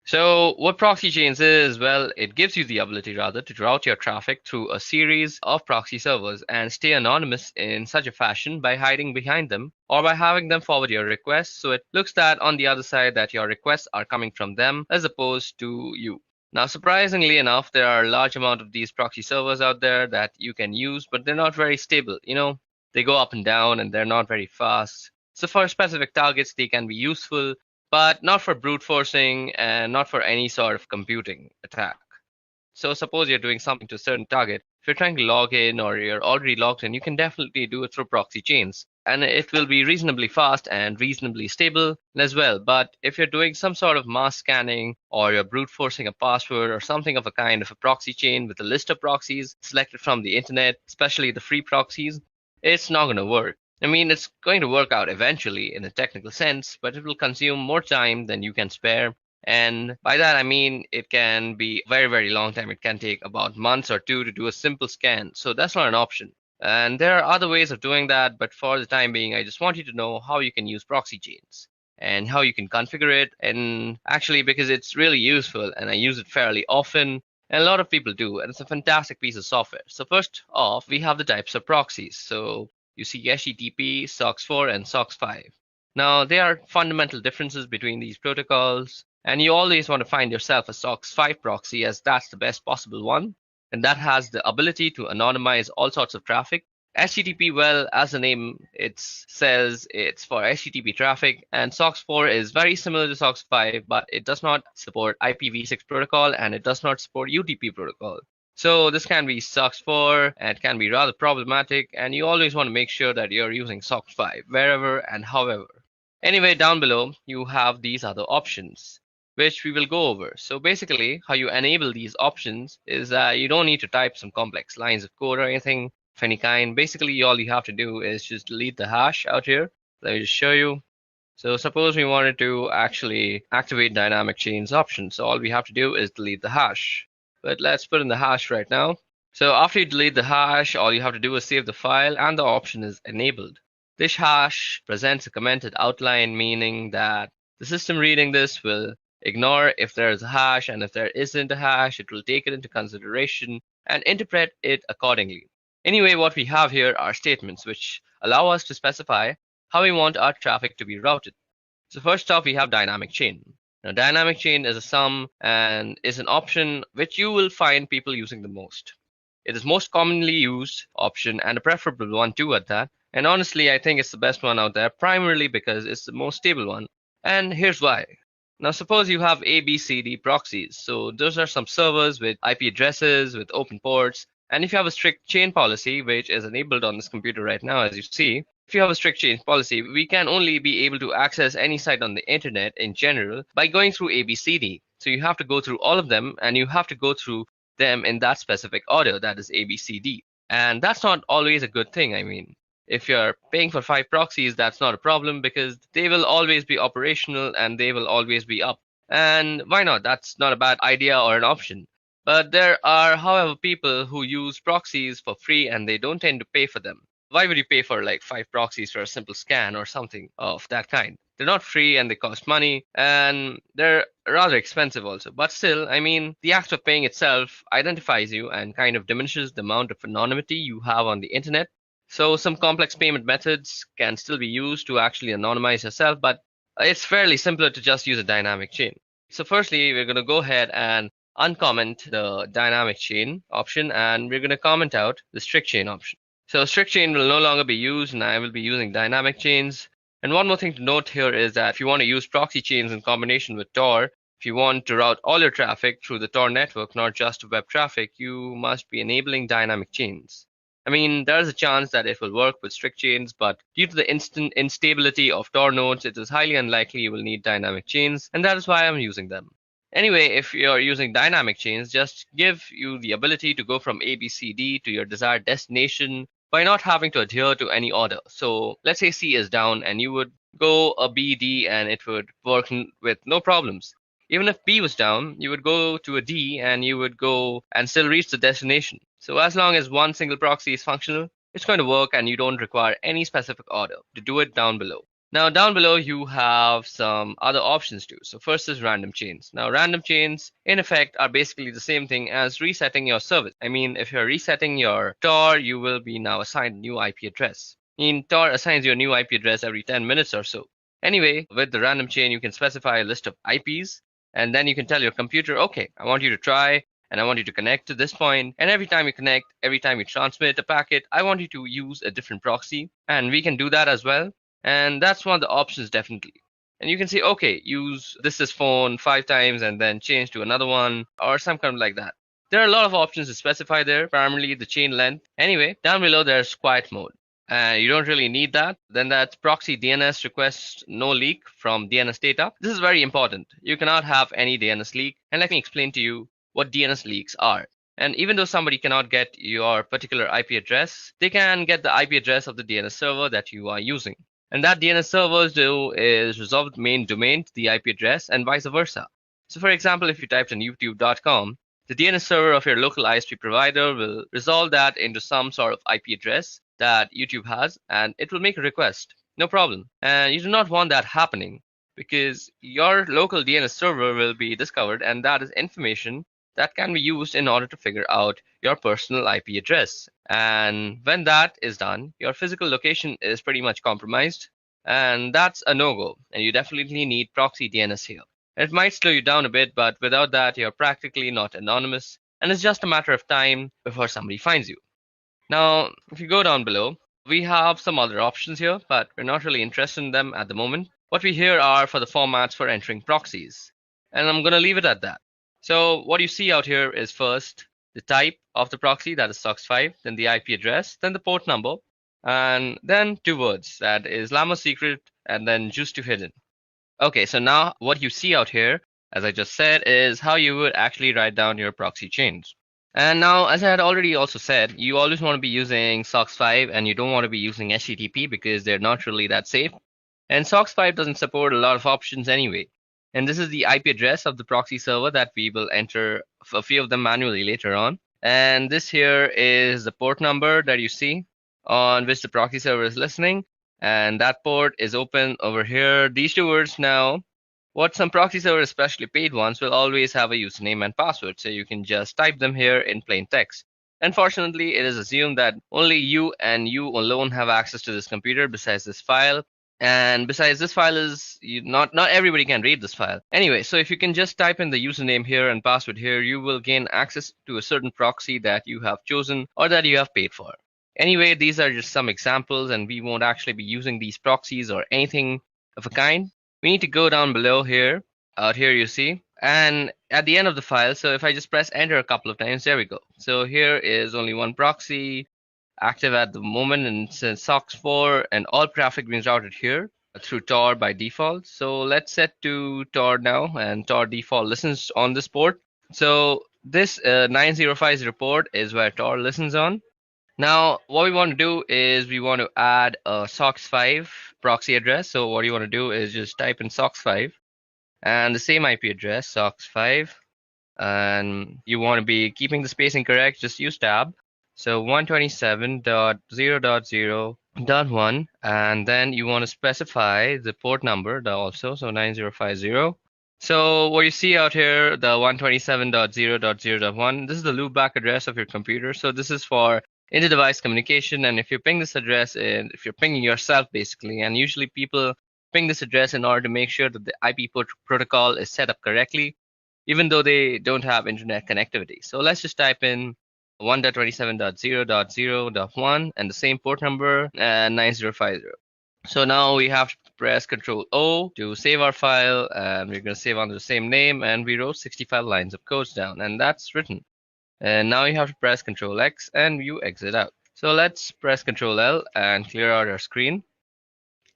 So what proxy chains is, well, it gives you the ability rather to route your traffic through a series of proxy servers and stay anonymous in such a fashion by hiding behind them or by having them forward your requests, so it looks that on the other side that your requests are coming from them as opposed to you. Now, surprisingly enough, there are a large amount of these proxy servers out there that you can use, but they're not very stable. You know, they go up and down and they're not very fast. So for specific targets, they can be useful, but not for brute forcing and not for any sort of computing attack. So suppose you're doing something to a certain target. If you're trying to log in or you're already logged in, you can definitely do it through proxy chains. And it will be reasonably fast and reasonably stable as well. But if you're doing some sort of mass scanning or you're brute forcing a password or something of a kind of a proxy chain with a list of proxies selected from the internet, especially the free proxies, it's not going to work. I mean, it's going to work out eventually in a technical sense, but it will consume more time than you can spare. And by that, I mean, it can be a very, very long time. It can take about months or two to do a simple scan. So that's not an option. And there are other ways of doing that. But for the time being, I just want you to know how you can use proxy chains and how you can configure it. And actually, because it's really useful and I use it fairly often, and a lot of people do, and it's a fantastic piece of software. So first off, we have the types of proxies. So you see HTTP, SOCKS 4, and SOCKS 5. Now, there are fundamental differences between these protocols, and you always want to find yourself a SOCKS 5 proxy, as that's the best possible one, and that has the ability to anonymize all sorts of traffic. HTTP, well, as the name it says, it's for HTTP traffic, and SOCKS 4 is very similar to SOCKS 5, but it does not support IPv6 protocol and it does not support UDP protocol. So this can be SOCKS 4 and it can be rather problematic, and you always want to make sure that you're using SOCKS 5 wherever and however. Anyway, down below you have these other options, which we will go over. So basically, how you enable these options is that you don't need to type some complex lines of code or anything of any kind. Basically, all you have to do is just delete the hash out here. Let me just show you. So suppose we wanted to actually activate dynamic chains option. So all we have to do is delete the hash. But let's put in the hash right now. So after you delete the hash, all you have to do is save the file and the option is enabled. This hash presents a commented outline, meaning that the system reading this will ignore if there is a hash, and if there isn't a hash, it will take it into consideration and interpret it accordingly. Anyway, what we have here are statements which allow us to specify how we want our traffic to be routed. So first off, we have dynamic chain. Now, dynamic chain is a sum and is an option which you will find people using the most. It is most commonly used option and a preferable one too at that. And honestly, I think it's the best one out there, primarily because it's the most stable one. And here's why. Now, suppose you have ABCD proxies. So those are some servers with IP addresses, with open ports. And if you have a strict chain policy, which is enabled on this computer right now, as you see, if you have a strict chain policy, we can only be able to access any site on the internet in general by going through ABCD. So you have to go through all of them, and you have to go through them in that specific order, that is ABCD. And that's not always a good thing. I mean, if you're paying for 5 proxies, that's not a problem because they will always be operational and they will always be up. And why not? That's not a bad idea or an option. But there are, however, people who use proxies for free and they don't tend to pay for them. Why would you pay for like 5 proxies for a simple scan or something of that kind? They're not free and they cost money and they're rather expensive also. But still, I mean, the act of paying itself identifies you and kind of diminishes the amount of anonymity you have on the internet. So some complex payment methods can still be used to actually anonymize yourself, but it's fairly simpler to just use a dynamic chain. So firstly, we're going to go ahead and uncomment the dynamic chain option, and we're going to comment out the strict chain option. So strict chain will no longer be used, and I will be using dynamic chains. And one more thing to note here is that if you want to use proxy chains in combination with Tor, if you want to route all your traffic through the Tor network, not just web traffic, you must be enabling dynamic chains. I mean, there is a chance that it will work with strict chains, but due to the instant instability of Tor nodes, it is highly unlikely you will need dynamic chains, and that is why I'm using them. Anyway, if you're using dynamic chains, just give you the ability to go from ABCD to your desired destination by not having to adhere to any order. So let's say C is down and you would go a B, D, and it would work with no problems. Even if B was down, you would go to a D and you would go and still reach the destination. So as long as one single proxy is functional, it's going to work and you don't require any specific order to do it down below. Now down below you have some other options too. So first is random chains. Now random chains in effect are basically the same thing as resetting your service. I mean, if you're resetting your Tor, you will be now assigned a new IP address. Tor assigns you a new IP address every 10 minutes or so. Anyway, with the random chain, you can specify a list of IPs, and then you can tell your computer, okay, I want you to try, and I want you to connect to this point. And every time you connect, every time you transmit a packet, I want you to use a different proxy. And we can do that as well. And that's one of the options definitely. And you can say, okay, use this phone 5 times and then change to another one or some kind of like that. There are a lot of options to specify there, primarily the chain length. Anyway, down below there's quiet mode. And you don't really need that. Then that's proxy DNS request no leak from DNS data. This is very important. You cannot have any DNS leak. And let me explain to you what DNS leaks are. And even though somebody cannot get your particular IP address, they can get the IP address of the DNS server that you are using. And that DNS servers do is resolve the main domain to the IP address and vice versa. So for example, if you typed in youtube.com, the DNS server of your local ISP provider will resolve that into some sort of IP address that YouTube has, and it will make a request. No problem. And you do not want that happening because your local DNS server will be discovered, and that is information that can be used in order to figure out your personal IP address. And when that is done, your physical location is pretty much compromised, and that's a no-go. And you definitely need proxy DNS here. It might slow you down a bit, but without that, you're practically not anonymous, and it's just a matter of time before somebody finds you. Now, if you go down below, we have some other options here, but we're not really interested in them at the moment. What we here are for the formats for entering proxies, and I'm going to leave it at that. So what you see out here is first the type of the proxy, that is SOX5, then the IP address, then the port number, and then 2 words, that is Llama secret and then juice to hidden. Okay, so now what you see out here, as I just said, is how you would actually write down your proxy chains. And now, as I had already also said, you always want to be using SOX5 and you don't want to be using HTTP because they're not really that safe. And SOX5 doesn't support a lot of options anyway. And this is the IP address of the proxy server that we will enter a few of them manually later on. And this here is the port number that you see on which the proxy server is listening. And that port is open over here. These 2 words now, what some proxy servers, especially paid ones, will always have a username and password. So you can just type them here in plain text. Unfortunately, it is assumed that only you and you alone have access to this computer besides this file. And besides, this file is not everybody can read this file. Anyway, so if you can just type in the username here and password here, you will gain access to a certain proxy that you have chosen or that you have paid for. Anyway, these are just some examples, and we won't actually be using these proxies or anything of a kind. We need to go down below here. Out here you see. And at the end of the file, so if I just press enter a couple of times, there we go. So here is only one proxy active at the moment, and it says SOX4, and all traffic being routed here through Tor by default. So let's set to Tor now, and Tor default listens on this port. So this 9050 port is where Tor listens on. Now, what we want to do is we want to add a SOX5 proxy address. So what you want to do is just type in SOX5 and the same IP address, SOX5, and you want to be keeping the spacing correct, just use tab. So 127.0.0.1, and then you want to specify the port number also, so 9050. So what you see out here, the 127.0.0.1, this is the loopback address of your computer. So this is for inter-device communication, and if you ping this address, if you're pinging yourself basically, and usually people ping this address in order to make sure that the IP protocol is set up correctly, even though they don't have internet connectivity. So let's just type in 1.27.0.0.1 and the same port number and 9050. So now we have to press Control O to save our file, and we're going to save under the same name, and we wrote 65 lines of codes down, and that's written. And now you have to press Control X and you exit out. So let's press Control L and clear out our screen.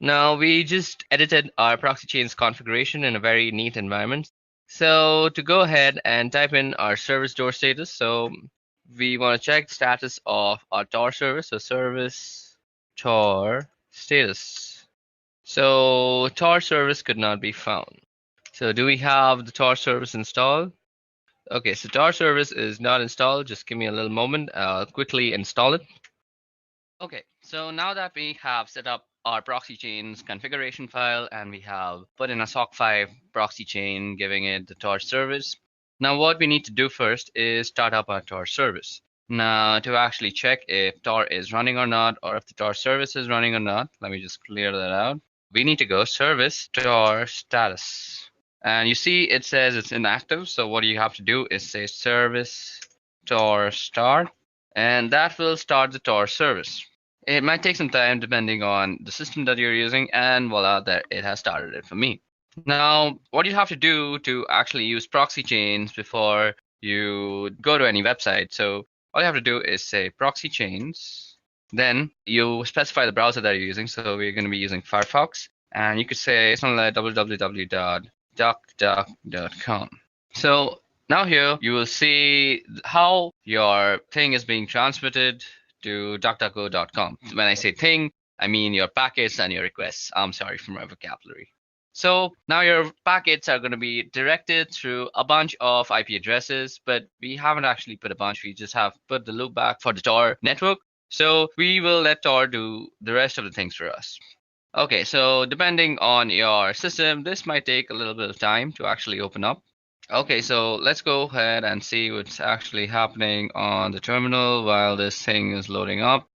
Now we just edited our proxy chains configuration in a very neat environment. So to go ahead and type in our service door status, so we want to check the status of our Tor service. So service Tor status. So Tor service could not be found. So do we have the Tor service installed? Okay, so Tor service is not installed. Just give me a little moment. I'll quickly install it. Okay, so now that we have set up our proxy chains configuration file and we have put in a SOC5 proxy chain, giving it the Tor service. Now what we need to do first is start up our Tor service. Now to actually check if Tor is running or not, or if the Tor service is running or not, let me just clear that out. We need to go service Tor status. And you see it says it's inactive. So what you have to do is say service Tor start, and that will start the Tor service. It might take some time depending on the system that you're using, and voila, there it has started it for me. Now, what you have to do to actually use proxy chains before you go to any website. So all you have to do is say proxy chains. Then you specify the browser that you're using. So we're going to be using Firefox, and you could say something like www.duckduck.com. So now here you will see how your thing is being transmitted to duckduckgo.com. When I say thing, I mean your packets and your requests. I'm sorry for my vocabulary. So now your packets are going to be directed through a bunch of IP addresses, but we haven't actually put a bunch. We just have put the loopback for the Tor network. So we will let Tor do the rest of the things for us. Okay, so depending on your system, this might take a little bit of time to actually open up. Okay, so let's go ahead and see what's actually happening on the terminal while this thing is loading up.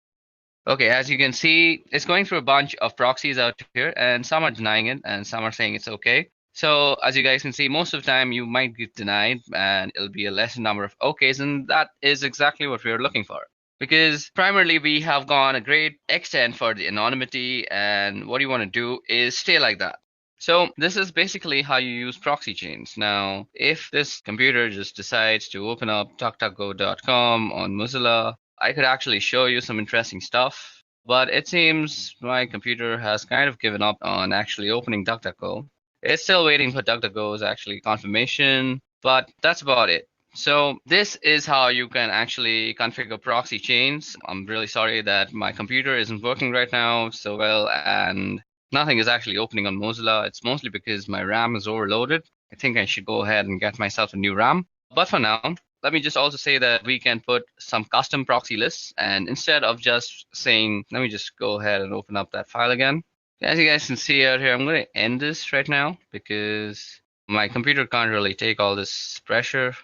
Okay, as you can see, it's going through a bunch of proxies out here, and some are denying it, and some are saying it's okay. So as you guys can see, most of the time you might get denied, and it'll be a lesser number of okays, and that is exactly what we're looking for. Because primarily we have gone a great extent for the anonymity, and what you want to do is stay like that. So this is basically how you use proxy chains. Now, if this computer just decides to open up duckduckgo.com on Mozilla, I could actually show you some interesting stuff, but it seems my computer has kind of given up on actually opening DuckDuckGo. It's still waiting for DuckDuckGo's actually confirmation, but that's about it. So this is how you can actually configure proxy chains. I'm really sorry that my computer isn't working right now so well, and nothing is actually opening on Mozilla. It's mostly because my RAM is overloaded. I think I should go ahead and get myself a new RAM. But for now, let me just also say that we can put some custom proxy lists, and instead of just saying, let me just go ahead and open up that file again. As you guys can see out here, I'm going to end this right now because my computer can't really take all this pressure.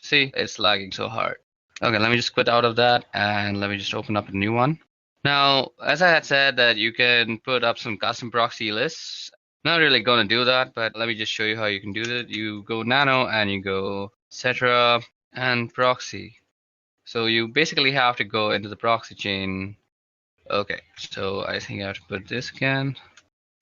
See, it's lagging so hard. Okay, let me just quit out of that and let me just open up a new one. Now, as I had said that you can put up some custom proxy lists. Not really going to do that, but let me just show you how you can do that. You go nano and you go etc. and proxy. So you basically have to go into the proxy chain. Okay, so I think I have to put this again.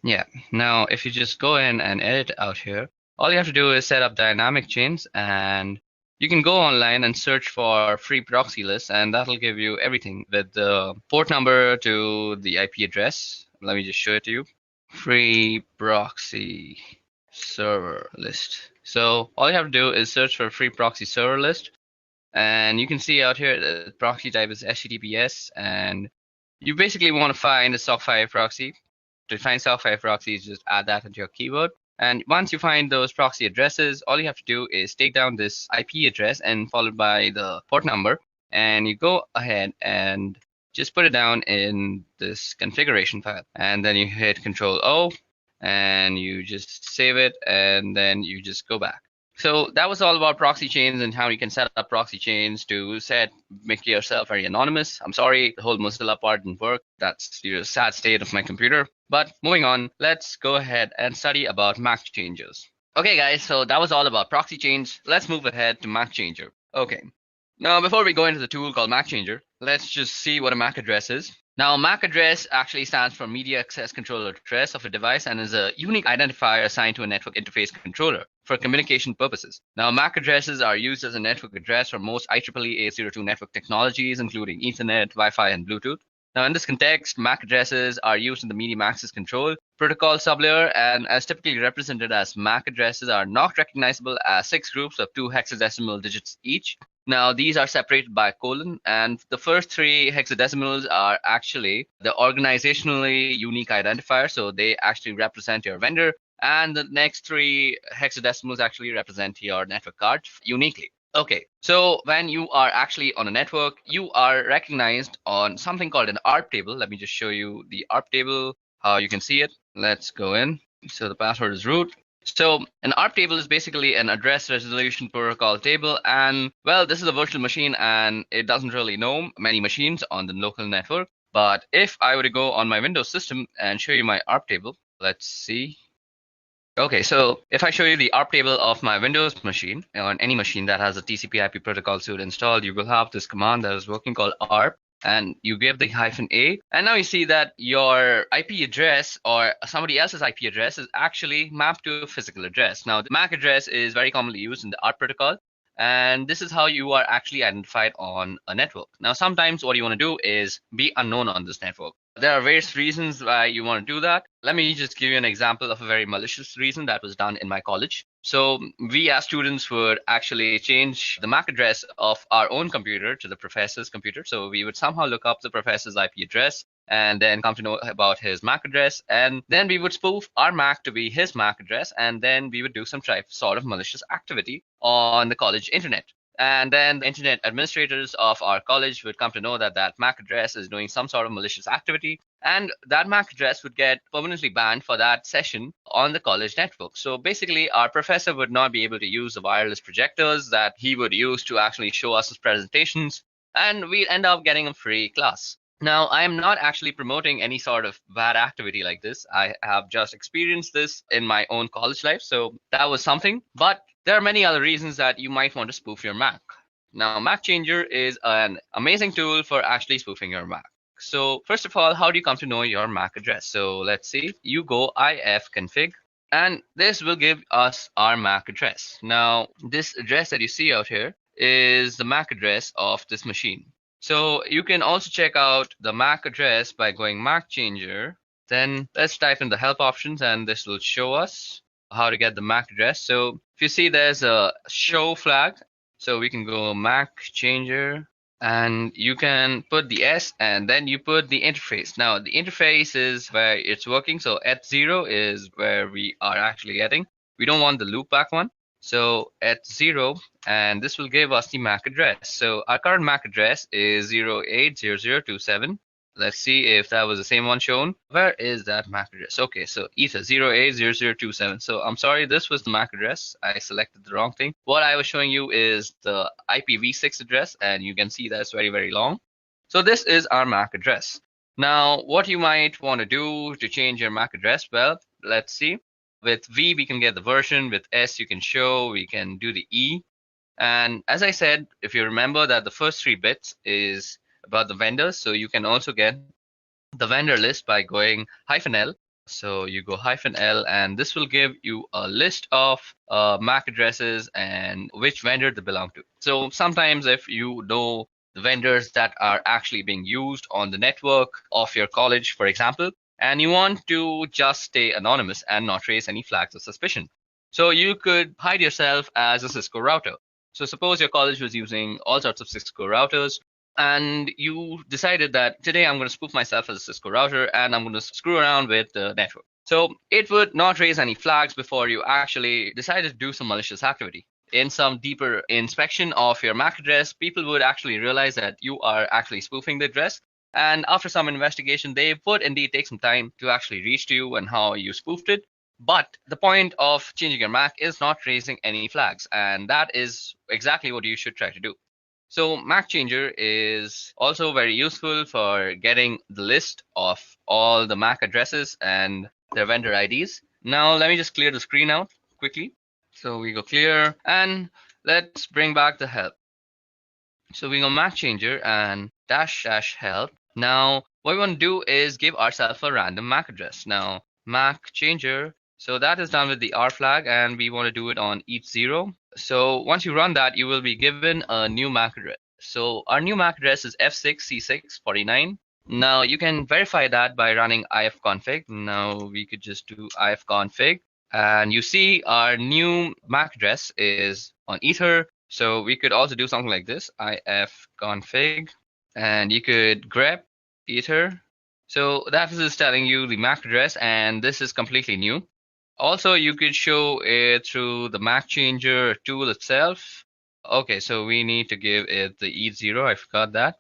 Yeah, now if you just go in and edit out here, all you have to do is set up dynamic chains, and you can go online and search for free proxy lists, and that'll give you everything with the port number to the IP address. Let me just show it to you. Free proxy server list. So all you have to do is search for a free proxy server list, and you can see out here the proxy type is HTTPS, and you basically want to find a SOC5 proxy. To find SOC5 proxies, just add that into your keyword. And once you find those proxy addresses, all you have to do is take down this IP address and followed by the port number, and you go ahead and just put it down in this configuration file, and then you hit Control O and you just save it, and then you just go back. So that was all about proxy chains and how you can set up proxy chains to make yourself very anonymous. I'm sorry, the whole Mozilla part didn't work. That's the sad state of my computer. But moving on, let's go ahead and study about MAC changes. Okay guys, so that was all about proxy chains. Let's move ahead to MAC changer. Okay, now before we go into the tool called MAC changer, let's just see what a MAC address is. Now, MAC address actually stands for Media Access Controller Address of a device and is a unique identifier assigned to a network interface controller for communication purposes. Now, MAC addresses are used as a network address for most IEEE 802 network technologies, including Ethernet, Wi-Fi, and Bluetooth. Now, in this context, MAC addresses are used in the medium access control protocol sublayer, and as typically represented as MAC addresses are not recognizable as 6 groups of 2 hexadecimal digits each. Now, these are separated by a colon, and the first 3 hexadecimals are actually the organizationally unique identifier, so they actually represent your vendor, and the next 3 hexadecimals actually represent your network card uniquely. Okay, so when you are actually on a network, you are recognized on something called an ARP table. Let me just show you the ARP table, how you can see it. Let's go in. So the password is root. So an ARP table is basically an address resolution protocol table, and well, this is a virtual machine and it doesn't really know many machines on the local network. But if I were to go on my Windows system and show you my ARP table, let's see. Okay, so if I show you the ARP table of my Windows machine, on any machine that has a TCP/IP protocol suite installed, you will have this command that is working called ARP. and you give the -a, and now you see that your IP address or somebody else's IP address is actually mapped to a physical address. Now, the MAC address is very commonly used in the ARP protocol, and this is how you are actually identified on a network. Now, sometimes what you want to do is be unknown on this network. There are various reasons why you want to do that. Let me just give you an example of a very malicious reason that was done in my college. So we as students would actually change the MAC address of our own computer to the professor's computer. So we would somehow look up the professor's IP address and then come to know about his MAC address. And then we would spoof our MAC to be his MAC address. And then we would do some sort of malicious activity on the college internet. And then the internet administrators of our college would come to know that that MAC address is doing some sort of malicious activity. And that MAC address would get permanently banned for that session on the college network. So basically, our professor would not be able to use the wireless projectors that he would use to actually show us his presentations. And we'd end up getting a free class. Now, I am not actually promoting any sort of bad activity like this. I have just experienced this in my own college life. So that was something. But there are many other reasons that you might want to spoof your Mac. Now, Mac Changer is an amazing tool for actually spoofing your Mac. So first of all, how do you come to know your MAC address? So let's see, you go ifconfig, and this will give us our MAC address. Now, this address that you see out here is the MAC address of this machine. So you can also check out the MAC address by going Mac Changer. Then let's type in the help options, and this will show us how to get the MAC address. So if you see there's a show flag, so we can go Mac Changer, and you can put the S and then you put the interface. Now the interface is where it's working. So eth0 is where we are actually getting. We don't want the loopback one. So eth0, and this will give us the MAC address. So our current MAC address is 080027. Let's see if that was the same one shown. Where is that MAC address? Okay, so ether 080027. So I'm sorry, this was the MAC address. I selected the wrong thing. What I was showing you is the IPv6 address, and you can see that's very, very long. So this is our MAC address. Now, what you might want to do to change your MAC address, well, let's see. With V, we can get the version. With S, you can show. We can do the E. And as I said, if you remember that the first 3 bits is about the vendors, so you can also get the vendor list by going -L. So you go -L, and this will give you a list of MAC addresses and which vendor they belong to. So sometimes if you know the vendors that are actually being used on the network of your college, for example, and you want to just stay anonymous and not raise any flags of suspicion, so you could hide yourself as a Cisco router. So suppose your college was using all sorts of Cisco routers, and you decided that today I'm going to spoof myself as a Cisco router and I'm going to screw around with the network. So it would not raise any flags before you actually decided to do some malicious activity. In some deeper inspection of your MAC address, people would actually realize that you are actually spoofing the address. And after some investigation, they would indeed take some time to actually reach to you and how you spoofed it. But the point of changing your MAC is not raising any flags. And that is exactly what you should try to do. So MAC Changer is also very useful for getting the list of all the MAC addresses and their vendor IDs. Now let me just clear the screen out quickly. So we go clear, and let's bring back the help. So we go MAC Changer and --help. Now what we want to do is give ourselves a random MAC address. Now MAC Changer, so that is done with the R flag, and we want to do it on ETH0. So once you run that, you will be given a new MAC address. So our new MAC address is F6C649. Now you can verify that by running ifconfig. Now we could just do ifconfig, and you see our new MAC address is on Ether. So we could also do something like this, ifconfig, and you could grep Ether. So that is telling you the MAC address, and this is completely new. Also, you could show it through the MAC Changer tool itself. Okay, so we need to give it the ETH0. I forgot that.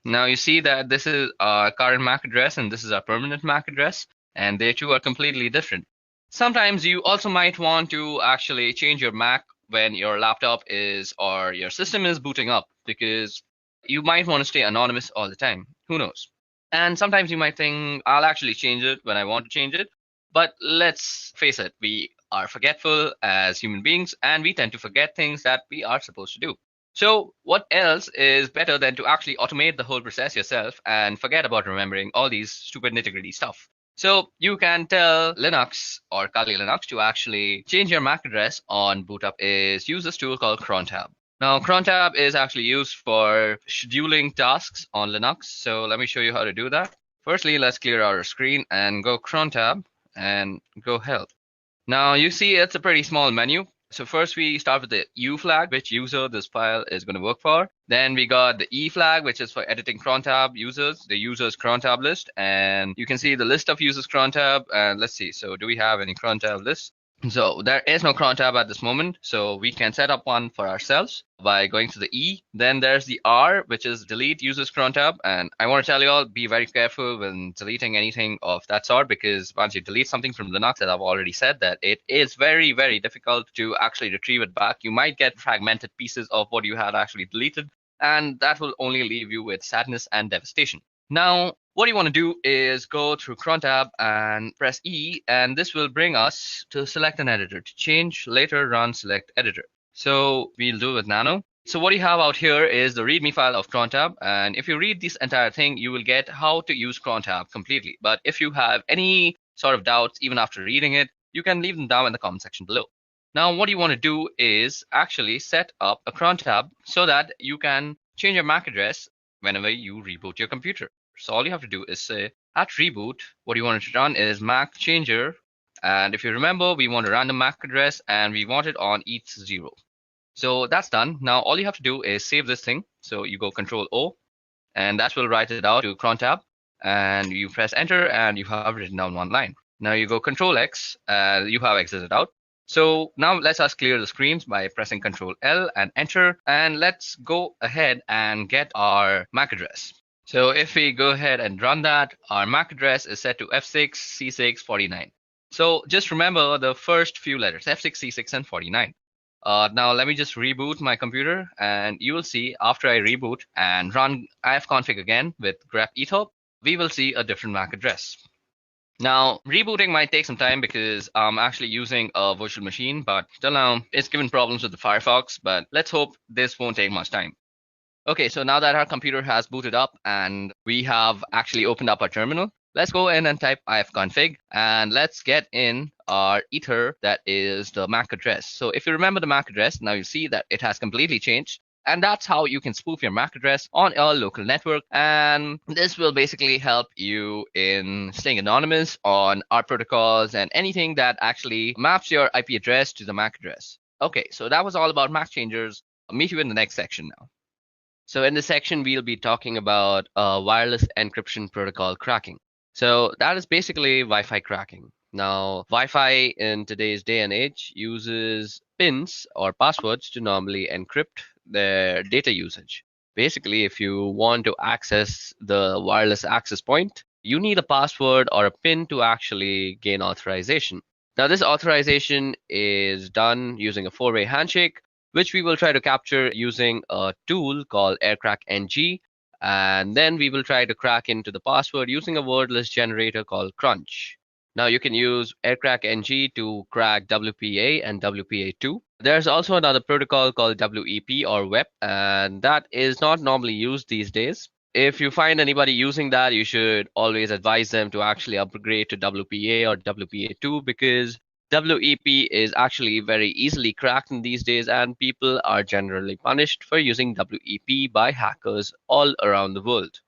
Now you see that this is our current MAC address and this is our permanent MAC address, and they two are completely different. Sometimes you also might want to actually change your MAC when your laptop is or your system is booting up, because you might want to stay anonymous all the time. Who knows? And sometimes you might think, I'll actually change it when I want to change it. But let's face it, we are forgetful as human beings, and we tend to forget things that we are supposed to do. So what else is better than to actually automate the whole process yourself and forget about remembering all these stupid nitty-gritty stuff? So you can tell Linux or Kali Linux to actually change your MAC address on boot up is use this tool called crontab. Now crontab is actually used for scheduling tasks on Linux. So let me show you how to do that. Firstly, let's clear our screen and go crontab and go help. Now you see it's a pretty small menu. So first we start with the U flag, which user this file is going to work for. Then we got the E flag, which is for editing crontab users, the users crontab list. And you can see the list of users crontab. And let's see, so do we have any crontab lists? So there is no cron tab at this moment, so we can set up one for ourselves by going to the E. Then there's the R, which is delete users cron tab. And I want to tell you all, be very careful when deleting anything of that sort, because once you delete something from Linux, as I've already said, that it is very, very difficult to actually retrieve it back. You might get fragmented pieces of what you had actually deleted, and that will only leave you with sadness and devastation. Now, what you want to do is go through cron tab and press E, and this will bring us to select an editor. To change, later run select editor. So we'll do it with nano. So what you have out here is the README file of cron tab, and if you read this entire thing, you will get how to use cron tab completely. But if you have any sort of doubts, even after reading it, you can leave them down in the comment section below. Now, what you want to do is actually set up a cron tab so that you can change your MAC address whenever you reboot your computer. So all you have to do is say at reboot, what you want to run is MAC changer. And if you remember, we want a random MAC address and we want it on ETH0. So that's done. Now all you have to do is save this thing. So you go Control O, and that will write it out to cron tab. And you press enter and you have written down one line. Now you go Control X, you have exited out. So now let's us clear the screens by pressing Control L and enter. And let's go ahead and get our MAC address. So if we go ahead and run that, our MAC address is set to F6, C6, 49. So just remember the first few letters, F6, C6, and 49. Now let me just reboot my computer, and you will see after I reboot and run ifconfig again with grep ethop, we will see a different MAC address. Now, rebooting might take some time because I'm actually using a virtual machine, but till now it's given problems with the Firefox, but let's hope this won't take much time. Okay, so now that our computer has booted up and we have actually opened up our terminal, let's go in and type ifconfig and let's get in our ether, that is the MAC address. So if you remember the MAC address, now you see that it has completely changed. And that's how you can spoof your MAC address on your local network. And this will basically help you in staying anonymous on our protocols and anything that actually maps your IP address to the MAC address. Okay, so that was all about MAC changers. I'll meet you in the next section now. So in this section, we'll be talking about wireless encryption protocol cracking. So that is basically Wi-Fi cracking. Now, Wi-Fi in today's day and age uses pins or passwords to normally encrypt their data usage. Basically, if you want to access the wireless access point, you need a password or a pin to actually gain authorization. Now, this authorization is done using a four-way handshake, which we will try to capture using a tool called AirCrackNG. And then we will try to crack into the password using a wordless generator called Crunch. Now you can use AirCrackNG to crack WPA and WPA2. There's also another protocol called WEP or WEP, and that is not normally used these days. If you find anybody using that, you should always advise them to actually upgrade to WPA or WPA2, because WEP is actually very easily cracked in these days, and people are generally punished for using WEP by hackers all around the world.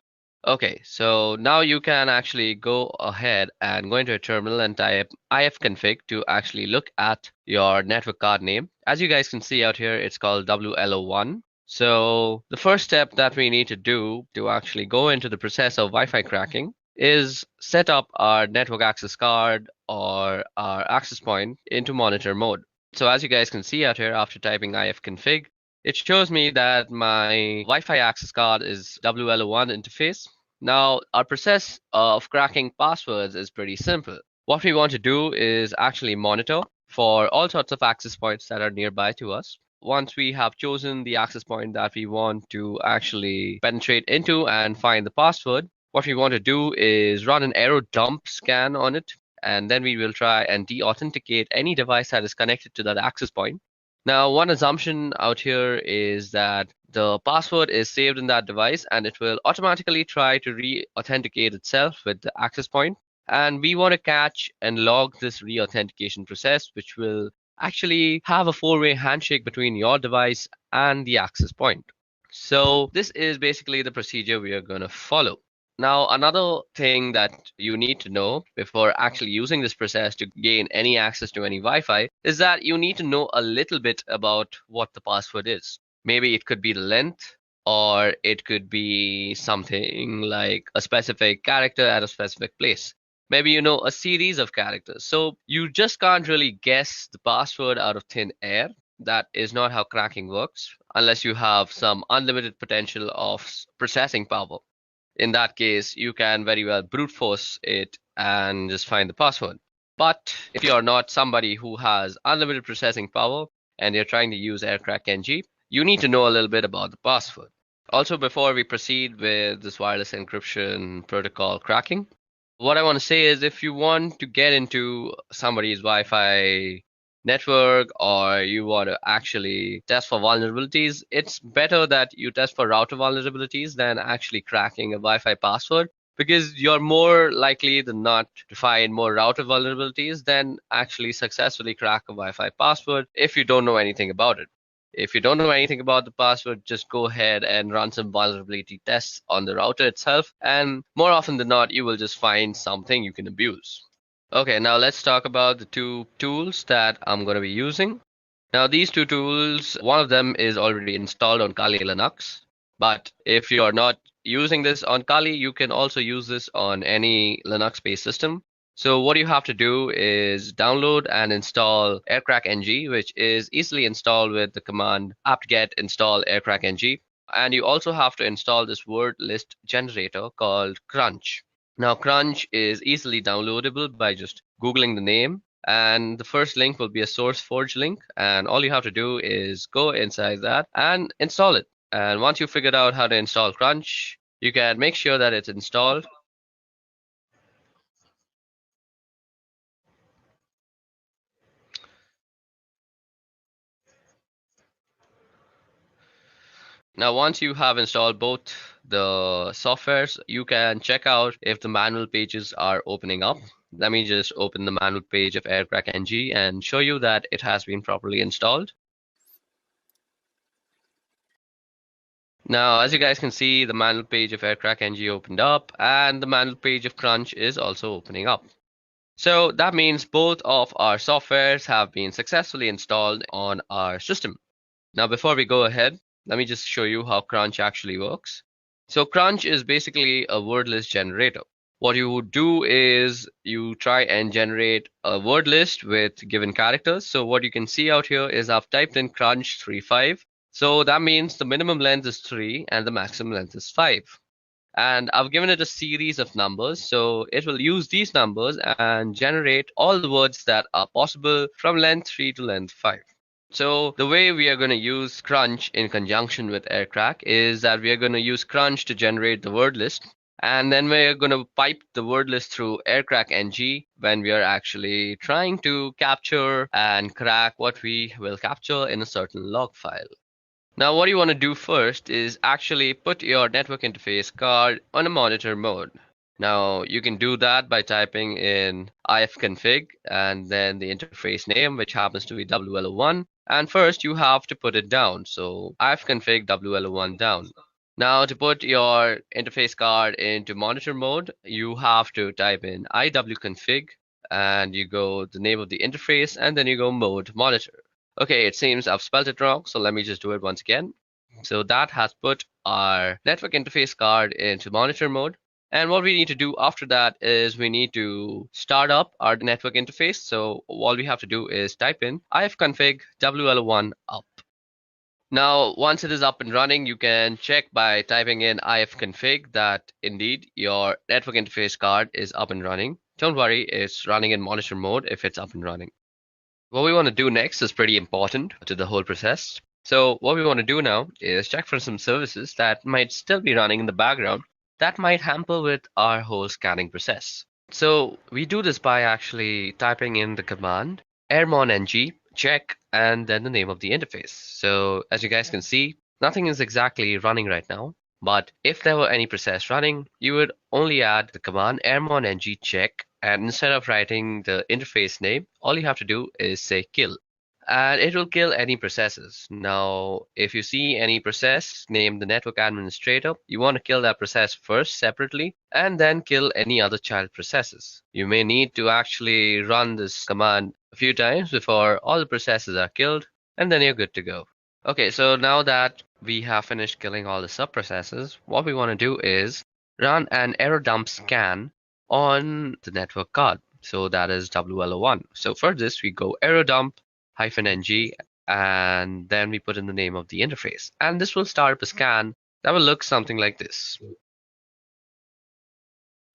Okay, so now you can actually go ahead and go into a terminal and type ifconfig to actually look at your network card name. As you guys can see out here, it's called WLO1. So the first step that we need to do to actually go into the process of Wi-Fi cracking is set up our network access card or our access point into monitor mode. So as you guys can see out here, after typing ifconfig, it shows me that my Wi-Fi access card is WLO1 interface. Now, our process of cracking passwords is pretty simple. What we want to do is actually monitor for all sorts of access points that are nearby to us. Once we have chosen the access point that we want to actually penetrate into and find the password, what we want to do is run an arrow dump scan on it, and then we will try and de-authenticate any device that is connected to that access point. Now, one assumption out here is that the password is saved in that device and it will automatically try to re-authenticate itself with the access point. And we want to catch and log this re-authentication process, which will actually have a four-way handshake between your device and the access point. So this is basically the procedure we are going to follow. Now, another thing that you need to know before actually using this process to gain any access to any Wi-Fi is that you need to know a little bit about what the password is. Maybe it could be the length, or it could be something like a specific character at a specific place. Maybe you know a series of characters. So you just can't really guess the password out of thin air. That is not how cracking works, unless you have some unlimited potential of processing power. In that case, you can very well brute force it and just find the password. But if you're not somebody who has unlimited processing power and you're trying to use AirCrackNG, you need to know a little bit about the password. Also, before we proceed with this wireless encryption protocol cracking, what I want to say is if you want to get into somebody's Wi-Fi network or you want to actually test for vulnerabilities, it's better that you test for router vulnerabilities than actually cracking a Wi-Fi password, because you're more likely than not to find more router vulnerabilities than actually successfully crack a Wi-Fi password if you don't know anything about it. If you don't know anything about the password, just go ahead and run some vulnerability tests on the router itself, and more often than not, you will just find something you can abuse. Okay, now let's talk about the two tools that I'm going to be using. Now, these two tools, one of them is already installed on Kali Linux, but if you're not using this on Kali, you can also use this on any Linux-based system. So what you have to do is download and install AirCrackNG, which is easily installed with the command apt-get install AirCrackNG. And you also have to install this word list generator called Crunch. Now, Crunch is easily downloadable by just Googling the name, and the first link will be a SourceForge link, and all you have to do is go inside that and install it. And once you figured out how to install Crunch, you can make sure that it's installed. Now, once you have installed both the softwares, you can check out if the manual pages are opening up. Let me just open the manual page of AirCrackNG and show you that it has been properly installed. Now, as you guys can see, the manual page of AirCrackNG opened up and the manual page of Crunch is also opening up. So that means both of our softwares have been successfully installed on our system. Now, before we go ahead, let me just show you how Crunch actually works. So Crunch is basically a word list generator. What you would do is you try and generate a word list with given characters. So what you can see out here is I've typed in Crunch 35. So that means the minimum length is 3 and the maximum length is 5. And I've given it a series of numbers. So it will use these numbers and generate all the words that are possible from length 3 to length 5. So the way we are going to use Crunch in conjunction with AirCrack is that we are going to use Crunch to generate the word list. And then we're going to pipe the word list through AirCrackNG when we are actually trying to capture and crack what we will capture in a certain log file. Now, what you want to do first is actually put your network interface card on a monitor mode. Now, you can do that by typing in ifconfig and then the interface name, which happens to be WLO1. And first, you have to put it down. So ifconfig WLO1 down. Now, to put your interface card into monitor mode, you have to type in iwconfig and you go the name of the interface and then you go mode monitor. Okay, it seems I've spelled it wrong, so let me just do it once again. So that has put our network interface card into monitor mode. And what we need to do after that is we need to start up our network interface. So all we have to do is type in ifconfig WL1 up. Now, once it is up and running, you can check by typing in ifconfig that indeed your network interface card is up and running. Don't worry, it's running in monitor mode if it's up and running. What we want to do next is pretty important to the whole process. So what we want to do now is check for some services that might still be running in the background that might hamper with our whole scanning process. So we do this by actually typing in the command airmon ng check, and then the name of the interface. So as you guys can see, nothing is exactly running right now. But if there were any process running, you would only add the command ermon ng check, and instead of writing the interface name, all you have to do is say kill, and it will kill any processes. Now, if you see any process named the network administrator, you want to kill that process first separately, and then kill any other child processes. You may need to actually run this command a few times before all the processes are killed, and then you're good to go. Okay, so now that we have finished killing all the subprocesses, what we want to do is run an error dump scan on the network card. So that is WLO1. So for this, we go error dump -ng, and then we put in the name of the interface. And this will start up a scan that will look something like this.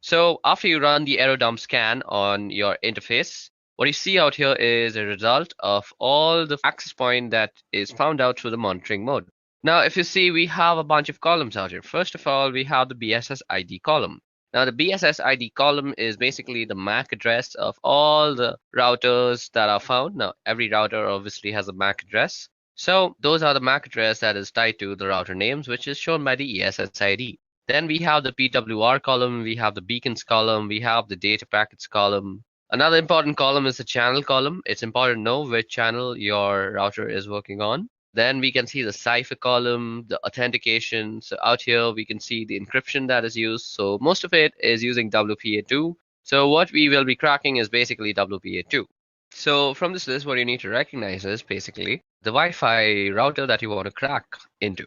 So after you run the error dump scan on your interface, what you see out here is a result of all the access point that is found out through the monitoring mode. Now, if you see, we have a bunch of columns out here. First of all, we have the BSS ID column. Now, the BSS ID column is basically the MAC address of all the routers that are found. Now, every router obviously has a MAC address. So those are the MAC address that is tied to the router names, which is shown by the ESS ID. Then we have the PWR column, we have the beacons column, we have the data packets column. Another important column is the channel column. It's important to know which channel your router is working on. Then we can see the cipher column, the authentication. So out here, we can see the encryption that is used. So most of it is using WPA2. So what we will be cracking is basically WPA2. So from this list, what you need to recognize is basically the Wi-Fi router that you want to crack into.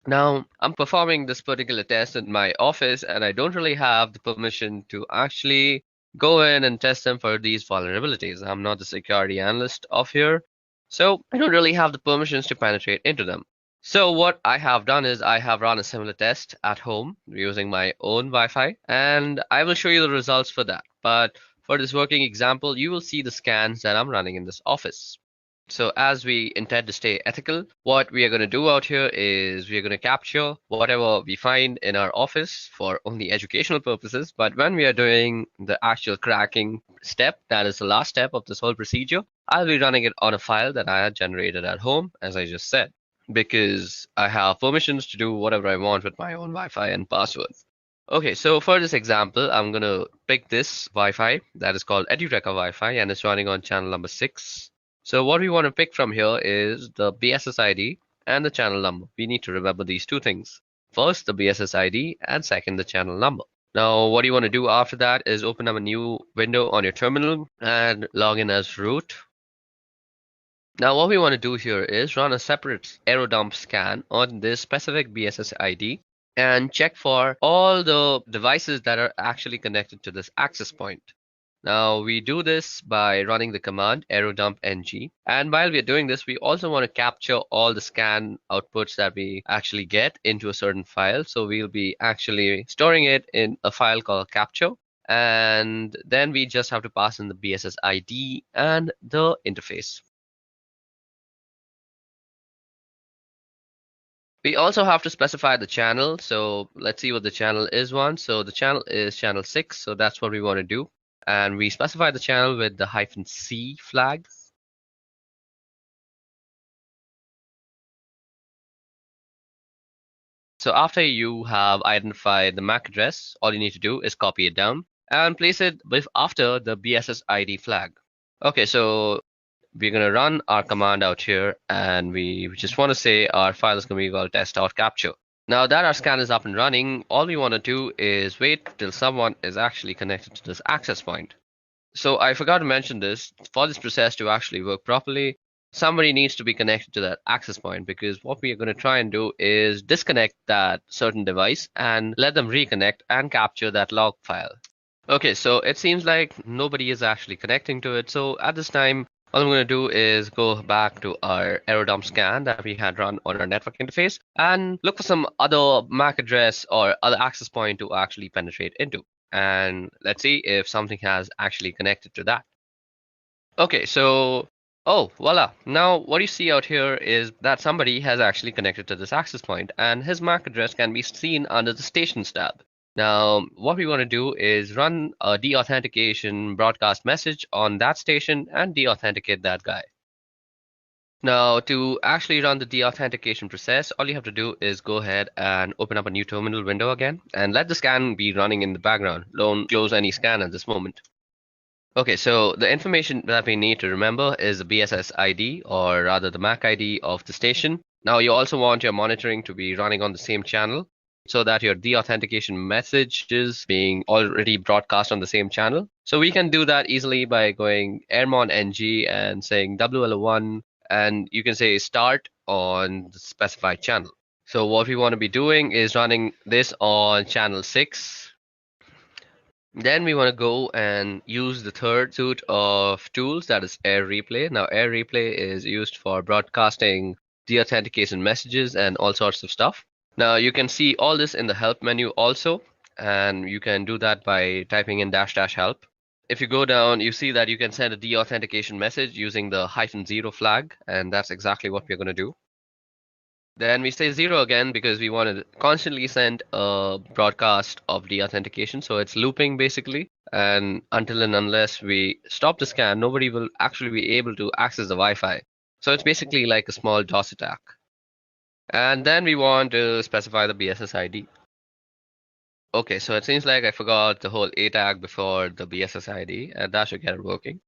Now, I'm performing this particular test in my office, and I don't really have the permission to actually go in and test them for these vulnerabilities. I'm not the security analyst of here, so I don't really have the permissions to penetrate into them. So what I have done is I have run a similar test at home using my own Wi-Fi, and I will show you the results for that. But for this working example, you will see the scans that I'm running in this office. So as we intend to stay ethical, what we are going to do out here is we are going to capture whatever we find in our office for only educational purposes. But when we are doing the actual cracking step, that is the last step of this whole procedure, I'll be running it on a file that I had generated at home, as I just said, because I have permissions to do whatever I want with my own Wi-Fi and passwords. Okay, so for this example, I'm going to pick this Wi-Fi that is called Ethio Tech Wi-Fi, and it's running on channel number 6. So what we want to pick from here is the BSS ID and the channel number. We need to remember these two things. First, the BSS ID, and second, the channel number. Now, what you want to do after that is open up a new window on your terminal and log in as root. Now, what we want to do here is run a separate error dump scan on this specific BSS ID and check for all the devices that are actually connected to this access point. Now, we do this by running the command error dump ng, and while we are doing this, we also want to capture all the scan outputs that we actually get into a certain file. So we'll be actually storing it in a file called capture, and then we just have to pass in the BSS ID and the interface. We also have to specify the channel. So let's see what the channel is one. So the channel is channel 6. So that's what we want to do. And we specify the channel with the -C flag. So after you have identified the MAC address, all you need to do is copy it down and place it after the BSS ID flag. Okay, so we're going to run our command out here, and we just want to say our file is going to be called test.capture. Now that our scan is up and running, all we want to do is wait till someone is actually connected to this access point. So I forgot to mention this. For this process to actually work properly, somebody needs to be connected to that access point, because what we are going to try and do is disconnect that certain device and let them reconnect and capture that log file. Okay, so it seems like nobody is actually connecting to it. So at this time, all I'm going to do is go back to our error dump scan that we had run on our network interface and look for some other MAC address or other access point to actually penetrate into. And let's see if something has actually connected to that. Okay, so, oh, voila. Now what you see out here is that somebody has actually connected to this access point, and his MAC address can be seen under the stations tab. Now, what we want to do is run a deauthentication broadcast message on that station and deauthenticate that guy. Now, to actually run the deauthentication process, all you have to do is go ahead and open up a new terminal window again and let the scan be running in the background. Don't close any scan at this moment. Okay, so the information that we need to remember is the BSS ID, or rather the MAC ID of the station. Now, you also want your monitoring to be running on the same channel so that your deauthentication message is being already broadcast on the same channel. So we can do that easily by going airmon ng and saying WL1, and you can say start on the specified channel. So what we want to be doing is running this on channel 6. Then we want to go and use the third suite of tools, that is Air Replay. Now, Air Replay is used for broadcasting deauthentication messages and all sorts of stuff. Now, you can see all this in the help menu also, and you can do that by typing in --help. If you go down, you see that you can send a deauthentication message using the -0 flag, and that's exactly what we're going to do. Then we say 0 again because we want to constantly send a broadcast of deauthentication. So it's looping basically. And until and unless we stop the scan, nobody will actually be able to access the Wi-Fi. So it's basically like a small DOS attack. And then we want to specify the BSS ID. Okay, so it seems like I forgot the whole A tag before the BSS ID, and that should get it working.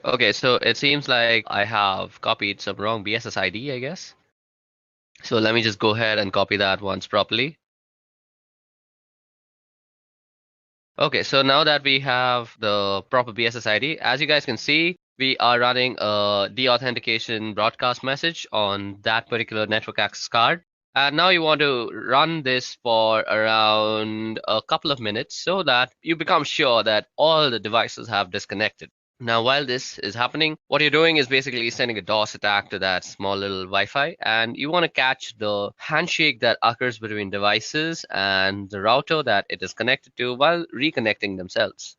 Okay, so it seems like I have copied some wrong BSS ID, I guess. So let me just go ahead and copy that once properly. Okay, so now that we have the proper BSS ID, as you guys can see, we are running a deauthentication broadcast message on that particular network access card. And now you want to run this for around a couple of minutes so that you become sure that all the devices have disconnected. Now, while this is happening, what you're doing is basically sending a DOS attack to that small little Wi-Fi, and you want to catch the handshake that occurs between devices and the router that it is connected to while reconnecting themselves.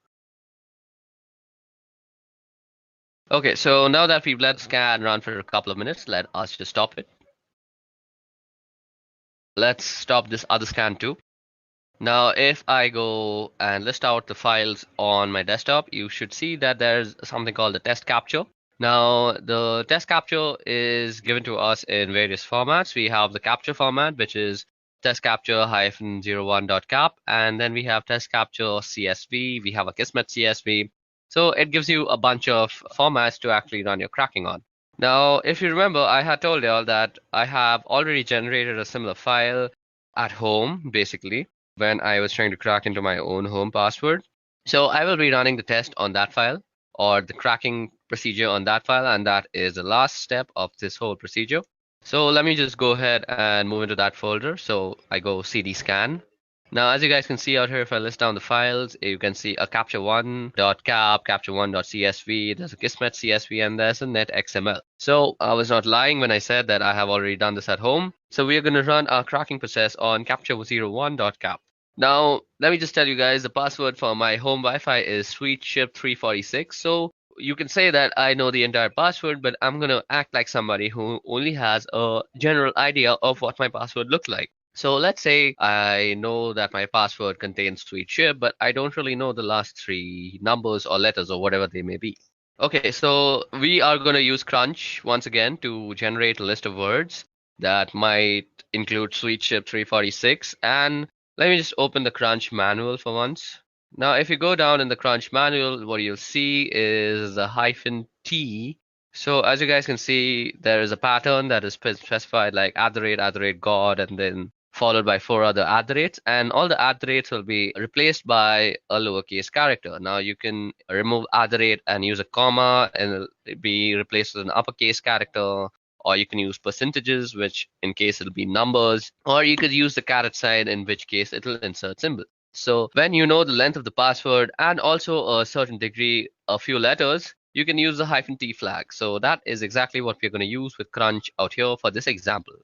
Okay, so now that we've let the scan run for a couple of minutes, let us just stop it. Let's stop this other scan too. Now, if I go and list out the files on my desktop, you should see that there's something called the test capture. Now, the test capture is given to us in various formats. We have the capture format, which is test capture -01.cap, and then we have test capture CSV. We have a Kismet CSV. So it gives you a bunch of formats to actually run your cracking on. Now, if you remember, I had told y'all that I have already generated a similar file at home, basically, when I was trying to crack into my own home password. So I will be running the test on that file, or the cracking procedure on that file, and that is the last step of this whole procedure. So let me just go ahead and move into that folder. So I go cd scan. Now, as you guys can see out here, if I list down the files, you can see a capture1.cap, capture1.csv, there's a Kismet CSV, and there's a netxml. So I was not lying when I said that I have already done this at home. So we are going to run our cracking process on capture01.cap. Now, let me just tell you guys, the password for my home Wi-Fi is sweetship346. So you can say that I know the entire password, but I'm going to act like somebody who only has a general idea of what my password looks like. So let's say I know that my password contains sweet ship, but I don't really know the last 3 numbers or letters or whatever they may be. Okay, so we are going to use Crunch once again to generate a list of words that might include sweet ship 346. And let me just open the Crunch manual for once. Now, if you go down in the Crunch manual, what you'll see is the -T. So as you guys can see, there is a pattern that is specified like @God, and then followed by 4 other @, and all the @ will be replaced by a lowercase character. Now you can remove @ and use a comma, and it'll be replaced with an uppercase character, or you can use percentages, which in case it'll be numbers, or you could use the caret sign, in which case it'll insert symbol. So when you know the length of the password and also a certain degree, a few letters, you can use the -T flag. So that is exactly what we're going to use with Crunch out here for this example.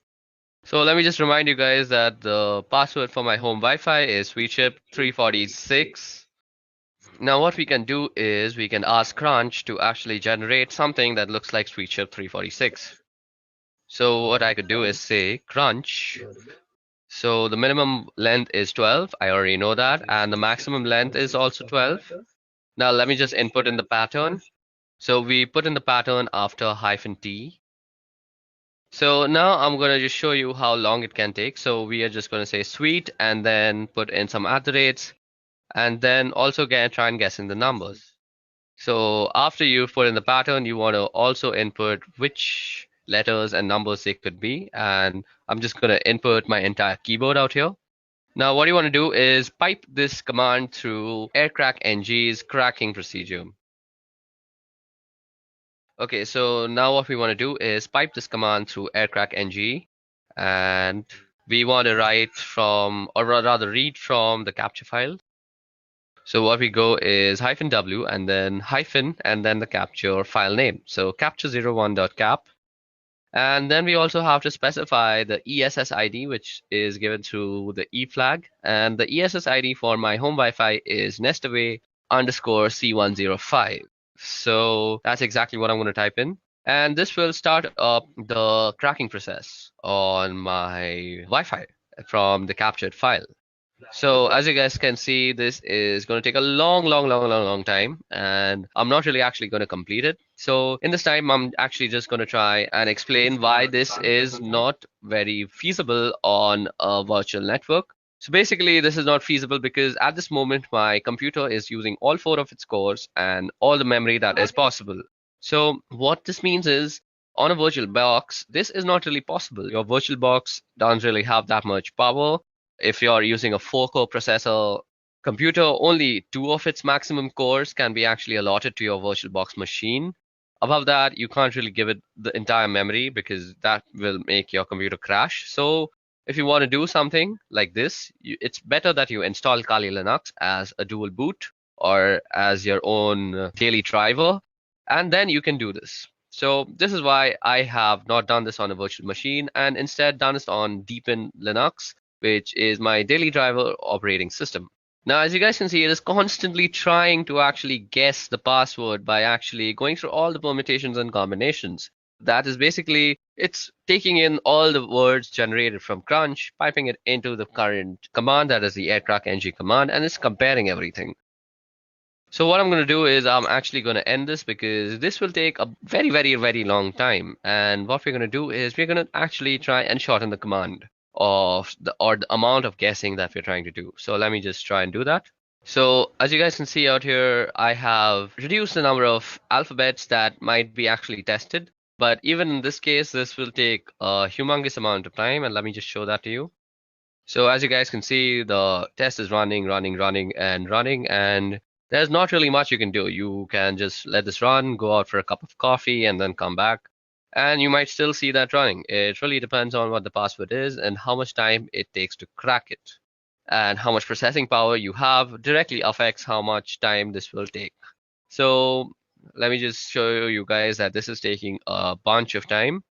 So let me just remind you guys that the password for my home Wi-Fi is sweetship346. Now what we can do is we can ask Crunch to actually generate something that looks like sweetship346. So what I could do is say Crunch. So the minimum length is 12. I already know that. And the maximum length is also 12. Now let me just input in the pattern. So we put in the pattern after -t. So now I'm going to just show you how long it can take. So we are just going to say sweet and then put in some @, and then also try and guess in the numbers. So after you've put in the pattern, you want to also input which letters and numbers they could be. And I'm just going to input my entire keyboard out here. Now what you want to do is pipe this command through aircrackng's cracking procedure. Okay, so now what we want to do is pipe this command through aircrackng, and we want to write from, or rather read from, the capture file. So what we go is -w and then hyphen and then the capture file name. So capture01.cap. And then we also have to specify the ESS ID, which is given through the E flag. And the ESS ID for my home Wi-Fi is nestaway_C105. So that's exactly what I'm going to type in. And this will start up the cracking process on my Wi-Fi from the captured file. So as you guys can see, this is going to take a long time, and I'm not really actually going to complete it. So in this time, I'm actually just going to try and explain why this is not very feasible on a virtual network. So basically, this is not feasible because at this moment, my computer is using all 4 of its cores and all the memory that is possible. So what this means is, on a virtual box, this is not really possible. Your virtual box doesn't really have that much power. If you're using a 4-core processor computer, only 2 of its maximum cores can be actually allotted to your VirtualBox machine. Above that, you can't really give it the entire memory because that will make your computer crash. So if you want to do something like this, it's better that you install Kali Linux as a dual boot or as your own daily driver, and then you can do this. So this is why I have not done this on a virtual machine and instead done this on Deepin Linux, which is my daily driver operating system. Now, as you guys can see, it is constantly trying to actually guess the password by actually going through all the permutations and combinations. That is basically, it's taking in all the words generated from Crunch, piping it into the current command, that is the aircrackng command, and it's comparing everything. So what I'm going to do is I'm actually going to end this because this will take a very long time. And what we're going to do is we're going to actually try and shorten the command of the amount of guessing that we're trying to do. So let me just try and do that. So as you guys can see out here, I have reduced the number of alphabets that might be actually tested. But even in this case, this will take a humongous amount of time. And let me just show that to you. So as you guys can see, the test is running, and there's not really much you can do. You can just let this run, go out for a cup of coffee, and then come back. And you might still see that running. It really depends on what the password is and how much time it takes to crack it. And how much processing power you have directly affects how much time this will take. So let me just show you guys that this is taking a bunch of time.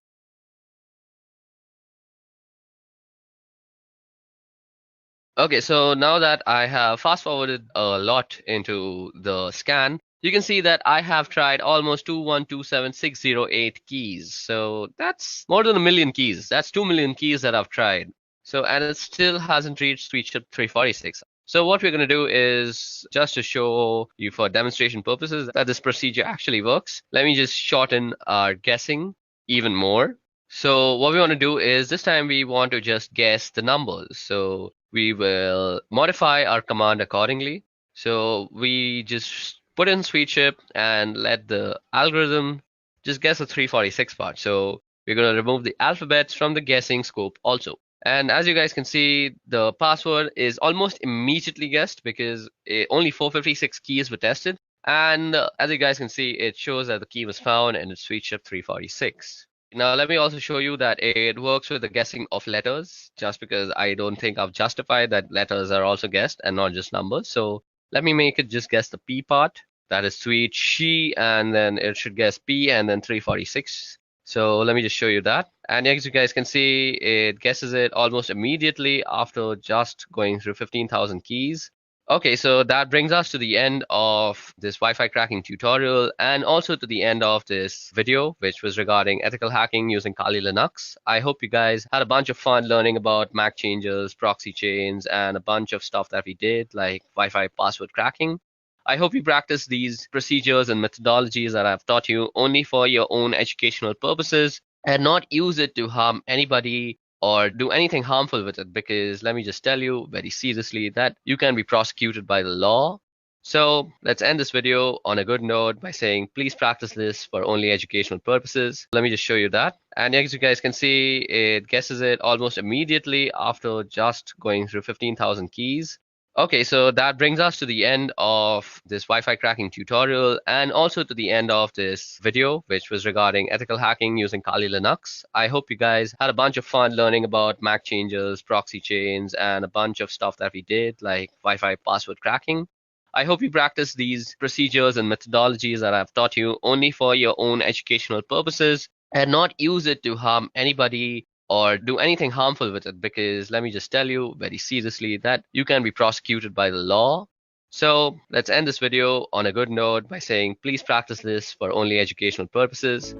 Okay, so now that I have fast forwarded a lot into the scan, you can see that I have tried almost 2127608 keys. So that's more than 1 million keys. That's 2 million keys that I've tried. So, and it still hasn't reached SweetShip 346. So what we're going to do is, just to show you for demonstration purposes that this procedure actually works, let me just shorten our guessing even more. So what we want to do is, this time we want to just guess the numbers. So we will modify our command accordingly. So we just put in SweetShip and let the algorithm just guess the 346 part. So we're going to remove the alphabets from the guessing scope also. And as you guys can see, the password is almost immediately guessed because only 456 keys were tested. And as you guys can see, it shows that the key was found and it's SweetShip 346. Now, let me also show you that it works with the guessing of letters, just because I don't think I've justified that letters are also guessed and not just numbers. So let me make it just guess the P part. That is sweet, she, and then it should guess P and then 346. So let me just show you that. And as you guys can see, it guesses it almost immediately after just going through 15,000 keys. Okay, so that brings us to the end of this Wi-Fi cracking tutorial and also to the end of this video, which was regarding ethical hacking using Kali Linux. I hope you guys had a bunch of fun learning about MAC changes, proxy chains, and a bunch of stuff that we did, like Wi-Fi password cracking. I hope you practice these procedures and methodologies that I've taught you only for your own educational purposes and not use it to harm anybody or do anything harmful with it, because let me just tell you very seriously that you can be prosecuted by the law. So let's end this video on a good note by saying please practice this for only educational purposes. Let me just show you that. And as you guys can see, it guesses it almost immediately after just going through 15,000 keys. Okay, so that brings us to the end of this Wi-Fi cracking tutorial and also to the end of this video, which was regarding ethical hacking using Kali Linux. I hope you guys had a bunch of fun learning about MAC changes, proxy chains, and a bunch of stuff that we did, like Wi-Fi password cracking. I hope you practice these procedures and methodologies that I've taught you only for your own educational purposes and not use it to harm anybody or do anything harmful with it, because let me just tell you very seriously that you can be prosecuted by the law. So let's end this video on a good note by saying please practice this for only educational purposes.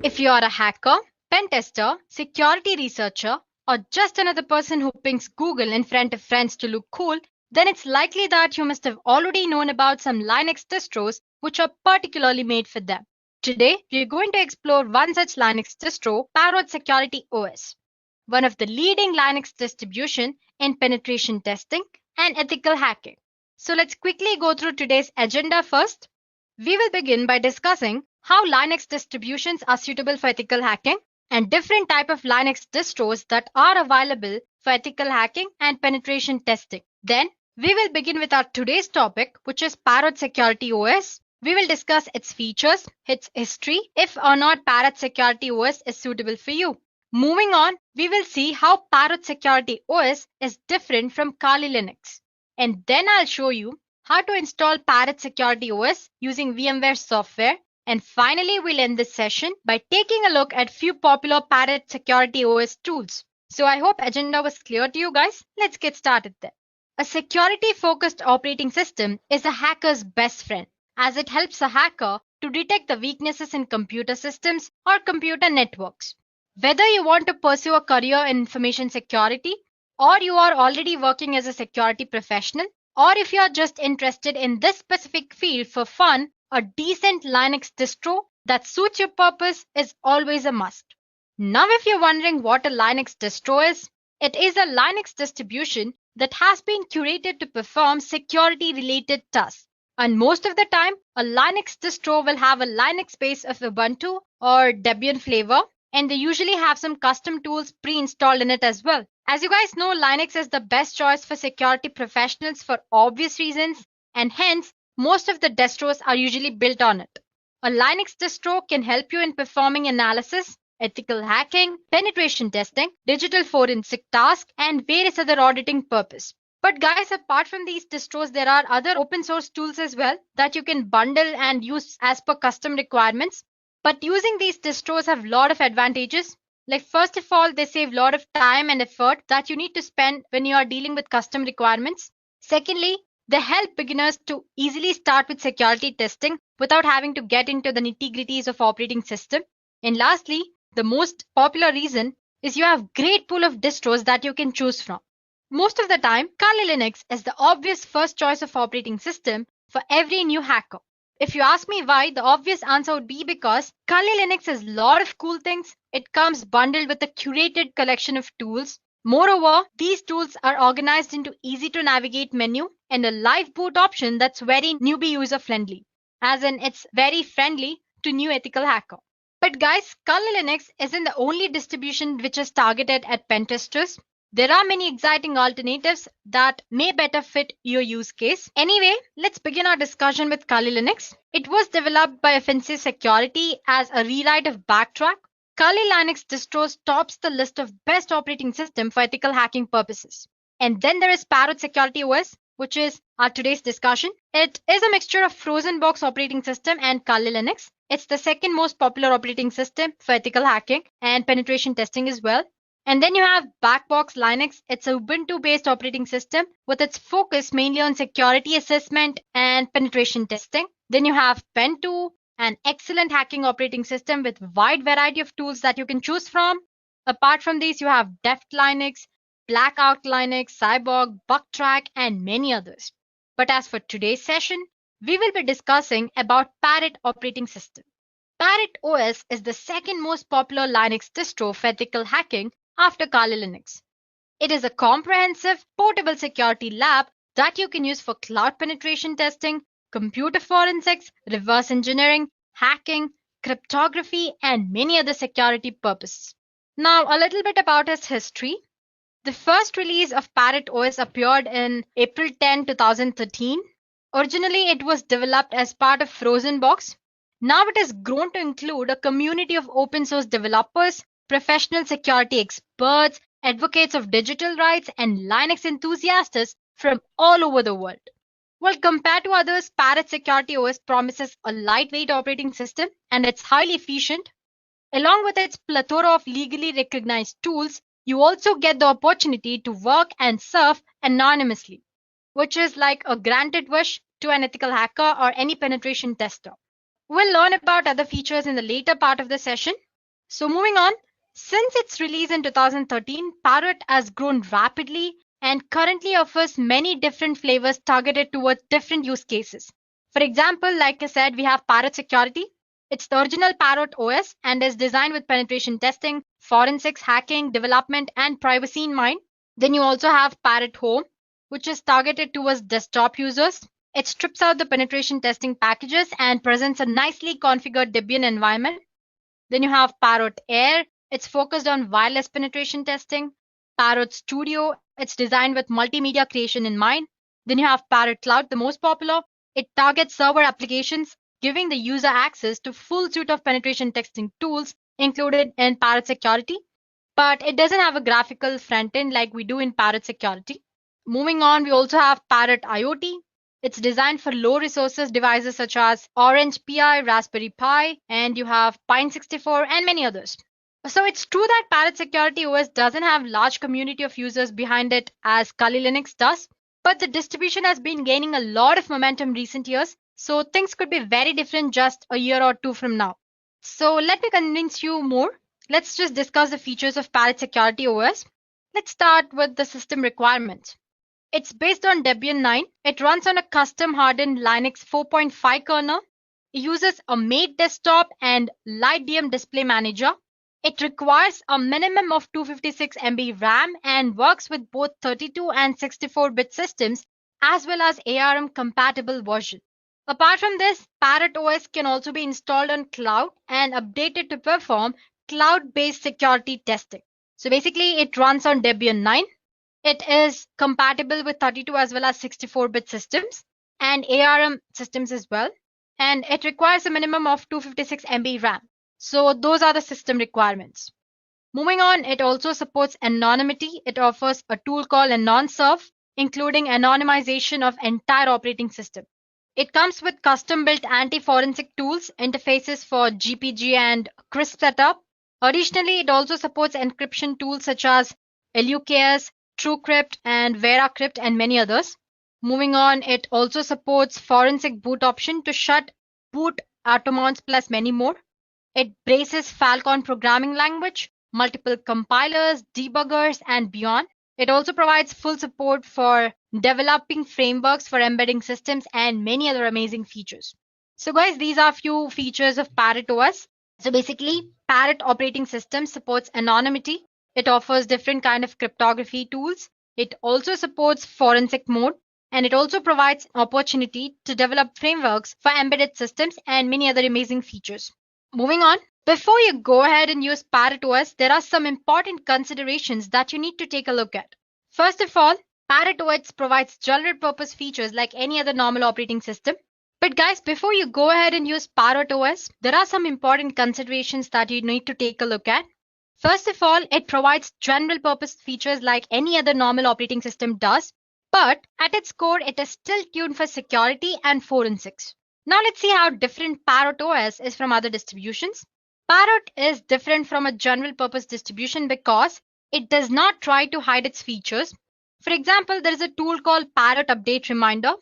If you are a hacker, pen tester, security researcher, or just another person who pings Google in front of friends to look cool, then it's likely that you must have already known about some Linux distros which are particularly made for them. Today, we are going to explore one such Linux distro, Parrot Security OS, one of the leading Linux distribution in penetration testing and ethical hacking. So let's quickly go through today's agenda first. We will begin by discussing how Linux distributions are suitable for ethical hacking and different type of Linux distros that are available for ethical hacking and penetration testing. Then, we will begin with our today's topic, which is Parrot Security OS. We will discuss its features, its history, if or not Parrot Security OS is suitable for you. Moving on, we will see how Parrot Security OS is different from Kali Linux. And then I'll show you how to install Parrot Security OS using VMware software. And finally, we'll end this session by taking a look at few popular Parrot Security OS tools. So I hope agenda was clear to you guys. Let's get started then. A security-focused operating system is a hacker's best friend, as it helps a hacker to detect the weaknesses in computer systems or computer networks. Whether you want to pursue a career in information security, or you are already working as a security professional, or if you are just interested in this specific field for fun, a decent Linux distro that suits your purpose is always a must. Now, if you're wondering what a Linux distro is, it is a Linux distribution that has been curated to perform security-related tasks. And most of the time, a Linux distro will have a Linux base of Ubuntu or Debian flavor, and they usually have some custom tools pre-installed in it as well. As you guys know, Linux is the best choice for security professionals for obvious reasons, and hence, most of the distros are usually built on it. A Linux distro can help you in performing analysis, ethical hacking, penetration testing, digital forensic tasks, and various other auditing purposes. But guys, apart from these distros, there are other open source tools as well that you can bundle and use as per custom requirements. But using these distros have a lot of advantages. Like first of all, they save a lot of time and effort that you need to spend when you are dealing with custom requirements. Secondly, they help beginners to easily start with security testing without having to get into the nitty-gritties of operating system. And lastly, the most popular reason is you have great pool of distros that you can choose from. Most of the time, Kali Linux is the obvious first choice of operating system for every new hacker. If you ask me why, the obvious answer would be because Kali Linux has a lot of cool things. It comes bundled with a curated collection of tools. Moreover, these tools are organized into easy to navigate menu and a live boot option that's very newbie user friendly, as in it's very friendly to new ethical hacker. But guys, Kali Linux isn't the only distribution which is targeted at pen testers. There are many exciting alternatives that may better fit your use case. Anyway, let's begin our discussion with Kali Linux. It was developed by Offensive Security as a rewrite of Backtrack. Kali Linux distros tops the list of best operating system for ethical hacking purposes. And then there is Parrot Security OS, which is our today's discussion. It is a mixture of frozen box operating system and Kali Linux. It's the second most popular operating system for ethical hacking and penetration testing as well. And then you have Backbox Linux. It's a Ubuntu-based operating system with its focus mainly on security assessment and penetration testing. Then you have Pen2, an excellent hacking operating system with wide variety of tools that you can choose from. Apart from these, you have Deft Linux, Blackout Linux, Cyborg, Bucktrack, and many others. But as for today's session, we will be discussing about Parrot operating system. Parrot OS is the second most popular Linux distro for ethical hacking after Kali Linux. It is a comprehensive, portable security lab that you can use for cloud penetration testing, computer forensics, reverse engineering, hacking, cryptography, and many other security purposes. Now, a little bit about its history. The first release of Parrot OS appeared in April 10, 2013. Originally, it was developed as part of Frozen Box. Now it has grown to include a community of open source developers, professional security experts, advocates of digital rights, and Linux enthusiasts from all over the world. Well, compared to others, Parrot Security OS promises a lightweight operating system and it's highly efficient. Along with its plethora of legally recognized tools, you also get the opportunity to work and surf anonymously, which is like a granted wish to an ethical hacker or any penetration tester. We'll learn about other features in the later part of the session. So moving on, since its release in 2013, Parrot has grown rapidly and currently offers many different flavors targeted towards different use cases. For example, like I said, we have Parrot Security. It's the original Parrot OS and is designed with penetration testing, forensics, hacking, development, and privacy in mind. Then you also have Parrot Home, which is targeted towards desktop users. It strips out the penetration testing packages and presents a nicely configured Debian environment. Then you have Parrot Air. It's focused on wireless penetration testing. Parrot Studio. It's designed with multimedia creation in mind. Then you have Parrot Cloud, the most popular. It targets server applications, giving the user access to full suite of penetration testing tools included in Parrot Security. But it doesn't have a graphical front end like we do in Parrot Security. Moving on, we also have Parrot IoT. It's designed for low resources devices such as Orange Pi, Raspberry Pi, and you have Pine64 and many others. So it's true that Parrot Security OS doesn't have large community of users behind it as Kali Linux does, but the distribution has been gaining a lot of momentum recent years, so things could be very different just a year or two from now. So let me convince you more. Let's just discuss the features of Parrot Security OS. Let's start with the system requirements. It's based on Debian 9. It runs on a custom hardened Linux 4.5 kernel. It uses a made desktop and LightDM display manager. It requires a minimum of 256 MB RAM and works with both 32 and 64-bit systems as well as ARM compatible version. Apart from this, Parrot OS can also be installed on cloud and updated to perform cloud-based security testing. So basically, it runs on Debian 9. It is compatible with 32 as well as 64-bit systems and ARM systems as well. And it requires a minimum of 256 MB RAM. So those are the system requirements. Moving on, it also supports anonymity. It offers a tool called AnonServe, including anonymization of entire operating system. It comes with custom-built anti-forensic tools, interfaces for GPG and CRISP setup. Additionally, it also supports encryption tools such as LUKS, TrueCrypt, and VeraCrypt, and many others. Moving on, it also supports forensic boot option to shut boot automounts plus many more. It braces Falcon programming language, multiple compilers, debuggers, and beyond. It also provides full support for developing frameworks for embedding systems and many other amazing features. So guys, these are few features of Parrot OS. So basically, Parrot operating system supports anonymity. It offers different kind of cryptography tools. It also supports forensic mode. And it also provides opportunity to develop frameworks for embedded systems and many other amazing features. Moving on, before you go ahead and use Parrot OS, there are some important considerations that you need to take a look at. First of all, Parrot OS provides general purpose features like any other normal operating system. But guys, before you go ahead and use Parrot OS, there are some important considerations that you need to take a look at. First of all, it provides general purpose features like any other normal operating system does, but at its core, it is still tuned for security and forensics. Now let's see how different Parrot OS is from other distributions. Parrot is different from a general purpose distribution because it does not try to hide its features. For example, there is a tool called Parrot Update Reminder.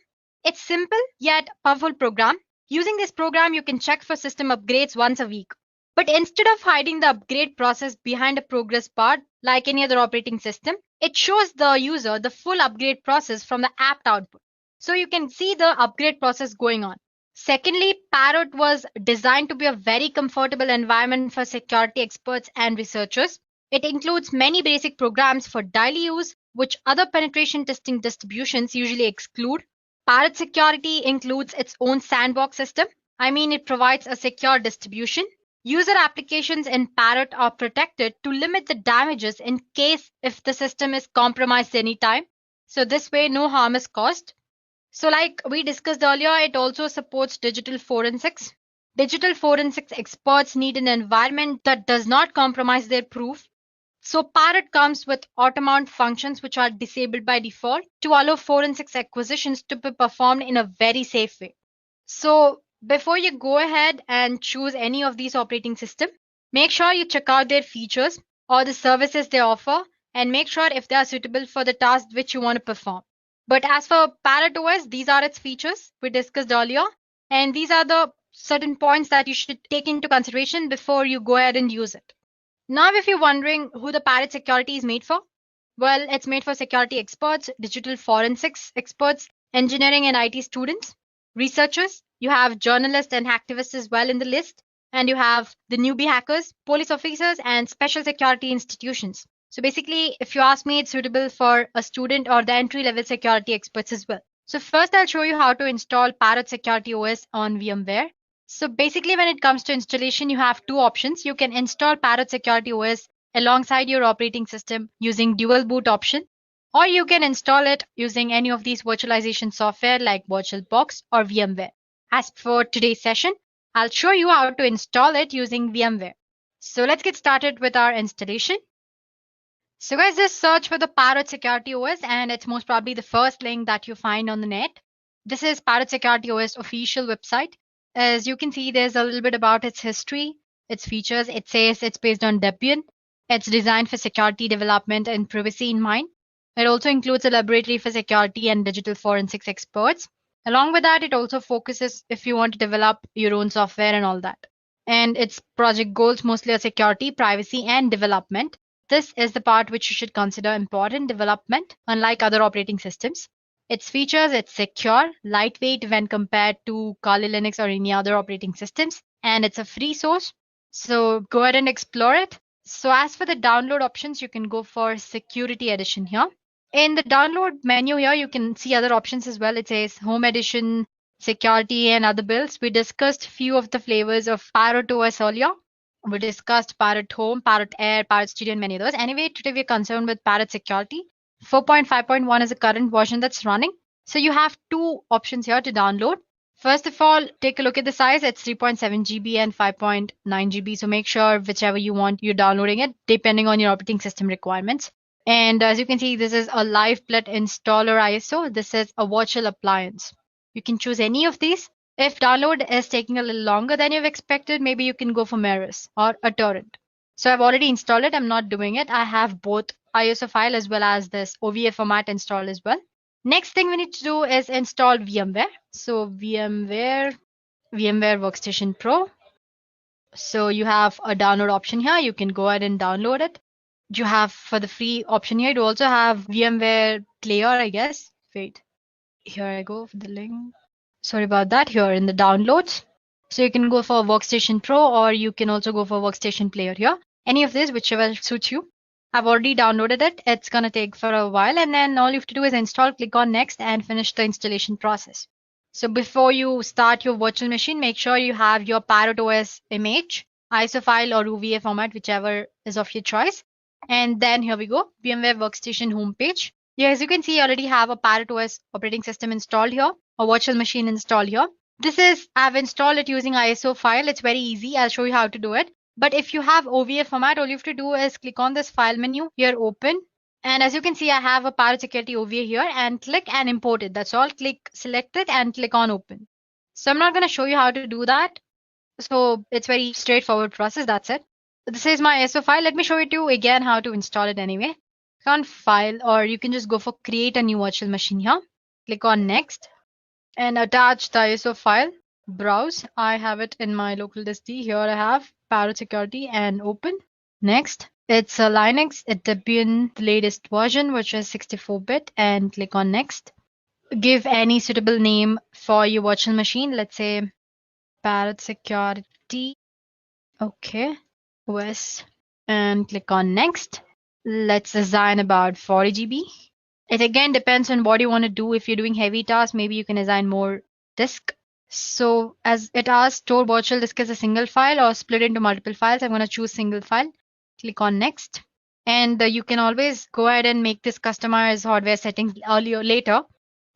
It's simple yet powerful program. Using this program, you can check for system upgrades once a week. But instead of hiding the upgrade process behind a progress bar like any other operating system, it shows the user the full upgrade process from the apt output. So you can see the upgrade process going on. Secondly, Parrot was designed to be a very comfortable environment for security experts and researchers. It includes many basic programs for daily use, which other penetration testing distributions usually exclude. Parrot security includes its own sandbox system. I mean, it provides a secure distribution. User applications in Parrot are protected to limit the damages in case if the system is compromised anytime. So this way, no harm is caused. So like we discussed earlier, it also supports digital forensics. Digital forensics experts need an environment that does not compromise their proof. So Parrot comes with auto-mount functions which are disabled by default to allow forensics acquisitions to be performed in a very safe way. So before you go ahead and choose any of these operating systems, make sure you check out their features or the services they offer and make sure if they are suitable for the task which you want to perform. But as for Parrot OS, these are its features we discussed earlier, and these are the certain points that you should take into consideration before you go ahead and use it. Now, if you're wondering who the Parrot security is made for, well, it's made for security experts, digital forensics experts, engineering and IT students, researchers. You have journalists and activists as well in the list, and you have the newbie hackers, police officers, and special security institutions. So basically, if you ask me, it's suitable for a student or the entry-level security experts as well. So first, I'll show you how to install Parrot Security OS on VMware. So basically, when it comes to installation, you have two options. You can install Parrot Security OS alongside your operating system using dual boot option, or you can install it using any of these virtualization software like VirtualBox or VMware. As for today's session, I'll show you how to install it using VMware. So let's get started with our installation. So guys, just search for the Parrot Security OS and it's most probably the first link that you find on the net. This is Parrot Security OS official website. As you can see, there's a little bit about its history, its features. It says it's based on Debian. It's designed for security development and privacy in mind. It also includes a laboratory for security and digital forensics experts. Along with that, it also focuses if you want to develop your own software and all that. And its project goals mostly are security, privacy, and development. This is the part which you should consider important development, unlike other operating systems. Its features, it's secure, lightweight when compared to Kali Linux or any other operating systems, and it's a free source. So go ahead and explore it. So as for the download options, you can go for Security Edition here. In the download menu here, you can see other options as well. It says Home Edition, Security, and other builds. We discussed few of the flavors of Parrot OS earlier. We discussed Parrot Home, Parrot Air, Parrot Studio, and many others. Anyway, today we're concerned with Parrot Security. 4.5.1 is the current version that's running. So you have two options here to download. First of all, take a look at the size. It's 3.7 GB and 5.9 GB. So make sure whichever you want, you're downloading it depending on your operating system requirements. And as you can see, this is a live blood installer ISO. This is a virtual appliance. You can choose any of these. If download is taking a little longer than you've expected, maybe you can go for Mirrors or a torrent. So I've already installed it. I'm not doing it. I have both ISO file as well as this OVA format installed as well. Next thing we need to do is install VMware. So VMware Workstation Pro. So you have a download option here. You can go ahead and download it. You have for the free option here. You also have VMware Player, I guess. Wait, here I go for the link. Sorry about that. Here in the downloads. So you can go for Workstation Pro or you can also go for Workstation Player here. Any of this, whichever suits you. I've already downloaded it. It's going to take for a while and then all you have to do is install, click on next and finish the installation process. So before you start your virtual machine, make sure you have your Parrot OS image, ISO file or OVA format, whichever is of your choice. And then here we go, VMware Workstation homepage. Yeah, as you can see, I already have a Parrot OS operating system installed here, a virtual machine installed here. I've installed it using ISO file. It's very easy. I'll show you how to do it. But if you have OVA format, all you have to do is click on this file menu here, open. And as you can see, I have a Parrot Security OVA here and click and import it. That's all. Click, select it and click on open. So I'm not going to show you how to do that. So it's very straightforward process. That's it. This is my ISO file. Let me show you to again how to install it anyway. Click on file or you can just go for create a new virtual machine here. Click on next and attach the ISO file. browse. I have it in my local disk. Here I have Parrot Security and open. Next, it's a Linux Ethiopian, the latest version, which is 64-bit, and click on next. Give any suitable name for your virtual machine. Let's say Parrot Security. Okay, OS, and click on next. Let's assign about 40 GB. It again depends on what you want to do. If you're doing heavy tasks, maybe you can assign more disk. So as it asks, store virtual disk as a single file or split into multiple files. I'm going to choose single file. Click on next. And you can always go ahead and make this customize hardware settings later.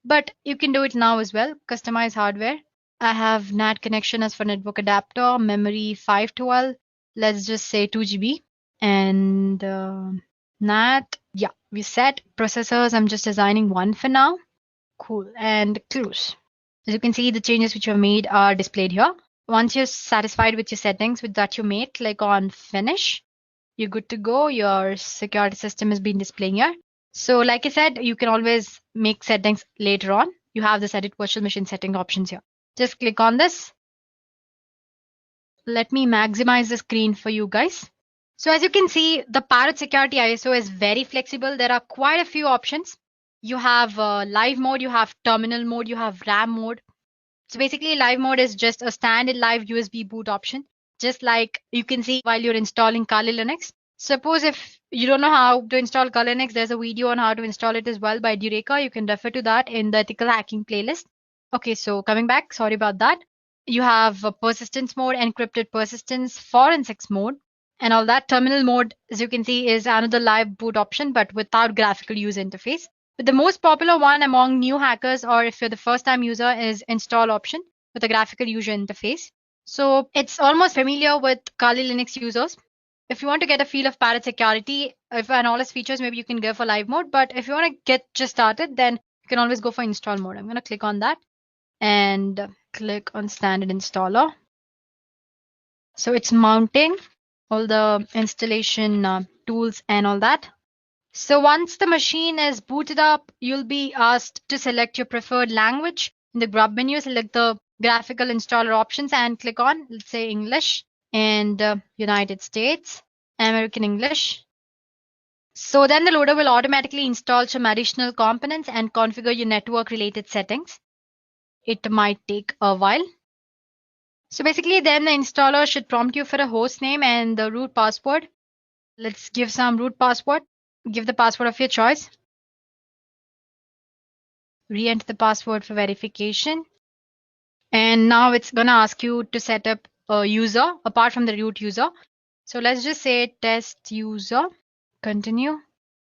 But you can do it now as well. Customize hardware. I have NAT connection as for network adapter, memory 512. Let's just say 2 GB. And NAT, yeah, we set processors. I'm just assigning 1 for now. Cool. And close. As you can see, the changes which you have made are displayed here. Once you're satisfied with your settings that you made, click on finish. You're good to go. Your security system has been displaying here. So like I said, you can always make settings later on. You have this edit virtual machine setting options here. Just click on this. Let me maximize the screen for you guys. So as you can see, the Parrot Security ISO is very flexible. There are quite a few options. You have live mode, you have terminal mode, you have RAM mode. So basically live mode is just a standard live USB boot option. Just like you can see while you're installing Kali Linux. Suppose if you don't know how to install Kali Linux, there's a video on how to install it as well by Dureka. You can refer to that in the ethical hacking playlist. Okay, so coming back, sorry about that. You have persistence mode, encrypted persistence, forensics mode, and all that. Terminal mode, as you can see, is another live boot option, but without graphical user interface. But the most popular one among new hackers, or if you're the first time user, is install option with a graphical user interface. So it's almost familiar with Kali Linux users. If you want to get a feel of Parrot Security, and all its features, maybe you can go for live mode. But if you want to get just started, then you can always go for install mode. I'm going to click on that and click on standard installer. So it's mounting all the installation tools and all that. So once the machine is booted up, you'll be asked to select your preferred language. In the grub menu, select the graphical installer options and click on, let's say, English and United States, American English. So then the loader will automatically install some additional components and configure your network related settings. It might take a while. So basically then the installer should prompt you for a host name and the root password. Let's give some root password. Give the password of your choice. Re-enter the password for verification. And now it's going to ask you to set up a user apart from the root user. So let's just say test user. Continue.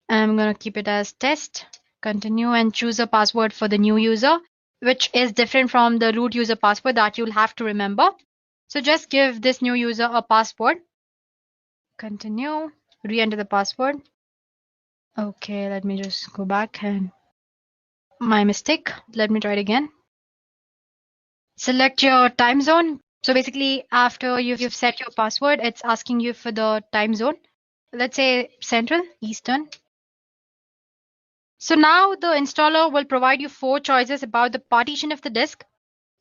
I'm going to keep it as test. Continue and choose a password for the new user, which is different from the root user password that you'll have to remember. So just give this new user a password. Continue. Re-enter the password. Okay, let me just go back and my mistake. Let me try it again. Select your time zone. So basically after you've set your password, it's asking you for the time zone. Let's say Central, Eastern. So now the installer will provide you 4 choices about the partition of the disk.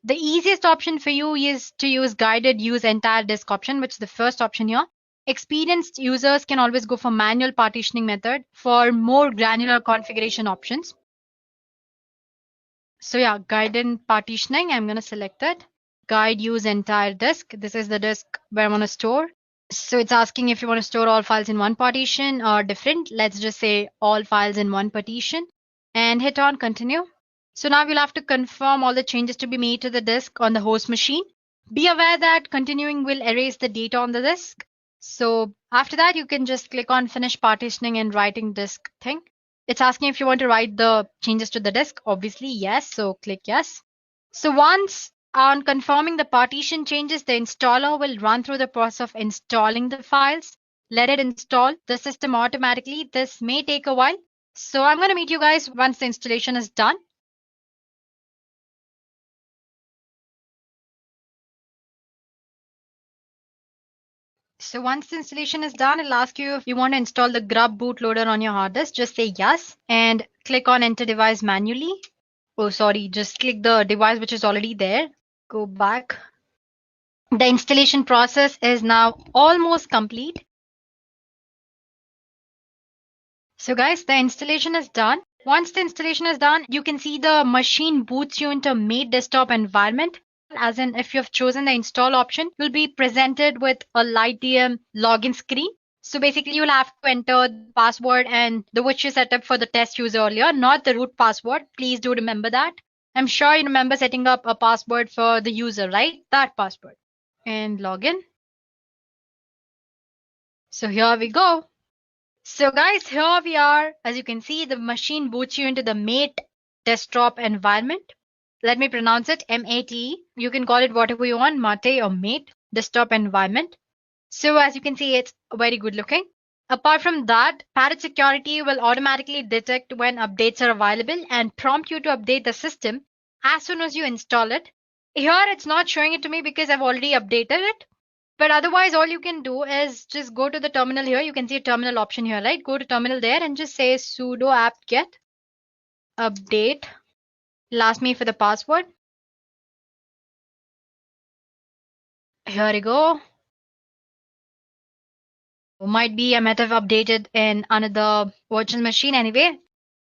The easiest option for you is to use guided use entire disk option, which is the first option here. Experienced users can always go for manual partitioning method for more granular configuration options. So yeah, guided partitioning, I'm going to select it. Guide use entire disk. This is the disk where I want to store. So it's asking if you want to store all files in one partition or different. Let's just say all files in one partition and hit on continue. So now we'll have to confirm all the changes to be made to the disk on the host machine. Be aware that continuing will erase the data on the disk. So after that, you can just click on finish partitioning and writing disk thing. It's asking if you want to write the changes to the disk. Obviously, yes. So click yes. So once on confirming the partition changes, the installer will run through the process of installing the files. Let it install the system automatically. This may take a while. So I'm going to meet you guys once the installation is done. So once the installation is done, it'll ask you if you want to install the grub bootloader on your hard disk. Just say yes and click on enter device manually. Oh, sorry, just click the device which is already there. Go back. The installation process is now almost complete. So guys, the installation is done. Once the installation is done, you can see the machine boots you into Mate desktop environment. As in, if you've chosen the install option, you'll be presented with a LightDM login screen. So basically, you'll have to enter the password and the which you set up for the test user earlier, not the root password. Please do remember that. I'm sure you remember setting up a password for the user, right? That password. And login. So here we go. So guys, here we are. As you can see, the machine boots you into the Mate desktop environment. Let me pronounce it M-A-T-E. You can call it whatever you want, Mate or Mate desktop environment. So as you can see, it's very good looking. Apart from that, Parrot Security will automatically detect when updates are available and prompt you to update the system as soon as you install it. Here, it's not showing it to me because I've already updated it. But otherwise, all you can do is just go to the terminal here. You can see a terminal option here, right? Go to terminal there and just say sudo apt-get update. It'll ask me for the password. Here we go. Might be I might have updated in another virtual machine anyway.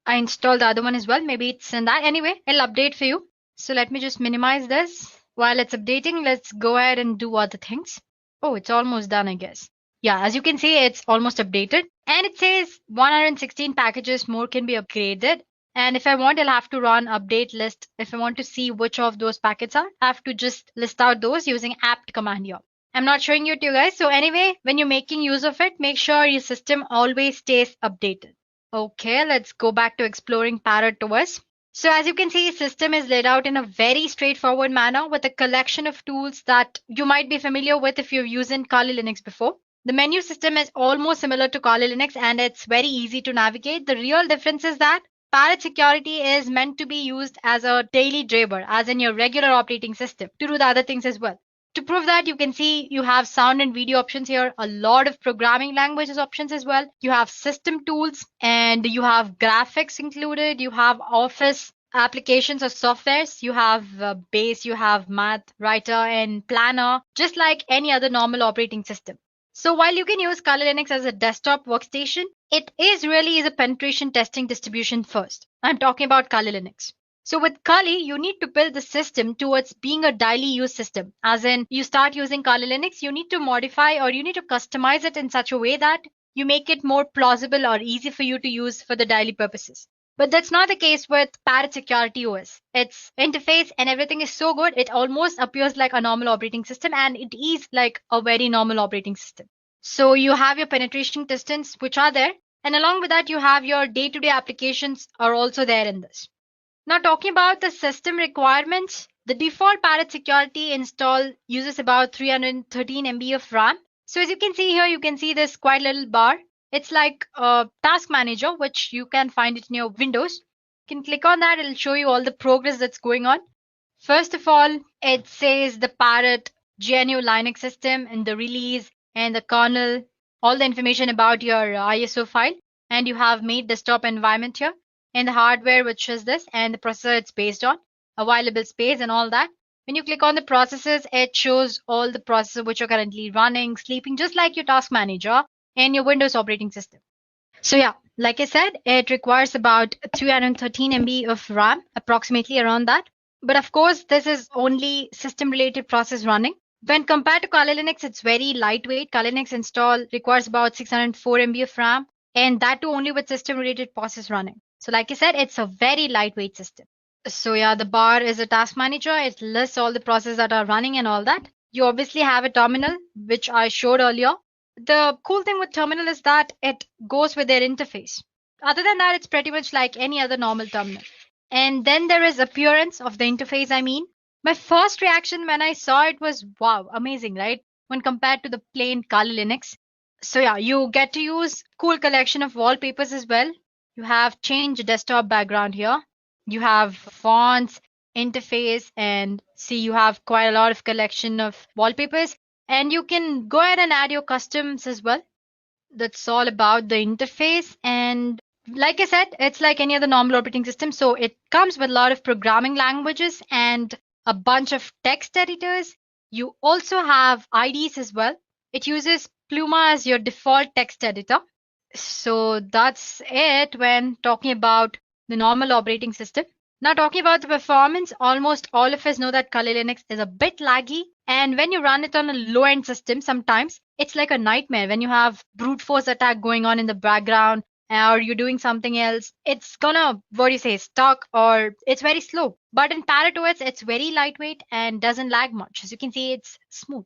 I installed the other one as well. Maybe it's in that. Anyway, it'll update for you. So let me just minimize this. While it's updating, let's go ahead and do other things. Oh, it's almost done, I guess. Yeah, as you can see, it's almost updated. And it says 116 packages more can be upgraded. And if I want, I'll have to run update list. If I want to see which of those packets are, I have to just list out those using apt command here. I'm not showing you to you guys. So anyway, when you're making use of it, make sure your system always stays updated. Okay, let's go back to exploring Parrot OS. So as you can see, system is laid out in a very straightforward manner with a collection of tools that you might be familiar with if you've used Kali Linux before. The menu system is almost similar to Kali Linux and it's very easy to navigate. The real difference is that Parrot Security is meant to be used as a daily driver, as in your regular operating system, to do the other things as well. To prove that, you can see you have sound and video options here, a lot of programming languages options as well. You have system tools and you have graphics included. You have Office applications or softwares. You have Base, you have Math, Writer, and Planner, just like any other normal operating system. So while you can use Kali Linux as a desktop workstation, it really is a penetration testing distribution first. I'm talking about Kali Linux. So with Kali, you need to build the system towards being a daily use system. As in, you start using Kali Linux, you need to modify or you need to customize it in such a way that you make it more plausible or easy for you to use for the daily purposes. But that's not the case with Parrot Security OS. Its interface and everything is so good, it almost appears like a normal operating system, and it is like a very normal operating system. So you have your penetration testings, which are there. And along with that, you have your day-to-day applications are also there in this. Now talking about the system requirements, the default Parrot Security install uses about 313 MB of RAM. So as you can see here, you can see this quite little bar. It's like a task manager, which you can find it in your Windows. You can click on that. It'll show you all the progress that's going on. First of all, it says the Parrot GNU Linux system and the release and the kernel, all the information about your ISO file. And you have Mate desktop environment here. And the hardware, which is this, and the processor it's based on, available space and all that. When you click on the processes, it shows all the processes which are currently running, sleeping, just like your task manager and your Windows operating system. So yeah, like I said, it requires about 313 MB of RAM, approximately around that. But of course, this is only system-related process running. When compared to Kali Linux, it's very lightweight. Kali Linux install requires about 604 MB of RAM, and that too only with system-related process running. So like I said, it's a very lightweight system. So yeah, the bar is a task manager. It lists all the processes that are running and all that. You obviously have a terminal, which I showed earlier. The cool thing with terminal is that it goes with their interface. Other than that, it's pretty much like any other normal terminal. And then there is appearance of the interface, I mean. My first reaction when I saw it was, wow, amazing, right? When compared to the plain Kali Linux. So yeah, you get to use cool collection of wallpapers as well. You have change desktop background here. You have fonts, interface, and see you have quite a lot of collection of wallpapers. And you can go ahead and add your customs as well. That's all about the interface. And like I said, it's like any other normal operating system. So it comes with a lot of programming languages and a bunch of text editors. You also have IDEs as well. It uses Pluma as your default text editor. So that's it when talking about the normal operating system. Now talking about the performance, almost all of us know that Kali Linux is a bit laggy, and when you run it on a low-end system, sometimes it's like a nightmare when you have brute force attack going on in the background or you're doing something else. It's gonna, stuck, or it's very slow. But in Parrot OS, it's very lightweight and doesn't lag much. As you can see, it's smooth.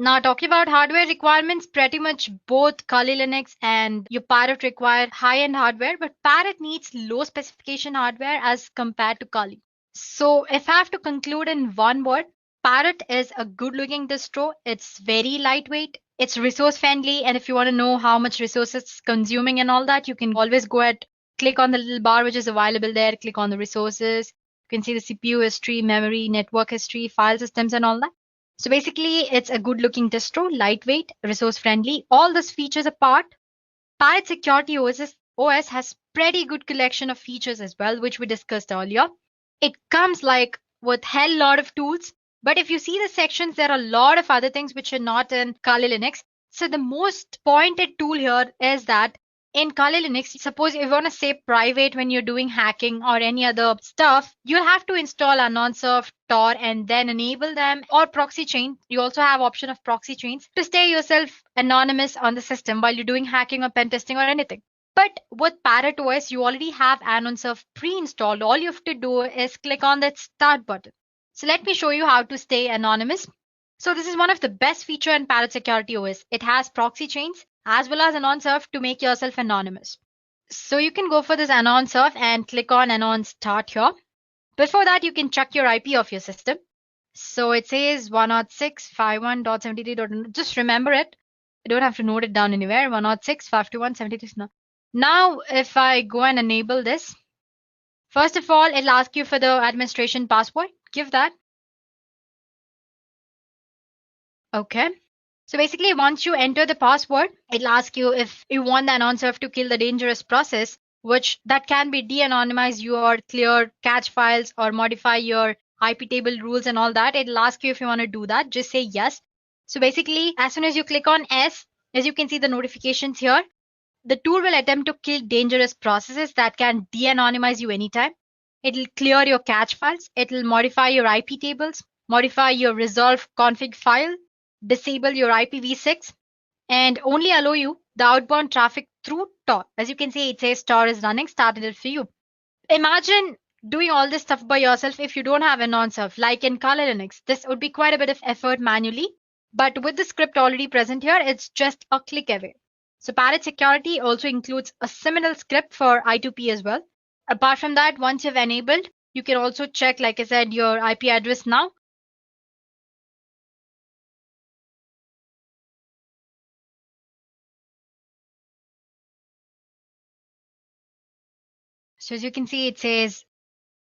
Now talking about hardware requirements, pretty much both Kali Linux and your Parrot require high-end hardware, but Parrot needs low specification hardware as compared to Kali. So if I have to conclude in one word, Parrot is a good-looking distro. It's very lightweight. It's resource friendly, and if you want to know how much resources it's consuming and all that, you can always go ahead, click on the little bar which is available there, click on the resources. You can see the CPU history, memory, network history, file systems, and all that. So basically, it's a good-looking distro, lightweight, resource-friendly. All these features apart, Parrot Security OS has pretty good collection of features as well, which we discussed earlier. It comes like with hell lot of tools, but if you see the sections, there are a lot of other things which are not in Kali Linux. So the most pointed tool here is that in Kali Linux, suppose if you want to say private when you're doing hacking or any other stuff, you'll have to install Anonsurf, Tor, and then enable them, or proxy chain. You also have option of proxy chains to stay yourself anonymous on the system while you're doing hacking or pen testing or anything. But with Parrot OS, you already have Anonsurf pre-installed. All you have to do is click on that start button. So let me show you how to stay anonymous. So this is one of the best feature in Parrot Security OS. It has proxy chains as well as Anonsurf to make yourself anonymous. So you can go for this Anonsurf and click on Anon Start here. Before that, you can check your IP of your system. So it says 106.51.73. Just remember it. You don't have to note it down anywhere. 106.51.73. Now, if I go and enable this, first of all, it'll ask you for the administration password. Give that. Okay. So basically, once you enter the password, it'll ask you if you want the Anonsurf to kill the dangerous process, which that can be de-anonymize your clear cache files or modify your IP table rules and all that. It'll ask you if you want to do that. Just say yes. So basically, as soon as you click on S, as you can see the notifications here, the tool will attempt to kill dangerous processes that can de-anonymize you anytime. It'll clear your cache files. It'll modify your IP tables, modify your resolve config file, disable your IPv6, and only allow you the outbound traffic through Tor. As you can see, it says Tor is running, started it for you. Imagine doing all this stuff by yourself if you don't have Anonsurf, like in Kali Linux. This would be quite a bit of effort manually, but with the script already present here, it's just a click away. So Parrot Security also includes a similar script for I2P as well. Apart from that, once you've enabled, you can also check, like I said, your IP address now. So as you can see, it says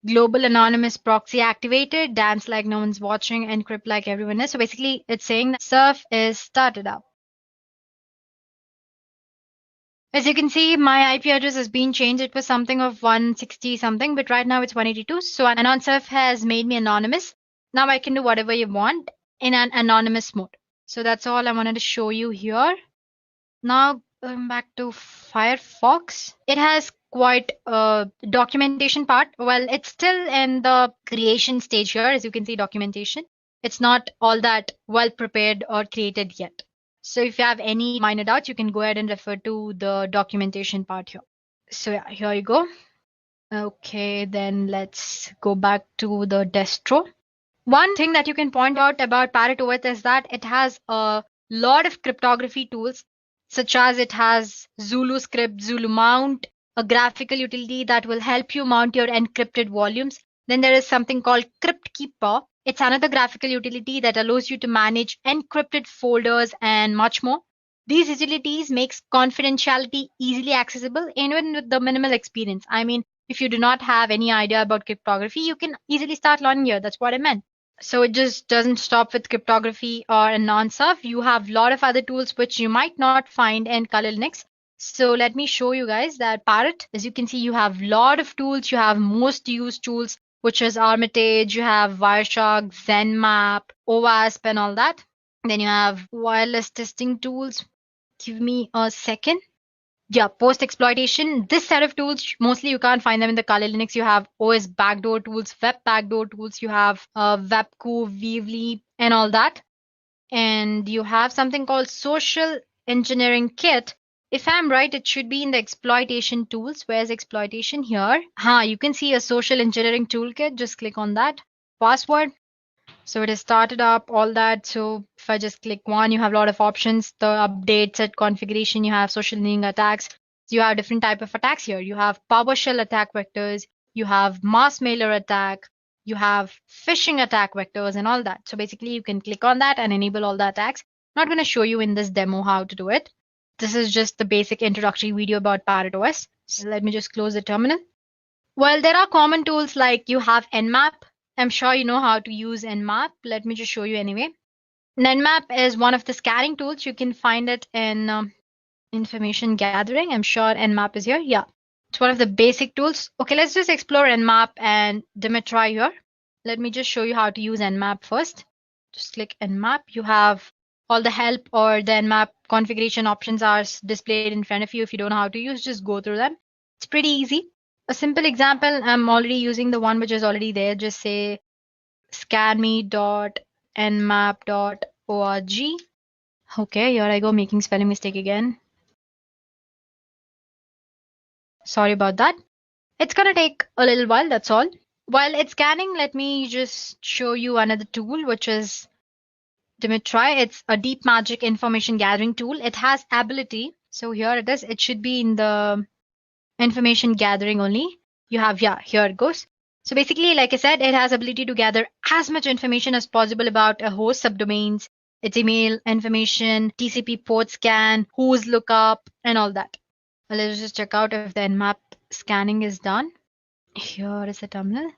global anonymous proxy activated, dance like no one's watching, encrypt like everyone is. So basically, it's saying that surf is started up. As you can see, my IP address has been changed. It was something of 160 something, but right now it's 182. So Anonsurf has made me anonymous. Now I can do whatever you want in an anonymous mode. So that's all I wanted to show you here. Now going back to Firefox, it has quite a documentation part. Well, it's still in the creation stage here. As you can see, documentation. It's not all that well prepared or created yet. So if you have any minor doubts, you can go ahead and refer to the documentation part here. So yeah, here you go. Okay, then let's go back to the distro. One thing that you can point out about Parrot OS is that it has a lot of cryptography tools, such as it has Zulu script, Zulu mount, a graphical utility that will help you mount your encrypted volumes. Then there is something called CryptKeeper. It's another graphical utility that allows you to manage encrypted folders and much more. These utilities makes confidentiality easily accessible even with the minimal experience. I mean, if you do not have any idea about cryptography, you can easily start learning here. That's what I meant. So it just doesn't stop with cryptography or Anonsurf. You have a lot of other tools which you might not find in Kali Linux. So let me show you guys that Parrot, as you can see, you have a lot of tools. You have most used tools which is Armitage, you have Wireshark, ZenMap, OWASP, and all that. Then you have wireless testing tools. Give me a second. Yeah, post-exploitation. This set of tools, mostly you can't find them in the Kali Linux. You have OS backdoor tools, web backdoor tools. You have Webco, Weavly, and all that. And you have something called Social Engineering Kit. If I'm right, it should be in the exploitation tools. Where's exploitation? Here. You can see a social engineering toolkit. Just click on that. Password. So it is started up, all that. So if I just click one, you have a lot of options. The update, set configuration, you have social engineering attacks. So you have different type of attacks here. You have PowerShell attack vectors. You have mass mailer attack. You have phishing attack vectors and all that. So basically you can click on that and enable all the attacks. I'm not going to show you in this demo how to do it. This is just the basic introductory video about Parrot OS. So let me just close the terminal. Well, there are common tools like you have Nmap. I'm sure you know how to use Nmap. Let me just show you anyway. Nmap is one of the scanning tools. You can find it in information gathering. I'm sure Nmap is here. Yeah, it's one of the basic tools. Okay, let's just explore Nmap and Dimitri here. Let me just show you how to use Nmap first. Just click Nmap. You have all the help or the Nmap configuration options are displayed in front of you. If you don't know how to use, just go through them. It's pretty easy. A simple example, I'm already using the one which is already there. Just say scanme.nmap.org. Okay, here I go, making spelling mistake again. Sorry about that. It's gonna take a little while, that's all. While it's scanning, let me just show you another tool, which is Dimitri. It's a deep magic information gathering tool. It has ability. So here it is. It should be in the information gathering only. You have, yeah, here it goes. So basically, like I said, it has ability to gather as much information as possible about a host subdomains, its email information, TCP port scan, who's lookup, and all that. Let's just check out if the Nmap scanning is done. Here is the terminal.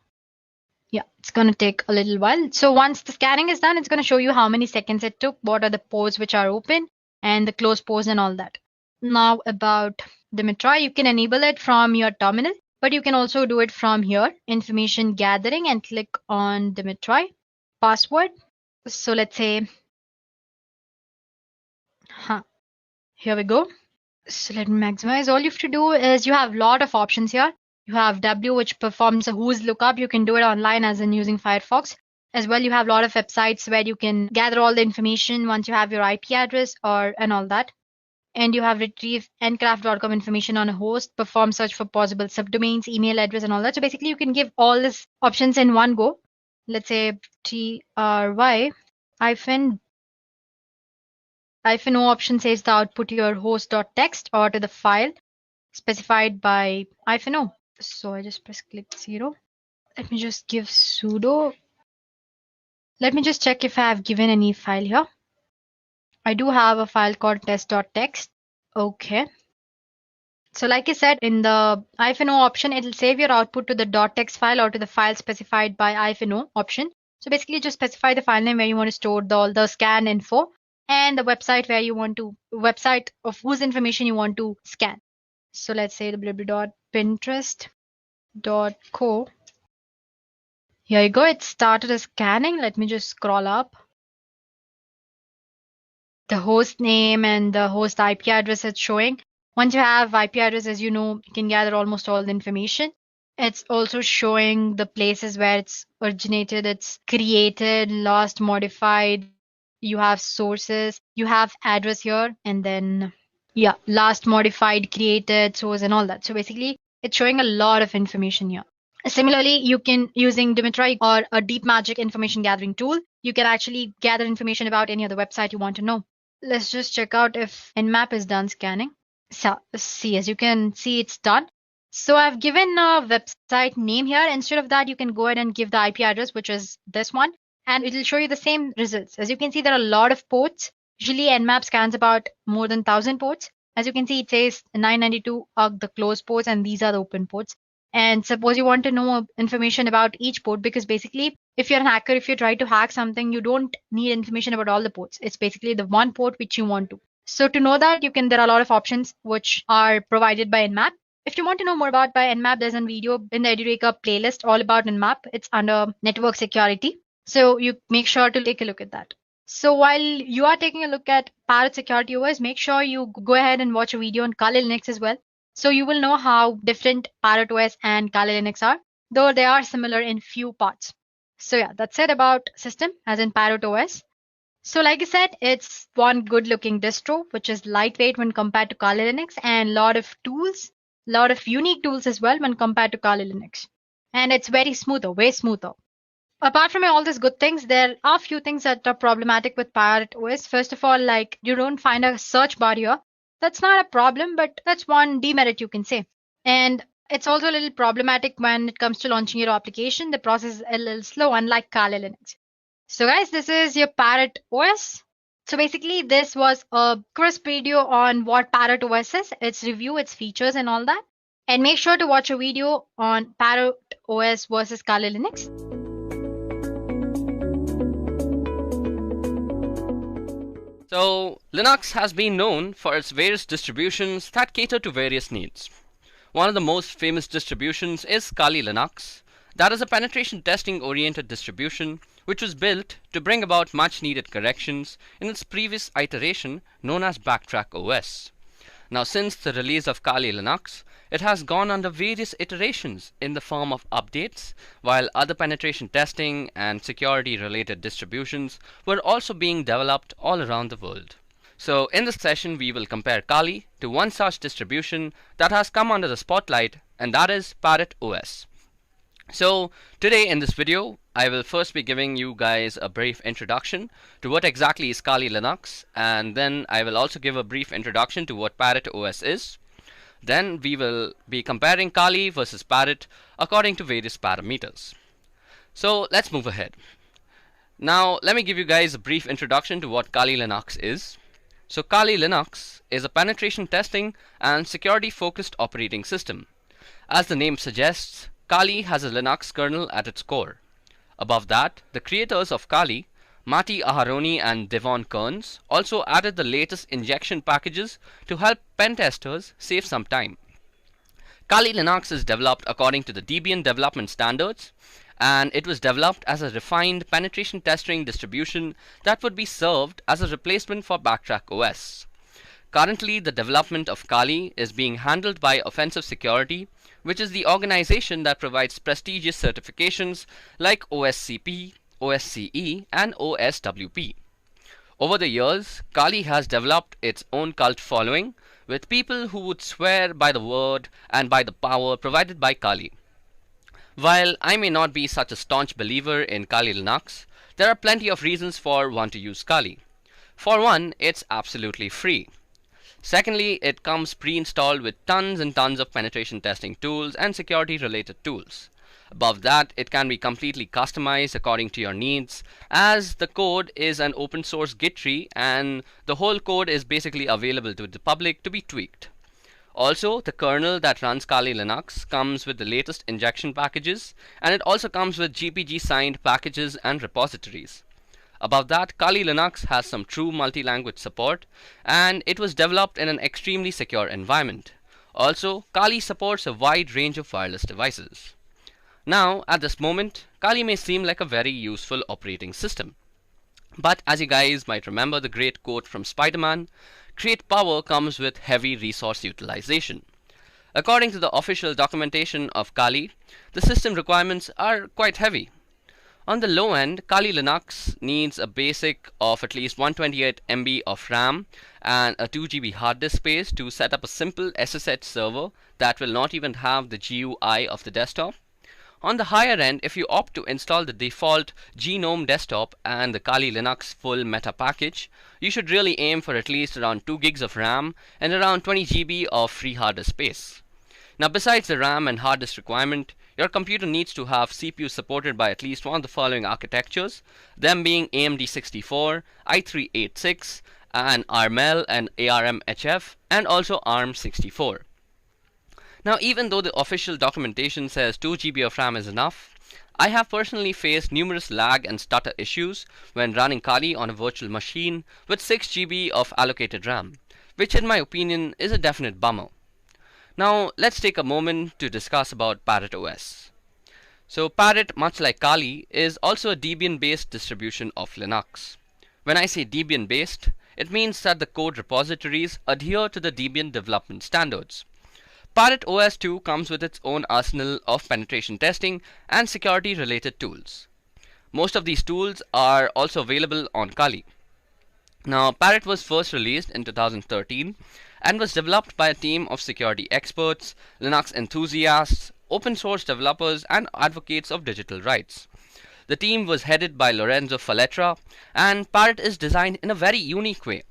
Yeah, it's going to take a little while. So once the scanning is done, it's going to show you how many seconds it took, what are the ports which are open, and the closed ports and all that. Now about Dimitri, you can enable it from your terminal, but you can also do it from here, information gathering, and click on Dimitri. Password. So let's say, here we go. So let me maximize. All you have to do is you have a lot of options here. You have W, which performs a who's lookup. You can do it online as in using Firefox. As well, you have a lot of websites where you can gather all the information once you have your IP address and all that. And you have retrieve ncraft.com information on a host, perform search for possible subdomains, email address, and all that. So basically, you can give all these options in one go. Let's say try -o option says the output to your host.txt or to the file specified by -o. So I just press click 0. Let me just give sudo. Let me just check if I have given any file here. I do have a file called test.txt. Okay. So like I said, in the -o option, it'll save your output to the .txt file or to the file specified by -o option. So basically just specify the file name where you want to store all the scan info and the website where you want to, website of whose information you want to scan. So let's say www.pinterest.co. Here you go. It started a scanning. Let me just scroll up. The host name and the host IP address it's showing. Once you have IP address, as you know, you can gather almost all the information. It's also showing the places where it's originated, it's created, lost, modified. You have sources, you have address here, and then, yeah, last modified, created, source, and all that. So basically, it's showing a lot of information here. Similarly, you can, using Dimitri or a deep magic information gathering tool, you can actually gather information about any other website you want to know. Let's just check out if Nmap is done scanning. So see, as you can see, it's done. So I've given a website name here. Instead of that, you can go ahead and give the IP address, which is this one, and it'll show you the same results. As you can see, there are a lot of ports. Usually Nmap scans about more than 1,000 ports. As you can see, it says 992 are the closed ports and these are the open ports. And suppose you want to know information about each port, because basically if you're an hacker, if you try to hack something, you don't need information about all the ports. It's basically the one port which you want to. So to know that, there are a lot of options which are provided by Nmap. If you want to know more about by Nmap, there's a video in the Edureka playlist all about Nmap. It's under network security. So you make sure to take a look at that. So while you are taking a look at Parrot Security OS, make sure you go ahead and watch a video on Kali Linux as well. So you will know how different Parrot OS and Kali Linux are, though they are similar in few parts. So yeah, that's it about system as in Parrot OS. So like I said, it's one good looking distro, which is lightweight when compared to Kali Linux, and lot of tools, lot of unique tools as well when compared to Kali Linux. And it's very smoother, way smoother. Apart from all these good things, there are a few things that are problematic with Parrot OS. First of all, like you don't find a search bar here. That's not a problem, but that's one demerit you can say. And it's also a little problematic when it comes to launching your application. The process is a little slow, unlike Kali Linux. So guys, this is your Parrot OS. So basically, this was a crisp video on what Parrot OS is, its review, its features and all that. And make sure to watch a video on Parrot OS versus Kali Linux. So, Linux has been known for its various distributions that cater to various needs. One of the most famous distributions is Kali Linux. That is a penetration testing oriented distribution which was built to bring about much needed corrections in its previous iteration known as Backtrack OS. Now, since the release of Kali Linux, it has gone under various iterations in the form of updates, while other penetration testing and security related distributions were also being developed all around the world. So in this session we will compare Kali to one such distribution that has come under the spotlight, and that is Parrot OS. So today in this video I will first be giving you guys a brief introduction to what exactly is Kali Linux, and then I will also give a brief introduction to what Parrot OS is. Then we will be comparing Kali versus Parrot according to various parameters. So let's move ahead. Now let me give you guys a brief introduction to what Kali Linux is. So Kali Linux is a penetration testing and security focused operating system. As the name suggests, Kali has a Linux kernel at its core. Above that, the creators of Kali, Matti Aharoni and Devon Kearns, also added the latest injection packages to help pen testers save some time. Kali Linux is developed according to the Debian development standards, and it was developed as a refined penetration testing distribution that would be served as a replacement for Backtrack OS. Currently, the development of Kali is being handled by Offensive Security, which is the organization that provides prestigious certifications like OSCP, OSCE, and OSWP. Over the years, Kali has developed its own cult following, with people who would swear by the word and by the power provided by Kali. While I may not be such a staunch believer in Kali Linux, there are plenty of reasons for one to use Kali. For one, it's absolutely free. Secondly, it comes pre-installed with tons and tons of penetration testing tools and security related tools. Above that, it can be completely customized according to your needs, as the code is an open source Git tree and the whole code is basically available to the public to be tweaked. Also, the kernel that runs Kali Linux comes with the latest injection packages, and it also comes with GPG signed packages and repositories. Above that, Kali Linux has some true multi-language support, and it was developed in an extremely secure environment. Also, Kali supports a wide range of wireless devices. Now, at this moment, Kali may seem like a very useful operating system. But as you guys might remember the great quote from Spider-Man, great power comes with heavy resource utilization. According to the official documentation of Kali, the system requirements are quite heavy. On the low end, Kali Linux needs a basic of at least 128 MB of RAM and a 2 GB hard disk space to set up a simple SSH server that will not even have the GUI of the desktop. On the higher end, if you opt to install the default GNOME desktop and the Kali Linux full meta package, you should really aim for at least around 2 gigs of RAM and around 20 GB of free hard disk space. Now, besides the RAM and hard disk requirement, your computer needs to have CPU supported by at least one of the following architectures, them being AMD 64, i386, and ARML and ARMHF, and also ARM 64. Now, even though the official documentation says 2 GB of RAM is enough, I have personally faced numerous lag and stutter issues when running Kali on a virtual machine with 6 GB of allocated RAM, which in my opinion is a definite bummer. Now let's take a moment to discuss about Parrot OS. So Parrot, much like Kali, is also a Debian-based distribution of Linux. When I say Debian-based, it means that the code repositories adhere to the Debian development standards. Parrot OS 2 comes with its own arsenal of penetration testing and security-related tools. Most of these tools are also available on Kali. Now, Parrot was first released in 2013 and was developed by a team of security experts, Linux enthusiasts, open source developers, and advocates of digital rights. The team was headed by Lorenzo Falletra, and Parrot is designed in a very unique way.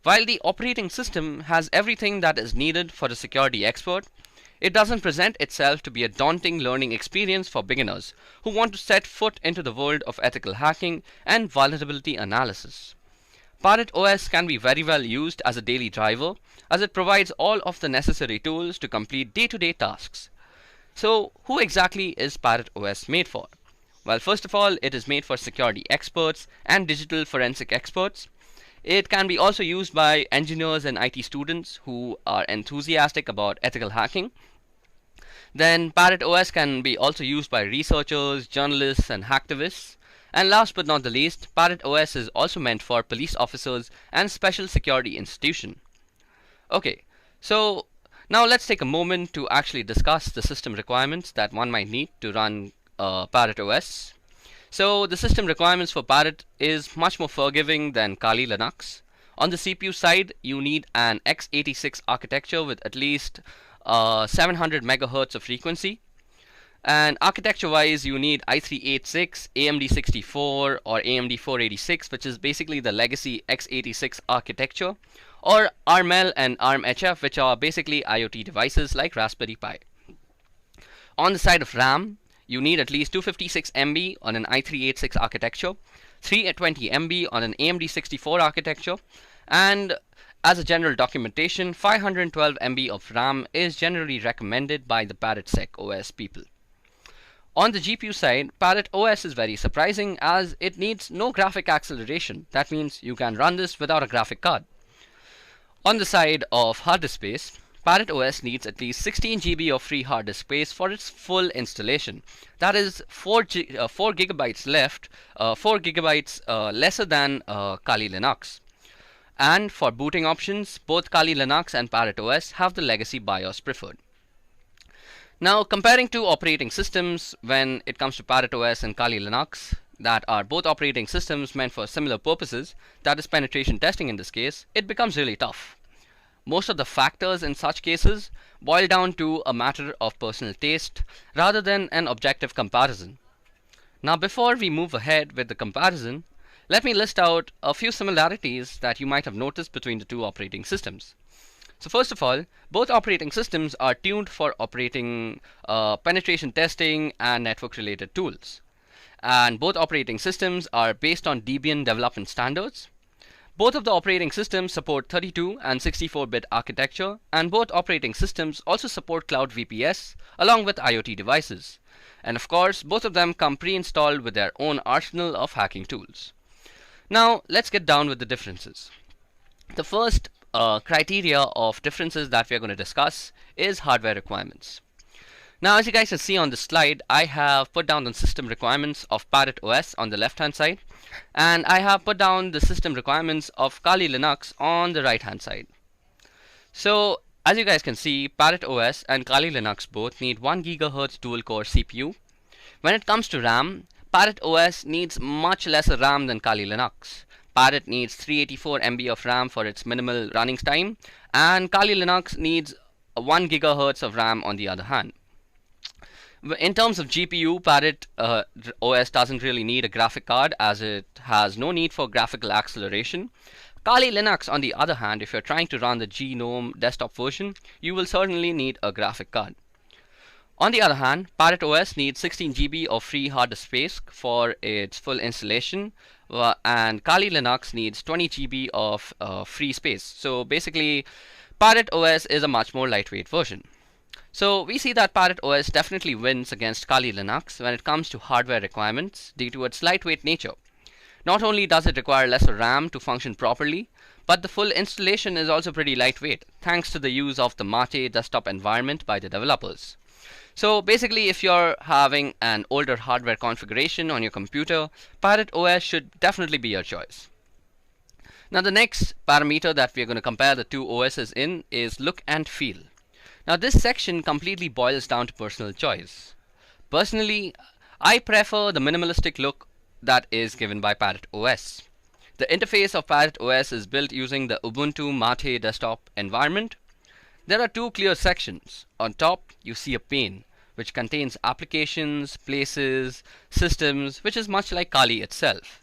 While the operating system has everything that is needed for a security expert, it doesn't present itself to be a daunting learning experience for beginners who want to set foot into the world of ethical hacking and vulnerability analysis. Parrot OS can be very well used as a daily driver, as it provides all of the necessary tools to complete day-to-day tasks. So, who exactly is Parrot OS made for? Well, first of all, it is made for security experts and digital forensic experts. It can be also used by engineers and IT students who are enthusiastic about ethical hacking. Then Parrot OS can be also used by researchers, journalists, and hacktivists. And last but not the least, Parrot OS is also meant for police officers and special security institutions. Okay, so now let's take a moment to actually discuss the system requirements that one might need to run Parrot OS. So the system requirements for Parrot is much more forgiving than Kali Linux. On the CPU side, you need an x86 architecture with at least 700 megahertz of frequency. And architecture-wise, you need i386, AMD 64, or AMD 486, which is basically the legacy x86 architecture, or ARML and ARMHF, which are basically IoT devices like Raspberry Pi. On the side of RAM, you need at least 256 MB on an i386 architecture, 320 MB on an AMD 64 architecture, and as a general documentation, 512 MB of RAM is generally recommended by the ParrotSec OS people. On the GPU side, Parrot OS is very surprising as it needs no graphic acceleration. That means you can run this without a graphic card. On the side of hard disk space, Parrot OS needs at least 16 GB of free hard disk space for its full installation. That is 4 gigabytes left, 4 gigabytes lesser than Kali Linux. And for booting options, both Kali Linux and Parrot OS have the legacy BIOS preferred. Now, comparing two operating systems when it comes to Parrot OS and Kali Linux, that are both operating systems meant for similar purposes, that is penetration testing in this case, it becomes really tough. Most of the factors in such cases boil down to a matter of personal taste rather than an objective comparison. Now, before we move ahead with the comparison, let me list out a few similarities that you might have noticed between the two operating systems. So first of all, both operating systems are tuned for operating penetration testing and network related tools. And both operating systems are based on Debian development standards. Both of the operating systems support 32 and 64-bit architecture, and both operating systems also support Cloud VPS along with IoT devices. And of course, both of them come pre-installed with their own arsenal of hacking tools. Now, let's get down with the differences. The first criteria of differences that we are going to discuss is hardware requirements. Now, as you guys can see on the slide, I have put down the system requirements of Parrot OS on the left hand side, and I have put down the system requirements of Kali Linux on the right hand side. So as you guys can see, Parrot OS and Kali Linux both need 1 GHz dual core CPU. When it comes to RAM, Parrot OS needs much lesser RAM than Kali Linux. Parrot needs 384 MB of RAM for its minimal running time, and Kali Linux needs 1 GHz of RAM on the other hand. In terms of GPU, Parrot OS doesn't really need a graphic card as it has no need for graphical acceleration. Kali Linux, on the other hand, if you're trying to run the GNOME desktop version, you will certainly need a graphic card. On the other hand, Parrot OS needs 16 GB of free hard disk space for its full installation, and Kali Linux needs 20 GB of free space. So basically, Parrot OS is a much more lightweight version. So we see that Parrot OS definitely wins against Kali Linux when it comes to hardware requirements due to its lightweight nature. Not only does it require lesser RAM to function properly, but the full installation is also pretty lightweight, thanks to the use of the Mate desktop environment by the developers. So basically, if you're having an older hardware configuration on your computer, Pirate OS should definitely be your choice. Now the next parameter that we're going to compare the two OSs in is look and feel. Now this section completely boils down to personal choice. Personally, I prefer the minimalistic look that is given by Pirate OS. The interface of Pirate OS is built using the Ubuntu Mate desktop environment. There are two clear sections. On top, you see a pane, which contains applications, places, systems, which is much like Kali itself.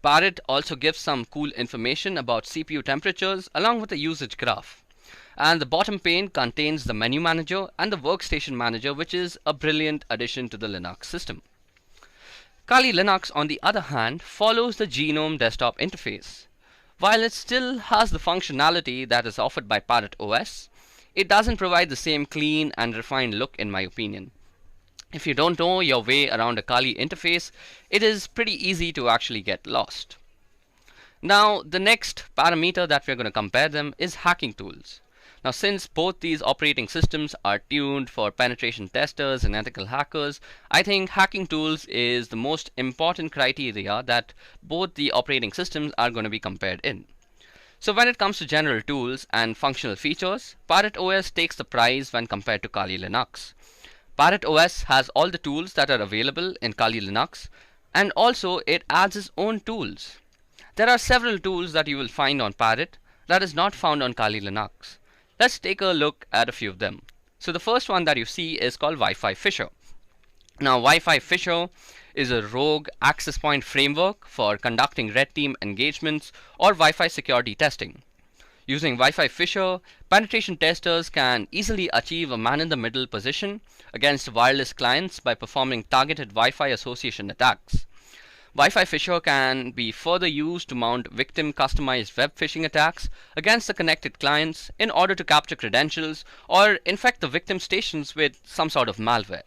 Pirate also gives some cool information about CPU temperatures along with a usage graph. And the bottom pane contains the menu manager and the workstation manager, which is a brilliant addition to the Linux system. Kali Linux, on the other hand, follows the GNOME desktop interface. While it still has the functionality that is offered by Pirate OS, it doesn't provide the same clean and refined look in my opinion. If you don't know your way around a Kali interface, it is pretty easy to actually get lost. Now, the next parameter that we're going to compare them is hacking tools. Now, since both these operating systems are tuned for penetration testers and ethical hackers, I think hacking tools is the most important criteria that both the operating systems are going to be compared in. So when it comes to general tools and functional features, Pirate OS takes the prize when compared to Kali Linux. Pirate OS has all the tools that are available in Kali Linux, and also it adds its own tools. There are several tools that you will find on Pirate that is not found on Kali Linux. Let's take a look at a few of them. So the first one that you see is called Wi-Fi Fisher. Now Wi-Fi Fisher is a rogue access point framework for conducting red team engagements or Wi-Fi security testing. Using Wi-Fi Fisher, penetration testers can easily achieve a man-in-the-middle position against wireless clients by performing targeted Wi-Fi association attacks. Wi-Fi Fisher can be further used to mount victim customized web phishing attacks against the connected clients in order to capture credentials or infect the victim stations with some sort of malware.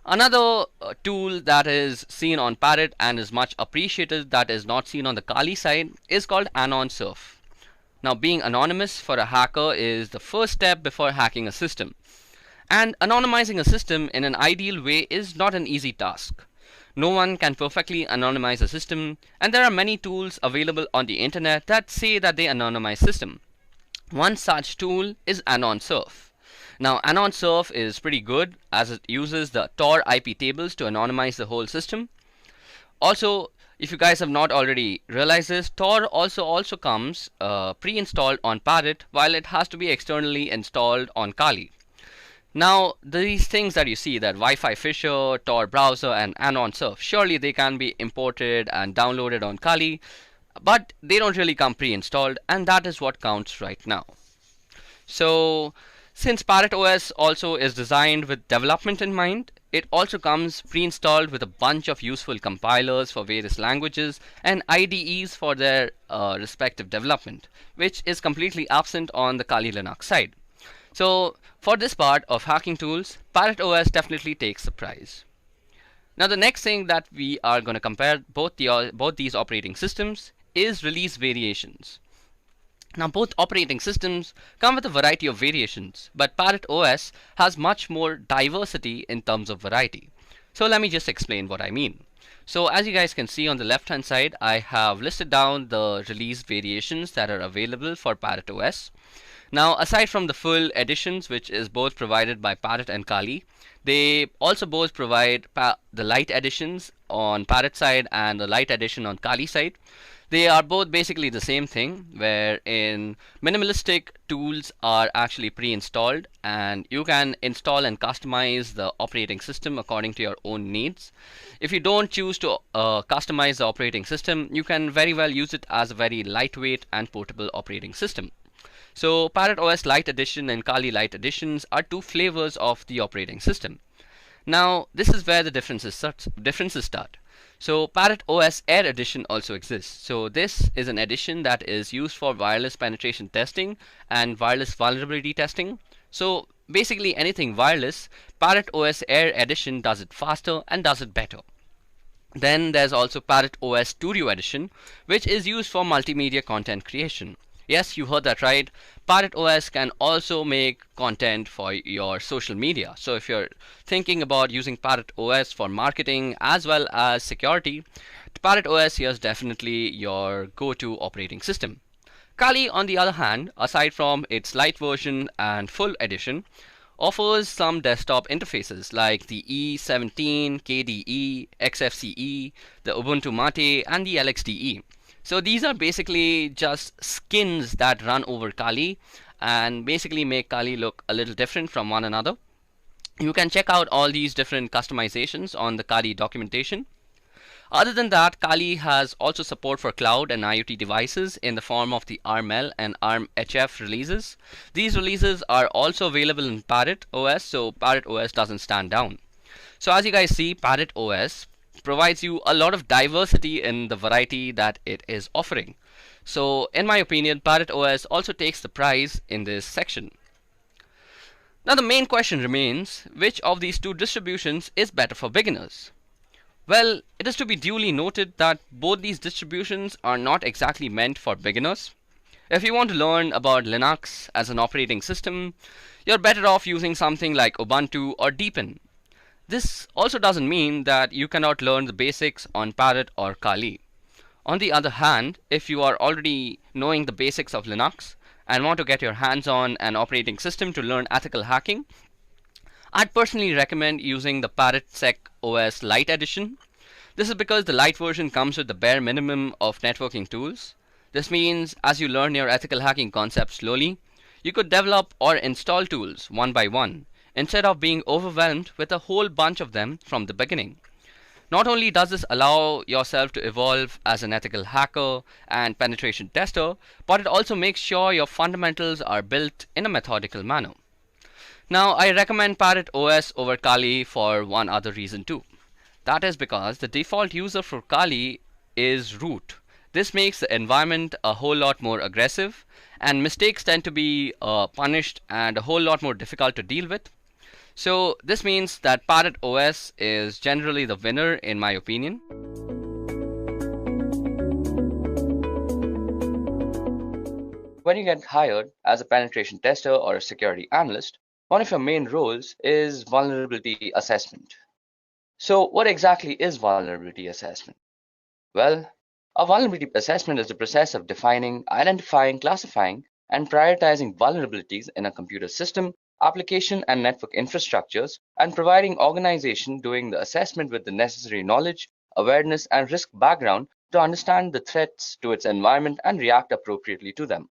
Another tool that is seen on Pirate and is much appreciated that is not seen on the Kali side is called Anon Surf. Now, being anonymous for a hacker is the first step before hacking a system. And anonymizing a system in an ideal way is not an easy task. No one can perfectly anonymize a system, and there are many tools available on the internet that say that they anonymize system. One such tool is Anon Surf. Now, Anon Surf is pretty good as it uses the Tor IP tables to anonymize the whole system. Also, if you guys have not already realized this, Tor also comes pre-installed on Pirate, while it has to be externally installed on Kali. Now, these things that you see, that Wi-Fi Fisher, Tor browser, and Anon Surf, surely they can be imported and downloaded on Kali, but they don't really come pre-installed, and that is what counts right now. So, since Pirate OS also is designed with development in mind, it also comes pre-installed with a bunch of useful compilers for various languages and IDEs for their respective development, which is completely absent on the Kali Linux side. So for this part of hacking tools, Pirate OS definitely takes the prize. Now the next thing that we are going to compare both these operating systems is release variations. Now both operating systems come with a variety of variations, but Pirate OS has much more diversity in terms of variety. So let me just explain what I mean. So as you guys can see on the left hand side, I have listed down the release variations that are available for Pirate OS. Now aside from the full editions, which is both provided by Pirate and Kali, they also both provide the light editions on Pirate side and the light edition on Kali side. They are both basically the same thing, wherein minimalistic tools are actually pre-installed and you can install and customize the operating system according to your own needs. If you don't choose to customize the operating system, you can very well use it as a very lightweight and portable operating system. So Pirate OS Lite Edition and Kali Lite Editions are two flavors of the operating system. Now this is where the differences start. So Pirate OS Air Edition also exists. So this is an edition that is used for wireless penetration testing and wireless vulnerability testing. So basically anything wireless, Pirate OS Air Edition does it faster and does it better. Then there's also Parrot OS Studio Edition, which is used for multimedia content creation. Yes, you heard that right. Parrot OS can also make content for your social media. So if you're thinking about using Parrot OS for marketing as well as security, Parrot OS is definitely your go-to operating system. Kali, on the other hand, aside from its light version and full edition, offers some desktop interfaces like the E17, KDE, XFCE, the Ubuntu Mate, and the LXDE. So these are basically just skins that run over Kali and basically make Kali look a little different from one another. You can check out all these different customizations on the Kali documentation. Other than that, Kali has also support for cloud and IoT devices in the form of the ARM-L and ARM-HF releases. These releases are also available in Parrot OS, so Parrot OS doesn't stand down. So as you guys see, Parrot OS provides you a lot of diversity in the variety that it is offering. So in my opinion, Parrot OS also takes the prize in this section. Now the main question remains, which of these two distributions is better for beginners? Well, it is to be duly noted that both these distributions are not exactly meant for beginners. If you want to learn about Linux as an operating system, you're better off using something like Ubuntu or Deepin. This also doesn't mean that you cannot learn the basics on Parrot or Kali. On the other hand, if you are already knowing the basics of Linux and want to get your hands on an operating system to learn ethical hacking, I'd personally recommend using the Parrot Sec OS Lite Edition. This is because the Lite version comes with the bare minimum of networking tools. This means as you learn your ethical hacking concepts slowly, you could develop or install tools one by one, instead of being overwhelmed with a whole bunch of them from the beginning. Not only does this allow yourself to evolve as an ethical hacker and penetration tester, but it also makes sure your fundamentals are built in a methodical manner. Now, I recommend Parrot OS over Kali for one other reason too. That is because the default user for Kali is root. This makes the environment a whole lot more aggressive, and mistakes tend to be punished and a whole lot more difficult to deal with. So this means that Parrot OS is generally the winner in my opinion. When you get hired as a penetration tester or a security analyst, one of your main roles is vulnerability assessment. So what exactly is vulnerability assessment? Well, a vulnerability assessment is the process of defining, identifying, classifying, and prioritizing vulnerabilities in a computer system, application, and network infrastructures, and providing organization doing the assessment with the necessary knowledge, awareness, and risk background to understand the threats to its environment and react appropriately to them.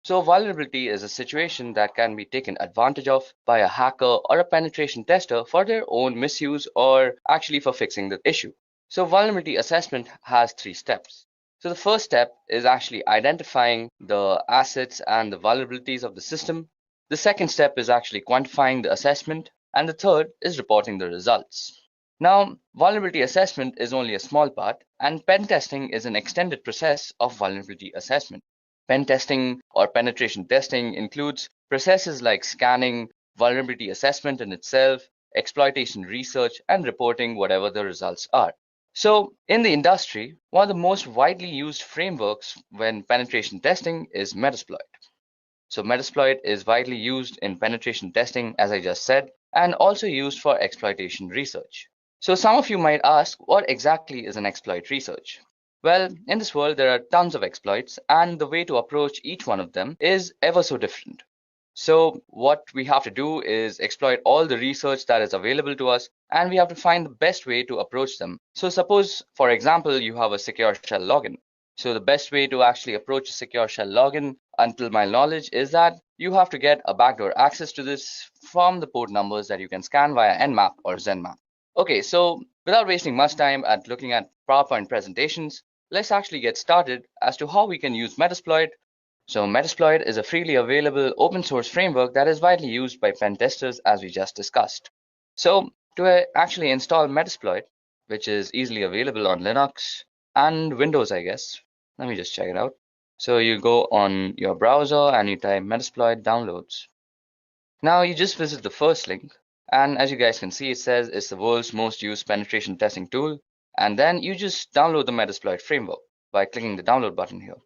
So vulnerability is a situation that can be taken advantage of by a hacker or a penetration tester for their own misuse or actually for fixing the issue. So vulnerability assessment has 3 steps. So the first step is actually identifying the assets and the vulnerabilities of the system. The second step is actually quantifying the assessment. And the third is reporting the results. Now, vulnerability assessment is only a small part, and pen testing is an extended process of vulnerability assessment. Pen testing or penetration testing includes processes like scanning, vulnerability assessment in itself, exploitation research, and reporting whatever the results are. So in the industry, one of the most widely used frameworks when penetration testing is Metasploit. So Metasploit is widely used in penetration testing, as I just said, and also used for exploitation research. So some of you might ask, what exactly is an exploit research? Well, in this world, there are tons of exploits, and the way to approach each one of them is ever so different. So what we have to do is exploit all the research that is available to us, and we have to find the best way to approach them. So suppose, for example, you have a secure shell login. So the best way to actually approach a secure shell login, until my knowledge, is that you have to get a backdoor access to this from the port numbers that you can scan via Nmap or Zenmap. Okay, so without wasting much time at looking at PowerPoint presentations, let's actually get started as to how we can use Metasploit. So Metasploit is a freely available open source framework that is widely used by pen testers, as we just discussed. So to actually install Metasploit, which is easily available on Linux and Windows, I guess. Let me just check it out. So you go on your browser and you type Metasploit downloads. Now you just visit the first link, and as you guys can see, it says it's the world's most used penetration testing tool, and then you just download the Metasploit framework by clicking the download button here.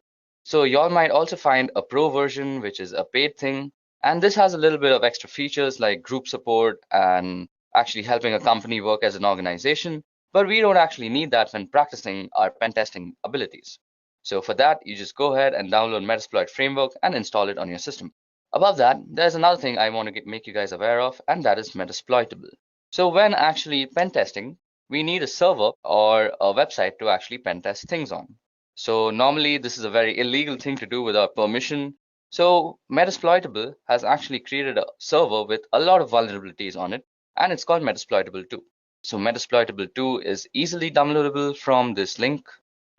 So y'all might also find a pro version, which is a paid thing, and this has a little bit of extra features like group support and actually helping a company work as an organization, but we don't actually need that when practicing our pen testing abilities. So for that, you just go ahead and download Metasploit framework and install it on your system. Above that, there's another thing I want to make you guys aware of, and that is Metasploitable. So when actually pen testing, we need a server or a website to actually pen test things on. So normally this is a very illegal thing to do without permission. So Metasploitable has actually created a server with a lot of vulnerabilities on it, and it's called Metasploitable 2. So Metasploitable 2 is easily downloadable from this link,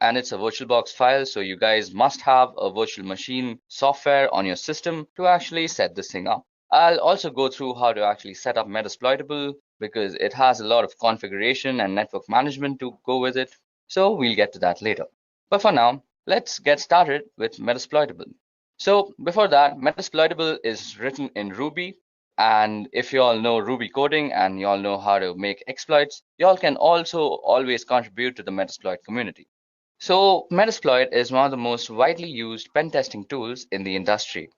and it's a VirtualBox file, so you guys must have a virtual machine software on your system to actually set this thing up. I'll also go through how to actually set up Metasploitable because it has a lot of configuration and network management to go with it, so we'll get to that later. But for now, let's get started with Metasploitable. So before that, Metasploitable is written in Ruby, and if you all know Ruby coding and you all know how to make exploits, you all can also always contribute to the Metasploit community. So Metasploit is one of the most widely used pen testing tools in the industry.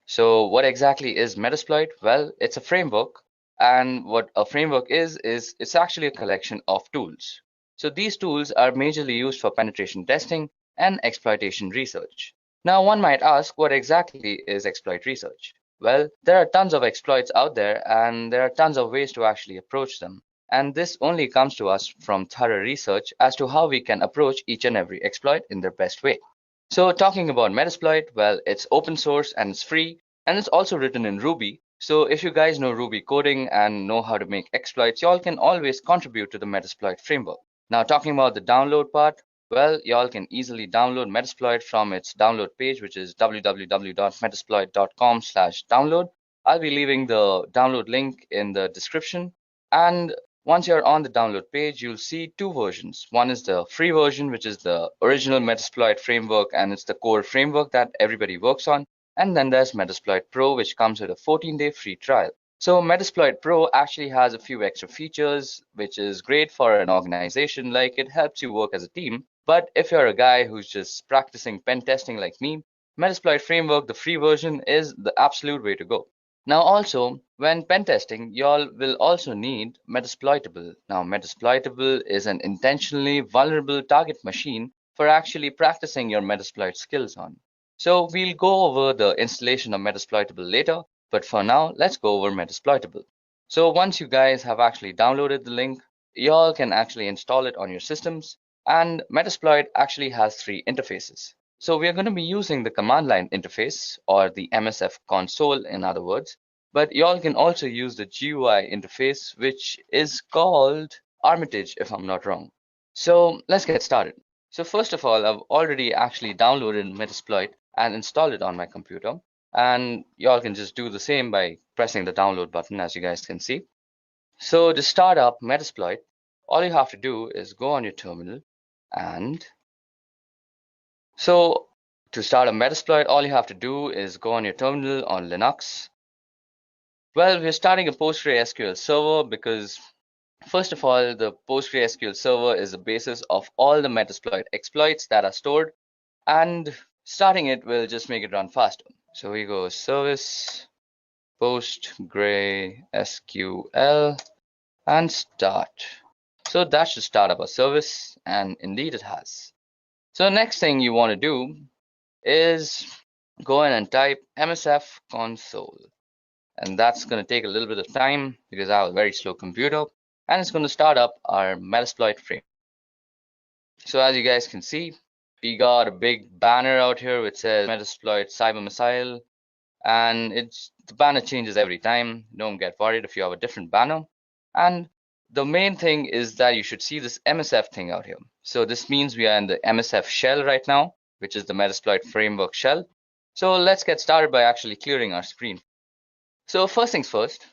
So what exactly is Metasploit? Well, it's a framework, and what a framework is it's actually a collection of tools. So these tools are majorly used for penetration testing and exploitation research. Now one might ask, what exactly is exploit research? Well, there are tons of exploits out there, and there are tons of ways to actually approach them. And this only comes to us from thorough research as to how we can approach each and every exploit in their best way. So talking about Metasploit, well, it's open source and it's free, and it's also written in Ruby. So if you guys know Ruby coding and know how to make exploits, y'all can always contribute to the Metasploit framework. Now talking about the download part, well, y'all can easily download Metasploit from its download page, which is www.metasploit.com/download. I'll be leaving the download link in the description. And once you're on the download page, you'll see two versions. One is the free version, which is the original Metasploit framework, and it's the core framework that everybody works on. And then there's Metasploit Pro, which comes with a 14-day free trial. So Metasploit Pro actually has a few extra features, which is great for an organization, like it helps you work as a team. But if you're a guy who's just practicing pen testing like me, Metasploit framework, the free version, is the absolute way to go. Now also, when pen testing, y'all will also need Metasploitable. Now Metasploitable is an intentionally vulnerable target machine for actually practicing your Metasploit skills on. So we'll go over the installation of Metasploitable later, but for now, let's go over Metasploitable. So once you guys have actually downloaded the link, y'all can actually install it on your systems, and Metasploit actually has three interfaces. So we are going to be using the command line interface, or the MSF console in other words, but y'all can also use the GUI interface, which is called Armitage if I'm not wrong. So let's get started. So first of all, I've already actually downloaded Metasploit and installed it on my computer, and y'all can just do the same by pressing the download button, as you guys can see. So to start up Metasploit, all you have to do is go on your terminal, and so to start a Metasploit, all you have to do is go on your terminal on Linux. Well, we're starting a PostgreSQL server because first of all, the PostgreSQL server is the basis of all the Metasploit exploits that are stored, and starting it will just make it run faster. So we go service PostgreSQL and start. So that should start up a service, and indeed it has. So the next thing you want to do is go in and type MSF console. And that's going to take a little bit of time because I have a very slow computer, and it's going to start up our Metasploit frame. So as you guys can see, we got a big banner out here which says Metasploit Cyber Missile, and the banner changes every time. Don't get worried if you have a different banner. And the main thing is that you should see this MSF thing out here. So this means we are in the MSF shell right now, which is the Metasploit framework shell. So let's get started by actually clearing our screen. So first things first,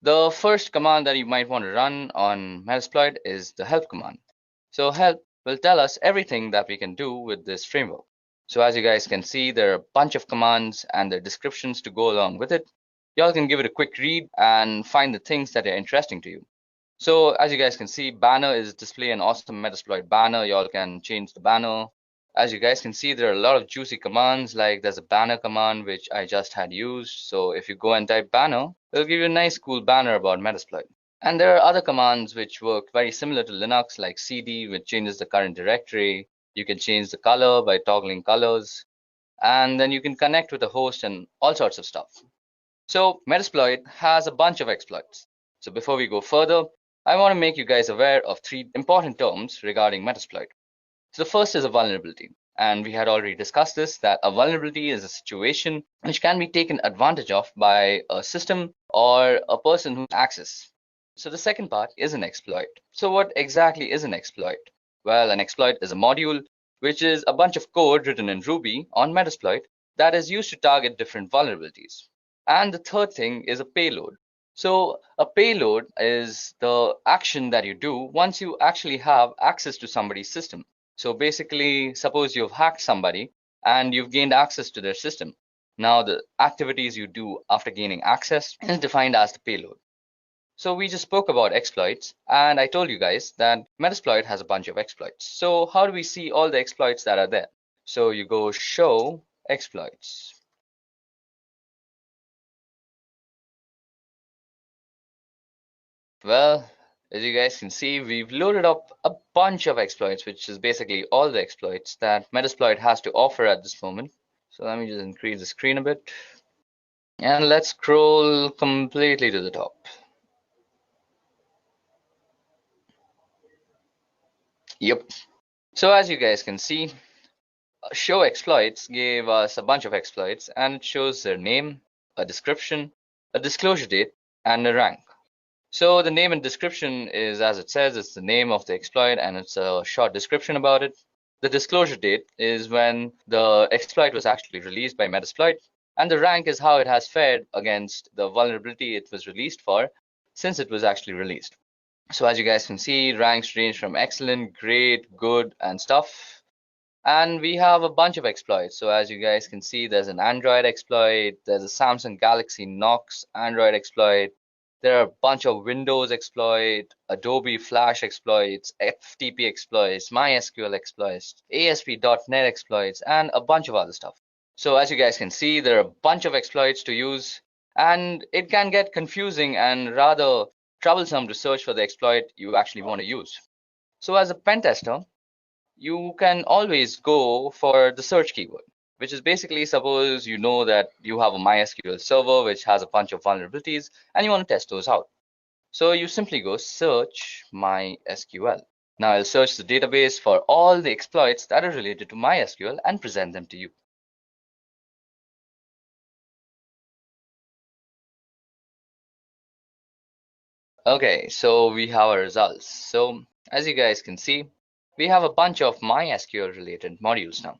the first command that you might want to run on Metasploit is the help command. So help will tell us everything that we can do with this framework. So as you guys can see, there are a bunch of commands and their descriptions to go along with it. Y'all can give it a quick read and find the things that are interesting to you. So as you guys can see, banner is display an awesome Metasploit banner. Y'all can change the banner. As you guys can see, there are a lot of juicy commands, like there's a banner command, which I just had used. So if you go and type banner, it'll give you a nice cool banner about Metasploit. And there are other commands which work very similar to Linux, like cd, which changes the current directory. You can change the color by toggling colors. And then you can connect with the host and all sorts of stuff. So Metasploit has a bunch of exploits. So before we go further, I want to make you guys aware of 3 important terms regarding Metasploit. So the first is a vulnerability. And we had already discussed this, that a vulnerability is a situation which can be taken advantage of by a system or a person who access. So the second part is an exploit. So what exactly is an exploit? Well, an exploit is a module which is a bunch of code written in Ruby on Metasploit that is used to target different vulnerabilities. And the third thing is a payload. So a payload is the action that you do once you actually have access to somebody's system. So basically, suppose you've hacked somebody and you've gained access to their system. Now the activities you do after gaining access is defined as the payload. So we just spoke about exploits, and I told you guys that Metasploit has a bunch of exploits. So how do we see all the exploits that are there? So you go show exploits. Well, as you guys can see, we've loaded up a bunch of exploits, which is basically all the exploits that Metasploit has to offer at this moment. So let me just increase the screen a bit. And let's scroll completely to the top. Yep. So as you guys can see, show exploits gave us a bunch of exploits, and it shows their name, a description, a disclosure date, and a rank. So the name and description is, as it says, it's the name of the exploit and it's a short description about it. The disclosure date is when the exploit was actually released by Metasploit, and the rank is how it has fared against the vulnerability it was released for since it was actually released. So as you guys can see, ranks range from excellent, great, good, and stuff. And we have a bunch of exploits. So as you guys can see, there's an Android exploit, there's a Samsung Galaxy Knox Android exploit, there are a bunch of Windows exploit, Adobe Flash exploits, FTP exploits, MySQL exploits, ASP.NET exploits, and a bunch of other stuff. So as you guys can see, there are a bunch of exploits to use, and it can get confusing and rather troublesome to search for the exploit you actually want to use. So as a pen tester, you can always go for the search keyword, which is basically, suppose you know that you have a MySQL server which has a bunch of vulnerabilities and you want to test those out. So you simply go search MySQL. Now I'll search the database for all the exploits that are related to MySQL and present them to you. Okay, so we have our results. So as you guys can see, we have a bunch of MySQL related modules now.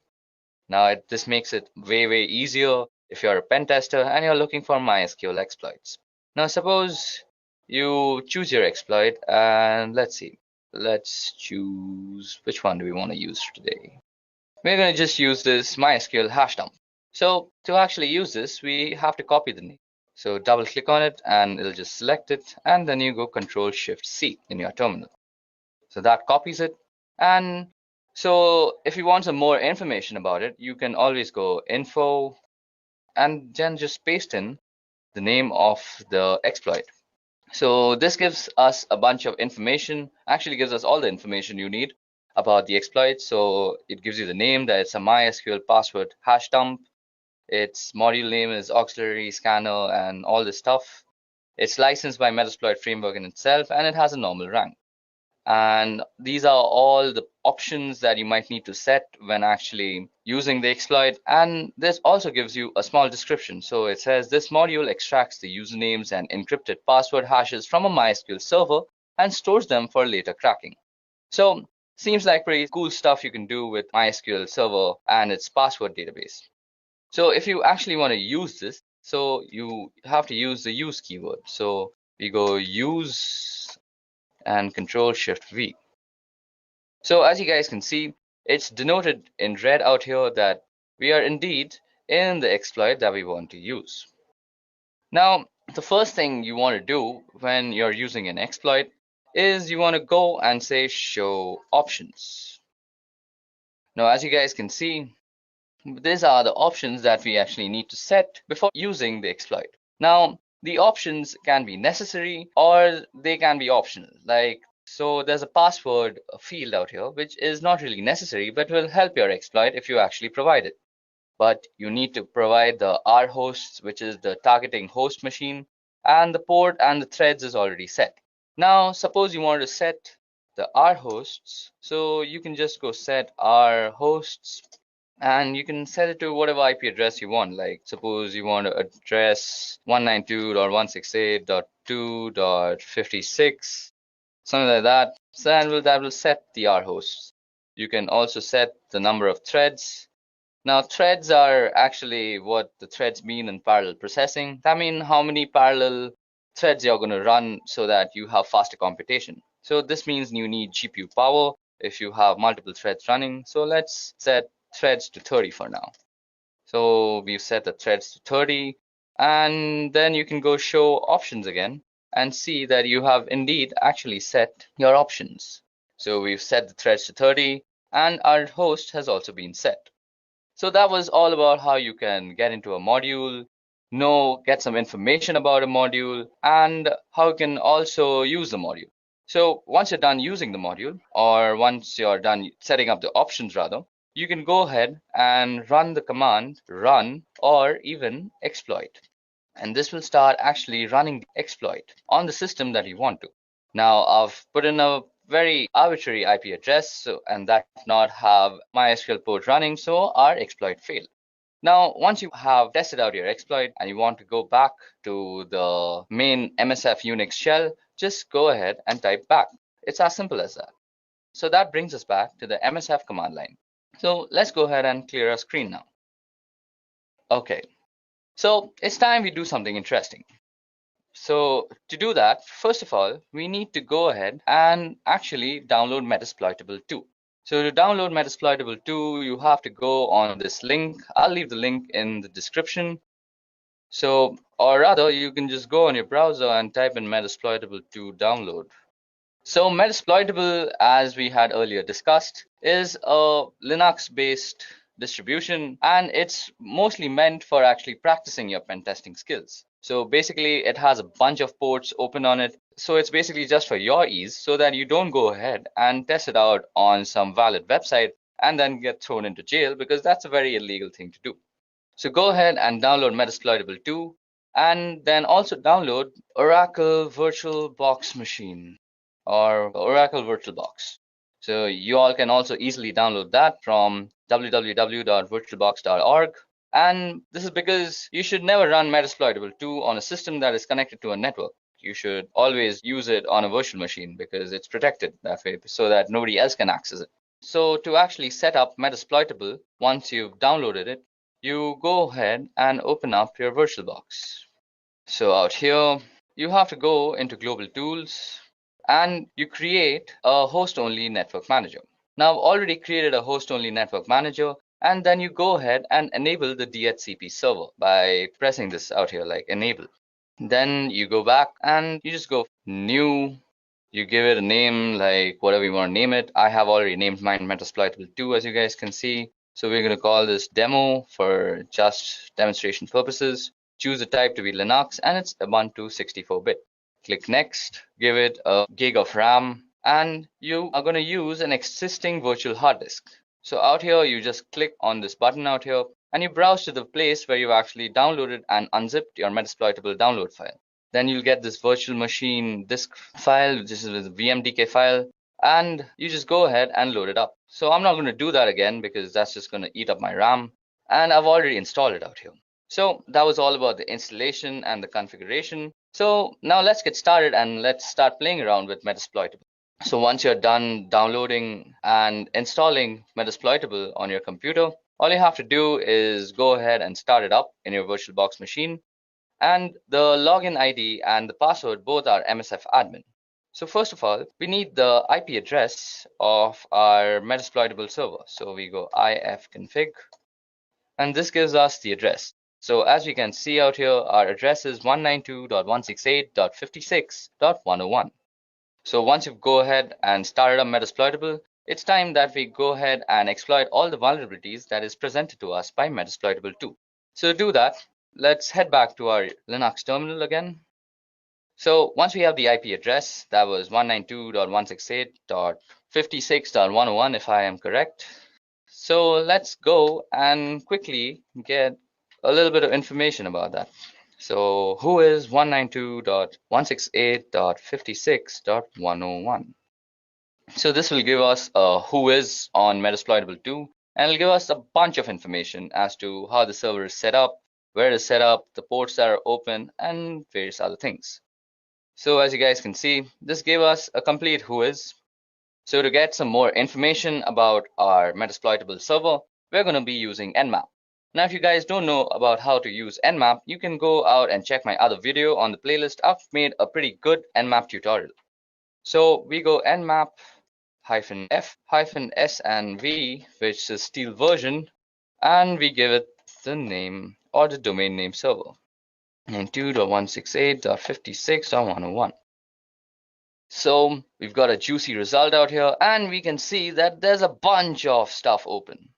Now this makes it way easier if you're a pen tester and you're looking for MySQL exploits. Now suppose you choose your exploit and let's see. Let's choose, which one do we want to use today? We're going to just use this MySQL hash dump. So to actually use this, we have to copy the name. So double click on it and it'll just select it, and then you go Control-Shift-C in your terminal. So that copies it. And so if you want some more information about it, you can always go info and then just paste in the name of the exploit. So this gives us a bunch of information, actually gives us all the information you need about the exploit. So it gives you the name, that it's a MySQL password hash dump. Its module name is auxiliary scanner and all this stuff. It's licensed by Metasploit framework in itself, and it has a normal rank. And these are all the options that you might need to set when actually using the exploit. And this also gives you a small description. So it says this module extracts the usernames and encrypted password hashes from a MySQL server and stores them for later cracking. So seems like pretty cool stuff you can do with MySQL server and its password database. So if you actually want to use this, so you have to use the use keyword. So we go use and Control-Shift-V. So as you guys can see, it's denoted in red out here that we are indeed in the exploit that we want to use. Now, the first thing you want to do when you're using an exploit is you want to go and say show options. Now, as you guys can see, these are the options that we actually need to set before using the exploit. Now, the options can be necessary or they can be optional. So there's a password field out here, which is not really necessary, but will help your exploit if you actually provide it. But you need to provide the R hosts, which is the targeting host machine, and the port and the threads is already set. Now, suppose you want to set the R hosts, so you can just go set R hosts, and you can set it to whatever IP address you want. Like suppose you want to address 192.168.2.56, something like that. So that will set the R hosts. You can also set the number of threads. Now, threads are actually what the threads mean in parallel processing. That means how many parallel threads you're going to run so that you have faster computation. So this means you need GPU power if you have multiple threads running. So let's set threads to 30 for now. So we've set the threads to 30, and then you can go show options again and see that you have indeed actually set your options. So we've set the threads to 30 and our host has also been set. So that was all about how you can get into a module, get some information about a module, and how you can also use the module. So once you're done using the module, or once you're done setting up the options rather, you can go ahead and run the command run or even exploit. And this will start actually running the exploit on the system that you want to. Now I've put in a very arbitrary IP address, and that does not have MySQL port running, so our exploit failed. Now, once you have tested out your exploit and you want to go back to the main MSF Unix shell, just go ahead and type back. It's as simple as that. So that brings us back to the MSF command line. So let's go ahead and clear our screen now. Okay, so it's time we do something interesting. So to do that, first of all, we need to go ahead and actually download Metasploitable 2. So to download Metasploitable 2, you have to go on this link. I'll leave the link in the description. So, or rather, you can just go on your browser and type in Metasploitable 2 download. So Metasploitable, as we had earlier discussed, is a Linux-based distribution, and it's mostly meant for actually practicing your pen testing skills. So basically, it has a bunch of ports open on it. So it's basically just for your ease so that you don't go ahead and test it out on some valid website and then get thrown into jail, because that's a very illegal thing to do. So go ahead and download Metasploitable 2, and then also download Oracle VirtualBox Machine or Oracle VirtualBox. So you all can also easily download that from www.virtualbox.org. And this is because you should never run Metasploitable 2 on a system that is connected to a network. You should always use it on a virtual machine because it's protected that way so that nobody else can access it. So to actually set up Metasploitable, once you've downloaded it, you go ahead and open up your VirtualBox. So out here, you have to go into Global Tools and you create a host-only network manager. Now I've already created a host-only network manager, and then you go ahead and enable the DHCP server by pressing this out here, like enable. Then you go back and you just go new. You give it a name, like whatever you want to name it. I have already named mine Metasploitable 2, as you guys can see. So we're going to call this demo for just demonstration purposes. Choose the type to be Linux, and it's Ubuntu 64-bit. Click next, give it a gig of RAM, and you are going to use an existing virtual hard disk. So out here, you just click on this button out here, and you browse to the place where you've actually downloaded and unzipped your Metasploitable download file. Then you'll get this virtual machine disk file, which is a VMDK file, and you just go ahead and load it up. So I'm not going to do that again because that's just going to eat up my RAM, and I've already installed it out here. So that was all about the installation and the configuration. So now let's get started and let's start playing around with Metasploitable. So once you're done downloading and installing Metasploitable on your computer, all you have to do is go ahead and start it up in your VirtualBox machine. And the login ID and the password both are MSF admin. So first of all, we need the IP address of our Metasploitable server. So we go ifconfig, and this gives us the address. So as we can see out here, our address is 192.168.56.101. So once you go ahead and started up Metasploitable, it's time that we go ahead and exploit all the vulnerabilities that is presented to us by Metasploitable 2. So to do that, let's head back to our Linux terminal again. So once we have the IP address, that was 192.168.56.101 if I am correct. So let's go and quickly get a little bit of information about that. So who is 192.168.56.101? So this will give us a who is on Metasploitable 2, and it'll give us a bunch of information as to how the server is set up, where it is set up, the ports that are open, and various other things. So as you guys can see, this gave us a complete who is. So to get some more information about our Metasploitable server, we're going to be using Nmap. Now, if you guys don't know about how to use Nmap, you can go out and check my other video on the playlist. I've made a pretty good Nmap tutorial. So we go Nmap -f -s and v, which is steel version, and we give it the name or the domain name server, 92.168.56.101. So we've got a juicy result out here, and we can see that there's a bunch of stuff open.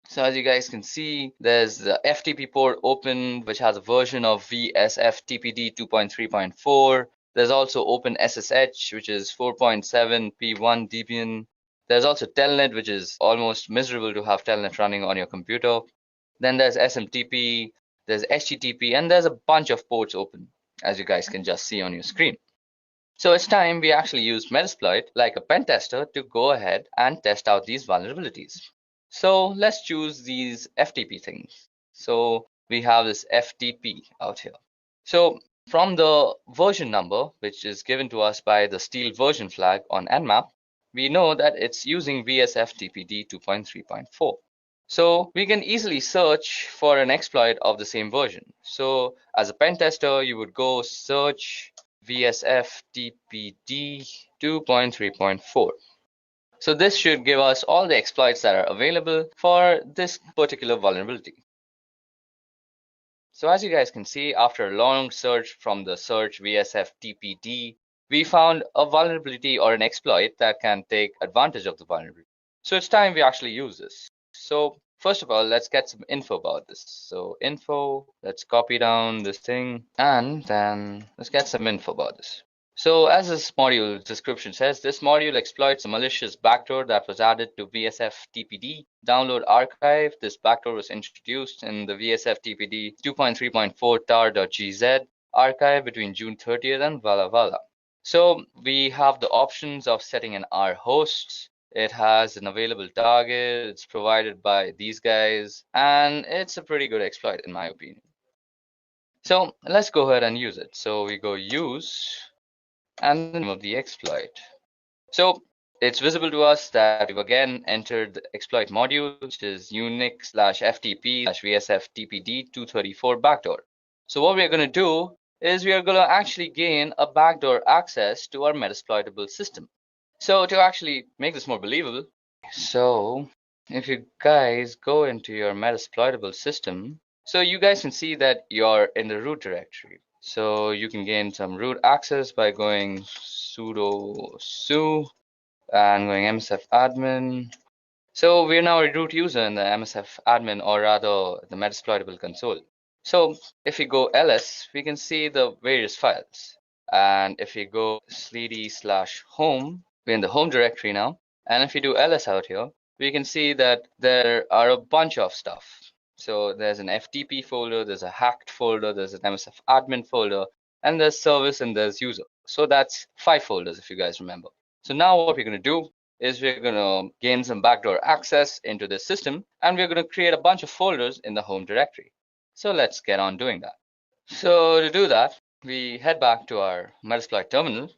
So as you guys can see, there's the FTP port open, which has a version of VSFTPD 2.3.4. There's also OpenSSH, which is 4.7 P1 Debian. There's also Telnet, which is almost miserable to have Telnet running on your computer. Then there's SMTP, there's HTTP, and there's a bunch of ports open, as you guys can just see on your screen. So it's time we actually use Metasploit like a pen tester to go ahead and test out these vulnerabilities. So let's choose these FTP things. So we have this FTP out here. So from the version number, which is given to us by the steel version flag on Nmap, we know that it's using VSFTPD 2.3.4. So we can easily search for an exploit of the same version. So as a pen tester, you would go search VSFTPD 2.3.4. So this should give us all the exploits that are available for this particular vulnerability. So as you guys can see, after a long search from the search VSFTPD, we found a vulnerability or an exploit that can take advantage of the vulnerability. So it's time we actually use this. So first of all, let's get some info about this. So info, let's copy down this thing, and then let's get some info about this. So as this module description says, this module exploits a malicious backdoor that was added to VSFTPD download archive. This backdoor was introduced in the VSFTPD 2.3.4 tar.gz archive between June 30th and Walla. So we have the options of setting an R host. It has an available target. It's provided by these guys, and it's a pretty good exploit in my opinion. So let's go ahead and use it. So we go use and the name of the exploit. So it's visible to us that we've again entered the exploit module, which is Unix/FTP/VSFTPD 234 backdoor. So what we're going to do is we are going to actually gain a backdoor access to our Metasploitable system. So to actually make this more believable, so if you guys go into your Metasploitable system, so you guys can see that you're in the root directory. So you can gain some root access by going sudo su and going msf admin. So we're now a root user in the msf admin, or rather the Metasploitable console. So if we go ls, we can see the various files. And if we go /home, we're in the home directory now. And if we do ls out here, we can see that there are a bunch of stuff. So there's an FTP folder, there's a hacked folder, there's an MSF admin folder, and there's service and there's user. So that's 5 folders if you guys remember. So now what we're going to do is we're going to gain some backdoor access into this system, and we're going to create a bunch of folders in the home directory. So let's get on doing that. So to do that, we head back to our Metasploit terminal,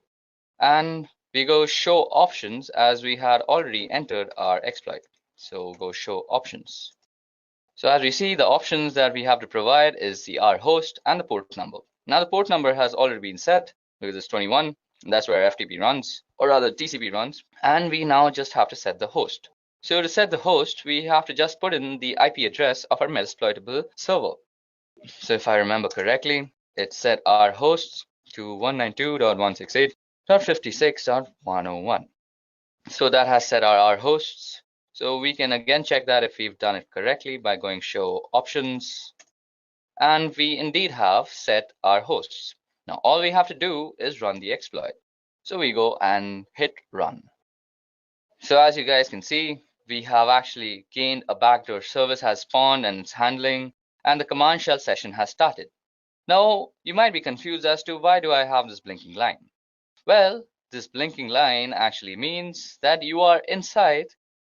and we go show options as we had already entered our exploit. So go show options. So as we see, the options that we have to provide is the R host and the port number. Now the port number has already been set because it's 21, and that's where FTP runs, or rather TCP runs. And we now just have to set the host. So to set the host, we have to just put in the IP address of our Metasploitable server. So if I remember correctly, it's set our hosts to 192.168. .56.101. So that has set our hosts. So we can again check that if we've done it correctly by going show options. And we indeed have set our hosts. Now all we have to do is run the exploit. So we go and hit run. So as you guys can see, we have actually gained a backdoor service has spawned and it's handling, and the command shell session has started. Now you might be confused as to why do I have this blinking line? Well, this blinking line actually means that you are inside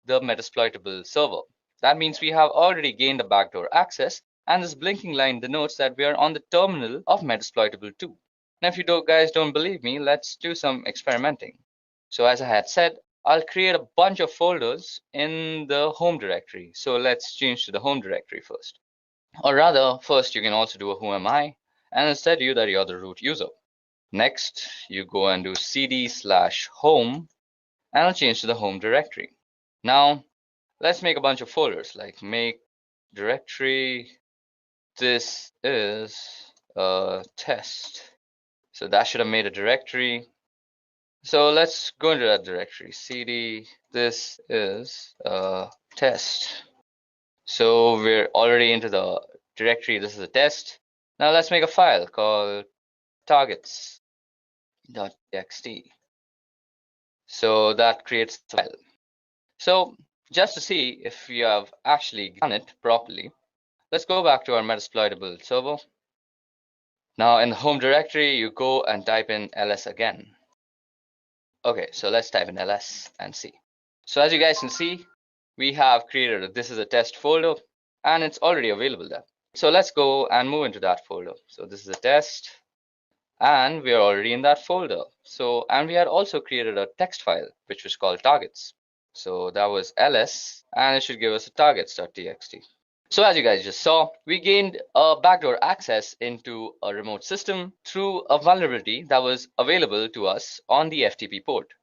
the Metasploitable server. That means we have already gained a backdoor access, and this blinking line denotes that we are on the terminal of Metasploitable 2. Now if you guys don't believe me, let's do some experimenting. So as I had said, I'll create a bunch of folders in the home directory. So let's change to the home directory first. Or rather, first you can also do a who am I, and instead do that you're the root user. Next, you go and do cd/home, and I'll change to the home directory. Now, let's make a bunch of folders, like make directory, this is a test. So that should have made a directory. So let's go into that directory, cd, this is a test. So we're already into the directory, this is a test. Now let's make a file called targets.txt. So that creates the file. So just to see if you have actually done it properly, let's go back to our Metasploitable server. Now in the home directory, you go and type in ls again. Okay, so let's type in ls and see. So as you guys can see, we have created a this is a test folder, and it's already available there. So let's go and move into that folder. So this is a test, and we are already in that folder. So, and we had also created a text file, which was called targets. So that was ls, and it should give us a targets.txt. So as you guys just saw, we gained a backdoor access into a remote system through a vulnerability that was available to us on the FTP port.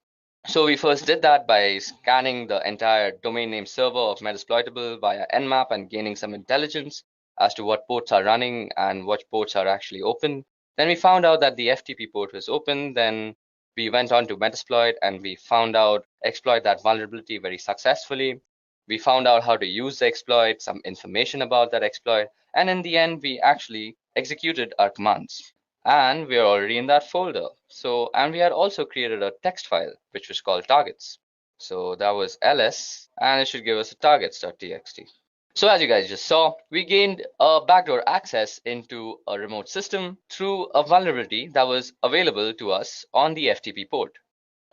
So we first did that by scanning the entire domain name server of Metasploitable via Nmap and gaining some intelligence as to what ports are running and what ports are actually open. Then we found out that the FTP port was open. Then we went on to Metasploit and we found out exploit that vulnerability very successfully. We found out how to use the exploit, some information about that exploit, and in the end, we actually executed our commands. And we are already in that folder. So, and we had also created a text file, which was called targets. So that was ls, and it should give us a targets.txt. So as you guys just saw, we gained a backdoor access into a remote system through a vulnerability that was available to us on the FTP port.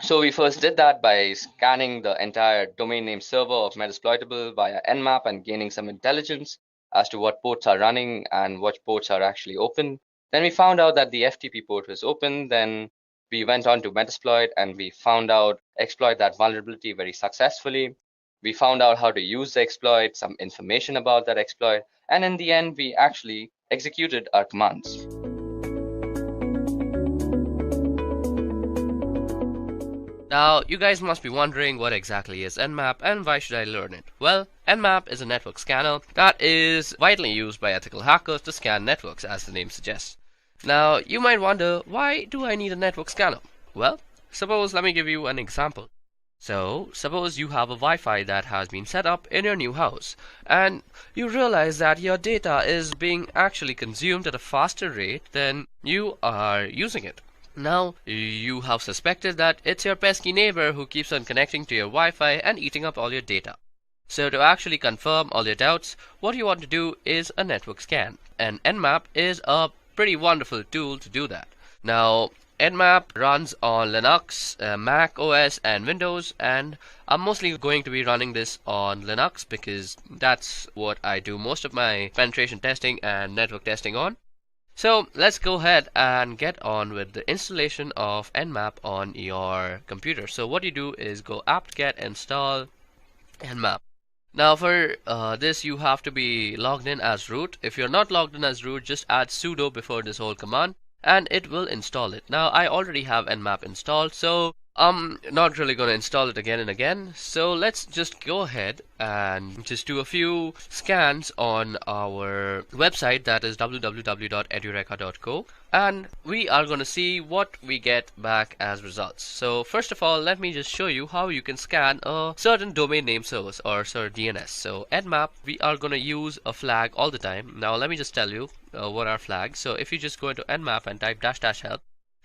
So we first did that by scanning the entire domain name server of Metasploitable via Nmap and gaining some intelligence as to what ports are running and what ports are actually open. Then we found out that the FTP port was open. Then we went on to Metasploit and we found out exploit that vulnerability very successfully. We found out how to use the exploit, some information about that exploit, and in the end, we actually executed our commands. Now, you guys must be wondering what exactly is Nmap and why should I learn it? Well, Nmap is a network scanner that is widely used by ethical hackers to scan networks, as the name suggests. Now, you might wonder, why do I need a network scanner? Well, let me give you an example. So, suppose you have a Wi-Fi that has been set up in your new house, and you realize that your data is being actually consumed at a faster rate than you are using it. Now, you have suspected that it's your pesky neighbor who keeps on connecting to your Wi-Fi and eating up all your data. So to actually confirm all your doubts, what you want to do is a network scan. And Nmap is a pretty wonderful tool to do that. Now, Nmap runs on Linux, Mac OS and Windows, and I'm mostly going to be running this on Linux because that's what I do most of my penetration testing and network testing on. So let's go ahead and get on with the installation of Nmap on your computer. So what you do is go apt-get install Nmap. Now for this you have to be logged in as root. If you're not logged in as root, just add sudo before this whole command and it will install it. Now I already have Nmap installed, so I'm not really going to install it again and again, so let's just go ahead and just do a few scans on our website, that is www.edureka.co, and we are going to see what we get back as results. So first of all, let me just show you how you can scan a certain domain name service or certain DNS. So Nmap, we are going to use a flag all the time. Now let me just tell you what are flags. So if you just go into Nmap and type --help,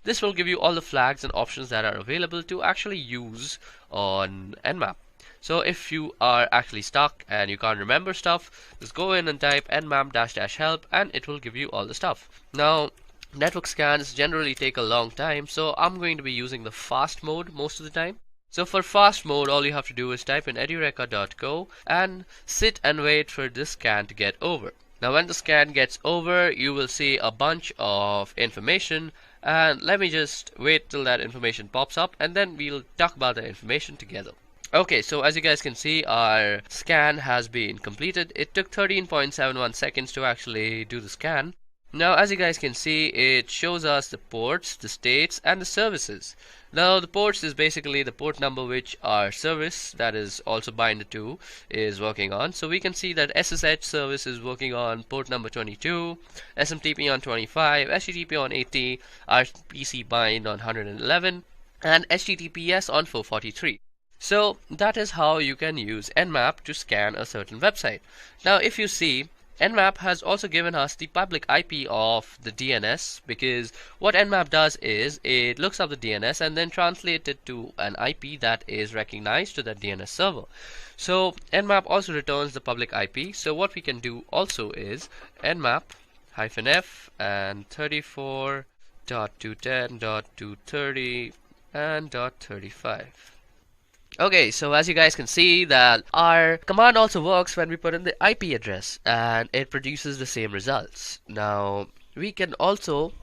this will give you all the flags and options that are available to actually use on Nmap. So if you are actually stuck and you can't remember stuff, just go in and type nmap --help and it will give you all the stuff. Now, network scans generally take a long time, so I'm going to be using the fast mode most of the time. So for fast mode, all you have to do is type in edureka.co and sit and wait for this scan to get over. Now when the scan gets over, you will see a bunch of information, and let me just wait till that information pops up and then we'll talk about the information together. Okay, so as you guys can see, our scan has been completed. It took 13.71 seconds to actually do the scan. Now as you guys can see, it shows us the ports, the states, and the services. Now the ports is basically the port number which our service, that is also bind to, is working on. So we can see that SSH service is working on port number 22, SMTP on 25, HTTP on 80, RPC bind on 111, and HTTPS on 443. So that is how you can use Nmap to scan a certain website. Now if you see, Nmap has also given us the public IP of the DNS, because what Nmap does is it looks up the DNS and then translates it to an IP that is recognized to that DNS server. So Nmap also returns the public IP. So what we can do also is Nmap -f and 34.210.230 and .35. Okay, so as you guys can see that our command also works when we put in the IP address and it produces the same results. Now we can also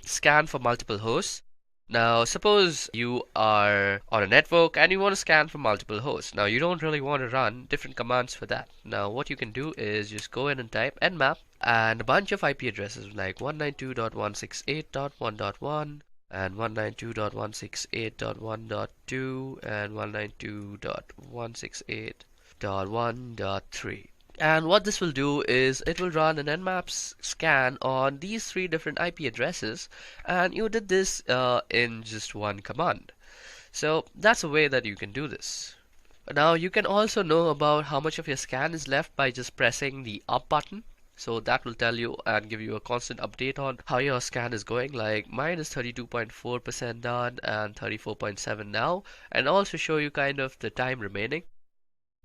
scan for multiple hosts. Now suppose you are on a network and you want to scan for multiple hosts. Now you don't really want to run different commands for that. Now what you can do is just go in and type nmap and a bunch of IP addresses like 192.168.1.1 and 192.168.1.2 and 192.168.1.3. And what this will do is it will run an nmap scan on these three different IP addresses, and you did this in just one command. So that's a way that you can do this. Now you can also know about how much of your scan is left by just pressing the up button. So that will tell you and give you a constant update on how your scan is going. Like mine is 32.4% done and 34.7 now, and also show you kind of the time remaining.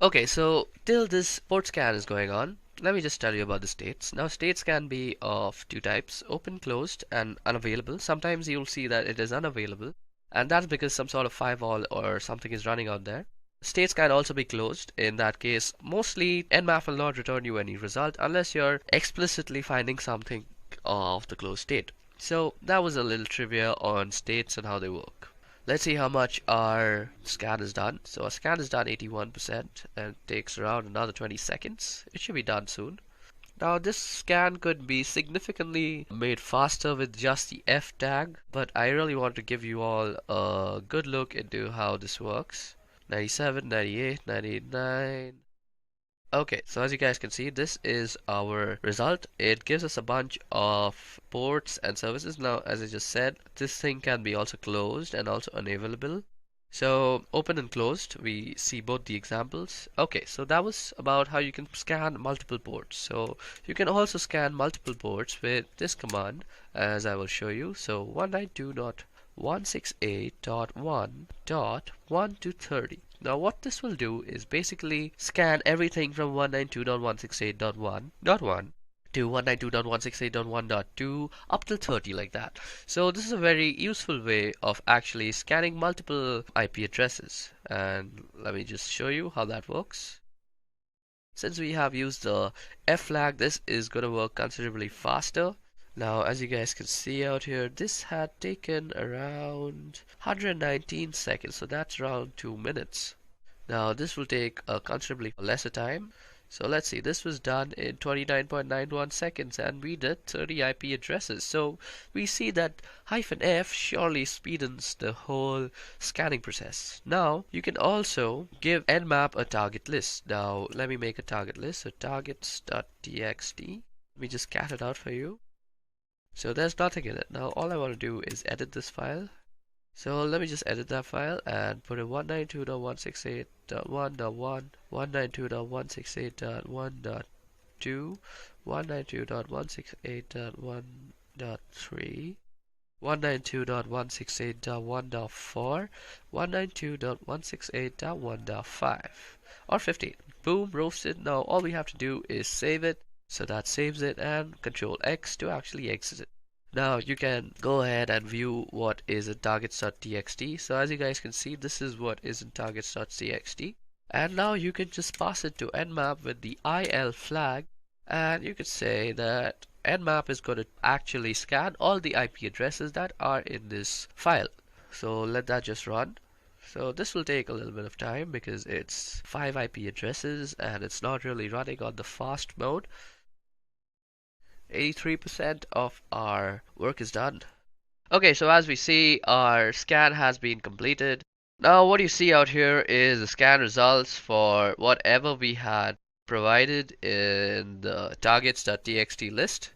Okay, so till this port scan is going on, let me just tell you about the states. Now states can be of two types: open, closed, and unavailable. Sometimes you'll see that it is unavailable, and that's because some sort of firewall or something is running out there. States can also be closed. In that case, mostly Nmap will not return you any result unless you're explicitly finding something of the closed state. So that was a little trivia on states and how they work. Let's see how much our scan is done. So our scan is done 81% and it takes around another 20 seconds. It should be done soon. Now this scan could be significantly made faster with just the F tag, but I really want to give you all a good look into how this works. 97, 98, 99. Okay, so as you guys can see, this is our result. It gives us a bunch of ports and services. Now, as I just said, this thing can be also closed and also unavailable. So open and closed, we see both the examples. Okay, so that was about how you can scan multiple ports. So you can also scan multiple ports with this command, as I will show you. So 192.168.1.1 to 30. Now what this will do is basically scan everything from 192.168.1.1 to 192.168.1.2 up till 30, like that. So this is a very useful way of actually scanning multiple IP addresses, and let me just show you how that works. Since we have used the F flag, this is going to work considerably faster. Now as you guys can see out here, this had taken around 119 seconds, so that's around 2 minutes. Now this will take a considerably lesser time. So let's see, this was done in 29.91 seconds and we did 30 IP addresses. So we see that -F surely speedens the whole scanning process. Now you can also give nmap a target list. Now let me make a target list. So targets.txt. Let me just cat it out for you. So there's nothing in it. Now all I want to do is edit this file. So let me just edit that file and put in 192.168.1.1, 192.168.1.2, 192.168.1.3, 192.168.1.4, 192.168.1.5, or 15. Boom, roasted. Now all we have to do is save it. So that saves it, and Control X to actually exit it. Now you can go ahead and view what is in targets.txt. So as you guys can see, this is what is in targets.txt. And now you can just pass it to nmap with the IL flag, and you could say that nmap is going to actually scan all the IP addresses that are in this file. So let that just run. So this will take a little bit of time because it's 5 IP addresses and it's not really running on the fast mode. 83% of our work is done. Okay, so as we see, our scan has been completed. Now what you see out here is the scan results for whatever we had provided in the targets.txt list.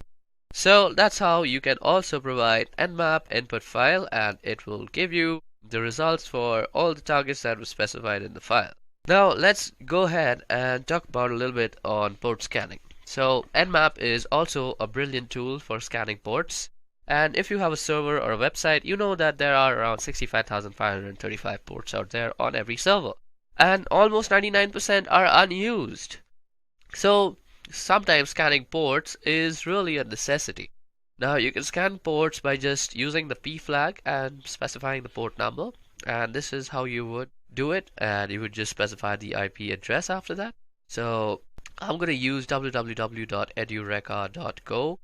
So that's how you can also provide nmap input file, and it will give you the results for all the targets that were specified in the file. Now let's go ahead and talk about a little bit on port scanning. So nmap is also a brilliant tool for scanning ports, and if you have a server or a website, you know that there are around 65,535 ports out there on every server, and almost 99% are unused. So sometimes scanning ports is really a necessity. Now you can scan ports by just using the P flag and specifying the port number, and this is how you would do it, and you would just specify the IP address after that. So I'm going to use www.edureka.go,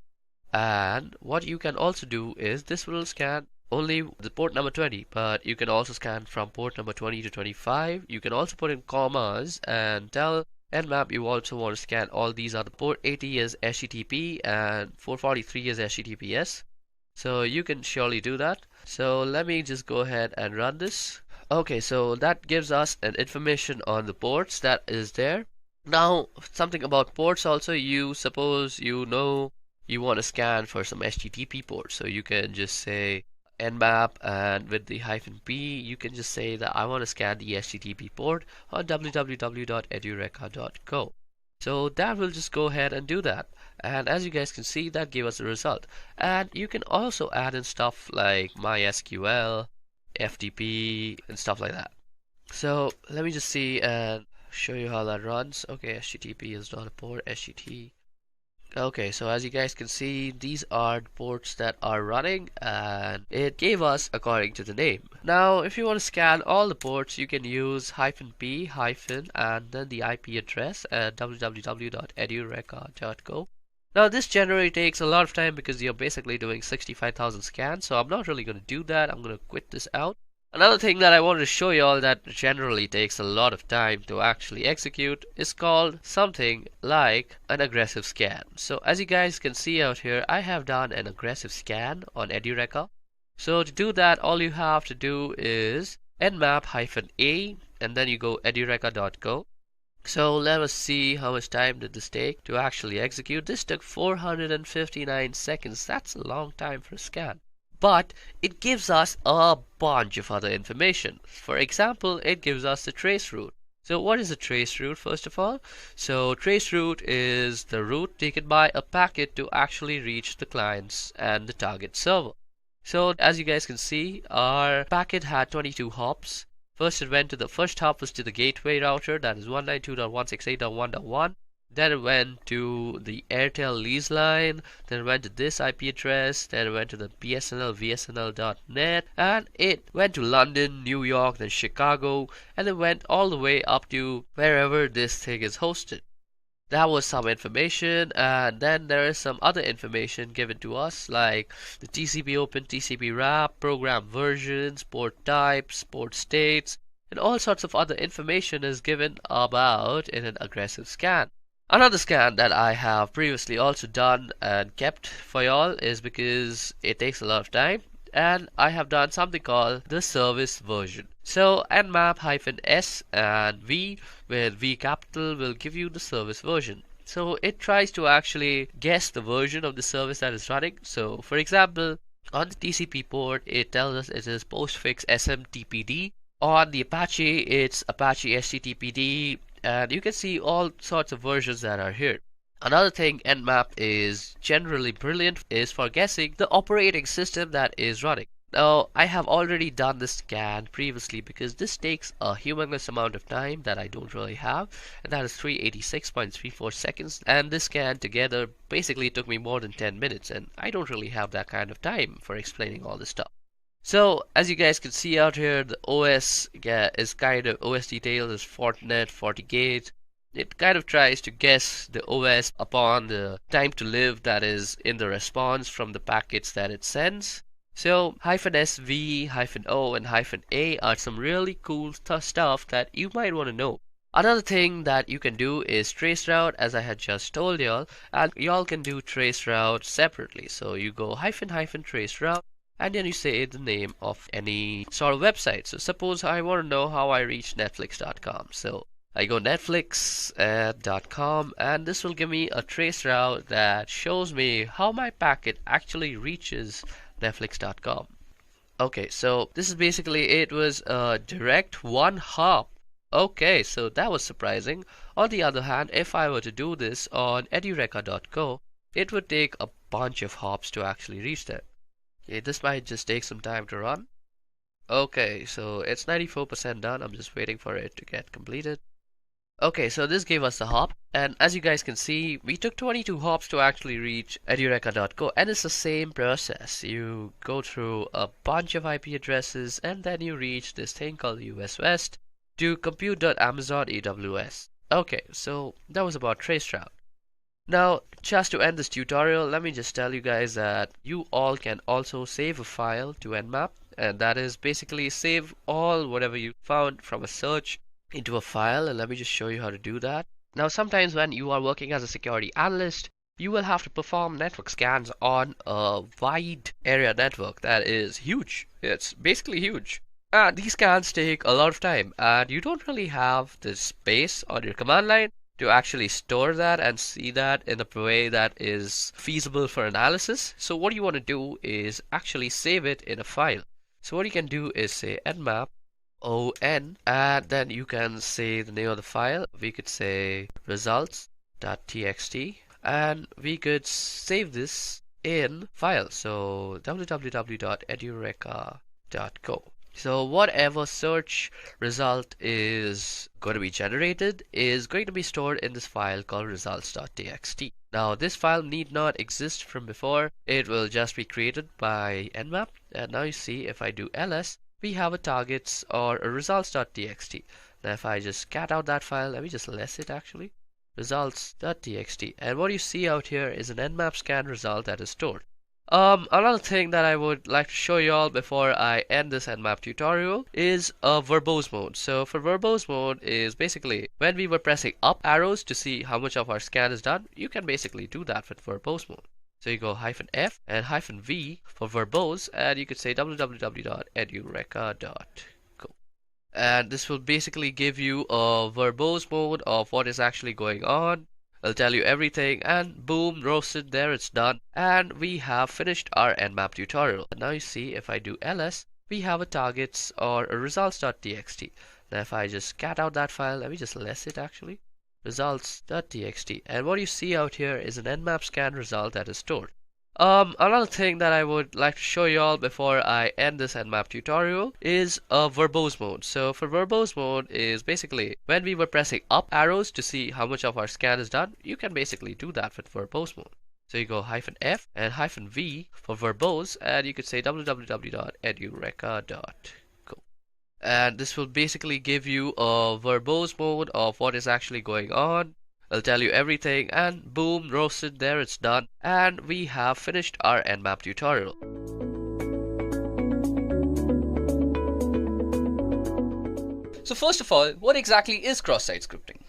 and what you can also do is this will scan only the port number 20, but you can also scan from port number 20 to 25. You can also put in commas and tell nmap you also want to scan all these other port. 80 is HTTP and 443 is HTTPS. So you can surely do that. So let me just go ahead and run this. Okay, so that gives us an information on the ports that is there. Now something about ports also, you suppose you know you want to scan for some HTTP ports, so you can just say nmap, and with the -p you can just say that I want to scan the HTTP port on www.edureka.go. So that will just go ahead and do that, and as you guys can see, that gave us a result. And you can also add in stuff like MySQL, FTP, and stuff like that. So let me just see and show you how that runs. Okay, HTTP is not a port, HTTP. Okay, so as you guys can see, these are the ports that are running, and it gave us according to the name. Now if you want to scan all the ports, you can use -p and then the IP address at www.edureka.go. Now this generally takes a lot of time because you're basically doing 65,000 scans, so I'm not really going to do that. I'm going to quit this out. Another thing that I wanted to show you all that generally takes a lot of time to actually execute is called something like an aggressive scan. So as you guys can see out here, I have done an aggressive scan on Edureka. So to do that, all you have to do is nmap -a, and then you go edureka.go. So let us see how much time did this take to actually execute. This took 459 seconds. That's a long time for a scan. But it gives us a bunch of other information. For example, it gives us the trace route. So what is a trace route, first of all? So trace route is the route taken by a packet to actually reach the clients and the target server. So as you guys can see, our packet had 22 hops. First it went to the first hop was to the gateway router, that is 192.168.1.1. Then it went to the Airtel lease line, then it went to this IP address, then it went to the BSNL VSNL.net, and it went to London, New York, then Chicago, and it went all the way up to wherever this thing is hosted. That was some information, and then there is some other information given to us like the TCP open, TCP wrap, program versions, port types, port states, and all sorts of other information is given about in an aggressive scan. Another scan that I have previously also done and kept for y'all is because it takes a lot of time, and I have done something called the service version. So nmap-s and v with v capital will give you the service version. So it tries to actually guess the version of the service that is running. So for example, on the TCP port it tells us it is postfix SMTPD. On the Apache it's Apache HTTPD, and you can see all sorts of versions that are here. Another thing Nmap is generally brilliant is for guessing the operating system that is running. Now, I have already done this scan previously because this takes a humongous amount of time that I don't really have, and that is 386.34 seconds, and this scan together basically took me more than 10 minutes, and I don't really have that kind of time for explaining all this stuff. So, as you guys can see out here, the OS is kind of, OS detail is Fortinet, FortiGate. It kind of tries to guess the OS upon the time to live that is in the response from the packets that it sends. So, -SV, -O, and -A are some really cool stuff that you might want to know. Another thing that you can do is traceroute, as I had just told y'all, and y'all can do traceroute separately. So you go --traceroute, and then you say the name of any sort of website. So suppose I want to know how I reach netflix.com. So I go netflix.com, and this will give me a traceroute that shows me how my packet actually reaches netflix.com. Okay, so this is basically it was a direct one hop. Okay, so that was surprising. On the other hand, if I were to do this on edureka.co, it would take a bunch of hops to actually reach there. Okay, this might just take some time to run. Okay, so it's 94% done. I'm just waiting for it to get completed. Okay, so this gave us the hop, and as you guys can see, we took 22 hops to actually reach edureka.co, and it's the same process. You go through a bunch of IP addresses, and then you reach this thing called US West to compute.amazon AWS. Okay, so that was about traceroute. Now, just to end this tutorial, let me just tell you guys that you all can also save a file to Nmap, and that is basically save all whatever you found from a search into a file, and let me just show you how to do that. Now, sometimes when you are working as a security analyst, you will have to perform network scans on a wide area network that is huge. It's basically huge. And these scans take a lot of time, and you don't really have the space on your command line to actually store that and see that in a way that is feasible for analysis. So what you want to do is actually save it in a file. So what you can do is say nmap on, and then you can say the name of the file. We could say results.txt, and we could save this in file. So www.edureka.co. So whatever search result is going to be generated is going to be stored in this file called results.txt. Now this file need not exist from before. It will just be created by Nmap. And now you see if I do ls, we have a targets or a results.txt. Now if I just cat out that file, let me just less it actually. Results.txt. And what you see out here is an Nmap scan result that is stored. Another thing that I would like to show you all before I end this Nmap tutorial is a verbose mode. So for verbose mode is basically when we were pressing up arrows to see how much of our scan is done, you can basically do that with verbose mode. So you go -F and -V for verbose, and you could say www.edureka.co. And this will basically give you a verbose mode of what is actually going on. I'll tell you everything, and boom, roasted, there it's done, and we have finished our Nmap tutorial. And now you see if I do ls, we have a targets or a results.txt. Now if I just cat out that file, let me just less it actually, results.txt. And what you see out here is an Nmap scan result that is stored. Another thing that I would like to show you all before I end this Nmap tutorial is a verbose mode. So for verbose mode is basically when we were pressing up arrows to see how much of our scan is done, you can basically do that with verbose mode. So you go -F and -V for verbose, and you could say www.edureka.co. And this will basically give you a verbose mode of what is actually going on. I'll tell you everything, and boom, roasted, there it's done, and we have finished our Nmap tutorial. So first of all, what exactly is cross-site scripting?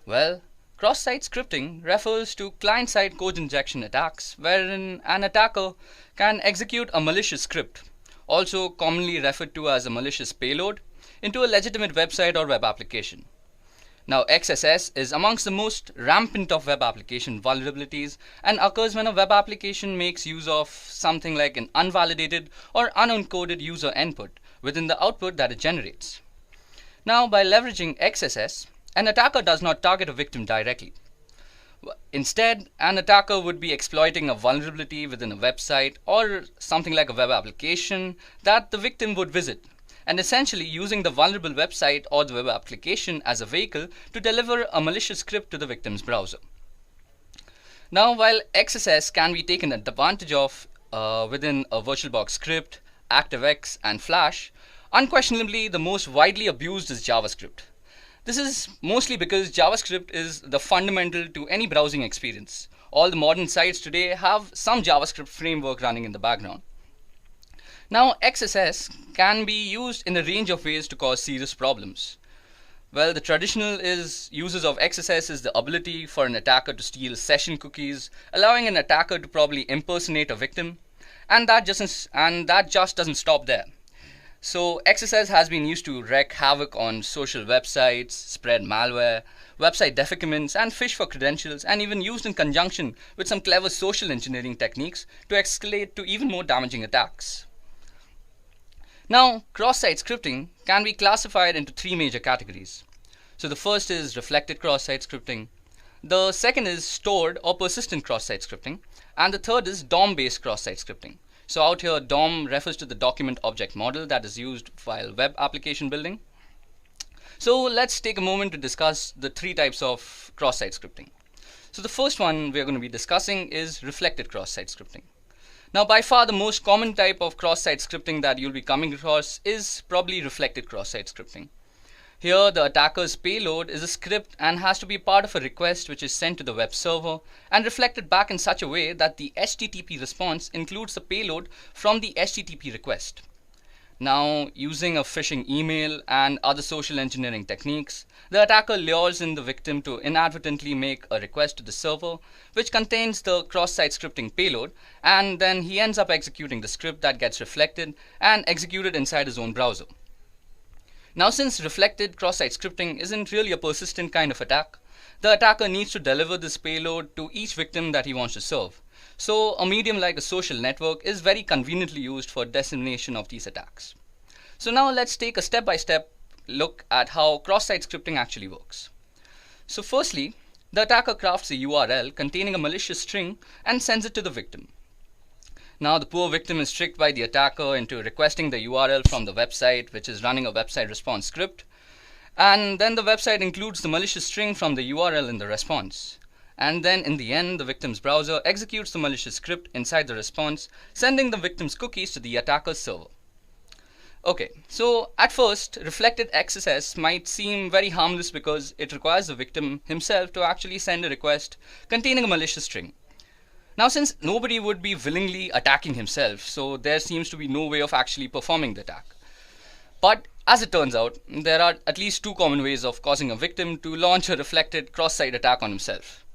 Well, cross-site scripting refers to client-side code injection attacks wherein an attacker can execute a malicious script, also commonly referred to as a malicious payload, into a legitimate website or web application. Now, XSS is amongst the most rampant of web application vulnerabilities and occurs when a web application makes use of something like an unvalidated or unencoded user input within the output that it generates. Now, by leveraging XSS, an attacker does not target a victim directly. Instead, an attacker would be exploiting a vulnerability within a website or something like a web application that the victim would visit, and essentially using the vulnerable website or the web application as a vehicle to deliver a malicious script to the victim's browser. Now, while XSS can be taken advantage of within a VirtualBox script, ActiveX, and Flash, unquestionably the most widely abused is JavaScript. This is mostly because JavaScript is the fundamental to any browsing experience. All the modern sites today have some JavaScript framework running in the background. Now, XSS can be used in a range of ways to cause serious problems. Well, the traditional uses of XSS is the ability for an attacker to steal session cookies, allowing an attacker to probably impersonate a victim, and that just doesn't stop there. So XSS has been used to wreak havoc on social websites, spread malware, website defacements, and fish for credentials, and even used in conjunction with some clever social engineering techniques to escalate to even more damaging attacks. Now, cross-site scripting can be classified into three major categories. So the first is reflected cross-site scripting, the second is stored or persistent cross-site scripting, and the third is DOM-based cross-site scripting. So out here, DOM refers to the document object model that is used while web application building. So let's take a moment to discuss the three types of cross-site scripting. So the first one we're going to be discussing is reflected cross-site scripting. Now, by far the most common type of cross-site scripting that you'll be coming across is probably reflected cross-site scripting. Here, the attacker's payload is a script and has to be part of a request which is sent to the web server and reflected back in such a way that the HTTP response includes the payload from the HTTP request. Now, using a phishing email and other social engineering techniques, the attacker lures in the victim to inadvertently make a request to the server which contains the cross-site scripting payload, and then he ends up executing the script that gets reflected and executed inside his own browser. Now, since reflected cross-site scripting isn't really a persistent kind of attack, the attacker needs to deliver this payload to each victim that he wants to serve. So a medium like a social network is very conveniently used for dissemination of these attacks. So now let's take a step-by-step look at how cross-site scripting actually works. So firstly, the attacker crafts a URL containing a malicious string and sends it to the victim. Now the poor victim is tricked by the attacker into requesting the URL from the website which is running a website response script, and then the website includes the malicious string from the URL in the response. And then in the end, the victim's browser executes the malicious script inside the response, sending the victim's cookies to the attacker's server. Okay, so at first, reflected XSS might seem very harmless because it requires the victim himself to actually send a request containing a malicious string. Now, since nobody would be willingly attacking himself, so there seems to be no way of actually performing the attack. But as it turns out, there are at least two common ways of causing a victim to launch a reflected cross-site attack on himself.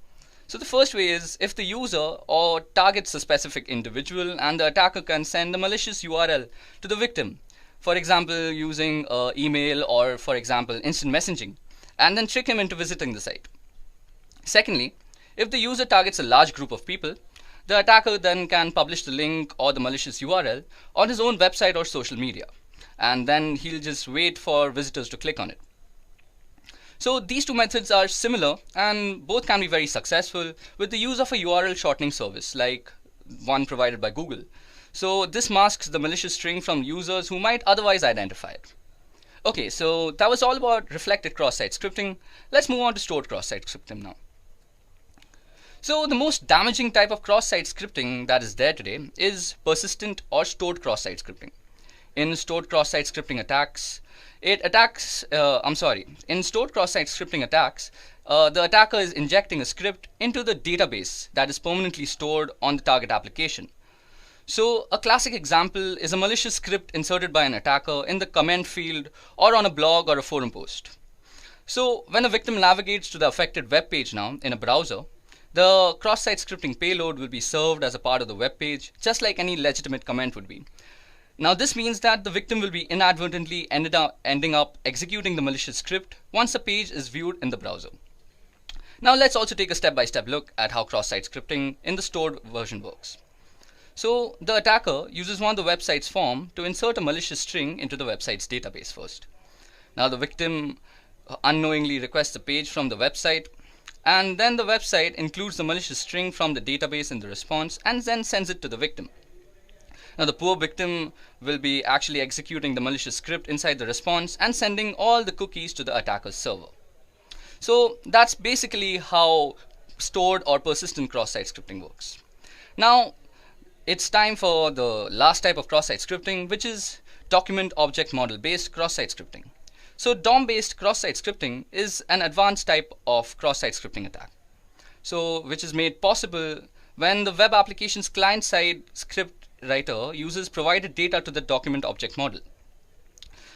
So the first way is if the user or targets a specific individual and the attacker can send a malicious URL to the victim, for example using email or for example instant messaging, and then trick him into visiting the site. Secondly, if the user targets a large group of people, the attacker then can publish the link or the malicious URL on his own website or social media, and then he'll just wait for visitors to click on it. So these two methods are similar and both can be very successful with the use of a URL shortening service like one provided by Google. So this masks the malicious string from users who might otherwise identify it. Okay, so that was all about reflected cross-site scripting. Let's move on to stored cross-site scripting now. So the most damaging type of cross-site scripting that is there today is persistent or stored cross-site scripting. In stored cross-site scripting attacks, in stored cross-site scripting attacks, the attacker is injecting a script into the database that is permanently stored on the target application. So a classic example is a malicious script inserted by an attacker in the comment field or on a blog or a forum post. So when a victim navigates to the affected web page now in a browser, the cross-site scripting payload will be served as a part of the web page, just like any legitimate comment would be. Now this means that the victim will be inadvertently ending up executing the malicious script once the page is viewed in the browser. Now let's also take a step-by-step look at how cross-site scripting in the stored version works. So the attacker uses one of the website's form to insert a malicious string into the website's database first. Now the victim unknowingly requests a page from the website, and then the website includes the malicious string from the database in the response and then sends it to the victim. Now the poor victim will be actually executing the malicious script inside the response and sending all the cookies to the attacker's server. So that's basically how stored or persistent cross-site scripting works. Now it's time for the last type of cross-site scripting, which is document object model based cross-site scripting. So DOM based cross-site scripting is an advanced type of cross-site scripting attack, so which is made possible when the web application's client-side script writer uses provided data to the document object model.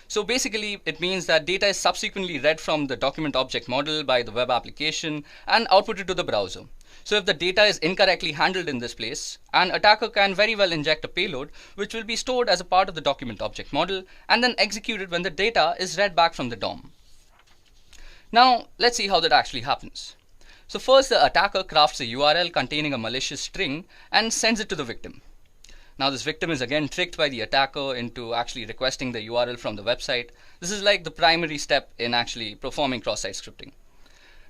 So basically it means that data is subsequently read from the document object model by the web application and outputted to the browser. So if the data is incorrectly handled in this place, an attacker can very well inject a payload which will be stored as a part of the document object model and then executed when the data is read back from the DOM. Now let's see how that actually happens. So first the attacker crafts a URL containing a malicious string and sends it to the victim. Now this victim is again tricked by the attacker into actually requesting the URL from the website. This is like the primary step in actually performing cross-site scripting.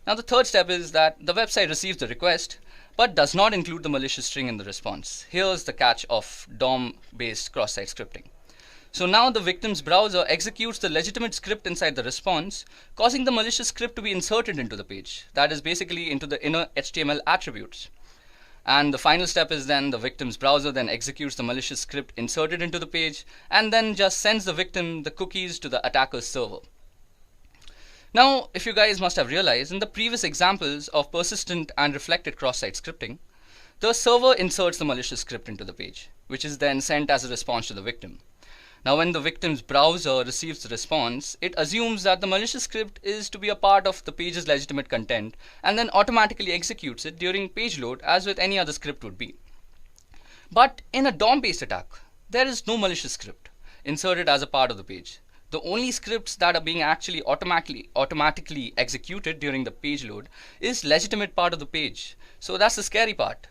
Now the third step is that the website receives the request but does not include the malicious string in the response. Here's the catch of DOM-based cross-site scripting. So now the victim's browser executes the legitimate script inside the response, causing the malicious script to be inserted into the page. That is basically into the inner HTML attributes. And the final step is then the victim's browser then executes the malicious script inserted into the page and then just sends the victim the cookies to the attacker's server. Now, if you guys must have realized, in the previous examples of persistent and reflected cross-site scripting, the server inserts the malicious script into the page, which is then sent as a response to the victim. Now when the victim's browser receives the response, it assumes that the malicious script is to be a part of the page's legitimate content and then automatically executes it during page load as with any other script would be. But in a DOM-based attack, there is no malicious script inserted as a part of the page. The only scripts that are being actually automatically executed during the page load is legitimate part of the page. So that's the scary part.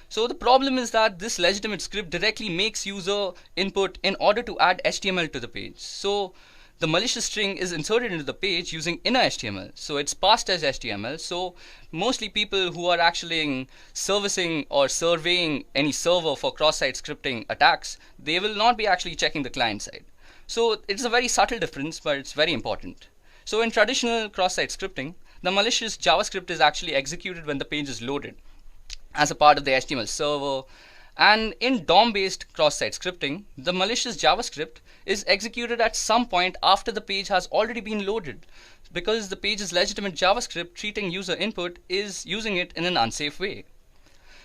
So the problem is that this legitimate script directly makes user input in order to add HTML to the page. So the malicious string is inserted into the page using inner HTML. So it's passed as HTML. So mostly people who are actually servicing or surveying any server for cross-site scripting attacks, they will not be actually checking the client side. So it's a very subtle difference, but it's very important. So in traditional cross-site scripting, the malicious JavaScript is actually executed when the page is loaded as a part of the HTML server. And in DOM-based cross-site scripting, the malicious JavaScript is executed at some point after the page has already been loaded, because the page's legitimate JavaScript treating user input is using it in an unsafe way.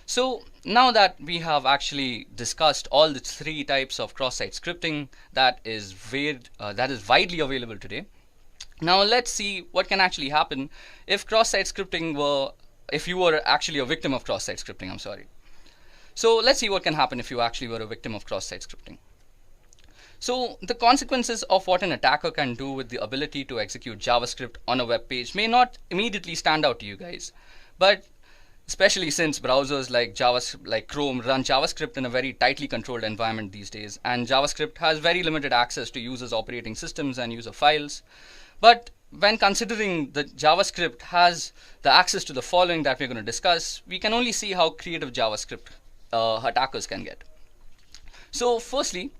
So now that we have actually discussed all the three types of cross-site scripting that is widely available today, now let's see what can actually happen if if you were actually a victim of cross-site scripting, I'm sorry. So let's see what can happen if you actually were a victim of cross-site scripting. So the consequences of what an attacker can do with the ability to execute JavaScript on a web page may not immediately stand out to you guys, but especially since browsers like Chrome run JavaScript in a very tightly controlled environment these days, and JavaScript has very limited access to users' operating systems and user files. But when considering that JavaScript has the access to the following that we're going to discuss, we can only see how creative JavaScript attackers can get. So firstly,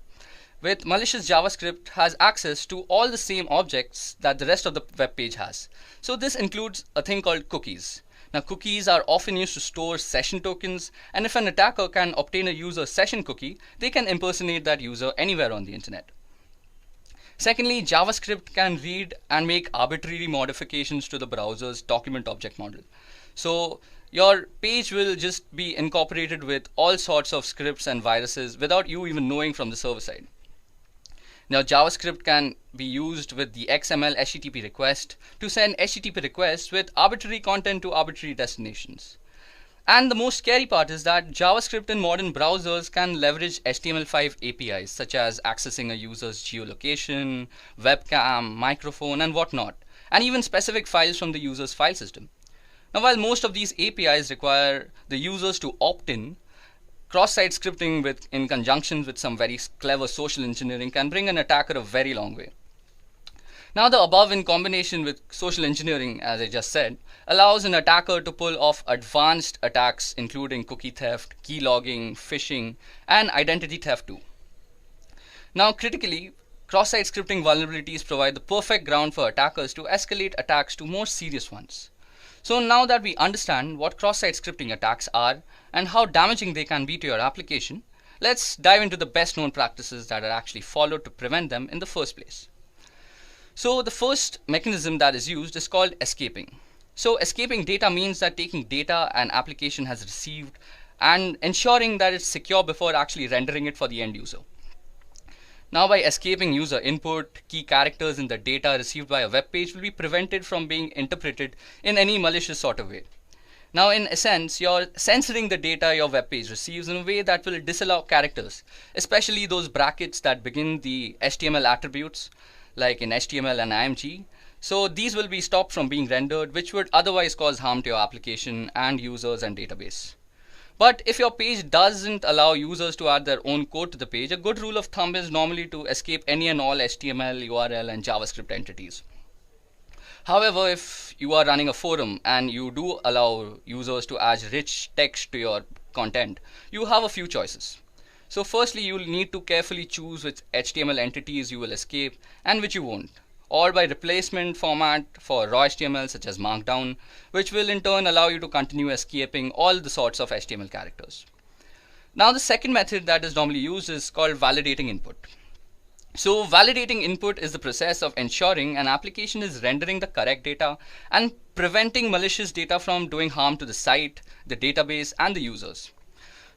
with malicious JavaScript has access to all the same objects that the rest of the web page has. So this includes a thing called cookies. Now cookies are often used to store session tokens, and if an attacker can obtain a user session cookie, they can impersonate that user anywhere on the internet. Secondly, JavaScript can read and make arbitrary modifications to the browser's document object model. So your page will just be incorporated with all sorts of scripts and viruses without you even knowing from the server side. Now, JavaScript can be used with the XML HTTP request to send HTTP requests with arbitrary content to arbitrary destinations. And the most scary part is that JavaScript in modern browsers can leverage HTML5 APIs, such as accessing a user's geolocation, webcam, microphone, and whatnot, and even specific files from the user's file system. Now, while most of these APIs require the users to opt in, cross-site scripting in conjunction with some very clever social engineering can bring an attacker a very long way. Now, the above in combination with social engineering, as I just said, allows an attacker to pull off advanced attacks including cookie theft, key logging, phishing, and identity theft too. Now, critically, cross-site scripting vulnerabilities provide the perfect ground for attackers to escalate attacks to more serious ones. So now that we understand what cross-site scripting attacks are and how damaging they can be to your application, let's dive into the best known practices that are actually followed to prevent them in the first place. So the first mechanism that is used is called escaping. So escaping data means that taking data an application has received and ensuring that it's secure before actually rendering it for the end user. Now, by escaping user input, key characters in the data received by a web page will be prevented from being interpreted in any malicious sort of way. Now, in essence, you're censoring the data your web page receives in a way that will disallow characters, especially those brackets that begin the HTML attributes, like in HTML and IMG. So these will be stopped from being rendered, which would otherwise cause harm to your application and users and database. But if your page doesn't allow users to add their own code to the page, a good rule of thumb is normally to escape any and all HTML, URL, and JavaScript entities. However, if you are running a forum and you do allow users to add rich text to your content, you have a few choices. So firstly, you'll need to carefully choose which HTML entities you will escape and which you won't, or by replacement format for raw HTML such as Markdown, which will in turn allow you to continue escaping all the sorts of HTML characters. Now, the second method that is normally used is called validating input. So validating input is the process of ensuring an application is rendering the correct data and preventing malicious data from doing harm to the site, the database, and the users.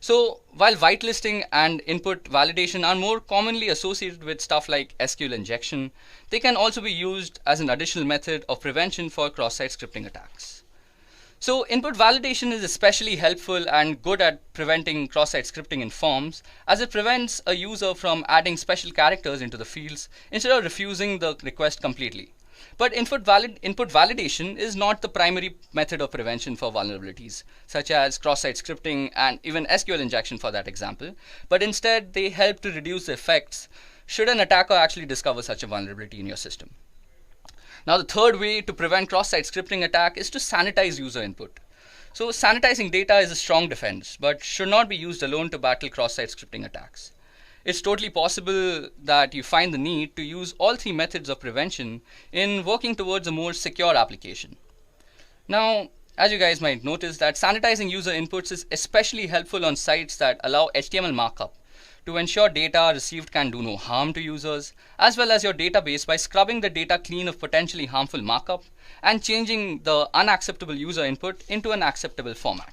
So while whitelisting and input validation are more commonly associated with stuff like SQL injection, they can also be used as an additional method of prevention for cross-site scripting attacks. So input validation is especially helpful and good at preventing cross-site scripting in forms, as it prevents a user from adding special characters into the fields instead of refusing the request completely. But input validation is not the primary method of prevention for vulnerabilities, such as cross-site scripting and even SQL injection for that example, but instead they help to reduce the effects should an attacker actually discover such a vulnerability in your system. Now, the third way to prevent cross-site scripting attack is to sanitize user input. So sanitizing data is a strong defense, but should not be used alone to battle cross-site scripting attacks. It's totally possible that you find the need to use all three methods of prevention in working towards a more secure application. Now, as you guys might notice, that sanitizing user inputs is especially helpful on sites that allow HTML markup to ensure data received can do no harm to users, as well as your database by scrubbing the data clean of potentially harmful markup and changing the unacceptable user input into an acceptable format.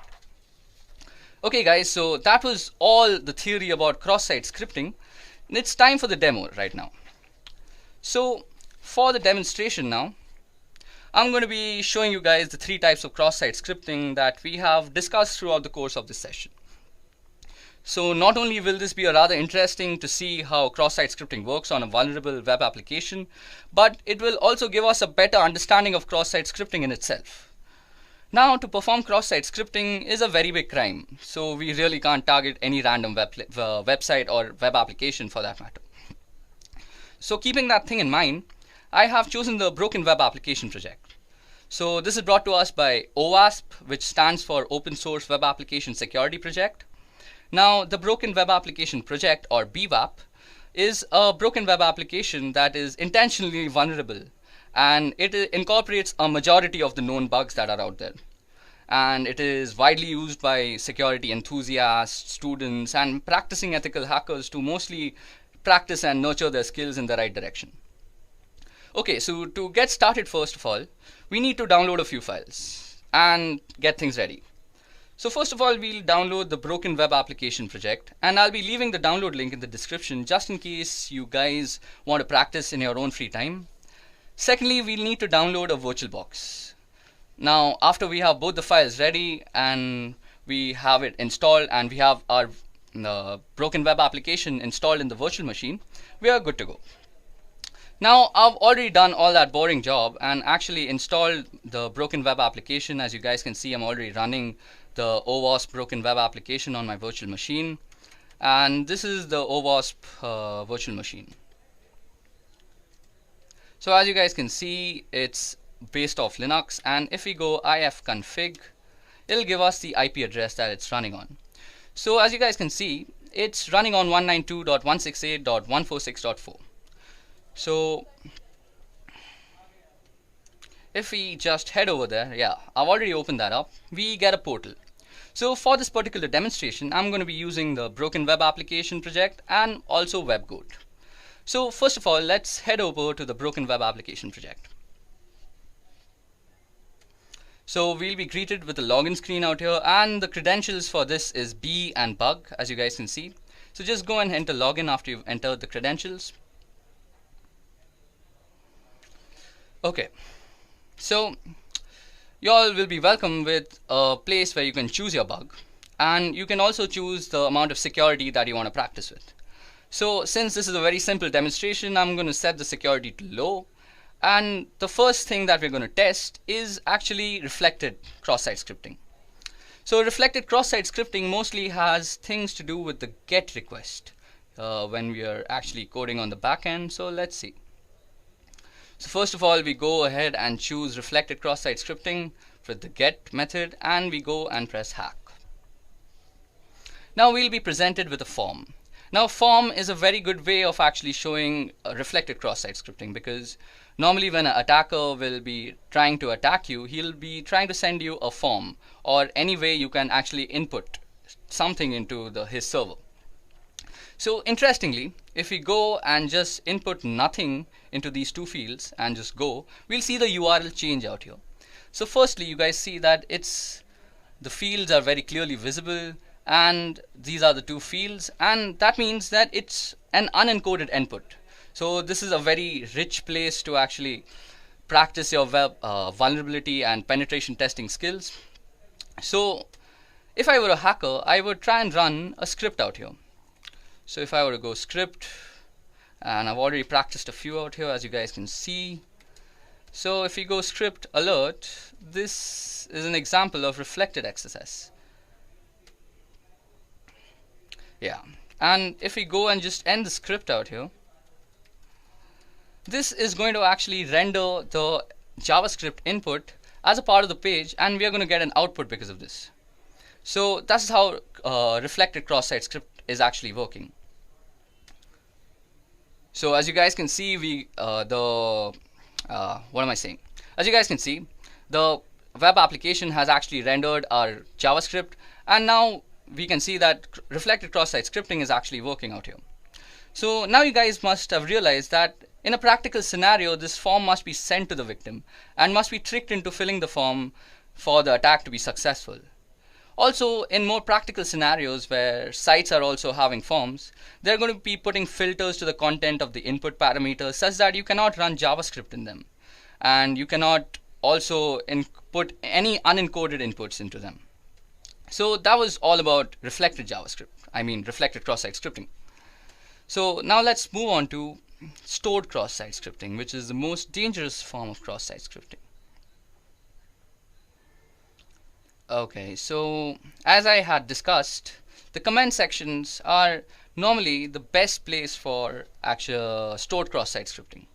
Okay guys, so that was all the theory about cross-site scripting. It's time for the demo right now. So for the demonstration now, I'm going to be showing you guys the three types of cross-site scripting that we have discussed throughout the course of this session. So not only will this be rather interesting to see how cross-site scripting works on a vulnerable web application, but it will also give us a better understanding of cross-site scripting in itself. Now, to perform cross-site scripting is a very big crime, so we really can't target any random website or web application for that matter. So keeping that thing in mind, I have chosen the Broken Web Application project. So this is brought to us by OWASP, which stands for Open Source Web Application Security Project. Now, the Broken Web Application Project, or BWAP, is a broken web application that is intentionally vulnerable, and it incorporates a majority of the known bugs that are out there. And it is widely used by security enthusiasts, students, and practicing ethical hackers to mostly practice and nurture their skills in the right direction. Okay, so to get started, first of all, we need to download a few files and get things ready. So first of all, we'll download the Broken Web Application project, and I'll be leaving the download link in the description just in case you guys want to practice in your own free time. Secondly, we'll need to download a VirtualBox. Now, after we have both the files ready and we have it installed and we have our Broken Web Application installed in the virtual machine, we are good to go. Now, I've already done all that boring job and actually installed the Broken Web Application. As you guys can see, I'm already running the OWASP Broken Web Application on my virtual machine, and this is the OWASP virtual machine. So as you guys can see, it's based off Linux, and if we go ifconfig, it'll give us the IP address that it's running on. So as you guys can see, it's running on 192.168.146.4. So if we just head over there, yeah, I've already opened that up, we get a portal. So for this particular demonstration, I'm going to be using the Broken Web Application project and also WebGoat. So first of all, let's head over to the Broken Web Application project. So we'll be greeted with a login screen out here, and the credentials for this is B and bug, as you guys can see. So just go and enter login after you've entered the credentials. Okay, so you all will be welcome with a place where you can choose your bug, and you can also choose the amount of security that you want to practice with. So since this is a very simple demonstration, I'm going to set the security to low, and the first thing that we're going to test is actually reflected cross-site scripting. So reflected cross-site scripting mostly has things to do with the GET request when we are actually coding on the back end. So let's see. So first of all, we go ahead and choose reflected cross-site scripting for the GET method, and we go and press hack. Now we'll be presented with a form. Now form is a very good way of actually showing reflected cross-site scripting, because normally when an attacker will be trying to attack you, he'll be trying to send you a form or any way you can actually input something into his server. So interestingly, if we go and just input nothing into these two fields and just go, we'll see the URL change out here. So firstly, you guys see that the fields are very clearly visible, and these are the two fields, and that means that it's an unencoded input. So this is a very rich place to actually practice your web vulnerability and penetration testing skills. So if I were a hacker, I would try and run a script out here. So if I were to go script, and I've already practiced a few out here, as you guys can see. So if we go script alert, this is an example of reflected XSS. Yeah, and if we go and just end the script out here, this is going to actually render the JavaScript input as a part of the page, and we are going to get an output because of this. So that's how reflected cross-site script is actually working. So as you guys can see, what am I saying? As you guys can see, the web application has actually rendered our JavaScript, and now we can see that reflected cross-site scripting is actually working out here. So now you guys must have realized that in a practical scenario, this form must be sent to the victim and must be tricked into filling the form for the attack to be successful. Also, in more practical scenarios where sites are also having forms, they're going to be putting filters to the content of the input parameters such that you cannot run JavaScript in them, and you cannot also input any unencoded inputs into them. So that was all about reflected reflected cross-site scripting. So now let's move on to stored cross-site scripting, which is the most dangerous form of cross-site scripting. Okay, so as I had discussed, the comment sections are normally the best place for actual stored cross-site scripting.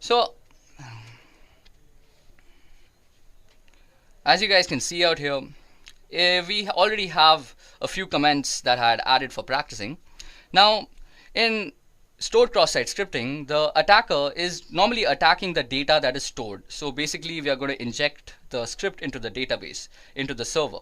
So as you guys can see out here, we already have a few comments that I had added for practicing. Now in stored cross-site scripting, the attacker is normally attacking the data that is stored. So basically we are going to inject the script into the database, into the server.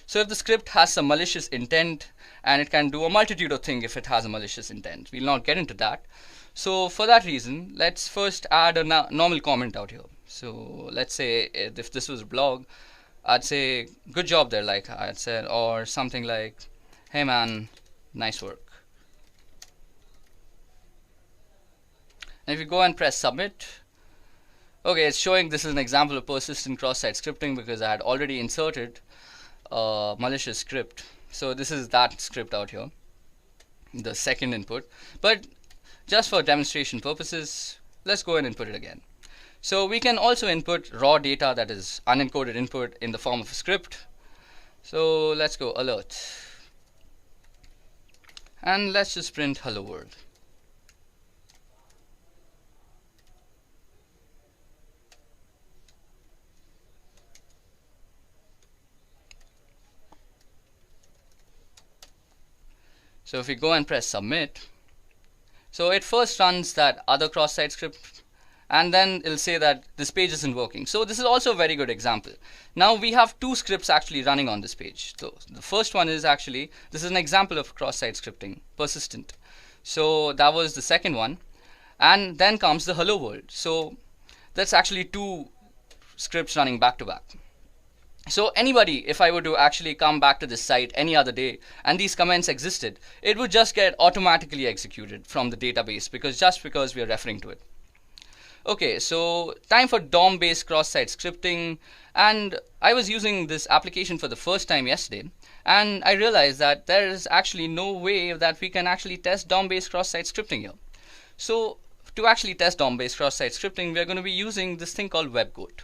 So if the script has some malicious intent, and it can do a multitude of things if it has a malicious intent, we'll not get into that. So for that reason, let's first add a normal comment out here. So let's say if this was a blog, I'd say good job there, like I'd said, or something like, hey man, nice work. And if you go and press submit, okay, it's showing this is an example of persistent cross-site scripting because I had already inserted a malicious script. So this is that script out here, the second input. But just for demonstration purposes, let's go and input it again. So we can also input raw data, that is unencoded input, in the form of a script. So let's go alert. And let's just print hello world. So if we go and press submit, so it first runs that other cross-site script, and then it'll say that this page isn't working. So this is also a very good example. Now we have two scripts actually running on this page. So the first one is actually, this is an example of cross-site scripting, persistent. So that was the second one. And then comes the hello world. So that's actually two scripts running back to back. So anybody, if I were to actually come back to this site any other day and these comments existed, it would just get automatically executed from the database because we are referring to it. Okay, so time for DOM-based cross-site scripting, and I was using this application for the first time yesterday, and I realized that there is actually no way that we can actually test DOM-based cross-site scripting here. So to actually test DOM-based cross-site scripting, we are going to be using this thing called WebGoat.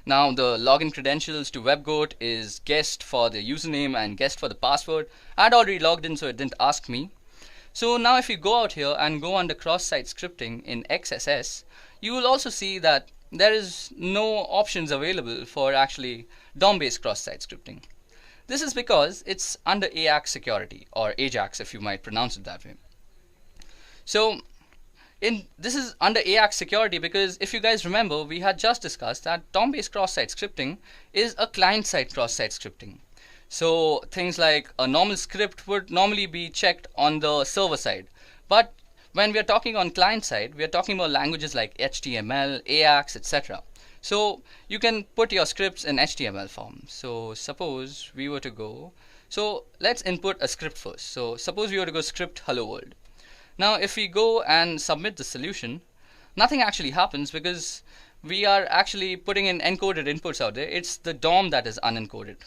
Now the login credentials to WebGoat is guest for the username and guest for the password. I had already logged in, so it didn't ask me. So now if you go out here and go under cross-site scripting in XSS, you will also see that there is no options available for actually DOM-based cross-site scripting. This is because it's under AJAX security, or AJAX if you might pronounce it that way. So this is under AJAX security because if you guys remember, we had just discussed that DOM-based cross-site scripting is a client-side cross-site scripting. So things like a normal script would normally be checked on the server side. But when we are talking on client side, we are talking about languages like HTML, AJAX, etc. So you can put your scripts in HTML form. So suppose we were to go, so let's input a script first. So suppose we were to go script hello world. Now if we go and submit the solution, nothing actually happens because we are actually putting in encoded inputs out there. It's the DOM that is unencoded.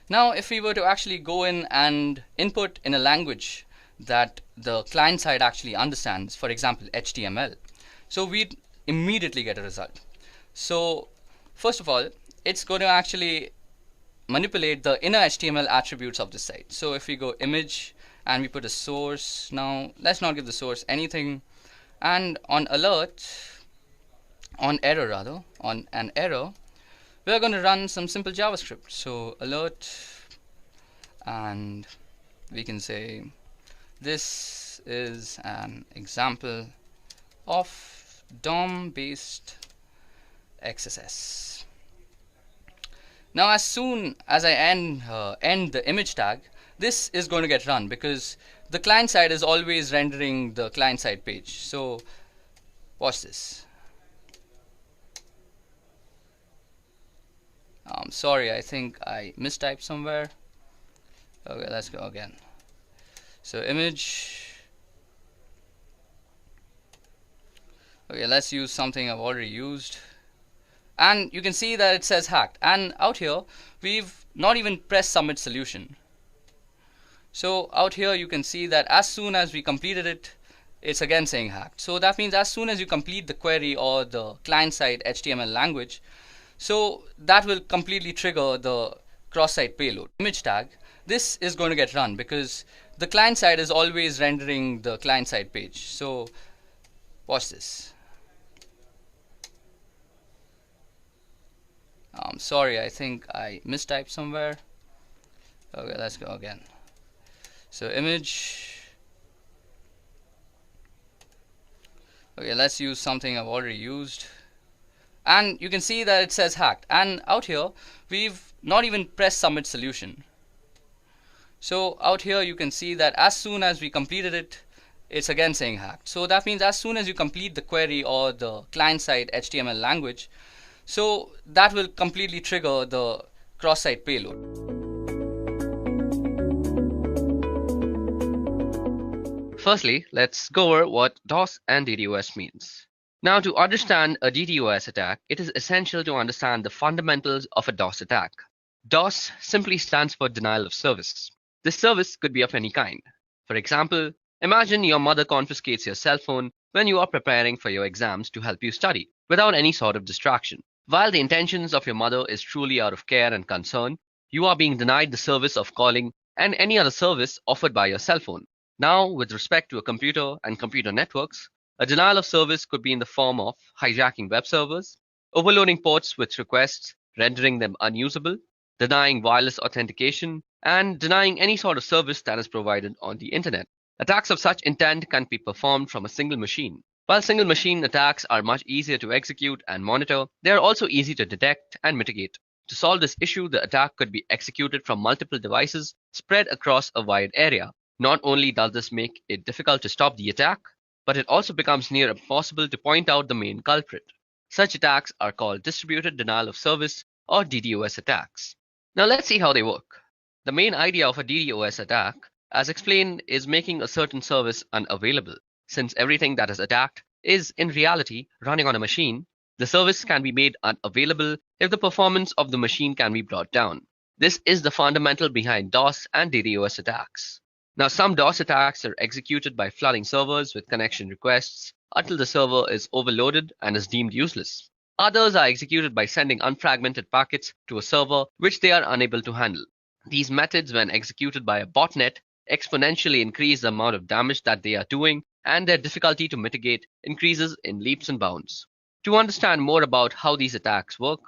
Now if we were to actually go in and input in a language that the client side actually understands, for example HTML, so we'd immediately get a result. So first of all, it's going to actually manipulate the inner HTML attributes of the site. So if we go image and we put a source, now let's not give the source anything, and on alert, on an error, we're going to run some simple JavaScript. So alert, and we can say this is an example of DOM-based XSS. Now as soon as I end the image tag, this is going to get run because the client side is always rendering the client side page. So watch this. Sorry, I think I mistyped somewhere. Okay, let's go again. So image. Okay, let's use something I've already used. And you can see that it says hacked. And out here, we've not even pressed submit solution. So out here, you can see that as soon as we completed it, it's again saying hacked. So that means as soon as you complete the query or the client-side HTML language, so that will completely trigger the cross-site payload. Image tag, this is going to get run because the client side is always rendering the client side page. So watch this. Sorry, I think I mistyped somewhere. Okay, let's go again. So image. Okay, let's use something I've already used. And you can see that it says hacked. And out here, we've not even pressed submit solution. So out here, you can see that as soon as we completed it, it's again saying hacked. So that means as soon as you complete the query or the client-side HTML language, so that will completely trigger the cross-site payload. Firstly, let's go over what DOS and DDoS means. Now, to understand a DDoS attack, it is essential to understand the fundamentals of a DOS attack. DOS simply stands for denial of service. This service could be of any kind. For example, imagine your mother confiscates your cell phone when you are preparing for your exams to help you study, without any sort of distraction. While the intentions of your mother is truly out of care and concern, you are being denied the service of calling and any other service offered by your cell phone. Now, with respect to a computer and computer networks, a denial of service could be in the form of hijacking web servers, overloading ports with requests, rendering them unusable, denying wireless authentication, and denying any sort of service that is provided on the internet. Attacks of such intent can be performed from a single machine. While single machine attacks are much easier to execute and monitor, they are also easy to detect and mitigate. To solve this issue, the attack could be executed from multiple devices spread across a wide area. Not only does this make it difficult to stop the attack, but it also becomes near impossible to point out the main culprit. Such attacks are called distributed denial of service or DDoS attacks. Now let's see how they work. The main idea of a DDoS attack, as explained, is making a certain service unavailable. Since everything that is attacked is in reality running on a machine, the service can be made unavailable if the performance of the machine can be brought down. This is the fundamental behind DOS and DDoS attacks. Now, some DOS attacks are executed by flooding servers with connection requests until the server is overloaded and is deemed useless. Others are executed by sending unfragmented packets to a server which they are unable to handle. These methods, when executed by a botnet, exponentially increase the amount of damage that they are doing, and their difficulty to mitigate increases in leaps and bounds. To understand more about how these attacks work,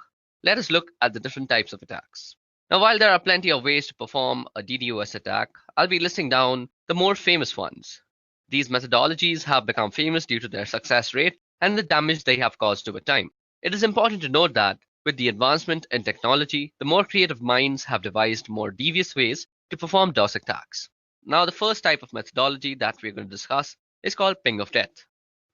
let us look at the different types of attacks. Now, while there are plenty of ways to perform a DDoS attack, I'll be listing down the more famous ones. These methodologies have become famous due to their success rate and the damage they have caused over time. It is important to note that with the advancement in technology, the more creative minds have devised more devious ways to perform DOS attacks. Now, the first type of methodology that we're going to discuss is called ping of death.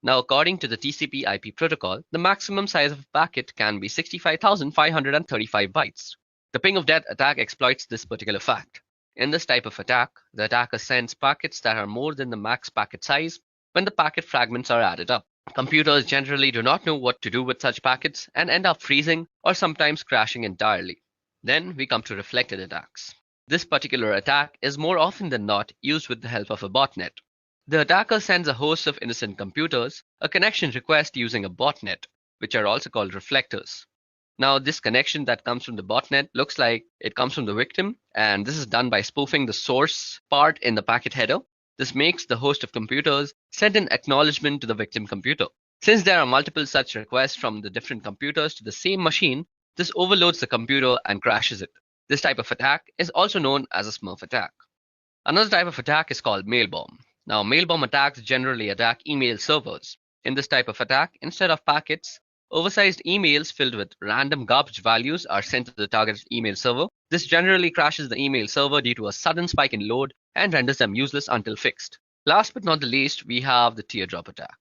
Now, according to the TCP/IP protocol, the maximum size of a packet can be 65,535 bytes. The ping of death attack exploits this particular fact. In this type of attack, the attacker sends packets that are more than the max packet size when the packet fragments are added up. Computers generally do not know what to do with such packets and end up freezing or sometimes crashing entirely. Then we come to reflected attacks. This particular attack is more often than not used with the help of a botnet. The attacker sends a host of innocent computers a connection request using a botnet, which are also called reflectors. Now, this connection that comes from the botnet looks like it comes from the victim, and this is done by spoofing the source part in the packet header. This makes the host of computers send an acknowledgement to the victim computer. Since there are multiple such requests from the different computers to the same machine, this overloads the computer and crashes it. This type of attack is also known as a Smurf attack. Another type of attack is called mail bomb. Now, mail bomb attacks generally attack email servers. In this type of attack, instead of packets, oversized emails filled with random garbage values are sent to the targeted email server. This generally crashes the email server due to a sudden spike in load and renders them useless until fixed. Last but not the least, we have the teardrop attack.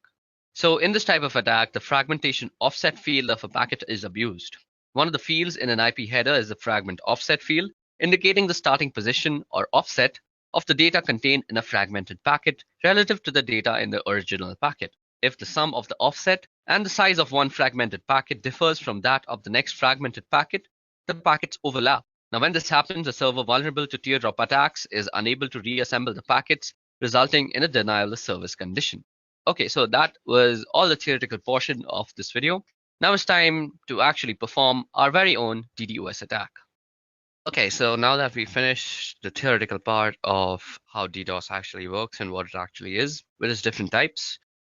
So in this type of attack, the fragmentation offset field of a packet is abused. One of the fields in an IP header is the fragment offset field, indicating the starting position or offset of the data contained in a fragmented packet relative to the data in the original packet. If the sum of the offset and the size of one fragmented packet differs from that of the next fragmented packet, the packets overlap. Now, when this happens, a server vulnerable to teardrop attacks is unable to reassemble the packets, resulting in a denial of service condition. Okay, so that was all the theoretical portion of this video. Now it's time to actually perform our very own DDoS attack. Okay, so now that we finished the theoretical part of how DDoS actually works and what it actually is with its different types,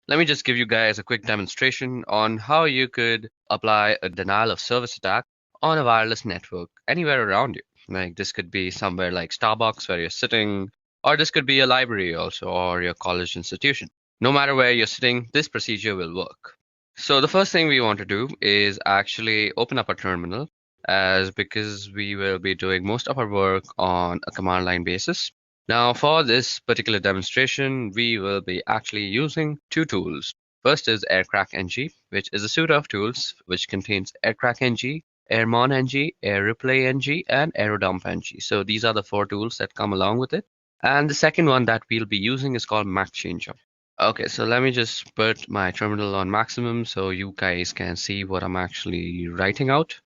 let me just give you guys a quick demonstration on how you could apply a denial of service attack on a wireless network anywhere around you. Like this could be somewhere like Starbucks where you're sitting, or this could be a library also, or your college institution. No matter where you're sitting, this procedure will work. So the first thing we want to do is actually open up a terminal, because we will be doing most of our work on a command line basis. Now for this particular demonstration, we will be actually using two tools. First is AirCrackNG, which is a suite of tools which contains AirCrackNG, AirmonNG, AirReplayNG, and AeroDumpNG. So these are the four tools that come along with it. And the second one that we'll be using is called MacChanger. Okay, so let me just put my terminal on maximum so you guys can see what I'm actually writing out.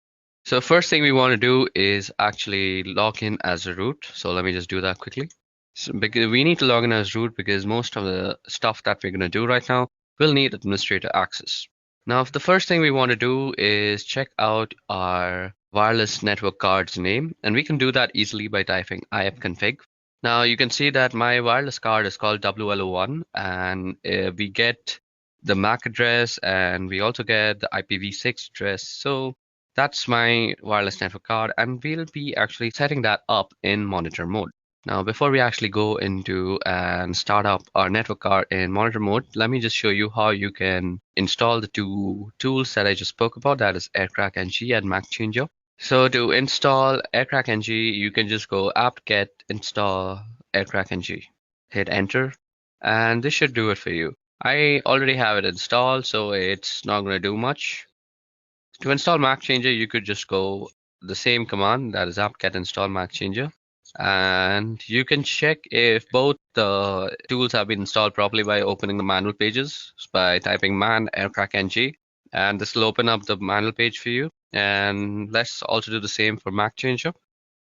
So first thing we want to do is actually log in as a root. So let me just do that quickly. So because we need to log in as root because most of the stuff that we're going to do right now will need administrator access. Now, the first thing we want to do is check out our wireless network card's name, and we can do that easily by typing ifconfig. Now you can see that my wireless card is called WLO1, and we get the MAC address and we also get the IPv6 address. So that's my wireless network card, and we'll be actually setting that up in monitor mode. Now, before we actually go into and start up our network card in monitor mode, let me just show you how you can install the two tools that I just spoke about, that is AirCrackNG and MacChanger. So to install AirCrackNG, you can just go apt-get install AirCrackNG, hit enter, and this should do it for you. I already have it installed, so it's not going to do much. To install MacChanger, you could just go the same command, that is apt-get install MacChanger, and you can check if both the tools have been installed properly by opening the manual pages by typing man AirCrackNG, and this will open up the manual page for you. And let's also do the same for MacChanger.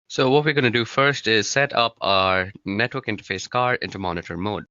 So what we're going to do first is set up our network interface card into monitor mode.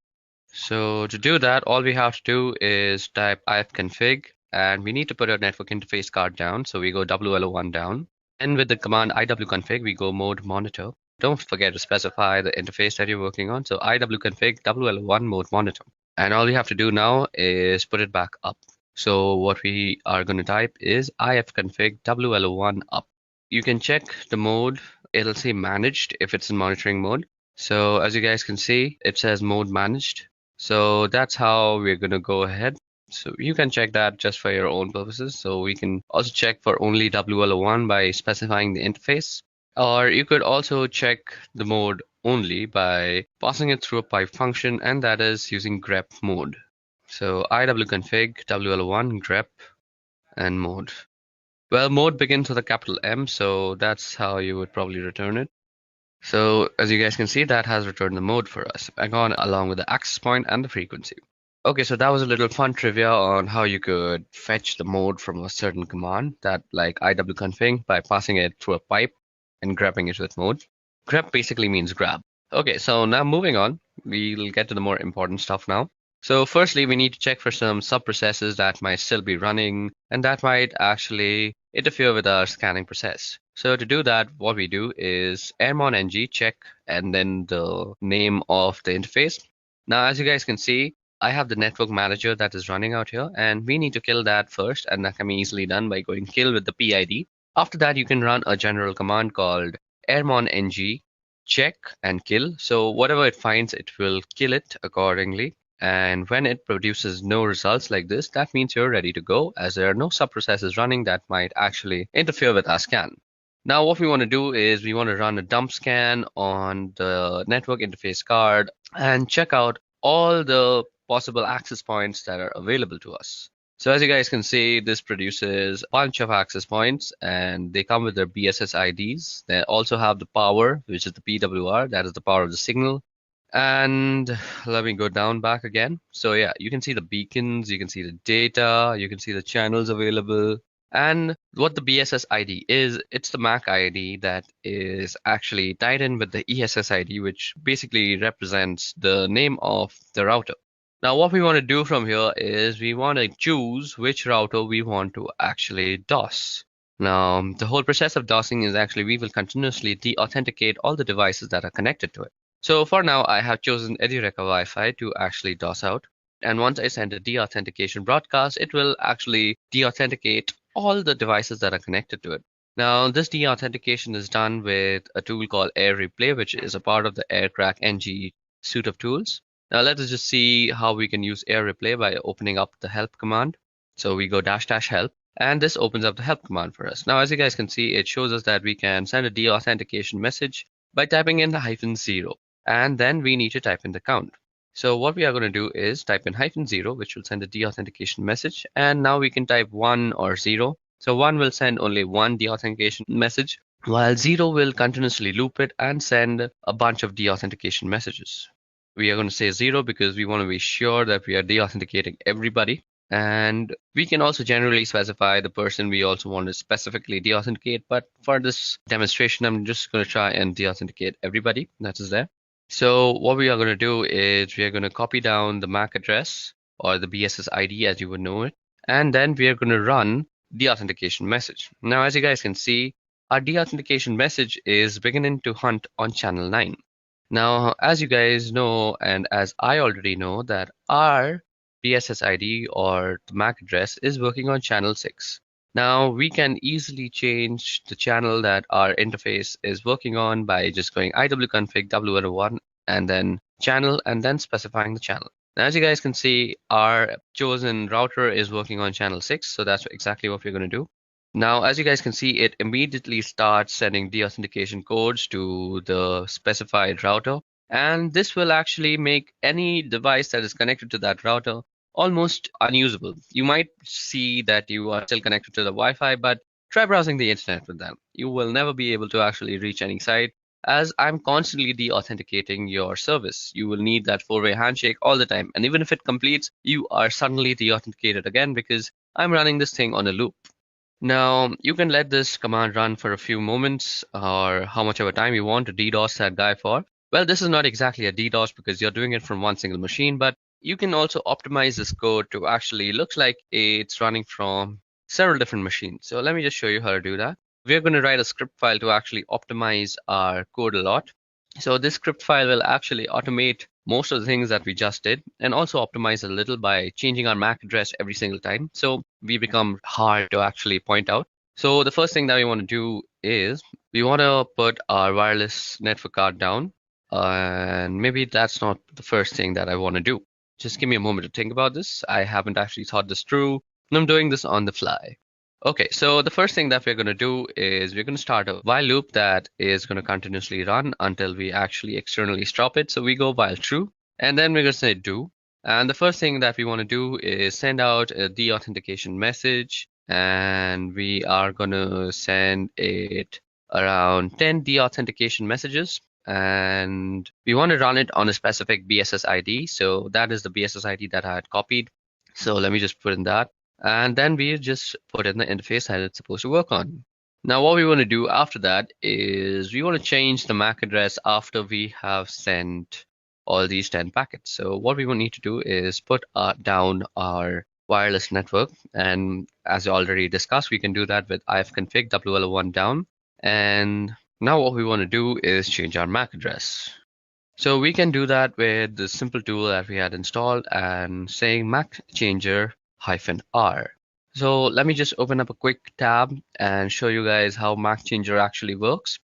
So to do that, all we have to do is type ifconfig, and we need to put our network interface card down. So we go WLO1 down, and with the command iwconfig, we go mode monitor. Don't forget to specify the interface that you're working on. So iwconfig WLO1 mode monitor. And all we have to do now is put it back up. So what we are going to type is ifconfig WLO1 up. You can check the mode. It'll say managed if it's in monitoring mode. So as you guys can see, it says mode managed. So that's how we're going to go ahead. So you can check that just for your own purposes. So we can also check for only WLO1 by specifying the interface. Or you could also check the mode only by passing it through a pipe function, and that is using grep mode. So iwconfig WLO1 grep and mode. Well, mode begins with a capital M, so that's how you would probably return it. So as you guys can see, that has returned the mode for us, along with the access point and the frequency. Okay, so that was a little fun trivia on how you could fetch the mode from a certain command, that like iwconfig, by passing it through a pipe and grabbing it with mode. Grab basically means grab. Okay, so now moving on, we'll get to the more important stuff now. So firstly, we need to check for some sub-processes that might still be running and that might actually interfere with our scanning process. So to do that, what we do is airmonng check and then the name of the interface. Now, as you guys can see, I have the network manager that is running out here, and we need to kill that first, and that can be easily done by going kill with the PID. After that, you can run a general command called airmonng check and kill. So whatever it finds, it will kill it accordingly. And when it produces no results like this, that means you're ready to go, as there are no sub-processes running that might actually interfere with our scan. Now what we want to do is we want to run a dump scan on the network interface card and check out all the possible access points that are available to us. So as you guys can see, this produces a bunch of access points, and they come with their BSS IDs. They also have the power, which is the PWR, that is the power of the signal. And let me go down back again. So yeah, you can see the beacons, you can see the data, you can see the channels available. And what the BSS ID is, it's the MAC ID that is actually tied in with the ESS ID, which basically represents the name of the router. Now what we want to do from here is we want to choose which router we want to actually DOS. Now the whole process of DOSing is actually we will continuously de-authenticate all the devices that are connected to it. So for now, I have chosen EduReca Wi-Fi to actually DOS out. And once I send a de-authentication broadcast, it will actually de-authenticate all the devices that are connected to it. Now, this de-authentication is done with a tool called AirReplay, which is a part of the AirCrackNG suite of tools. Now, let us just see how we can use AirReplay by opening up the help command. So we go --help, and this opens up the help command for us. Now, as you guys can see, it shows us that we can send a de-authentication message by typing in the -0. and then we need to type in the count. So what we are going to do is type in -0, which will send a deauthentication message, and now we can type 1 or 0. So 1 will send only one deauthentication message, while 0 will continuously loop it and send a bunch of deauthentication messages. We are going to say 0 because we want to be sure that we are deauthenticating everybody. And we can also generally specify the person we also want to specifically deauthenticate. But for this demonstration, I'm just going to try and deauthenticate everybody that is there. So what we are going to do is we are going to copy down the MAC address or the BSS ID as you would know it. And then we are going to run the authentication message. Now, as you guys can see, our deauthentication message is beginning to hunt on channel 9. Now, as you guys know, and as I already know, that our BSS ID or the MAC address is working on channel 6. Now, we can easily change the channel that our interface is working on by just going iwconfig w1 and then channel and then specifying the channel. Now, as you guys can see, our chosen router is working on channel 6, so that's exactly what we're going to do. Now, as you guys can see, it immediately starts sending deauthentication codes to the specified router, and this will actually make any device that is connected to that router almost unusable. You might see that you are still connected to the Wi-Fi, but try browsing the internet with them. You will never be able to actually reach any site, as I'm constantly deauthenticating your service. You will need that 4-way handshake all the time, and even if it completes, you are suddenly deauthenticated again because I'm running this thing on a loop. Now, you can let this command run for a few moments or how much of a time you want to DDoS that guy for. Well, this is not exactly a DDoS because you're doing it from one single machine, but you can also optimize this code to actually look like it's running from several different machines. So let me just show you how to do that. We're going to write a script file to actually optimize our code a lot. So this script file will actually automate most of the things that we just did and also optimize a little by changing our MAC address every single time. So we become hard to actually point out. So the first thing that we want to do is we want to put our wireless network card down. And maybe that's not the first thing that I want to do. Just give me a moment to think about this. I haven't actually thought this through, and I'm doing this on the fly. Okay, so the first thing that we're going to do is we're going to start a while loop that is going to continuously run until we actually externally stop it. So we go while true, and then we're going to say do. And the first thing that we want to do is send out a deauthentication message, and we are going to send it around 10 deauthentication messages. And we want to run it on a specific BSS ID. So that is the BSS ID that I had copied. So let me just put in that. And then we just put in the interface that it's supposed to work on. Now, what we want to do after that is we want to change the MAC address after we have sent all these 10 packets. So what we will need to do is put down our wireless network. And as already discussed, we can do that with ifconfig w1 down. And now what we want to do is change our MAC address. So we can do that with the simple tool that we had installed and saying MAC changer -r. So let me just open up a quick tab and show you guys how MAC changer actually works.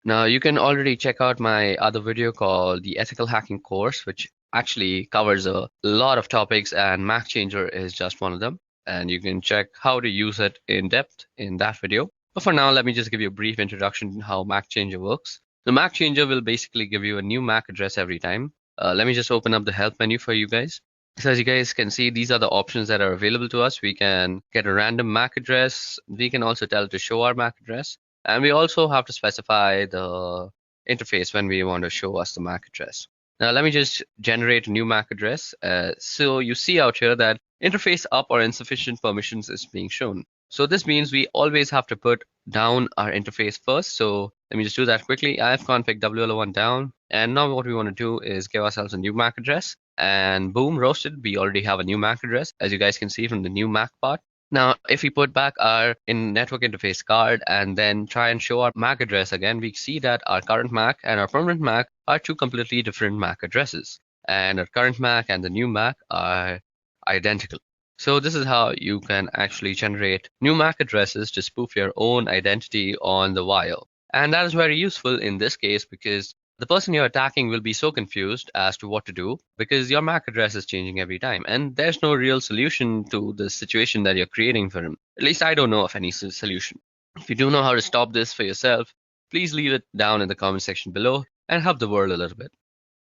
Now you can already check out my other video called the ethical hacking course, which actually covers a lot of topics, and MAC changer is just one of them. And you can check how to use it in depth in that video. But for now, let me just give you a brief introduction to how MAC changer works. The MAC changer will basically give you a new MAC address every time. Let me just open up the help menu for you guys. So as you guys can see, these are the options that are available to us. We can get a random MAC address. We can also tell it to show our MAC address. And we also have to specify the interface when we want to show us the MAC address. Now let me just generate a new MAC address. So you see out here that interface up or insufficient permissions is being shown. So this means we always have to put down our interface first. So let me just do that quickly. ifconfig w1 down. And now what we want to do is give ourselves a new MAC address. And boom, roasted, we already have a new MAC address, as you guys can see from the new MAC part. Now, if we put back our network interface card and then try and show our MAC address again, we see that our current MAC and our permanent MAC are two completely different MAC addresses. And our current MAC and the new MAC are identical. So this is how you can actually generate new MAC addresses to spoof your own identity on the wire. And that is very useful in this case because the person you're attacking will be so confused as to what to do because your MAC address is changing every time. And there's no real solution to the situation that you're creating for him. At least I don't know of any solution. If you do know how to stop this for yourself, please leave it down in the comment section below and help the world a little bit.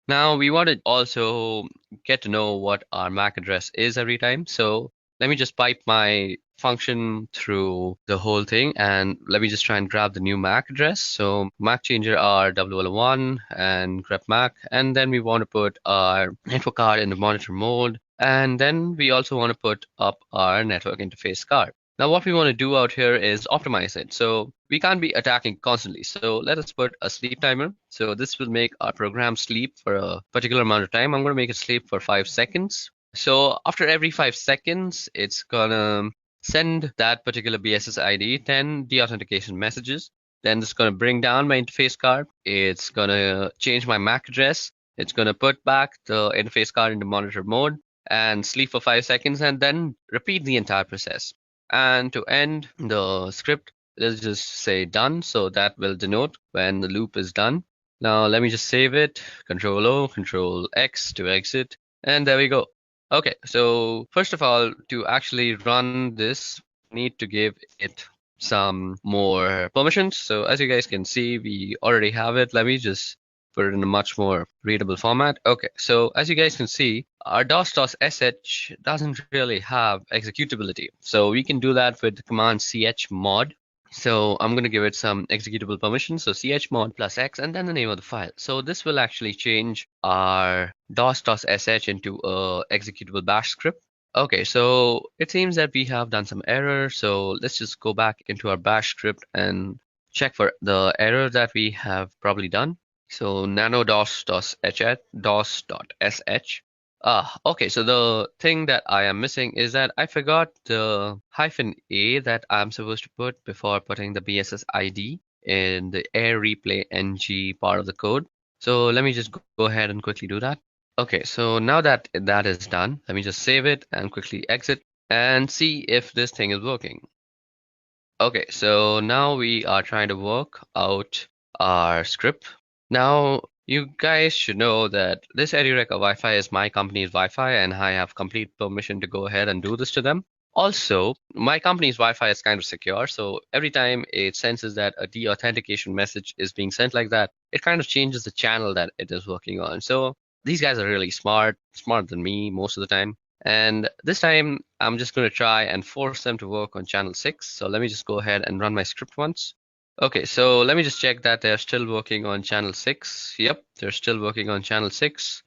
Now we want to also get to know what our MAC address is every time. So let me just pipe my function through the whole thing, and let me just try and grab the new MAC address. So MAC changer are WL1 and grep MAC, and then we want to put our network card in the monitor mode, and then we also want to put up our network interface card. Now what we want to do out here is optimize it. So we can't be attacking constantly. So let us put a sleep timer. So this will make our program sleep for a particular amount of time. I'm going to make it sleep for 5 seconds. So after every 5 seconds, it's gonna send that particular BSS ID 10 deauthentication messages. Then it's gonna bring down my interface card. It's gonna change my MAC address. It's gonna put back the interface card into monitor mode and sleep for 5 seconds, and then repeat the entire process. And to end the script, let's just say done. So that will denote when the loop is done. Now let me just save it. Control O, Control X to exit. And there we go. Okay, so first of all, to actually run this, need to give it some more permissions. So as you guys can see, we already have it. Let me just put it in a much more readable format. Okay, so as you guys can see, our dos.sh doesn't really have executability. So we can do that with the command chmod. So I'm going to give it some executable permissions. So chmod plus x and then the name of the file. So this will actually change our dos.sh into a executable bash script. Okay, so it seems that we have done some error. So let's just go back into our bash script and check for the error that we have probably done. So nano dos.sh. Okay, so the thing that I am missing is that I forgot the -a that I'm supposed to put before putting the BSS ID in the air replay ng part of the code. So let me just go ahead and quickly do that. Okay, so now that that is done, let me just save it and quickly exit and see if this thing is working. Okay, so now we are trying to work out our script. Now, you guys should know that this EduReca Wi-Fi is my company's Wi-Fi, and I have complete permission to go ahead and do this to them. Also, my company's Wi-Fi is kind of secure, so every time it senses that a deauthentication message is being sent like that, it kind of changes the channel that it is working on. So these guys are really smarter than me most of the time. And this time, I'm just going to try and force them to work on channel 6. So let me just go ahead and run my script once. Okay, so let me just check that they're still working on channel 6. Yep, they're still working on channel 6.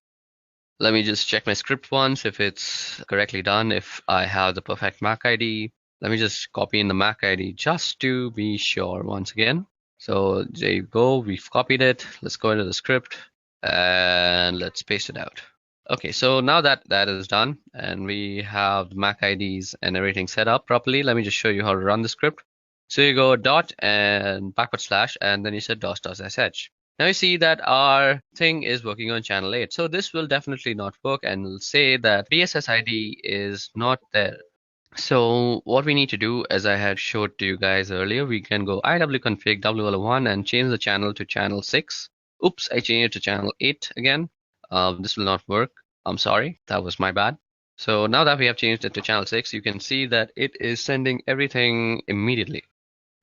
Let me just check my script once if it's correctly done, if I have the perfect MAC ID. Let me just copy in the MAC ID just to be sure once again. So there you go, we've copied it. Let's go into the script and let's paste it out. Okay, so now that that is done and we have the MAC IDs and everything set up properly, let me just show you how to run the script. So you go dot and // and then you said dos.sh. Now you see that our thing is working on channel 8. So this will definitely not work and will say that BSS ID is not there. So what we need to do, as I had showed to you guys earlier, we can go iwconfig WL1 and change the channel to channel 6. Oops, I changed it to channel 8 again. This will not work. I'm sorry, that was my bad. So now that we have changed it to channel 6, you can see that it is sending everything immediately.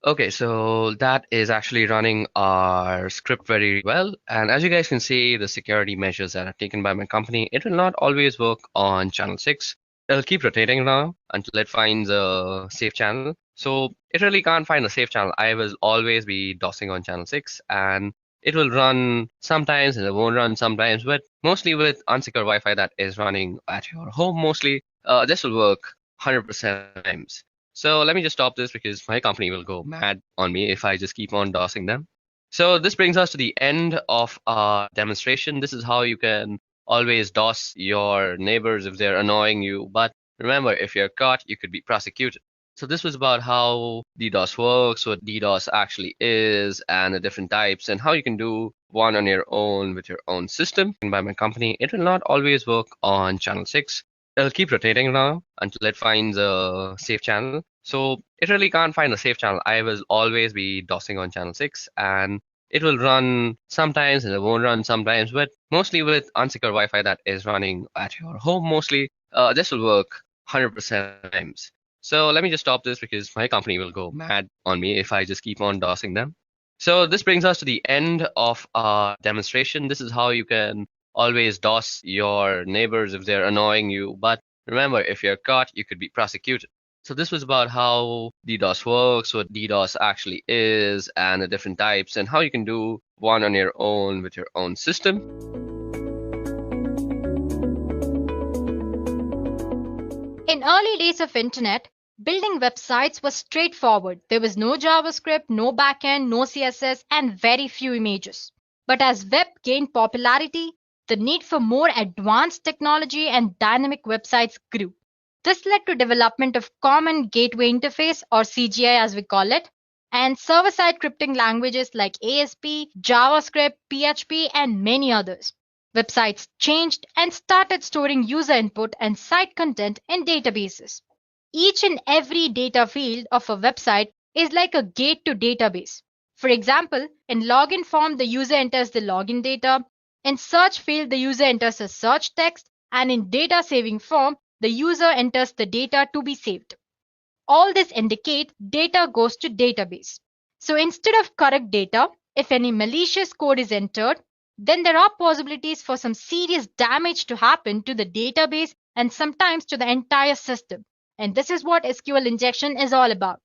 Okay, so that is actually running our script very well. And as you guys can see, the security measures that are taken by my company, it will not always work on channel 6. It'll keep rotating now until it finds a safe channel. So it really can't find a safe channel. I will always be DOSing on channel 6, and it will run sometimes and it won't run sometimes, but mostly with unsecure Wi-Fi that is running at your home mostly, this will work 100% times. So let me just stop this because my company will go mad on me if I just keep on DOSing them. So this brings us to the end of our demonstration. This is how you can always DOS your neighbors if they're annoying you. But remember, if you're caught, you could be prosecuted. So this was about how DDoS works, what DDoS actually is, and the different types, and how you can do one on your own with your own system. And by my company, it will not always work on channel 6. It'll keep rotating now until it finds a safe channel. So it really can't find a safe channel. I will always be DOSing on channel 6, and it will run sometimes and it won't run sometimes, but mostly with unsecure Wi-Fi that is running at your home mostly, this will work 100% times. So let me just stop this because my company will go mad on me if I just keep on DOSing them. So this brings us to the end of our demonstration. This is how you can always DOS your neighbors if they're annoying you. But remember, if you're caught, you could be prosecuted. So this was about how DDoS works, what DDoS actually is, and the different types, and how you can do one on your own with your own system. In early days of internet, building websites was straightforward. There was no JavaScript, no backend, no CSS, and very few images. But as web gained popularity, the need for more advanced technology and dynamic websites grew. This led to development of Common Gateway Interface, or CGI as we call it, and server-side scripting languages like ASP, JavaScript, PHP, and many others. Websites changed and started storing user input and site content in databases. Each and every data field of a website is like a gate to database. For example, in login form, the user enters the login data. In search field, the user enters a search text, and in data saving form, the user enters the data to be saved. All this indicate data goes to database. So instead of correct data, if any malicious code is entered, then there are possibilities for some serious damage to happen to the database and sometimes to the entire system. And this is what SQL injection is all about.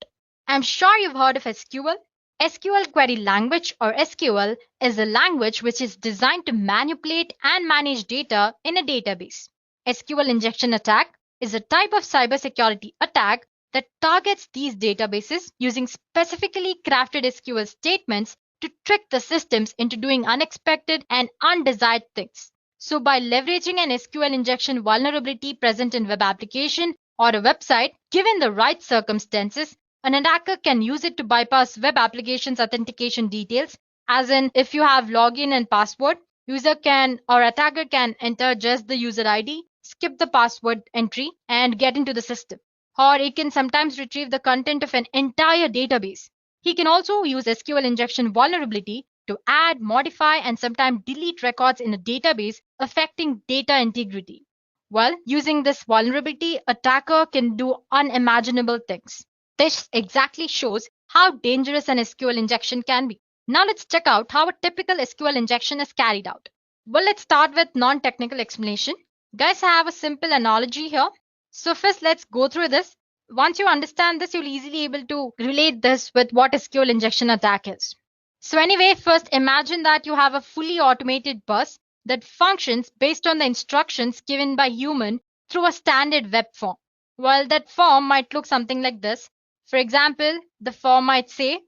I'm sure you've heard of SQL. SQL Query Language, or SQL, is a language which is designed to manipulate and manage data in a database. SQL injection attack is a type of cybersecurity attack that targets these databases using specifically crafted SQL statements to trick the systems into doing unexpected and undesired things. So by leveraging an SQL injection vulnerability present in web application or a website, given the right circumstances, an attacker can use it to bypass web application's authentication details, as in if you have login and password, user can or attacker can enter just the user ID, skip the password entry, and get into the system. Or he can sometimes retrieve the content of an entire database. He can also use SQL injection vulnerability to add, modify, and sometimes delete records in a database, affecting data integrity. Well, using this vulnerability, attacker can do unimaginable things. This exactly shows how dangerous an SQL injection can be. Now let's check out how a typical SQL injection is carried out. Well, let's start with non-technical explanation. Guys, I have a simple analogy here. So first, let's go through this. Once you understand this, you'll easily able to relate this with what SQL injection attack is. So anyway, first imagine that you have a fully automated bus that functions based on the instructions given by human through a standard web form. Well, that form might look something like this. For example, the form might say,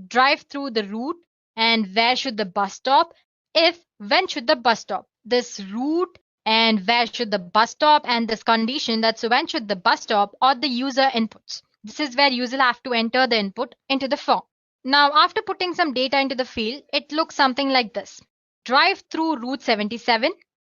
drive through the route and where should the bus stop, if when should the bus stop. This route and where should the bus stop and this condition, that's when should the bus stop, or the user inputs. This is where user have to enter the input into the form. Now after putting some data into the field, it looks something like this. Drive through Route 77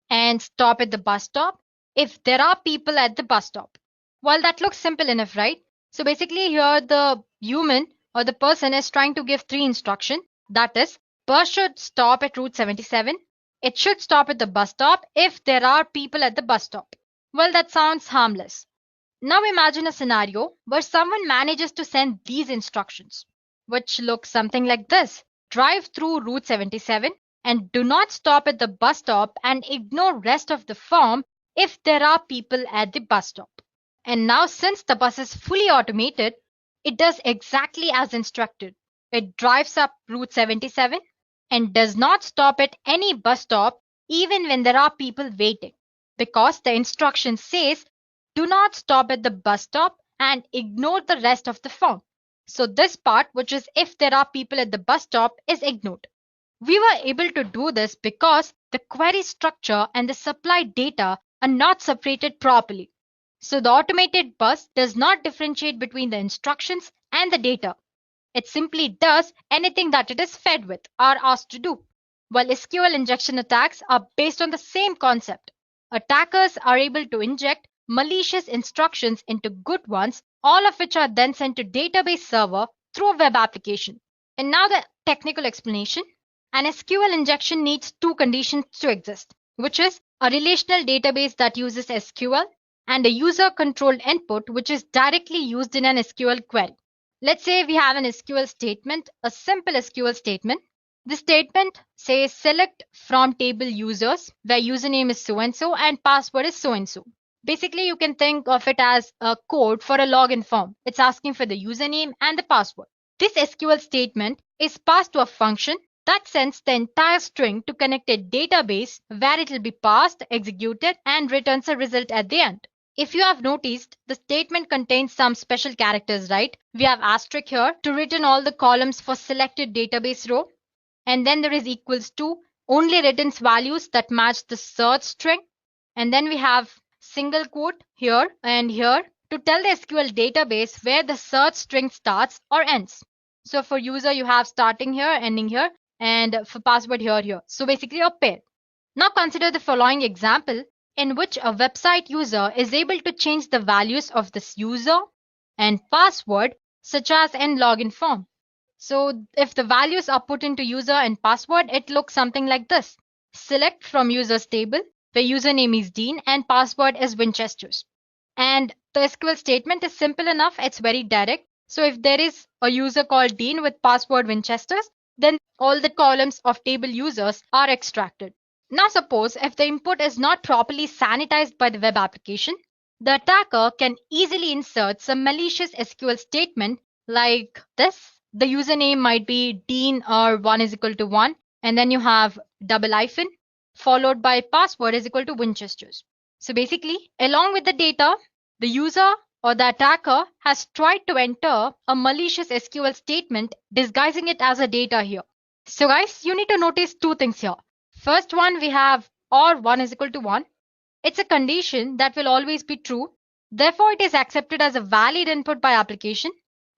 and stop at the bus stop if there are people at the bus stop. Well, that looks simple enough, right? So basically here the human or the person is trying to give three instructions. That is, bus should stop at Route 77. It should stop at the bus stop if there are people at the bus stop. Well, that sounds harmless. Now imagine a scenario where someone manages to send these instructions, which looks something like this. Drive through Route 77 and do not stop at the bus stop and ignore rest of the form if there are people at the bus stop. And now since the bus is fully automated, it does exactly as instructed. It drives up Route 77 and does not stop at any bus stop even when there are people waiting, because the instruction says do not stop at the bus stop and ignore the rest of the form. So this part, which is if there are people at the bus stop, is ignored. We were able to do this because the query structure and the supply data are not separated properly. So the automated bus does not differentiate between the instructions and the data. It simply does anything that it is fed with or asked to do. While SQL injection attacks are based on the same concept. Attackers are able to inject malicious instructions into good ones, all of which are then sent to database server through a web application. And now the technical explanation. An SQL injection needs two conditions to exist, which is a relational database that uses SQL and a user-controlled input which is directly used in an SQL query. Let's say we have an SQL statement, a simple SQL statement The statement says select from table users where username is so and password is so. Basically, you can think of it as a code for a login form. It's asking for the username and the password. This SQL statement is passed to a function that sends the entire string to connect a database where it will be passed, executed, and returns a result at the end. If you have noticed, the statement contains some special characters, right? We have asterisk here to return all the columns for selected database row. And then there is equals to only returns values that match the search string. And then we have single quote here and here to tell the SQL database where the search string starts or ends. So for user, you have starting here, ending here, and for password here. So basically a pair. Now consider the following example in which a website user is able to change the values of this user and password such as in login form. So if the values are put into user and password, it looks something like this. Select from users table where username is Dean and password is Winchester's. And the SQL statement is simple enough. It's very direct. So if there is a user called Dean with password Winchester's, then all the columns of table users are extracted. Now suppose if the input is not properly sanitized by the web application, the attacker can easily insert some malicious SQL statement like this. The username might be Dean or 1 is equal to 1, and then you have double hyphen followed by password is equal to Winchester's. So basically, along with the data, the user or the attacker has tried to enter a malicious SQL statement disguising it as a data here. So guys, you need to notice two things here. First one, we have or 1 is equal to 1. It's a condition that will always be true. Therefore, it is accepted as a valid input by application.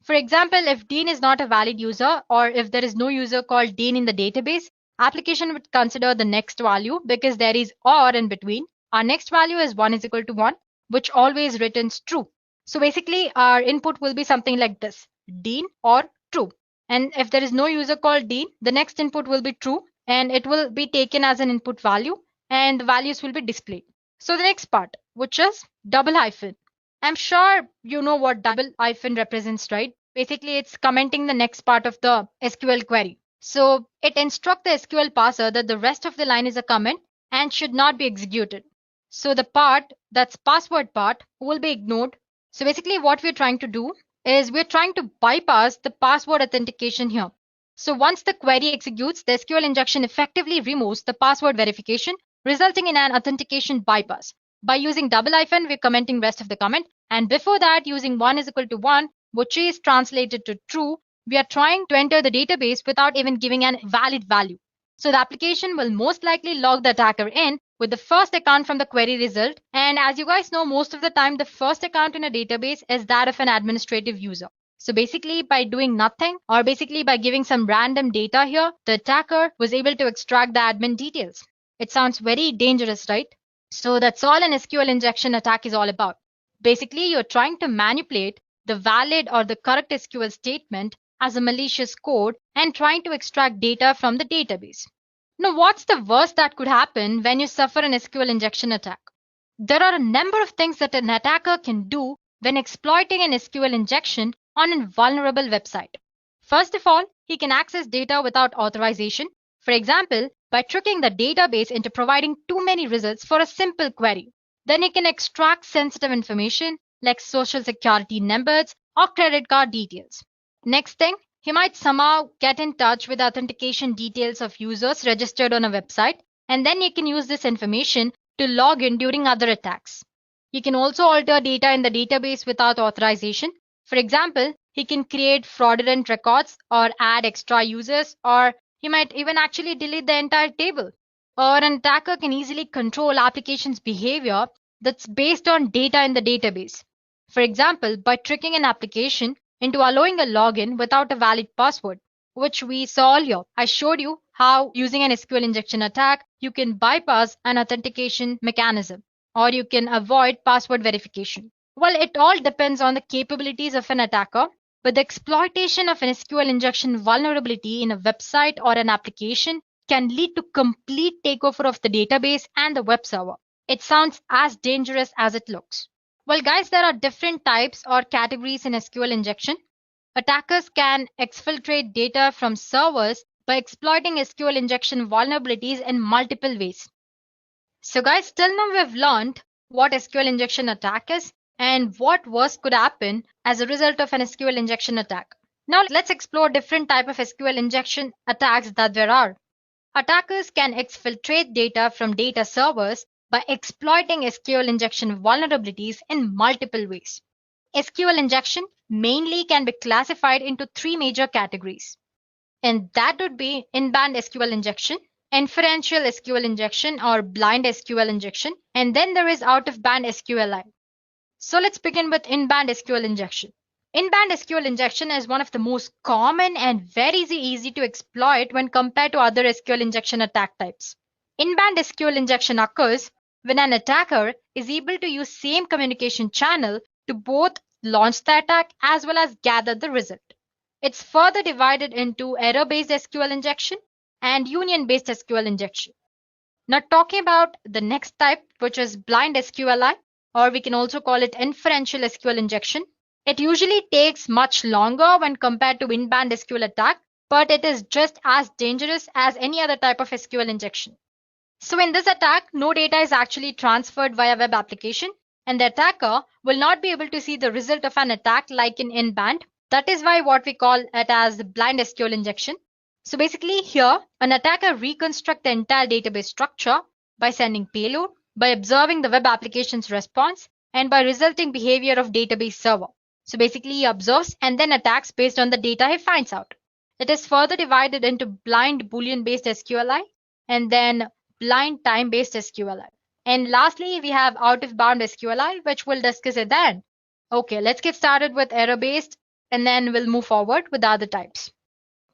For example, if Dean is not a valid user or if there is no user called Dean in the database, application would consider the next value because there is or in between. Our next value is 1 is equal to 1, which always returns true. So basically, our input will be something like this, Dean or true. And if there is no user called Dean, the next input will be true and it will be taken as an input value and the values will be displayed. So the next part, which is double hyphen. I'm sure you know what double hyphen represents, right? Basically, it's commenting the next part of the SQL query. So it instructs the SQL parser that the rest of the line is a comment and should not be executed. So the part, that's password part, will be ignored. So basically what we're trying to do is we're trying to bypass the password authentication here. So once the query executes, the SQL injection effectively removes the password verification, resulting in an authentication bypass. By using double hyphen, we're commenting rest of the comment. And before that, using 1 is equal to 1, which is translated to true, we are trying to enter the database without even giving an valid value. So the application will most likely log the attacker in with the first account from the query result. And as you guys know, most of the time, the first account in a database is that of an administrative user. So basically by doing nothing or basically by giving some random data here, the attacker was able to extract the admin details. It sounds very dangerous, right? So that's all an SQL injection attack is all about. Basically, you're trying to manipulate the valid or the correct SQL statement as a malicious code and trying to extract data from the database. Now, what's the worst that could happen when you suffer an SQL injection attack? There are a number of things that an attacker can do when exploiting an SQL injection on a vulnerable website. First of all, he can access data without authorization. For example, by tricking the database into providing too many results for a simple query. Then he can extract sensitive information like social security numbers or credit card details. Next thing, he might somehow get in touch with authentication details of users registered on a website, and then he can use this information to log in during other attacks. He can also alter data in the database without authorization. For example, he can create fraudulent records or add extra users, or he might even actually delete the entire table. Or an attacker can easily control application's behavior that's based on data in the database. For example, by tricking an application into allowing a login without a valid password, which we saw earlier. I showed you how using an SQL injection attack, you can bypass an authentication mechanism or you can avoid password verification. Well, it all depends on the capabilities of an attacker, but the exploitation of an SQL injection vulnerability in a website or an application can lead to complete takeover of the database and the web server. It sounds as dangerous as it looks. Well, guys, there are different types or categories in SQL injection. Attackers can exfiltrate data from servers by exploiting SQL injection vulnerabilities in multiple ways. So guys, till now we've learned what SQL injection attack is and what worst could happen as a result of an SQL injection attack. Now let's explore different type of SQL injection attacks that there are. Attackers can exfiltrate data from data servers by exploiting SQL injection vulnerabilities in multiple ways. SQL injection mainly can be classified into three major categories, and that would be in-band SQL injection, inferential SQL injection or blind SQL injection, and then there is out-of-band SQLI. So let's begin with in-band SQL injection. In-band SQL injection is one of the most common and very easy to exploit when compared to other SQL injection attack types. In-band SQL injection occurs when an attacker is able to use same communication channel to both launch the attack as well as gather the result. It's further divided into error-based SQL injection and union-based SQL injection. Now talking about the next type, which is blind SQLI, or we can also call it inferential SQL injection. It usually takes much longer when compared to in-band SQL attack, but it is just as dangerous as any other type of SQL injection. So in this attack, no data is actually transferred via web application, and the attacker will not be able to see the result of an attack like in in-band. That is why what we call it as the blind SQL injection. So basically here, an attacker reconstructs the entire database structure by sending payload, by observing the web application's response, and by resulting behavior of database server. So basically he observes and then attacks based on the data he finds out. It is further divided into blind Boolean-based SQLI and then blind time-based SQLI. And lastly, we have out-of-bound SQLI, which we'll discuss at the end. Okay, let's get started with error-based and then we'll move forward with the other types.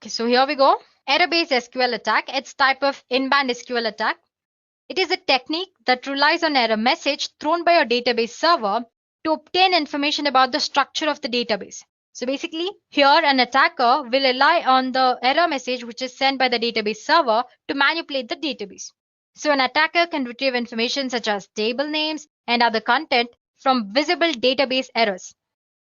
Okay, so here we go. Error-based SQL attack. It's type of in-band SQL attack. It is a technique that relies on error message thrown by a database server to obtain information about the structure of the database. So basically, here an attacker will rely on the error message which is sent by the database server to manipulate the database. So an attacker can retrieve information such as table names and other content from visible database errors.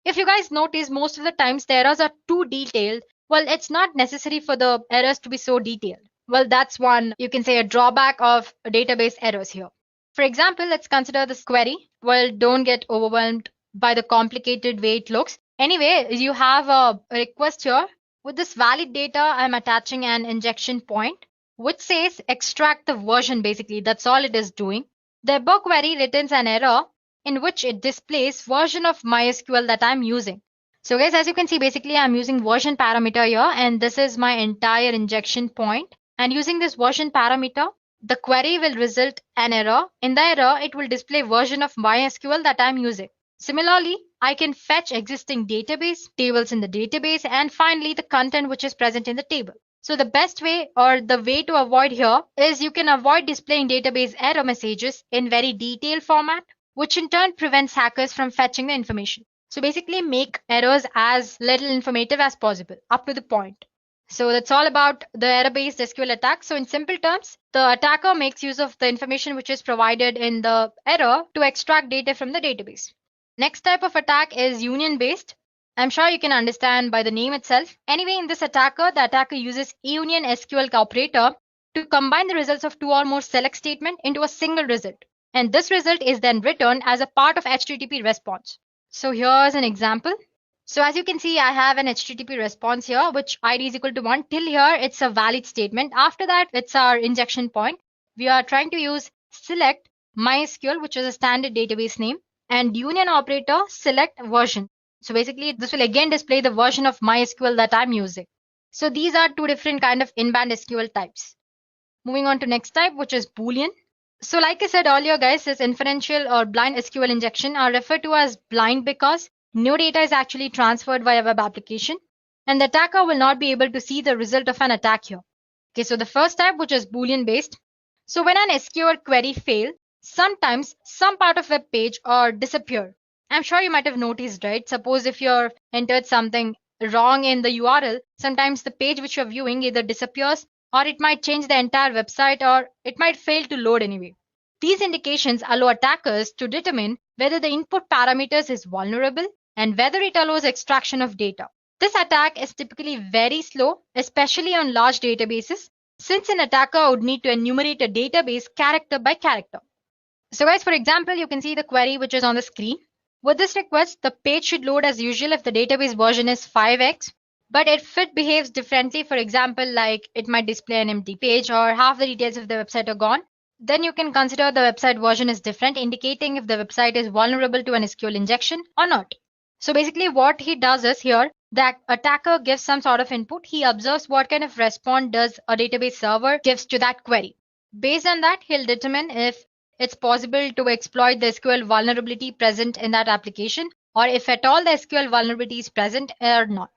If you guys notice, most of the times the errors are too detailed. Well, it's not necessary for the errors to be so detailed. Well, that's one, you can say, a drawback of database errors here. For example, let's consider this query. Well, don't get overwhelmed by the complicated way it looks. Anyway, you have a request here. With this valid data, I'm attaching an injection point, which says extract the version basically. That's all it is doing. The above query returns an error in which it displays version of MySQL that I'm using. So guys, as you can see, basically I'm using version parameter here, and this is my entire injection point. And using this version parameter, the query will result an error. In the error, it will display version of MySQL that I'm using. Similarly, I can fetch existing database, tables in the database, and finally the content which is present in the table. So the best way or the way to avoid here is you can avoid displaying database error messages in very detailed format, which in turn prevents hackers from fetching the information. So basically make errors as little informative as possible, up to the point. So that's all about the error-based SQL attack. So in simple terms, the attacker makes use of the information which is provided in the error to extract data from the database. Next type of attack is union-based. I'm sure you can understand by the name itself. Anyway, in this attacker, the attacker uses union SQL operator to combine the results of two or more select statement into a single result. And this result is then returned as a part of HTTP response. So here's an example. So as you can see, I have an HTTP response here, which ID is equal to 1. Till here, it's a valid statement. After that, it's our injection point. We are trying to use select MySQL, which is a standard database name, and union operator select version. So basically, this will again display the version of MySQL that I'm using. So these are two different kind of in-band SQL types. Moving on to next type, which is Boolean. So like I said earlier, guys, this inferential or blind SQL injection are referred to as blind because no data is actually transferred via web application, and the attacker will not be able to see the result of an attack here. Okay, so the first type, which is Boolean based. So when an SQL query fails, sometimes some part of web page or disappear. I'm sure you might have noticed, right? Suppose if you're entered something wrong in the URL, sometimes the page which you're viewing either disappears, or it might change the entire website, or it might fail to load anyway. These indications allow attackers to determine whether the input parameters is vulnerable and whether it allows extraction of data. This attack is typically very slow, especially on large databases, since an attacker would need to enumerate a database character by character. So guys, for example, you can see the query which is on the screen. With this request, the page should load as usual if the database version is 5x, but if it behaves differently, for example, like it might display an empty page or half the details of the website are gone, then you can consider the website version is different, indicating if the website is vulnerable to an SQL injection or not. So basically what he does is here, the attacker gives some sort of input. He observes what kind of response does a database server gives to that query. Based on that, he'll determine if it's possible to exploit the SQL vulnerability present in that application, or if at all the SQL vulnerability is present or not.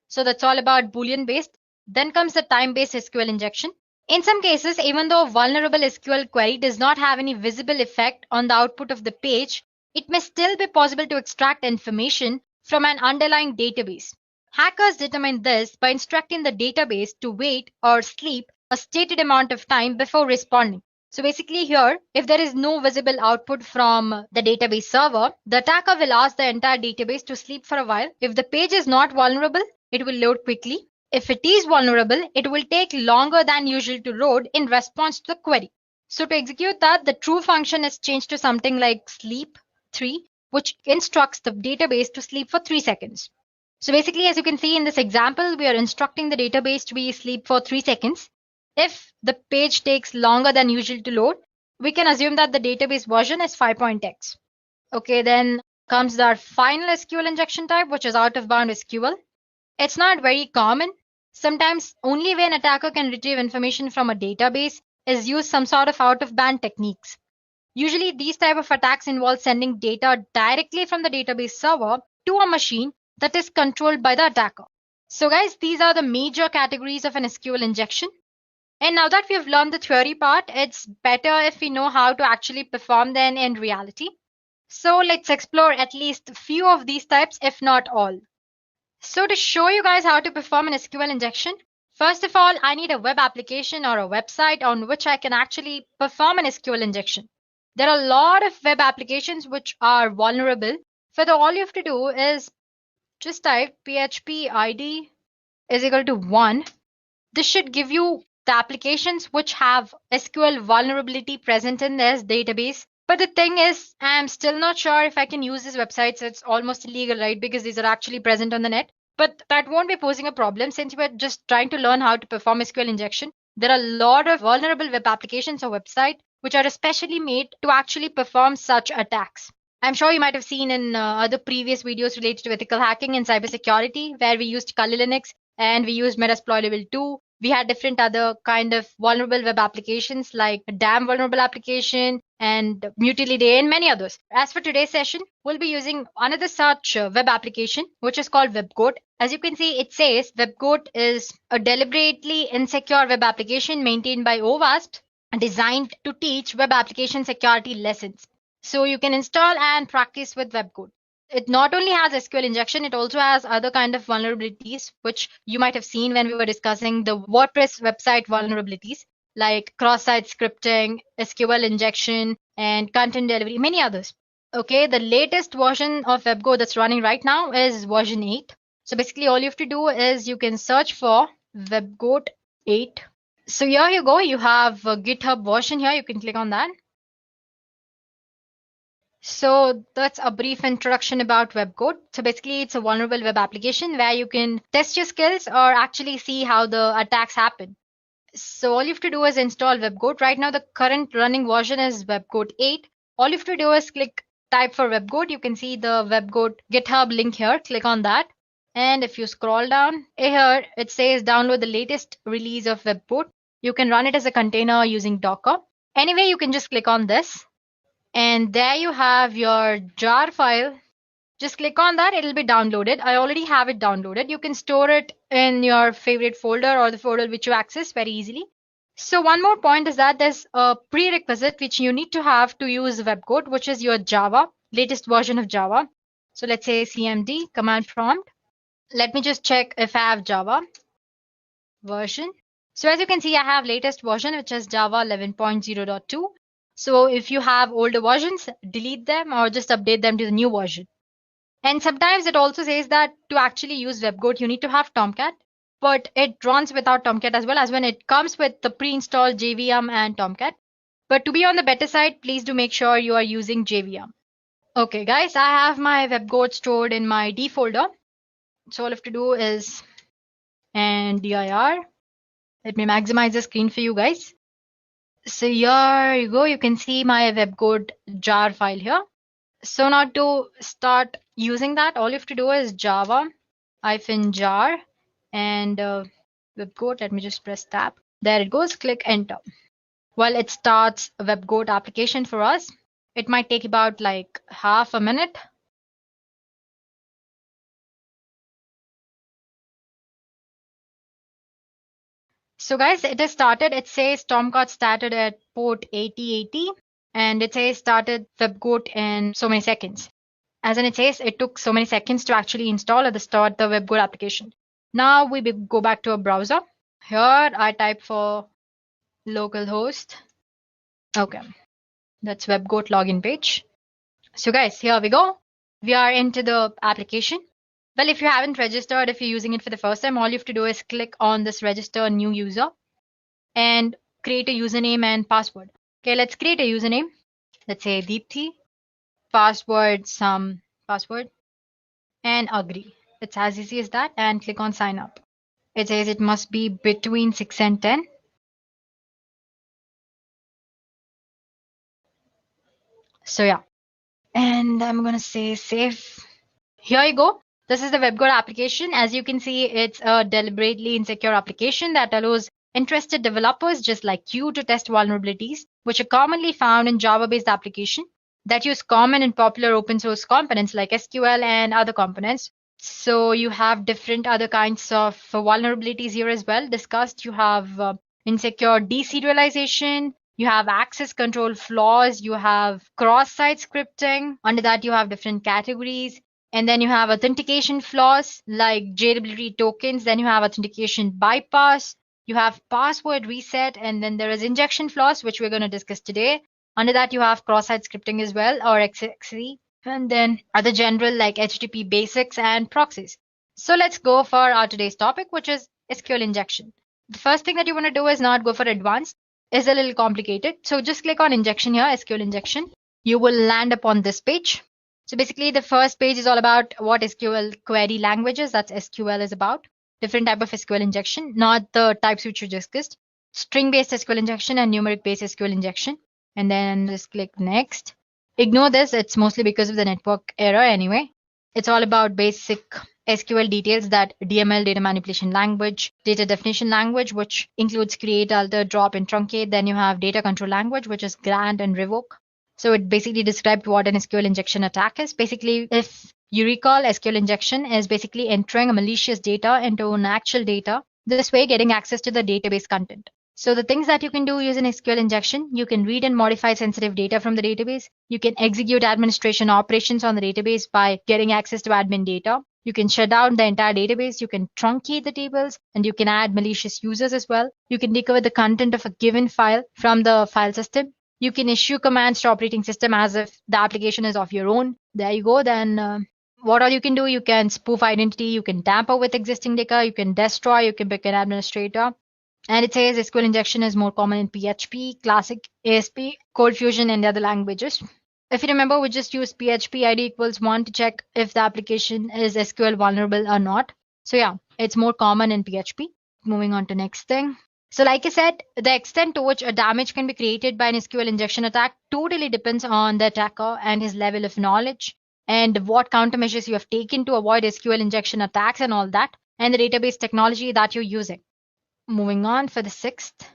So that's all about Boolean based. Then comes the time-based SQL injection. In some cases, even though a vulnerable SQL query does not have any visible effect on the output of the page, it may still be possible to extract information from an underlying database. Hackers determine this by instructing the database to wait or sleep a stated amount of time before responding. So basically here, if there is no visible output from the database server, the attacker will ask the entire database to sleep for a while. If the page is not vulnerable, it will load quickly. If it is vulnerable, it will take longer than usual to load in response to the query. So to execute that, the true function is changed to something like sleep 3, which instructs the database to sleep for 3 seconds. So basically, as you can see in this example, we are instructing the database to be sleep for 3 seconds. If the page takes longer than usual to load, we can assume that the database version is 5.x. Okay, then comes our final SQL injection type, which is out-of-bound SQL. It's not very common. Sometimes only when an attacker can retrieve information from a database is used some sort of out-of-band techniques. Usually these type of attacks involve sending data directly from the database server to a machine that is controlled by the attacker. So guys, these are the major categories of an SQL injection. And now that we have learned the theory part, it's better if we know how to actually perform them in reality. So let's explore at least a few of these types, if not all. So to show you guys how to perform an SQL injection, first of all, I need a web application or a website on which I can actually perform an SQL injection. There are a lot of web applications which are vulnerable. So all you have to do is just type php id is equal to 1. This should give you the applications which have SQL vulnerability present in this database. But the thing is, I'm still not sure if I can use these websites. It's almost illegal, right? Because these are actually present on the net. But that won't be posing a problem since we're just trying to learn how to perform SQL injection. There are a lot of vulnerable web applications or websites which are especially made to actually perform such attacks. I'm sure you might have seen in other previous videos related to ethical hacking and cybersecurity, where we used Kali Linux and we used Metasploitable 2. We had different other kind of vulnerable web applications like DAM vulnerable application and Mutiliday and many others. As for today's session, we'll be using another such web application, which is called WebGoat. As you can see, it says WebGoat is a deliberately insecure web application maintained by OWASP designed to teach web application security lessons. So you can install and practice with WebGoat. It not only has SQL injection, it also has other kind of vulnerabilities, which you might have seen when we were discussing the WordPress website vulnerabilities, like cross-site scripting, SQL injection, and content delivery, many others. Okay, the latest version of WebGoat that's running right now is version 8. So basically all you have to do is you can search for WebGoat 8. So here you go, you have a GitHub version here, you can click on that. So that's a brief introduction about WebGoat. So basically it's a vulnerable web application where you can test your skills or actually see how the attacks happen. So all you have to do is install WebGoat. Right now the current running version is WebGoat 8. All you have to do is type for WebGoat. You can see the WebGoat GitHub link here. Click on that. And if you scroll down here, it says download the latest release of WebGoat. You can run it as a container using Docker. Anyway, you can just click on this. And there you have your jar file. Just click on that, it'll be downloaded. I already have it downloaded. You can store it in your favorite folder or the folder which you access very easily. So one more point is that there's a prerequisite which you need to have to use WebGoat, which is your Java, latest version of Java. So let's say cmd command prompt. Let me just check if I have Java version. So as you can see, I have latest version, which is Java 11.0.2. So if you have older versions, delete them or just update them to the new version. And sometimes it also says that to actually use WebGoat, you need to have Tomcat, but it runs without Tomcat as well, as when it comes with the pre-installed JVM and Tomcat. But to be on the better side, please do make sure you are using JVM. Okay, guys, I have my WebGoat stored in my D folder. So all I have to do is and dir. Let me maximize the screen for you guys. So here you go. You can see my WebGoat jar file here. So now to start using that, all you have to do is java-jar and WebGoat. Let me just press tab. There it goes. Click enter. Well, it starts a WebGoat application for us. It might take about like half a minute. So guys, it has started. It says Tomcat started at port 8080 and it says started WebGoat in so many seconds. As in it says it took so many seconds to actually install or start the WebGoat application. Now we go back to a browser. Here I type for localhost. Okay, that's WebGoat login page. So guys, here we go. We are into the application. Well, if you haven't registered, if you're using it for the first time, all you have to do is click on this register new user and create a username and password. Okay, let's create a username. Let's say Deepthi, password, some password, and agree. It's as easy as that, and click on sign up. It says it must be between 6 and 10. So yeah, and I'm gonna say save. Here you go. This is the WebGoat application. As you can see, it's a deliberately insecure application that allows interested developers just like you to test vulnerabilities, which are commonly found in Java-based applications that use common and popular open source components like SQL and other components. So you have different other kinds of vulnerabilities here as well discussed. You have insecure deserialization, you have access control flaws, you have cross-site scripting. Under that, you have different categories. And then you have authentication flaws like JWT tokens. Then you have authentication bypass. You have password reset. And then there is injection flaws, which we're going to discuss today. Under that, you have cross-site scripting as well, or XXE. And then other general like HTTP basics and proxies. So let's go for our today's topic, which is SQL injection. The first thing that you want to do is not go for advanced. It's a little complicated. So just click on injection here, SQL injection. You will land upon this page. So basically the first page is all about what SQL query languages, that's SQL is about. Different type of SQL injection, not the types which we discussed. String-based SQL injection and numeric-based SQL injection. And then just click next. Ignore this, it's mostly because of the network error anyway. It's all about basic SQL details, that DML, data manipulation language, data definition language, which includes create, alter, drop, and truncate. Then you have data control language, which is grant and revoke. So it basically described what an SQL injection attack is. Basically, if you recall, SQL injection is basically entering a malicious data into an actual data, this way getting access to the database content. So the things that you can do using SQL injection, you can read and modify sensitive data from the database. You can execute administration operations on the database by getting access to admin data. You can shut down the entire database. You can truncate the tables, and you can add malicious users as well. You can recover the content of a given file from the file system. You can issue commands to operating system as if the application is of your own. There you go. Then what all you can do, you can spoof identity, you can tamper with existing data, you can destroy, you can pick an administrator. And it says SQL injection is more common in PHP, Classic, ASP, CodeFusion, and the other languages. If you remember, we just used PHP ID equals 1 to check if the application is SQL vulnerable or not. So yeah, it's more common in PHP. Moving on to next thing. So like I said, the extent to which a damage can be created by an SQL injection attack totally depends on the attacker and his level of knowledge and what countermeasures you have taken to avoid SQL injection attacks and all that, and the database technology that you're using. Moving on for the sixth.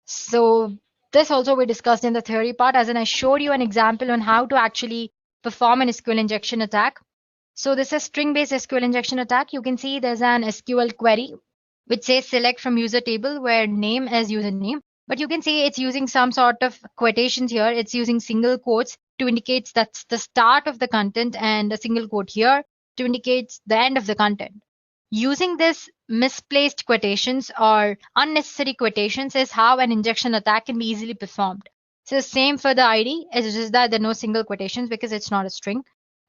So this also we discussed in the theory part, as in I showed you an example on how to actually perform an SQL injection attack. So this is string-based SQL injection attack. You can see there's an SQL query which says select from user table where name is username. But you can see it's using some sort of quotations here. It's using single quotes to indicate that's the start of the content and a single quote here to indicate the end of the content. Using this misplaced quotations or unnecessary quotations is how an injection attack can be easily performed. So same for the ID, it's just that there are no single quotations because it's not a string.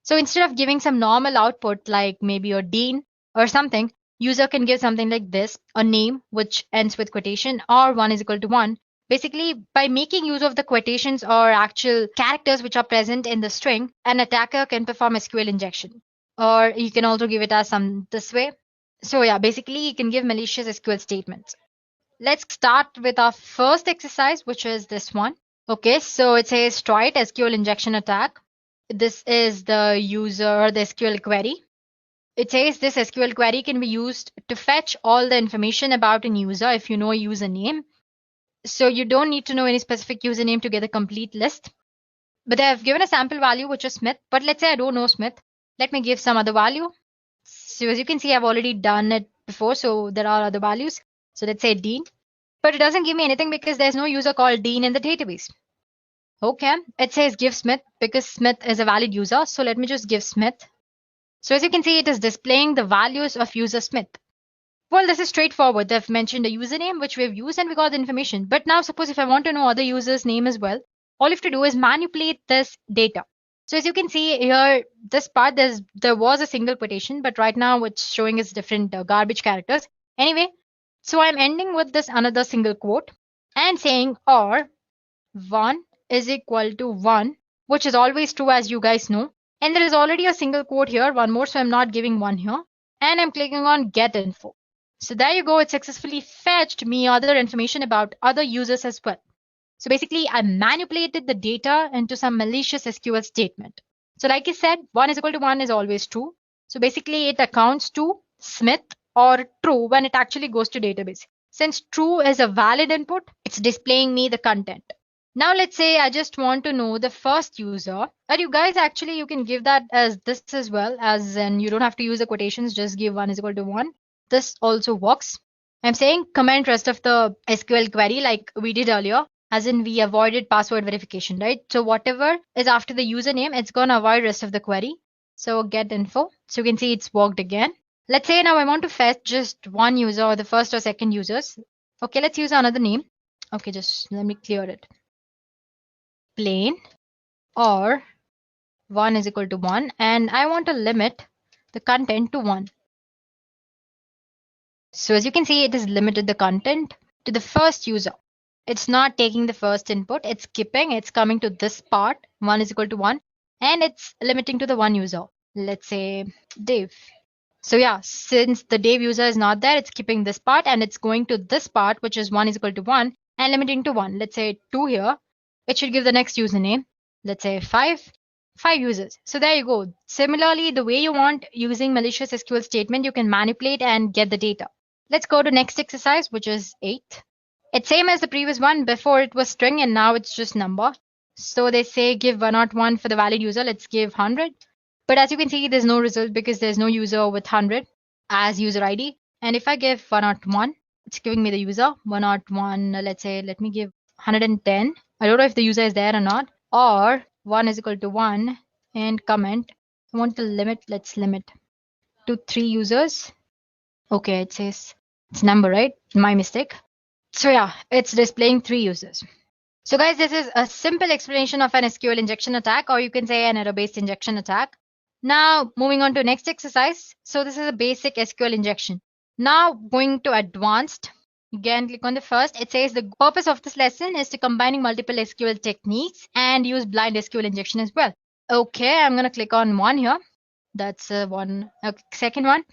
So instead of giving some normal output like maybe a Dean or something, user can give something like this, a name which ends with quotation or 1 is equal to 1. Basically, by making use of the quotations or actual characters which are present in the string, an attacker can perform SQL injection. Or you can also give it as some this way. So yeah, basically you can give malicious SQL statements. Let's start with our first exercise, which is this one. Okay, so it says try it SQL injection attack. This is the user or the SQL query. It says this SQL query can be used to fetch all the information about a user if you know a username. So you don't need to know any specific username to get a complete list. But I've given a sample value, which is Smith. But let's say I don't know Smith. Let me give some other value. So as you can see, I've already done it before. So there are other values. So let's say Dean. But it doesn't give me anything because there's no user called Dean in the database. Okay, it says give Smith because Smith is a valid user. So let me just give Smith. So as you can see, it is displaying the values of user Smith. Well, this is straightforward. They've mentioned a username, which we've used, and we got the information. But now suppose if I want to know other user's name as well, all you have to do is manipulate this data. So as you can see here, this part, there was a single quotation, but right now it's showing us different garbage characters. Anyway, so I'm ending with this another single quote and saying or 1 is equal to 1, which is always true as you guys know. And there is already a single quote here, one more, so I'm not giving one here. And I'm clicking on get info. So there you go, it successfully fetched me other information about other users as well. So basically, I manipulated the data into some malicious SQL statement. So like I said, 1 is equal to 1 is always true. So basically, it accounts to Smith or true when it actually goes to database. Since true is a valid input, it's displaying me the content. Now let's say I just want to know the first user. But you guys actually, you can give that as this as well, as in you don't have to use the quotations, just give 1 is equal to 1. This also works. I'm saying comment rest of the SQL query like we did earlier, as in we avoided password verification, right? So whatever is after the username, it's going to avoid rest of the query. So get info. So you can see it's worked again. Let's say now I want to fetch just one user or the first or second users. Okay, let's use another name. Okay, just let me clear it. Plain or 1 is equal to 1, and I want to limit the content to 1. So as you can see, it has limited the content to the first user. It's not taking the first input, it's skipping, it's coming to this part, 1 is equal to 1, and it's limiting to the one user. Let's say Dave. So yeah, since the Dave user is not there, it's skipping this part and it's going to this part, which is 1 is equal to 1 and limiting to 1. Let's say 2 here. It should give the next username. Let's say 5 users. So there you go. Similarly, the way you want using malicious SQL statement, you can manipulate and get the data. Let's go to next exercise, which is 8. It's same as the previous one. Before it was string and now it's just number. So they say give 101 for the valid user. Let's give 100. But as you can see, there's no result because there's no user with 100 as user ID. And if I give 101, it's giving me the user 101. Let's say, let me give 110. I don't know if the user is there or not. Or 1 is equal to 1 and comment. I want to limit. Let's limit to 3 users. Okay, it says it's number, right? My mistake. So yeah, it's displaying 3 users. So guys, this is a simple explanation of an SQL injection attack, or you can say an error-based injection attack. Now moving on to next exercise. So this is a basic SQL injection. Now going to advanced. Again, click on the first. It says the purpose of this lesson is to combining multiple SQL techniques and use blind SQL injection as well. Okay, I'm going to click on one here. That's one. Okay, second one.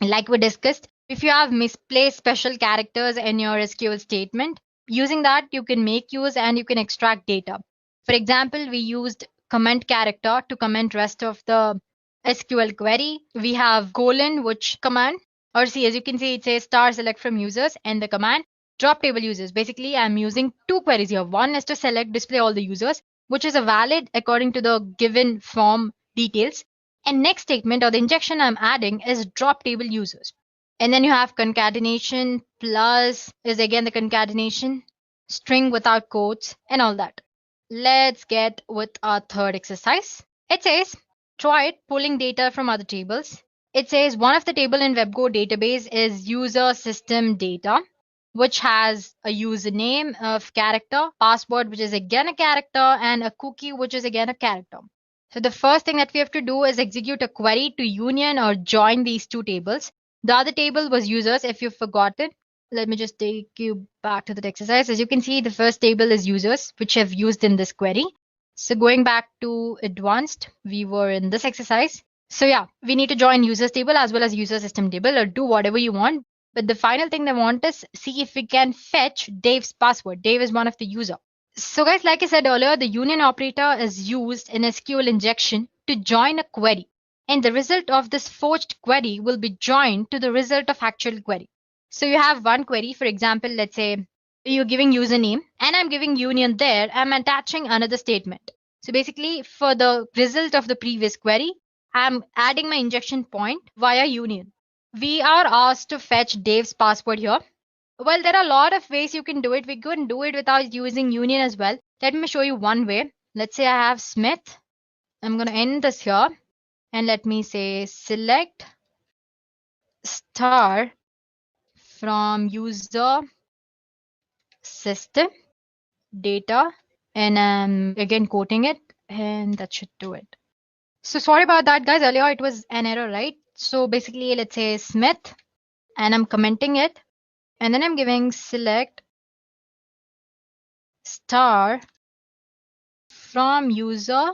Like we discussed, if you have misplaced special characters in your SQL statement, using that you can make use and you can extract data. For example, we used comment character to comment rest of the SQL query. We have colon, which command, or see, as you can see, it says star select from users and the command drop table users. Basically, I'm using 2 queries here. One is to select display all the users, which is a valid according to the given form details. And next statement or the injection I'm adding is drop table users. And then you have concatenation plus is again the concatenation, string without quotes and all that. Let's get with our third exercise. It says try it pulling data from other tables. It says one of the table in WebGo database is user system data, which has a username of character, password, which is again a character, and a cookie, which is again a character. So the first thing that we have to do is execute a query to union or join these two tables. The other table was users, if you've forgotten. Let me just take you back to the exercise. As you can see, the first table is users, which I've used in this query. So going back to advanced, we were in this exercise. So yeah, we need to join users table as well as user system table, or do whatever you want. But the final thing they want is see if we can fetch Dave's password. Dave is one of the user. So guys, like I said earlier, the union operator is used in SQL injection to join a query. And the result of this forged query will be joined to the result of actual query. So you have one query, for example, let's say you're giving username and I'm giving union there. I'm attaching another statement. So basically for the result of the previous query, I'm adding my injection point via union. We are asked to fetch Dave's password here. Well, there are a lot of ways you can do it. We can do it without using union as well. Let me show you one way. Let's say I have Smith. I'm going to end this here. And let me say select star from user system data. And I'm again quoting it. And that should do it. So sorry about that, guys. Earlier it was an error, right? So basically, let's say Smith. And I'm commenting it. And then I'm giving select star from user.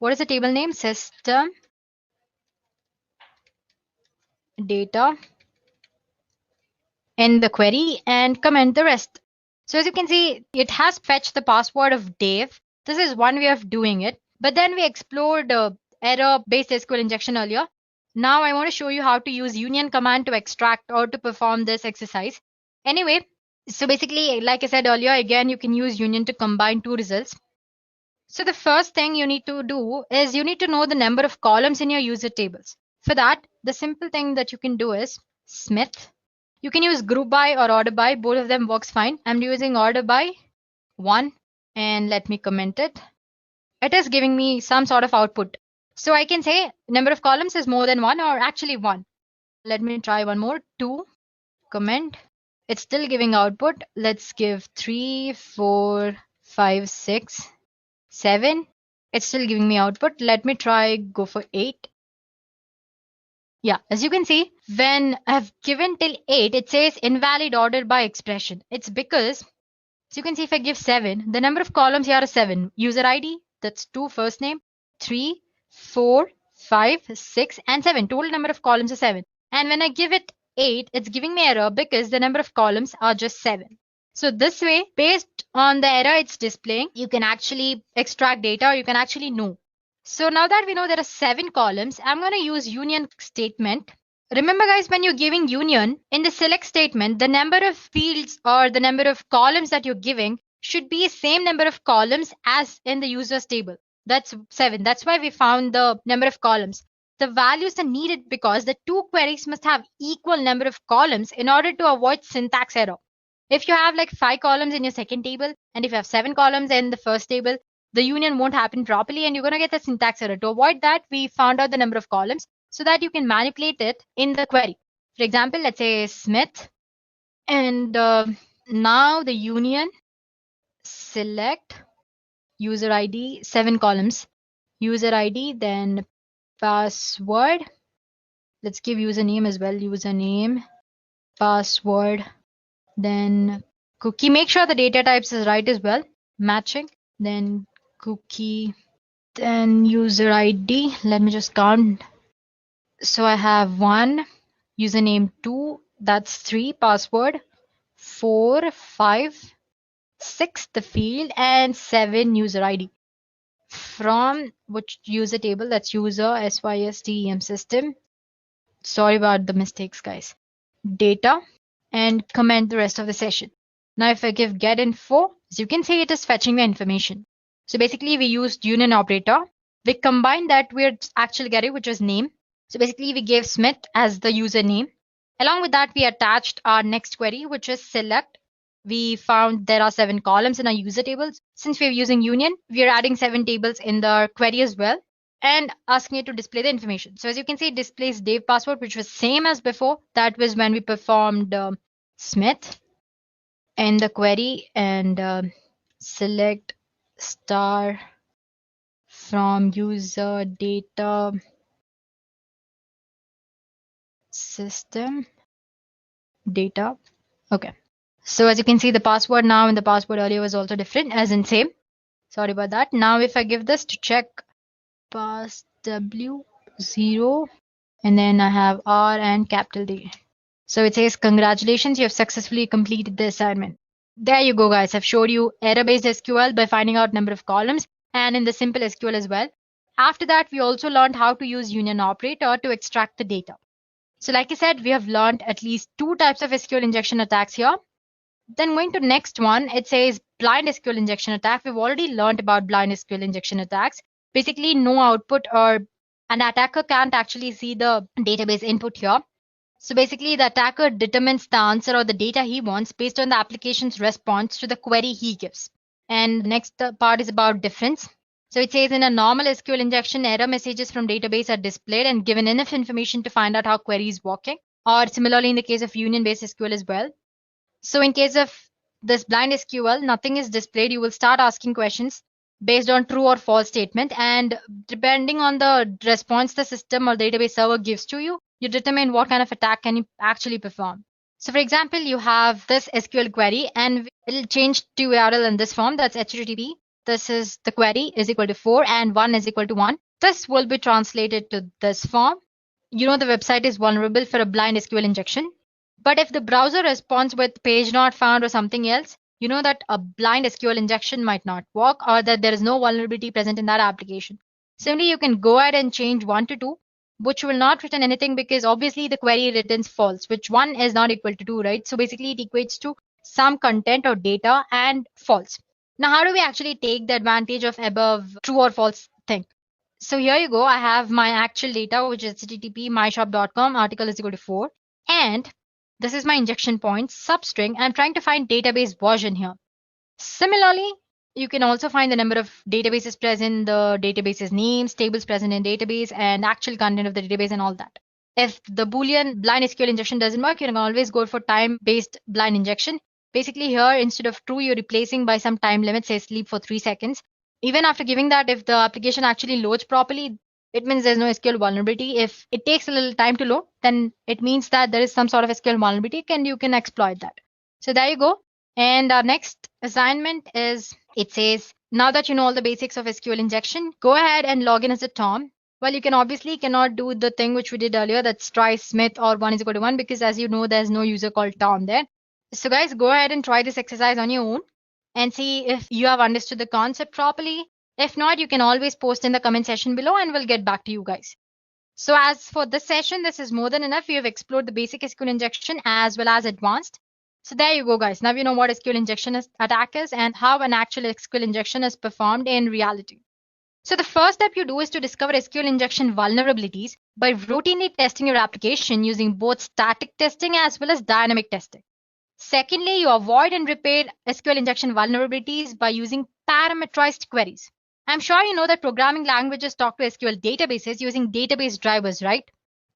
What is the table name? System data in the query and comment the rest. So as you can see, it has fetched the password of Dave. This is one way of doing it. But then we explored error-based SQL injection earlier. Now I want to show you how to use union command to extract or to perform this exercise. Anyway, so basically, like I said earlier, again, you can use union to combine two results. So the first thing you need to do is you need to know the number of columns in your user tables. For that, the simple thing that you can do is Smith. You can use group by or order by. Both of them works fine. I'm using order by 1 and let me comment it. It is giving me some sort of output. So I can say number of columns is more than 1 or actually 1. Let me try one more. 2, comment. It's still giving output. Let's give 3, 4, 5, 6, 7. It's still giving me output. Let me try go for 8. Yeah, as you can see, when I've given till 8, it says invalid order by expression. It's because, as you can see, if I give 7, the number of columns here is 7. User ID, that's 2 first name, 3, 4, 5, 6, and 7. Total number of columns is 7. And when I give it 8, it's giving me error because the number of columns are just 7. So this way, based on the error it's displaying, you can actually extract data, or you can actually know. So now that we know there are 7 columns, I'm going to use union statement. Remember guys, when you're giving union, in the select statement, the number of fields or the number of columns that you're giving should be the same number of columns as in the users table. That's 7. That's why we found the number of columns. The values are needed because the two queries must have equal number of columns in order to avoid syntax error. If you have like 5 columns in your second table, and if you have 7 columns in the first table, the union won't happen properly and you're going to get the syntax error. To avoid that, we found out the number of columns so that you can manipulate it in the query. For example, let's say Smith, and now the union select user ID, 7 columns, user ID, then password. Let's give username as well, username, password, then cookie. Make sure the data types is right as well, matching, then cookie, then user ID. Let me just count. So I have 1, username 2, that's 3, password 4, 5, 6 the field, and 7 user ID. From which user table? That's user SYSTEM system. Sorry about the mistakes, guys. Data, and comment the rest of the session. Now if I give get info, as you can see, it is fetching the information. So basically we used union operator. We combined that with actual query, which was name. So basically we gave Smith as the username. Along with that, we attached our next query, which is select. We found there are 7 columns in our user tables. Since we're using union, we're adding 7 tables in the query as well and asking it to display the information. So as you can see, it displays Dave password, which was same as before. That was when we performed Smith in the query, and select star from user data system data. Okay. So as you can see, the password now and the password earlier was also different, as in same. Sorry about that. Now if I give this to check, pass W0, and then I have R and capital D. So it says, congratulations, you have successfully completed the assignment. There you go, guys. I've showed you error-based SQL by finding out number of columns, and in the simple SQL as well. After that, we also learned how to use union operator to extract the data. So like I said, we have learned at least 2 types of SQL injection attacks here. Then going to next one, it says blind SQL injection attack. We've already learned about blind SQL injection attacks. Basically, no output, or an attacker can't actually see the database input here. So basically, the attacker determines the answer or the data he wants based on the application's response to the query he gives. And the next part is about difference. So it says in a normal SQL injection, error messages from database are displayed and given enough information to find out how query is working, or similarly in the case of union-based SQL as well. So in case of this blind SQL, nothing is displayed. You will start asking questions based on true or false statement, and depending on the response the system or database server gives to you, you determine what kind of attack can you actually perform. So for example, you have this SQL query and it'll change to URL in this form. That's HTTP. This is the query is equal to 4 and 1 is equal to 1. This will be translated to this form. You know the website is vulnerable for a blind SQL injection. But if the browser responds with page not found or something else, you know that a blind SQL injection might not work, or that there is no vulnerability present in that application. Similarly, you can go ahead and change 1 to 2, which will not return anything because obviously the query returns false, which 1 is not equal to 2, right? So basically it equates to some content or data and false. Now, how do we actually take the advantage of above true or false thing? So here you go. I have my actual data, which is http myshop.com, article is equal to 4. And this is my injection point substring. I'm trying to find database version here. Similarly, you can also find the number of databases present, the database's names, tables present in database, and actual content of the database and all that. If the Boolean blind SQL injection doesn't work, you can always go for time-based blind injection. Basically here, instead of true, you're replacing by some time limit, say sleep for 3 seconds. Even after giving that, if the application actually loads properly, it means there's no SQL vulnerability. If it takes a little time to load, then it means that there is some sort of SQL vulnerability and you can exploit that. So there you go. And our next assignment is, it says, now that you know all the basics of SQL injection, go ahead and log in as a Tom. Well, you can obviously cannot do the thing which we did earlier, that's try Smith or 1 is equal to 1, because as you know, there's no user called Tom there. So guys, go ahead and try this exercise on your own and see if you have understood the concept properly. If not, you can always post in the comment section below and we'll get back to you guys. So as for this session, this is more than enough. We have explored the basic SQL injection as well as advanced. So there you go, guys. Now you know what SQL injection attack is and how an actual SQL injection is performed in reality. So the first step you do is to discover SQL injection vulnerabilities by routinely testing your application using both static testing as well as dynamic testing. Secondly, you avoid and repair SQL injection vulnerabilities by using parameterized queries. I'm sure you know that programming languages talk to SQL databases using database drivers, right?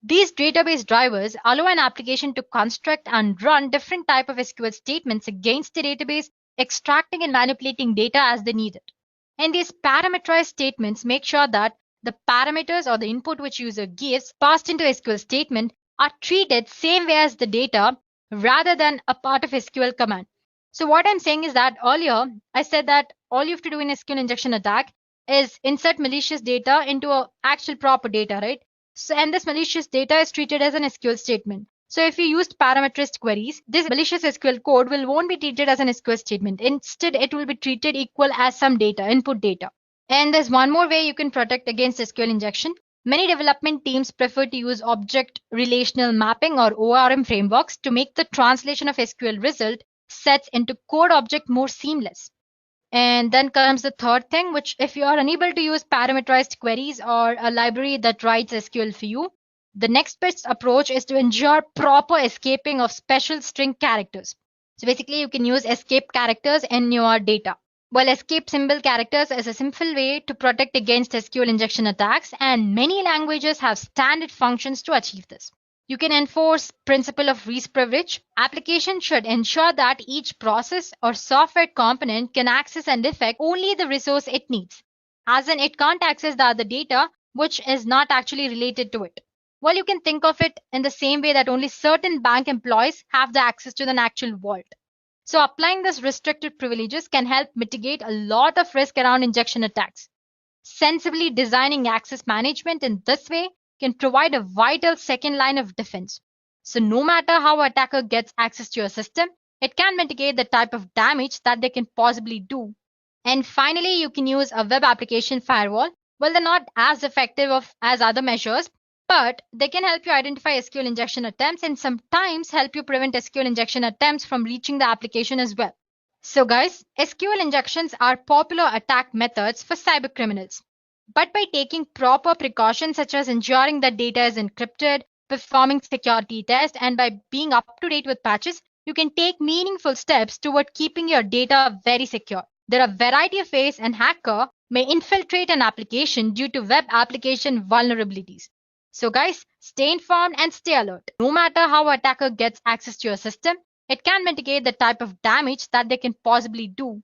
These database drivers allow an application to construct and run different types of SQL statements against the database, extracting and manipulating data as they need it. And these parameterized statements make sure that the parameters or the input which user gives passed into SQL statement are treated same way as the data rather than a part of SQL command. So what I'm saying is that earlier I said that all you have to do in SQL injection attack is insert malicious data into a actual proper data, right? So, and this malicious data is treated as an SQL statement. So if you used parameterized queries, this malicious SQL code won't be treated as an SQL statement. Instead, it will be treated equal as some data, input data. And there's one more way you can protect against SQL injection. Many development teams prefer to use object relational mapping or ORM frameworks to make the translation of SQL result sets into code object more seamless. And then comes the third thing, which if you are unable to use parameterized queries or a library that writes SQL for you, the next best approach is to ensure proper escaping of special string characters. So basically, you can use escape characters in your data. Well, escape symbol characters is a simple way to protect against SQL injection attacks, and many languages have standard functions to achieve this. You can enforce principle of least privilege. Application should ensure that each process or software component can access and affect only the resource it needs. as in it can't access the other data which is not actually related to it. Well, you can think of it in the same way that only certain bank employees have the access to an actual vault. So applying this restricted privileges can help mitigate a lot of risk around injection attacks. Sensibly designing access management in this way can provide a vital second line of defense. So no matter how an attacker gets access to your system, it can mitigate the type of damage that they can possibly do. And finally, you can use a web application firewall. Well, they're not as effective as other measures, but they can help you identify SQL injection attempts and sometimes help you prevent SQL injection attempts from reaching the application as well. So guys, SQL injections are popular attack methods for cyber criminals. But by taking proper precautions such as ensuring that data is encrypted, performing security tests, and by being up to date with patches, you can take meaningful steps toward keeping your data very secure. There are a variety of ways an hacker may infiltrate an application due to web application vulnerabilities. So guys, stay informed and stay alert. No matter how an attacker gets access to your system, it can mitigate the type of damage that they can possibly do.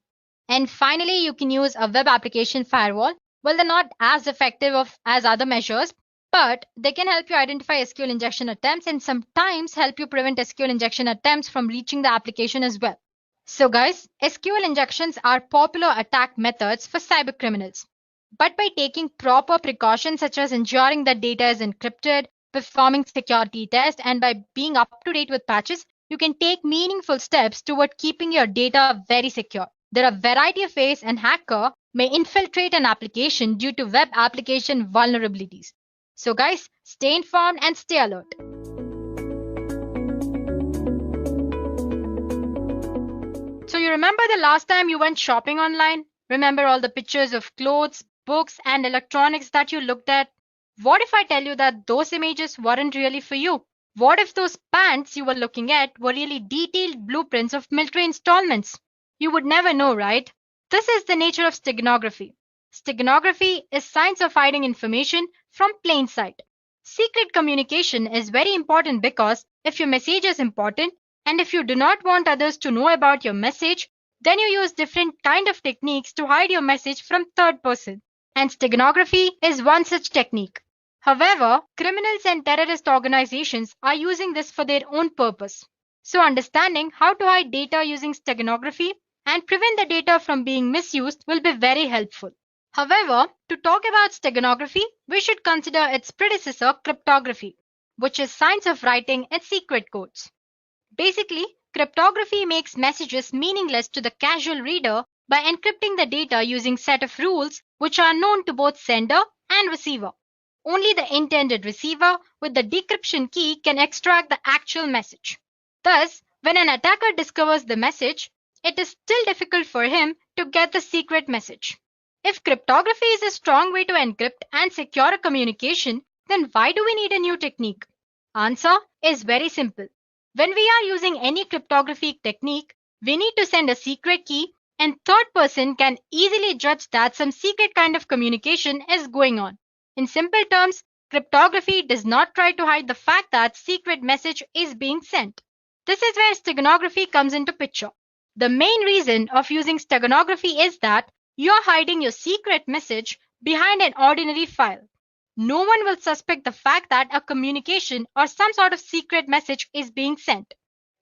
And finally, you can use a web application firewall. Well, they're not as effective as other measures, but they can help you identify SQL injection attempts and sometimes help you prevent SQL injection attempts from reaching the application as well. So guys, SQL injections are popular attack methods for cyber criminals. But by taking proper precautions such as ensuring that data is encrypted, performing security tests, and by being up to date with patches, you can take meaningful steps toward keeping your data very secure. There are a variety of ways an hacker may infiltrate an application due to web application vulnerabilities. So guys, stay informed and stay alert. So you remember the last time you went shopping online? Remember all the pictures of clothes, books, and electronics that you looked at? What if I tell you that those images weren't really for you? What if those pants you were looking at were really detailed blueprints of military installments? You would never know, right? This is the nature of steganography. Steganography is science of hiding information from plain sight. Secret communication is very important because if your message is important and if you do not want others to know about your message, then you use different kind of techniques to hide your message from third person. And steganography is one such technique. However, criminals and terrorist organizations are using this for their own purpose. So understanding how to hide data using steganography and prevent the data from being misused will be very helpful. However, to talk about steganography, we should consider its predecessor, cryptography, which is science of writing in secret codes. Basically, cryptography makes messages meaningless to the casual reader by encrypting the data using a set of rules which are known to both sender and receiver. Only the intended receiver with the decryption key can extract the actual message. Thus, when an attacker discovers the message, it is still difficult for him to get the secret message. If cryptography is a strong way to encrypt and secure a communication, then why do we need a new technique? Answer is very simple. When we are using any cryptography technique, we need to send a secret key and third person can easily judge that some secret kind of communication is going on. In simple terms, cryptography does not try to hide the fact that secret message is being sent. This is where steganography comes into picture. The main reason of using steganography is that you are hiding your secret message behind an ordinary file. No one will suspect the fact that a communication or some sort of secret message is being sent.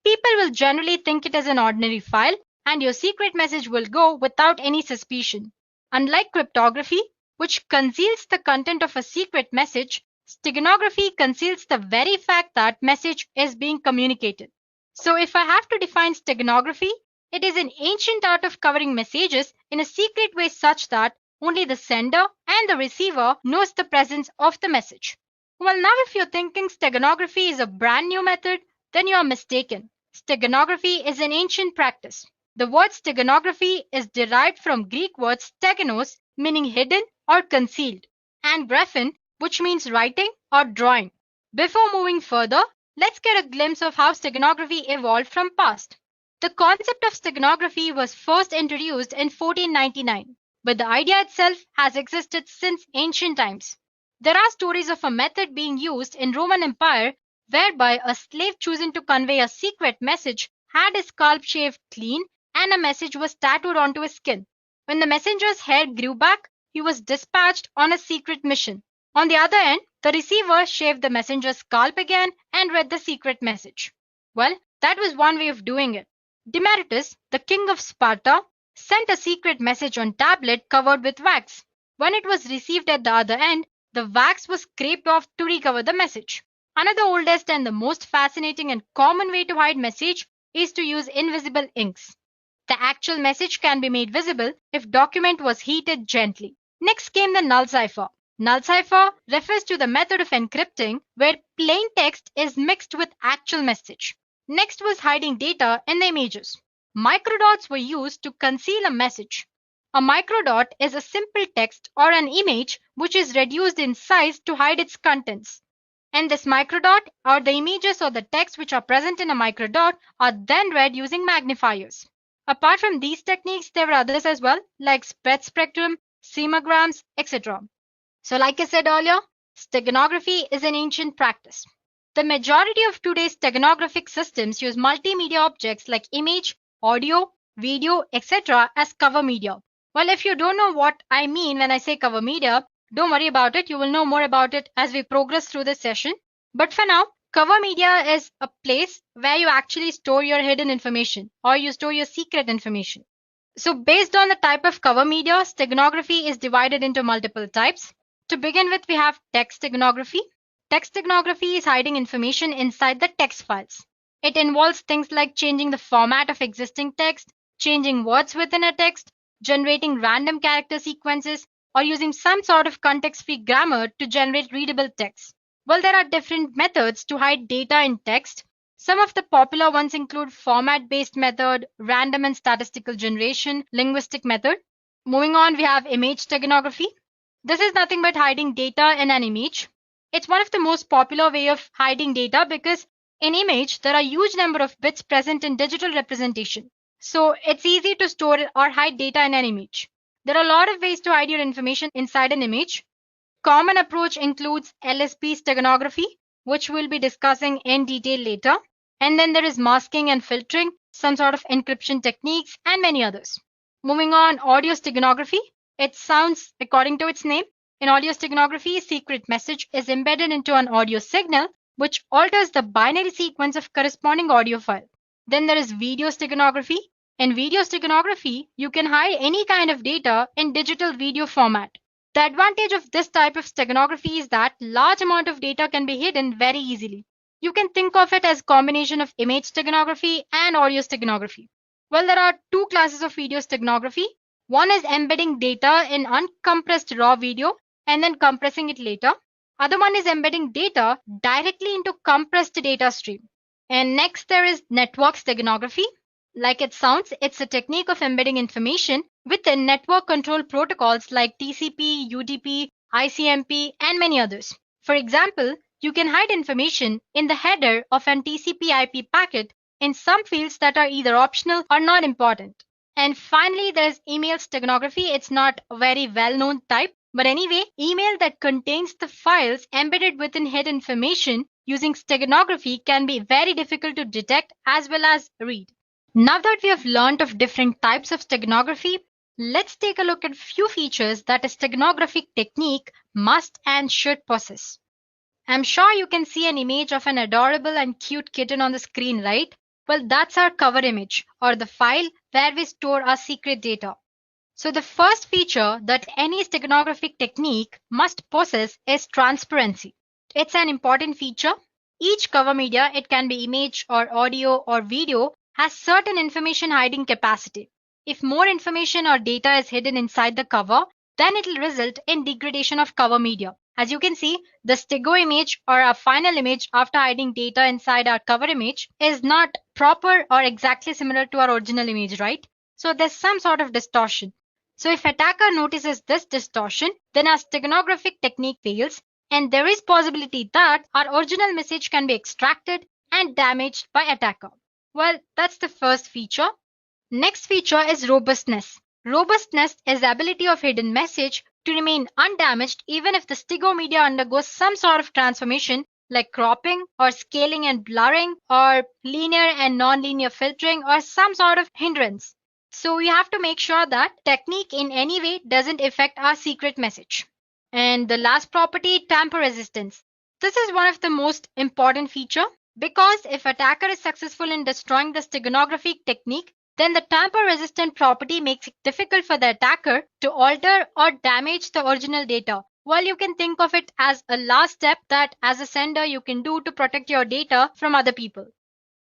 People will generally think it is an ordinary file and your secret message will go without any suspicion. Unlike cryptography, which conceals the content of a secret message, steganography conceals the very fact that message is being communicated. So if I have to define steganography, it is an ancient art of covering messages in a secret way such that only the sender and the receiver knows the presence of the message. Well, now if you're thinking steganography is a brand new method, then you are mistaken. Steganography is an ancient practice. The word steganography is derived from Greek word steganos, meaning hidden or concealed, and graphen, which means writing or drawing. Before moving further, let's get a glimpse of how steganography evolved from past. The concept of steganography was first introduced in 1499, but the idea itself has existed since ancient times. There are stories of a method being used in Roman Empire whereby a slave choosing to convey a secret message had his scalp shaved clean and a message was tattooed onto his skin. When the messenger's hair grew back, he was dispatched on a secret mission. On the other end, the receiver shaved the messenger's scalp again and read the secret message. Well, that was one way of doing it. Demaratus, the king of Sparta, sent a secret message on tablet covered with wax. When it was received at the other end, the wax was scraped off to recover the message. Another oldest and the most fascinating and common way to hide message is to use invisible inks. The actual message can be made visible if document was heated gently. Next came the null cipher. Null cipher refers to the method of encrypting where plain text is mixed with actual message. Next was hiding data in the images. Microdots were used to conceal a message. A microdot is a simple text or an image which is reduced in size to hide its contents. And this microdot or the images or the text which are present in a microdot are then read using magnifiers. Apart from these techniques, there were others as well, like spread spectrum, semograms, etc. So like I said earlier, steganography is an ancient practice. The majority of today's steganographic systems use multimedia objects like image, audio, video, etc. as cover media. Well, if you don't know what I mean when I say cover media, don't worry about it. You will know more about it as we progress through this session. But for now, cover media is a place where you actually store your hidden information or you store your secret information. So based on the type of cover media, steganography is divided into multiple types. To begin with, we have text steganography. Text steganography is hiding information inside the text files. It involves things like changing the format of existing text, changing words within a text, generating random character sequences, or using some sort of context-free grammar to generate readable text. Well, there are different methods to hide data in text. Some of the popular ones include format-based method, random and statistical generation, linguistic method. Moving on, we have image steganography. This is nothing but hiding data in an image. It's one of the most popular way of hiding data because in image, there are huge number of bits present in digital representation. So it's easy to store or hide data in an image. There are a lot of ways to hide your information inside an image. Common approach includes LSP steganography, which we'll be discussing in detail later. And then there is masking and filtering, some sort of encryption techniques, and many others. Moving on, audio steganography. It sounds according to its name. In audio steganography, a secret message is embedded into an audio signal, which alters the binary sequence of corresponding audio file. Then there is video steganography. In video steganography, you can hide any kind of data in digital video format. The advantage of this type of steganography is that large amount of data can be hidden very easily. You can think of it as a combination of image steganography and audio steganography. Well, there are two classes of video steganography. One is embedding data in uncompressed raw video and then compressing it later. Other one is embedding data directly into compressed data stream. And next there is network steganography. Like it sounds, it's a technique of embedding information within network control protocols like TCP, UDP, ICMP, and many others. For example, you can hide information in the header of an TCP/IP packet in some fields that are either optional or not important. And finally, there's email steganography. It's not a very well-known type, but anyway, email that contains the files embedded within hidden information using steganography can be very difficult to detect as well as read. Now that we have learned of different types of steganography, let's take a look at few features that a steganographic technique must and should possess. I'm sure you can see an image of an adorable and cute kitten on the screen, right? Well, that's our cover image or the file where we store our secret data. So the first feature that any steganographic technique must possess is transparency. It's an important feature. Each cover media, it can be image or audio or video, has certain information hiding capacity. If more information or data is hidden inside the cover, then it will result in degradation of cover media. As you can see, the stego image or our final image after hiding data inside our cover image is not proper or exactly similar to our original image, right? So there's some sort of distortion. So if attacker notices this distortion, then our steganographic technique fails and there is possibility that our original message can be extracted and damaged by attacker. Well, that's the first feature. Next feature is robustness. Robustness is the ability of hidden message to remain undamaged even if the stego media undergoes some sort of transformation like cropping or scaling and blurring or linear and non-linear filtering or some sort of hindrance. So we have to make sure that technique in any way doesn't affect our secret message. And the last property, tamper resistance. This is one of the most important feature because if attacker is successful in destroying the steganographic technique, then the tamper resistant property makes it difficult for the attacker to alter or damage the original data. Well, you can think of it as a last step that as a sender you can do to protect your data from other people.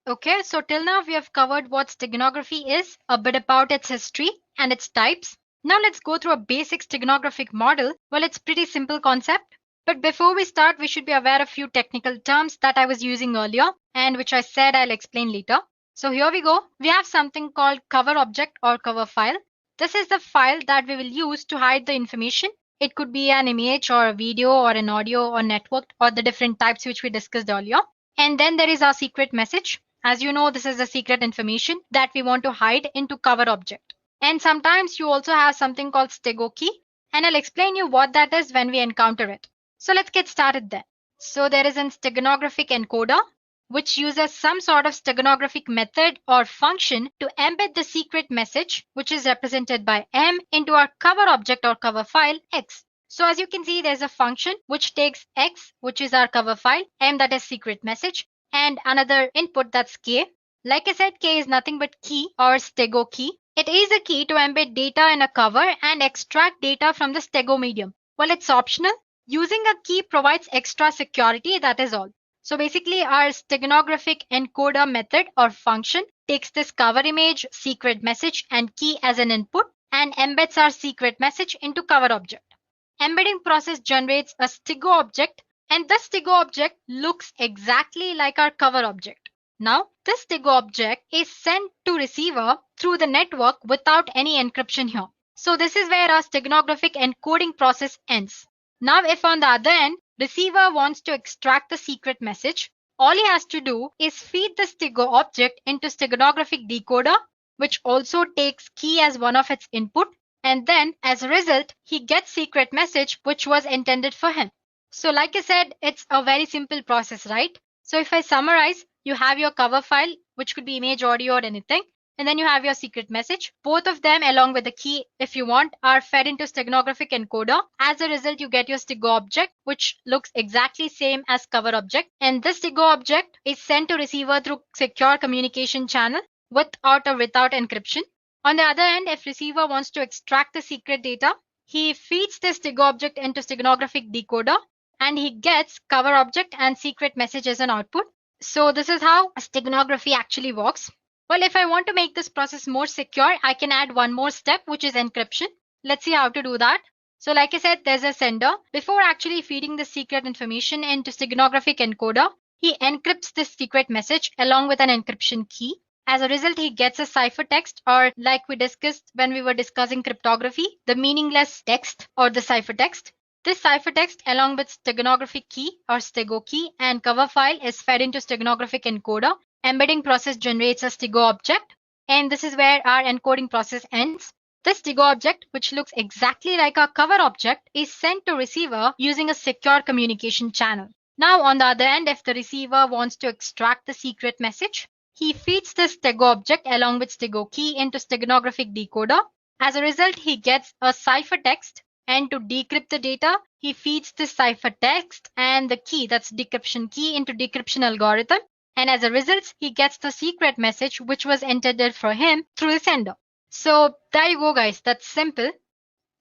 Okay, so till now we have covered what steganography is, a bit about its history and its types. Now let's go through a basic steganographic model. Well, it's pretty simple concept. But before we start, we should be aware of few technical terms that I was using earlier and which I said I'll explain later. So here we go. We have something called cover object or cover file. This is the file that we will use to hide the information. It could be an image or a video or an audio or networked or the different types which we discussed earlier. And then there is our secret message. As you know, this is the secret information that we want to hide into cover object. And sometimes you also have something called stego key, and I'll explain you what that is when we encounter it. So let's get started then. So there is an steganographic encoder, which uses some sort of steganographic method or function to embed the secret message, which is represented by M, into our cover object or cover file X. So as you can see, there's a function which takes X, which is our cover file, M that is secret message, and another input that's K. Like I said, K is nothing but key or stego key. It is a key to embed data in a cover and extract data from the stego medium. Well, it's optional. Using a key provides extra security, that is all. So basically our steganographic encoder method or function takes this cover image, secret message and key as an input and embeds our secret message into cover object. Embedding process generates a stego object and the stego object looks exactly like our cover object. Now this stego object is sent to receiver through the network without any encryption here. So this is where our steganographic encoding process ends. Now if on the other end, receiver wants to extract the secret message, all he has to do is feed the stego object into steganographic decoder, which also takes key as one of its input, and then as a result, he gets secret message which was intended for him. So like I said, it's a very simple process, right? So if I summarize, you have your cover file, which could be image, audio, or anything. And then you have your secret message. Both of them, along with the key, if you want, are fed into steganographic encoder. As a result, you get your stego object, which looks exactly same as cover object. And this stego object is sent to receiver through secure communication channel without or without encryption. On the other end, if receiver wants to extract the secret data, he feeds this stego object into steganographic decoder and he gets cover object and secret message as an output. So this is how steganography actually works. Well, if I want to make this process more secure, I can add one more step, which is encryption. Let's see how to do that. So like I said, there's a sender. Before actually feeding the secret information into steganographic encoder, he encrypts this secret message along with an encryption key. As a result, he gets a ciphertext, or like we discussed when we were discussing cryptography, the meaningless text or the ciphertext. This ciphertext along with steganographic key or stego key and cover file is fed into steganographic encoder. Embedding process generates a stego object, and this is where our encoding process ends. This stego object, which looks exactly like our cover object, is sent to receiver using a secure communication channel. Now on the other end, if the receiver wants to extract the secret message, he feeds this stego object along with stego key into steganographic decoder. As a result, he gets a ciphertext, and to decrypt the data, he feeds this ciphertext and the key, that's decryption key, into decryption algorithm. And as a result, he gets the secret message which was intended for him through the sender. So there you go, guys. That's simple.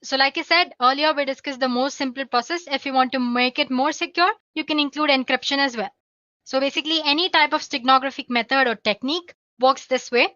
So like I said earlier, we discussed the most simple process. If you want to make it more secure, you can include encryption as well. So basically, any type of steganographic method or technique works this way.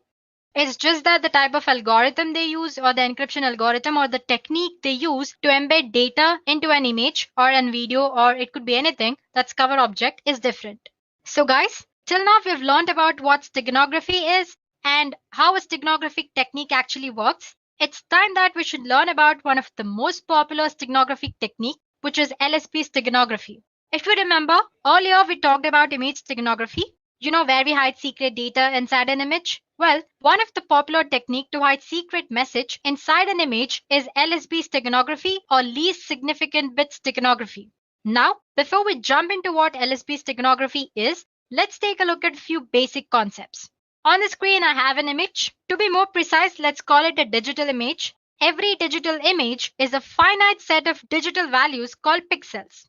It's just that the type of algorithm they use, or the encryption algorithm, or the technique they use to embed data into an image or a video, or it could be anything that's cover object, is different. So guys, till now we've learned about what steganography is and how a steganographic technique actually works. It's time that we should learn about one of the most popular steganographic technique, which is LSB steganography. If you remember, earlier we talked about image steganography, where we hide secret data inside an image. Well, one of the popular technique to hide secret message inside an image is LSB steganography, or least significant bit steganography. Now, before we jump into what LSB steganography is, let's take a look at a few basic concepts. On the screen, I have an image. To be more precise, let's call it a digital image. Every digital image is a finite set of digital values called pixels.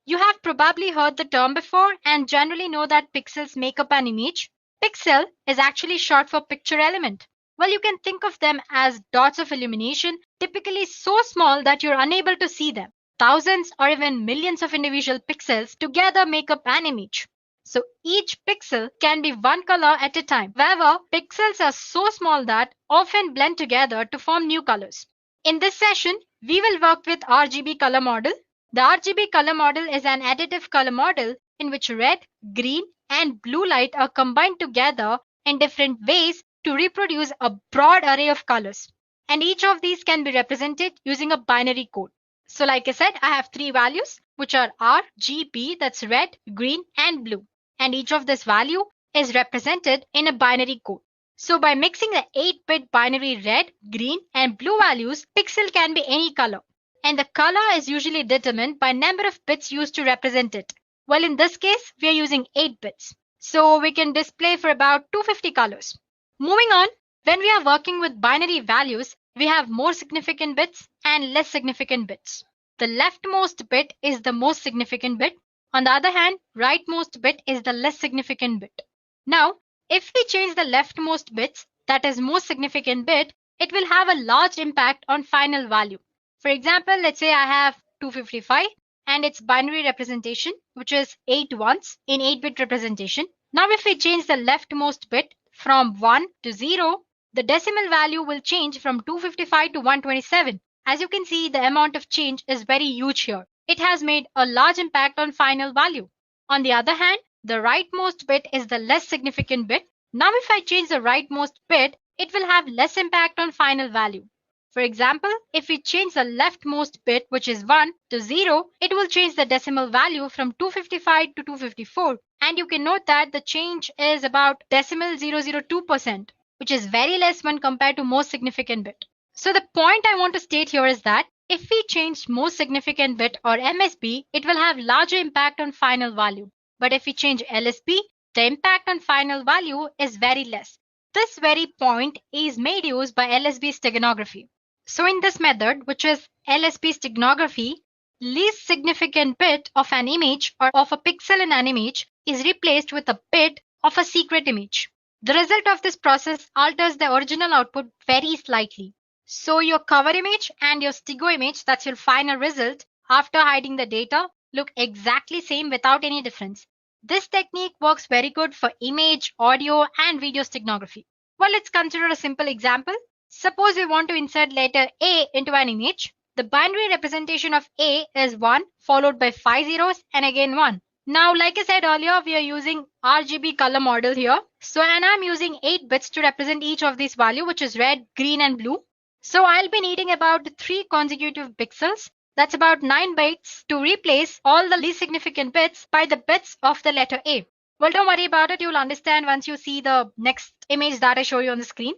You have probably heard the term before and generally know that pixels make up an image. Pixel is actually short for picture element. Well, you can think of them as dots of illumination, typically so small that you're unable to see them. Thousands or even millions of individual pixels together make up an image. So each pixel can be one color at a time. However, pixels are so small that often blend together to form new colors. In this session, we will work with RGB color model. The RGB color model is an additive color model in which red, green, and blue light are combined together in different ways to reproduce a broad array of colors. And each of these can be represented using a binary code. So like I said, I have three values which are R, G, B, that's red, green, and blue. And each of this value is represented in a binary code. So by mixing the 8-bit binary red, green, and blue values, pixel can be any color. And the color is usually determined by number of bits used to represent it. Well, in this case, we are using 8 bits. So we can display for about 250 colors. Moving on, when we are working with binary values, we have more significant bits and less significant bits. The leftmost bit is the most significant bit. On the other hand, rightmost bit is the less significant bit. Now, if we change the leftmost bits, that is most significant bit, it will have a large impact on final value. For example, let's say I have 255 and its binary representation, which is 8 ones in 8-bit representation. Now, if we change the leftmost bit from 1 to 0, the decimal value will change from 255 to 127. As you can see, the amount of change is very huge here. It has made a large impact on final value. On the other hand, the rightmost bit is the less significant bit. Now, if I change the rightmost bit, it will have less impact on final value. For example, if we change the leftmost bit, which is 1, to 0, it will change the decimal value from 255 to 254. And you can note that the change is about decimal 002%, which is very less when compared to most significant bit. So the point I want to state here is that if we change most significant bit or MSB, it will have larger impact on final value. But if we change LSB, the impact on final value is very less. This very point is made use by LSB steganography. So in this method, which is LSB steganography, least significant bit of an image or of a pixel in an image is replaced with a bit of a secret image. The result of this process alters the original output very slightly. So your cover image and your stego image, that's your final result, after hiding the data, look exactly same without any difference. This technique works very good for image, audio, and video steganography. Well, let's consider a simple example. Suppose we want to insert letter A into an image. The binary representation of A is 1 followed by 5 zeros and again 1. Now, like I said earlier, we are using RGB color model here. So, and I'm using 8 bits to represent each of these values, which is red, green, and blue. So I'll be needing about 3 consecutive pixels. That's about 9 bytes to replace all the least significant bits by the bits of the letter A. Well, don't worry about it. You'll understand once you see the next image that I show you on the screen.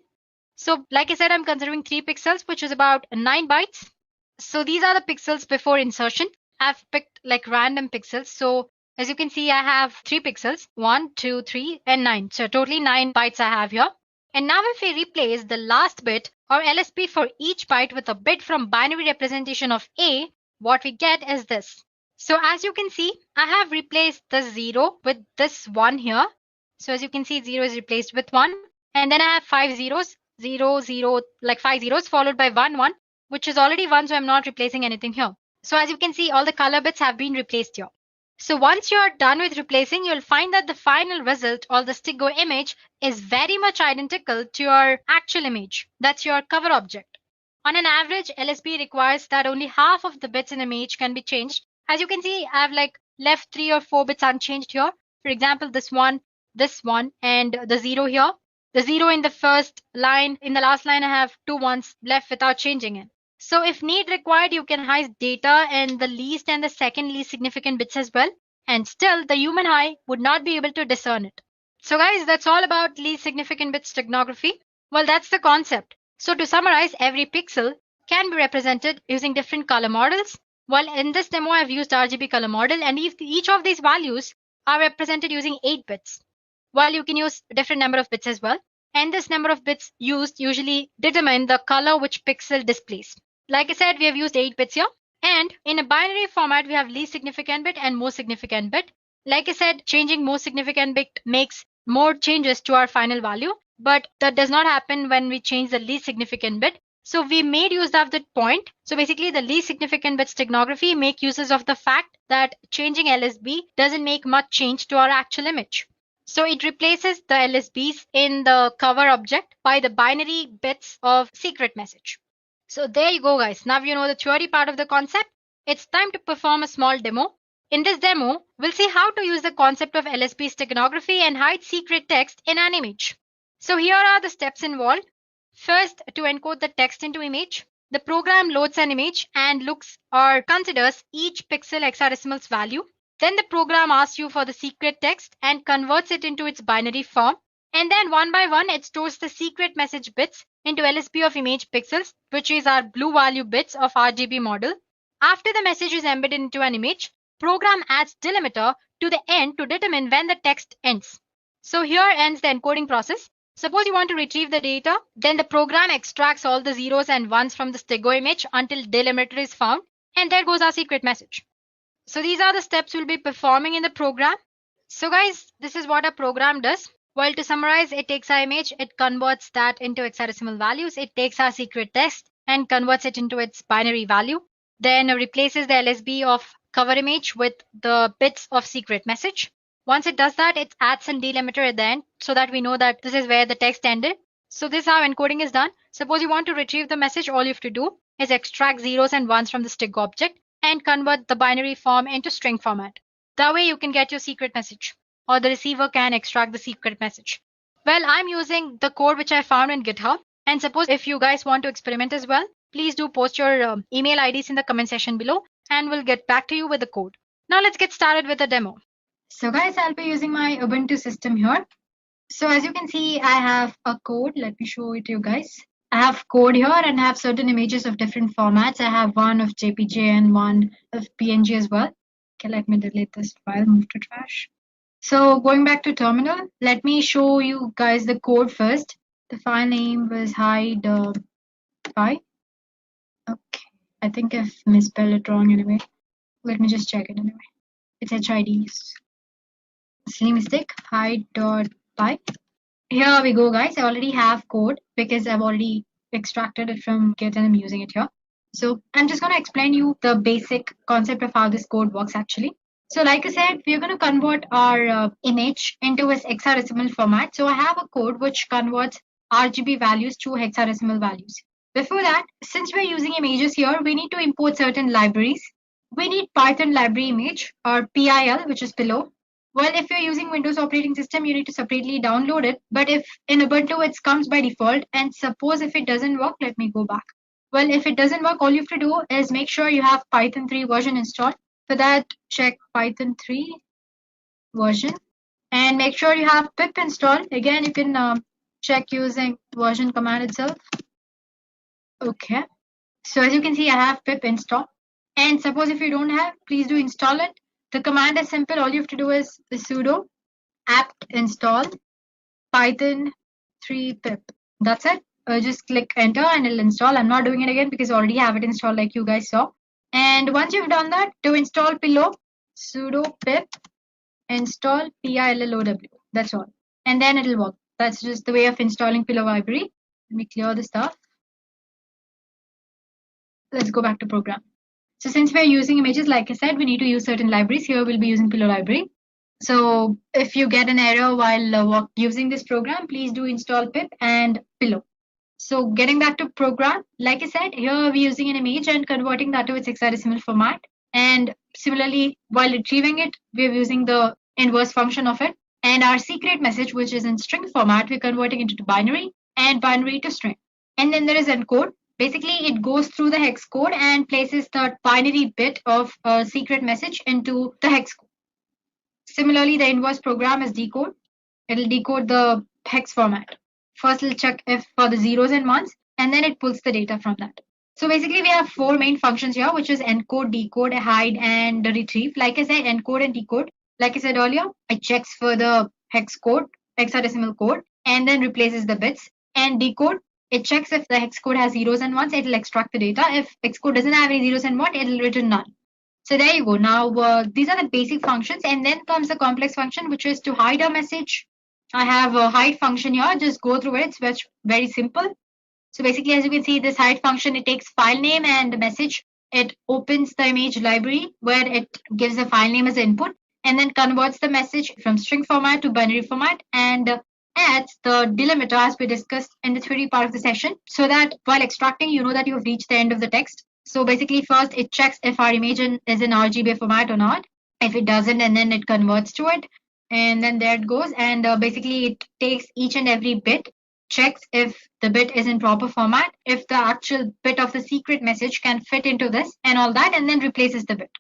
So like I said, I'm considering 3 pixels, which is about 9 bytes. So these are the pixels before insertion. I've picked like random pixels. So as you can see, I have 3 pixels, 1, 2, 3, and 9. So totally 9 bytes I have here. And now if we replace the last bit or LSB for each byte with a bit from binary representation of A, what we get is this. So as you can see, I have replaced the 0 with this 1 here. So as you can see, 0 is replaced with 1. And then I have 5 zeros, 0, 0, like 5 zeros followed by 1, 1, which is already 1, so I'm not replacing anything here. So as you can see, all the color bits have been replaced here. So once you're done with replacing, you'll find that the final result or the stego image is very much identical to your actual image. That's your cover object. On an average, LSB requires that only half of the bits in an image can be changed. As you can see, I've like left 3 or 4 bits unchanged here. For example, this one, and the 0 here. The 0 in the first line, in the last line, I have 2 ones left without changing it. So if need required, you can hide data in the least and the second least significant bits as well. And still, the human eye would not be able to discern it. So guys, that's all about least significant bit steganography. Well, that's the concept. So to summarize, every pixel can be represented using different color models. Well, in this demo, I've used RGB color model, and each of these values are represented using 8 bits. while you can use different number of bits as well. And this number of bits used usually determine the color which pixel displays. Like I said, we have used 8 bits here. And in a binary format, we have least significant bit and most significant bit. Like I said, changing most significant bit makes more changes to our final value, but that does not happen when we change the least significant bit. So we made use of that point. So basically the least significant bit steganography make uses of the fact that changing LSB doesn't make much change to our actual image. So it replaces the LSBs in the cover object by the binary bits of secret message. So there you go, guys. Now you know the theory part of the concept. It's time to perform a small demo. In this demo, we'll see how to use the concept of LSB steganography and hide secret text in an image. So here are the steps involved. First, to encode the text into image, the program loads an image and looks or considers each pixel hexadecimal's value. Then the program asks you for the secret text and converts it into its binary form. And then one by one, it stores the secret message bits into LSB of image pixels, which is our blue value bits of RGB model. After the message is embedded into an image, program adds delimiter to the end to determine when the text ends. So here ends the encoding process. Suppose you want to retrieve the data, then the program extracts all the zeros and ones from the stego image until delimiter is found, and there goes our secret message. So these are the steps we'll be performing in the program. So guys, this is what our program does. Well, to summarize, it takes our image, it converts that into hexadecimal values, it takes our secret text and converts it into its binary value, then replaces the LSB of cover image with the bits of secret message. Once it does that, it adds a delimiter at the end so that we know that this is where the text ended. So this is how encoding is done. Suppose you want to retrieve the message, all you have to do is extract zeros and ones from the stego object and convert the binary form into string format. That way you can get your secret message, or the receiver can extract the secret message. Well, I'm using the code which I found in GitHub. And suppose if you guys want to experiment as well, please do post your email IDs in the comment section below and we'll get back to you with the code. Now let's get started with the demo. So guys, I'll be using my Ubuntu system here. So as you can see, I have a code. Let me show it to you guys. I have code here and I have certain images of different formats. I have one of JPG and one of PNG as well. Okay, let me delete this file, move to trash. So going back to terminal, let me show you guys the code first. The file name was hide py. Okay, I think I've misspelled it wrong anyway. Let me just check it anyway. It's HID. Silly mistake, hide.py. Here we go, guys. I already have code because I've already extracted it from Git and I'm using it here. So I'm just going to explain you the basic concept of how this code works actually. So like I said, we're going to convert our image into its hexadecimal format. So I have a code which converts RGB values to hexadecimal values. Before that, since we're using images here, we need to import certain libraries. We need Python library image or PIL, which is below. Well, if you're using Windows operating system, you need to separately download it. But if in Ubuntu, it comes by default. And suppose if it doesn't work, let me go back. Well, if it doesn't work, all you have to do is make sure you have Python 3 version installed. For that, check Python 3 version and make sure you have pip installed. Again, you can check using version command itself. Okay. So as you can see, I have pip installed. And suppose if you don't have, please do install it. The command is simple. All you have to do is the sudo apt install python 3 pip. That's it. Just click enter and it'll install. I'm not doing it again because I already have it installed like you guys saw. And once you've done that, to install pillow, sudo pip install pillow. That's all. And then it'll work. That's just the way of installing pillow library. Let me clear the stuff. Let's go back to program. So since we're using images, like I said, we need to use certain libraries. Here we'll be using pillow library. So if you get an error while using this program, please do install pip and pillow. So getting back to program, like I said, here we're using an image and converting that to its hexadecimal format. And similarly, while retrieving it, we're using the inverse function of it. And our secret message, which is in string format, we're converting it to binary and binary to string. And then there is encode. Basically, it goes through the hex code and places the binary bit of a secret message into the hex code. Similarly, the inverse program is decode. It'll decode the hex format. First, it'll check if for the zeros and ones, and then it pulls the data from that. So basically, we have 4 main functions here, which is encode, decode, hide, and retrieve. Like I said, encode and decode. Like I said earlier, it checks for the hex code hexadecimal code and then replaces the bits. And decode, it checks if the hex code has zeros and ones, it'll extract the data. If hex code doesn't have any zeros and one, it'll return none. So there you go. Now, these are the basic functions, and then comes the complex function, which is to hide a message. I have a hide function here. Just go through it. It's very simple. So basically, as you can see, this hide function, it takes file name and message. It opens the image library where it gives the file name as input and then converts the message from string format to binary format and adds the delimiter as we discussed in the theory part of the session, so that while extracting, you know that you've reached the end of the text. So basically, first it checks if our image is in RGB format or not. If it doesn't, and then it converts to it. And then there it goes. And basically, it takes each and every bit, checks if the bit is in proper format, if the actual bit of the secret message can fit into this and all that, and then replaces the bit.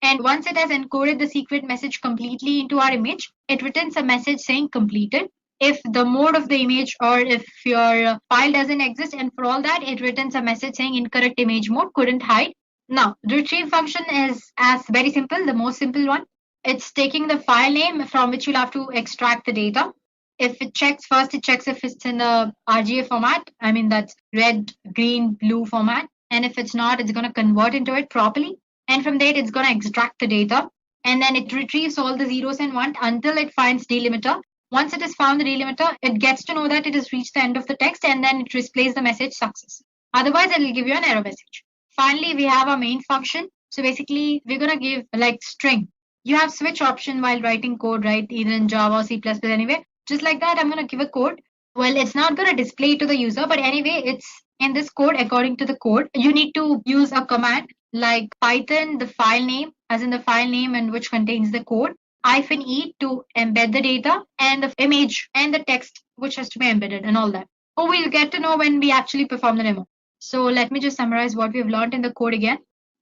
And once it has encoded the secret message completely into our image, it returns a message saying completed. If the mode of the image or if your file doesn't exist, and for all that, it returns a message saying incorrect image mode, couldn't hide. Now, the retrieve function is as very simple, the most simple one. It's taking the file name from which you'll have to extract the data. If it checks first, it checks if it's in the RGA format. I mean, that's red, green, blue format. And if it's not, it's going to convert into it properly. And from there, it's going to extract the data. And then it retrieves all the zeros and ones until it finds delimiter. Once it has found the delimiter, it gets to know that it has reached the end of the text, and then it displays the message success. Otherwise, it will give you an error message. Finally, we have our main function. So basically, we're going to give like string. You have switch option while writing code, right? Either in Java or C++, anyway. Just like that, I'm going to give a code. Well, it's not going to display to the user, but anyway, it's in this code. According to the code, you need to use a command like Python, the file name, as in the file name and which contains the code, -e to embed the data, and the image and the text which has to be embedded and all that. Oh, we'll get to know when we actually perform the demo. So let me just summarize what we've learned in the code again.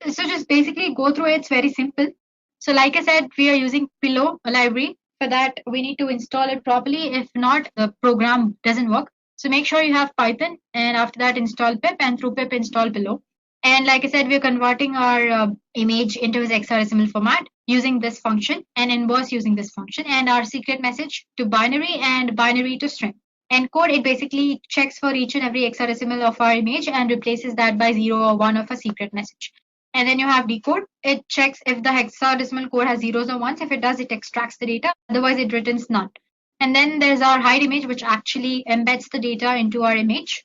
So just basically go through it. It's very simple. So like I said, we are using Pillow library. For that, we need to install it properly. If not, the program doesn't work. So make sure you have Python, and after that install pip, and through pip install Pillow. And like I said, we're converting our image into its hexadecimal format using this function, and inverse using this function, and our secret message to binary and binary to string. Encode, it basically checks for each and every hexadecimal of our image and replaces that by 0 or 1 of a secret message. And then you have decode. It checks if the hexadecimal code has zeros or ones. If it does, it extracts the data. Otherwise, it returns none. And then there's our hide image, which actually embeds the data into our image.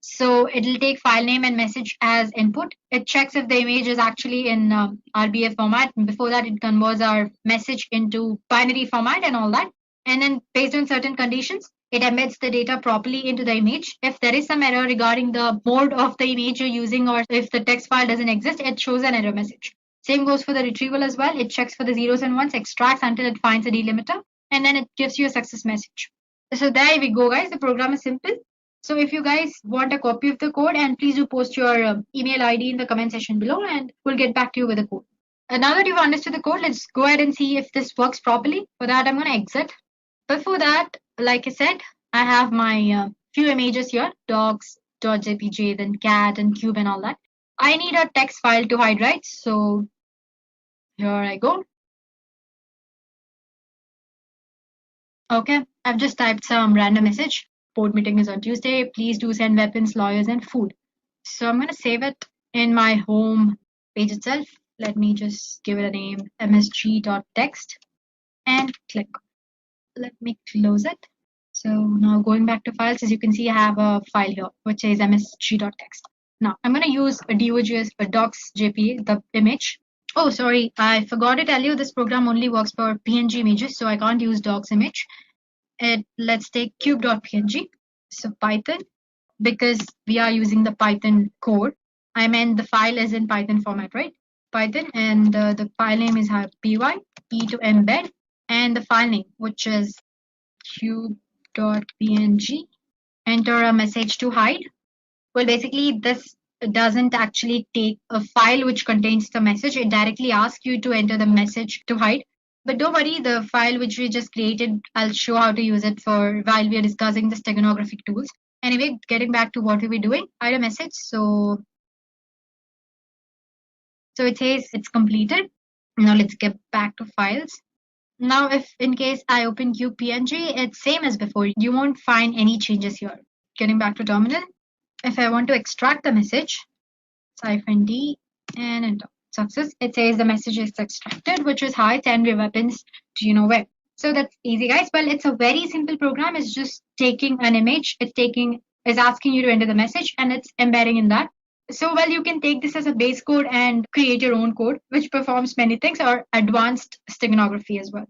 So it'll take file name and message as input. It checks if the image is actually in RBF format. And before that, it converts our message into binary format and all that. And then based on certain conditions, it embeds the data properly into the image. If there is some error regarding the mode of the image you're using, or if the text file doesn't exist, it shows an error message. Same goes for the retrieval as well. It checks for the zeros and ones, extracts until it finds a delimiter, and then it gives you a success message. So there we go, guys. The program is simple. So if you guys want a copy of the code, and please do post your email ID in the comment section below, and we'll get back to you with the code. Now that you've understood the code, let's go ahead and see if this works properly. For that, I'm going to exit. Before that, like I said, I have my few images here, dogs.jpg, then cat and cube and all that. I need a text file to hide, right? So here I go. Okay, I've just typed some random message. Board meeting is on Tuesday. Please do send weapons, lawyers, and food. So I'm going to save it in my home page itself. Let me just give it a name, msg.text, and click. Let me close it. So now going back to files, as you can see, I have a file here which says msg.text. Now I'm going to use a docs.jpg, the image. Oh, sorry, I forgot to tell you this program only works for PNG images, so I can't use docs image. Let's take cube.png. So Python, because we are using the Python code, I meant the file is in Python format, right? Python, and the file name is py, e to embed, and the file name, which is cube.png. Enter a message to hide. Well, basically, this doesn't actually take a file which contains the message. It directly asks you to enter the message to hide. But don't worry, the file which we just created, I'll show how to use it for while we are discussing the steganographic tools. Anyway, getting back to what we were doing, hide a message. So it says it's completed. Now let's get back to files. Now, if in case I open QPNG, it's same as before. You won't find any changes here. Getting back to terminal, if I want to extract the message, -D and enter. Success. It says the message is extracted, which is hi, 10 weapons. Do you know where? So that's easy, guys. Well, it's a very simple program. It's just taking an image. Is asking you to enter the message, and it's embedding in that. So, well, you can take this as a base code and create your own code, which performs many things, or advanced steganography as well.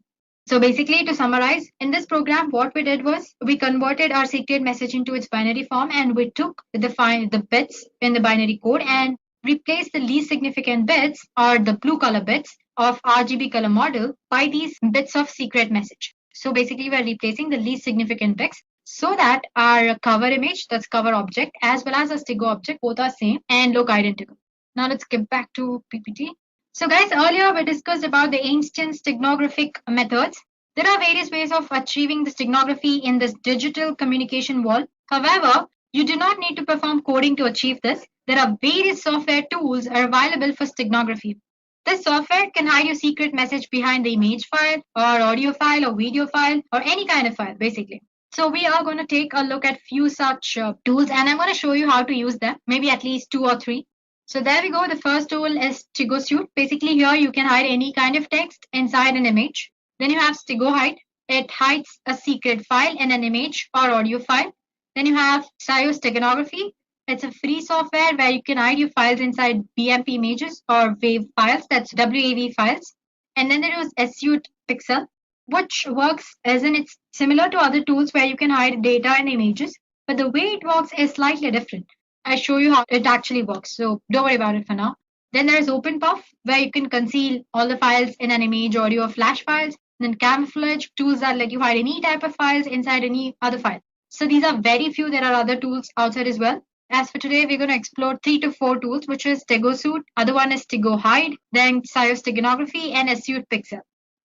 So basically, to summarize, in this program, what we did was we converted our secret message into its binary form, and we took the bits in the binary code and replaced the least significant bits, or the blue color bits of RGB color model, by these bits of secret message. So basically, we're replacing the least significant bits so that our cover image, that's cover object, as well as our Stigo object, both are same and look identical. Now let's get back to PPT. So guys, earlier we discussed about the ancient steganographic methods. There are various ways of achieving the steganography in this digital communication world. However, you do not need to perform coding to achieve this. There are various software tools are available for steganography. This software can hide your secret message behind the image file or audio file or video file or any kind of file, basically. So we are going to take a look at few such tools, and I'm going to show you how to use them, maybe at least 2 or 3. So there we go. The first tool is Stigo Suite. Basically here you can hide any kind of text inside an image. Then you have Stigo Hide. It hides a secret file in an image or audio file. Then you have SIO Steganography. It's a free software where you can hide your files inside BMP images or WAV files, that's WAV files. And then there is Ethio Pixel, which works as in it's similar to other tools where you can hide data and images, but the way it works is slightly different. I'll show you how it actually works, so don't worry about it for now. Then there's OpenPuff, where you can conceal all the files in an image, audio, or flash files. Then Camouflage, tools that let you hide any type of files inside any other file. So these are very few. There are other tools outside as well. As for today, we're going to explore 3 to 4 tools, which is Stigo Suite, other one is Stigo Hide, then SIO Steganography, and Ethio Pixel.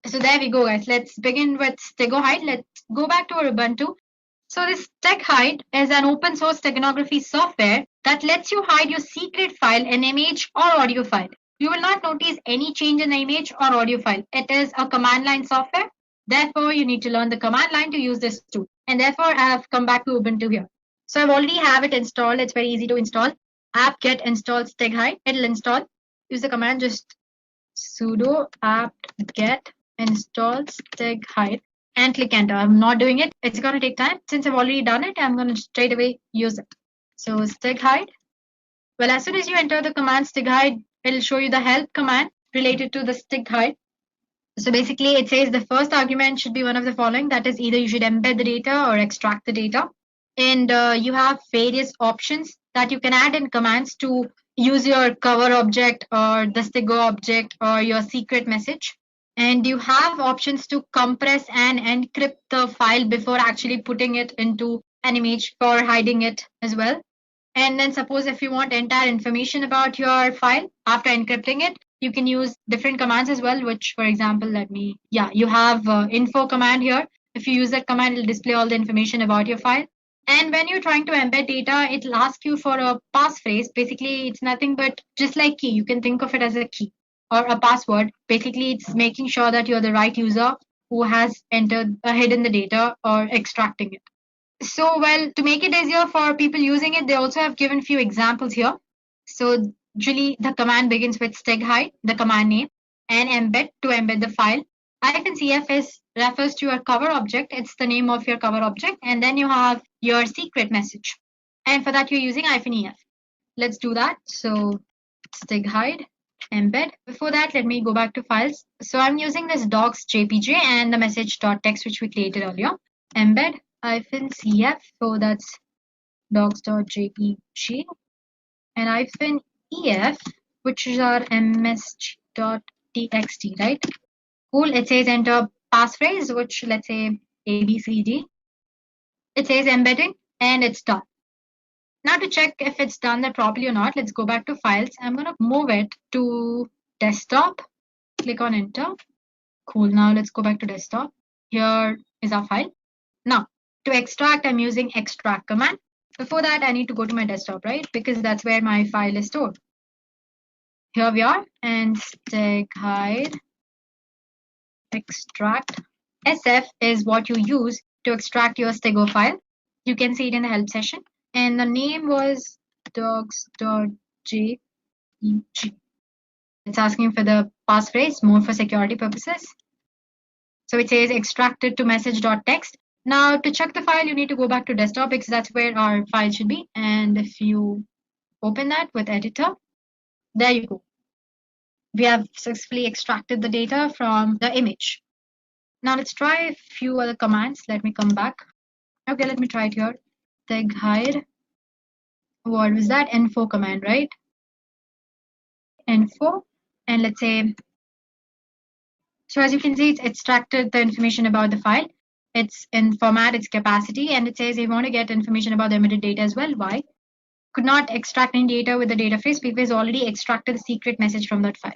So there we go, guys. Let's begin with Stigo Hide. Let's go back to our Ubuntu. So this Tech Hide is an open source steganography software that lets you hide your secret file, an image or audio file. You will not notice any change in the image or audio file. It is a command line software. Therefore, you need to learn the command line to use this tool. And therefore, I have come back to Ubuntu here. So I've already have it installed. It's very easy to install. Apt-get install Stigo Hide. It'll install. Use the command just sudo apt-get install Stigo Hide and click enter. I'm not doing it. It's going to take time. Since I've already done it, I'm going to straight away use it. So Stigo Hide. Well, as soon as you enter the command Stigo Hide, it'll show you the help command related to the Stigo Hide. So basically, it says the first argument should be one of the following. That is, either you should embed the data or extract the data. And you have various options that you can add in commands to use your cover object or the Stigo object or your secret message. And you have options to compress and encrypt the file before actually putting it into an image for hiding it as well. And then suppose if you want entire information about your file after encrypting it, you can use different commands as well, which, for example, you have info command here. If you use that command, it'll display all the information about your file. And when you're trying to embed data, it'll ask you for a passphrase. Basically, it's nothing but just like key. You can think of it as a key or a password. Basically, it's making sure that you're the right user who has hidden the data or extracting it. So, well, to make it easier for people using it, they also have given few examples here. So, usually the command begins with Stigo Hide, the command name, and embed to embed the file. -cf refers to your cover object. It's the name of your cover object. And then you have your secret message. And for that, you're using -ef. Let's do that. So Stigo Hide, embed. Before that, let me go back to files. So I'm using this docs JPG and the message.txt, which we created earlier. Embed -cf. So that's docs.jpg and -ef, which is our msg.txt, right? Cool. It says enter passphrase, which let's say ABCD. It says embedding and it's done. Now to check if it's done that properly or not, let's go back to files. I'm going to move it to desktop. Click on enter. Cool. Now let's go back to desktop. Here is our file. Now to extract, I'm using extract command. Before that, I need to go to my desktop, right? Because that's where my file is stored. Here we are, and Stigo Hide extract. SF is what you use to extract your stego file. You can see it in the help session. And the name was docs.jpg. It's asking for the passphrase, more for security purposes. So it says extracted to message.txt. Now to check the file, you need to go back to desktop because that's where our file should be. And if you open that with editor, there you go. We have successfully extracted the data from the image. Now let's try a few other commands. Let me come back. Okay, let me try it here. Tag hide. What was that? Info command, right? Info. And let's say, so as you can see, it's extracted the information about the file. It's in format, its capacity, and it says you want to get information about the emitted data as well. Why? Could not extract any data with the data phrase because it's already extracted the secret message from that file.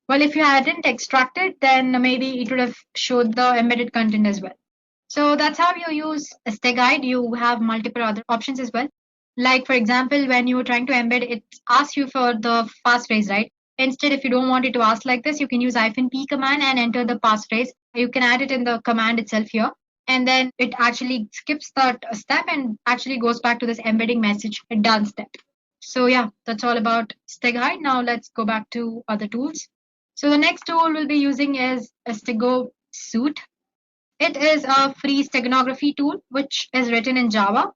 Well, if you hadn't extracted, then maybe it would have showed the embedded content as well. So that's how you use a steg hide. You have multiple other options as well. Like for example, when you're trying to embed, it asks you for the passphrase, right? Instead, if you don't want it to ask like this, you can use -p command and enter the passphrase. You can add it in the command itself here. And then it actually skips that step and actually goes back to this embedding message done step. So yeah, that's all about steg hide. Now let's go back to other tools. So the next tool we'll be using is a stego suite. It is a free steganography tool which is written in Java.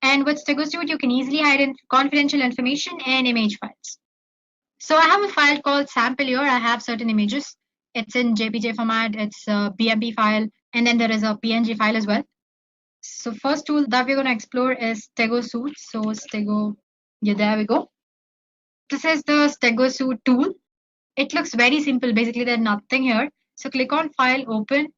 And with stego suite, you can easily hide in confidential information and image files. So I have a file called sample here. I have certain images. It's in JPG format. It's a BMP file. And then there is a PNG file as well. So first tool that we're going to explore is stego suite. So stego, yeah, there we go. This is the stego suite tool. It looks very simple. Basically, there's nothing here. So click on File, Open,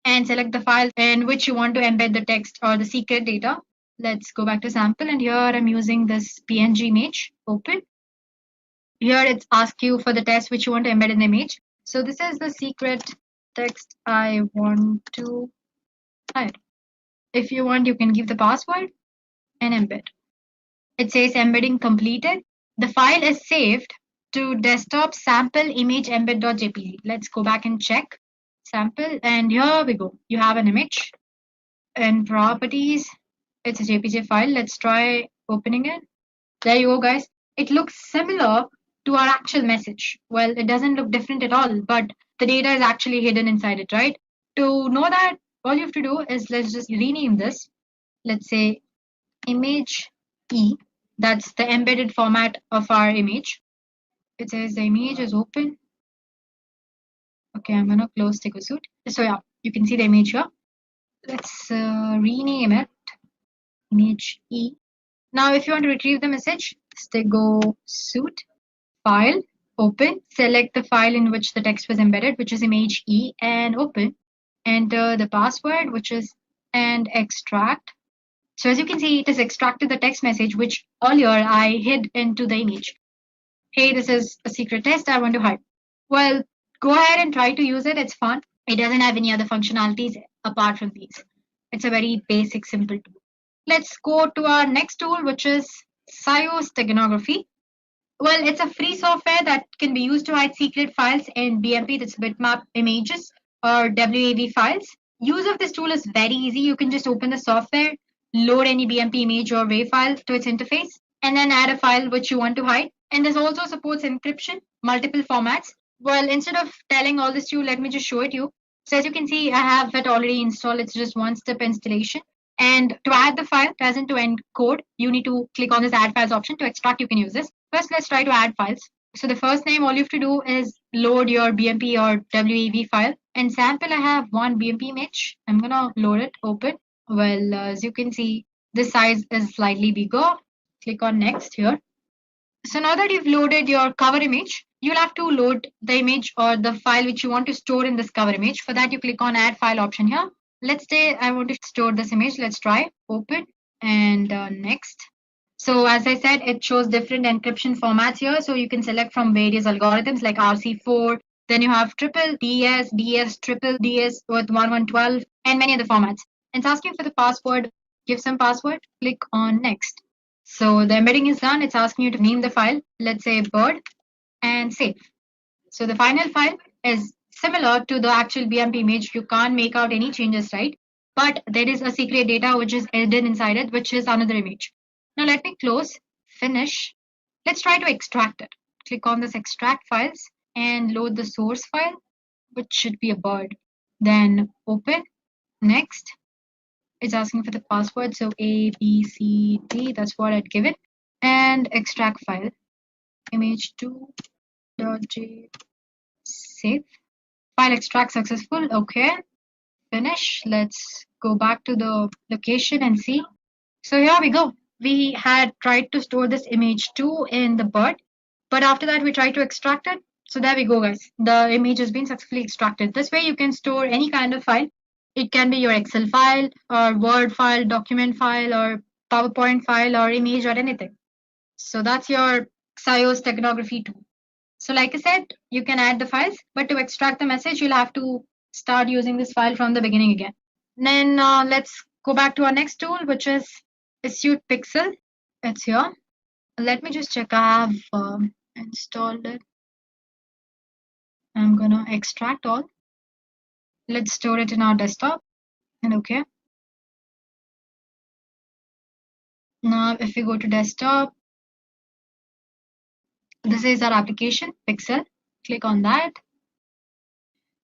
and select the file in which you want to embed the text or the secret data. Let's go back to sample, and here I'm using this PNG image. Open. Here it's asked you for the text which you want to embed in the image. So this is the secret text I want to hide. If you want, you can give the password and embed. It says embedding completed. The file is saved to desktop sample image embed.jpg. Let's go back and check sample, and here we go. You have an image and properties. It's a JPG file. Let's try opening it. There you go, guys. It looks similar to our actual message. Well, it doesn't look different at all, but the data is actually hidden inside it, right? To know that, all you have to do is let's just rename this. Let's say image E. That's the embedded format of our image. It says the image is open. Okay, I'm gonna close stego suite. So yeah, you can see the image here. Let's rename it image E. Now, if you want to retrieve the message, stego suite, file, open, select the file in which the text was embedded, which is image E, and open. Enter the password, which is and extract. So as you can see, it has extracted the text message, which earlier I hid into the image. Hey, this is a secret test I want to hide. Well, go ahead and try to use it. It's fun. It doesn't have any other functionalities apart from these. It's a very basic, simple tool. Let's go to our next tool, which is steganography. Well, it's a free software that can be used to hide secret files in BMP, that's bitmap images, or WAV files. Use of this tool is very easy. You can just open the software, load any BMP image or WAV file to its interface, and then add a file which you want to hide. And this also supports encryption, multiple formats. Well, instead of telling all this to you, let me just show it to you. So as you can see, I have it already installed. It's just one-step installation. And to add the file, as in to encode, you need to click on this add files option. To extract, you can use this. First, let's try to add files. So the first name, all you have to do is load your BMP or WAV file. And sample, I have one BMP image. I'm gonna load it, open. Well, as you can see, this size is slightly bigger. Click on next here. So now that you've loaded your cover image, you'll have to load the image or the file which you want to store in this cover image. For that, you click on add file option here. Let's say I want to store this image. Let's try open and next. So as I said, it shows different encryption formats here. So you can select from various algorithms like RC4. Then you have triple DS, DS, triple DS with 1112 and many other formats. And it's asking for the password. Give some password. Click on next. So the embedding is done. It's asking you to name the file. Let's say bird and save. So the final file is similar to the actual BMP image. You can't make out any changes, right? But there is a secret data which is hidden inside it, which is another image. Now let me close, finish. Let's try to extract it. Click on this extract files and load the source file, which should be a bird. Then open, next. It's asking for the password, so A, B, C, D, that's what I'd give it. And extract file, image2.j, save. File extract successful, okay. Finish, let's go back to the location and see. So here we go. We had tried to store this image2 in the bird, but after that we tried to extract it. So there we go, guys. The image has been successfully extracted. This way you can store any kind of file. It can be your Excel file or Word file, document file or PowerPoint file or image or anything. So that's your ETHIO steganography tool. So like I said, you can add the files, but to extract the message, you'll have to start using this file from the beginning again. Then let's go back to our next tool, which is Ethio Pixel. It's here. Let me just check. I have installed it. I'm gonna extract all. Let's store it in our desktop. And okay. Now, if we go to desktop, this is our application, Pixel. Click on that.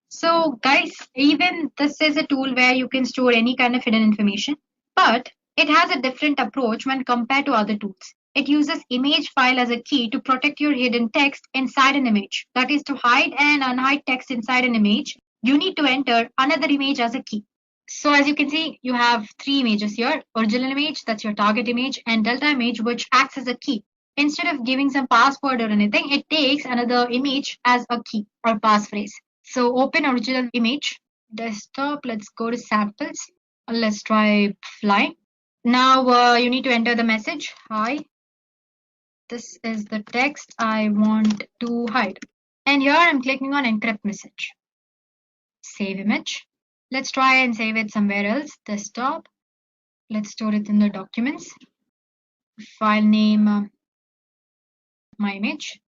So guys, even this is a tool where you can store any kind of hidden information, but it has a different approach when compared to other tools. It uses image file as a key to protect your hidden text inside an image. That is, to hide and unhide text inside an image, you need to enter another image as a key. So as you can see, you have three images here: original image, that's your target image, and delta image, which acts as a key. Instead of giving some password or anything, it takes another image as a key or passphrase. So open original image, desktop, let's go to samples. Let's try fly. Now you need to enter the message, hi. This is the text I want to hide. And here I'm clicking on encrypt message. Save image. Let's try and save it somewhere else. Desktop. Let's store it in the documents. File name, my image,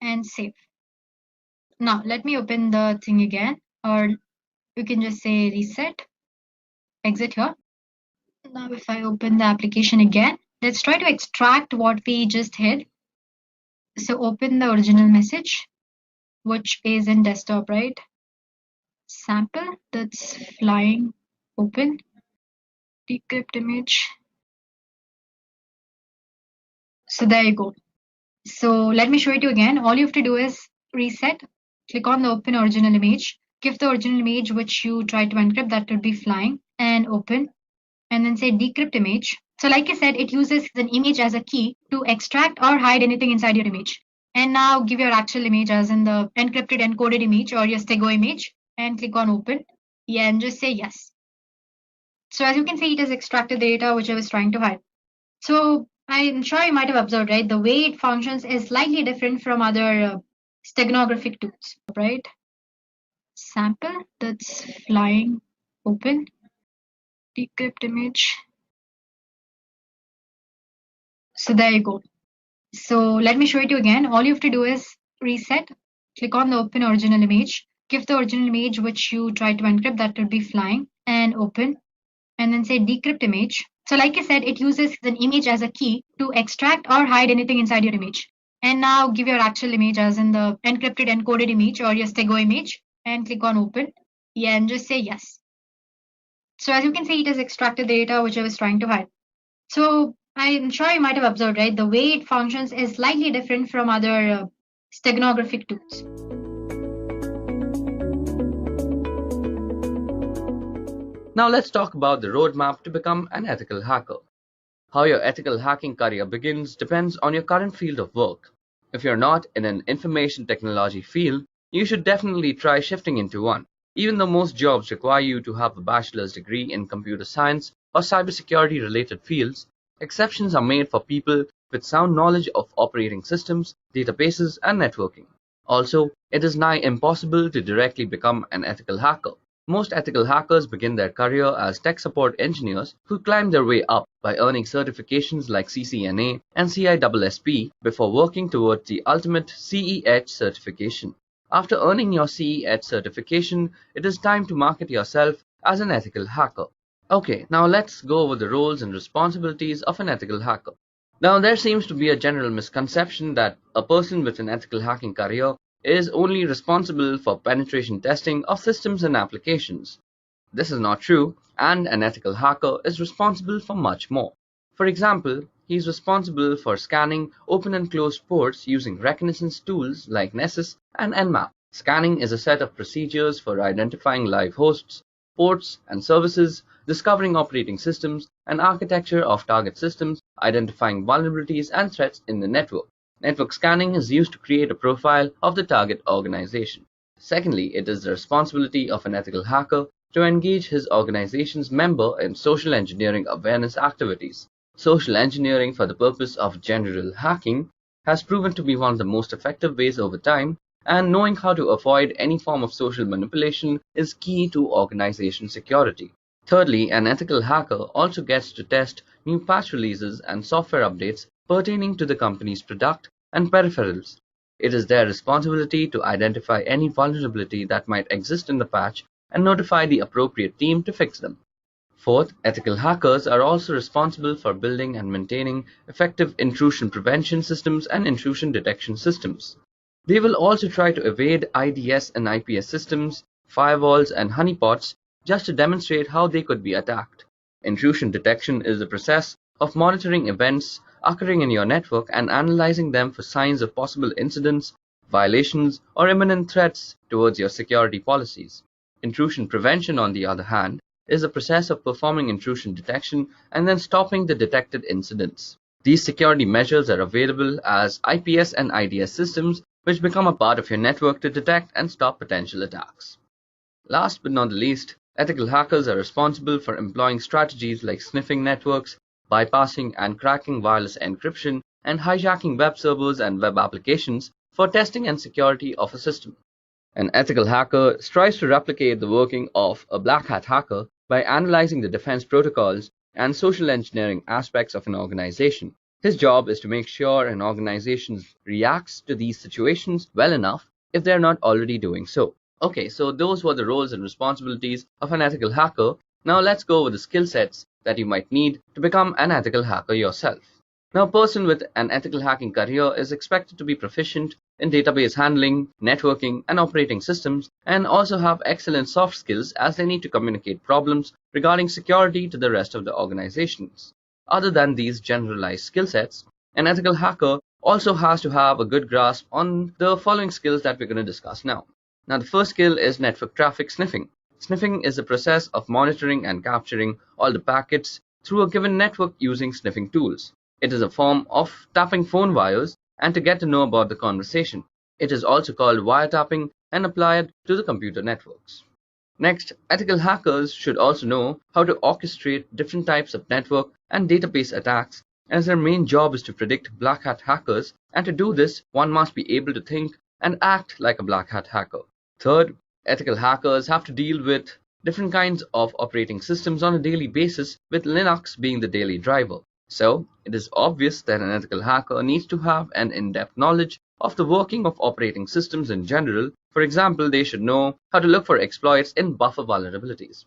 and save. Now let me open the thing again, or you can just say reset, exit here. Now if I open the application again, let's try to extract what we just hid. So open the original message, which is in desktop, right? Sample, that's flying, open, decrypt image. So there you go. So let me show it to you again. All you have to do is reset, click on the open original image, give the original image which you try to encrypt, that would be flying, and open, and then say decrypt image. So like I said, it uses an image as a key to extract or hide anything inside your image. And now give your actual image as in the encrypted encoded image or your stego image, and click on open. Yeah, and just say yes. So as you can see, it has extracted the data which I was trying to hide. So I'm sure you might have observed, right? The way it functions is slightly different from other steganographic tools, right? Sample, that's flying, open, decrypt image. So there you go. So let me show it to you again. All you have to do is reset, click on the open original image, give the original image which you try to encrypt, that would be flying, and open, and then say decrypt image. So like I said, it uses an image as a key to extract or hide anything inside your image. And now give your actual image as in the encrypted encoded image or your stego image, and click on open. Yeah, and just say yes. So as you can see, it has extracted the data which I was trying to hide. So I'm sure you might have observed, right? The way it functions is slightly different from other steganographic tools. Now let's talk about the roadmap to become an ethical hacker. How your ethical hacking career begins depends on your current field of work. If you're not in an information technology field, you should definitely try shifting into one. Even though most jobs require you to have a bachelor's degree in computer science or cybersecurity related fields, exceptions are made for people with sound knowledge of operating systems, databases, and networking. Also, it is nigh impossible to directly become an ethical hacker. Most ethical hackers begin their career as tech support engineers who climb their way up by earning certifications like CCNA and CISSP before working towards the ultimate CEH certification. After earning your CE certification, it is time to market yourself as an ethical hacker. Okay, now let's go over the roles and responsibilities of an ethical hacker. Now, there seems to be a general misconception that a person with an ethical hacking career is only responsible for penetration testing of systems and applications. This is not true, and an ethical hacker is responsible for much more. For example, he is responsible for scanning open and closed ports using reconnaissance tools like Nessus and Nmap. Scanning is a set of procedures for identifying live hosts, ports and services, discovering operating systems and architecture of target systems, identifying vulnerabilities and threats in the network. Network scanning is used to create a profile of the target organization. Secondly, it is the responsibility of an ethical hacker to engage his organization's member in social engineering awareness activities. Social engineering for the purpose of general hacking has proven to be one of the most effective ways over time, and knowing how to avoid any form of social manipulation is key to organization security. Thirdly, an ethical hacker also gets to test new patch releases and software updates pertaining to the company's product and peripherals. It is their responsibility to identify any vulnerability that might exist in the patch and notify the appropriate team to fix them. Fourth, ethical hackers are also responsible for building and maintaining effective intrusion prevention systems and intrusion detection systems. They will also try to evade IDS and IPS systems, firewalls, and honeypots just to demonstrate how they could be attacked. Intrusion detection is the process of monitoring events occurring in your network and analyzing them for signs of possible incidents, violations, or imminent threats towards your security policies. Intrusion prevention, on the other hand, is the process of performing intrusion detection and then stopping the detected incidents. These security measures are available as IPS and IDS systems, which become a part of your network to detect and stop potential attacks. Last but not the least, ethical hackers are responsible for employing strategies like sniffing networks, bypassing and cracking wireless encryption, and hijacking web servers and web applications for testing and security of a system. An ethical hacker strives to replicate the working of a black hat hacker by analyzing the defense protocols and social engineering aspects of an organization. His job is to make sure an organization reacts to these situations well enough if they're not already doing so. Okay, so those were the roles and responsibilities of an ethical hacker. Now let's go over the skill sets that you might need to become an ethical hacker yourself. Now, a person with an ethical hacking career is expected to be proficient in database handling, networking, and operating systems, and also have excellent soft skills as they need to communicate problems regarding security to the rest of the organizations. Other than these generalized skill sets, an ethical hacker also has to have a good grasp on the following skills that we're going to discuss now. Now, the first skill is network traffic sniffing. Sniffing is the process of monitoring and capturing all the packets through a given network using sniffing tools. It is a form of tapping phone wires and to get to know about the conversation. It is also called wiretapping and applied to the computer networks. Next, ethical hackers should also know how to orchestrate different types of network and database attacks, as their main job is to predict black hat hackers, and to do this, one must be able to think and act like a black hat hacker. Third, ethical hackers have to deal with different kinds of operating systems on a daily basis, with Linux being the daily driver. So, it is obvious that an ethical hacker needs to have an in-depth knowledge of the working of operating systems in general. For example, they should know how to look for exploits in buffer vulnerabilities.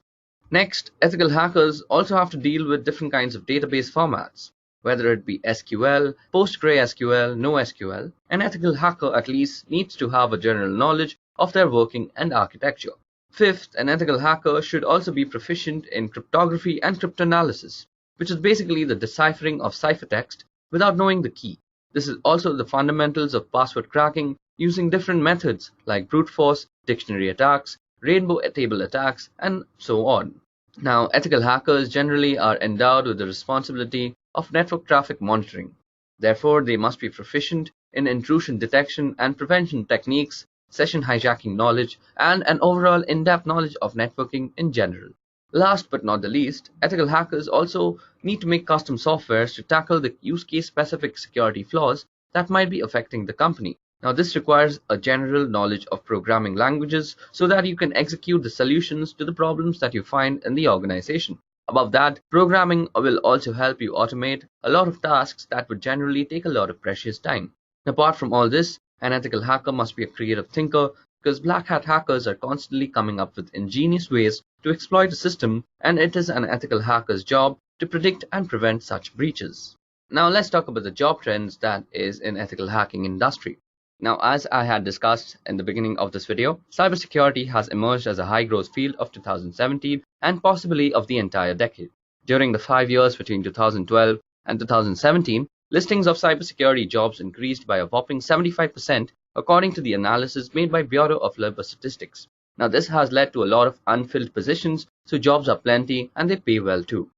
Next, ethical hackers also have to deal with different kinds of database formats, whether it be SQL, PostgreSQL, NoSQL. An ethical hacker at least needs to have a general knowledge of their working and architecture. Fifth, an ethical hacker should also be proficient in cryptography and cryptanalysis, which is basically the deciphering of ciphertext without knowing the key. This is also the fundamentals of password cracking using different methods like brute force, dictionary attacks, rainbow table attacks, and so on. Now, ethical hackers generally are endowed with the responsibility of network traffic monitoring. Therefore, they must be proficient in intrusion detection and prevention techniques, session hijacking knowledge, and an overall in-depth knowledge of networking in general. Last but not the least, ethical hackers also need to make custom softwares to tackle the use case specific security flaws that might be affecting the company. Now, this requires a general knowledge of programming languages so that you can execute the solutions to the problems that you find in the organization. Above that, programming will also help you automate a lot of tasks that would generally take a lot of precious time. Apart from all this, an ethical hacker must be a creative thinker because black hat hackers are constantly coming up with ingenious ways to exploit the system, and it is an ethical hacker's job to predict and prevent such breaches. Now let's talk about the job trends that is in ethical hacking industry. Now, as I had discussed in the beginning of this video, cybersecurity has emerged as a high-growth field of 2017 and possibly of the entire decade. During the 5 years between 2012 and 2017, listings of cybersecurity jobs increased by a whopping 75% according to the analysis made by Bureau of Labor Statistics. Now, this has led to a lot of unfilled positions, so jobs are plenty and they pay well too.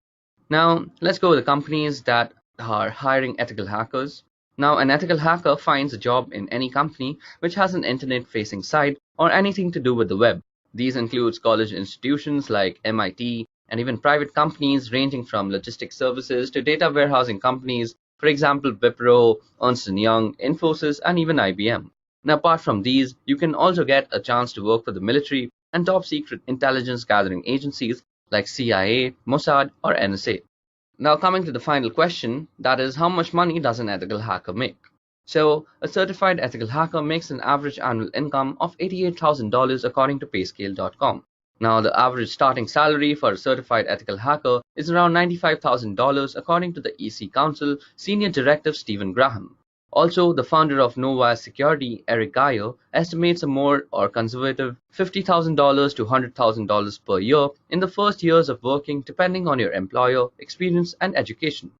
Now, let's go with the companies that are hiring ethical hackers. Now, an ethical hacker finds a job in any company which has an internet-facing site or anything to do with the web. These include college institutions like MIT and even private companies ranging from logistics services to data warehousing companies, for example, Wipro, Ernst & Young, Infosys, and even IBM. Now, apart from these, you can also get a chance to work for the military and top-secret intelligence gathering agencies like CIA, Mossad, or NSA. Now coming to the final question, that is, how much money does an ethical hacker make? So, a certified ethical hacker makes an average annual income of $88,000 according to payscale.com. Now, the average starting salary for a certified ethical hacker is around $95,000 according to the EC Council Senior Director Stephen Graham. Also, the founder of Novaya Security, Eric Geyer, estimates a more or conservative $50,000 to $100,000 per year in the first years of working, depending on your employer, experience, and education.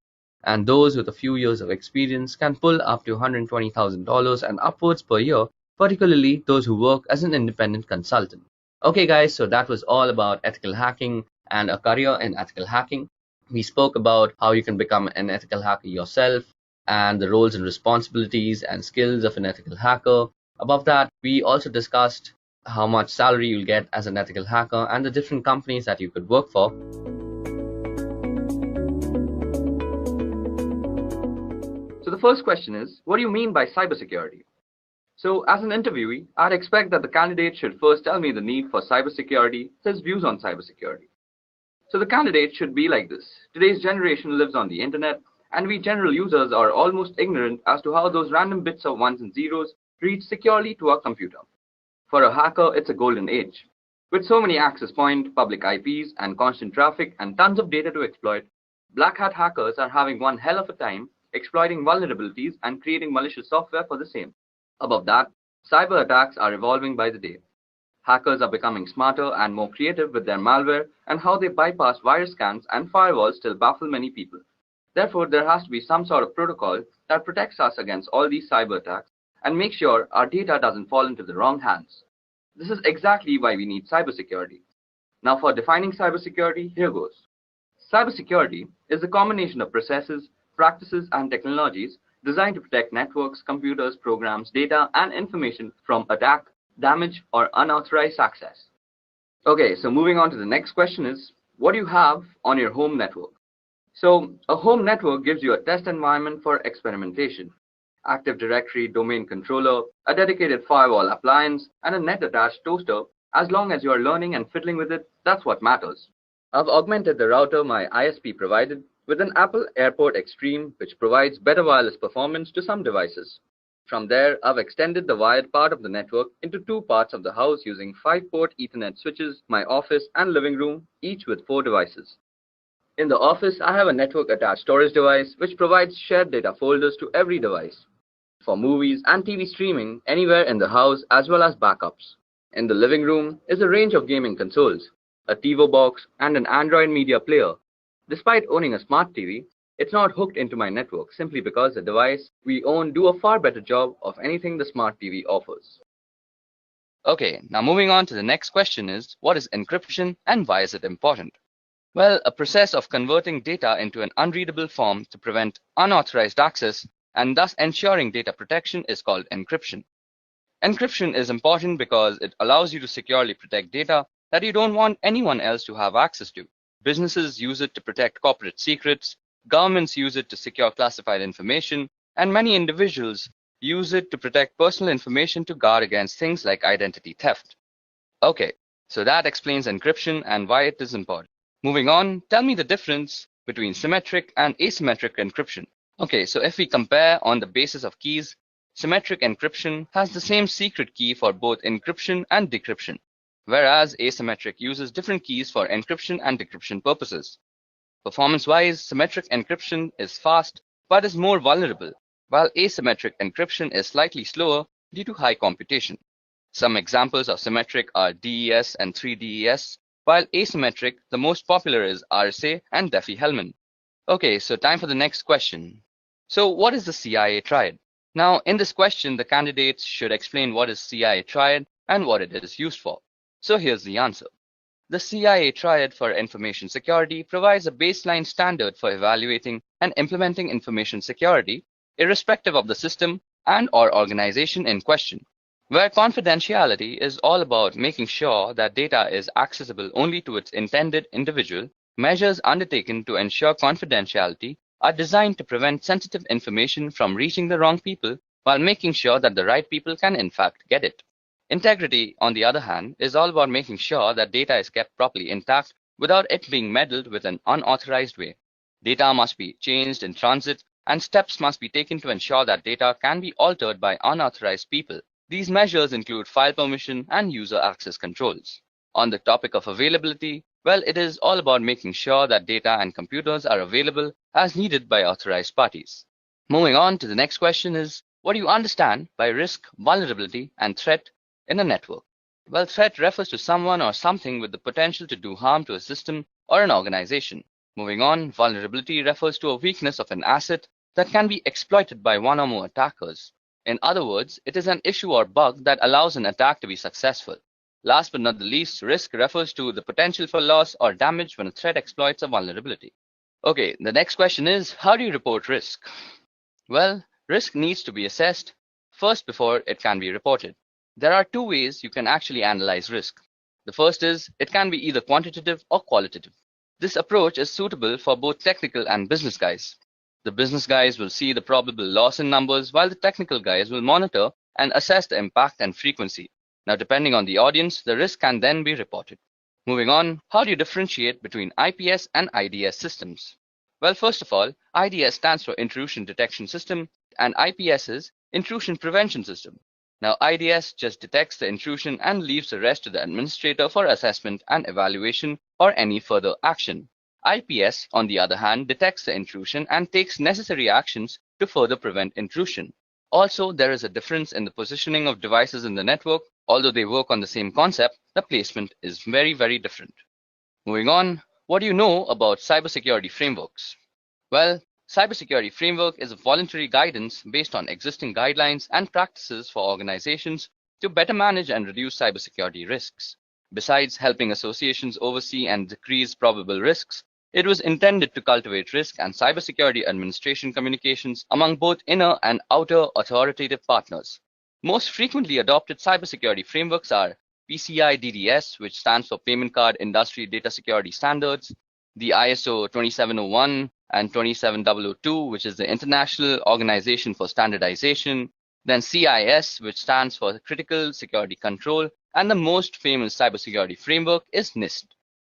And those with a few years of experience can pull up to $120,000 and upwards per year, particularly those who work as an independent consultant. Okay guys, so that was all about ethical hacking and a career in ethical hacking. We spoke about how you can become an ethical hacker yourself, and the roles and responsibilities and skills of an ethical hacker. Above that, we also discussed how much salary you'll get as an ethical hacker and the different companies that you could work for. So the first question is, what do you mean by cybersecurity? So as an interviewee, I'd expect that the candidate should first tell me the need for cybersecurity, his views on cybersecurity. So the candidate should be like this. Today's generation lives on the internet, and we general users are almost ignorant as to how those random bits of ones and zeros reach securely to our computer. For a hacker, it's a golden age. With so many access points, public IPs, and constant traffic, and tons of data to exploit, black hat hackers are having one hell of a time exploiting vulnerabilities and creating malicious software for the same. Above that, cyber attacks are evolving by the day. Hackers are becoming smarter and more creative with their malware, and how they bypass virus scans and firewalls still baffle many people. Therefore, there has to be some sort of protocol that protects us against all these cyber attacks and makes sure our data doesn't fall into the wrong hands. This is exactly why we need cybersecurity. Now for defining cybersecurity, here goes. Cybersecurity is a combination of processes, practices, and technologies designed to protect networks, computers, programs, data, and information from attack, damage, or unauthorized access. Okay, so moving on to the next question is, what do you have on your home network? So, a home network gives you a test environment for experimentation. Active Directory, domain controller, a dedicated firewall appliance, and a net-attached toaster. As long as you are learning and fiddling with it, that's what matters. I've augmented the router my ISP provided with an Apple AirPort Extreme, which provides better wireless performance to some devices. From there, I've extended the wired part of the network into two parts of the house using 5-port Ethernet switches, my office and living room, each with 4 devices. In the office, I have a network-attached storage device which provides shared data folders to every device for movies and TV streaming anywhere in the house, as well as backups. In the living room is a range of gaming consoles, a TiVo box, and an Android media player. Despite owning a smart TV, it's not hooked into my network simply because the device we own do a far better job of anything the smart TV offers. Okay, now moving on to the next question is, what is encryption and why is it important? Well, a process of converting data into an unreadable form to prevent unauthorized access and thus ensuring data protection is called encryption. Encryption is important because it allows you to securely protect data that you don't want anyone else to have access to. Businesses use it to protect corporate secrets, governments use it to secure classified information, and many individuals use it to protect personal information to guard against things like identity theft. Okay, so that explains encryption and why it is important. Moving on, tell me the difference between symmetric and asymmetric encryption. Okay, so if we compare on the basis of keys, symmetric encryption has the same secret key for both encryption and decryption, whereas asymmetric uses different keys for encryption and decryption purposes. Performance-wise, symmetric encryption is fast but is more vulnerable, while asymmetric encryption is slightly slower due to high computation. Some examples of symmetric are DES and 3DES, while asymmetric, the most popular is RSA and Diffie-Hellman. Okay, so time for the next question. So what is the CIA triad? Now, in this question, the candidates should explain what is CIA triad and what it is used for. So here's the answer. The CIA triad for information security provides a baseline standard for evaluating and implementing information security, irrespective of the system and/or organization in question, where confidentiality is all about making sure that data is accessible only to its intended individual. Measures undertaken to ensure confidentiality are designed to prevent sensitive information from reaching the wrong people while making sure that the right people can in fact get it. Integrity, on the other hand, is all about making sure that data is kept properly intact without it being meddled with in an unauthorized way. Data must be changed in transit, and steps must be taken to ensure that data can be altered by unauthorized people. These measures include file permission and user access controls. On the topic of availability, well, it is all about making sure that data and computers are available as needed by authorized parties. Moving on to the next question is, what do you understand by risk, vulnerability, and threat in a network? Well, threat refers to someone or something with the potential to do harm to a system or an organization. Moving on, vulnerability refers to a weakness of an asset that can be exploited by one or more attackers. In other words, it is an issue or bug that allows an attack to be successful. Last but not the least, risk refers to the potential for loss or damage when a threat exploits a vulnerability. Okay, the next question is, how do you report risk? Well, risk needs to be assessed first before it can be reported. There are two ways you can actually analyze risk. The first is, it can be either quantitative or qualitative. This approach is suitable for both technical and business guys. The business guys will see the probable loss in numbers, while the technical guys will monitor and assess the impact and frequency. Now, depending on the audience, the risk can then be reported. Moving on, how do you differentiate between IPS and IDS systems? Well, first of all, IDS stands for Intrusion Detection System, and IPS is Intrusion Prevention System. Now, IDS just detects the intrusion and leaves the rest to the administrator for assessment and evaluation or any further action. IPS, on the other hand, detects the intrusion and takes necessary actions to further prevent intrusion. Also, there is a difference in the positioning of devices in the network. Although they work on the same concept, the placement is very, very different. Moving on, what do you know about cybersecurity frameworks? Well, cybersecurity framework is a voluntary guidance based on existing guidelines and practices for organizations to better manage and reduce cybersecurity risks. Besides helping associations oversee and decrease probable risks, it was intended to cultivate risk and cybersecurity administration communications among both inner and outer authoritative partners. Most frequently adopted cybersecurity frameworks are PCI DDS, which stands for Payment Card Industry Data Security Standards, the ISO 27001 and 27002, which is the International Organization for Standardization, then CIS, which stands for Critical Security Control, and the most famous cybersecurity framework is NIST.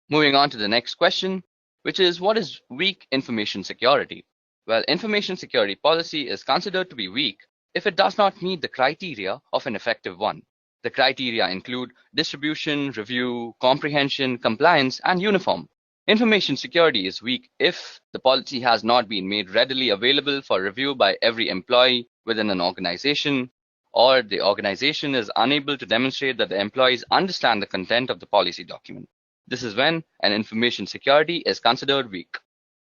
Moving on to the next question, which is, what is weak information security? Well, information security policy is considered to be weak if it does not meet the criteria of an effective one. The criteria include distribution, review, comprehension, compliance, and uniform. Information security is weak if the policy has not been made readily available for review by every employee within an organization, or the organization is unable to demonstrate that the employees understand the content of the policy document. This is when an information security is considered weak.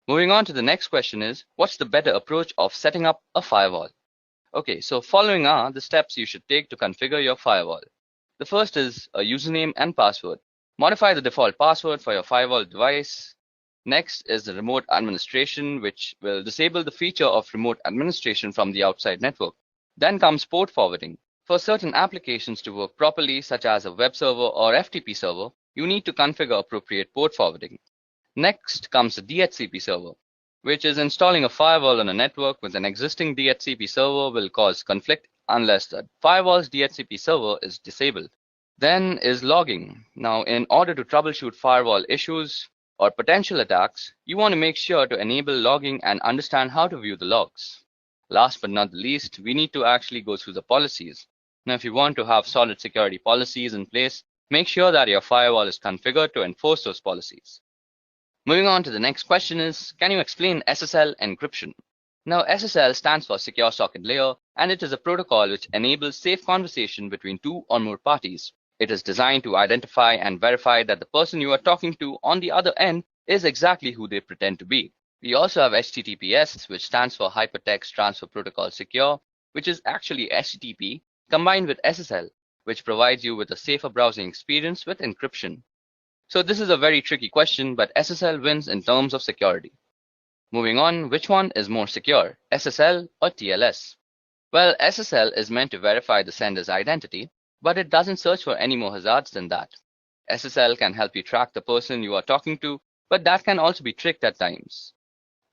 Moving on to the next question is, what's the better approach of setting up a firewall? Okay, so following are the steps you should take to configure your firewall. The first is a username and password. Modify the default password for your firewall device. Next is the remote administration, which will disable the feature of remote administration from the outside network. Then comes port forwarding. For certain applications to work properly, such as a web server or FTP server, you need to configure appropriate port forwarding. Next comes the DHCP server, which is installing a firewall on a network with an existing DHCP server will cause conflict unless the firewall's DHCP server is disabled. Then is logging. Now, in order to troubleshoot firewall issues or potential attacks, you want to make sure to enable logging and understand how to view the logs. last but not the least, we need to actually go through the policies. Now, if you want to have solid security policies in place, make sure that your firewall is configured to enforce those policies. Moving on to the next question is, can you explain SSL encryption? Now, SSL stands for Secure Socket Layer, and it is a protocol which enables safe conversation between two or more parties. It is designed to identify and verify that the person you are talking to on the other end is exactly who they pretend to be. We also have HTTPS, which stands for Hypertext Transfer Protocol Secure, which is actually HTTP combined with SSL, which provides you with a safer browsing experience with encryption. So this is a very tricky question, but SSL wins in terms of security. Moving on, which one is more secure, SSL or TLS? Well, SSL is meant to verify the sender's identity, but it doesn't search for any more hazards than that. SSL can help you track the person you are talking to, but that can also be tricked at times.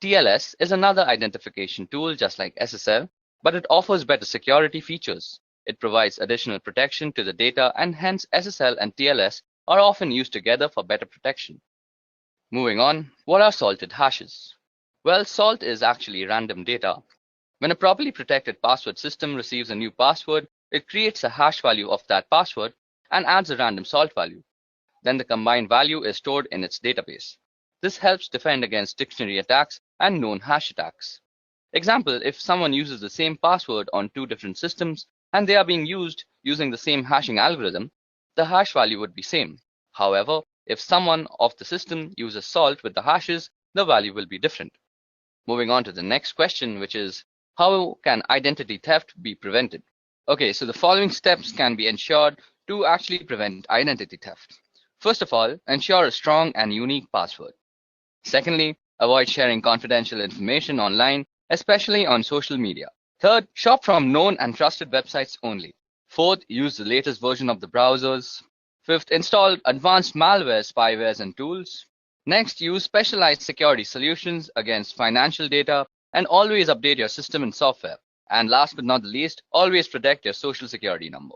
TLS is another identification tool just like SSL, but it offers better security features. It provides additional protection to the data, and hence SSL and TLS are often used together for better protection. Moving on, what are salted hashes? Well, salt is actually random data. When a properly protected password system receives a new password, it creates a hash value of that password and adds a random salt value. Then the combined value is stored in its database. This helps defend against dictionary attacks and known hash attacks. Example, if someone uses the same password on two different systems and they are being used using the same hashing algorithm, the hash value would be same. However, if someone of the system uses salt with the hashes, the value will be different. Moving on to the next question, which is, how can identity theft be prevented? Okay, so the following steps can be ensured to actually prevent identity theft. First of all, ensure a strong and unique password. Secondly, avoid sharing confidential information online, especially on social media. Third, shop from known and trusted websites only. Fourth, use the latest version of the browsers. Fifth, install advanced malware, spywares, and tools. Next, use specialized security solutions against financial data, and always update your system and software. And last but not the least, always protect your social security number.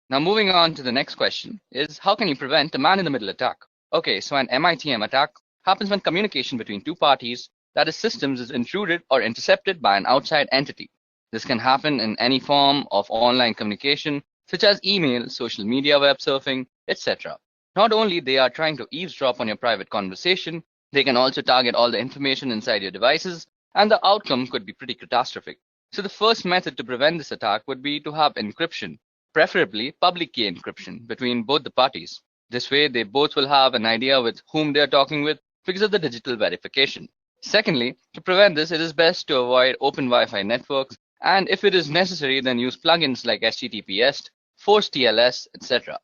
Now moving on to the next question is, how can you prevent a man-in-the-middle attack? Okay, so an MITM attack happens when communication between two parties, that is systems, is intruded or intercepted by an outside entity. This can happen in any form of online communication, such as email, social media, web surfing, etc. Not only they are trying to eavesdrop on your private conversation, they can also target all the information inside your devices, and the outcome could be pretty catastrophic. So the first method to prevent this attack would be to have encryption, preferably public key encryption between both the parties. This way, they both will have an idea with whom they are talking with because of the digital verification. Secondly, to prevent this, it is best to avoid open Wi-Fi networks, and if it is necessary, then use plugins like HTTPS, force TLS, etc.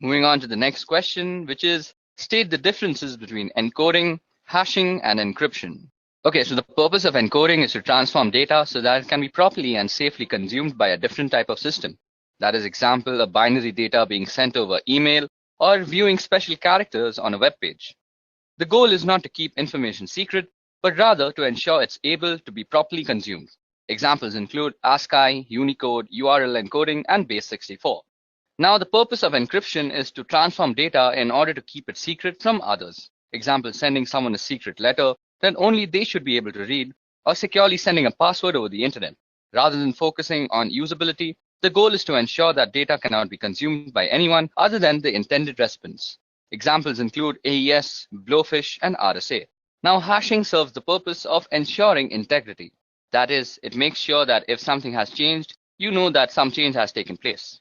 Moving on to the next question, which is, state the differences between encoding, hashing, and encryption. Okay, so the purpose of encoding is to transform data so that it can be properly and safely consumed by a different type of system. That is, example, a binary data being sent over email or viewing special characters on a web page. The goal is not to keep information secret, but rather to ensure it's able to be properly consumed. Examples include ASCII, Unicode, URL encoding, and base64. Now, the purpose of encryption is to transform data in order to keep it secret from others. Example, sending someone a secret letter that only they should be able to read, or securely sending a password over the internet. Rather than focusing on usability, the goal is to ensure that data cannot be consumed by anyone other than the intended recipients. Examples include AES, Blowfish, and RSA. Now, hashing serves the purpose of ensuring integrity. That is, it makes sure that if something has changed, you know that some change has taken place.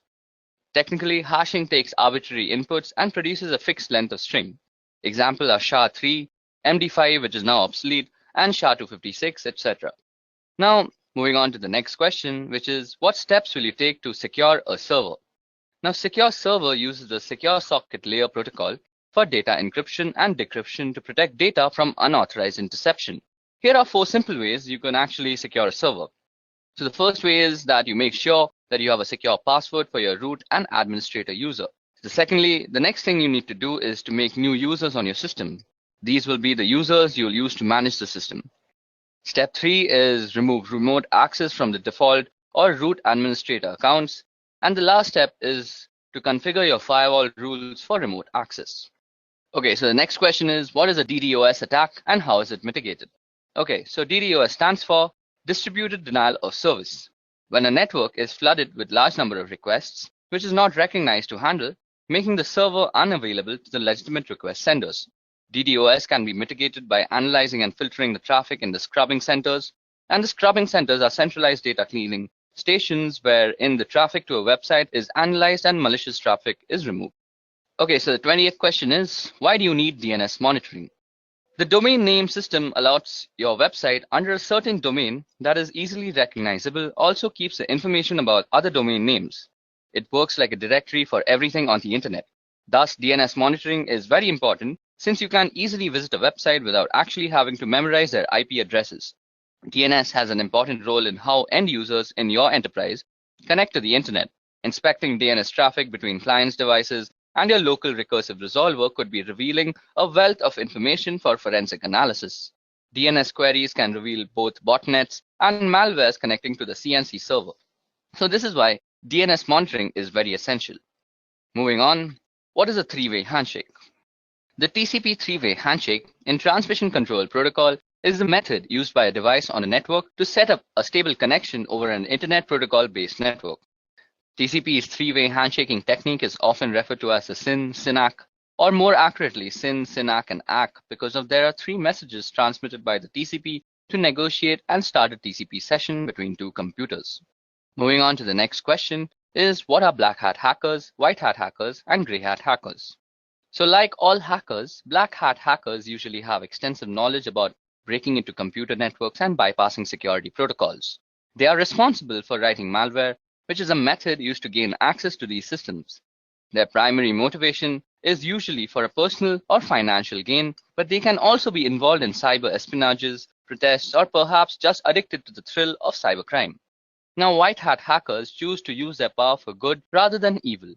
Technically, hashing takes arbitrary inputs and produces a fixed length of string. Example are SHA-3, MD5, which is now obsolete, and SHA-256, etc. Now, moving on to the next question, which is, what steps will you take to secure a server? Now, Secure Server uses the Secure Socket Layer protocol for data encryption and decryption to protect data from unauthorized interception. Here are 4 simple ways you can actually secure a server. So the first way is that you make sure that you have a secure password for your root and administrator user. Secondly, the next thing you need to do is to make new users on your system. These will be the users you'll use to manage the system. Step 3 is remove remote access from the default or root administrator accounts. And the last step is to configure your firewall rules for remote access. Okay, so the next question is, what is a DDoS attack and how is it mitigated? Okay, so DDoS stands for distributed denial of service. When a network is flooded with large number of requests, which is not recognized to handle, making the server unavailable to the legitimate request senders. DDoS can be mitigated by analyzing and filtering the traffic in the scrubbing centers, and the scrubbing centers are centralized data cleaning stations wherein the traffic to a website is analyzed and malicious traffic is removed. Okay, so the 20th question is, why do you need DNS monitoring? The domain name system allows your website under a certain domain that is easily recognizable, also keeps the information about other domain names. It works like a directory for everything on the internet. Thus, DNS monitoring is very important since you can easily visit a website without actually having to memorize their IP addresses. DNS has an important role in how end users in your enterprise connect to the internet. Inspecting DNS traffic between clients' devices and your local recursive resolver could be revealing a wealth of information for forensic analysis. DNS queries can reveal both botnets and malwares connecting to the CNC server. So this is why DNS monitoring is very essential. Moving on, what is a three-way handshake? The TCP three-way handshake in transmission control protocol is the method used by a device on a network to set up a stable connection over an internet protocol-based network. TCP's three-way handshaking technique is often referred to as the SYN, SYNAC, or more accurately SYN, SYNAC, and ACK because there are three messages transmitted by the TCP to negotiate and start a TCP session between two computers. Moving on to the next question is, what are black hat hackers, white hat hackers, and gray hat hackers? So like all hackers, black hat hackers usually have extensive knowledge about breaking into computer networks and bypassing security protocols. They are responsible for writing malware, which is a method used to gain access to these systems. Their primary motivation is usually for a personal or financial gain, but they can also be involved in cyber espionages, protests, or perhaps just addicted to the thrill of cybercrime. Now, white hat hackers choose to use their power for good rather than evil.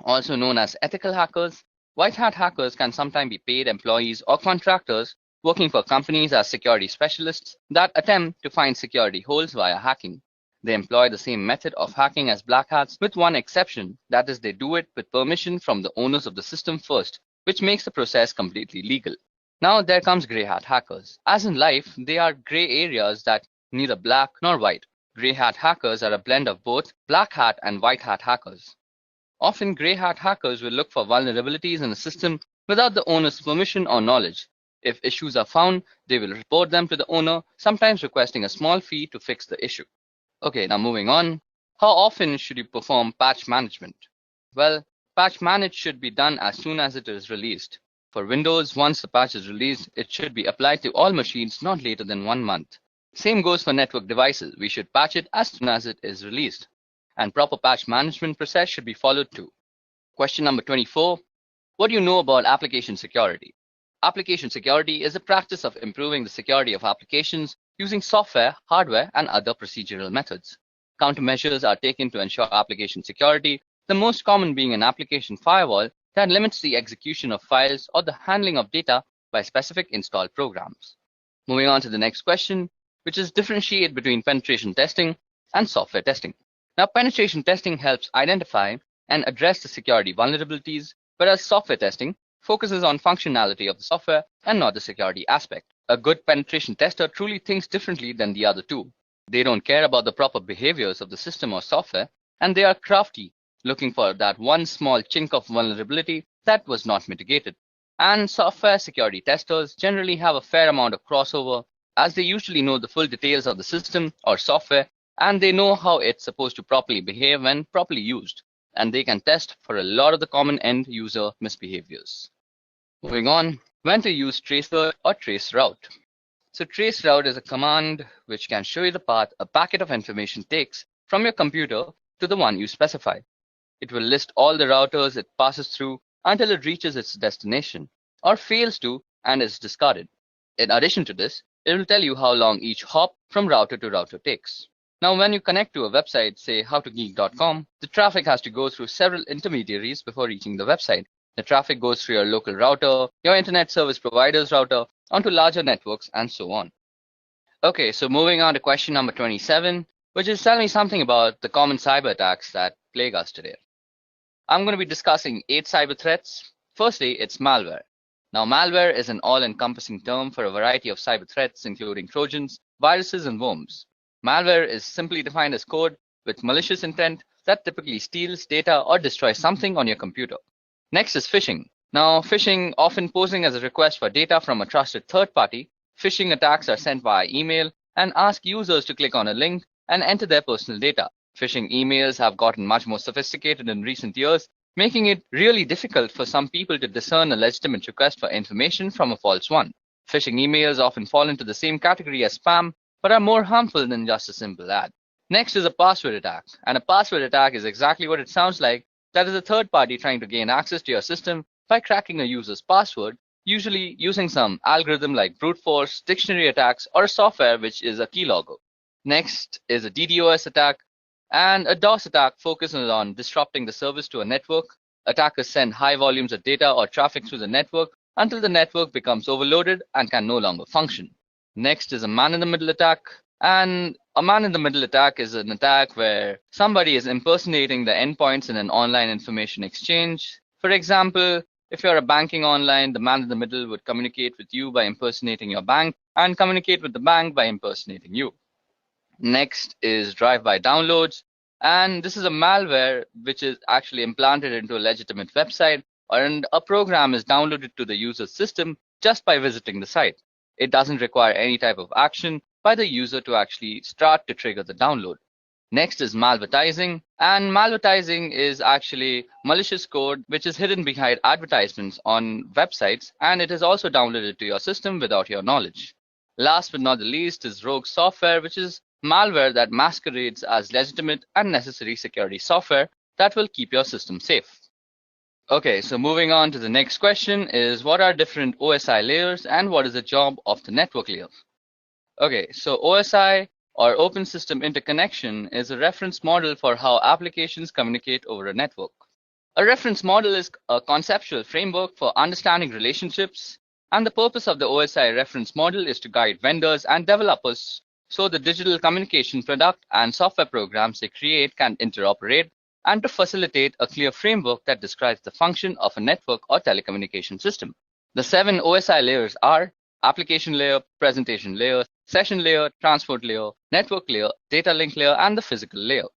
Also known as ethical hackers, white hat hackers can sometimes be paid employees or contractors working for companies as security specialists that attempt to find security holes via hacking. They employ the same method of hacking as black hats with one exception, that is they do it with permission from the owners of the system first, which makes the process completely legal. Now there comes grey hat hackers. As in life, they are grey areas that neither black nor white. Grey hat hackers are a blend of both black hat and white hat hackers. Often grey hat hackers will look for vulnerabilities in a system without the owner's permission or knowledge. If issues are found, they will report them to the owner, sometimes requesting a small fee to fix the issue. Okay, now moving on. How often should you perform patch management? Well, patch manage should be done as soon as it is released. For Windows, once the patch is released, it should be applied to all machines not later than 1 month. Same goes for network devices. We should patch it as soon as it is released. And proper patch management process should be followed too. Question number 24. What do you know about application security? Application security is the practice of improving the security of applications using software, hardware, and other procedural methods. Countermeasures are taken to ensure application security, the most common being an application firewall that limits the execution of files or the handling of data by specific installed programs. Moving on to the next question, which is differentiate between penetration testing and software testing. Now, penetration testing helps identify and address the security vulnerabilities, whereas software testing focuses on functionality of the software and not the security aspect. A good penetration tester truly thinks differently than the other two. They don't care about the proper behaviors of the system or software, and they are crafty, looking for that one small chink of vulnerability that was not mitigated. And software security testers generally have a fair amount of crossover, as they usually know the full details of the system or software, and they know how it's supposed to properly behave when properly used. And they can test for a lot of the common end user misbehaviors. Moving on, when to use traceroute or traceroute. So traceroute is a command which can show you the path a packet of information takes from your computer to the one you specify. It will list all the routers it passes through until it reaches its destination, or fails to and is discarded. In addition to this, it will tell you how long each hop from router to router takes. Now, when you connect to a website, say howtogeek.com, the traffic has to go through several intermediaries before reaching the website. The traffic goes through your local router, your internet service provider's router, onto larger networks, and so on. Okay, so moving on to question number 27, which is tell me something about the common cyber attacks that plague us today. I'm going to be discussing 8 cyber threats. Firstly, it's malware. Now, malware is an all-encompassing term for a variety of cyber threats, including Trojans, viruses, and worms. Malware is simply defined as code with malicious intent that typically steals data or destroys something on your computer. Next is phishing. Now, phishing, often posing as a request for data from a trusted third party, phishing attacks are sent via email and ask users to click on a link and enter their personal data. Phishing emails have gotten much more sophisticated in recent years, making it really difficult for some people to discern a legitimate request for information from a false one. Phishing emails often fall into the same category as spam, but are more harmful than just a simple ad. Next is a password attack, and a password attack is exactly what it sounds like. That is a third party trying to gain access to your system by cracking a user's password, usually using some algorithm like brute force, dictionary attacks, or a software which is a keylogger. Next is a DDoS attack, and a DOS attack focuses on disrupting the service to a network. Attackers send high volumes of data or traffic through the network until the network becomes overloaded and can no longer function. Next is a man-in-the-middle attack, and a man-in-the-middle attack is an attack where somebody is impersonating the endpoints in an online information exchange. For example, if you're a banking online, the man in the middle would communicate with you by impersonating your bank and communicate with the bank by impersonating you. Next is drive-by downloads, and this is a malware which is actually implanted into a legitimate website, and a program is downloaded to the user's system just by visiting the site. It doesn't require any type of action by the user to actually start to trigger the download. Next is malvertising, and malvertising is actually malicious code which is hidden behind advertisements on websites, and it is also downloaded to your system without your knowledge. Last but not the least is rogue software, which is malware that masquerades as legitimate and necessary security software that will keep your system safe. Okay, so moving on to the next question is, what are different OSI layers and what is the job of the network layer? Okay, so OSI, or Open System Interconnection, is a reference model for how applications communicate over a network. A reference model is a conceptual framework for understanding relationships, and the purpose of the OSI reference model is to guide vendors and developers so the digital communication product and software programs they create can interoperate, and to facilitate a clear framework that describes the function of a network or telecommunication system. The 7 OSI layers are application layer, presentation layer, session layer, transport layer, network layer, data link layer, and the physical layer.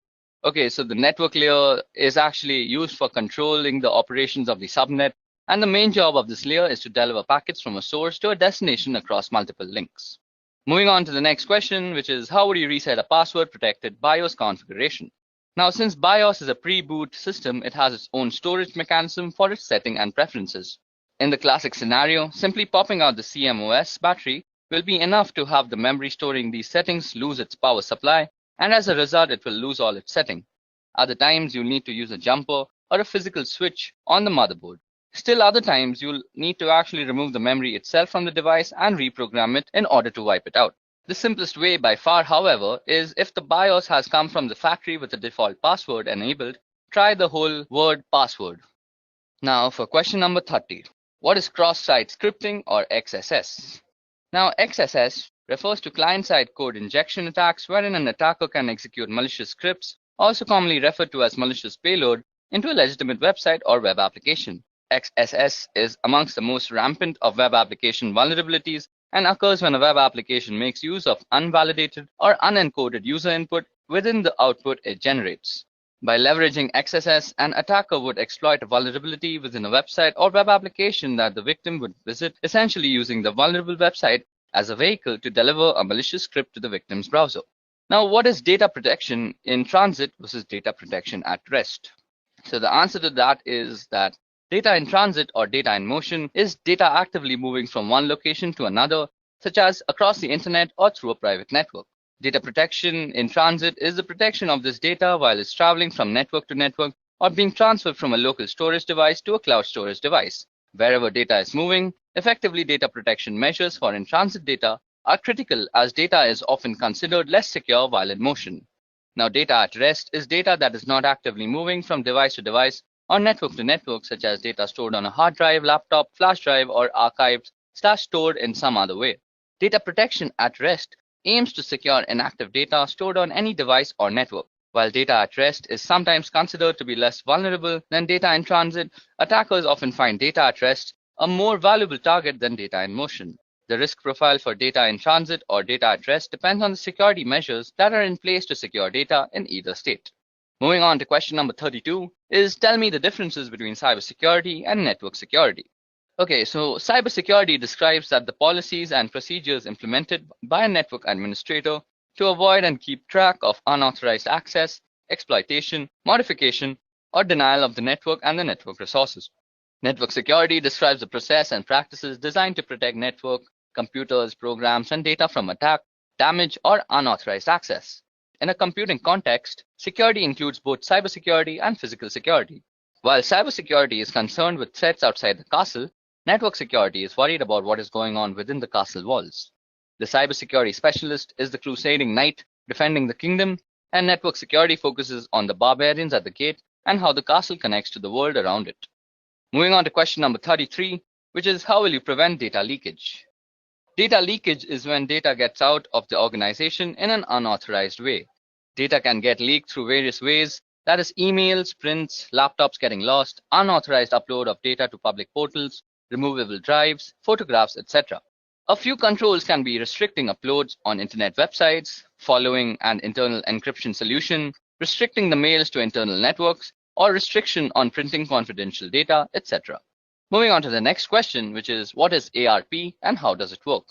Okay, so the network layer is actually used for controlling the operations of the subnet, and the main job of this layer is to deliver packets from a source to a destination across multiple links. Moving on to the next question, which is, how would you reset a password-protected BIOS configuration? Now, since BIOS is a pre-boot system, it has its own storage mechanism for its setting and preferences. In the classic scenario, simply popping out the CMOS battery will be enough to have the memory storing these settings lose its power supply, and as a result, it will lose all its setting. Other times, you'll need to use a jumper or a physical switch on the motherboard. Still other times, you'll need to actually remove the memory itself from the device and reprogram it in order to wipe it out. The simplest way by far, however, is if the BIOS has come from the factory with the default password enabled, try the whole word password. Now for question number 30. What is cross-site scripting, or XSS? Now XSS refers to client-side code injection attacks wherein an attacker can execute malicious scripts, also commonly referred to as malicious payload, into a legitimate website or web application. XSS is amongst the most rampant of web application vulnerabilities and occurs when a web application makes use of unvalidated or unencoded user input within the output it generates. By leveraging XSS, an attacker would exploit a vulnerability within a website or web application that the victim would visit, essentially using the vulnerable website as a vehicle to deliver a malicious script to the victim's browser. Now, what is data protection in transit versus data protection at rest? So the answer to that is that data in transit, or data in motion, is data actively moving from one location to another, such as across the internet or through a private network. Data protection in transit is the protection of this data while it's traveling from network to network or being transferred from a local storage device to a cloud storage device. Wherever data is moving, effectively data protection measures for in-transit data are critical, as data is often considered less secure while in motion. Now, data at rest is data that is not actively moving from device to device or network to network, such as data stored on a hard drive, laptop, flash drive, or archived / stored in some other way. Data protection at rest aims to secure inactive data stored on any device or network. While data at rest is sometimes considered to be less vulnerable than data in transit, attackers often find data at rest a more valuable target than data in motion. The risk profile for data in transit or data at rest depends on the security measures that are in place to secure data in either state. Moving on to question number 32 is tell me the differences between cybersecurity and network security. Okay, so cybersecurity describes that the policies and procedures implemented by a network administrator to avoid and keep track of unauthorized access, exploitation, modification, or denial of the network and the network resources. Network security describes the process and practices designed to protect network, computers, programs, and data from attack, damage, or unauthorized access. In a computing context, security includes both cybersecurity and physical security. While cybersecurity is concerned with threats outside the castle, network security is worried about what is going on within the castle walls. The cybersecurity specialist is the crusading knight defending the kingdom, and network security focuses on the barbarians at the gate and how the castle connects to the world around it. Moving on to question number 33, which is how will you prevent data leakage? Data leakage is when data gets out of the organization in an unauthorized way. Data can get leaked through various ways, that is emails, prints, laptops getting lost, unauthorized upload of data to public portals, removable drives, photographs, etc. A few controls can be restricting uploads on internet websites, following an internal encryption solution, restricting the mails to internal networks, or restriction on printing confidential data, etc. Moving on to the next question, which is what is ARP and how does it work?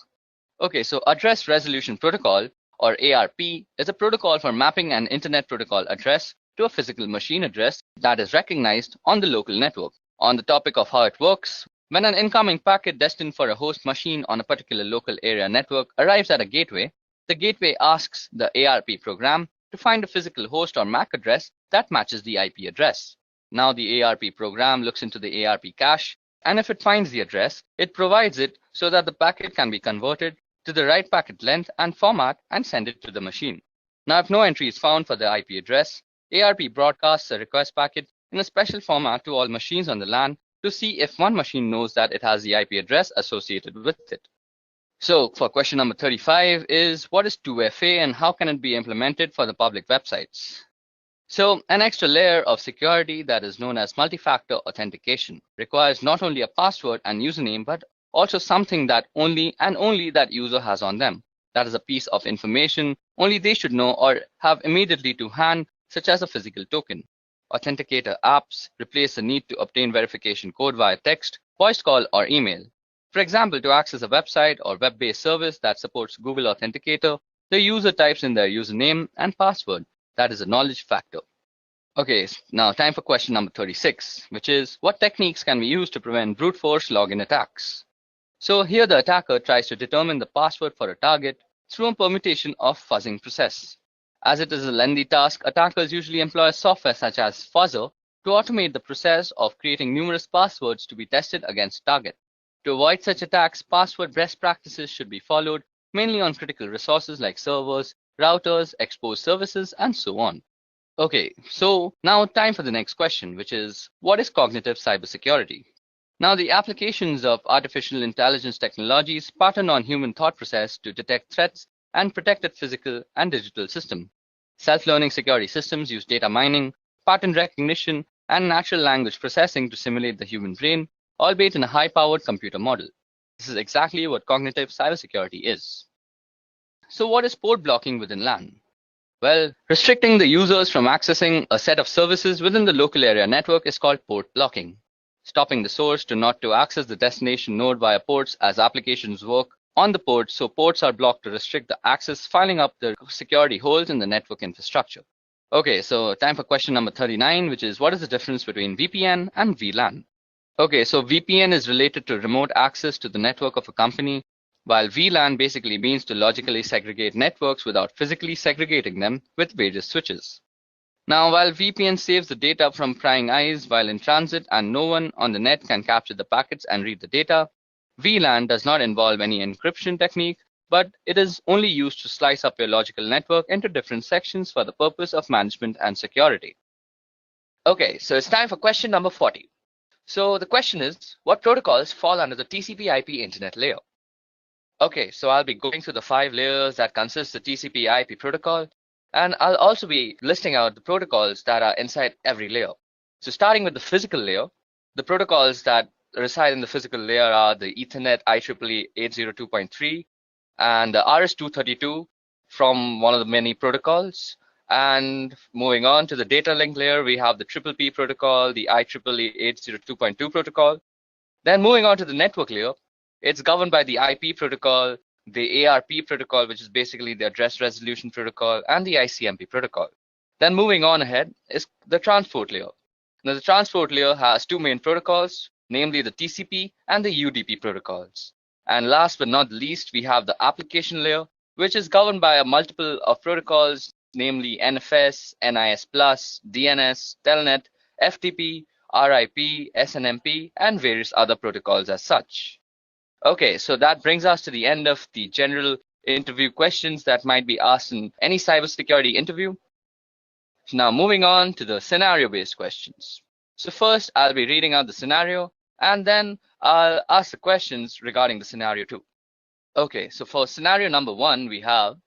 Okay, so Address Resolution Protocol, or ARP, is a protocol for mapping an internet protocol address to a physical machine address that is recognized on the local network. On the topic of how it works, when an incoming packet destined for a host machine on a particular local area network arrives at a gateway, the gateway asks the ARP program to find a physical host or MAC address that matches the IP address. Now the ARP program looks into the ARP cache, and if it finds the address, it provides it so that the packet can be converted to the right packet length and format and send it to the machine. Now if no entry is found for the IP address, ARP broadcasts a request packet in a special format to all machines on the LAN to see if one machine knows that it has the IP address associated with it. So for question number 35 is what is 2FA and how can it be implemented for the public websites? So an extra layer of security that is known as multi-factor authentication requires not only a password and username but also something that only that user has on them. That is a piece of information only they should know or have immediately to hand, such as a physical token. Authenticator apps replace the need to obtain verification code via text, voice call, or email. For example, to access a website or web-based service that supports Google Authenticator, the user types in their username and password. That is a knowledge factor. Okay, now time for question number 36, which is what techniques can we use to prevent brute force login attacks? So here the attacker tries to determine the password for a target through a permutation of fuzzing process. As it is a lengthy task, attackers usually employ software such as Fuzzer to automate the process of creating numerous passwords to be tested against target. To avoid such attacks, password best practices should be followed, mainly on critical resources like servers, routers, exposed services, and so on. Okay, so now time for the next question, which is what is cognitive cybersecurity? Now, the applications of artificial intelligence technologies pattern on human thought process to detect threats and protect its physical and digital system. Self-learning security systems use data mining, pattern recognition, and natural language processing to simulate the human brain, albeit in a high-powered computer model. This is exactly what cognitive cybersecurity is. So what is port blocking within LAN? Well, restricting the users from accessing a set of services within the local area network is called port blocking. Stopping the source not to access the destination node via ports as applications work on the port, so ports are blocked to restrict the access, filling up the security holes in the network infrastructure. Okay, so time for question number 39, which is what is the difference between VPN and VLAN? Okay, so VPN is related to remote access to the network of a company, while VLAN basically means to logically segregate networks without physically segregating them with various switches. Now, while VPN saves the data from prying eyes while in transit and no one on the net can capture the packets and read the data, VLAN does not involve any encryption technique, but it is only used to slice up your logical network into different sections for the purpose of management and security. Okay, so it's time for question number 40. So the question is, what protocols fall under the TCP/IP internet layer? Okay, so I'll be going through the 5 layers that consist the TCP/IP protocol, and I'll also be listing out the protocols that are inside every layer. So starting with the physical layer, the protocols that reside in the physical layer are the Ethernet IEEE 802.3 and the RS-232 from one of the many protocols. And moving on to the data link layer, we have the PPP protocol, the IEEE 802.2 protocol. Then moving on to the network layer, it's governed by the IP protocol, the ARP protocol, which is basically the address resolution protocol, and the ICMP protocol. Then moving on ahead is the transport layer. Now the transport layer has two main protocols, namely the TCP and the UDP protocols. And last but not least, we have the application layer, which is governed by a multiple of protocols, namely NFS, NIS+, DNS, Telnet, FTP, RIP, SNMP, and various other protocols as such. Okay, so that brings us to the end of the general interview questions that might be asked in any cybersecurity interview. Now moving on to the scenario-based questions. So first, I'll be reading out the scenario, and then I'll ask the questions regarding the scenario too. Okay, so for scenario number 1, we have,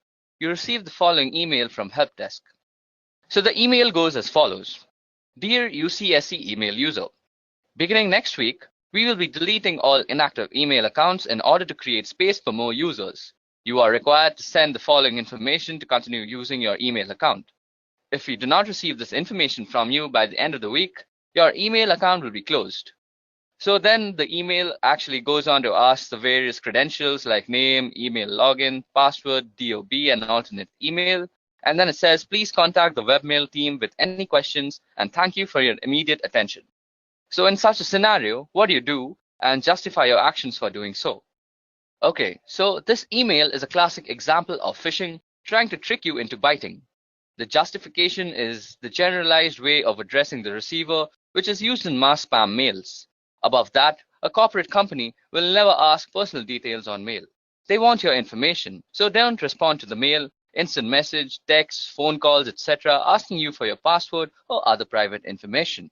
you received the following email from help desk. So the email goes as follows. Dear UCSC email user, beginning next week, we will be deleting all inactive email accounts in order to create space for more users. You are required to send the following information to continue using your email account. If we do not receive this information from you by the end of the week, your email account will be closed. So then the email actually goes on to ask the various credentials like name, email login, password, DOB, and alternate email. And then it says, please contact the webmail team with any questions and thank you for your immediate attention. So in such a scenario, what do you do and justify your actions for doing so? Okay, so this email is a classic example of phishing trying to trick you into biting. The justification is the generalized way of addressing the receiver, which is used in mass spam mails. Above that, a corporate company will never ask personal details on mail. They want your information, so don't respond to the mail, instant message, text, phone calls, etc. asking you for your password or other private information.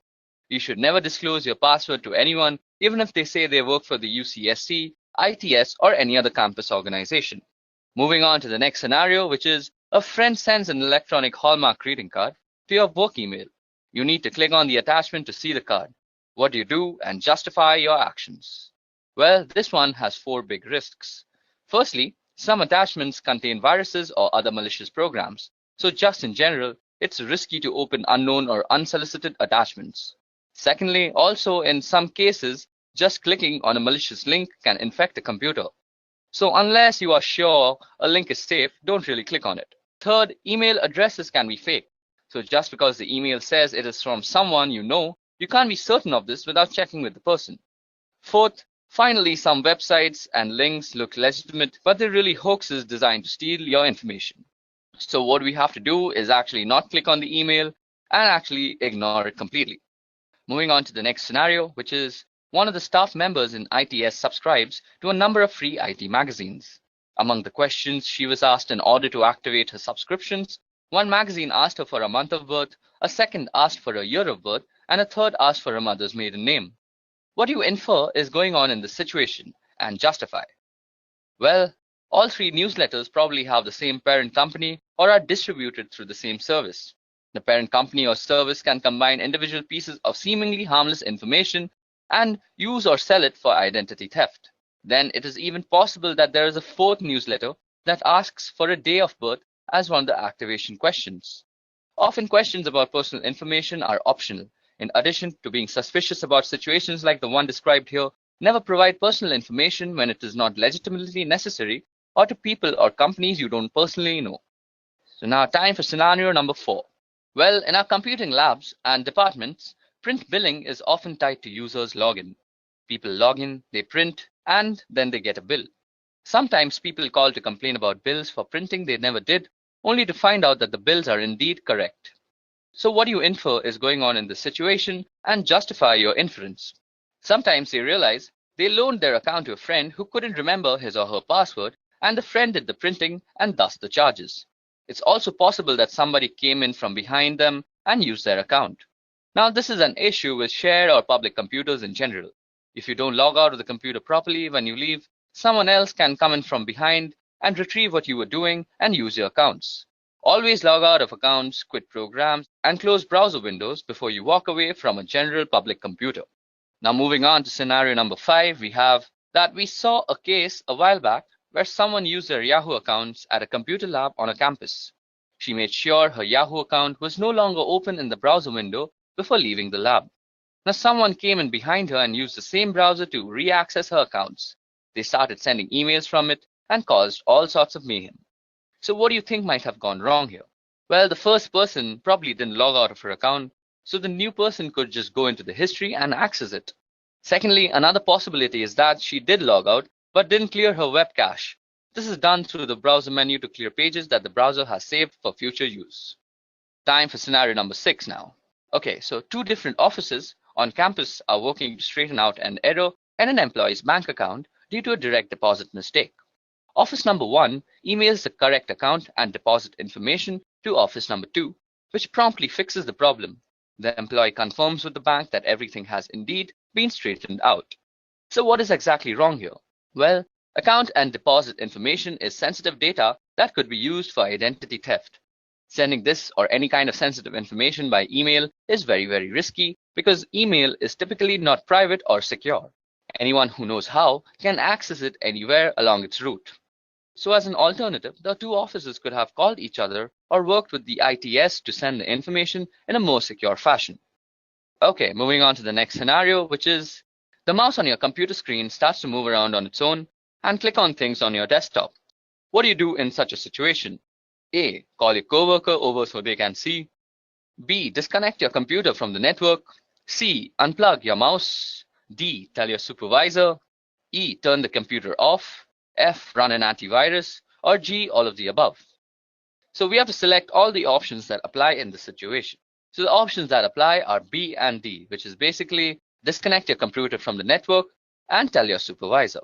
You should never disclose your password to anyone, even if they say they work for the UCSC, ITS, or any other campus organization. Moving on to the next scenario, which is a friend sends an electronic Hallmark greeting card to your work email. You need to click on the attachment to see the card. What do you do and justify your actions? Well, this one has 4 big risks. Firstly, some attachments contain viruses or other malicious programs. So just in general, it's risky to open unknown or unsolicited attachments. Secondly, also in some cases, just clicking on a malicious link can infect the computer. So unless you are sure a link is safe, don't really click on it. Third, email addresses can be fake. So just because the email says it is from someone you know, you can't be certain of this without checking with the person. Fourth, finally, some websites and links look legitimate, but they're really hoaxes designed to steal your information. So what we have to do is actually not click on the email and actually ignore it completely. Moving on to the next scenario, which is one of the staff members in ITS subscribes to a number of free IT magazines. Among the questions she was asked in order to activate her subscriptions, one magazine asked her for a month of birth, a second asked for a year of birth, and a third asked for her mother's maiden name. What do you infer is going on in this situation and justify? Well, all 3 newsletters probably have the same parent company or are distributed through the same service. The parent company or service can combine individual pieces of seemingly harmless information and use or sell it for identity theft. Then it is even possible that there is a 4th newsletter that asks for a day of birth as one of the activation questions. Often questions about personal information are optional. In addition to being suspicious about situations like the one described here, never provide personal information when it is not legitimately necessary or to people or companies you don't personally know. So now time for scenario number 4. Well, in our computing labs and departments, print billing is often tied to users' login. People log in, they print, and then they get a bill. Sometimes people call to complain about bills for printing they never did, only to find out that the bills are indeed correct. So what do you infer is going on in this situation and justify your inference? Sometimes they realize they loaned their account to a friend who couldn't remember his or her password, and the friend did the printing and thus the charges. It's also possible that somebody came in from behind them and used their account. Now, this is an issue with shared or public computers in general. If you don't log out of the computer properly when you leave, someone else can come in from behind and retrieve what you were doing and use your accounts. Always log out of accounts, quit programs, and close browser windows before you walk away from a general public computer. Now moving on to scenario number 5, we have that we saw a case a while back where someone used their Yahoo accounts at a computer lab on a campus. She made sure her Yahoo account was no longer open in the browser window before leaving the lab. Now someone came in behind her and used the same browser to re-access her accounts. They started sending emails from it and caused all sorts of mayhem. So what do you think might have gone wrong here? Well, the first person probably didn't log out of her account, so the new person could just go into the history and access it. Secondly, another possibility is that she did log out but didn't clear her web cache. This is done through the browser menu to clear pages that the browser has saved for future use. Time for scenario number 6 now. Okay, so 2 different offices on campus are working to straighten out an error in an employee's bank account due to a direct deposit mistake. Office number 1 emails the correct account and deposit information to office number 2, which promptly fixes the problem. The employee confirms with the bank that everything has indeed been straightened out. So what is exactly wrong here? Well, account and deposit information is sensitive data that could be used for identity theft. Sending this or any kind of sensitive information by email is very, very risky because email is typically not private or secure. Anyone who knows how can access it anywhere along its route. So as an alternative, the 2 offices could have called each other or worked with the ITS to send the information in a more secure fashion. Okay, moving on to the next scenario, which is the mouse on your computer screen starts to move around on its own and click on things on your desktop. What do you do in such a situation? A. Call your coworker over so they can see. B. Disconnect your computer from the network. C. Unplug your mouse. D. Tell your supervisor. E. Turn the computer off. F. Run an antivirus. Or G. All of the above. So we have to select all the options that apply in this situation. So the options that apply are B and D, which is basically disconnect your computer from the network and tell your supervisor.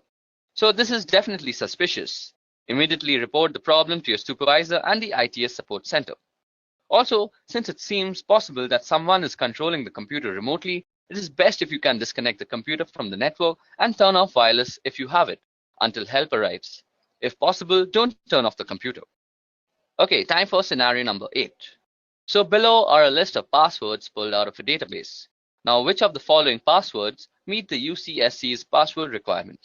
So this is definitely suspicious. Immediately report the problem to your supervisor and the ITS support center. Also, since it seems possible that someone is controlling the computer remotely, it is best if you can disconnect the computer from the network and turn off wireless if you have it until help arrives. If possible, don't turn off the computer. Okay, time for scenario number 8. So below are a list of passwords pulled out of a database. Now, which of the following passwords meet the UCSC's password requirement?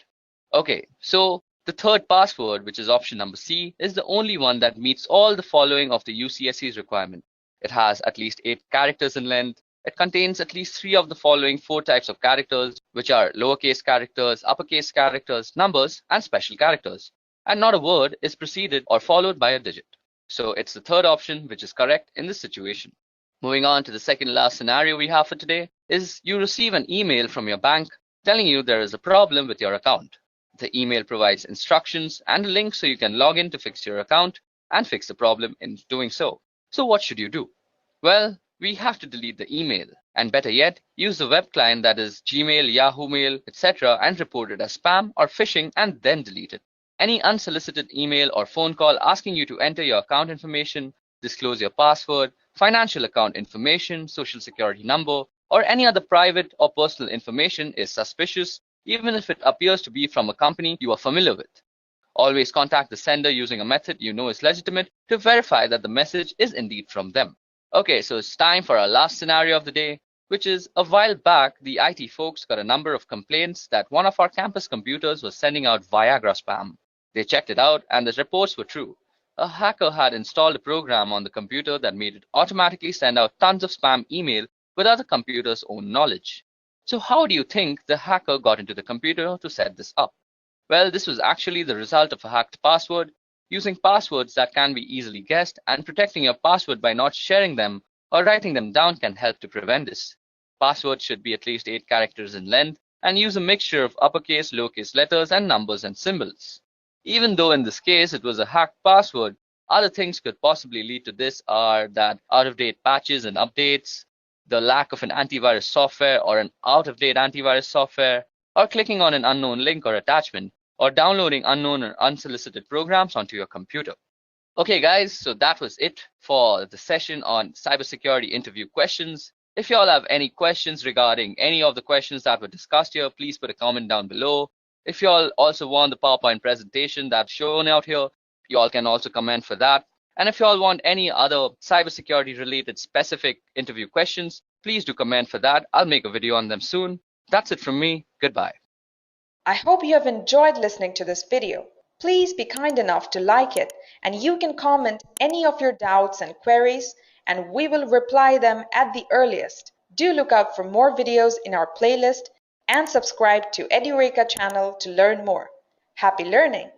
Okay, so the third password, which is option number C, is the only one that meets all the following of the UCSC's requirement. It has at least 8 characters in length. It contains at least 3 of the following 4 types of characters, which are lowercase characters, uppercase characters, numbers, and special characters. And not a word is preceded or followed by a digit. So it's the third option which is correct in this situation. Moving on to the second last scenario we have for today is you receive an email from your bank telling you there is a problem with your account. The email provides instructions and a link so you can log in to fix your account and fix the problem in doing so. So what should you do? Well, we have to delete the email, and better yet, use the web client that is Gmail, Yahoo Mail, etc. and report it as spam or phishing and then delete it. Any unsolicited email or phone call asking you to enter your account information, disclose your password, financial account information, social security number, or any other private or personal information is suspicious, even if it appears to be from a company you are familiar with. Always contact the sender using a method you know is legitimate to verify that the message is indeed from them. Okay, so it's time for our last scenario of the day, which is a while back, the IT folks got a number of complaints that one of our campus computers was sending out Viagra spam. They checked it out and the reports were true. A hacker had installed a program on the computer that made it automatically send out tons of spam email without the computer's own knowledge. So how do you think the hacker got into the computer to set this up? Well, this was actually the result of a hacked password. Using passwords that can be easily guessed and protecting your password by not sharing them or writing them down can help to prevent this. Passwords should be at least 8 characters in length and use a mixture of uppercase, lowercase letters, and numbers and symbols. Even though in this case it was a hacked password, other things could possibly lead to this are that out-of-date patches and updates, the lack of an antivirus software or an out-of-date antivirus software, or clicking on an unknown link or attachment, or downloading unknown or unsolicited programs onto your computer. Okay guys, so that was it for the session on cybersecurity interview questions. If you all have any questions regarding any of the questions that were discussed here, please put a comment down below. If you all also want the PowerPoint presentation that's shown out here, you all can also comment for that. And if you all want any other cybersecurity related specific interview questions, please do comment for that. I'll make a video on them soon. That's it from me. Goodbye. I hope you have enjoyed listening to this video. Please be kind enough to like it, and you can comment any of your doubts and queries, and we will reply them at the earliest. Do look out for more videos in our playlist and subscribe to EduReka channel to learn more. Happy learning!